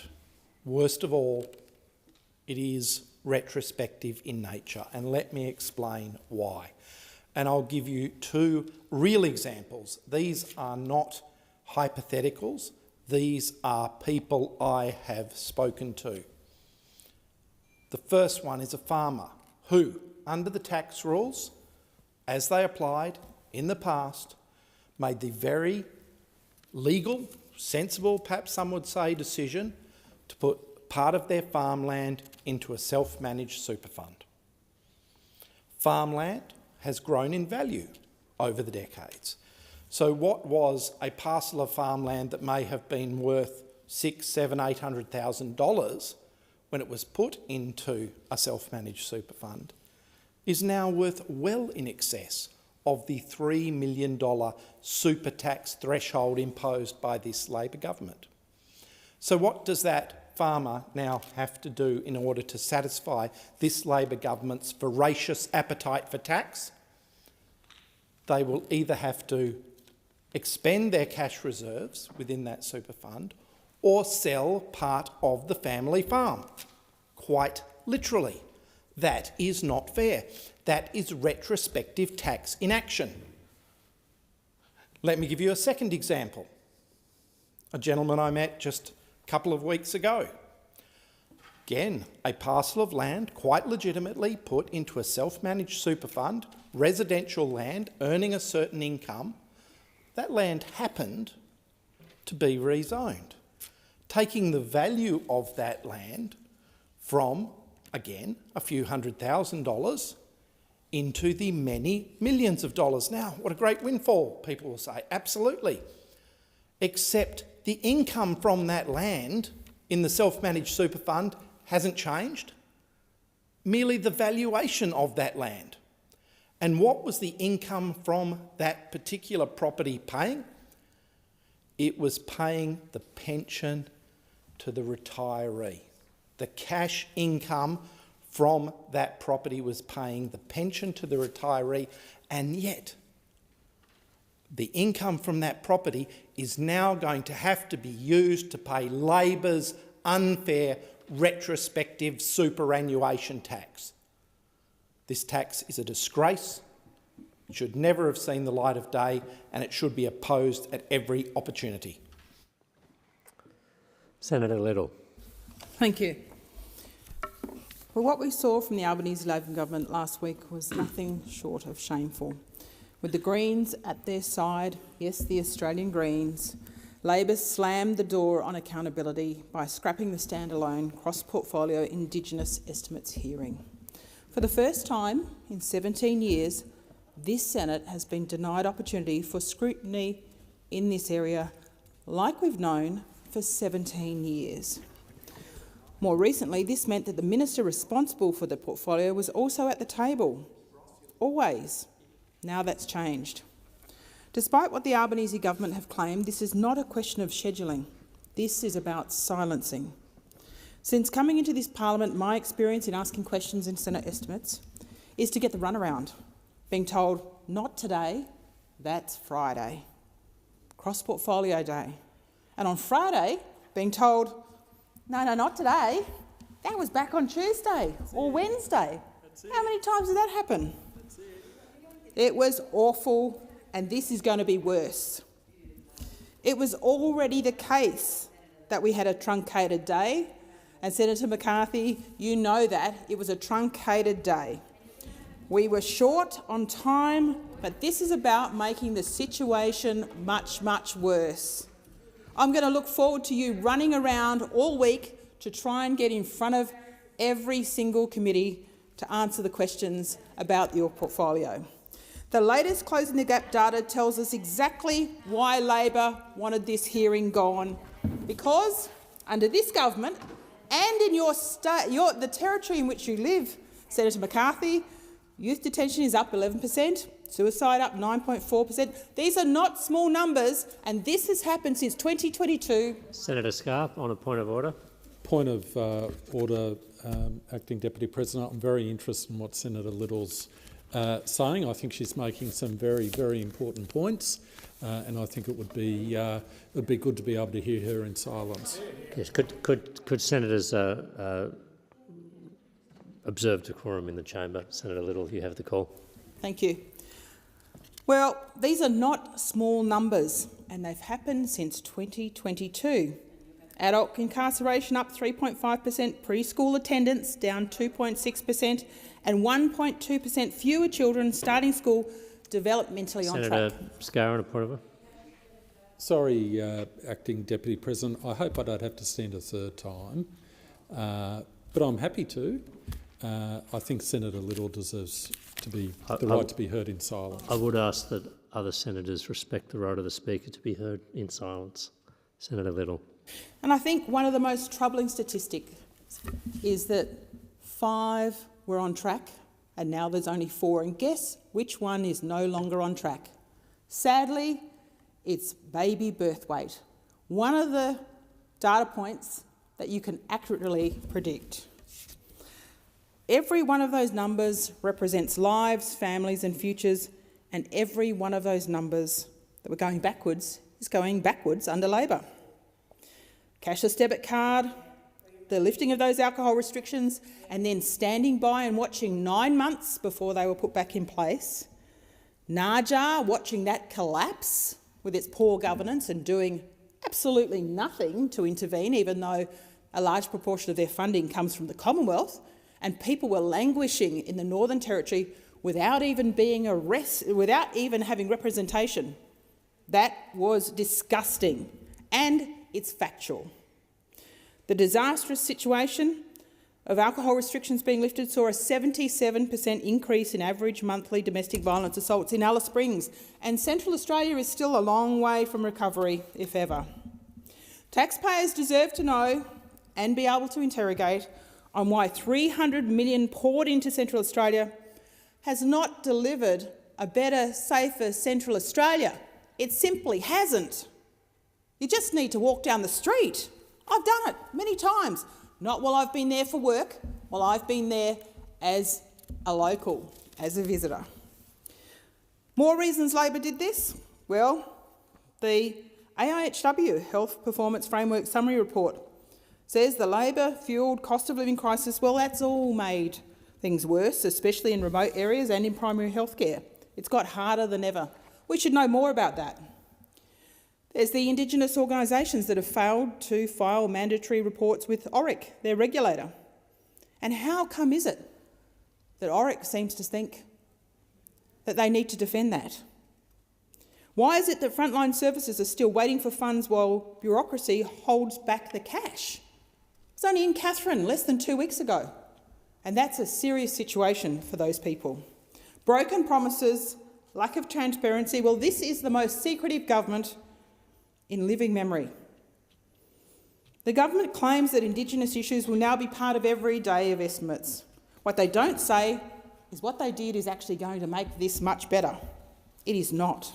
worst of all, it is retrospective in nature, and let me explain why. And I'll give you two real examples. These are not hypotheticals, these are people I have spoken to. The first one is a farmer who, under the tax rules, as they applied in the past, made the very legal, sensible, perhaps some would say, decision to put part of their farmland into a self-managed super fund. Farmland has grown in value over the decades. So what was a parcel of farmland that may have been worth $600,000, $700,000, $800,000 when it was put into a self-managed super fund is now worth well in excess of the $3 million super tax threshold imposed by this Labor government. So what does that farmer now have to do in order to satisfy this Labor government's voracious appetite for tax? They will either have to expend their cash reserves within that super fund or sell part of the family farm. Quite literally. That is not fair. That is retrospective tax in action. Let me give you a second example. A gentleman I met just a couple of weeks ago. Again, a parcel of land quite legitimately put into a self-managed super fund, residential land, earning a certain income. That land happened to be rezoned, taking the value of that land from, again, a few $100,000 into the many millions of dollars. Now, what a great windfall, people will say. Absolutely. Except the income from that land in the self-managed super fund hasn't changed. Merely the valuation of that land. And what was the income from that particular property paying? It was paying the pension to the retiree. The cash income from that property was paying the pension to the retiree, and yet the income from that property is now going to have to be used to pay Labor's unfair retrospective superannuation tax. This tax is a disgrace. It should never have seen the light of day, and it should be opposed at every opportunity. Senator Little. Thank you. Well, what we saw from the Albanese Labor government last week was nothing short of shameful. With the Greens at their side, yes, the Australian Greens, Labor slammed the door on accountability by scrapping the standalone cross-portfolio Indigenous estimates hearing. For the first time in 17 years, this Senate has been denied opportunity for scrutiny in this area like we've known for 17 years. More recently, this meant that the minister responsible for the portfolio was also at the table. Always. Now that's changed. Despite what the Albanese government have claimed, this is not a question of scheduling. This is about silencing. Since coming into this parliament, my experience in asking questions in Senate estimates is to get the runaround, being told, not today, that's Friday, cross-portfolio day. And on Friday, being told, no, not today, that was back on Tuesday or Wednesday. How many times did that happen? It was awful, and this is going to be worse. It was already the case that we had a truncated day, and Senator McCarthy, you know that. It was a truncated day. We were short on time, but this is about making the situation much, much worse. I'm going to look forward to you running around all week to try and get in front of every single committee to answer the questions about your portfolio. The latest Closing the Gap data tells us exactly why Labor wanted this hearing gone. Because under this government and in your state, the territory in which you live, Senator McCarthy, youth detention is up 11%, suicide up 9.4%. These are not small numbers, and this has happened since 2022. Senator Scarp, on a point of order. Point of order, Acting Deputy President. I'm very interested in what Senator Little's saying. I think she's making some very, very important points, and I think it would be good to be able to hear her in silence. Yes, could senators observe decorum in the chamber? Senator Little, you have the call. Thank you. Well, these are not small numbers, and they've happened since 2022. Adult incarceration up 3.5%, preschool attendance down 2.6%, and 1.2% fewer children starting school developmentally on track. Senator Scarr, on a point of order. Sorry, Acting Deputy President, I hope I don't have to stand a third time, but I'm happy to. I think Senator Little deserves to be the right to be heard in silence. I would ask that other senators respect the right of the Speaker to be heard in silence. Senator Little. And I think one of the most troubling statistics is that 5 were on track and now there's only 4. And guess which one is no longer on track? Sadly, it's baby birth weight, one of the data points that you can accurately predict. Every one of those numbers represents lives, families and futures, and every one of those numbers that were going backwards is going backwards under Labor. Cashless debit card, the lifting of those alcohol restrictions, and then standing by and watching 9 months before they were put back in place. NAJA, watching that collapse with its poor governance and doing absolutely nothing to intervene, even though a large proportion of their funding comes from the Commonwealth, and people were languishing in the Northern Territory without even having representation. That was disgusting, and it's factual. The disastrous situation of alcohol restrictions being lifted saw a 77% increase in average monthly domestic violence assaults in Alice Springs, and Central Australia is still a long way from recovery, if ever. Taxpayers deserve to know and be able to interrogate on why $300 million poured into Central Australia has not delivered a better, safer Central Australia. It simply hasn't. You just need to walk down the street. I've done it many times. Not while I've been there for work, while I've been there as a local, as a visitor. More reasons Labor did this? Well, the AIHW Health Performance Framework Summary Report says the Labor-fuelled cost of living crisis, well, that's all made things worse, especially in remote areas and in primary healthcare. It's got harder than ever. We should know more about that. There's the Indigenous organisations that have failed to file mandatory reports with ORIC, their regulator. And how come is it that ORIC seems to think that they need to defend that? Why is it that frontline services are still waiting for funds while bureaucracy holds back the cash? It was only in Katherine less than 2 weeks ago, and that's a serious situation for those people. Broken promises, lack of transparency, well, this is the most secretive government in living memory. The government claims that Indigenous issues will now be part of every day of estimates. What they don't say is what they did is actually going to make this much better. It is not.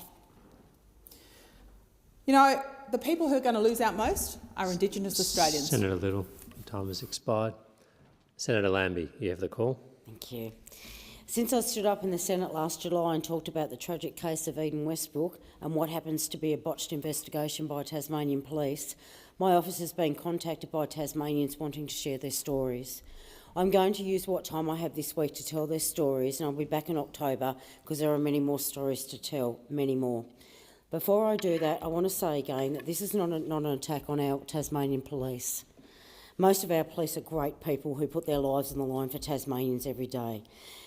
You know, the people who are going to lose out most are Indigenous Australians. Senator Little, time has expired. Senator Lambie, you have the call. Thank you. Since I stood up in the Senate last July and talked about the tragic case of Eden Westbrook and what happens to be a botched investigation by Tasmanian police, my office has been contacted by Tasmanians wanting to share their stories. I'm going to use what time I have this week to tell their stories, and I'll be back in October because there are many more stories to tell, many more. Before I do that, I want to say again that this is not an attack on our Tasmanian police. Most of our police are great people who put their lives on the line for Tasmanians every day.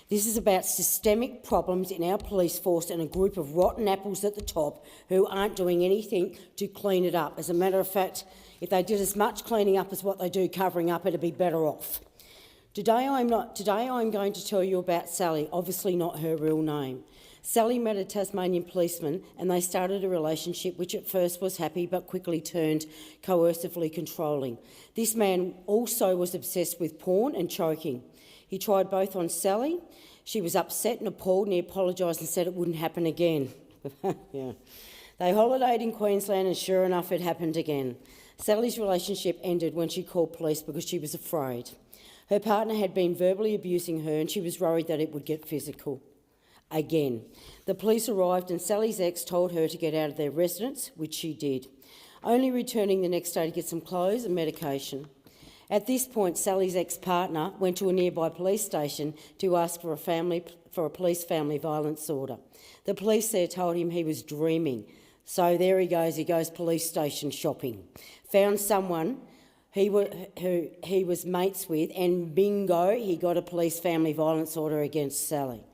This is about systemic problems in our police force and a group of rotten apples at the top who aren't doing anything to clean it up. As a matter of fact, if they did as much cleaning up as what they do covering up, it'd be better off. Today I'm going to tell you about Sally, obviously not her real name. Sally met a Tasmanian policeman and they started a relationship which at first was happy but quickly turned coercively controlling. This man also was obsessed with porn and choking. He tried both on Sally. She was upset and appalled and he apologised and said it wouldn't happen again. Yeah. They holidayed in Queensland and sure enough it happened again. Sally's relationship ended when she called police because she was afraid. Her partner had been verbally abusing her and she was worried that it would get physical. Again. The police arrived and Sally's ex told her to get out of their residence, which she did, only returning the next day to get some clothes and medication. At this point, Sally's ex-partner went to a nearby police station to ask for a police family violence order. The police there told him he was dreaming. So there he goes police station shopping. Found someone who he was mates with and bingo, he got a police family violence order against Sally.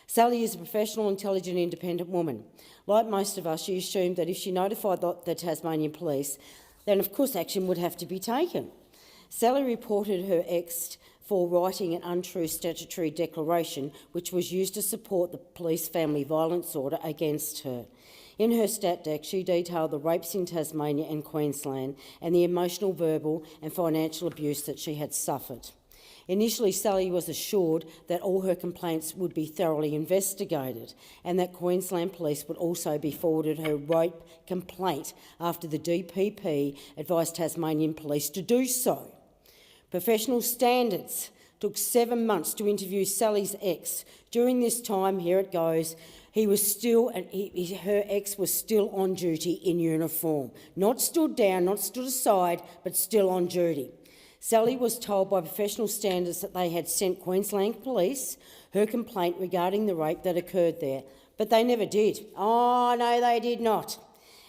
Sally is a professional, intelligent, independent woman. Like most of us, she assumed that if she notified the Tasmanian police, then of course action would have to be taken. Sally reported her ex for writing an untrue statutory declaration which was used to support the police family violence order against her. In her stat deck, she detailed the rapes in Tasmania and Queensland and the emotional, verbal and financial abuse that she had suffered. Initially, Sally was assured that all her complaints would be thoroughly investigated and that Queensland Police would also be forwarded her rape complaint after the DPP advised Tasmanian Police to do so. Professional Standards took 7 months to interview Sally's ex. During this time, here it goes, her ex was still on duty in uniform. Not stood down, not stood aside, but still on duty. Sally was told by Professional Standards that they had sent Queensland Police her complaint regarding the rape that occurred there, but they never did. Oh, no, they did not.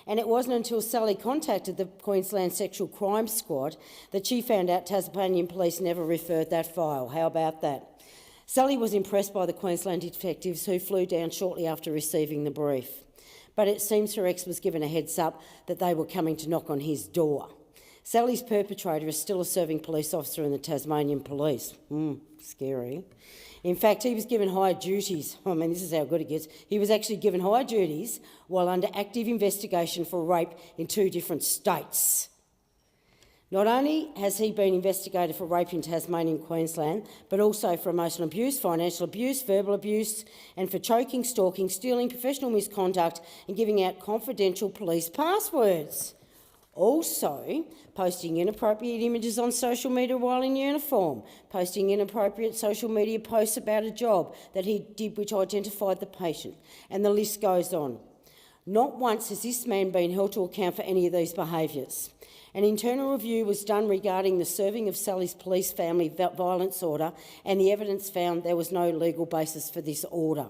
And it wasn't until Sally contacted the Queensland Sexual Crime Squad that she found out Tasmanian Police never referred that file. How about that? Sally was impressed by the Queensland detectives who flew down shortly after receiving the brief. But it seems her ex was given a heads up that they were coming to knock on his door. Sally's perpetrator is still a serving police officer in the Tasmanian Police. Scary. In fact, he was given higher duties. I mean, this is how good it gets. He was actually given higher duties while under active investigation for rape in 2 different states. Not only has he been investigated for rape in Tasmania and Queensland, but also for emotional abuse, financial abuse, verbal abuse, and for choking, stalking, stealing, professional misconduct and giving out confidential police passwords. Also, posting inappropriate images on social media while in uniform, posting inappropriate social media posts about a job that he did which identified the patient, and the list goes on. Not once has this man been held to account for any of these behaviours. An internal review was done regarding the serving of Sally's police family violence order, and the evidence found there was no legal basis for this order.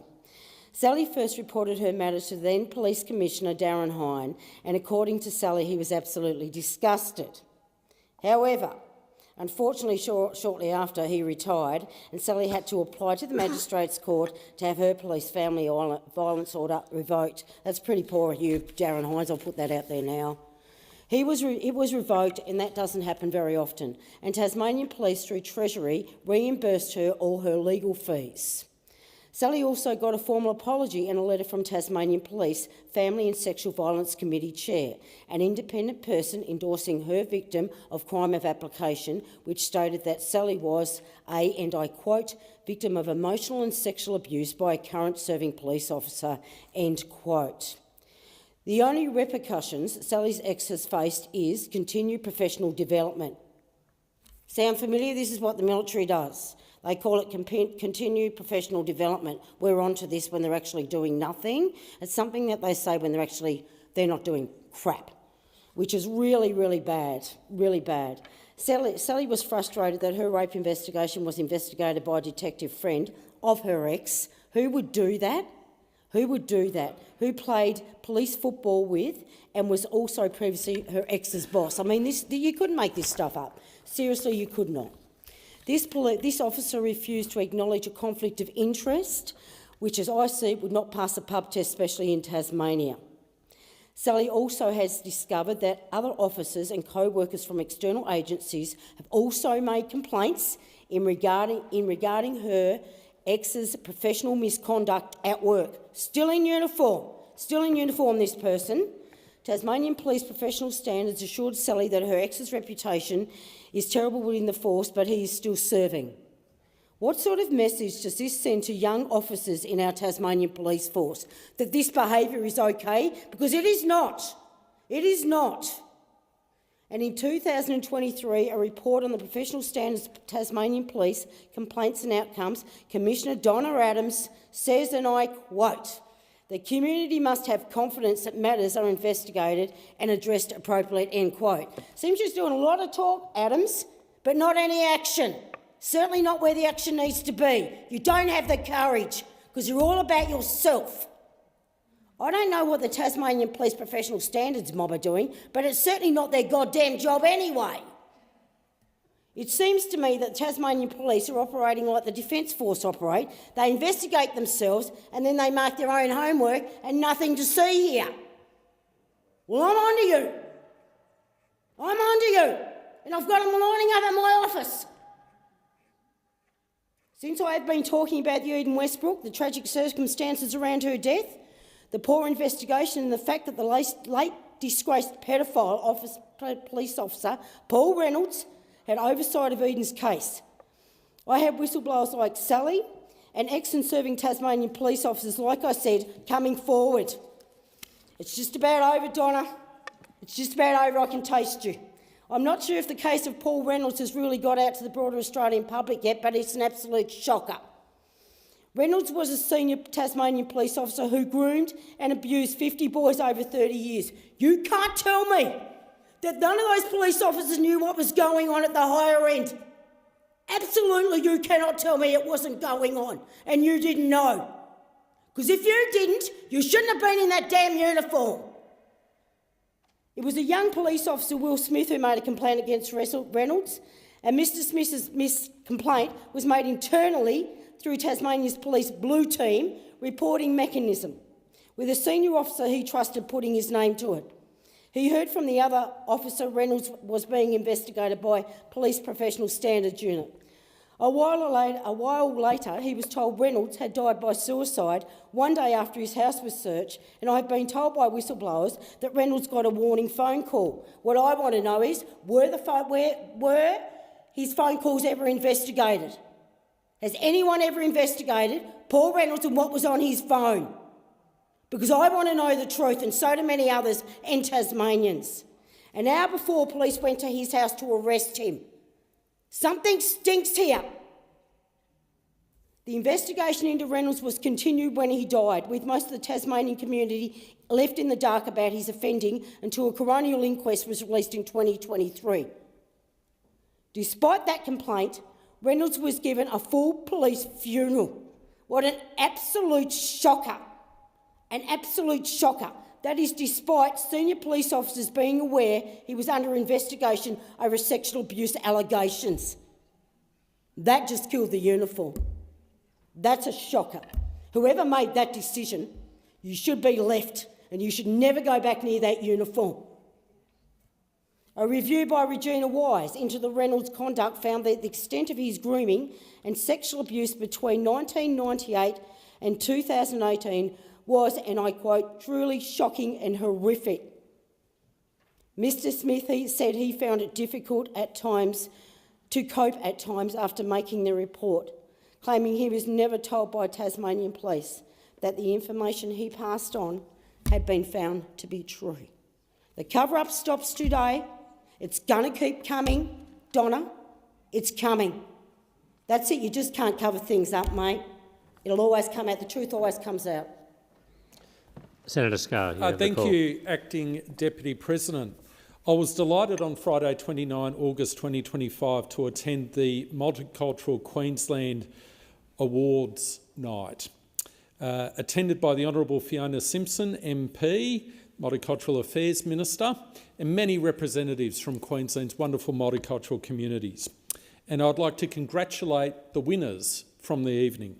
Sally first reported her matter to then Police Commissioner Darren Hine, and according to Sally, he was absolutely disgusted. However, unfortunately, shortly after he retired, and Sally had to apply to the Magistrates Court to have her police family violence order revoked. That's pretty poor of you, Darren Hines, I'll put that out there now. It was revoked, and that doesn't happen very often, and Tasmanian Police, through Treasury, reimbursed her all her legal fees. Sally also got a formal apology and a letter from Tasmanian Police Family and Sexual Violence Committee Chair, an independent person endorsing her victim of crime of application, which stated that Sally was a, and I quote, victim of emotional and sexual abuse by a current serving police officer, end quote. The only repercussions Sally's ex has faced is continued professional development. Sound familiar? This is what the military does. They call it continued professional development. We're onto this when they're actually doing nothing. It's something that they say when they're not doing crap, which is really, really bad, really bad. Sally was frustrated that her rape investigation was investigated by a detective friend of her ex. Who would do that? Who would do that? Who played police football with and was also previously her ex's boss? I mean, you couldn't make this stuff up. Seriously, you could not. This officer refused to acknowledge a conflict of interest, which, as I see, would not pass a pub test, especially in Tasmania. Sally also has discovered that other officers and co-workers from external agencies have also made complaints regarding her ex's professional misconduct at work. Still in uniform, this person. Tasmanian Police professional standards assured Sally that her ex's reputation is terrible within the force, but he is still serving. What sort of message does this send to young officers in our Tasmanian Police Force? That this behaviour is okay? Because it is not. It is not. And in 2023, a report on the professional standards of Tasmanian Police complaints and outcomes, Commissioner Donna Adams says, and I quote, "The community must have confidence that matters are investigated and addressed appropriately," end quote. Seems she's doing a lot of talk, Adams, but not any action. Certainly not where the action needs to be. You don't have the courage because you're all about yourself. I don't know what the Tasmanian Police professional standards mob are doing, but it's certainly not their goddamn job anyway. It seems to me that Tasmanian Police are operating like the Defence Force operate. They investigate themselves and then they make their own homework and nothing to see here. Well, I'm onto you. I'm onto you. And I've got them lining up at my office. Since I have been talking about the Eden Westbrook, the tragic circumstances around her death, the poor investigation and the fact that the late disgraced paedophile police officer, Paul Reynolds, had oversight of Eden's case. I have whistleblowers like Sally and ex and serving Tasmanian police officers, like I said, coming forward. It's just about over, Donna. It's just about over, I can taste you. I'm not sure if the case of Paul Reynolds has really got out to the broader Australian public yet, but it's an absolute shocker. Reynolds was a senior Tasmanian police officer who groomed and abused 50 boys over 30 years. You can't tell me that none of those police officers knew what was going on at the higher end. Absolutely, you cannot tell me it wasn't going on and you didn't know. Because if you didn't, you shouldn't have been in that damn uniform. It was a young police officer, Will Smith, who made a complaint against Reynolds, and Mr Smith's complaint was made internally through Tasmania's police blue team reporting mechanism, with a senior officer he trusted putting his name to it. He heard from the other officer Reynolds was being investigated by Police Professional Standards Unit. A while later, he was told Reynolds had died by suicide one day after his house was searched, and I've been told by whistleblowers that Reynolds got a warning phone call. What I want to know is, were his phone calls ever investigated? Has anyone ever investigated Paul Reynolds and what was on his phone? Because I want to know the truth, and so do many others and Tasmanians. An hour before police went to his house to arrest him. Something stinks here. The investigation into Reynolds was continued when he died, with most of the Tasmanian community left in the dark about his offending until a coronial inquest was released in 2023. Despite that complaint, Reynolds was given a full police funeral. What an absolute shocker. An absolute shocker. That is despite senior police officers being aware he was under investigation over sexual abuse allegations. That just killed the uniform. That's a shocker. Whoever made that decision, you should be left and you should never go back near that uniform. A review by Regina Wise into the Reynolds conduct found that the extent of his grooming and sexual abuse between 1998 and 2018 was, and I quote, truly shocking and horrific. Mr Smith said he found it difficult at times to cope at times after making the report, claiming he was never told by Tasmanian Police that the information he passed on had been found to be true. The cover-up stops today. It's going to keep coming, Donna. It's coming. That's it. You just can't cover things up, mate. It'll always come out. The truth always comes out. Senator Scarr, you have the Thank call. you, Acting Deputy President. I was delighted on Friday 29 August 2025 to attend the Multicultural Queensland Awards Night, attended by the Honourable Fiona Simpson, MP, Multicultural Affairs Minister, and many representatives from Queensland's wonderful multicultural communities. And I'd like to congratulate the winners from the evening.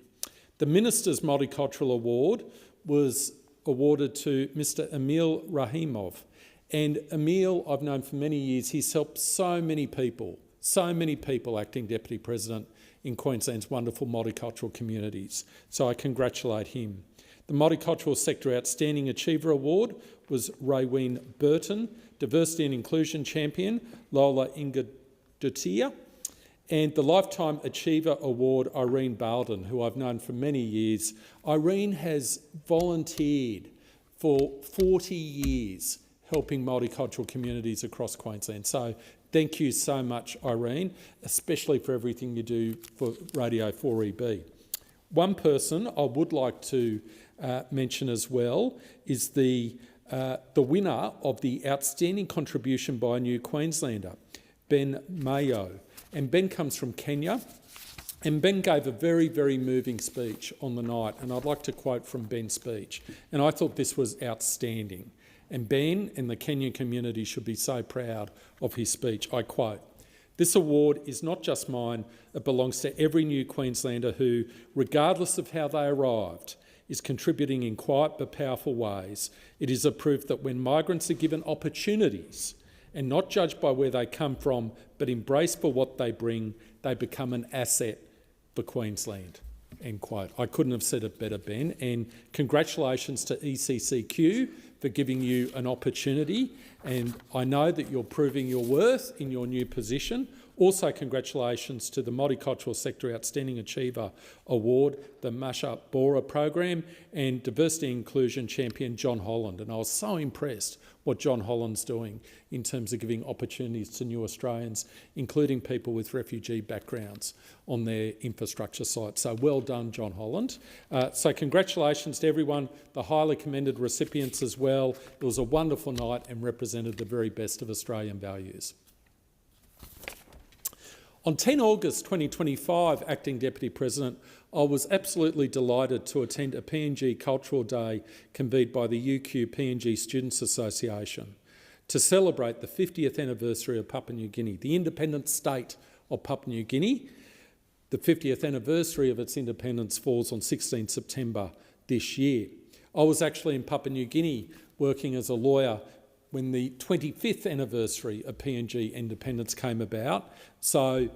The Minister's Multicultural Award was awarded to Mr Emil Rahimov. And Emil, I've known for many years, he's helped so many people, Acting Deputy President, in Queensland's wonderful multicultural communities. So I congratulate him. The Multicultural Sector Outstanding Achiever Award was Rayween Burton, Diversity and Inclusion Champion Lola Ingadutia, and the Lifetime Achiever Award, Irene Balden, who I've known for many years. Irene has volunteered for 40 years helping multicultural communities across Queensland. So thank you so much, Irene, especially for everything you do for Radio 4EB. One person I would like to mention as well is the winner of the Outstanding Contribution by a New Queenslander, Ben Mayo. And Ben comes from Kenya, and Ben gave a very, very moving speech on the night, and I'd like to quote from Ben's speech. And I thought this was outstanding. And Ben and the Kenyan community should be so proud of his speech. I quote, "This award is not just mine, it belongs to every new Queenslander who, regardless of how they arrived, is contributing in quiet but powerful ways. It is a proof that when migrants are given opportunities and not judged by where they come from, but embraced for what they bring, they become an asset for Queensland." End quote. I couldn't have said it better, Ben. And congratulations to ECCQ for giving you an opportunity. And I know that you're proving your worth in your new position. Also, congratulations to the Multicultural Sector Outstanding Achiever Award, the Masha Bora Program, and Diversity and Inclusion Champion John Holland. And I was so impressed what John Holland's doing in terms of giving opportunities to new Australians, including people with refugee backgrounds, on their infrastructure sites. So well done, John Holland. So congratulations to everyone, the highly commended recipients as well. It was a wonderful night and represented the very best of Australian values. On 10 August 2025, Acting Deputy President, I was absolutely delighted to attend a PNG Cultural Day convened by the UQ PNG Students Association to celebrate the 50th anniversary of Papua New Guinea, the independent state of Papua New Guinea. The 50th anniversary of its independence falls on 16 September this year. I was actually in Papua New Guinea working as a lawyer when the 25th anniversary of PNG independence came about. So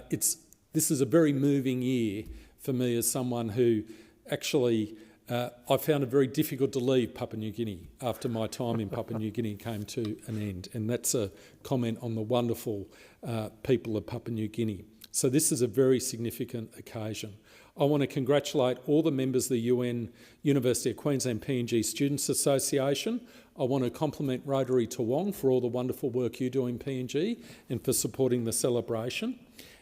this is a very moving year for me as someone who actually, I found it very difficult to leave Papua New Guinea after my time in Papua New Guinea came to an end. And that's a comment on the wonderful people of Papua New Guinea. So this is a very significant occasion. I want to congratulate all the members of the University of Queensland PNG Students Association. I want to compliment Rotary Toowong for all the wonderful work you do in PNG and for supporting the celebration.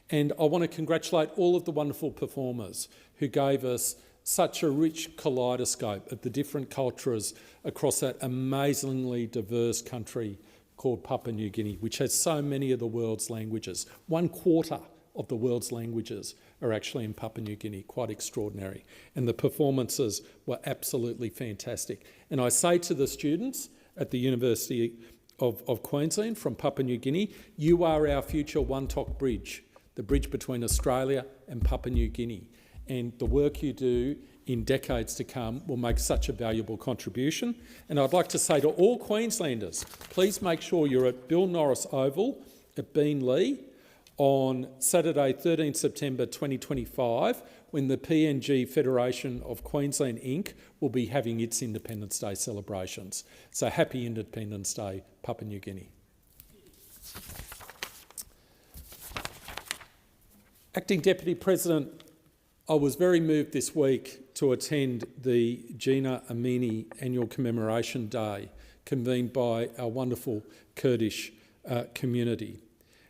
And I want to congratulate all of the wonderful performers who gave us such a rich kaleidoscope of the different cultures across that amazingly diverse country called Papua New Guinea, which has so many of the world's languages. 1/4 of the world's languages are actually in Papua New Guinea, quite extraordinary. And the performances were absolutely fantastic. And I say to the students at the University of Queensland from Papua New Guinea, you are our future One-Tok Bridge, the bridge between Australia and Papua New Guinea. And the work you do in decades to come will make such a valuable contribution. And I'd like to say to all Queenslanders, please make sure you're at Bill Norris Oval at Beenleigh on Saturday 13 September 2025 when the PNG Federation of Queensland Inc. will be having its Independence Day celebrations. So happy Independence Day, Papua New Guinea. Acting Deputy President, I was very moved this week to attend the Gina Amini Annual Commemoration Day convened by our wonderful Kurdish community.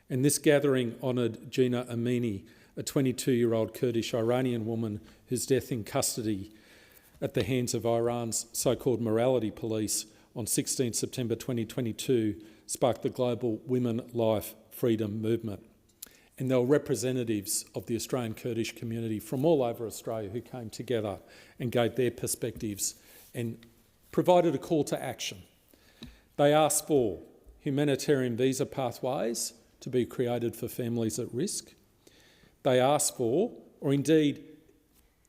And this gathering honoured Gina Amini, a 22-year-old Kurdish Iranian woman whose death in custody at the hands of Iran's so-called morality police on 16 September 2022 sparked the global Women, Life, Freedom movement. And there were representatives of the Australian Kurdish community from all over Australia who came together and gave their perspectives and provided a call to action. They asked for humanitarian visa pathways to be created for families at risk. They asked for, or indeed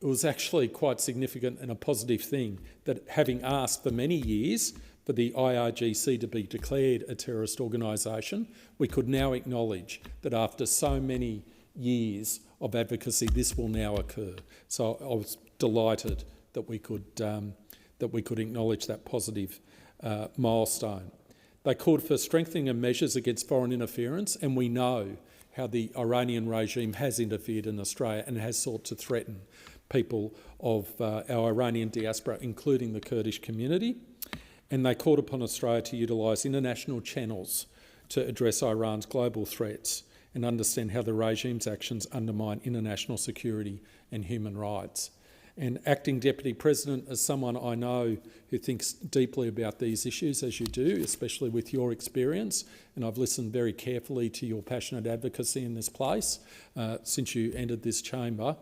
it was actually quite significant and a positive thing, that having asked for many years for the IRGC to be declared a terrorist organisation, we could now acknowledge that after so many years of advocacy, this will now occur. So I was delighted that we could acknowledge that positive milestone. They called for strengthening of measures against foreign interference, and we know how the Iranian regime has interfered in Australia and has sought to threaten people of our Iranian diaspora, including the Kurdish community. And they called upon Australia to utilise international channels to address Iran's global threats and understand how the regime's actions undermine international security and human rights. And Acting Deputy President, as someone I know who thinks deeply about these issues, as you do, especially with your experience, and I've listened very carefully to your passionate advocacy in this place since you entered this chamber,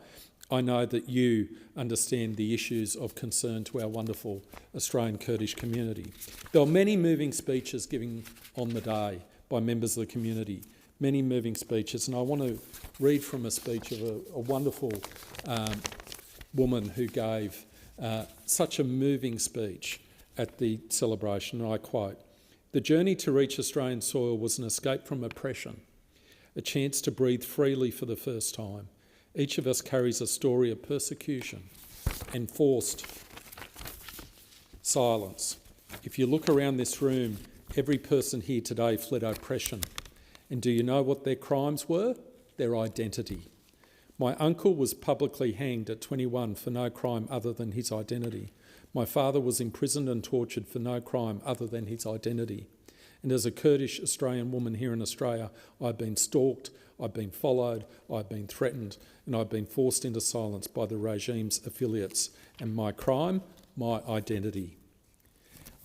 I know that you understand the issues of concern to our wonderful Australian Kurdish community. There were many moving speeches given on the day by members of the community, many moving speeches, and I want to read from a speech of a wonderful woman who gave such a moving speech at the celebration, and I quote, "The journey to reach Australian soil was an escape from oppression, a chance to breathe freely for the first time. Each of us carries a story of persecution and forced silence. If you look around this room, every person here today fled oppression. And do you know what their crimes were? Their identity. My uncle was publicly hanged at 21 for no crime other than his identity. My father was imprisoned and tortured for no crime other than his identity. And as a Kurdish Australian woman here in Australia, I've been stalked, I've been followed, I've been threatened, and I've been forced into silence by the regime's affiliates. And my crime, my identity."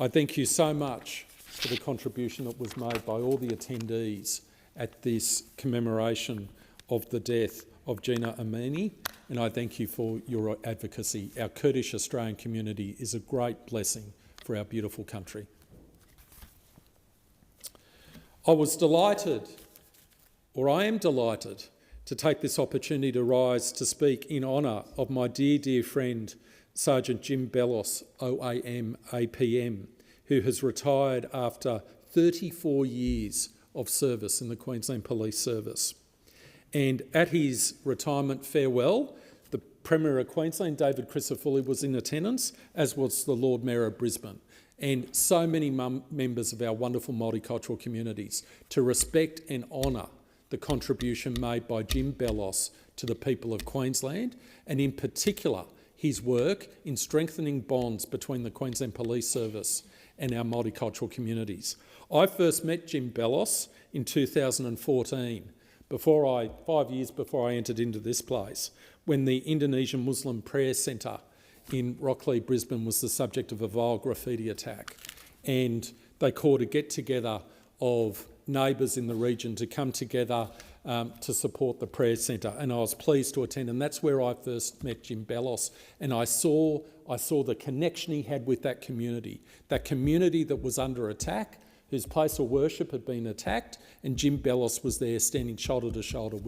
I thank you so much for the contribution that was made by all the attendees at this commemoration of the death of Gina Amini, and I thank you for your advocacy. Our Kurdish Australian community is a great blessing for our beautiful country. I was delighted, or I am delighted, to take this opportunity to rise to speak in honour of my dear, dear friend, Sergeant Jim Bellos, OAM, APM, who has retired after 34 years of service in the Queensland Police Service. And at his retirement farewell, the Premier of Queensland, David Crisafulli, was in attendance, as was the Lord Mayor of Brisbane, and so many members of our wonderful multicultural communities, to respect and honour the contribution made by Jim Bellos to the people of Queensland, and in particular his work in strengthening bonds between the Queensland Police Service and our multicultural communities. I first met Jim Bellos in 2014, 5 years before I entered into this place, when the Indonesian Muslim Prayer Centre in Rocklea, Brisbane was the subject of a vile graffiti attack. And they called a get-together of neighbours in the region to come together to support the prayer centre, and I was pleased to attend, and that's where I first met Jim Bellos, and I saw the connection he had with that community that was under attack, whose place of worship had been attacked, and Jim Bellos was there standing shoulder to shoulder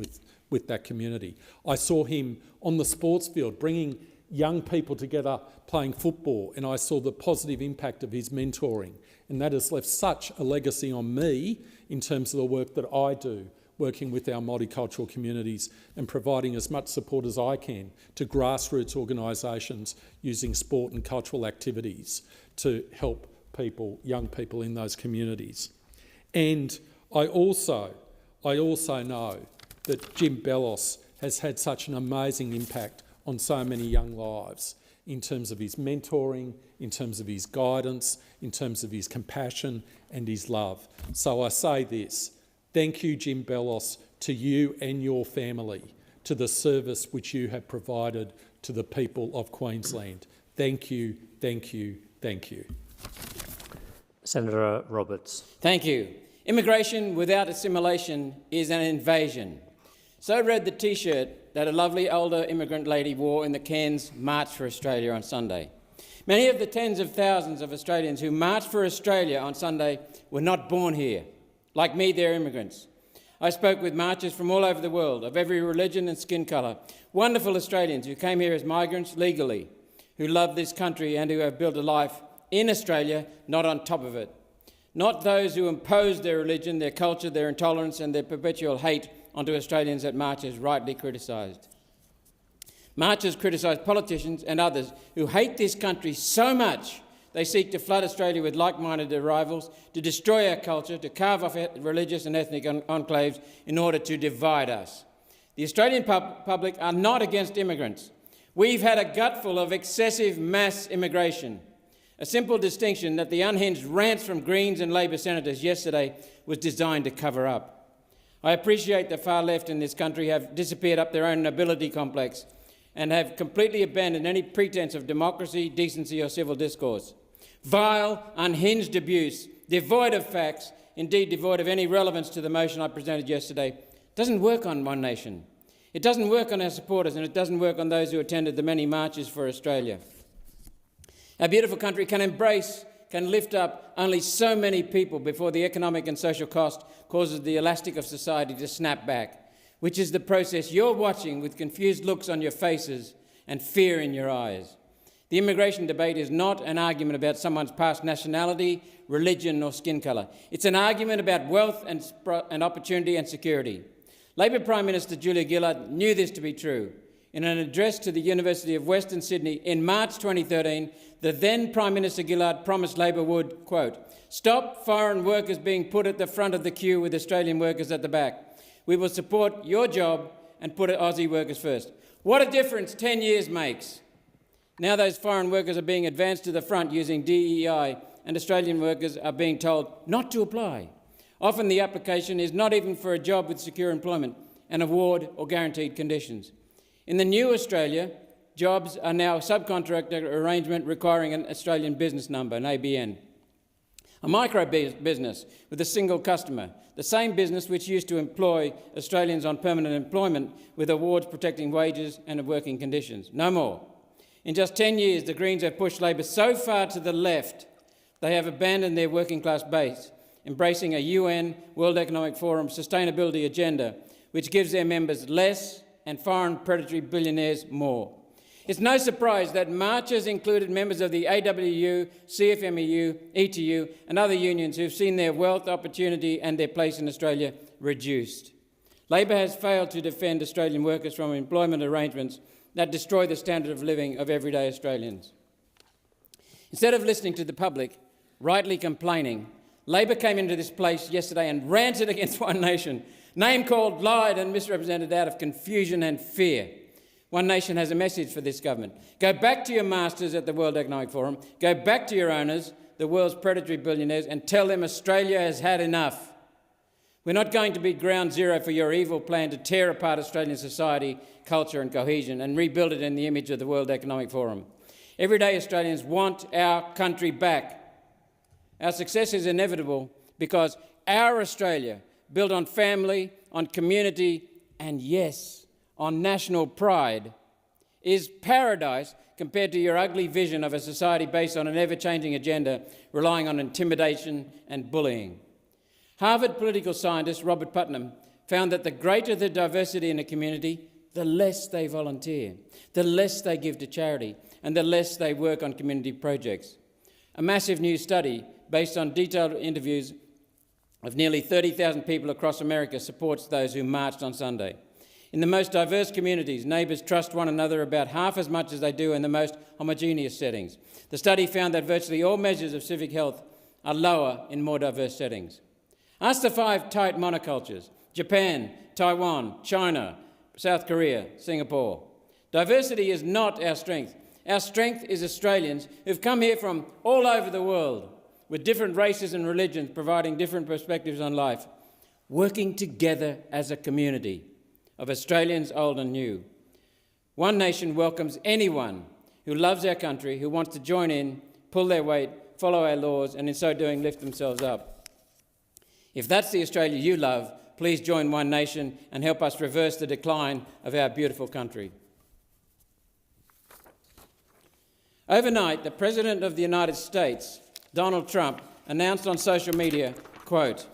with that community. I saw him on the sports field bringing young people together playing football, and I saw the positive impact of his mentoring, and that has left such a legacy on me in terms of the work that I do, working with our multicultural communities and providing as much support as I can to grassroots organisations using sport and cultural activities to help people, young people in those communities. And I also know that Jim Bellos has had such an amazing impact on so many young lives in terms of his mentoring, in terms of his guidance, in terms of his compassion and his love. So I say this, Thank you, Jim Bellos, to you and your family, to the service which you have provided to the people of Queensland. Thank you, thank you, thank you. Senator Roberts. Thank you. Immigration without assimilation is an invasion. So read the T-shirt that a lovely older immigrant lady wore in the Cairns March for Australia on Sunday. Many of the tens of thousands of Australians who marched for Australia on Sunday were not born here. Like me, they're immigrants. I spoke with marchers from all over the world, of every religion and skin colour, wonderful Australians who came here as migrants legally, who love this country and who have built a life in Australia, not on top of it. Not those who impose their religion, their culture, their intolerance and their perpetual hate onto Australians that marchers rightly criticised. Marchers criticise politicians and others who hate this country so much they seek to flood Australia with like-minded arrivals, to destroy our culture, to carve off religious and ethnic enclaves in order to divide us. The Australian public are not against immigrants. We've had a gutful of excessive mass immigration. A simple distinction that the unhinged rants from Greens and Labor senators yesterday was designed to cover up. I appreciate the far left in this country have disappeared up their own nobility complex and have completely abandoned any pretence of democracy, decency or civil discourse. Vile, unhinged abuse, devoid of facts, indeed devoid of any relevance to the motion I presented yesterday, doesn't work on One Nation. It doesn't work on our supporters and it doesn't work on those who attended the many marches for Australia. Our beautiful country can lift up only so many people before the economic and social cost causes the elastic of society to snap back, which is the process you're watching with confused looks on your faces and fear in your eyes. The immigration debate is not an argument about someone's past nationality, religion or skin colour. It's an argument about wealth and opportunity and security. Labor Prime Minister Julia Gillard knew this to be true. In an address to the University of Western Sydney in March 2013, the then Prime Minister Gillard promised Labor would, quote, "Stop foreign workers being put at the front of the queue with Australian workers at the back. We will support your job and put Aussie workers first." What a difference 10 years makes. Now those foreign workers are being advanced to the front using DEI and Australian workers are being told not to apply. Often the application is not even for a job with secure employment, an award or guaranteed conditions. In the new Australia, jobs are now a subcontractor arrangement requiring an Australian business number, an ABN. A micro business with a single customer, the same business which used to employ Australians on permanent employment with awards protecting wages and working conditions. No more. In just 10 years, the Greens have pushed Labor so far to the left, they have abandoned their working class base, embracing a UN, World Economic Forum sustainability agenda, which gives their members less and foreign predatory billionaires more. It's no surprise that marchers included members of the AWU, CFMEU, ETU and other unions who've seen their wealth, opportunity and their place in Australia reduced. Labor has failed to defend Australian workers from employment arrangements that destroy the standard of living of everyday Australians. Instead of listening to the public, rightly complaining, Labor came into this place yesterday and ranted against One Nation, name-called, lied and misrepresented out of confusion and fear. One Nation has a message for this government. Go back to your masters at the World Economic Forum, go back to your owners, the world's predatory billionaires, and tell them Australia has had enough. We're not going to be ground zero for your evil plan to tear apart Australian society, culture and cohesion and rebuild it in the image of the World Economic Forum. Everyday Australians want our country back. Our success is inevitable because our Australia, built on family, on community and, yes, on national pride, is paradise compared to your ugly vision of a society based on an ever-changing agenda relying on intimidation and bullying. Harvard political scientist Robert Putnam found that the greater the diversity in a community, the less they volunteer, the less they give to charity, and the less they work on community projects. A massive new study based on detailed interviews of nearly 30,000 people across America supports those who marched on Sunday. In the most diverse communities, neighbours trust one another about half as much as they do in the most homogeneous settings. The study found that virtually all measures of civic health are lower in more diverse settings. Ask the 5 tight monocultures: Japan, Taiwan, China, South Korea, Singapore. Diversity is not our strength. Our strength is Australians who've come here from all over the world with different races and religions providing different perspectives on life. working together as a community of Australians old and new. One Nation welcomes anyone who loves our country, who wants to join in, pull their weight, follow our laws, and in so doing lift themselves up. If that's the Australia you love, please join One Nation and help us reverse the decline of our beautiful country. Overnight, the President of the United States, Donald Trump, announced on social media, quote,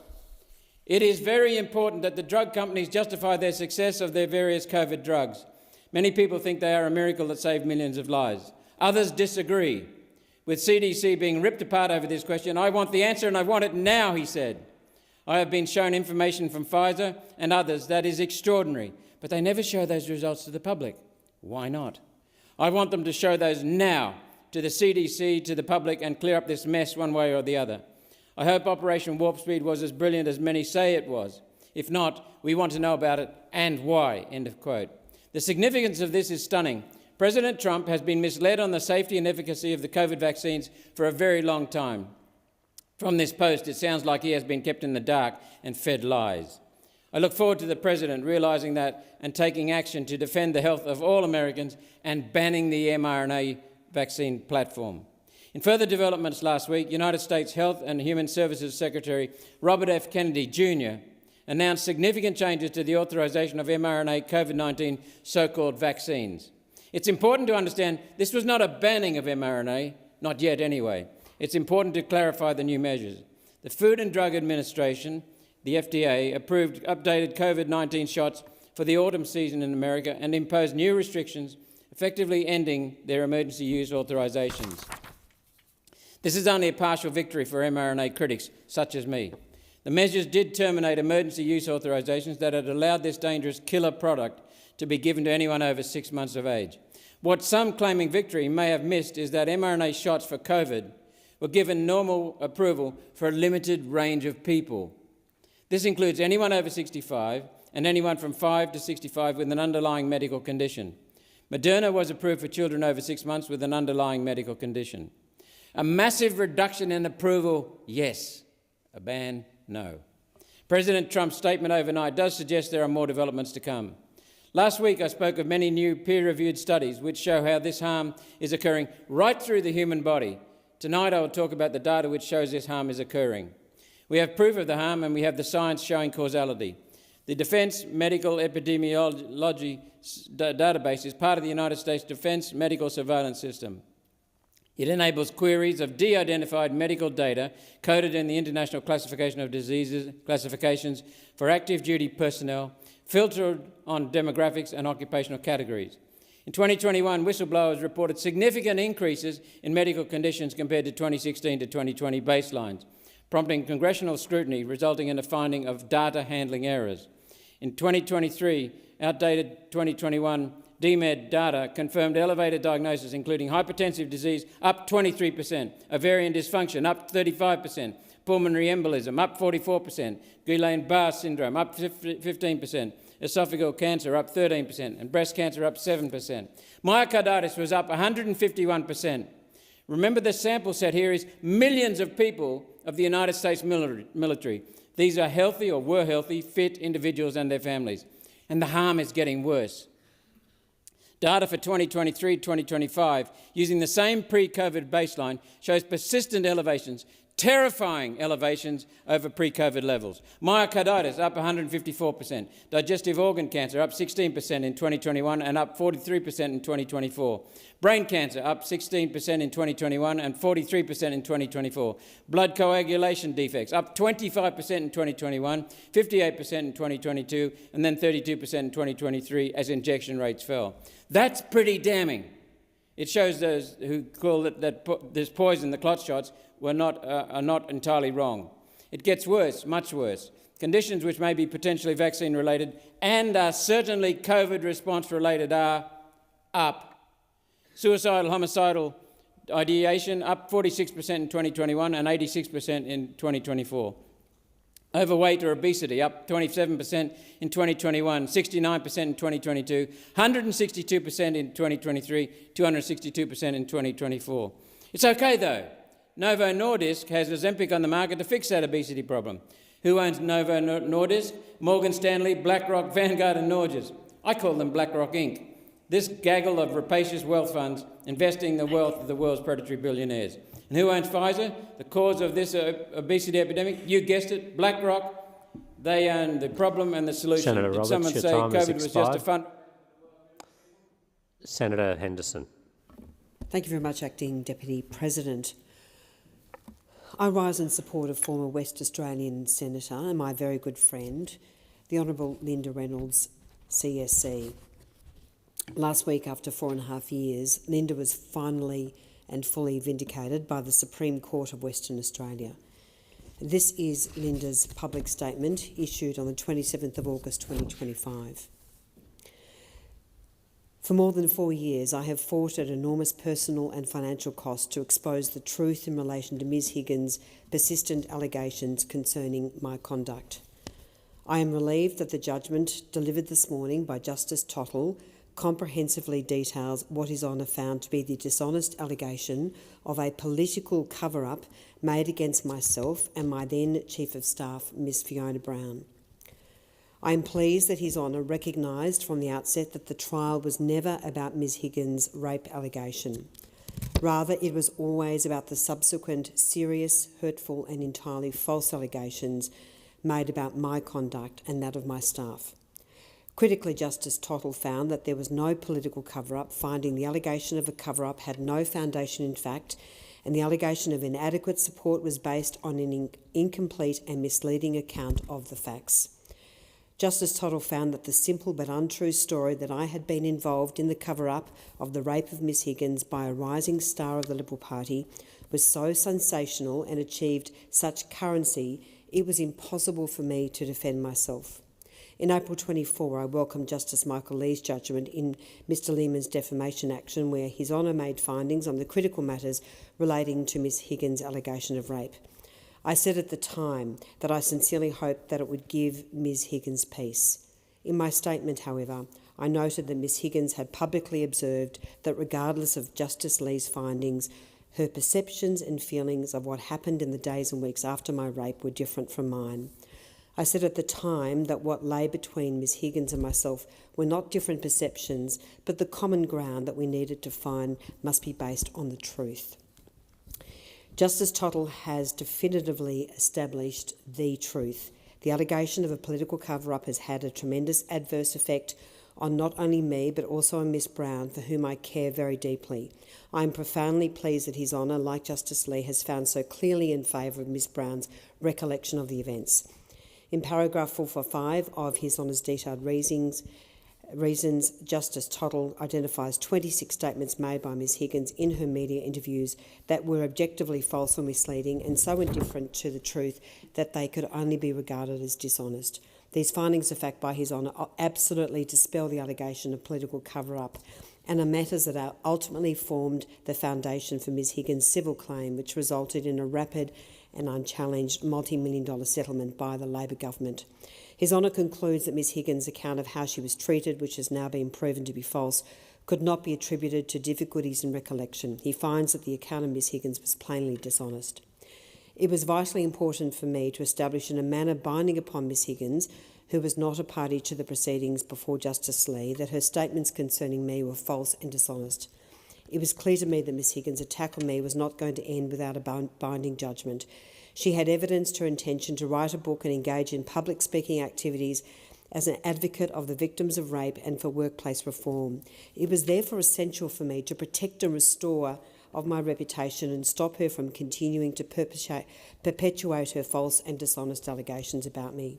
"It is very important that the drug companies justify their success of their various COVID drugs. Many people think they are a miracle that saved millions of lives. Others disagree. With CDC being ripped apart over this question, I want the answer and I want it now," he said. "I have been shown information from Pfizer and others that is extraordinary, but they never show those results to the public. Why not? I want them to show those now to the CDC, to the public, and clear up this mess one way or the other. I hope Operation Warp Speed was as brilliant as many say it was. If not, we want to know about it and why," end of quote. The significance of this is stunning. President Trump has been misled on the safety and efficacy of the COVID vaccines for a very long time. From this post, it sounds like he has been kept in the dark and fed lies. I look forward to the President realising that and taking action to defend the health of all Americans and banning the mRNA vaccine platform. In further developments last week, United States Health and Human Services Secretary Robert F. Kennedy Jr. announced significant changes to the authorisation of mRNA COVID-19 so-called vaccines. It's important to understand this was not a banning of mRNA, not yet anyway. It's important to clarify the new measures. The Food and Drug Administration, the FDA, approved updated COVID-19 shots for the autumn season in America and imposed new restrictions, effectively ending their emergency use authorisations. This is only a partial victory for mRNA critics, such as me. The measures did terminate emergency use authorisations that had allowed this dangerous killer product to be given to anyone over 6 months of age. What some claiming victory may have missed is that mRNA shots for COVID were given normal approval for a limited range of people. This includes anyone over 65 and anyone from 5 to 65 with an underlying medical condition. Moderna was approved for children over 6 months with an underlying medical condition. A massive reduction in approval, yes. A ban, no. President Trump's statement overnight does suggest there are more developments to come. Last week I spoke of many new peer-reviewed studies which show how this harm is occurring right through the human body. Tonight I will talk about the data which shows this harm is occurring. We have proof of the harm and we have the science showing causality. The Defence Medical Epidemiology database is part of the United States Defence Medical Surveillance System. It enables queries of de-identified medical data coded in the International Classification of Diseases classifications for active duty personnel, filtered on demographics and occupational categories. In 2021, whistleblowers reported significant increases in medical conditions compared to 2016 to 2020 baselines, prompting congressional scrutiny, resulting in a finding of data handling errors. In 2023, outdated 2021 DMED data confirmed elevated diagnosis, including hypertensive disease up 23%, ovarian dysfunction up 35%, pulmonary embolism up 44%, Guillain-Barré syndrome up 15%, esophageal cancer up 13%, and breast cancer up 7%. Myocarditis was up 151%. Remember, the sample set here is millions of people of the United States military. These are healthy or were healthy, fit individuals and their families. And the harm is getting worse. Data for 2023-2025, using the same pre-COVID baseline, shows persistent elevations, terrifying elevations over pre-COVID levels. Myocarditis up 154%, digestive organ cancer up 16% in 2021 and up 43% in 2024. Brain cancer up 16% in 2021 and 43% in 2024. Blood coagulation defects up 25% in 2021, 58% in 2022, and then 32% in 2023 as injection rates fell. That's pretty damning. It shows those who call it that there's poison, the clot shots, are not entirely wrong. It gets worse, much worse. Conditions which may be potentially vaccine-related and are certainly COVID response-related are up. Suicidal, homicidal ideation up 46% in 2021 and 86% in 2024. Overweight or obesity up 27% in 2021, 69% in 2022, 162% in 2023, 262% in 2024. It's okay though. Novo Nordisk has Ozempic on the market to fix that obesity problem. Who owns Novo Nordisk, Morgan Stanley, BlackRock, Vanguard and Norges? I call them BlackRock Inc. This gaggle of rapacious wealth funds investing the wealth of the world's predatory billionaires. And who owns Pfizer? The cause of this obesity epidemic? You guessed it, BlackRock. They own the problem and the solution. Senator Did Roberts, someone your say time has COVID was just a expired. fund? Senator Henderson. Thank you very much, Acting Deputy President. I rise in support of former West Australian Senator and my very good friend, the Honourable Linda Reynolds, CSC. Last week, after 4.5 years, Linda was finally and fully vindicated by the Supreme Court of Western Australia. This is Linda's public statement issued on the 27th of August 2025. For more than 4 years, I have fought at enormous personal and financial cost to expose the truth in relation to Ms Higgins' persistent allegations concerning my conduct. I am relieved that the judgment delivered this morning by Justice Tottle comprehensively details what His Honour found to be the dishonest allegation of a political cover-up made against myself and my then Chief of Staff, Ms Fiona Brown. I am pleased that His Honour recognised from the outset that the trial was never about Ms Higgins' rape allegation. Rather, it was always about the subsequent serious, hurtful and entirely false allegations made about my conduct and that of my staff. Critically, Justice Tottle found that there was no political cover-up, finding the allegation of a cover-up had no foundation in fact, and the allegation of inadequate support was based on an incomplete and misleading account of the facts. Justice Tottle found that the simple but untrue story that I had been involved in the cover-up of the rape of Ms Higgins by a rising star of the Liberal Party was so sensational and achieved such currency, it was impossible for me to defend myself. In April 24, I welcomed Justice Michael Lee's judgment in Mr Lehman's defamation action, where His Honour made findings on the critical matters relating to Ms Higgins' allegation of rape. I said at the time that I sincerely hoped that it would give Ms Higgins peace. In my statement, however, I noted that Ms Higgins had publicly observed that regardless of Justice Lee's findings, her perceptions and feelings of what happened in the days and weeks after my rape were different from mine. I said at the time that what lay between Ms Higgins and myself were not different perceptions, but the common ground that we needed to find must be based on the truth. Justice Tottle has definitively established the truth. The allegation of a political cover-up has had a tremendous adverse effect on not only me but also on Ms Brown, for whom I care very deeply. I am profoundly pleased that His Honour, like Justice Lee, has found so clearly in favour of Ms Brown's recollection of the events. In paragraph 445 of His Honour's detailed reasons, Justice Tottle identifies 26 statements made by Ms Higgins in her media interviews that were objectively false or misleading and so indifferent to the truth that they could only be regarded as dishonest. These findings of fact by His Honour absolutely dispel the allegation of political cover-up and are matters that ultimately formed the foundation for Ms Higgins' civil claim, which resulted in a rapid and unchallenged multi-million-dollar settlement by the Labor government. His Honour concludes that Ms Higgins' account of how she was treated, which has now been proven to be false, could not be attributed to difficulties in recollection. He finds that the account of Ms Higgins was plainly dishonest. It was vitally important for me to establish in a manner binding upon Ms Higgins, who was not a party to the proceedings before Justice Lee, that her statements concerning me were false and dishonest. It was clear to me that Ms Higgins' attack on me was not going to end without a binding judgment. She had evidenced her intention to write a book and engage in public speaking activities as an advocate of the victims of rape and for workplace reform. It was therefore essential for me to protect and restore of my reputation and stop her from continuing to perpetuate her false and dishonest allegations about me.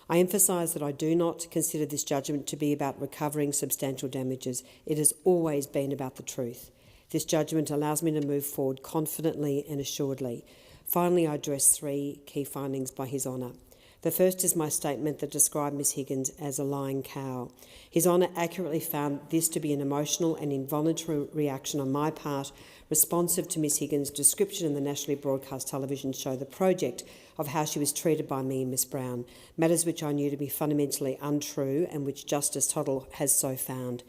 I emphasise that I do not consider this judgment to be about recovering substantial damages. It has always been about the truth. This judgment allows me to move forward confidently and assuredly. Finally, I address 3 key findings by His Honour. The first is my statement that described Ms Higgins as a lying cow. His Honour accurately found this to be an emotional and involuntary reaction on my part, responsive to Ms Higgins' description in the nationally broadcast television show The Project of how she was treated by me and Ms Brown, matters which I knew to be fundamentally untrue and which Justice Tottle has so found.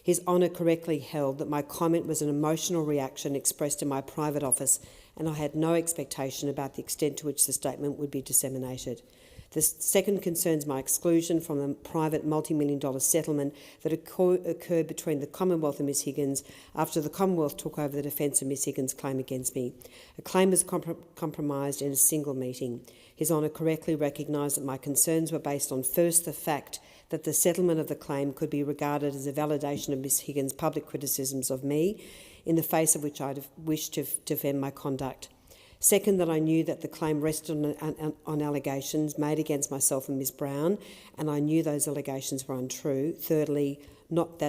His Honour correctly held that my comment was an emotional reaction expressed in my private office, and I had no expectation about the extent to which the statement would be disseminated. The second concerns my exclusion from the private multi-million-dollar settlement that occurred between the Commonwealth and Ms Higgins after the Commonwealth took over the defence of Ms Higgins' claim against me. A claim was compromised in a single meeting. His Honour correctly recognised that my concerns were based on, first, the fact that the settlement of the claim could be regarded as a validation of Ms Higgins' public criticisms of me, in the face of which I wished to defend my conduct. Second, that I knew that the claim rested on allegations made against myself and Ms Brown, and I knew those allegations were untrue. Thirdly, not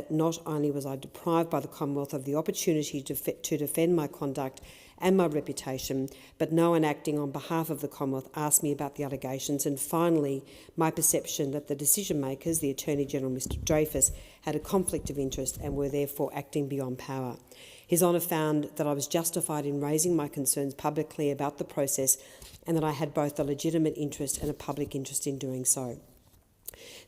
only was I deprived by the Commonwealth of the opportunity to defend my conduct and my reputation, but no one acting on behalf of the Commonwealth asked me about the allegations. And finally, my perception that the decision-makers, the Attorney-General Mr Dreyfus, had a conflict of interest and were therefore acting beyond power. His Honour found that I was justified in raising my concerns publicly about the process and that I had both a legitimate interest and a public interest in doing so.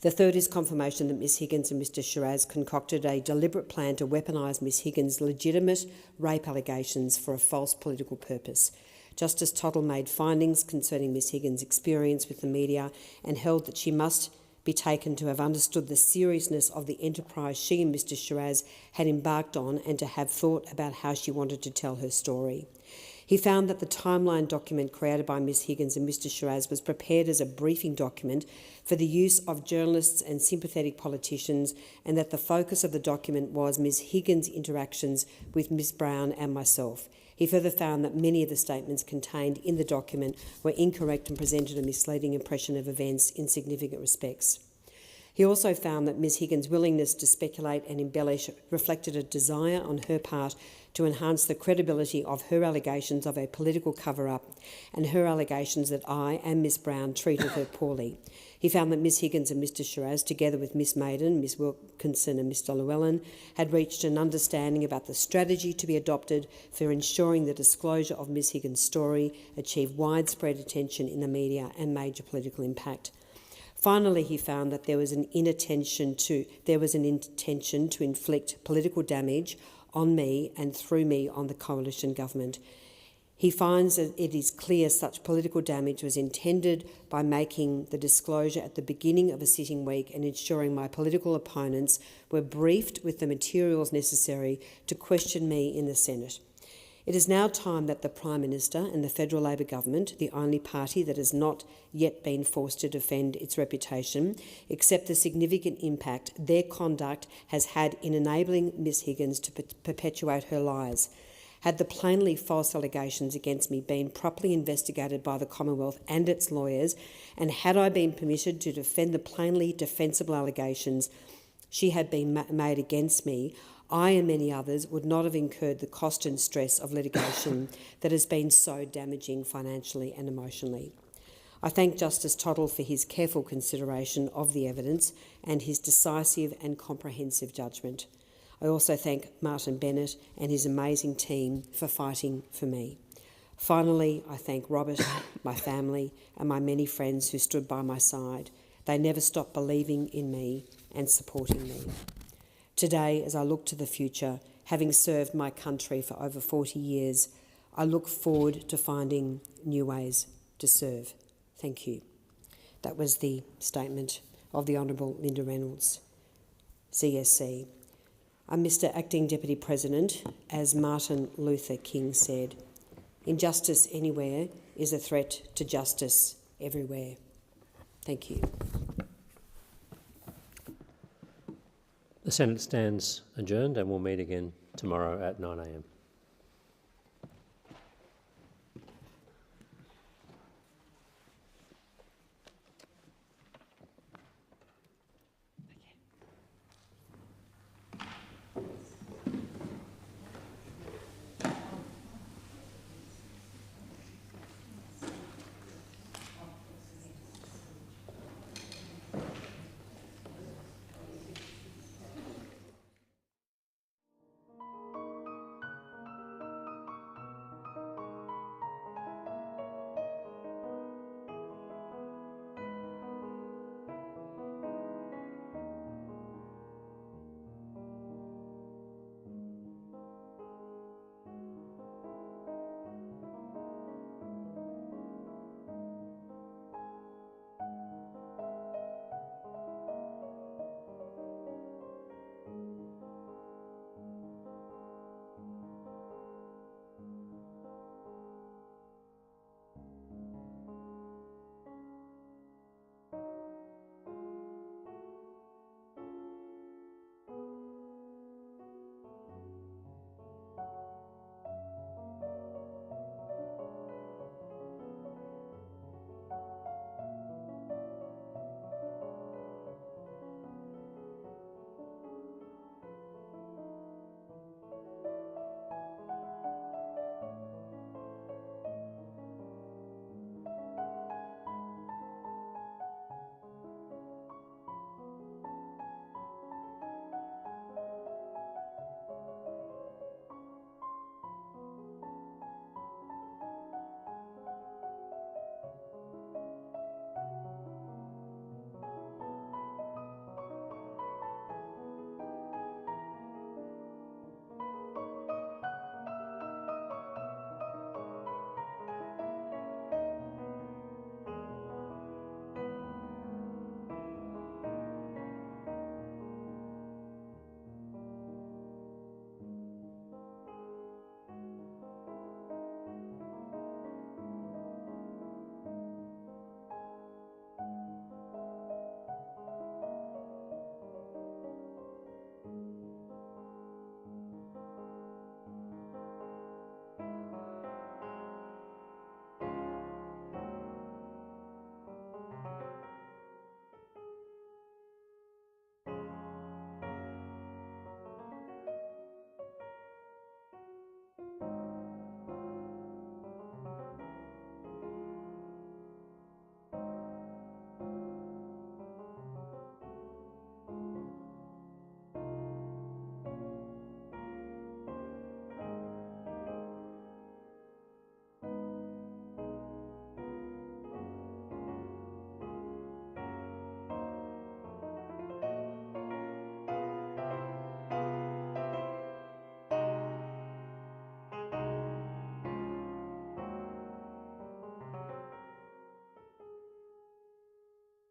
The third is confirmation that Ms Higgins and Mr Shiraz concocted a deliberate plan to weaponise Ms Higgins' legitimate rape allegations for a false political purpose. Justice Tottle made findings concerning Ms Higgins' experience with the media and held that she must be taken to have understood the seriousness of the enterprise she and Mr Shiraz had embarked on and to have thought about how she wanted to tell her story. He found that the timeline document created by Ms Higgins and Mr Shiraz was prepared as a briefing document for the use of journalists and sympathetic politicians, and that the focus of the document was Ms Higgins' interactions with Ms Brown and myself. He further found that many of the statements contained in the document were incorrect and presented a misleading impression of events in significant respects. He also found that Ms Higgins' willingness to speculate and embellish reflected a desire on her part to enhance the credibility of her allegations of a political cover-up and her allegations that I and Ms Brown treated her poorly. He found that Ms Higgins and Mr Shiraz, together with Ms Maiden, Ms Wilkinson and Mr Llewellyn, had reached an understanding about the strategy to be adopted for ensuring the disclosure of Ms Higgins' story achieved widespread attention in the media and major political impact. Finally, he found that there was an intention to inflict political damage on me and through me on the coalition government. He finds that it is clear such political damage was intended by making the disclosure at the beginning of a sitting week and ensuring my political opponents were briefed with the materials necessary to question me in the Senate. It is now time that the Prime Minister and the Federal Labor Government, the only party that has not yet been forced to defend its reputation, accept the significant impact their conduct has had in enabling Ms Higgins to perpetuate her lies. Had the plainly false allegations against me been properly investigated by the Commonwealth and its lawyers, and had I been permitted to defend the plainly defensible allegations she had been made against me, I and many others would not have incurred the cost and stress of litigation that has been so damaging financially and emotionally. I thank Justice Tottle for his careful consideration of the evidence and his decisive and comprehensive judgment. I also thank Martin Bennett and his amazing team for fighting for me. Finally, I thank Robert, my family, and my many friends who stood by my side. They never stopped believing in me and supporting me. Today, as I look to the future, having served my country for over 40 years, I look forward to finding new ways to serve. Thank you. That was the statement of the Honourable Linda Reynolds, CSC. Mr Acting Deputy President, as Martin Luther King said, injustice anywhere is a threat to justice everywhere. Thank you. The Senate stands adjourned and will meet again tomorrow at 9 a.m.